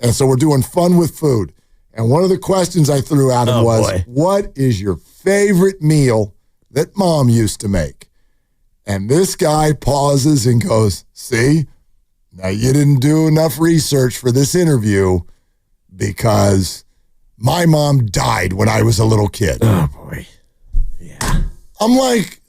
And so we're doing fun with food. And one of the questions I threw at him was, what is your favorite meal that Mom used to make? And this guy pauses and goes, see, now you didn't do enough research for this interview because my mom died when I was a little kid. Oh, boy. Yeah. I'm like,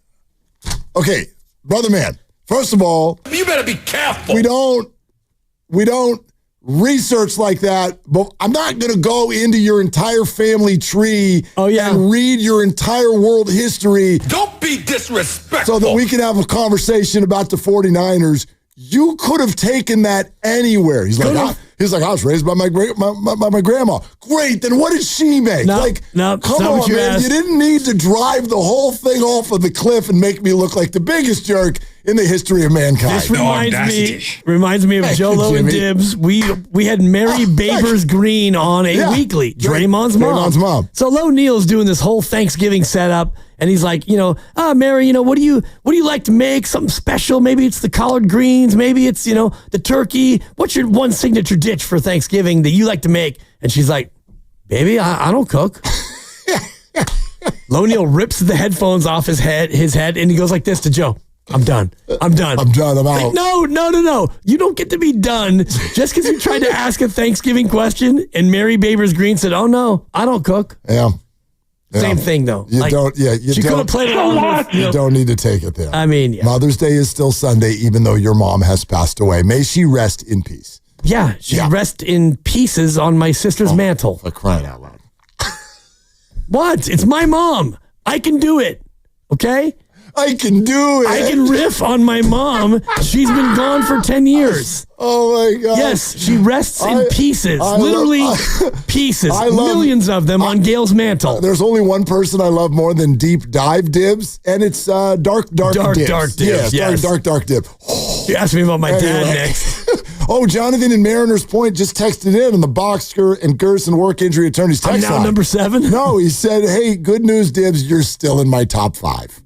okay, brother man, first of all, you better be careful. We don't research like that, but I'm not going to go into your entire family tree and read your entire world history. Don't be disrespectful. So that we can have a conversation about the 49ers. You could have taken that anywhere. He's like, I was raised by my grandma. Great, then what did she make? No, come on, man. You didn't need to drive the whole thing off of the cliff and make me look like the biggest jerk in the history of mankind. This reminds me of Jolo and Dibbs. We had Mary Babers Green on a weekly. Draymond's mom. So Lo Neal's doing this whole Thanksgiving setup, and he's like, Mary, what do you like to make? Something special? Maybe it's the collard greens. Maybe it's the turkey. What's your one signature dish for Thanksgiving that you like to make? And she's like, baby, I don't cook. Lo Neal rips the headphones off his head, and he goes like this to Joe. I'm done. I'm out. Like, no. You don't get to be done just because you tried to ask a Thanksgiving question and Mary Babers Green said, oh, no, I don't cook. Yeah. Same thing, though. You don't have played along with, you don't need to take it there. I mean, Mother's Day is still Sunday, even though your mom has passed away. May she rest in peace. Yeah, she rests in pieces on my sister's mantle. For crying out loud. What? It's my mom. I can do it. Okay? I can do it. I can riff on my mom. She's been gone for 10 years. Oh, my God. Yes, she rests in pieces. Literally pieces. Millions of them on Gail's mantle. There's only one person I love more than Deep Dive Dibs, and it's Dark Dibs. Dark Dibs, yes. Dark Dib. You asked me about my dad next. Jonathan in Mariners Point just texted in on the Boxer and Gerson work injury attorneys text I'm now number 7? No, he said, hey, good news, Dibs, you're still in my top 5.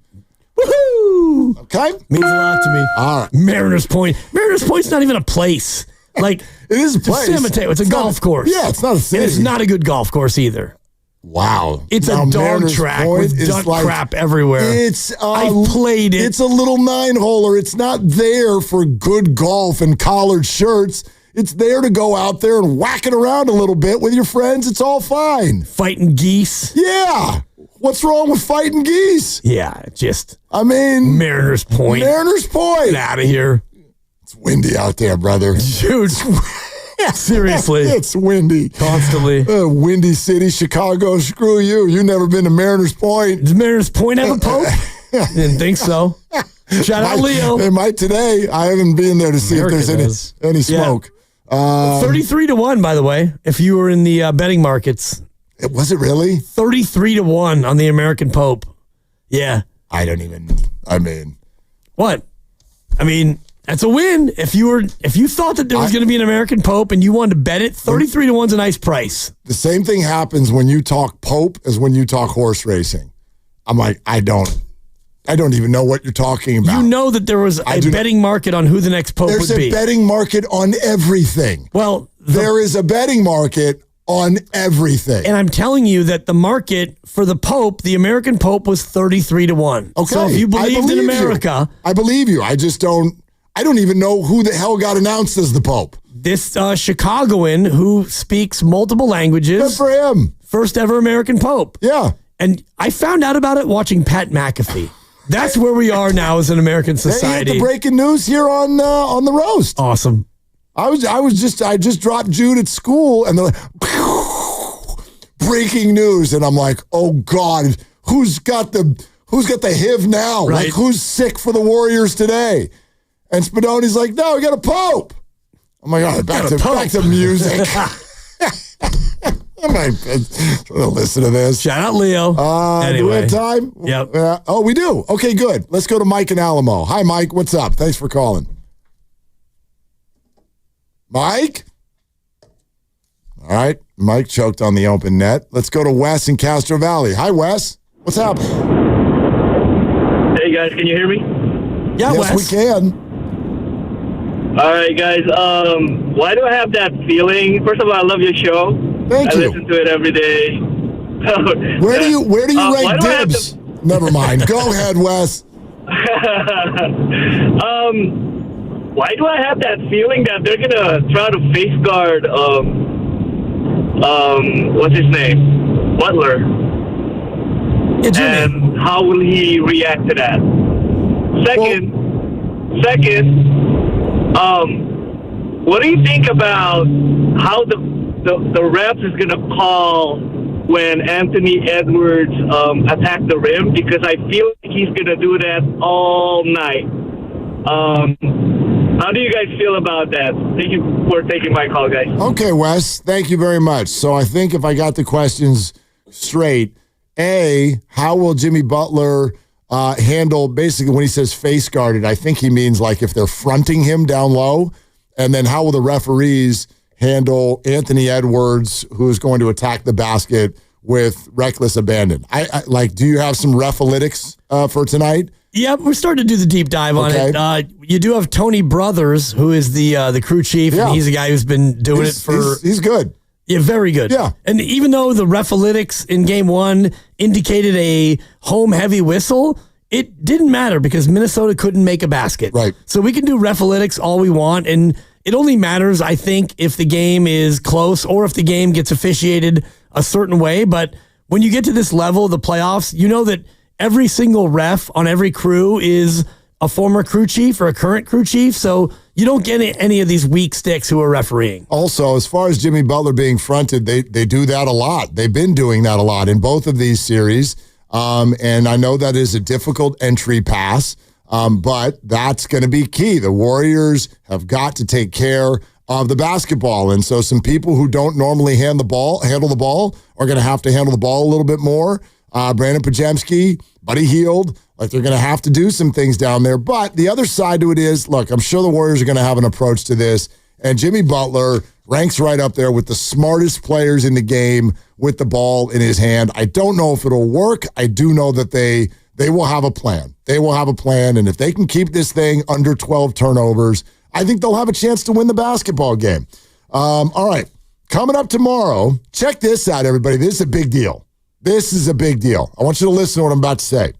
Woohoo! Okay. Means a lot to me. All right. Mariners Point. Mariners Point's not even a place. Like, it is a place. San Mateo. It's a golf course. Yeah, it's not a city. And it's not a good golf course either. Wow. It's a dog track with duck crap everywhere. I played it. It's a little 9-holer. It's not there for good golf and collared shirts. It's there to go out there and whack it around a little bit with your friends. It's all fine. Fighting geese. Yeah. What's wrong with fighting geese? Yeah, Mariners Point. Get out of here. It's windy out there, brother. Dude. Seriously. It's windy. Constantly. Windy City, Chicago, screw you. You've never been to Mariners Point. Does Mariners Point have a Pope? Didn't think so. Shout out Leo. It might today. I haven't been there to see if there's any smoke. 33-1, by the way, if you were in the betting markets. Was it really? 33-1 on the American Pope. Yeah. What? I mean, that's a win. If you thought that there was going to be an American Pope and you wanted to bet it, 33-1's a nice price. The same thing happens when you talk Pope as when you talk horse racing. I'm like, I don't even know what you're talking about. You know that there was a betting market on who the next Pope would be. There's a betting market on everything. Well, there is a betting market on everything. And I'm telling you that the market for the Pope, the American Pope, was 33-1. Okay. So if you believed in America. I believe you. I don't even know who the hell got announced as the Pope. This Chicagoan who speaks multiple languages. Good for him. First ever American Pope. Yeah. And I found out about it watching Pat McAfee. That's where we are now as an American society. Hey, the breaking news here on the roast. Awesome. I just dropped Jude at school, and they're like, breaking news, and I'm like, oh God, who's got the HIV now? Right. Like, who's sick for the Warriors today? And Spadoni's like, no, we got a Pope. Oh my God, back to music. I might listen to this. Shout out Leo. Anyway. Do we have time? Yep. Oh, we do. Okay, good. Let's go to Mike in Alamo. Hi, Mike. What's up? Thanks for calling. Mike? All right. Mike choked on the open net. Let's go to Wes in Castro Valley. Hi, Wes. What's happening? Hey, guys. Can you hear me? Yeah, yes, Wes. we can. All right, guys. Why do I have that feeling? First of all, I love your show. Thank you. I listen to it every day. Where do you rank Dibs? Never mind. Go ahead, Wes. Why do I have that feeling that they're gonna try to face guard what's his name? Butler. Yeah, and how will he react to that? Second, what do you think about how the refs is going to call when Anthony Edwards attacked the rim? Because I feel like he's going to do that all night. How do you guys feel about that? Thank you for taking my call, guys. Okay, Wes. Thank you very much. So I think if I got the questions straight, A, how will Jimmy Butler handle basically when he says face guarded? I think he means like if they're fronting him down low. And then how will the referees handle Anthony Edwards, who is going to attack the basket with reckless abandon? I like, do you have some refalytics for tonight? Yeah, we're starting to do the deep dive on it. You do have Tony Brothers, who is the crew chief, and he's a guy who's been doing it for... He's good. Yeah, very good. Yeah. And even though the refalytics in game one indicated a home-heavy whistle, it didn't matter because Minnesota couldn't make a basket. Right. So we can do refalytics all we want, and it only matters, I think, if the game is close or if the game gets officiated a certain way. But when you get to this level of the playoffs, you know that every single ref on every crew is a former crew chief or a current crew chief, so you don't get any of these weak sticks who are refereeing. Also, as far as Jimmy Butler being fronted, they do that a lot. They've been doing that a lot in both of these series, and I know that is a difficult entry pass, but that's going to be key. The Warriors have got to take care of the basketball, and so some people who don't normally handle the ball are going to have to handle the ball a little bit more. Brandon Pajemski, Buddy Hield, like they're going to have to do some things down there. But the other side to it is, look, I'm sure the Warriors are going to have an approach to this. And Jimmy Butler ranks right up there with the smartest players in the game with the ball in his hand. I don't know if it'll work. I do know that they will have a plan. They will have a plan. And if they can keep this thing under 12 turnovers, I think they'll have a chance to win the basketball game. All right. Coming up tomorrow, check this out, everybody. This is a big deal. This is a big deal. I want you to listen to what I'm about to say.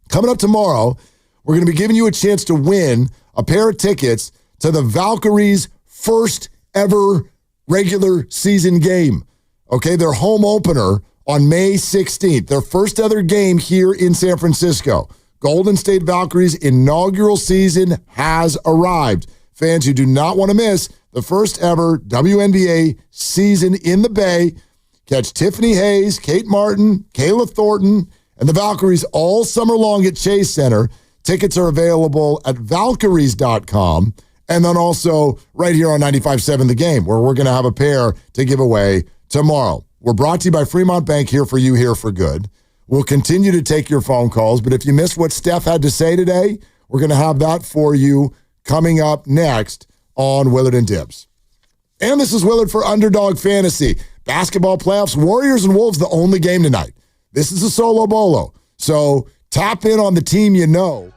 Coming up tomorrow, we're going to be giving you a chance to win a pair of tickets to the Valkyries' first ever regular season game. Okay, their home opener on May 16th. Their first ever game here in San Francisco. Golden State Valkyries' inaugural season has arrived. Fans, you do not want to miss the first ever WNBA season in the Bay. Catch Tiffany Hayes, Kate Martin, Kayla Thornton, and the Valkyries all summer long at Chase Center. Tickets are available at Valkyries.com and then also right here on 95.7 The Game, where we're going to have a pair to give away tomorrow. We're brought to you by Fremont Bank, here for you, here for good. We'll continue to take your phone calls, but if you missed what Steph had to say today, we're going to have that for you coming up next on Willard and Dibs. And this is Willard for Underdog Fantasy. Basketball playoffs, Warriors and Wolves, the only game tonight. This is a solo bolo, so tap in on the team you know.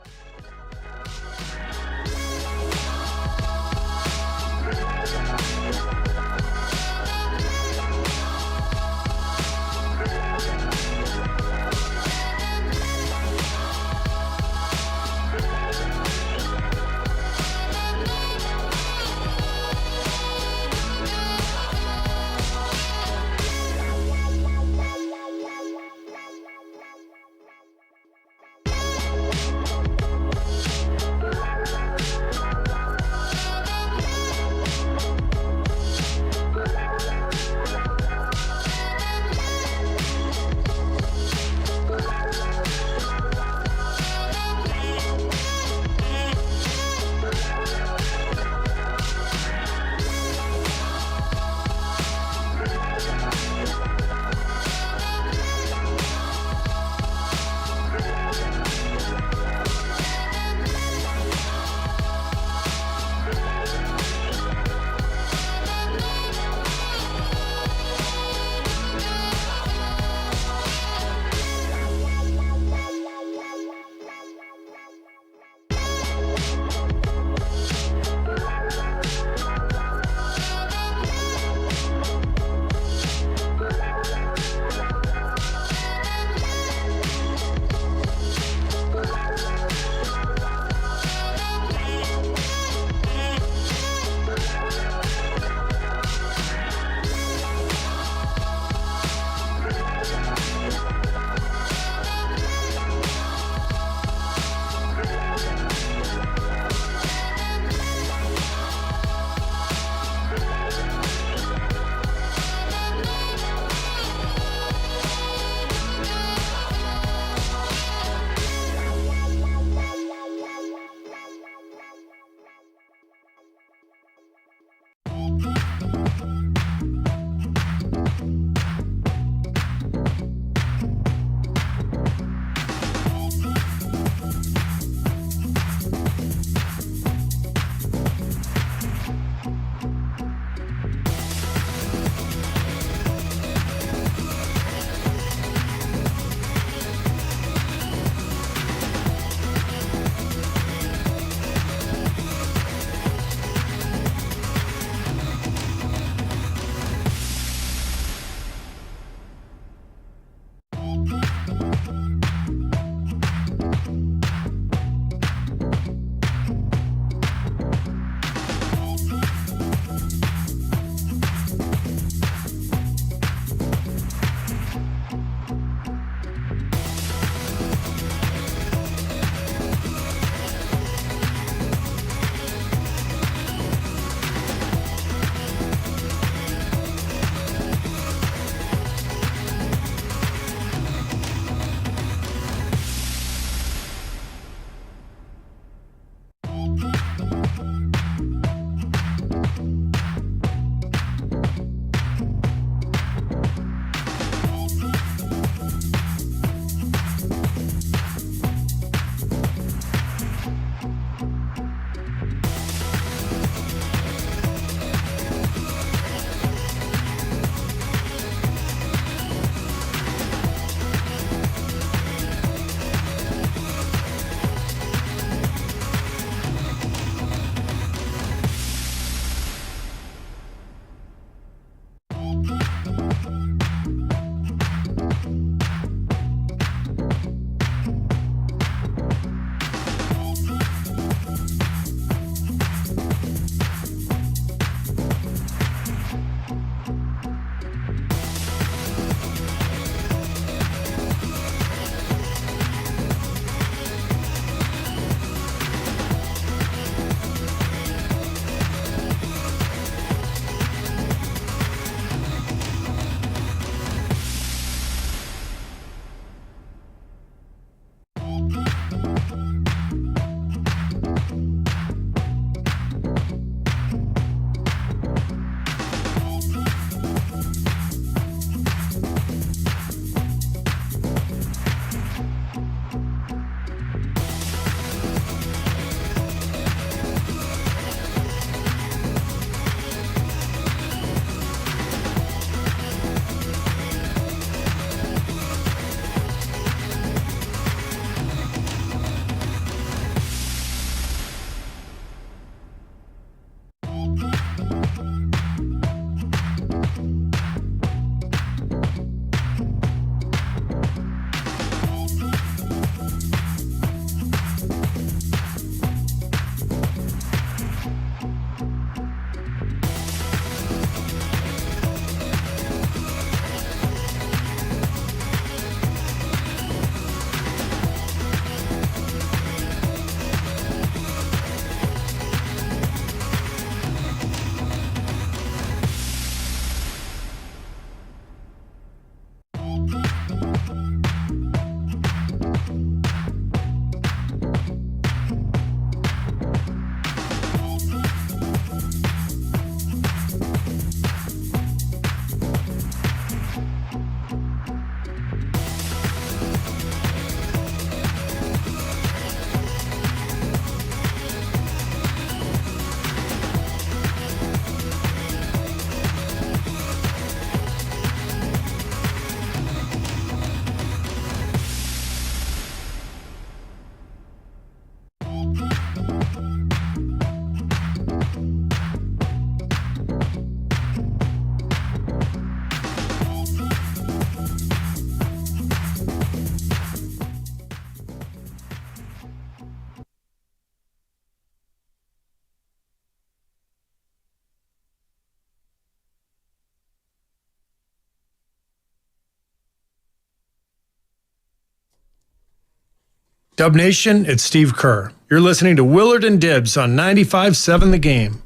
Dub Nation, it's Steve Kerr. You're listening to Willard and Dibbs on 95.7 The Game.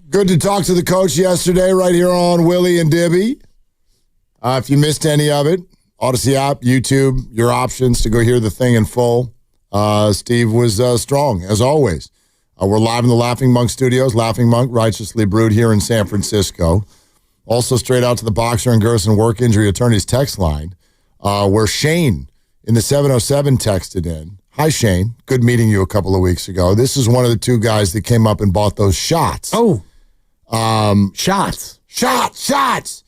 Good to talk to the coach yesterday right here on Willie and Dibby. If you missed any of it, Odyssey app, YouTube, your options to go hear the thing in full. Steve was strong, as always. We're live in the Laughing Monk Studios. Laughing Monk, righteously brewed here in San Francisco. Also straight out to the Boxer and Gerson Work Injury Attorneys text line, where Shane in the 707 texted in. Hi, Shane. Good meeting you a couple of weeks ago. This is one of the two guys that came up and bought those shots. Oh. Shots. Shots.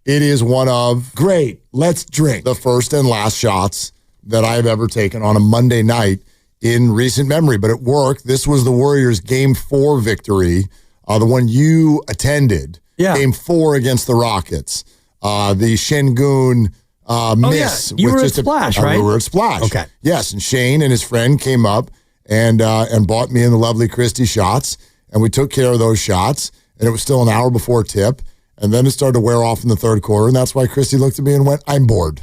It is one of, great, let's drink, the first and last shots that I have ever taken on a Monday night in recent memory. But at work, this was the Warriors' Game 4 victory, the one you attended. Yeah. Game 4 against the Rockets. The Şengün miss. You were at Splash, right? We were at Splash. Okay. Yes, and Shane and his friend came up and bought me and the lovely Christy shots, and we took care of those shots, and it was still an hour before tip, and then it started to wear off in the third quarter, and that's why Christy looked at me and went, I'm bored.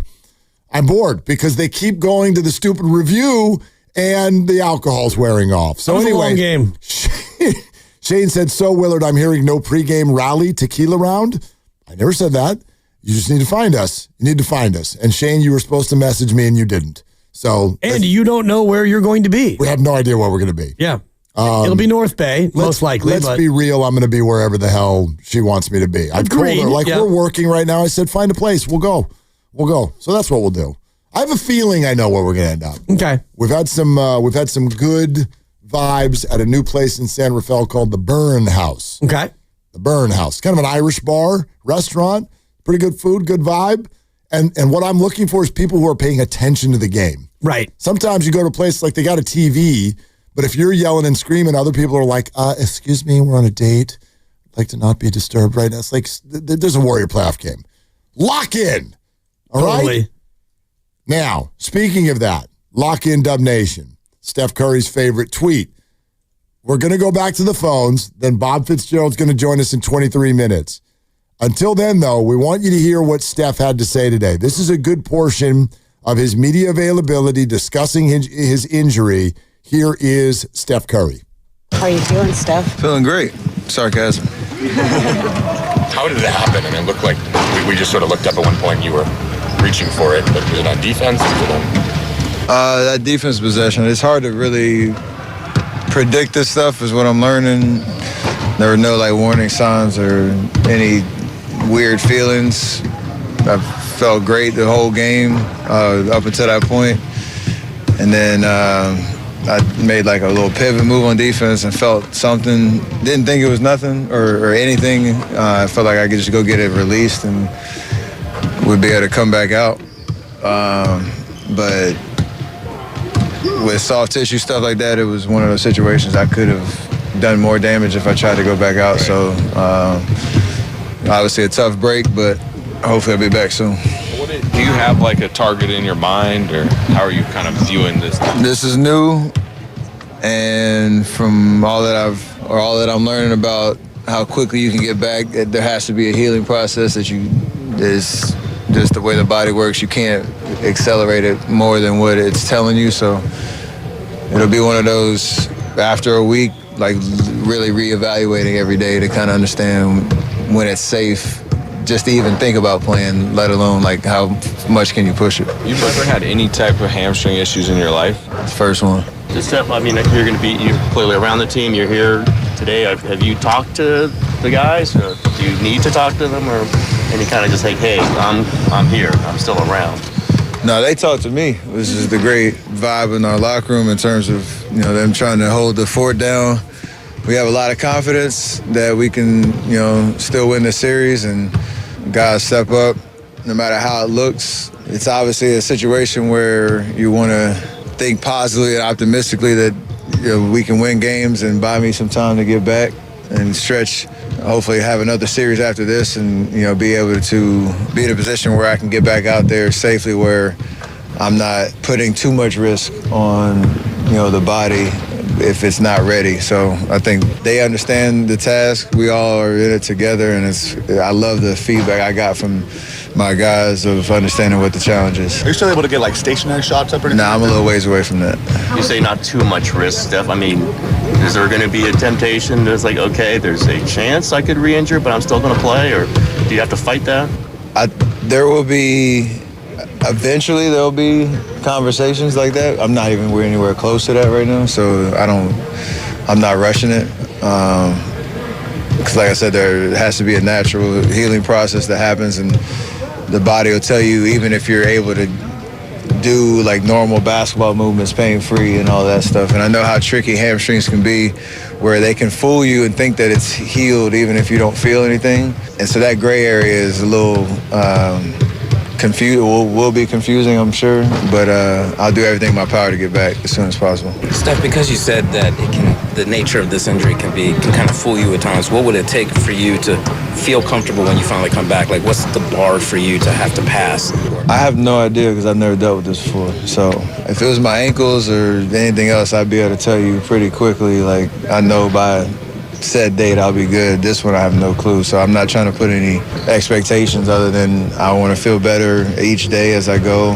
I'm bored because they keep going to the stupid review, and the alcohol's wearing off. So anyway, long game. Shane said, so Willard, I'm hearing no pregame rally tequila round. I never said that. You just need to find us. You need to find us. And Shane, you were supposed to message me and you didn't. So, and you don't know where you're going to be. We have no idea where we're going to be. Yeah. It'll be North Bay, most likely. Let's be real. I'm going to be wherever the hell she wants me to be. I've told her, we're working right now. I said, find a place. We'll go. So that's what we'll do. I have a feeling I know where we're going to end up. Okay. We've had some good vibes at a new place in San Rafael called the Burn House. Okay. The Burn House. Kind of an Irish bar, restaurant, pretty good food, good vibe. And what I'm looking for is people who are paying attention to the game. Right. Sometimes you go to a place like they got a TV, but if you're yelling and screaming, other people are like, excuse me, we're on a date. I'd like to not be disturbed right now. It's like there's a Warrior playoff game. Lock in. All right? Now, speaking of that, lock in Dub Nation. Steph Curry's favorite tweet. We're going to go back to the phones. Then Bob Fitzgerald's going to join us in 23 minutes. Until then, though, we want you to hear what Steph had to say today. This is a good portion of his media availability discussing his injury. Here is Steph Curry. How are you feeling, Steph? Feeling great. Sarcasm. How did it happen? I mean, it looked like we just sort of looked up at one point and you were reaching for it, but was it on defense? That defense possession, it's hard to really predict this stuff is what I'm learning. There were no warning signs or any weird feelings. I felt great the whole game up until that point. And then I made a little pivot move on defense and felt something. Didn't think it was nothing or anything. I felt like I could just go get it released and we'd be able to come back out. But with soft tissue stuff like that, it was one of those situations I could have done more damage if I tried to go back out. So obviously a tough break, but hopefully I'll be back soon. Do you have a target in your mind, or how are you kind of viewing this? This is new, and from all that I'm learning about how quickly you can get back, there has to be a healing process that is just the way the body works. You can't accelerate it more than what it's telling you. So it'll be one of those after a week, really reevaluating every day to kind of understand when it's safe just to even think about playing, let alone how much can you push it. You've never had any type of hamstring issues in your life? First one. Steph, you're going to be clearly around the team. You're here today. Have you talked to the guys, or do you need to talk to them, or any kind of just hey, I'm here, I'm still around? No, they talked to me. This is the great vibe in our locker room in terms of them trying to hold the fort down. We have a lot of confidence that we can still win the series, and guys step up no matter how it looks. It's obviously a situation where you want to think positively and optimistically that we can win games and buy me some time to get back and stretch, hopefully have another series after this and be able to be in a position where I can get back out there safely, where I'm not putting too much risk on the body if it's not ready. So I think they understand the task. We all are in it together, and I love the feedback I got from my guys of understanding what the challenge is. Are you still able to get like stationary shots up or anything? Nah, I'm a little ways away from that. You say not too much risk, Steph. I mean, is there going to be a temptation that's like, okay, there's a chance I could re-injure, but I'm still going to play? Or do you have to fight that? Eventually there'll be conversations like that. I'm not even anywhere close to that right now, so I'm not rushing it. Because like I said, there has to be a natural healing process that happens, and the body will tell you, even if you're able to do like normal basketball movements pain-free and all that stuff. And I know how tricky hamstrings can be, where they can fool you and think that it's healed even if you don't feel anything. And so that gray area is a little will be confusing, I'm sure, but I'll do everything in my power to get back as soon as possible. Steph, because you said that the nature of this injury can kind of fool you at times, what would it take for you to feel comfortable when you finally come back? Like, what's the bar for you to have to pass? I have no idea, because I've never dealt with this before. So if it was my ankles or anything else, I'd be able to tell you pretty quickly, like, I know by set date I'll be good. This one I have no clue, so I'm not trying to put any expectations other than I want to feel better each day as I go.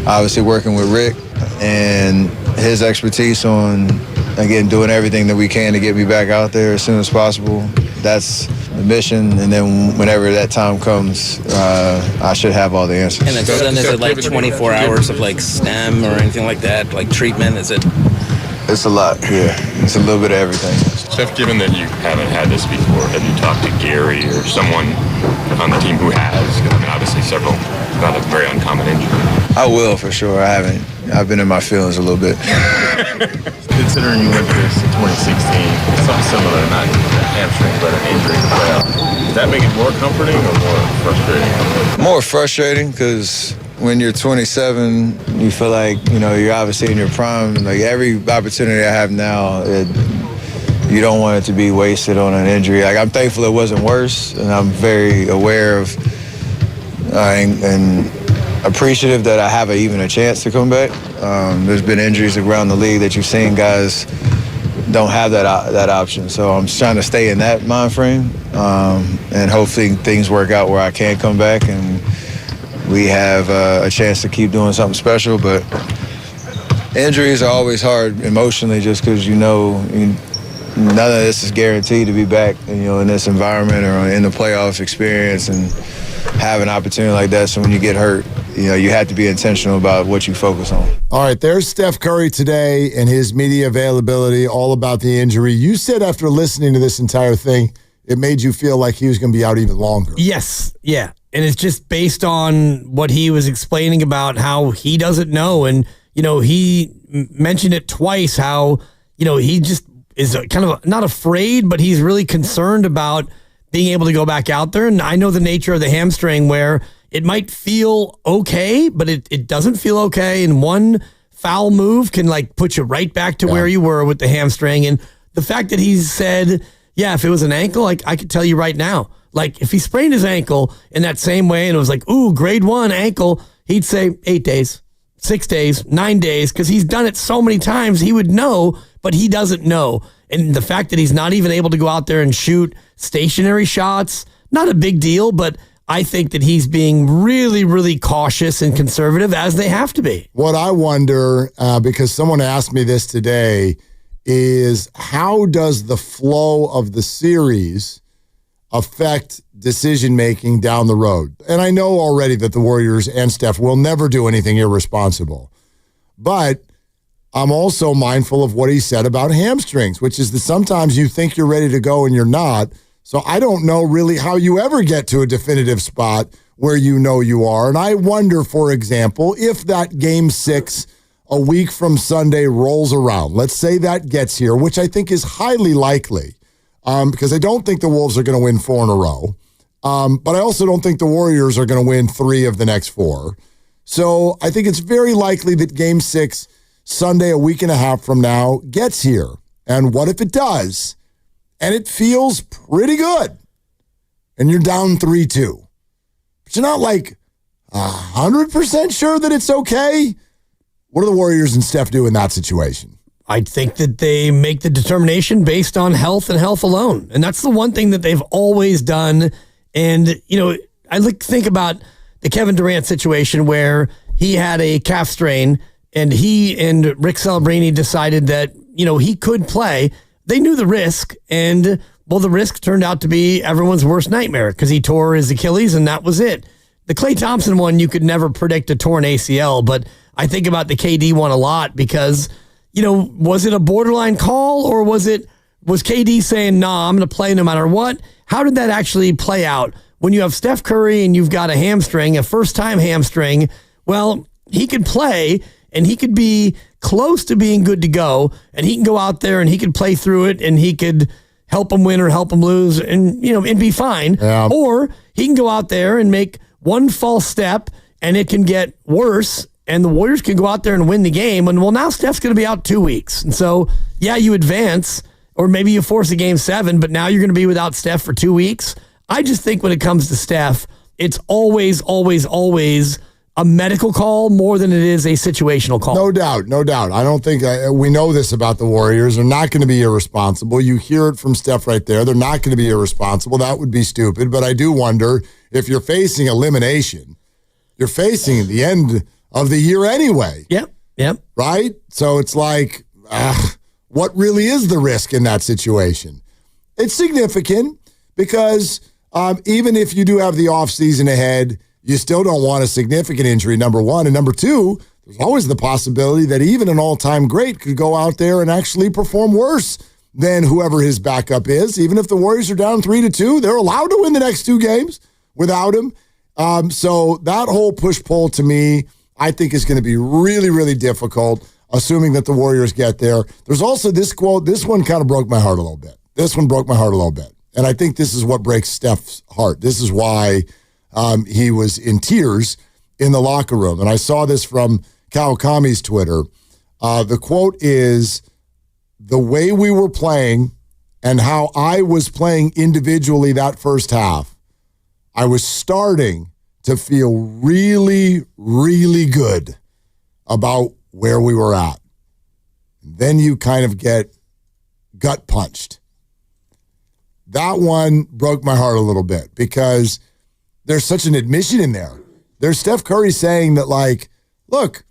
Obviously working with Rick and his expertise on, again, doing everything that we can to get me back out there as soon as possible. That's the mission, and then whenever that time comes, I should have all the answers. And until then, is it like 24 hours of like stem or anything like that, like treatment? Is it? It's a lot, yeah. It's a little bit of everything. Steph, given that you haven't had this before, have you talked to Gary or someone on the team who has? I mean, obviously several, not a very uncommon injury. I will, for sure. I haven't. I've been in my feelings a little bit. Considering you went through this in 2016, something similar, not a hamstring, but an injury in the playoffs, does that make it more comforting or more frustrating? More frustrating, because when you're 27, you feel like, you're obviously in your prime. Like, every opportunity I have now, you don't want it to be wasted on an injury. Like, I'm thankful it wasn't worse, and I'm very aware of and appreciative that I have even a chance to come back. There's been injuries around the league that you've seen guys don't have that option. So I'm just trying to stay in that mind frame, and hopefully things work out where I can come back and we have a chance to keep doing something special. But injuries are always hard emotionally, just because none of this is guaranteed to be back, in this environment or in the playoff experience and have an opportunity like that. So when you get hurt, you have to be intentional about what you focus on. All right, there's Steph Curry today and his media availability, all about the injury. You said after listening to this entire thing, it made you feel like he was going to be out even longer. Yes, yeah. And it's just based on what he was explaining about how he doesn't know. And, he mentioned it twice, how, he just is kind of not afraid, but he's really concerned about being able to go back out there. And I know the nature of the hamstring, where it might feel okay, but it doesn't feel okay. And one foul move can put you right back to where you were with the hamstring. And the fact that he's said, yeah, if it was an ankle, I could tell you right now, if he sprained his ankle in that same way and it was grade 1 ankle, he'd say 8 days, 6 days, 9 days, because he's done it so many times. He would know, but he doesn't know. And the fact that he's not even able to go out there and shoot stationary shots, not a big deal, but I think that he's being really, really cautious and conservative, as they have to be. What I wonder, because someone asked me this today, is how does the flow of the series affect decision-making down the road? And I know already that the Warriors and Steph will never do anything irresponsible. But I'm also mindful of what he said about hamstrings, which is that sometimes you think you're ready to go and you're not. So I don't know really how you ever get to a definitive spot where you are. And I wonder, for example, if that Game 6 a week from Sunday rolls around. Let's say that gets here, which I think is highly likely. Because I don't think the Wolves are going to win 4 in a row. But I also don't think the Warriors are going to win 3 of the next 4. So I think it's very likely that Game 6, Sunday, a week and a half from now, gets here. And what if it does? And it feels pretty good. And you're down 3-2. But you're not 100% sure that it's okay. What do the Warriors and Steph do in that situation? I think that they make the determination based on health and health alone. And that's the one thing that they've always done. And, I think about the Kevin Durant situation where he had a calf strain and he and Rick Celebrini decided that, he could play. They knew the risk, and the risk turned out to be everyone's worst nightmare because he tore his Achilles and that was it. The Klay Thompson one, you could never predict a torn ACL, but I think about the KD one a lot because, was it a borderline call or was KD saying, nah, I'm going to play no matter what? How did that actually play out? When you have Steph Curry and you've got a hamstring, a first-time hamstring, well, he could play and he could be close to being good to go, and he can go out there and he could play through it and he could help him win or help him lose and, and be fine. Yeah. Or he can go out there and make one false step and it can get worse and the Warriors can go out there and win the game. And now Steph's going to be out 2 weeks. And so, yeah, you advance or maybe you force a game 7, but now you're going to be without Steph for 2 weeks. I just think when it comes to Steph, it's always, always, always a medical call more than it is a situational call. No doubt, no doubt. I don't think we know this about the Warriors. They're not going to be irresponsible. You hear it from Steph right there. They're not going to be irresponsible. That would be stupid. But I do wonder if you're facing elimination, you're facing the end of the year anyway. Yep. Right? So it's like, what really is the risk in that situation? It's significant because even if you do have the offseason ahead, you still don't want a significant injury, number one. And number two, there's always the possibility that even an all-time great could go out there and actually perform worse than whoever his backup is. Even if the Warriors are down 3-2, they're allowed to win the next 2 games without him. So that whole push-pull to me, I think is going to be really, really difficult, assuming that the Warriors get there. There's also this quote. This one kind of broke my heart a little bit. And I think this is what breaks Steph's heart. This is why he was in tears in the locker room. And I saw this from Kawakami's Twitter. The quote is, the way we were playing and how I was playing individually that first half, I was starting to feel really, really good about where we were at. Then you kind of get gut punched. That one broke my heart a little bit because there's such an admission in there. There's Steph Curry saying that, like, look,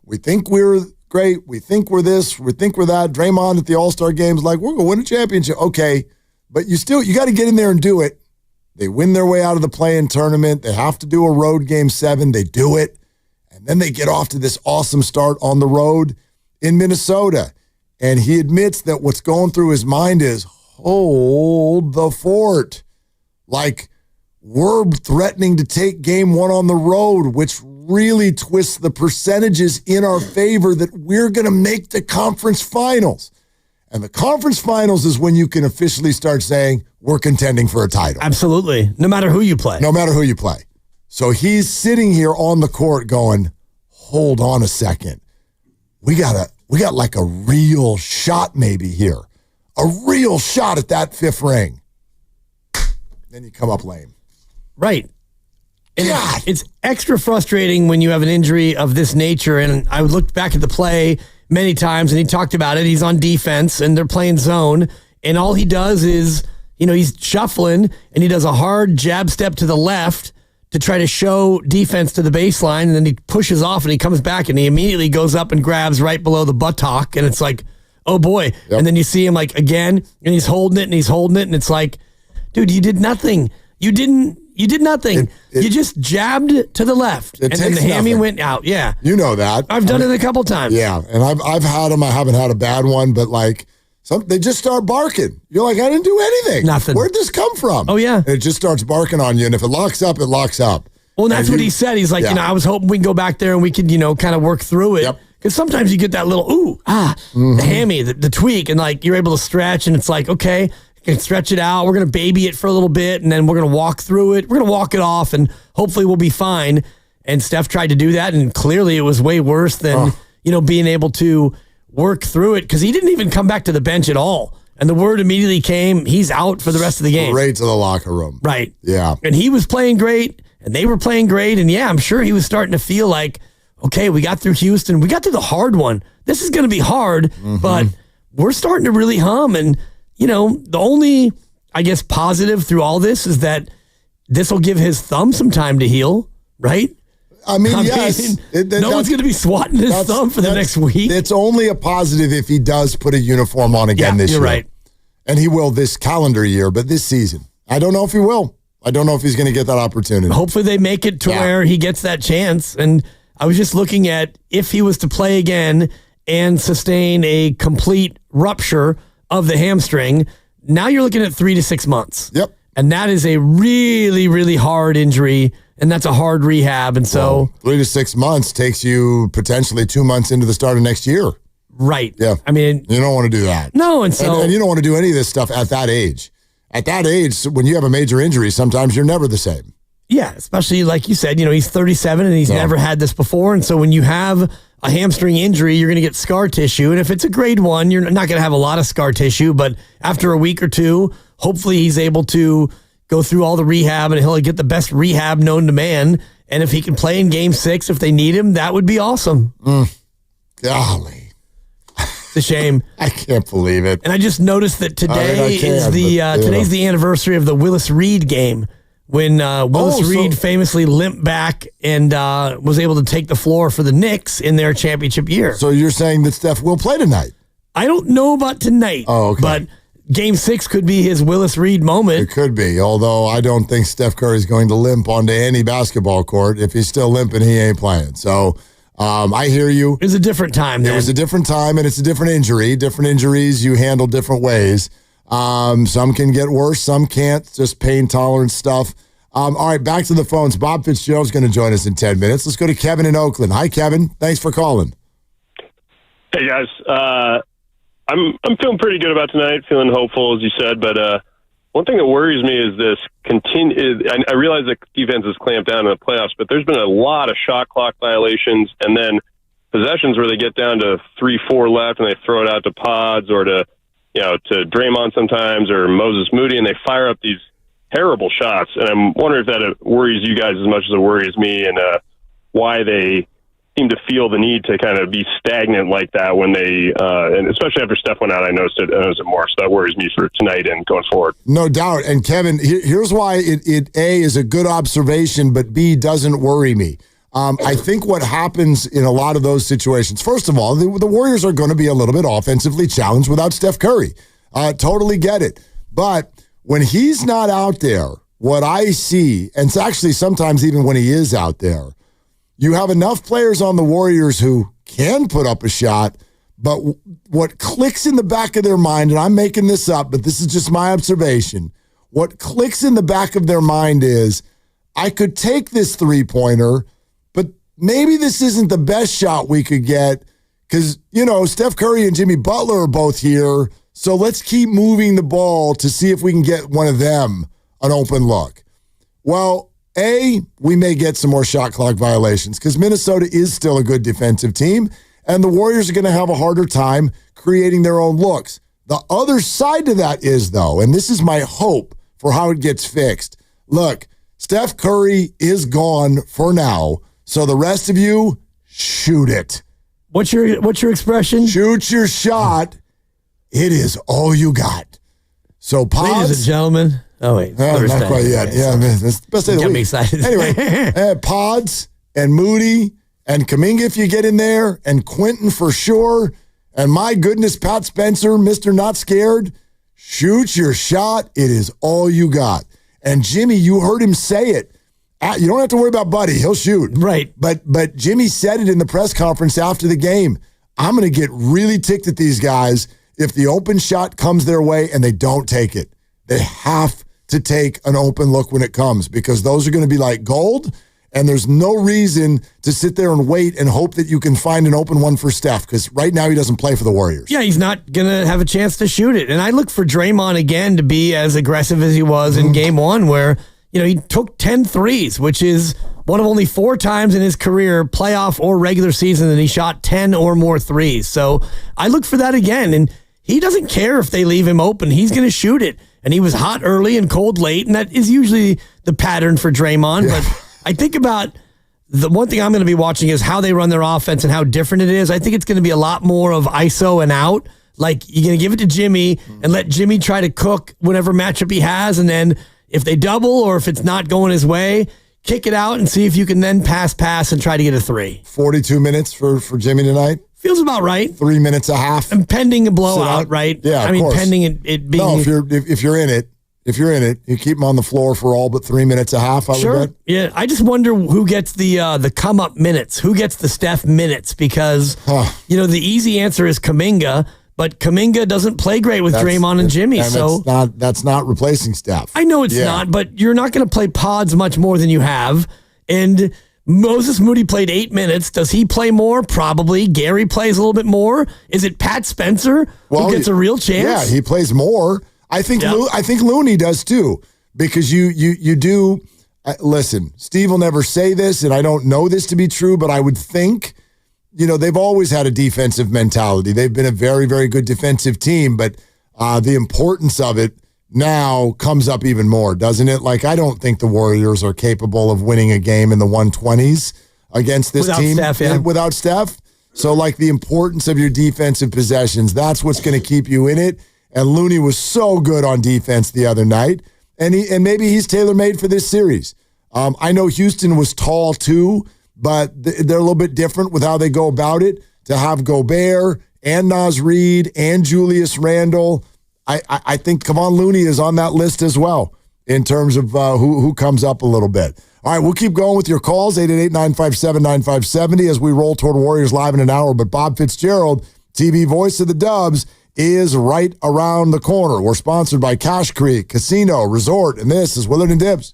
we think we're great. We think we're this. We think we're that. Draymond at the All-Star games, like, we're going to win a championship. Okay, but you got to get in there and do it. They win their way out of the play-in tournament. They have to do a road game 7. They do it. And then they get off to this awesome start on the road in Minnesota. And he admits that what's going through his mind is, hold the fort. Like, we're threatening to take game 1 on the road, which really twists the percentages in our favor that we're going to make the conference finals. And the conference finals is when you can officially start saying we're contending for a title. Absolutely. No matter who you play. So he's sitting here on the court going, hold on a second. We got like a real shot maybe here. A real shot at that 5th ring. Then you come up lame. Right. And it's extra frustrating when you have an injury of this nature. And I looked back at the play many times, and he talked about it. He's on defense, and they're playing zone. And all he does is, he's shuffling, and he does a hard jab step to the left to try to show defense to the baseline. And then he pushes off, and he comes back, and he immediately goes up and grabs right below the buttock. And it's like, oh, boy. Yep. And then you see him, like, again, and he's holding it, and it's like, dude, you did nothing. You did nothing. You just jabbed to the left, and then the hammy went out. Yeah. You know that. I've done it a couple times. Yeah, and I've had them. I haven't had a bad one, but like they just start barking. You're like, I didn't do anything. Nothing. Where'd this come from? Oh, yeah. And it just starts barking on you, and if it locks up, it locks up. Well, and that's what he said. He's like, I was hoping we can go back there and we could, kind of work through it. Because sometimes you get that little, the hammy, the tweak, and like you're able to stretch, and it's like, okay, can stretch it out. We're going to baby it for a little bit, and then we're going to walk through it. We're going to walk it off, and hopefully we'll be fine. And Steph tried to do that, and clearly it was way worse than, being able to work through it because he didn't even come back to the bench at all. And the word immediately came, he's out for the rest of the game. Straight to the locker room. Right. Yeah. And he was playing great, and they were playing great. And, I'm sure he was starting to feel like, okay, we got through Houston. We got through the hard one. This is going to be hard, but we're starting to really hum. And, the only, I guess, positive through all this is that this will give his thumb some time to heal, right? I mean, yes. No one's going to be swatting his thumb for the next week. It's only a positive if he does put a uniform on again this year. You're right. And he will this calendar year, but this season. I don't know if he will. I don't know if he's going to get that opportunity. Hopefully they make it to where he gets that chance. And I was just looking at if he was to play again and sustain a complete rupture of the hamstring, now you're looking at 3 to 6 months. Yep. And that is a really, really hard injury, and that's a hard rehab. And so 3 to 6 months takes you potentially 2 months into the start of next year. Right. Yeah. I mean, you don't want to do that. No, and so and you don't want to do any of this stuff at that age. At that age, when you have a major injury, sometimes you're never the same. Yeah, especially like you said, he's 37 and he's never had this before. And so when you have a hamstring injury, you're going to get scar tissue. And if it's a grade 1, you're not going to have a lot of scar tissue. But after a week or two, hopefully he's able to go through all the rehab and he'll get the best rehab known to man. And if he can play in Game 6, if they need him, that would be awesome. Golly. It's a shame. I can't believe it. And I just noticed that today today's the anniversary of the Willis Reed game when Willis Reed famously limped back and was able to take the floor for the Knicks in their championship year. So you're saying that Steph will play tonight? I don't know about tonight. Oh, okay. But Game 6 could be his Willis Reed moment. It could be, although I don't think Steph Curry is going to limp onto any basketball court. If he's still limping, he ain't playing. So I hear you. It was a different time then. It was a different time, and it's a different injury. Different injuries you handle different ways. Some can get worse, some can't. Just pain tolerant stuff. All right, back to the phones. Bob Fitzgerald is going to join us in 10 minutes. Let's go to Kevin in Oakland. Hi, Kevin. Thanks for calling. Hey, guys. I'm feeling pretty good about tonight, feeling hopeful, as you said, but one thing that worries me is this I realize that defense has clamped down in the playoffs, but there's been a lot of shot clock violations and then possessions where they get down to 3-4 left and they throw it out to Pods or to Draymond sometimes or Moses Moody, and they fire up these terrible shots. And I'm wondering if that worries you guys as much as it worries me, and why they seem to feel the need to kind of be stagnant like that when they, and especially after Steph went out, I noticed it more. So that worries me for tonight and going forward. No doubt. And Kevin, here's why it A, is a good observation, but B, doesn't worry me. I think what happens in a lot of those situations, first of all, the Warriors are going to be a little bit offensively challenged without Steph Curry. Totally get it. But when he's not out there, what I see, and it's actually sometimes even when he is out there, you have enough players on the Warriors who can put up a shot, but what clicks in the back of their mind, and I'm making this up, but this is just my observation, what clicks in the back of their mind is, I could take this three-pointer, but maybe this isn't the best shot we could get because, Steph Curry and Jimmy Butler are both here, so let's keep moving the ball to see if we can get one of them an open look. Well, A, we may get some more shot clock violations because Minnesota is still a good defensive team, and the Warriors are going to have a harder time creating their own looks. The other side to that is, though, and this is my hope for how it gets fixed. Look, Steph Curry is gone for now, so the rest of you, shoot it. What's your expression? Shoot your shot. It is all you got. So, Pods, ladies and gentlemen. Oh, wait. Not quite yet. Yeah, man, that's the best day of the week. Get me excited. Anyway, Pods and Moody and Kuminga if you get in there, and Quentin for sure, and my goodness, Pat Spencer, Mr. Not Scared, shoot your shot. It is all you got. And Jimmy, you heard him say it. You don't have to worry about Buddy. He'll shoot. Right. But Jimmy said it in the press conference after the game. I'm going to get really ticked at these guys if the open shot comes their way and they don't take it. They have to take an open look when it comes because those are going to be like gold, and there's no reason to sit there and wait and hope that you can find an open one for Steph because right now he doesn't play for the Warriors. Yeah, he's not going to have a chance to shoot it. And I look for Draymond again to be as aggressive as he was in Game 1 where, he took 10 threes, which is one of only 4 times in his career, playoff or regular season, that he shot 10 or more threes. So I look for that again, and he doesn't care if they leave him open. He's going to shoot it. And he was hot early and cold late, and that is usually the pattern for Draymond. Yeah. But I think about the one thing I'm going to be watching is how they run their offense and how different it is. I think it's going to be a lot more of ISO and out. Like, you're going to give it to Jimmy and let Jimmy try to cook whatever matchup he has, and then if they double or if it's not going his way, kick it out and see if you can then pass and try to get a 3. 42 minutes for Jimmy tonight. Feels about right. 3 minutes a half. And pending a blowout, right? Yeah, I mean, course. pending it being. No, if you're in it, you keep him on the floor for all but 3 minutes a half. I would bet. Yeah, I just wonder who gets the come up minutes. Who gets the Steph minutes? Because the easy answer is Kuminga, but Kuminga doesn't play great with Draymond and Jimmy. So that's not replacing Steph. I know it's not, but you're not going to play pods much more than you have. And Moses Moody played 8 minutes. Does he play more? Probably. Gary plays a little bit more. Is it Pat Spencer who gets a real chance? Yeah, he plays more. I think Looney does too, because you do. Listen, Steve will never say this, and I don't know this to be true, but I would think, they've always had a defensive mentality. They've been a very, very good defensive team, but the importance of it now comes up even more, doesn't it? Like, I don't think the Warriors are capable of winning a game in the 120s against this team without Steph. So, like, the importance of your defensive possessions, that's what's going to keep you in it. And Looney was so good on defense the other night. And maybe he's tailor-made for this series. I know Houston was tall too, but they're a little bit different with how they go about it. To have Gobert and Naz Reid and Julius Randle, I think Kevon Looney is on that list as well in terms of who comes up a little bit. All right, we'll keep going with your calls, 888-957-9570 as we roll toward Warriors Live in an hour. But Bob Fitzgerald, TV voice of the Dubs, is right around the corner. We're sponsored by Cash Creek Casino Resort, and this is Willard and Dibs.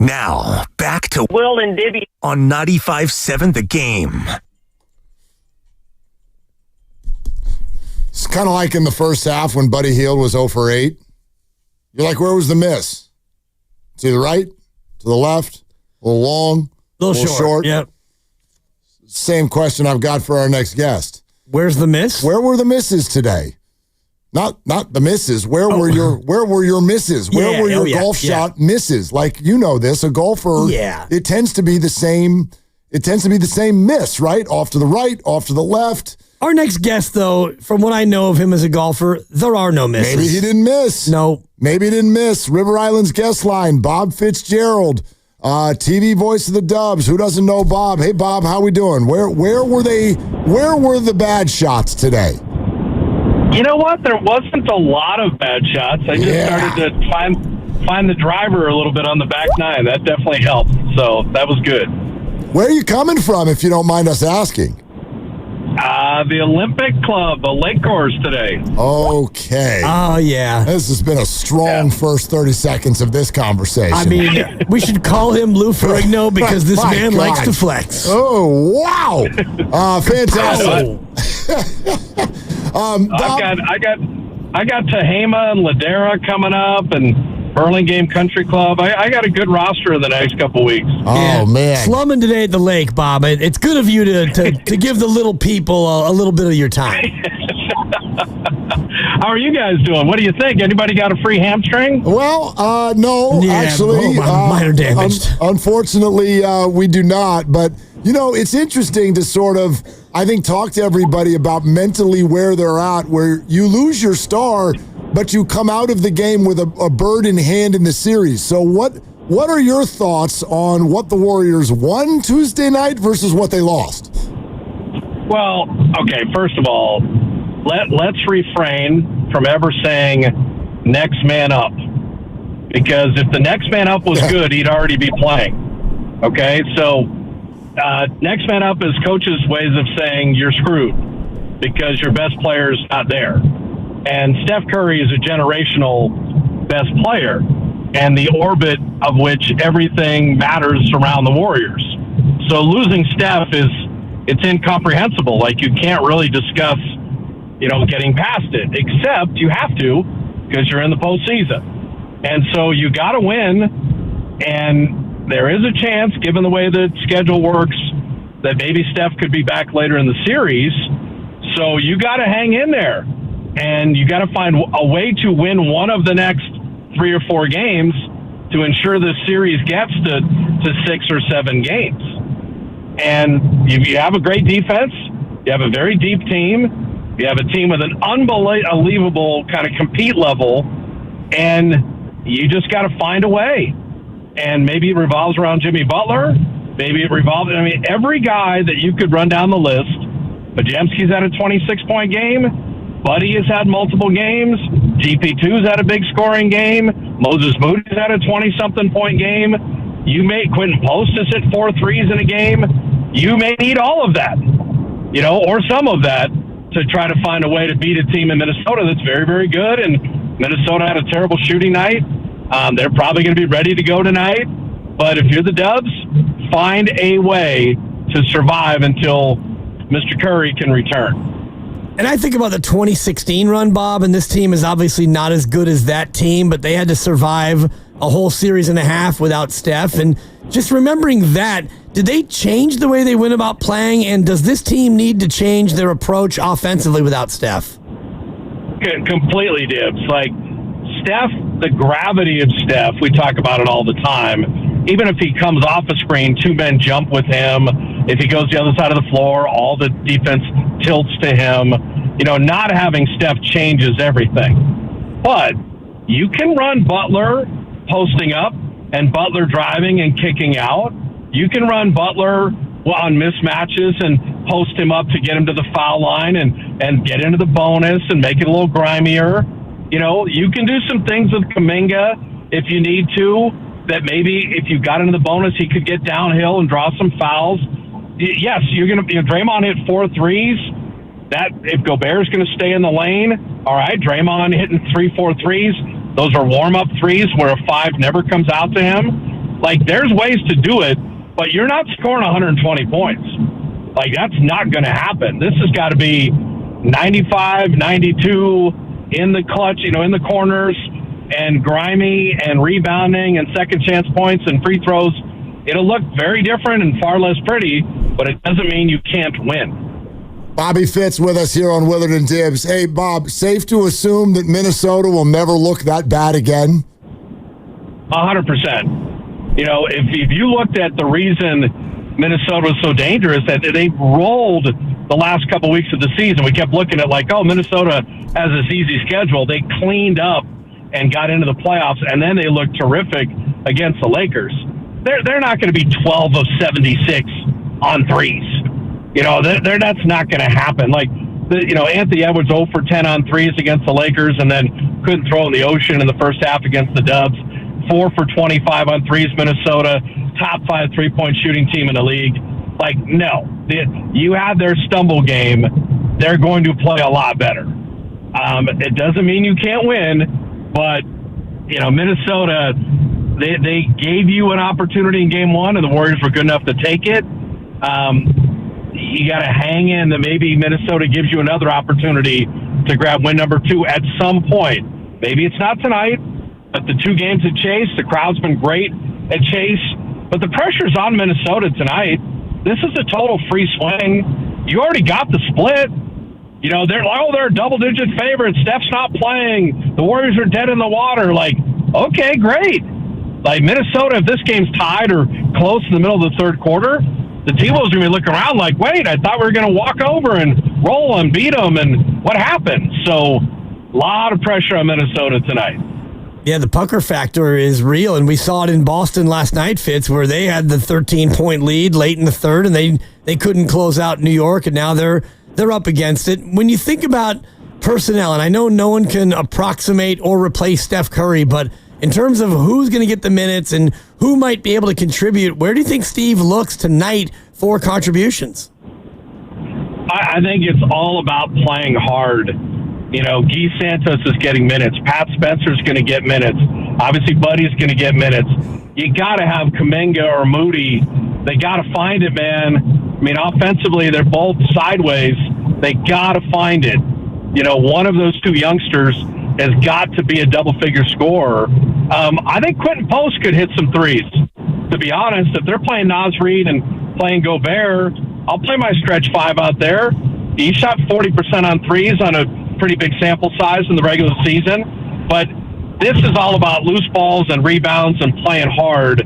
Now, back to Will and Dibby on 95.7 The Game. It's kind of like in the first half when Buddy Hield was 0 for 8. You're like, where was the miss? To the right, to the left, a little long, a little short. Yep. Same question I've got for our next guest. Where's the miss? Where were the misses today? Not the misses. Where were your misses? Where were your golf shot misses? Like, you know this, a golfer, it tends to be the same. It tends to be the same miss, right? Off to the right, off to the left. Our next guest, though, from what I know of him as a golfer, there are no misses. Maybe he didn't miss. No. Maybe he didn't miss. River Island's guest line, Bob Fitzgerald, TV voice of the Dubs. Who doesn't know Bob? Hey, Bob, how we doing? Where were they? Where were the bad shots today? You know what? There wasn't a lot of bad shots. I just started to find the driver a little bit on the back nine. That definitely helped. So that was good. Where are you coming from, if you don't mind us asking? The Olympic Club, the Lake Course today. Okay. Oh, yeah. This has been a strong first 30 seconds of this conversation. I mean, we should call him Lou Ferrigno because this man likes to flex. Oh, wow. Fantastic. I got Tehama and Ladera coming up and Burlingame Country Club. I got a good roster in the next couple weeks. Oh, man. Slumming today at the lake, Bob. It's good of you to give the little people a little bit of your time. How are you guys doing? What do you think? Anybody got a free hamstring? Well, no, actually. Minor damage. Unfortunately, we do not. But, you know, it's interesting to sort of, I think, talk to everybody about mentally where they're at, where you lose your star, but you come out of the game with a bird in hand in the series. So what are your thoughts on what the Warriors won Tuesday night versus what they lost? Well, okay, first of all, let's refrain from ever saying next man up. Because if the next man up was good, he'd already be playing. Okay, so next man up is coaches' ways of saying you're screwed because your best player is not there. And Steph Curry is a generational best player, and the orbit of which everything matters around the Warriors. So losing Steph it's incomprehensible. Like, you can't really discuss, getting past it, except you have to because you're in the postseason. And so you got to win, and there is a chance, given the way the schedule works, that maybe Steph could be back later in the series. So you got to hang in there. And you got to find a way to win one of the next 3 or 4 games to ensure this series gets to 6 or 7 games. And you have a great defense. You have a very deep team. You have a team with an unbelievable kind of compete level. And you just got to find a way. And maybe it revolves around Jimmy Butler. Maybe it revolves. I mean, every guy that you could run down the list. Pajemski's had a 26-point game. Buddy has had multiple games. GP2's had a big scoring game. Moses Moody's had a 20-something point game. Quentin Post has hit 4 threes in a game. You may need all of that, or some of that to try to find a way to beat a team in Minnesota that's very, very good. And Minnesota had a terrible shooting night. They're probably going to be ready to go tonight. But if you're the Dubs, find a way to survive until Mr. Curry can return. And I think about the 2016 run, Bob, and this team is obviously not as good as that team, but they had to survive a whole series and a half without Steph. And just remembering that, did they change the way they went about playing? And does this team need to change their approach offensively without Steph? Completely, Dibs. Like, Steph, the gravity of Steph, we talk about it all the time. Even if he comes off a screen, 2 men jump with him. If he goes the other side of the floor, all the defense tilts to him. Not having Steph changes everything. But you can run Butler posting up and Butler driving and kicking out. You can run Butler on mismatches and post him up to get him to the foul line and get into the bonus and make it a little grimier. You can do some things with Kuminga if you need to, that maybe if you got into the bonus, he could get downhill and draw some fouls. Yes, you're going to, Draymond hit 4 threes. That, if Gobert's going to stay in the lane, all right, Draymond hitting 3-4 threes. Those are warm-up threes where a 5 never comes out to him. Like, there's ways to do it, but you're not scoring 120 points. Like, that's not going to happen. This has got to be 95, 92 in the clutch, in the corners, and grimy and rebounding and second chance points and free throws. It'll look very different and far less pretty, but it doesn't mean you can't win. Bobby Fitz with us here on Willard and Dibs. Hey, Bob, safe to assume that Minnesota will never look that bad again? 100%. If you looked at the reason Minnesota was so dangerous, that they rolled the last couple weeks of the season. We kept looking at Minnesota has this easy schedule. They cleaned up and got into the playoffs, and then they looked terrific against the Lakers. They're not going to be 12 of 76 on threes. That's not going to happen. Anthony Edwards 0 for 10 on threes against the Lakers, and then couldn't throw in the ocean in the first half against the Dubs. 4 for 25 on threes, Minnesota, top 5 3-point shooting team in the league. No. You have their stumble game. They're going to play a lot better. It doesn't mean you can't win, but, Minnesota, they gave you an opportunity in game 1, and the Warriors were good enough to take it. You got to hang in that maybe Minnesota gives you another opportunity to grab win number 2 at some point. Maybe it's not tonight, but the 2 games at Chase, the crowd's been great at Chase, but the pressure's on Minnesota tonight. This is a total free swing. You already got the split. They're a double-digit favorite. Steph's not playing. The Warriors are dead in the water. Okay, great. Minnesota, if this game's tied or close in the middle of the third quarter, the T-Wolves are going to be looking around wait, I thought we were going to walk over and roll and beat them, and what happened? So, a lot of pressure on Minnesota tonight. Yeah, the pucker factor is real, and we saw it in Boston last night, Fitz, where they had the 13-point lead late in the third, and they couldn't close out New York, and now they're up against it. When you think about personnel, and I know no one can approximate or replace Steph Curry, but in terms of who's going to get the minutes and who might be able to contribute, where do you think Steve looks tonight for contributions? I think it's all about playing hard. Guy Santos is getting minutes. Pat Spencer's going to get minutes. Obviously, Buddy's going to get minutes. You got to have Kuminga or Moody. They got to find it, man. Offensively, they're both sideways. They got to find it. One of those 2 youngsters has got to be a double-figure scorer. I think Quentin Post could hit some threes. To be honest, if they're playing Naz Reid and playing Gobert, I'll play my stretch 5 out there. He shot 40% on threes on a pretty big sample size in the regular season. But this is all about loose balls and rebounds and playing hard.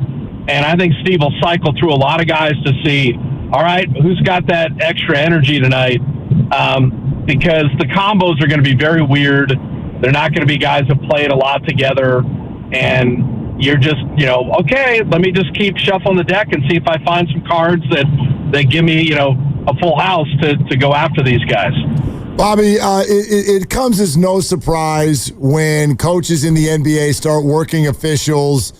And I think Steve will cycle through a lot of guys to see, all right, who's got that extra energy tonight? Because the combos are going to be very weird. They're not going to be guys that played a lot together. And you're just, okay, let me just keep shuffling the deck and see if I find some cards that give me, a full house to go after these guys. Bobby, it comes as no surprise when coaches in the NBA start working officials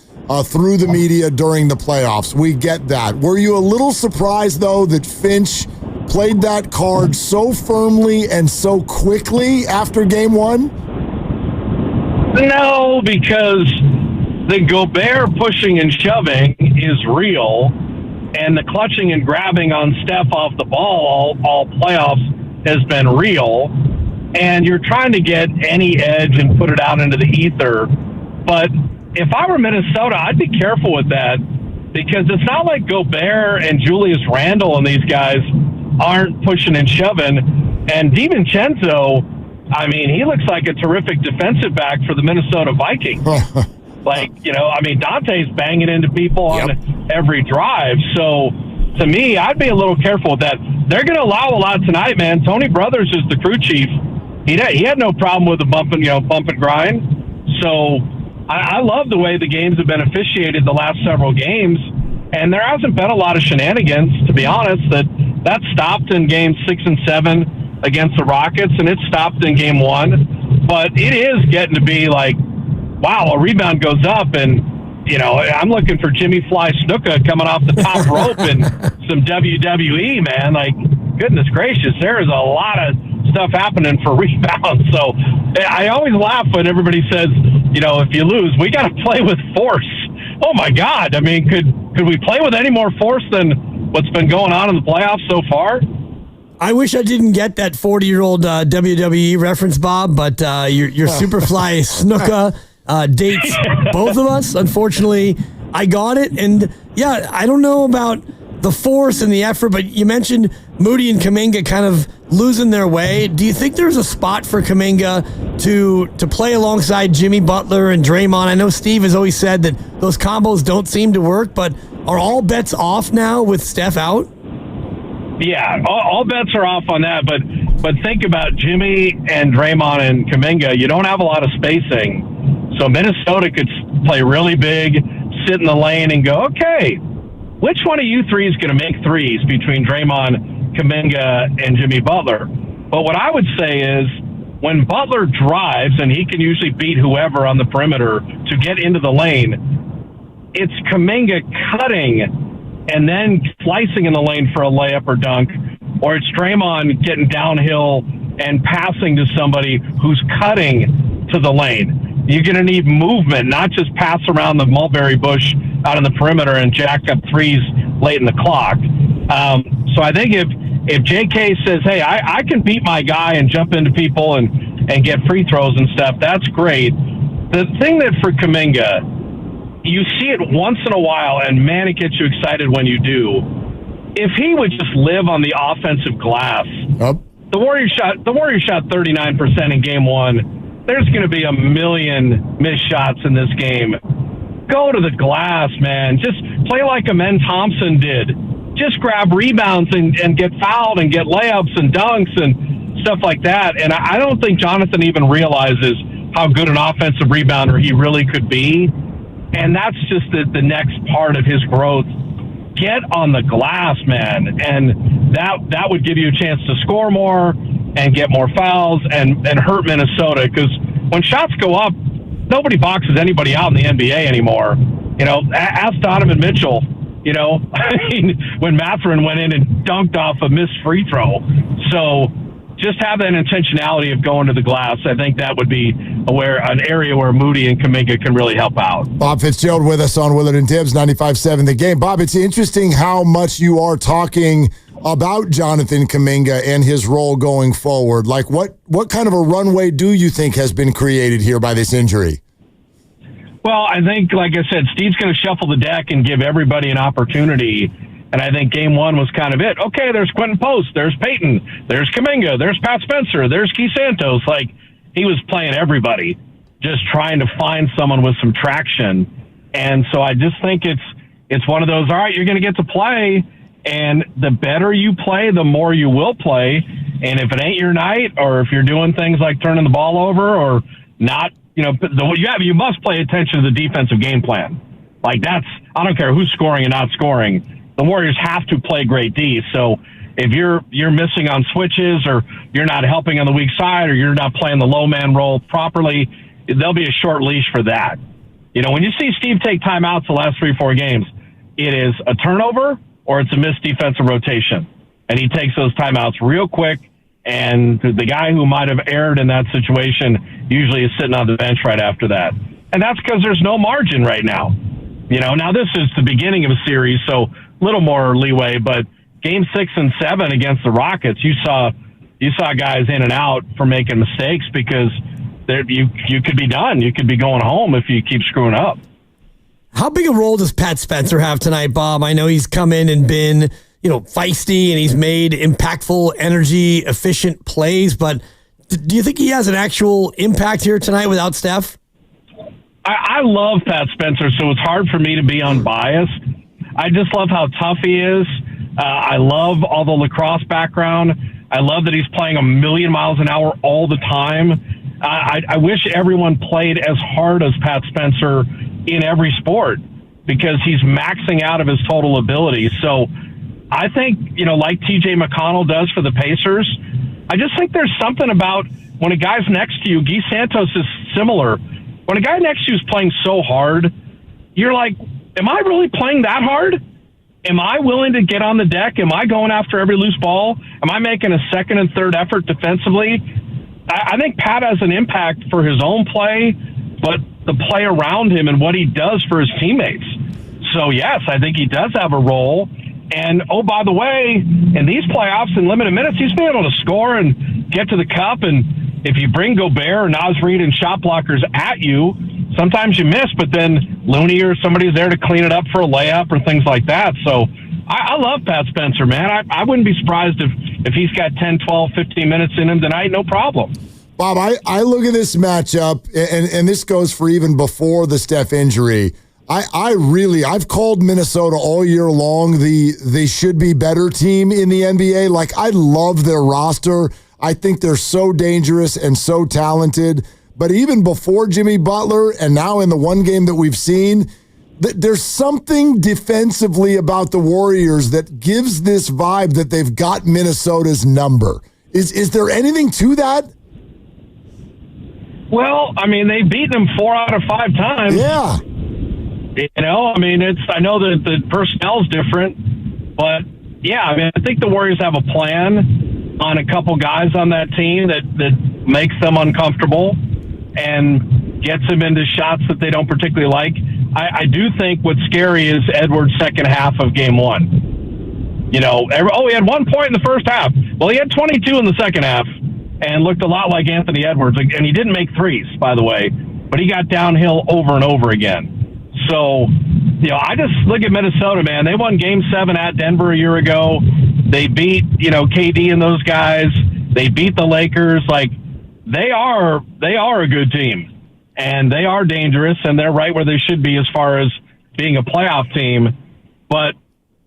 through the media during the playoffs. We get that. Were you a little surprised, though, that Finch played that card so firmly and so quickly after game 1? No, because the Gobert pushing and shoving is real, and the clutching and grabbing on Steph off the ball all playoffs has been real, and you're trying to get any edge and put it out into the ether. But if I were Minnesota, I'd be careful with that, because it's not like Gobert and Julius Randle and these guys aren't pushing and shoving. And DiVincenzo, he looks like a terrific defensive back for the Minnesota Vikings. Dante's banging into people on every drive. So, to me, I'd be a little careful with that. They're going to allow a lot tonight, man. Tony Brothers is the crew chief. He had no problem with the bump and grind. So, I love the way the games have been officiated the last several games. And there hasn't been a lot of shenanigans, to be honest. That stopped in games 6 and 7 against the Rockets, and it stopped in game 1. But it is getting to be wow, a rebound goes up, and I'm looking for Jimmy Fly Snuka coming off the top rope and some WWE, man. Goodness gracious, there is a lot of stuff happening for rebounds. So I always laugh when everybody says, if you lose, we got to play with force. Oh my God! I mean, could we play with any more force than what's been going on in the playoffs so far? I wish I didn't get that 40-year-old WWE reference, Bob, but your Superfly Snuka dates both of us. Unfortunately, I got it. And, yeah, I don't know about the force and the effort, but you mentioned Moody and Kuminga kind of losing their way. Do you think there's a spot for Kuminga to play alongside Jimmy Butler and Draymond? I know Steve has always said that those combos don't seem to work, but are all bets off now with Steph out? Yeah, all bets are off on that, but think about Jimmy and Draymond and Kuminga. You don't have a lot of spacing, so Minnesota could play really big, sit in the lane, and go, okay, which one of you three is going to make threes between Draymond, Kuminga, and Jimmy Butler? But what I would say is when Butler drives, and he can usually beat whoever on the perimeter to get into the lane, it's Kuminga cutting and then slicing in the lane for a layup or dunk, or it's Draymond getting downhill and passing to somebody who's cutting to the lane. You're going to need movement, not just pass around the mulberry bush out in the perimeter and jack up threes late in the clock. So I think if JK says, hey, I can beat my guy and jump into people and get free throws and stuff, that's great. The thing that for Kuminga, you see it once in a while, and man, it gets you excited when you do. If he would just live on the offensive glass, the Warriors shot 39% in game one. There's going to be a million missed shots in this game. Go to the glass, man. Just play like Amen Thompson did. Just grab rebounds and get fouled and get layups and dunks and stuff like that. And I don't think Jonathan even realizes how good an offensive rebounder he really could be. And that's just the next part of his growth. Get on the glass, man. And that would give you a chance to score more and get more fouls and hurt Minnesota. Because when shots go up, nobody boxes anybody out in the NBA anymore. You know, ask Donovan Mitchell, you know, when Mathurin went in and dunked off a missed free throw. So just have that intentionality of going to the glass. I think that would be an area where Moody and Kuminga can really help out. Bob Fitzgerald with us on Willard and Dibbs, 95.7 The Game. Bob, it's interesting how much you are talking about Jonathan Kuminga and his role going forward. Like, what kind of a runway do you think has been created here by this injury? Well, I think, like I said, Steve's going to shuffle the deck and give everybody an opportunity. And I think game one was kind of it. Okay, there's Quentin Post, there's Peyton, there's Kuminga, there's Pat Spencer, there's Keith Santos. Like, he was playing everybody, just trying to find someone with some traction. And so I just think it's one of those, all right, you're going to get to play, and the better you play, the more you will play. And if it ain't your night, or if you're doing things like turning the ball over or not, you know, you must pay attention to the defensive game plan. Like, I don't care who's scoring and not scoring. The Warriors have to play great D. So if you're missing on switches, or you're not helping on the weak side, or you're not playing the low man role properly, there'll be a short leash for that. You know, when you see Steve take timeouts the last 3-4 games, it is a turnover or it's a missed defensive rotation. And he takes those timeouts real quick, and the guy who might have erred in that situation usually is sitting on the bench right after that. And that's because there's no margin right now. You know, now this is the beginning of a series, so a little more leeway, but game 6 and 7 against the Rockets, you saw guys in and out for making mistakes because you could be done. You could be going home if you keep screwing up. How big a role does Pat Spencer have tonight, Bob? I know he's come in and been, you know, feisty, and he's made impactful, energy, efficient plays, but do you think he has an actual impact here tonight without Steph? I love Pat Spencer, so it's hard for me to be unbiased. I just love how tough he is. I love all the lacrosse background. I love that he's playing a million miles an hour all the time. I wish everyone played as hard as Pat Spencer in every sport, because he's maxing out of his total ability. So I think, you know, like TJ McConnell does for the Pacers, I just think there's something about when a guy's next to you. Guy Santos is similar. When a guy next to you is playing so hard, you're like, am I really playing that hard? Am I willing to get on the deck? Am I going after every loose ball? Am I making a second and third effort defensively? I think Pat has an impact for his own play, but the play around him and what he does for his teammates. So, yes, I think he does have a role. And, oh, by the way, in these playoffs in limited minutes, he's been able to score and get to the cup. And if you bring Gobert or Naz Reid and shot blockers at you, sometimes you miss, but then Looney or somebody's there to clean it up for a layup or things like that. So I love Pat Spencer, man. I wouldn't be surprised if he's got 10, 12, 15 minutes in him tonight, no problem. Bob, I look at this matchup, and this goes for even before the Steph injury. I've called Minnesota all year long they should be better team in the NBA. Like, I love their roster. I think they're so dangerous and so talented. But even before Jimmy Butler and now in the one game that we've seen, there's something defensively about the Warriors that gives this vibe that they've got Minnesota's number. Is there anything to that? Well, I mean, they've beaten them 4 out of 5 times. Yeah. You know, I mean, I know that the personnel's different, but yeah, I mean, I think the Warriors have a plan on a couple guys on that team that makes them uncomfortable and gets them into shots that they don't particularly like. I do think what's scary is Edwards' second half of game 1. You know, he had 1 point in the first half. Well, he had 22 in the second half and looked a lot like Anthony Edwards. And he didn't make threes, by the way, but he got downhill over and over again. So, you know, I just look at Minnesota, man. They won Game 7 at Denver a year ago. They beat, you know, KD and those guys. They beat the Lakers. Like, they are a good team. And they are dangerous, and they're right where they should be as far as being a playoff team. But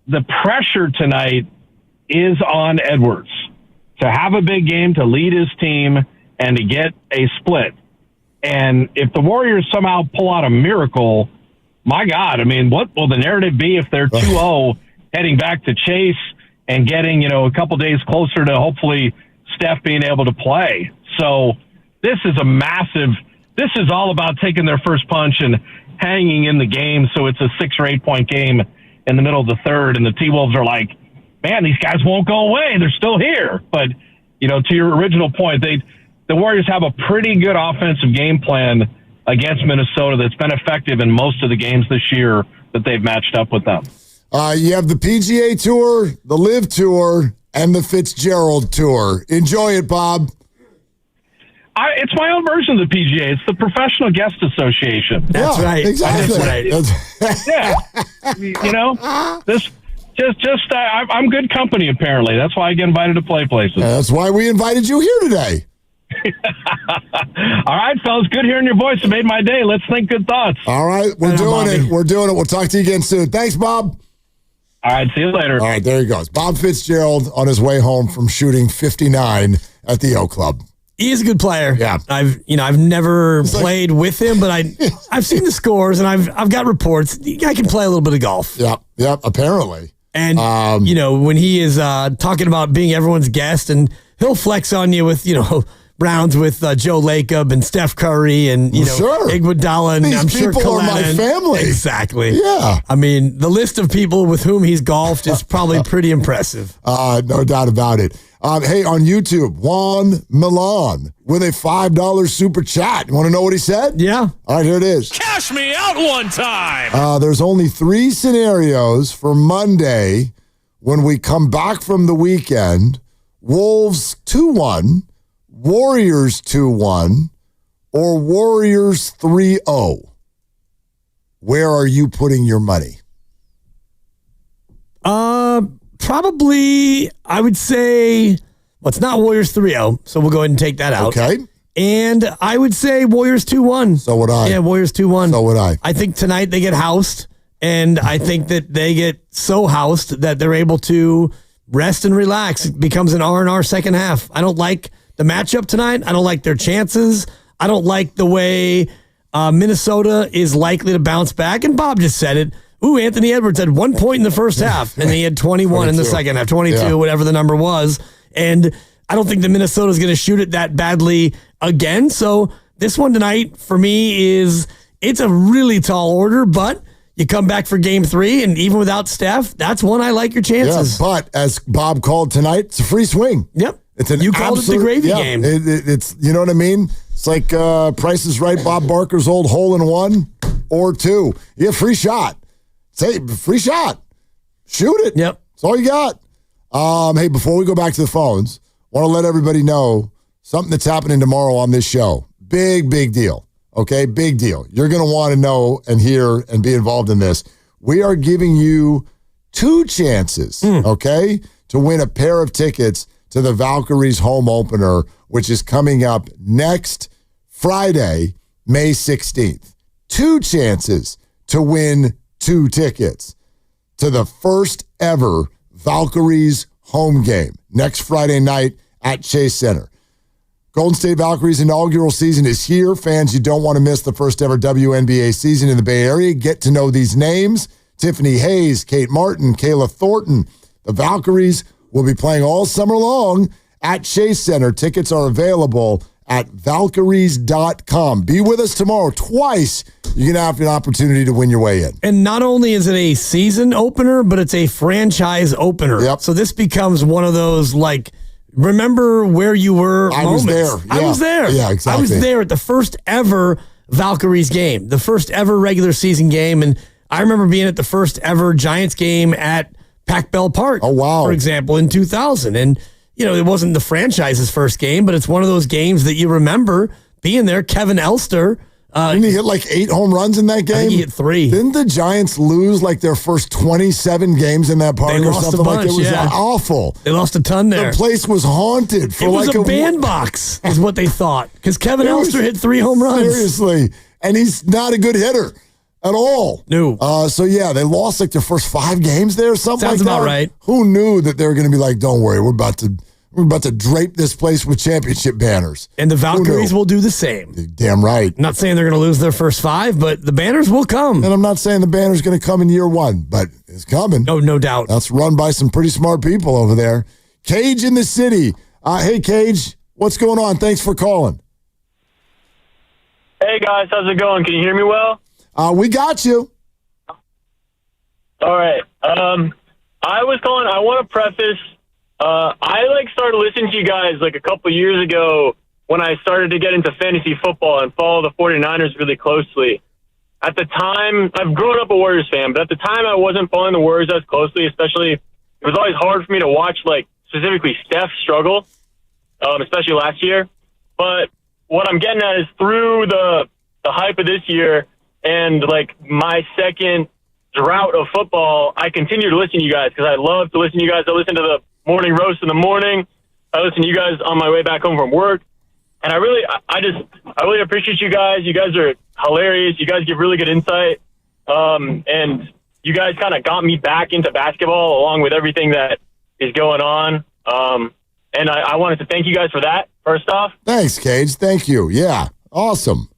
the pressure tonight is on Edwards to have a big game, to lead his team, and to get a split. And if the Warriors somehow pull out a miracle, my God, I mean, what will the narrative be if they're 2-0 heading back to Chase and getting, you know, a couple days closer to hopefully Steph being able to play? So this is this is all about taking their first punch and hanging in the game. So it's a 6 or 8 point game in the middle of the third. And the T-Wolves are like, man, these guys won't go away. They're still here. But, you know, to your original point, the Warriors have a pretty good offensive game plan against Minnesota that's been effective in most of the games this year that they've matched up with them. You have the PGA Tour, the LIV Tour, and the Fitzgerald Tour. Enjoy it, Bob. It's my own version of the PGA. It's the Professional Guest Association. That's right. Exactly. That's right. Yeah. You know, I'm good company, apparently. That's why I get invited to play places. That's why we invited you here today. All right, fellas. Good hearing your voice. It made my day. Let's think good thoughts. All right. We're doing it. We're doing it. We'll talk to you again soon. Thanks, Bob. All right. See you later. All right. There he goes. Bob Fitzgerald on his way home from shooting 59 at the O Club. He is a good player. Yeah. I've never played with him, but I've seen the scores and I've got reports. The guy can play a little bit of golf. Yep, apparently. And you know, when he is talking about being everyone's guest, and he'll flex on you with, you know, rounds with Joe Lacob and Steph Curry and, you know, Iguodala, and I'm sure people are my family. Exactly. Yeah. I mean, the list of people with whom he's golfed is probably pretty impressive. No doubt about it. Hey, on YouTube, Juan Milan with a $5 super chat. You want to know what he said? Yeah. All right, here it is. Cash me out one time. There's only 3 scenarios for Monday when we come back from the weekend. Wolves 2-1, Warriors 2-1, or Warriors 3-0. Where are you putting your money? Probably, I would say, well, it's not Warriors 3-0, so we'll go ahead and take that out. Okay. And I would say Warriors 2-1. So would I. Yeah, Warriors 2-1. So would I. I think tonight they get housed, and I think that they get so housed that they're able to rest and relax. It becomes an R&R second half. I don't like the matchup tonight. I don't like their chances. I don't like the way Minnesota is likely to bounce back. And Bob just said it. Ooh, Anthony Edwards had 1 point in the first half, and he had 21 in the second half, 22, whatever the number was. And I don't think that Minnesota's going to shoot it that badly again. So this one tonight, for me, it's a really tall order, but you come back for game 3, and even without Steph, that's one I like your chances. Yeah, but as Bob called tonight, it's a free swing. Yep. It's an you called it the gravy game. It's, you know what I mean? It's like Price is Right, Bob Barker's old hole-in-one or two. You get free shot. Say, free shot. Shoot it. Yep. That's all you got. Hey, before we go back to the phones, I want to let everybody know something that's happening tomorrow on this show. Big deal. Okay, big deal. You're going to want to know and hear and be involved in this. We are giving you 2 chances, okay, to win a pair of tickets to the Valkyries home opener, which is coming up next Friday, May 16th. 2 chances to win 2 tickets to the first ever Valkyries home game next Friday night at Chase Center. Golden State Valkyries inaugural season is here. Fans, you don't want to miss the first ever WNBA season in the Bay Area. Get to know these names: Tiffany Hayes, Kate Martin, Kayla Thornton. The Valkyries will be playing all summer long at Chase Center. Tickets are available at Valkyries.com. Be with us tomorrow. Twice you're going to have an opportunity to win your way in. And not only is it a season opener, but it's a franchise opener. Yep. So this becomes one of those, like, remember where you were I moments. was there. I Yeah. was there. Yeah, exactly. I was there at the first ever Valkyries game, the first ever regular season game. And I remember being at the first ever Giants game at Pac Bell Park. Oh, wow. For example, in 2000. And, you know, it wasn't the franchise's first game, but it's one of those games that you remember being there. Kevin Elster. Didn't he hit like 8 home runs in that game? I think he hit 3. Didn't the Giants lose like their first 27 games in that park They or lost a something like bunch, it? Was yeah. awful. They lost a ton there. The place was haunted for It was like a bandbox, is what they thought, because Kevin Elster hit 3 home runs. Seriously. And he's not a good hitter at all. No. So, yeah, they lost like their first 5 games there, something Sounds like that. about right. Who knew that they were going to be like, don't worry, we're about to drape this place with championship banners. And the Valkyries will do the same. Damn right. I'm not saying they're going to lose their first 5, but the banners will come. And I'm not saying the banner's going to come in year 1, but it's coming. No doubt. That's run by some pretty smart people over there. Cage in the city. Hey, Cage, what's going on? Thanks for calling. Hey, guys, how's it going? Can you hear me well? We got you. All right. I was calling. I want to preface. I started listening to you guys like a couple years ago when I started to get into fantasy football and follow the 49ers really closely. At the time, I've grown up a Warriors fan, but at the time I wasn't following the Warriors as closely, especially it was always hard for me to watch, like, specifically Steph struggle, especially last year. But what I'm getting at is through the hype of this year and, like, my second drought of football, I continue to listen to you guys because I love to listen to you guys. I listen to the morning roast in the morning. I listen to you guys on my way back home from work. And I really appreciate you guys. You guys are hilarious. You guys give really good insight. And you guys kind of got me back into basketball along with everything that is going on. And I wanted to thank you guys for that, first off. Thanks, Cage. Thank you. Yeah. Awesome.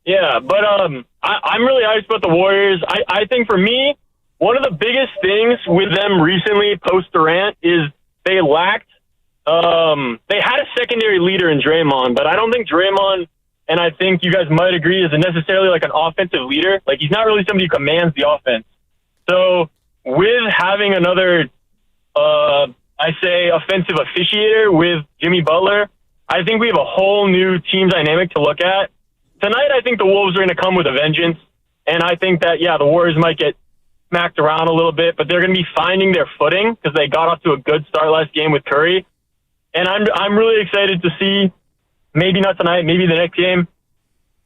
Yeah, but I'm really hyped about the Warriors. I think for me, one of the biggest things with them recently post Durant is they lacked. They had a secondary leader in Draymond, but I don't think Draymond, and I think you guys might agree, is necessarily like an offensive leader. Like, he's not really somebody who commands the offense. So with having another, I say, offensive officiator with Jimmy Butler, I think we have a whole new team dynamic to look at. Tonight, I think the Wolves are going to come with a vengeance, and I think that, yeah, the Warriors might get smacked around a little bit, but they're going to be finding their footing because they got off to a good start last game with Curry. And I'm really excited to see, maybe not tonight, maybe the next game,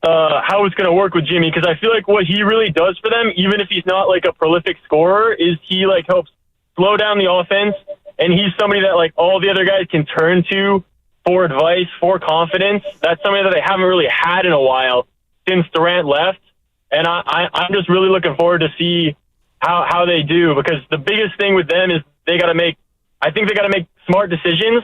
how it's going to work with Jimmy, because I feel like what he really does for them, even if he's not like a prolific scorer, is he like helps slow down the offense, and he's somebody that like all the other guys can turn to for advice, for confidence. That's something that they haven't really had in a while since Durant left. And I'm just really looking forward to see how they do, because the biggest thing with them is I think they got to make smart decisions.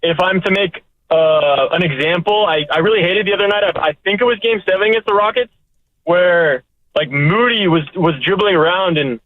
If I'm to make an example, I really hated the other night. I think it was Game 7 against the Rockets, where like Moody was dribbling around, and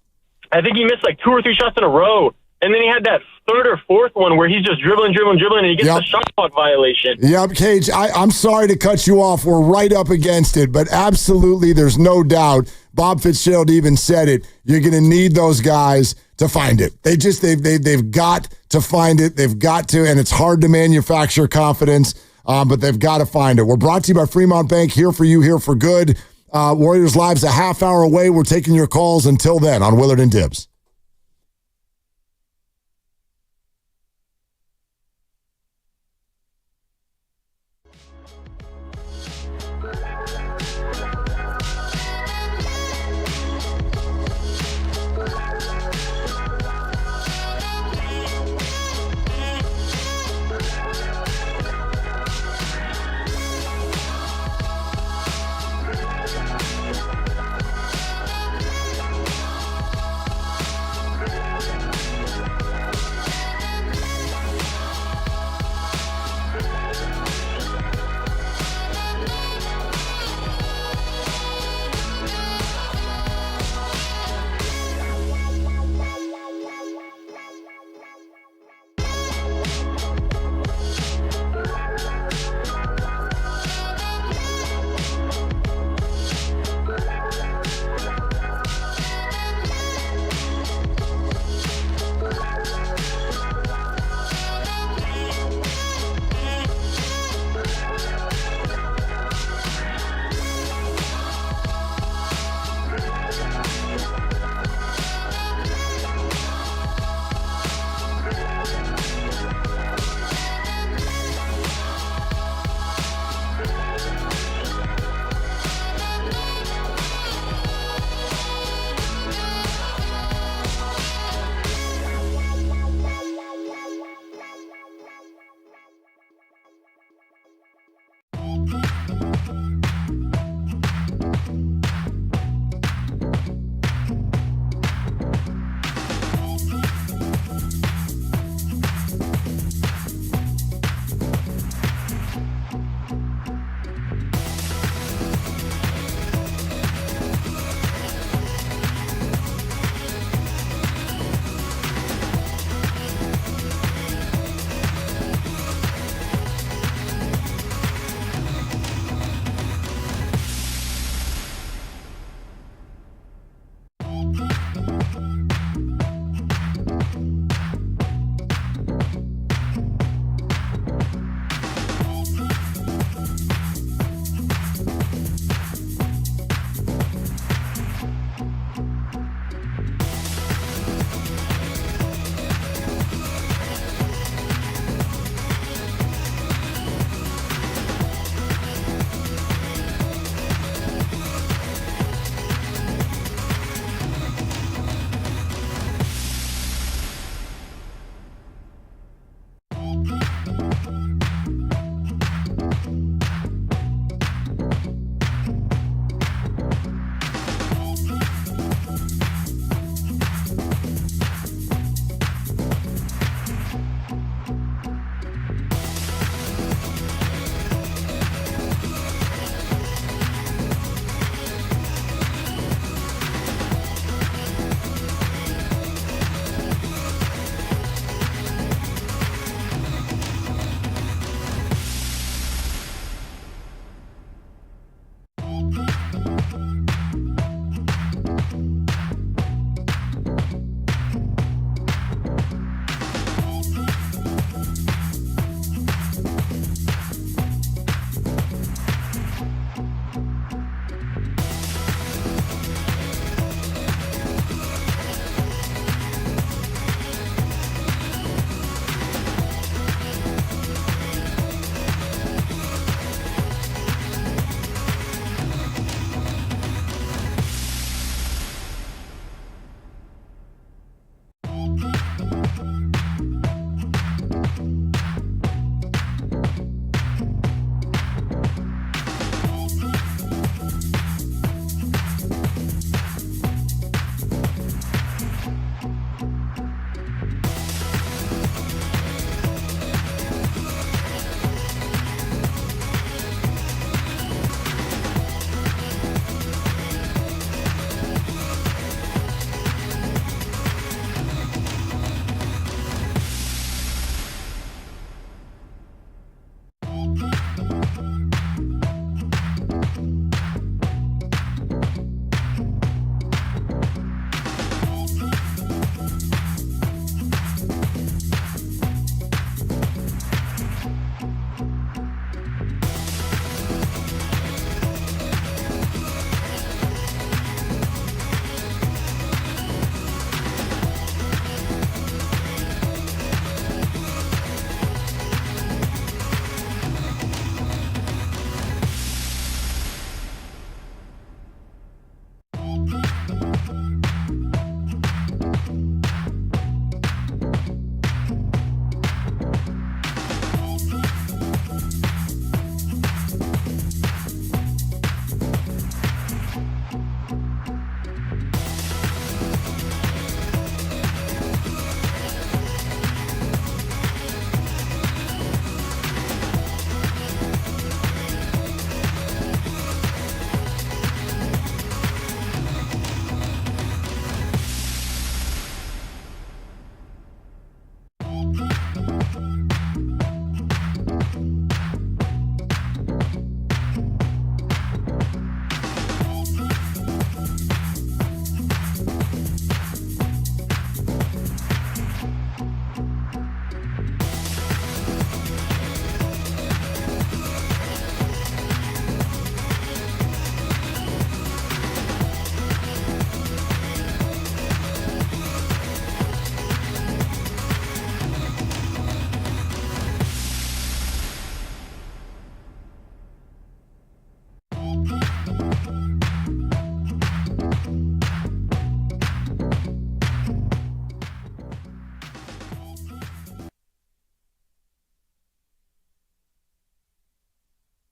I think he missed like 2 or 3 shots in a row. And then he had that 3rd or 4th one where he's just dribbling, and he gets the shot clock violation. Yep, Cage, I'm sorry to cut you off. We're right up against it, but absolutely, there's no doubt. Bob Fitzgerald even said it. You're going to need those guys to find it. They've got to find it. They've got to, and it's hard to manufacture confidence. but they've got to find it. We're brought to you by Fremont Bank, here for you, here for good. Warriors Live's a half hour away. We're taking your calls until then on Willard and Dibs.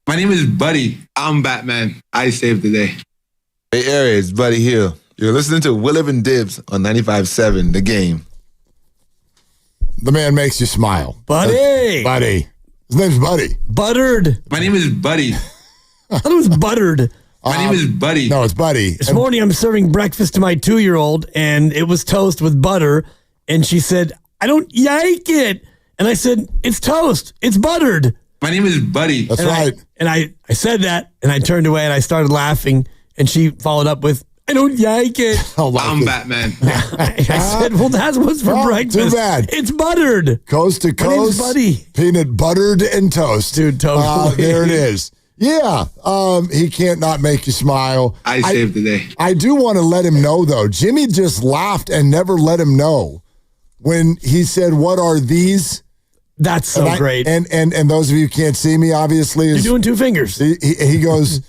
My name is Buddy. I'm Batman. I saved the day. Hey, Aries, Buddy here. You're listening to Willard and Dibs on 95.7 The Game. The man makes you smile. Buddy. Buddy. His name's Buddy. Buttered. My name is Buddy. I thought it was buttered. My name is Buddy. No, it's Buddy. This morning I'm serving breakfast to my 2-year-old, and it was toast with butter, and she said, I don't like it. And I said, it's toast. It's buttered. My name is Buddy. That's right. I said that, and I turned away, and I started laughing, and she followed up with, I don't like it. I'm Batman. I said, well, that's what's for breakfast. Too bad. It's buttered. Coast to My name's coast. Buddy. Peanut buttered and toast. Dude, totally. There it is. Yeah. He can't not make you smile. I saved the day. I do want to let him know, though. Jimmy just laughed and never let him know when he said, what are these? That's so great. And those of you who can't see me, obviously. You're doing two fingers. He goes,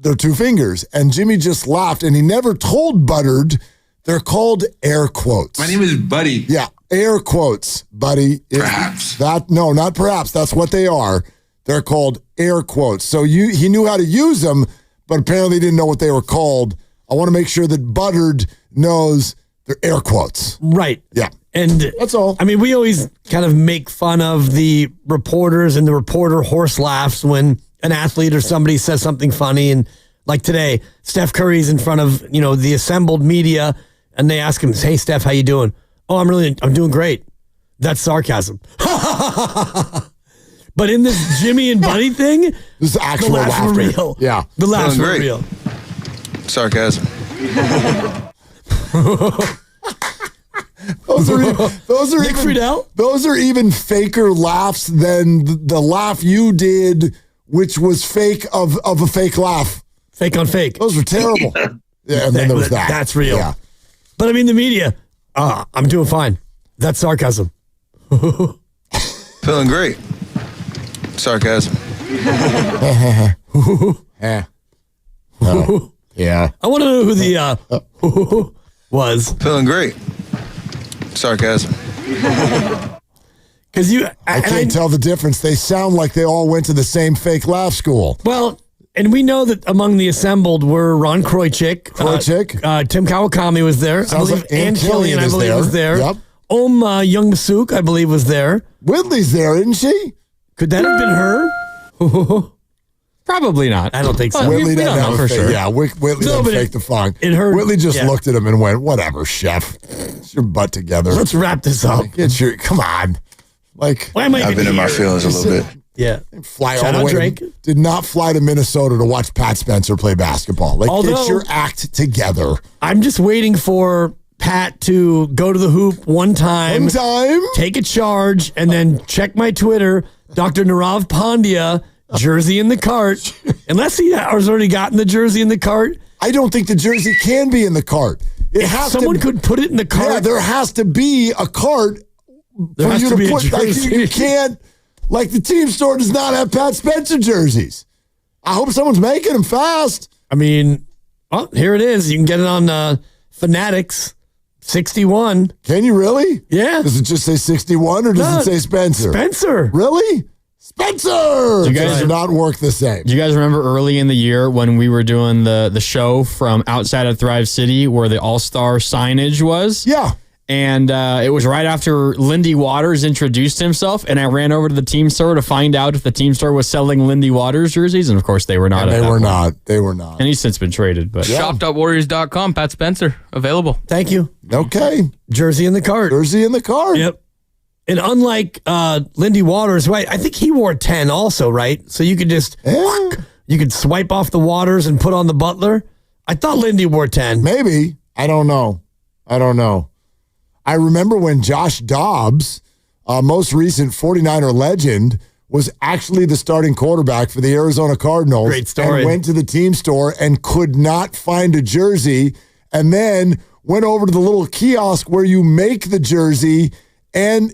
they're two fingers. And Jimmy just laughed, and he never told Buttered they're called air quotes. My name is Buddy. Yeah, air quotes, Buddy. Perhaps. No, not perhaps. That's what they are. They're called air quotes. So he knew how to use them, but apparently didn't know what they were called. I want to make sure that Buttered knows they're air quotes. Right. Yeah. And that's all. I mean, we always kind of make fun of the reporters and the reporter horse laughs when an athlete or somebody says something funny. And like today, Steph Curry's in front of, the assembled media, and they ask him, hey, Steph, how you doing? Oh, I'm doing great. That's sarcasm. But in this Jimmy and Buddy thing, this is actual the laughs laughter. were real. Yeah. The laughs were great. real. Sarcasm. Nick Friedel? Those are even faker laughs than the laugh you did, which was fake of a fake laugh. Fake on fake. Those were terrible. Yeah, and then there was that. That's real. Yeah. But I mean, the media, I'm doing fine. That's sarcasm. Feeling great. Sarcasm. Yeah. Yeah. I want to know who the was. Feeling great. Sarcasm. Because I can't tell the difference. They sound like they all went to the same fake laugh school. Well, and we know that among the assembled were Ron Kroichik. Tim Kawakami was there. Sounds I believe like Ann Killian, I is believe, was there. Yep. Young Masuk, I believe, was there. Whitley's there, isn't she? Could that have been her? Probably not. I don't think so. Whitley we doesn't don't know have for a fake. sure. Yeah, Whitley doesn't fake the funk. Whitley just looked at him and went, whatever, chef. Get your butt together. Let's wrap this up. Come on. Like, why am I I've been in my feelings a little bit. Yeah. Fly Shout all the out way. Drake. Did not fly to Minnesota to watch Pat Spencer play basketball. Like, get your act together. I'm just waiting for Pat to go to the hoop one time, take a charge, and then check my Twitter, Dr. Nirav Pandya, jersey in the cart. Unless he has already gotten the jersey in the cart. I don't think the jersey can be in the cart. Someone could put it in the cart. Yeah, there has to be a cart for you to put. Like, you can't. Like, the team store does not have Pat Spencer jerseys. I hope someone's making them fast. I mean, here it is. You can get it on Fanatics. 61. Can you really? Yeah. Does it just say 61 or does it say Spencer? Spencer. Really? Spencer! You guys do not work the same. Do you guys remember early in the year when we were doing the show from outside of Thrive City where the All-Star signage was? Yeah. And it was right after Lindy Waters introduced himself, and I ran over to the team store to find out if the team store was selling Lindy Waters jerseys, and of course they were not. They were not. They were not. And he's since been traded. But Shop.warriors.com, Pat Spencer, available. Thank you. Okay. Jersey in the cart. Jersey in the cart. Yep. And unlike Lindy Waters, right? I think he wore 10 also, right? So you could just you could swipe off the Waters and put on the Butler. I thought Lindy wore 10. Maybe. I don't know. I remember when Josh Dobbs, most recent 49er legend, was actually the starting quarterback for the Arizona Cardinals. Great story. And went to the team store and could not find a jersey, and then went over to the little kiosk where you make the jersey, and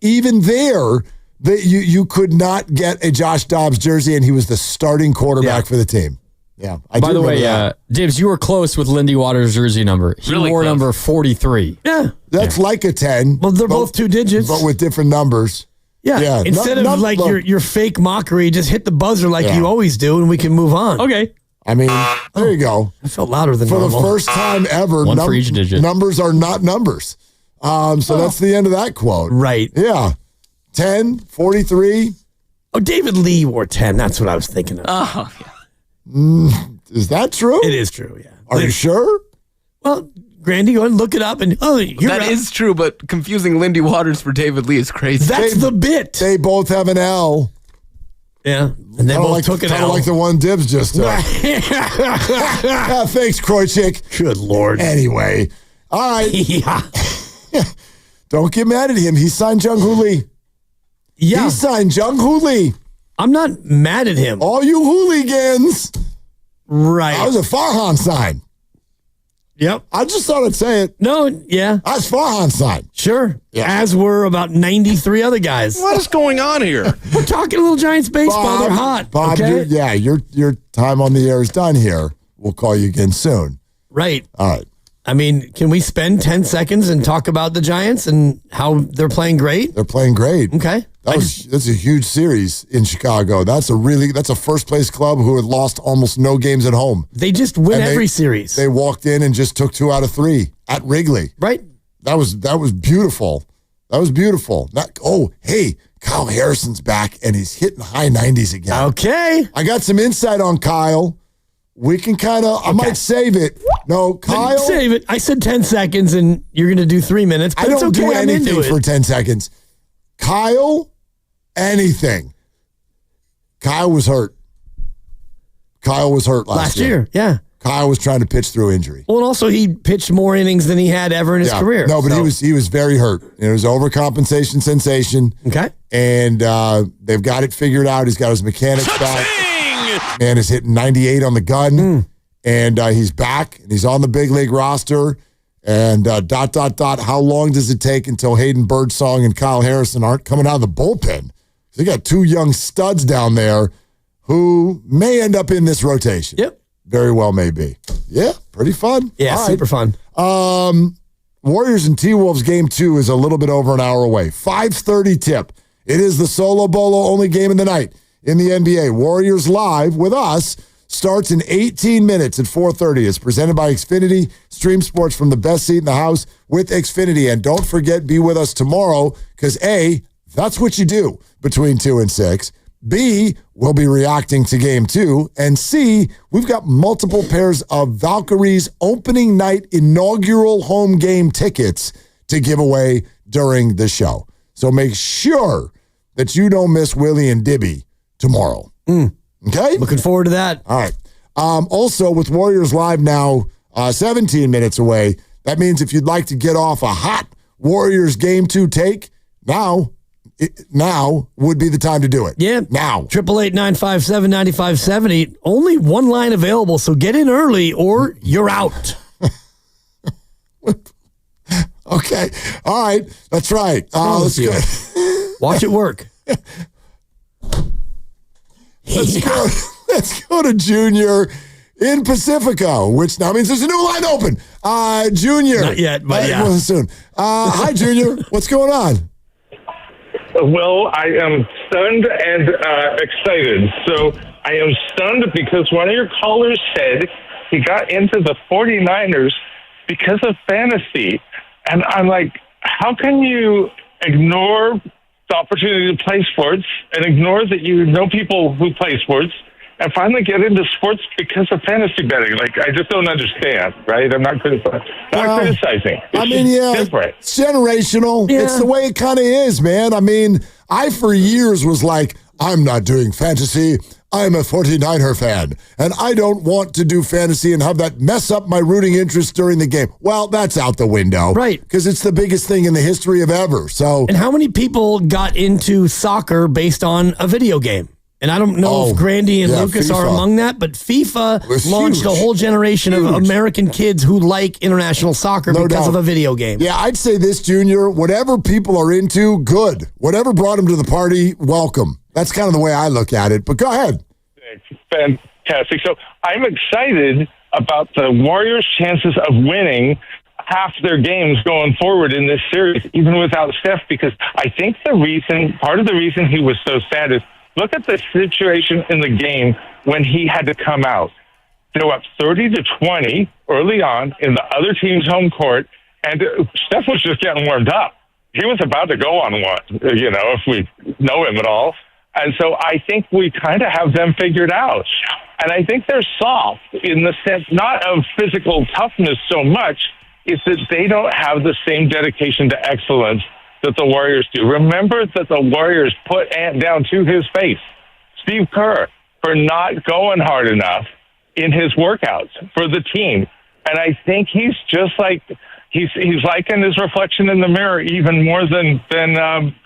even there, you could not get a Josh Dobbs jersey, and he was the starting quarterback for the team. Yeah. By the way, Dibs, you were close with Lindy Waters' jersey number. He wore number 43. Yeah. That's like a 10. Well, they're both two digits. But with different numbers. Yeah. Instead of like your fake mockery, just hit the buzzer like you always do, and we can move on. Okay. I mean, there you go. I felt louder than For normal. the first time ever, One for each digit. Numbers are not numbers. So that's the end of that quote. Right. Yeah. 10, 43. Oh, David Lee wore 10. That's what I was thinking of. Oh, yeah. Is that true? It is true, yeah. Are you sure? Well, Grandy, go ahead and look it up. And That is true, but confusing Lindy Waters for David Lee is crazy. That's the bit. They both have an L. Yeah. And they both took an Kind of L. like the one Dibs just took. Thanks, Kroichik. Good Lord. Anyway. All right. Yeah. Don't get mad at him. He signed Jung Hoo Lee. Yeah. He signed Jung Hoo Lee. I'm not mad at him. All you hooligans. Right. That was a Farhan sign. Yep. I just thought I'd say it. No, yeah. That's Farhan's sign. Sure. Yeah. As were about 93 other guys. What is going on here? We're talking Little Giants baseball. They're hot. Bob, okay? your time on the air is done here. We'll call you again soon. Right. All right. I mean, can we spend 10 seconds and talk about the Giants and how they're playing great? They're playing great. Okay. That's a huge series in Chicago. That's a first place club who had lost almost no games at home. They just win every series. They walked in and just took 2 out of 3 at Wrigley. Right. That was beautiful. That was beautiful. Hey, Kyle Harrison's back and he's hitting high 90s again. Okay. I got some insight on Kyle. We can I might save it. No, Kyle. Save it. I said 10 seconds and you're going to do 3 minutes. But I don't it's okay. do I'm anything into for it. 10 seconds. Kyle, anything. Kyle was hurt. Kyle was hurt last year. Yeah. Kyle was trying to pitch through injury. Well, and also he pitched more innings than he had ever in his career. No, but he was very hurt. It was overcompensation sensation. Okay. And they've got it figured out. He's got his mechanics back. Man is hitting 98 on the gun. And he's back and he's on the big league roster. And ... How long does it take until Hayden Birdsong and Kyle Harrison aren't coming out of the bullpen? They got 2 young studs down there who may end up in this rotation. Yep. Very well may be. Yeah, pretty fun. Yeah, All super fun. Warriors and T-Wolves game 2 is a little bit over an hour away. 5:30 tip. It is the Solo Bolo only game of the night in the NBA. Warriors Live with us starts in 18 minutes at 4:30. It's presented by Xfinity. Stream sports from the best seat in the house with Xfinity. And don't forget, be with us tomorrow because A, that's what you do between 2 and 6. B, we'll be reacting to game 2. And C, we've got multiple pairs of Valkyrie's opening night inaugural home game tickets to give away during the show. So make sure that you don't miss Willie and Dibby tomorrow. Okay? Looking forward to that. All right. Also, with Warriors Live now 17 minutes away, that means if you'd like to get off a hot Warriors game 2 take, now would be the time to do it. Yeah. Now. 888-957-9570. Only one line available, so get in early or you're out. Okay. All right. That's right. Let's go. Watch it work. Let's go to Junior in Pacifico, which now means there's a new line open. Junior. Not yet, but yeah. Well, soon. Hi, Junior. What's going on? Well, I am stunned and excited. So I am stunned because one of your callers said he got into the 49ers because of fantasy. And I'm like, how can you ignore the opportunity to play sports and ignore that you know people who play sports and finally get into sports because of fantasy betting? Like, I just don't understand, right? I'm not criticizing. Different. It's generational. Yeah. It's the way it kind of is, man. I mean, I for years was like, I'm not doing fantasy. I'm a 49er fan, and I don't want to do fantasy and have that mess up my rooting interest during the game. Well, that's out the window. Right. Because it's the biggest thing in the history of ever. So, And how many people got into soccer based on a video game? And I don't know if Grandy and Lucas FIFA are among that, but FIFA launched a whole generation of American kids who like international soccer because of a video game. Yeah, I'd say this, Junior, whatever people are into, good. Whatever brought them to the party, welcome. That's kind of the way I look at it, but go ahead. Fantastic. So I'm excited about the Warriors' chances of winning. half their games going forward in this series, even without Steph, because I think part of the reason he was so sad is look at the situation in the game when he had to come out. They were up 30-20 early on in the other team's home court, and Steph was just getting warmed up. He was about to go on one, if we know him at all. And so I think we kind of have them figured out. And I think they're soft in the sense, not of physical toughness so much, it's that they don't have the same dedication to excellence that the Warriors do. Remember that the Warriors put Ant down to his face, Steve Kerr, for not going hard enough in his workouts for the team. And I think he's just like, he's liking his reflection in the mirror even more than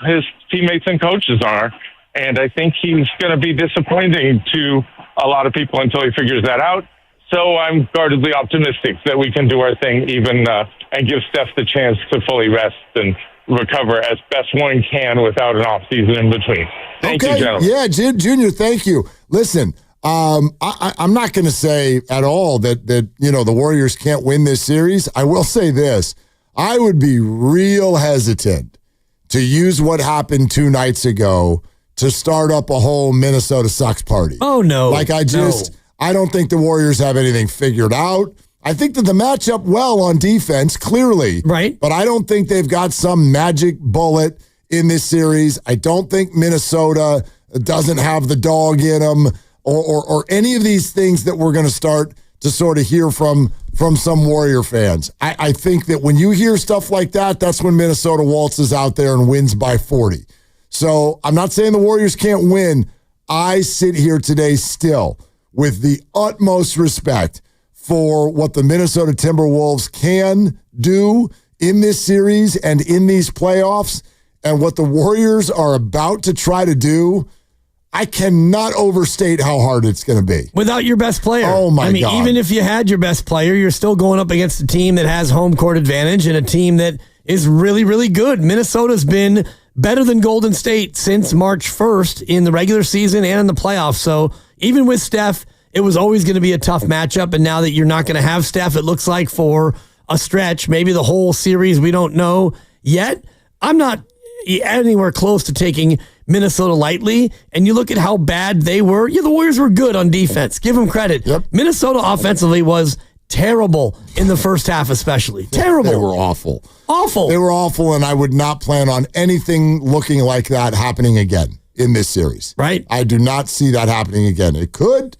his teammates and coaches are. And I think he's going to be disappointing to a lot of people until he figures that out. So I'm guardedly optimistic that we can do our thing even and give Steph the chance to fully rest and recover as best one can without an off season in between. Thank you, gentlemen. Yeah, Junior, thank you. Listen, I'm not going to say at all that the Warriors can't win this series. I will say this. I would be real hesitant to use what happened 2 nights ago to start up a whole Minnesota sucks party. Oh, no. I don't think the Warriors have anything figured out. I think that the matchup well on defense, clearly. Right. But I don't think they've got some magic bullet in this series. I don't think Minnesota doesn't have the dog in them or any of these things that we're going to start to sort of hear from some Warrior fans. I think that when you hear stuff like that, that's when Minnesota waltzes out there and wins by 40. So I'm not saying the Warriors can't win. I sit here today still with the utmost respect for what the Minnesota Timberwolves can do in this series and in these playoffs, and what the Warriors are about to try to do. I cannot overstate how hard it's going to be. Without your best player. Oh, my God. Even if you had your best player, you're still going up against a team that has home court advantage and a team that is really, really good. Minnesota's been better than Golden State since March 1st in the regular season and in the playoffs. So even with Steph, it was always going to be a tough matchup. And now that you're not going to have Steph, it looks like for a stretch, maybe the whole series, we don't know yet. I'm not anywhere close to taking Minnesota lightly. And you look at how bad they were. Yeah, the Warriors were good on defense. Give them credit. Yep. Minnesota offensively was terrible in the first half, especially. Terrible. They were awful. Awful. They were awful, and I would not plan on anything looking like that happening again in this series. Right. I do not see that happening again. It could,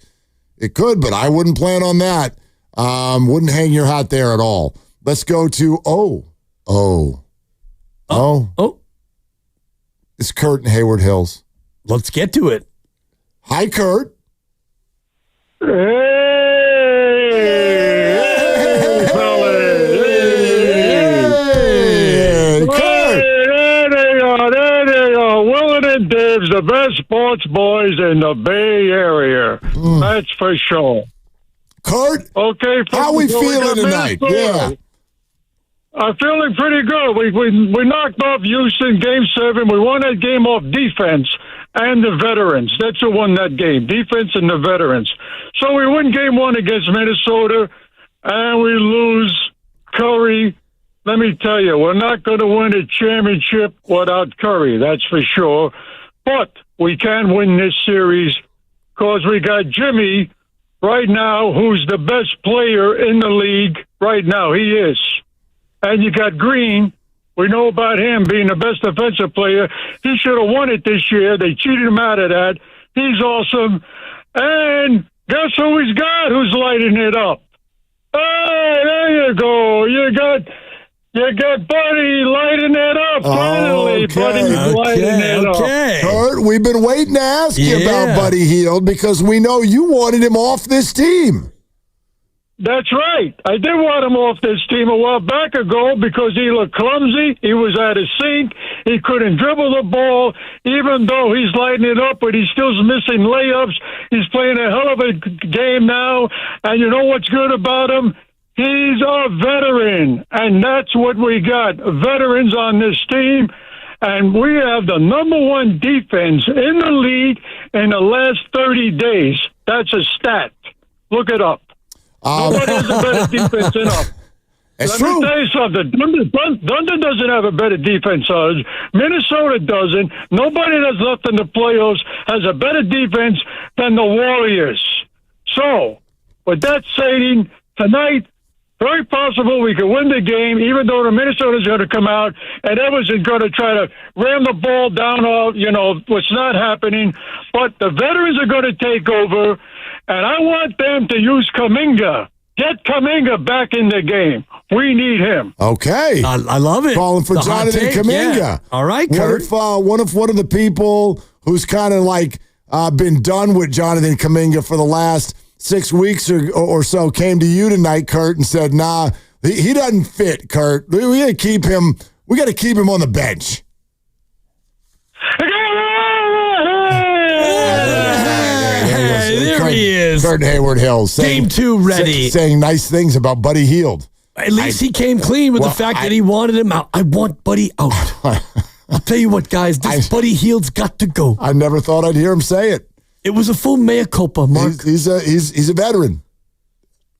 but I wouldn't plan on that. Wouldn't hang your hat there at all. Let's go to It's Kurt in Hayward Hills. Let's get to it. Hi, Kurt. Dave's the best sports boys in the Bay Area. That's for sure. Kurt, okay, how we feeling tonight? Yeah, I'm feeling pretty good. We knocked off Houston Game 7. We won that game off defense and the veterans. That's who won that game, defense and the veterans. So we win Game 1 against Minnesota, and we lose Curry. Let me tell you, we're not going to win a championship without Curry, that's for sure. But we can win this series because we got Jimmy right now, who's the best player in the league right now. He is. And you got Green. We know about him being the best defensive player. He should have won it this year. They cheated him out of that. He's awesome. And guess who he's got who's lighting it up? Hey, there you go. You got Buddy lighting it up. Finally, Buddy's lighting it up. Kurt, we've been waiting to ask you about Buddy Hield because we know you wanted him off this team. That's right. I did want him off this team a while back ago because he looked clumsy. He was out of sync. He couldn't dribble the ball, even though he's lighting it up, but he's still missing layups. He's playing a hell of a game now, and you know what's good about him? He's a veteran, and that's what we got, veterans on this team. And we have the number 1 defense in the league in the last 30 days. That's a stat. Look it up. Nobody has a better defense than us. That's Let true. me tell you something. Thunder doesn't have a better defense. Minnesota doesn't. Nobody that's left in the playoffs has a better defense than the Warriors. So, with that saying, tonight, very possible we could win the game, even though the Minnesota's going to come out and Evans is going to try to ram the ball down, what's not happening. But the veterans are going to take over, and I want them to use Kuminga. Get Kuminga back in the game. We need him. Okay. I love it. Calling for The hot Jonathan take, Kuminga. yeah. All right, Kurt. What if one of the people who's kind of like been done with Jonathan Kuminga for the last 6 weeks or so came to you tonight, Kurt, and said, nah, he doesn't fit, Kurt. We got to keep him. We got to keep him on the bench. There he is. Kurt Hayward Hills. Game 2 ready. Saying nice things about Buddy Hield. At least he came clean with the fact that he wanted him out. I want Buddy out. I'll tell you what, guys. This Buddy Hield's got to go. I never thought I'd hear him say it. It was a full mea culpa, Mark. He's a veteran.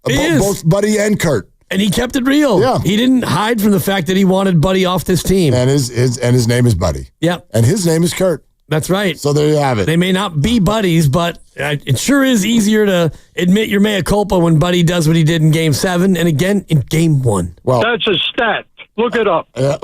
Both Buddy and Kurt. And he kept it real. Yeah. He didn't hide from the fact that he wanted Buddy off this team. And his name is Buddy. Yep. And his name is Kurt. That's right. So there you have it. They may not be buddies, but it sure is easier to admit your mea culpa when Buddy does what he did in Game 7 and again in Game 1. Well, that's a stat. Look it up. Yeah.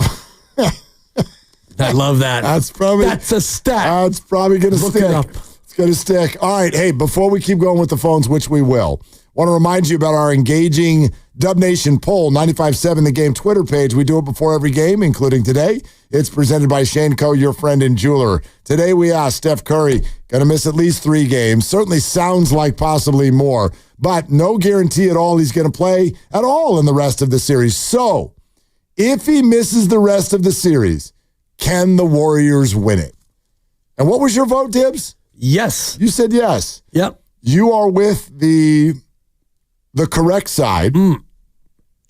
I love that. That's a stat. That's probably going to Look stick. it up. It's going to stick. All right. Hey, before we keep going with the phones, which we will, want to remind you about our engaging Dub Nation poll, 95.7 The Game Twitter page. We do it before every game, including today. It's presented by Shane Co., your friend and jeweler. Today we asked Steph Curry, going to miss at least 3 games. Certainly sounds like possibly more, but no guarantee at all he's going to play at all in the rest of the series. So, if he misses the rest of the series, can the Warriors win it? And what was your vote, Tibbs? Yes. You said yes. Yep. You are with the correct side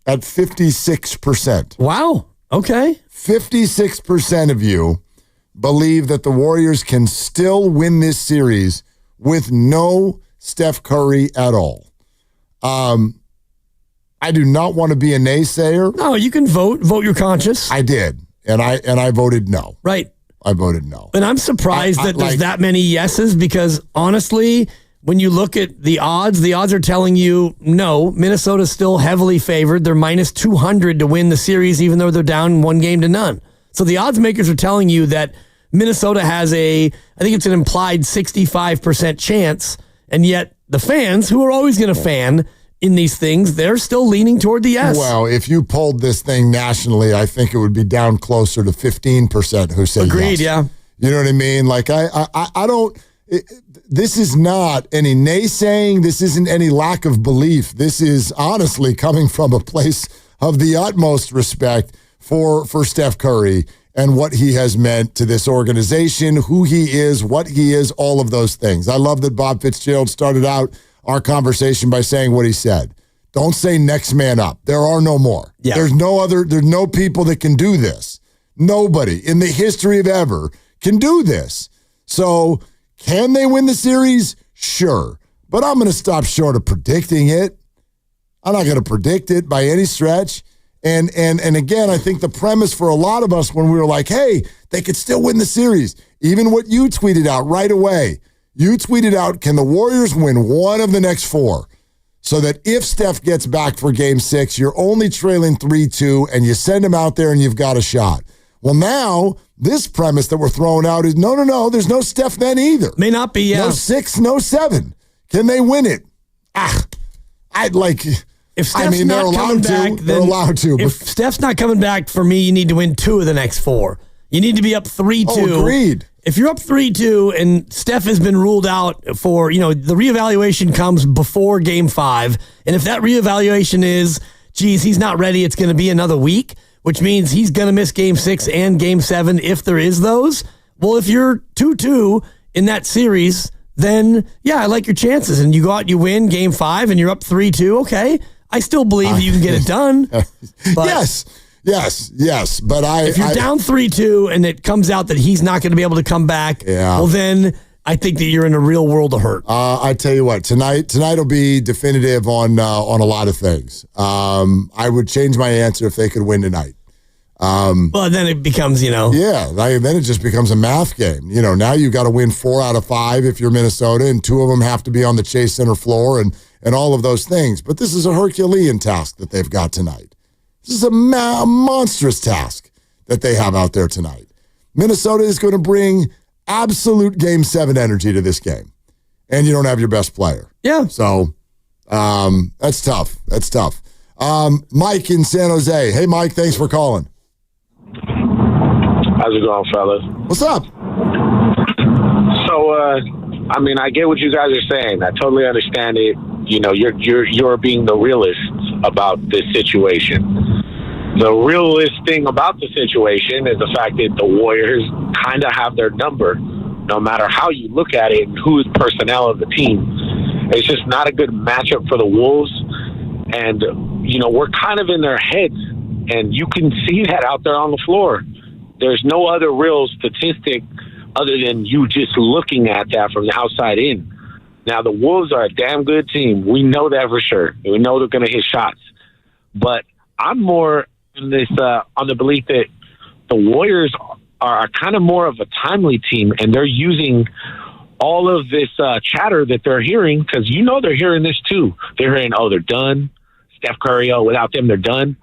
at 56%. Wow. Okay. 56% of you believe that the Warriors can still win this series with no Steph Curry at all. I do not want to be a naysayer. No, you can vote. Vote your conscience. I did, and I voted no. Right. I voted no. And I'm surprised that there's that many yeses because honestly, when you look at the odds are telling you no, Minnesota's still heavily favored. They're minus 200 to win the series, even though they're down 1-0. So the odds makers are telling you that Minnesota has I think it's an implied 65% chance. And yet the fans, who are always going to fan in these things, they're still leaning toward the yes. Well, if you polled this thing nationally, I think it would be down closer to 15% who say Agreed, yes. yeah. You know what I mean? Like, I don't... This is not any naysaying. This isn't any lack of belief. This is honestly coming from a place of the utmost respect for Steph Curry and what he has meant to this organization, who he is, what he is, all of those things. I love that Bob Fitzgerald started out our conversation by saying what he said. Don't say next man up. There are no more. Yeah. There's no people that can do this. Nobody in the history of ever can do this. So can they win the series? Sure. But I'm going to stop short of predicting it. I'm not going to predict it by any stretch. And again, I think the premise for a lot of us when we were like, hey, they could still win the series, even what you tweeted out right away. You tweeted out, can the Warriors win one of the next 4? So that if Steph gets back for Game 6, you're only trailing 3-2, and you send him out there and you've got a shot. Well, now, this premise that we're throwing out is, no, there's no Steph then either. May not be, yeah. No 6, no 7. Can they win it? I'd like... If Steph's not coming back, they're allowed to. If Steph's not coming back, for me, you need to win 2 of the next 4. You need to be up 3-2. Oh, agreed. If you're up 3-2 and Steph has been ruled out for, the reevaluation comes before Game 5, and if that reevaluation is, geez, he's not ready, it's going to be another week, which means he's going to miss Game 6 and Game 7 if there is those. Well, if you're 2-2 in that series, then, yeah, I like your chances. And you go out, you win Game 5, and you're up 3-2. Okay, I still believe you can get it done. But Yes. But if you're down 3-2 and it comes out that he's not going to be able to come back, well, then I think that you're in a real world of hurt. I tell you what, tonight will be definitive on a lot of things. I would change my answer if they could win tonight. Well, then it becomes, Yeah, then it just becomes a math game. Now you've got to win 4 out of 5 if you're Minnesota, and 2 of them have to be on the Chase Center floor and all of those things. But this is a Herculean task that they've got tonight. This is a monstrous task that they have out there tonight. Minnesota is going to bring absolute Game 7 energy to this game, and you don't have your best player. Yeah. So that's tough. That's tough. Mike in San Jose. Hey, Mike, thanks for calling. How's it going, fellas? What's up? So, I get what you guys are saying. I totally understand it. You're being the realist about this situation. The realist thing about the situation is the fact that the Warriors kind of have their number, no matter how you look at it and who's personnel of the team. It's just not a good matchup for the Wolves. And, we're kind of in their heads, and you can see that out there on the floor. There's no other real statistic other than you just looking at that from the outside in. Now, the Wolves are a damn good team. We know that for sure. We know they're going to hit shots. But I'm more on the belief that the Warriors are kind of more of a timely team, and they're using all of this chatter that they're hearing, because they're hearing this too. They're hearing, they're done. Steph Curry, without them, they're done.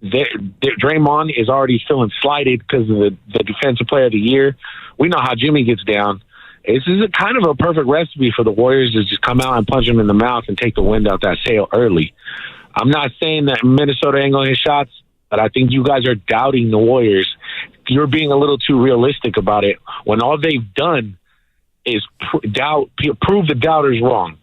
Draymond is already feeling slighted because of the Defensive Player of the Year. We know how Jimmy gets down. This is a kind of a perfect recipe for the Warriors to just come out and punch him in the mouth and take the wind out that sail early. I'm not saying that Minnesota ain't going to hit shots, but I think you guys are doubting the Warriors. You're being a little too realistic about it when all they've done is prove the doubters wrong.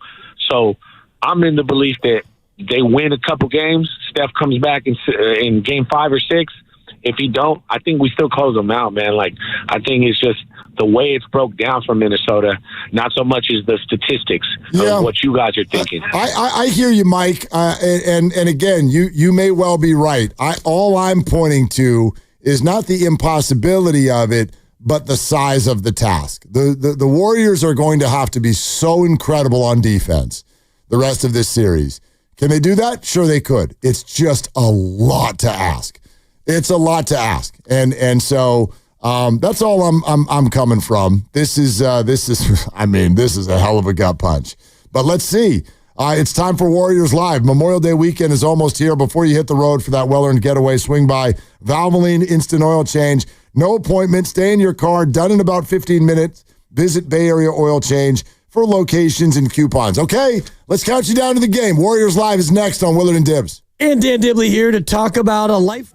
So I'm in the belief that they win a couple games. Steph comes back in game 5 or 6. If he don't, I think we still close them out, man. I think it's just the way it's broke down for Minnesota, not so much as the statistics of what you guys are thinking. I hear you, Mike. And again, you may well be right. All I'm pointing to is not the impossibility of it, but the size of the task. The Warriors are going to have to be so incredible on defense the rest of this series. Can they do that? Sure they could. It's just a lot to ask. It's a lot to ask. And so that's all I'm coming from. This is a hell of a gut punch. But let's see. It's time for Warriors Live. Memorial Day weekend is almost here. Before you hit the road for that well-earned getaway, swing by Valvoline Instant Oil Change. No appointment. Stay in your car. Done in about 15 minutes. Visit Bay Area Oil Change for locations and coupons. Okay, let's count you down to the game. Warriors Live is next on Willard and Dibbs. And Dan Dibley here to talk about a life.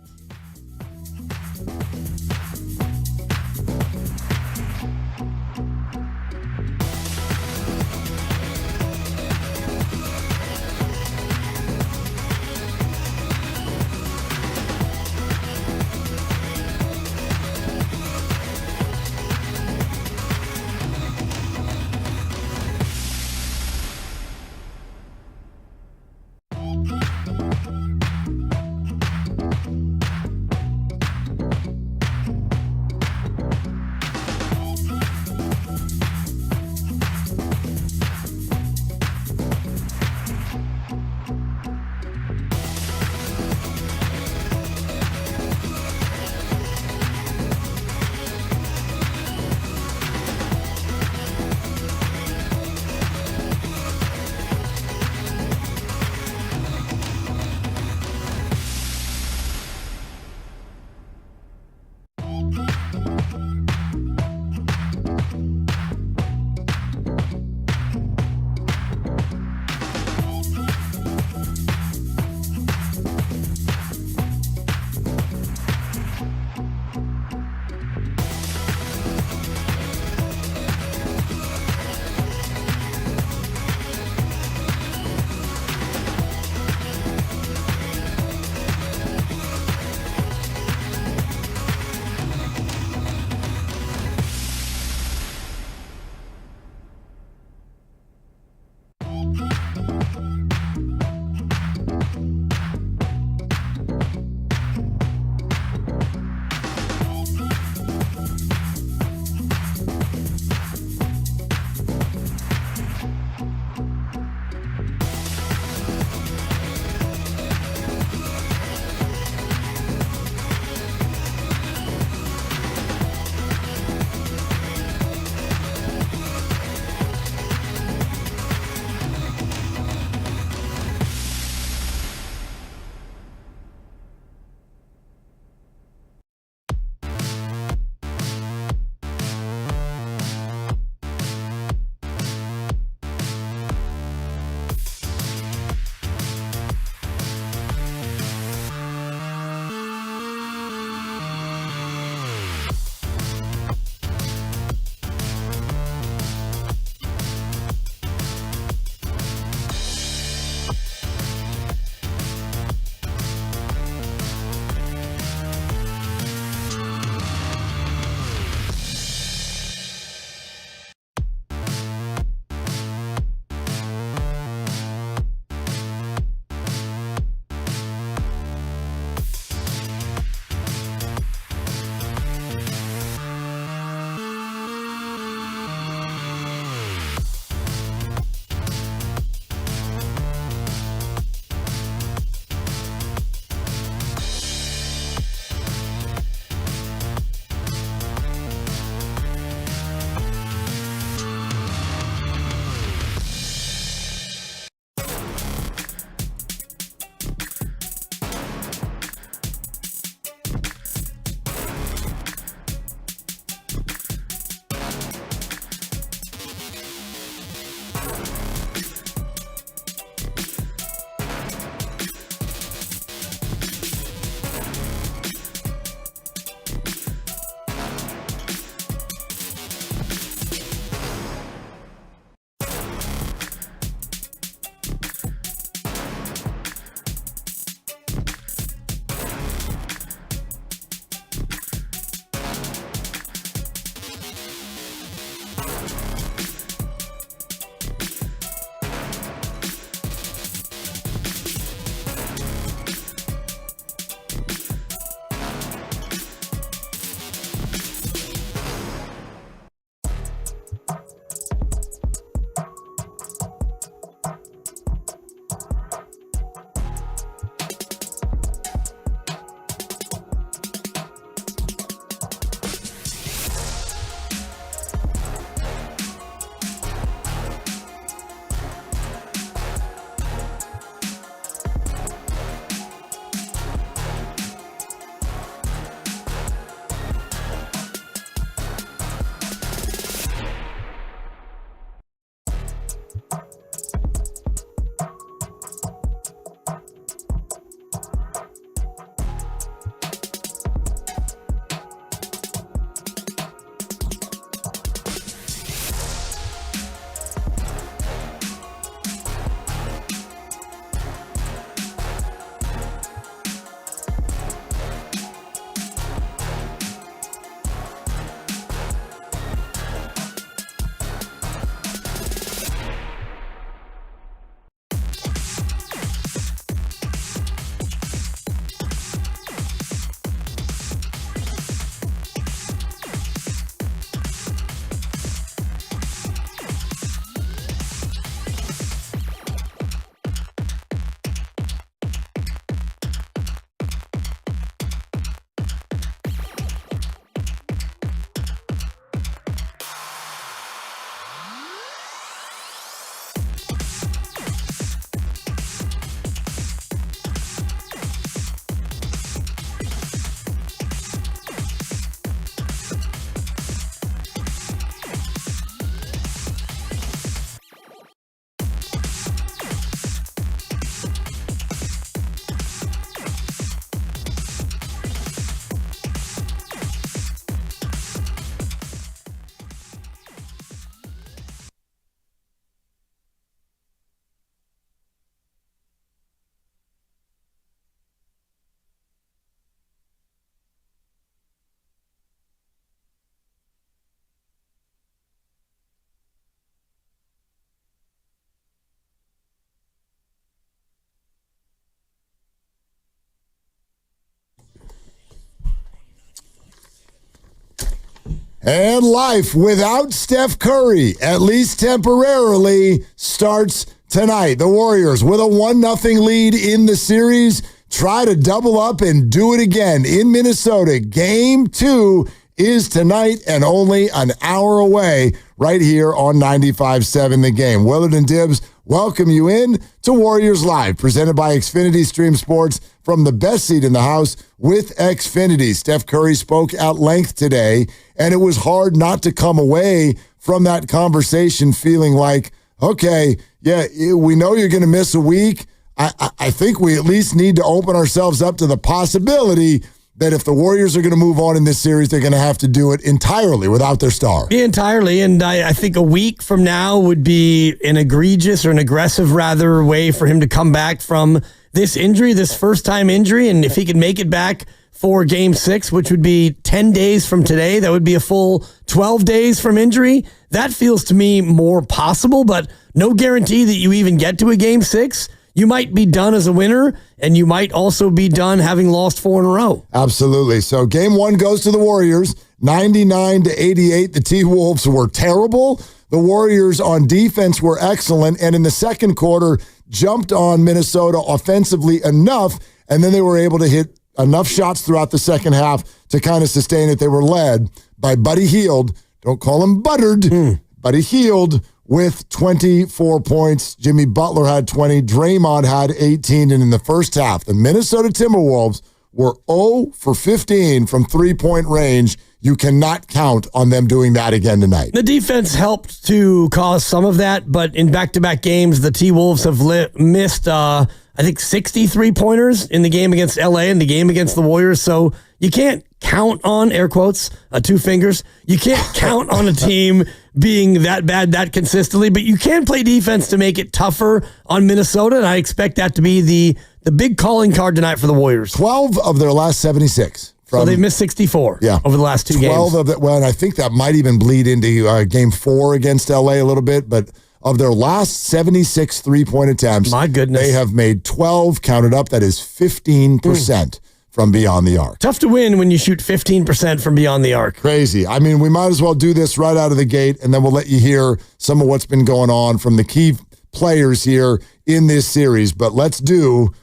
And life without Steph Curry, at least temporarily, starts tonight. The Warriors, with a 1-0 lead in the series, try to double up and do it again in Minnesota. Game 2 is tonight and only an hour away right here on 95.7 The Game. Willard and Dibbs welcome you in to Warriors Live, presented by Xfinity Stream Sports from the best seat in the house with Xfinity. Steph Curry spoke at length today, and it was hard not to come away from that conversation feeling like, okay, yeah, we know you're going to miss a week. I think we at least need to open ourselves up to the possibility that if the Warriors are going to move on in this series, they're going to have to do it entirely without their star. Entirely, and I think a week from now would be an egregious or an aggressive, rather, way for him to come back from this injury, this first-time injury, and if he can make it back for Game 6, which would be 10 days from today, that would be a full 12 days from injury. That feels to me more possible, but no guarantee that you even get to a Game 6. You might be done as a winner, and you might also be done having lost 4 in a row. Absolutely. So Game 1 goes to the Warriors, 99-88. The T-Wolves were terrible. The Warriors on defense were excellent, and in the second quarter, jumped on Minnesota offensively enough, and then they were able to hit enough shots throughout the second half to kind of sustain it. They were led by Buddy Hield. Don't call him Buttered. Buddy Hield with 24 points. Jimmy Butler had 20. Draymond had 18. And in the first half, the Minnesota Timberwolves were 0 for 15 from three-point range. You cannot count on them doing that again tonight. The defense helped to cause some of that, but in back-to-back games, the T-Wolves have missed, I think, 63 pointers in the game against LA and the game against the Warriors. So you can't count on, air quotes, 2 fingers. You can't count on a team being that bad that consistently, but you can play defense to make it tougher on Minnesota, and I expect that to be the big calling card tonight for the Warriors. 12 of their last 76. So they've missed 64 over the last 2 games. 12 of it. Well, and I think that might even bleed into Game 4 against LA a little bit, but of their last 76 three-point attempts, my goodness, they have made 12, counted up, that is 15% from beyond the arc. Tough to win when you shoot 15% from beyond the arc. Crazy. I mean, we might as well do this right out of the gate, and then we'll let you hear some of what's been going on from the key players here in this series. But let's do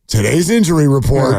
today's injury report,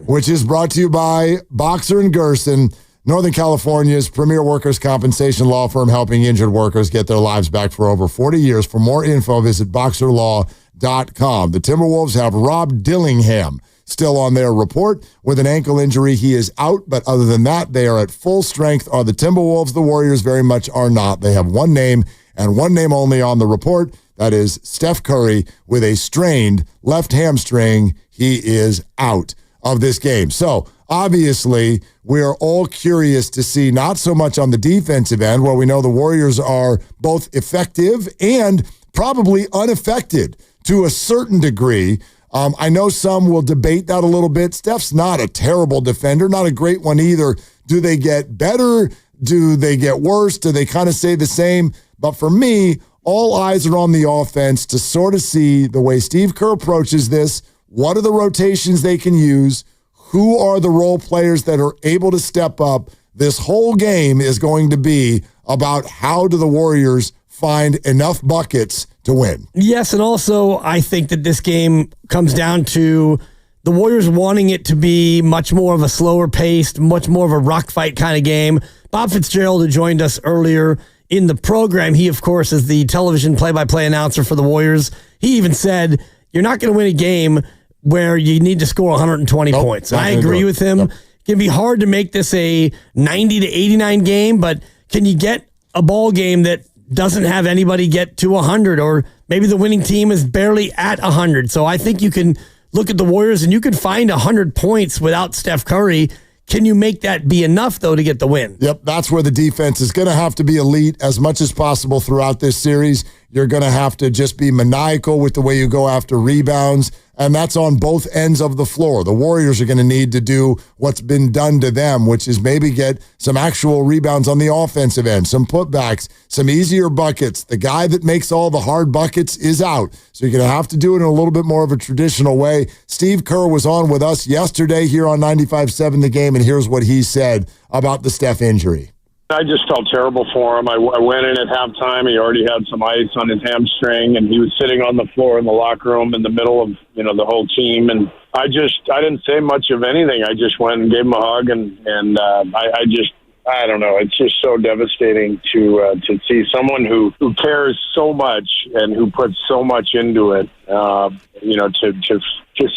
which is brought to you by Boxer & Gerson, Northern California's premier workers' compensation law firm, helping injured workers get their lives back for over 40 years. For more info, visit boxerlaw.com. The Timberwolves have Rob Dillingham still on their report with an ankle injury. He is out, but other than that, they are at full strength. Are the Timberwolves? The Warriors very much are not. They have one name and one name only on the report. That is Steph Curry with a strained left hamstring. He is out of this game. So obviously, we are all curious to see, not so much on the defensive end, where we know the Warriors are both effective and probably unaffected to a certain degree. I know some will debate that a little bit. Steph's not a terrible defender, not a great one either. Do they get better? Do they get worse? Do they kind of stay the same? But for me, all eyes are on the offense to sort of see the way Steve Kerr approaches this. What are the rotations they can use? Who are the role players that are able to step up? This whole game is going to be about how do the Warriors find enough buckets to win. Yes, and also I think that this game comes down to the Warriors wanting it to be much more of a slower paced, much more of a rock fight kind of game. Bob Fitzgerald, who joined us earlier in the program, he, of course, is the television play-by-play announcer for the Warriors. He even said, you're not going to win a game where you need to score 120 points. And I agree with him. It can be hard to make this a 90 to 89 game, but can you get a ball game that doesn't have anybody get to 100, or maybe the winning team is barely at 100? So I think you can look at the Warriors and you can find 100 points without Steph Curry. Can you make that be enough, though, to get the win? Yep, that's where the defense is going to have to be elite as much as possible throughout this series. You're going to have to just be maniacal with the way you go after rebounds. and that's on both ends of the floor. The Warriors are going to need to do what's been done to them, which is maybe get some actual rebounds on the offensive end, some putbacks, some easier buckets. The guy that makes all the hard buckets is out, so you're going to have to do it in a little bit more of a traditional way. Steve Kerr was on with us yesterday here on 95.7 The Game, and here's what he said about the Steph injury. I just felt terrible for him. I went in at halftime. He already had some ice on his hamstring, and he was sitting on the floor in the locker room in the middle of, the whole team. And I didn't say much of anything. I just went and gave him a hug, and I don't know. It's just so devastating to see someone who cares so much and who puts so much into it. To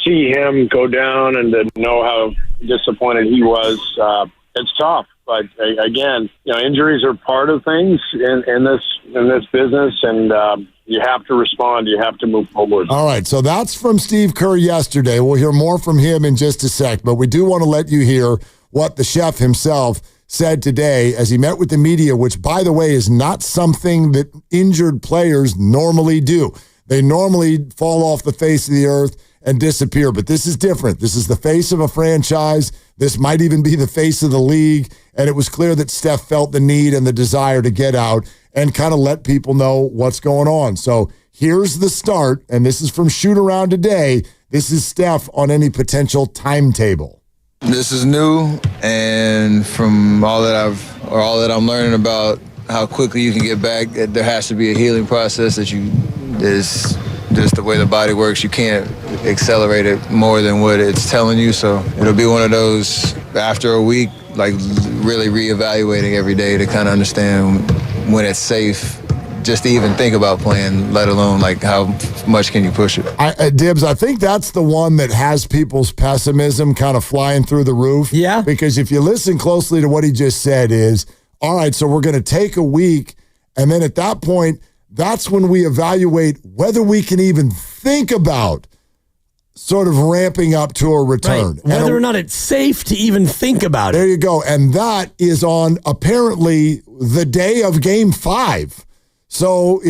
see him go down and to know how disappointed he was, it's tough. But again, injuries are part of things in this business, and you have to respond. You have to move forward. All right, so that's from Steve Kerr yesterday. We'll hear more from him in just a sec, but we do want to let you hear what the chef himself said today as he met with the media, which, by the way, is not something that injured players normally do. They normally fall off the face of the earth and disappear, but this is different. This is the face of a franchise. This might even be the face of the league, and it was clear that Steph felt the need and the desire to get out and kind of let people know what's going on. So here's the start, and this is from Shoot Around Today. This is Steph on any potential timetable. This is new, and from all that I'm learning about how quickly you can get back, there has to be a healing process is just the way the body works. You can't accelerate it more than what it's telling you. So it'll be one of those after a week, like really reevaluating every day to kind of understand when it's safe just to even think about playing, let alone like how much can you push it. Dibs, I think that's the one that has people's pessimism kind of flying through the roof. Yeah. Because if you listen closely to what he just said is, all right, so we're going to take a week, and then at that point, that's when we evaluate whether we can even think about sort of ramping up to a return. Right. Whether or not it's safe to even think about it. There you go. And that is on apparently the day of Game 5. So,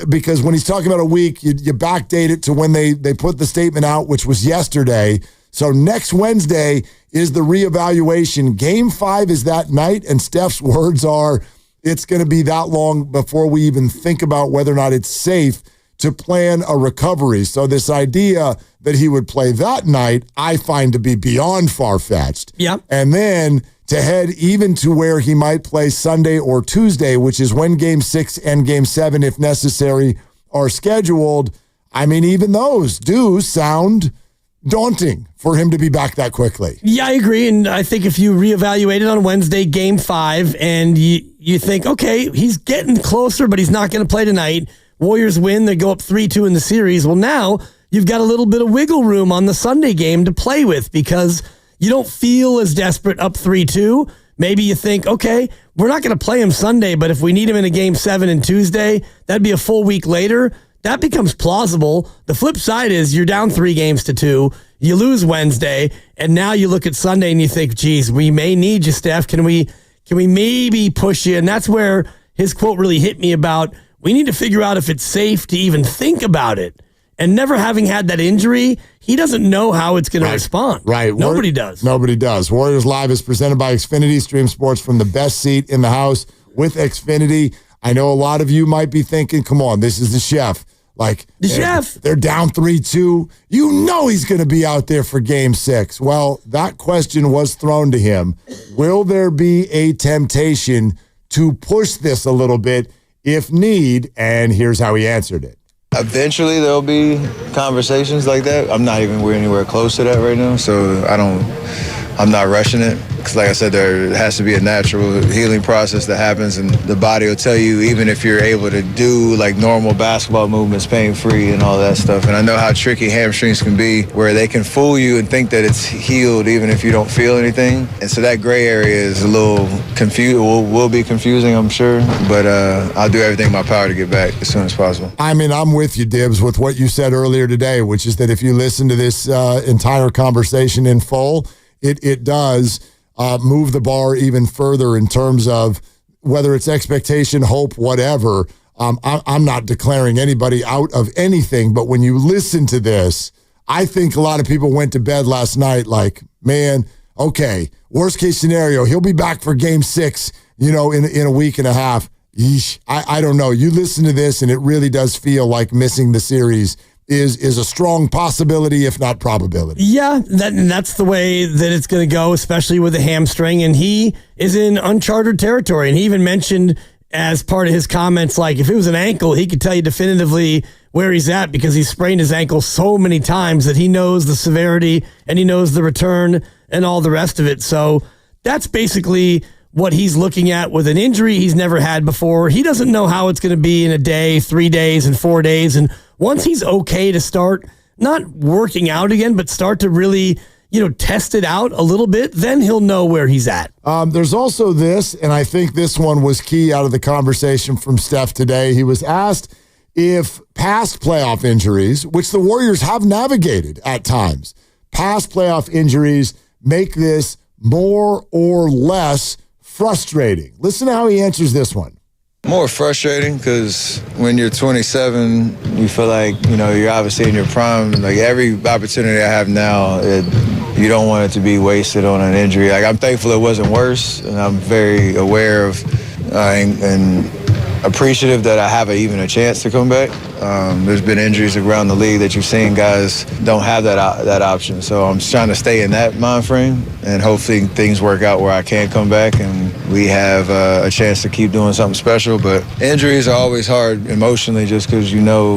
because when he's talking about a week, you backdate it to when they put the statement out, which was yesterday. So next Wednesday is the reevaluation. Game 5 is that night, and Steph's words are, it's going to be that long before we even think about whether or not it's safe to plan a recovery. So this idea that he would play that night, I find to be beyond far-fetched. Yeah. And then to head even to where he might play Sunday or Tuesday, which is when Game 6 and Game 7, if necessary, are scheduled. I mean, even those do sound daunting for him to be back that quickly. Yeah, I agree. And I think if you reevaluate it on Wednesday, Game 5, and you think, okay, he's getting closer, but he's not going to play tonight. Warriors win. They go up 3-2 in the series. Well, now you've got a little bit of wiggle room on the Sunday game to play with because you don't feel as desperate up 3-2. Maybe you think, okay, we're not going to play him Sunday, but if we need him in a Game 7 and Tuesday, that'd be a full week later. That becomes plausible. The flip side is you're down 3-2. You lose Wednesday, and now you look at Sunday and you think, geez, we may need you, Steph. Can we maybe push you? And that's where his quote really hit me about, we need to figure out if it's safe to even think about it. And never having had that injury, he doesn't know how it's going to respond. Right. Nobody does. Nobody does. Warriors Live is presented by Xfinity. Stream sports from the best seat in the house with Xfinity. I know a lot of you might be thinking, come on, this is the chef. Like, the chef. They're down 3-2. You know he's going to be out there for Game 6. Well, that question was thrown to him. Will there be a temptation to push this a little bit if need? And here's how he answered it. Eventually there'll be conversations like that. I'm not even anywhere close to that right now, so I'm not rushing it. Because like I said, there has to be a natural healing process that happens, and the body will tell you, even if you're able to do like normal basketball movements pain-free and all that stuff. And I know how tricky hamstrings can be, where they can fool you and think that it's healed even if you don't feel anything. And so that gray area is a little confused, will be confusing, I'm sure. But I'll do everything in my power to get back as soon as possible. I mean, I'm with you, Dibs, with what you said earlier today, which is that if you listen to this entire conversation in full, it does move the bar even further in terms of whether it's expectation, hope, whatever. I'm not declaring anybody out of anything, but when you listen to this, I think a lot of people went to bed last night like, man, okay, worst case scenario, he'll be back for game 6, in a week and a half. Yeesh, I don't know. You listen to this, and it really does feel like missing the series is a strong possibility, if not probability. Yeah, that's the way that it's going to go, especially with the hamstring. And he is in uncharted territory. And he even mentioned as part of his comments, like if it was an ankle, he could tell you definitively where he's at because he sprained his ankle so many times that he knows the severity and he knows the return and all the rest of it. So that's basically what he's looking at with an injury he's never had before. He doesn't know how it's going to be in a day, 3 days, and 4 days. And once he's okay to start not working out again, but start to really, test it out a little bit, then he'll know where he's at. There's also this, and I think this one was key out of the conversation from Steph today. He was asked if past playoff injuries, which the Warriors have navigated at times, past playoff injuries make this more or less frustrating. Listen to how he answers this one. More frustrating because when you're 27, you feel like, you're obviously in your prime. Like every opportunity I have now, you don't want it to be wasted on an injury. Like I'm thankful it wasn't worse, and I'm very aware of and appreciative that I have even a chance to come back. There's been injuries around the league that you've seen guys don't have that option. So I'm just trying to stay in that mind frame, and hopefully things work out where I can come back and we have a chance to keep doing something special. But injuries are always hard emotionally just because none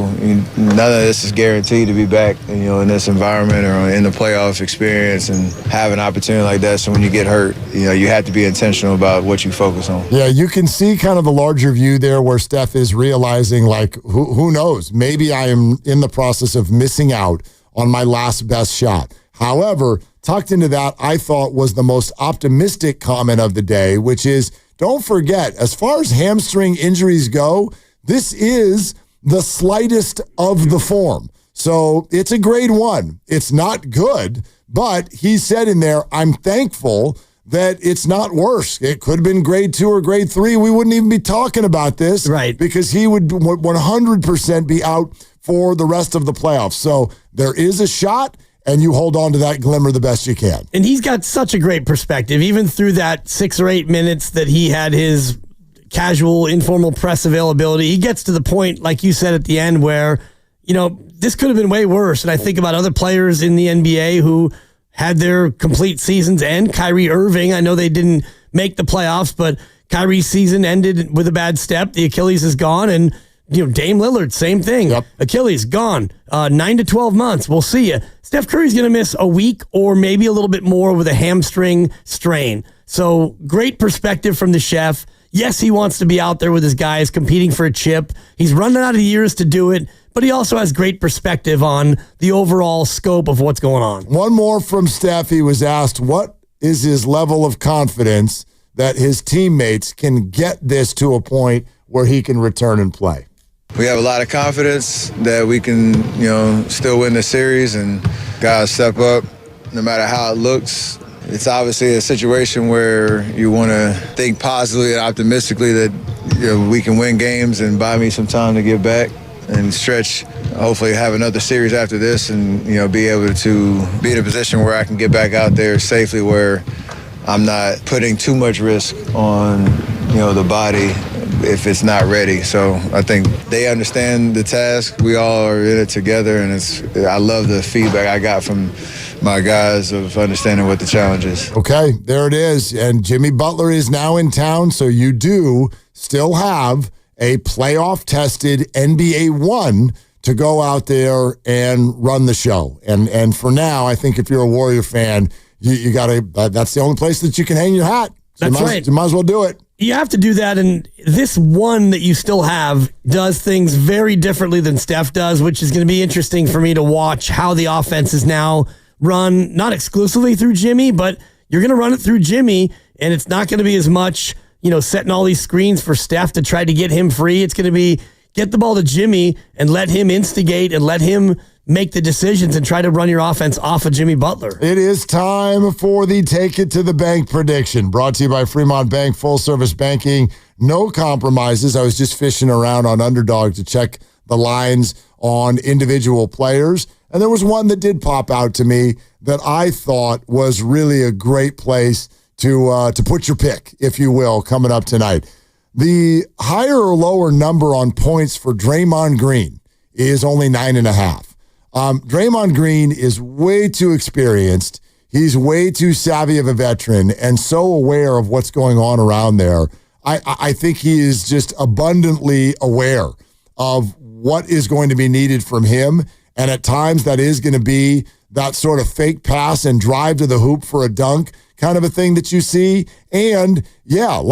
of this is guaranteed to be back in this environment or in the playoff experience and have an opportunity like that. So when you get hurt, you have to be intentional about what you focus on. Yeah, you can see kind of the larger view there where Steph is realizing, like, who knows? Maybe I am in the process of missing out on my last best shot. However, tucked into that, I thought was the most optimistic comment of the day, which is, don't forget, as far as hamstring injuries go, this is the slightest of the form. So it's a grade 1. It's not good, but he said in there, I'm thankful that it's not worse. It could have been grade 2 or grade 3. We wouldn't even be talking about this. Right. Because he would 100% be out for the rest of the playoffs. So there is a shot, and you hold on to that glimmer the best you can. And he's got such a great perspective, even through that 6 or 8 minutes that he had his casual, informal press availability. He gets to the point, like you said at the end, where, this could have been way worse. And I think about other players in the NBA who had their complete seasons end. Kyrie Irving, I know they didn't make the playoffs, but Kyrie's season ended with a bad step. The Achilles is gone, and Dame Lillard, same thing. Yep. Achilles gone. 9 to 12 months. We'll see you. Steph Curry's going to miss a week or maybe a little bit more with a hamstring strain. So great perspective from the chef. Yes, he wants to be out there with his guys competing for a chip. He's running out of years to do it, but he also has great perspective on the overall scope of what's going on. One more from Steph. He was asked, what is his level of confidence that his teammates can get this to a point where he can return and play? We have a lot of confidence that we can, still win the series, and guys step up no matter how it looks. It's obviously a situation where you want to think positively and optimistically that we can win games and buy me some time to get back and stretch, hopefully have another series after this and, be able to be in a position where I can get back out there safely where I'm not putting too much risk on, the body if it's not ready. So I think they understand the task. We all are in it together, and I love the feedback I got from my guys of understanding what the challenge is. Okay, there it is. And Jimmy Butler is now in town, so you do still have a playoff-tested NBA 1 to go out there and run the show. And for now, I think if you're a Warrior fan, you got to. That's the only place that you can hang your hat. So That's right. You might as well do it. You have to do that, and this one that you still have does things very differently than Steph does, which is going to be interesting for me to watch how the offense is now run, not exclusively through Jimmy, but you're going to run it through Jimmy, and it's not going to be as much, setting all these screens for Steph to try to get him free. It's going to be get the ball to Jimmy and let him instigate and let him make the decisions and try to run your offense off of Jimmy Butler. It is time for the Take It to the Bank prediction, brought to you by Fremont Bank, full service banking, no compromises. I was just fishing around on Underdog to check the lines on individual players. And there was one that did pop out to me that I thought was really a great place to put your pick, if you will, coming up tonight. The higher or lower number on points for Draymond Green is only 9.5. Draymond Green is way too experienced. He's way too savvy of a veteran and so aware of what's going on around there. I think he is just abundantly aware of what is going to be needed from him. And at times that is going to be that sort of fake pass and drive to the hoop for a dunk kind of a thing that you see. And yeah,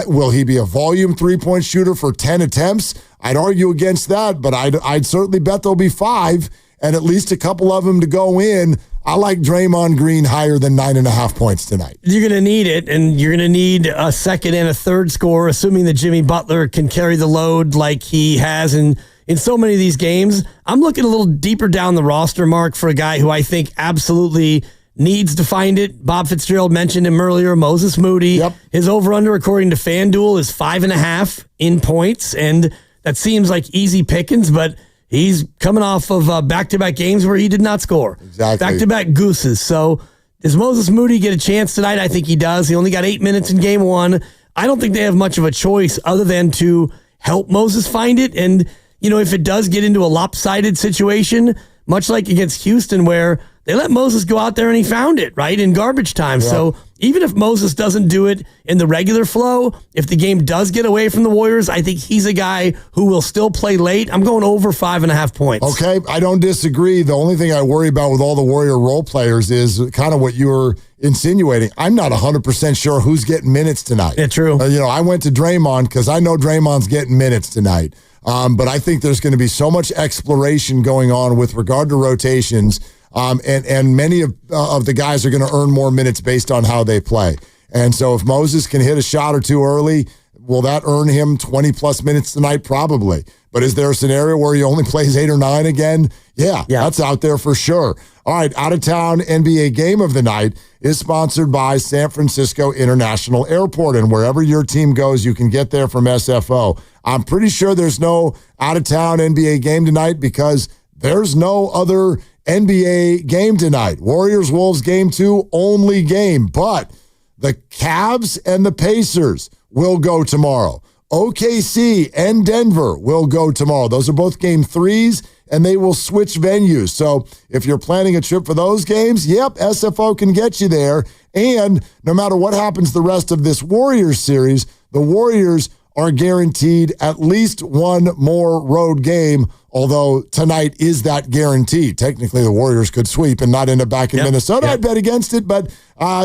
will he be a volume 3-point shooter for 10 attempts? I'd argue against that, but I'd certainly bet there'll be 5 and at least a couple of them to go in. I like Draymond Green higher than 9.5 points tonight. You're going to need it, and you're going to need a second and a third score, assuming that Jimmy Butler can carry the load like he has in so many of these games. I'm looking a little deeper down the roster, Mark, for a guy who I think absolutely needs to find it. Bob Fitzgerald mentioned him earlier, Moses Moody. Yep. His over-under, according to FanDuel, is 5.5 in points, and that seems like easy pickings, but he's coming off of back-to-back games where he did not score. Exactly. Back-to-back gooses. So does Moses Moody get a chance tonight? I think he does. He only got 8 minutes in game 1. I don't think they have much of a choice other than to help Moses find it. And, if it does get into a lopsided situation, much like against Houston where they let Moses go out there and he found it, right, in garbage time. Yeah. So even if Moses doesn't do it in the regular flow, if the game does get away from the Warriors, I think he's a guy who will still play late. I'm going over 5.5 points. Okay, I don't disagree. The only thing I worry about with all the Warrior role players is kind of what you were insinuating. I'm not 100% sure who's getting minutes tonight. Yeah, true. I went to Draymond because I know Draymond's getting minutes tonight. But I think there's going to be so much exploration going on with regard to rotations. And many of the guys are going to earn more minutes based on how they play. And so if Moses can hit a shot or two early, will that earn him 20-plus minutes tonight? Probably. But is there a scenario where he only plays 8 or 9 again? Yeah, that's out there for sure. All right, out-of-town NBA game of the night is sponsored by San Francisco International Airport. And wherever your team goes, you can get there from SFO. I'm pretty sure there's no out-of-town NBA game tonight because there's no other NBA game tonight. Warriors-Wolves game 2, only game. But the Cavs and the Pacers will go tomorrow. OKC and Denver will go tomorrow. Those are both game 3s, and they will switch venues. So if you're planning a trip for those games, SFO can get you there. And no matter what happens the rest of this Warriors series, the Warriors are guaranteed at least one more road game, although tonight is that guarantee. Technically, the Warriors could sweep and not end up back in Minnesota. I'd bet against it, but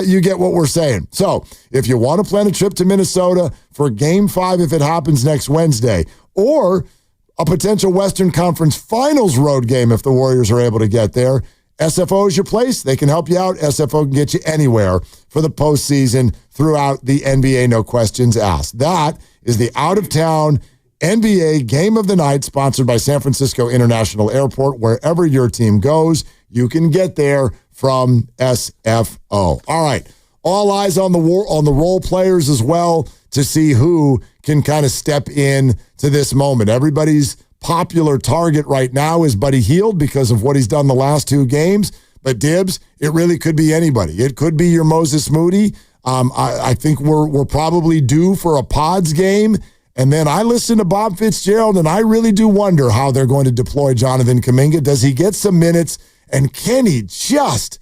you get what we're saying. So if you want to plan a trip to Minnesota for Game 5, if it happens next Wednesday, or a potential Western Conference Finals road game if the Warriors are able to get there, SFO is your place. They can help you out. SFO can get you anywhere for the postseason throughout the NBA, no questions asked. That is the out-of-town NBA game of the night, sponsored by San Francisco International Airport. Wherever your team goes, you can get there from SFO. All right, all eyes on the role players as well to see who can kind of step in to this moment. Everybody's popular target right now is Buddy Hield because of what he's done the last 2 games. But Dibs, it really could be anybody. It could be your Moses Moody. I think we're probably due for a Pods game. And then I listen to Bob Fitzgerald, and I really do wonder how they're going to deploy Jonathan Kuminga. Does he get some minutes? And can he just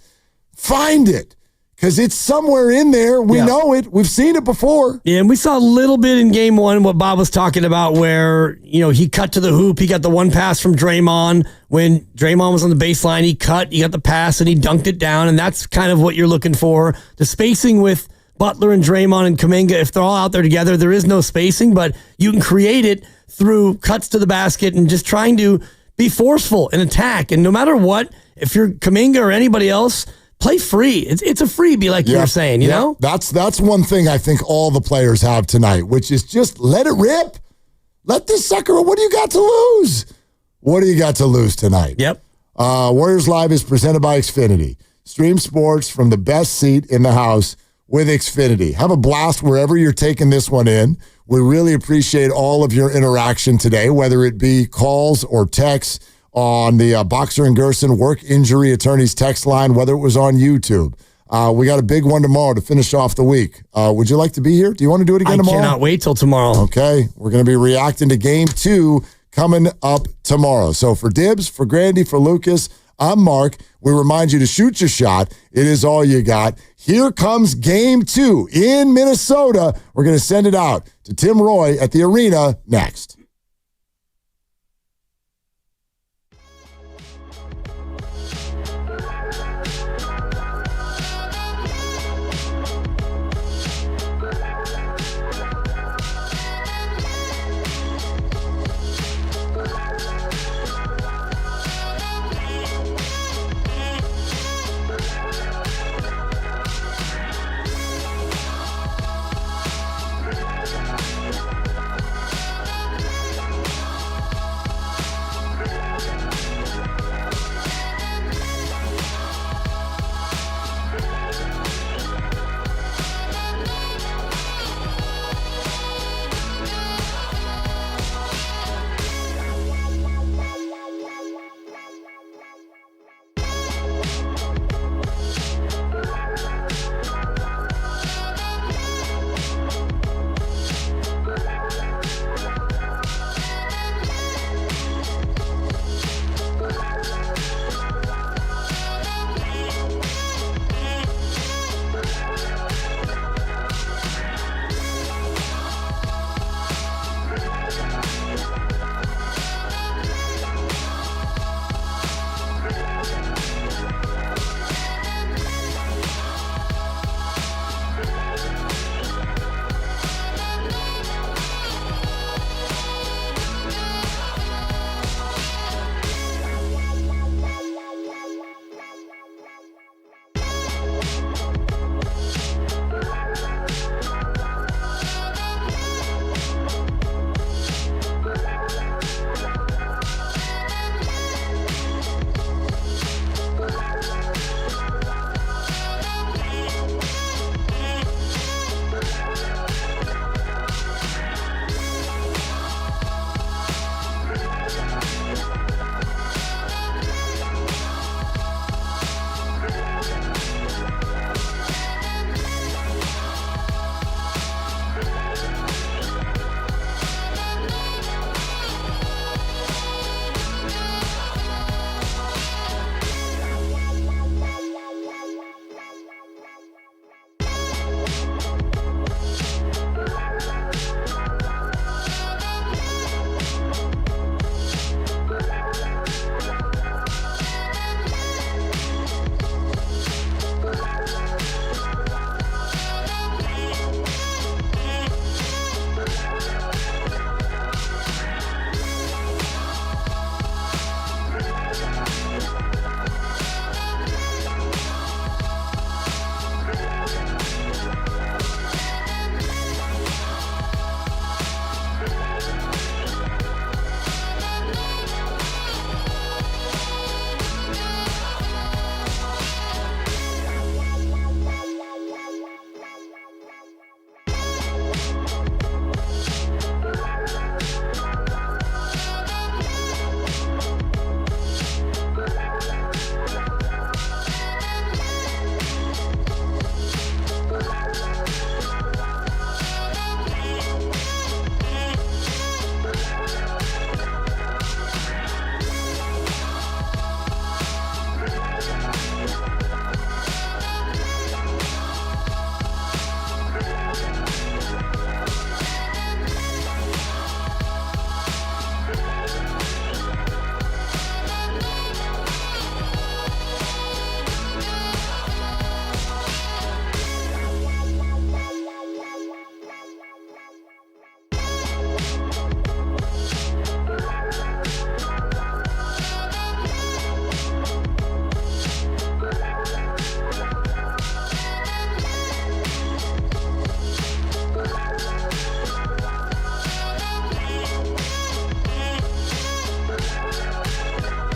find it? Because it's somewhere in there. We know it. We've seen it before. Yeah, and we saw a little bit in game 1 what Bob was talking about where, he cut to the hoop. He got the one pass from Draymond. When Draymond was on the baseline, he got the pass, and he dunked it down. And that's kind of what you're looking for. The spacing with Butler and Draymond and Kuminga, if they're all out there together, there is no spacing, but you can create it through cuts to the basket and just trying to be forceful and attack. And no matter what, if you're Kuminga or anybody else, play free. It's a freebie, like you were saying, you know? That's one thing I think all the players have tonight, which is just let it rip. Let this sucker, what do you got to lose? What do you got to lose tonight? Yep. Warriors Live is presented by Xfinity. Stream sports from the best seat in the house with Xfinity. Have a blast wherever you're taking this one in. We really appreciate all of your interaction today, whether it be calls or texts on the Boxer and Gerson Work Injury Attorneys text line, whether it was on YouTube. We got a big one tomorrow to finish off the week. Would you like to be here? Do you want to do it again tomorrow? I cannot wait till tomorrow. Okay. We're going to be reacting to Game 2 coming up tomorrow. So for Dibs, for Grandy, for Lucas, I'm Mark. We remind you to shoot your shot. It is all you got. Here comes Game 2 in Minnesota. We're going to send it out to Tim Roy at the arena next.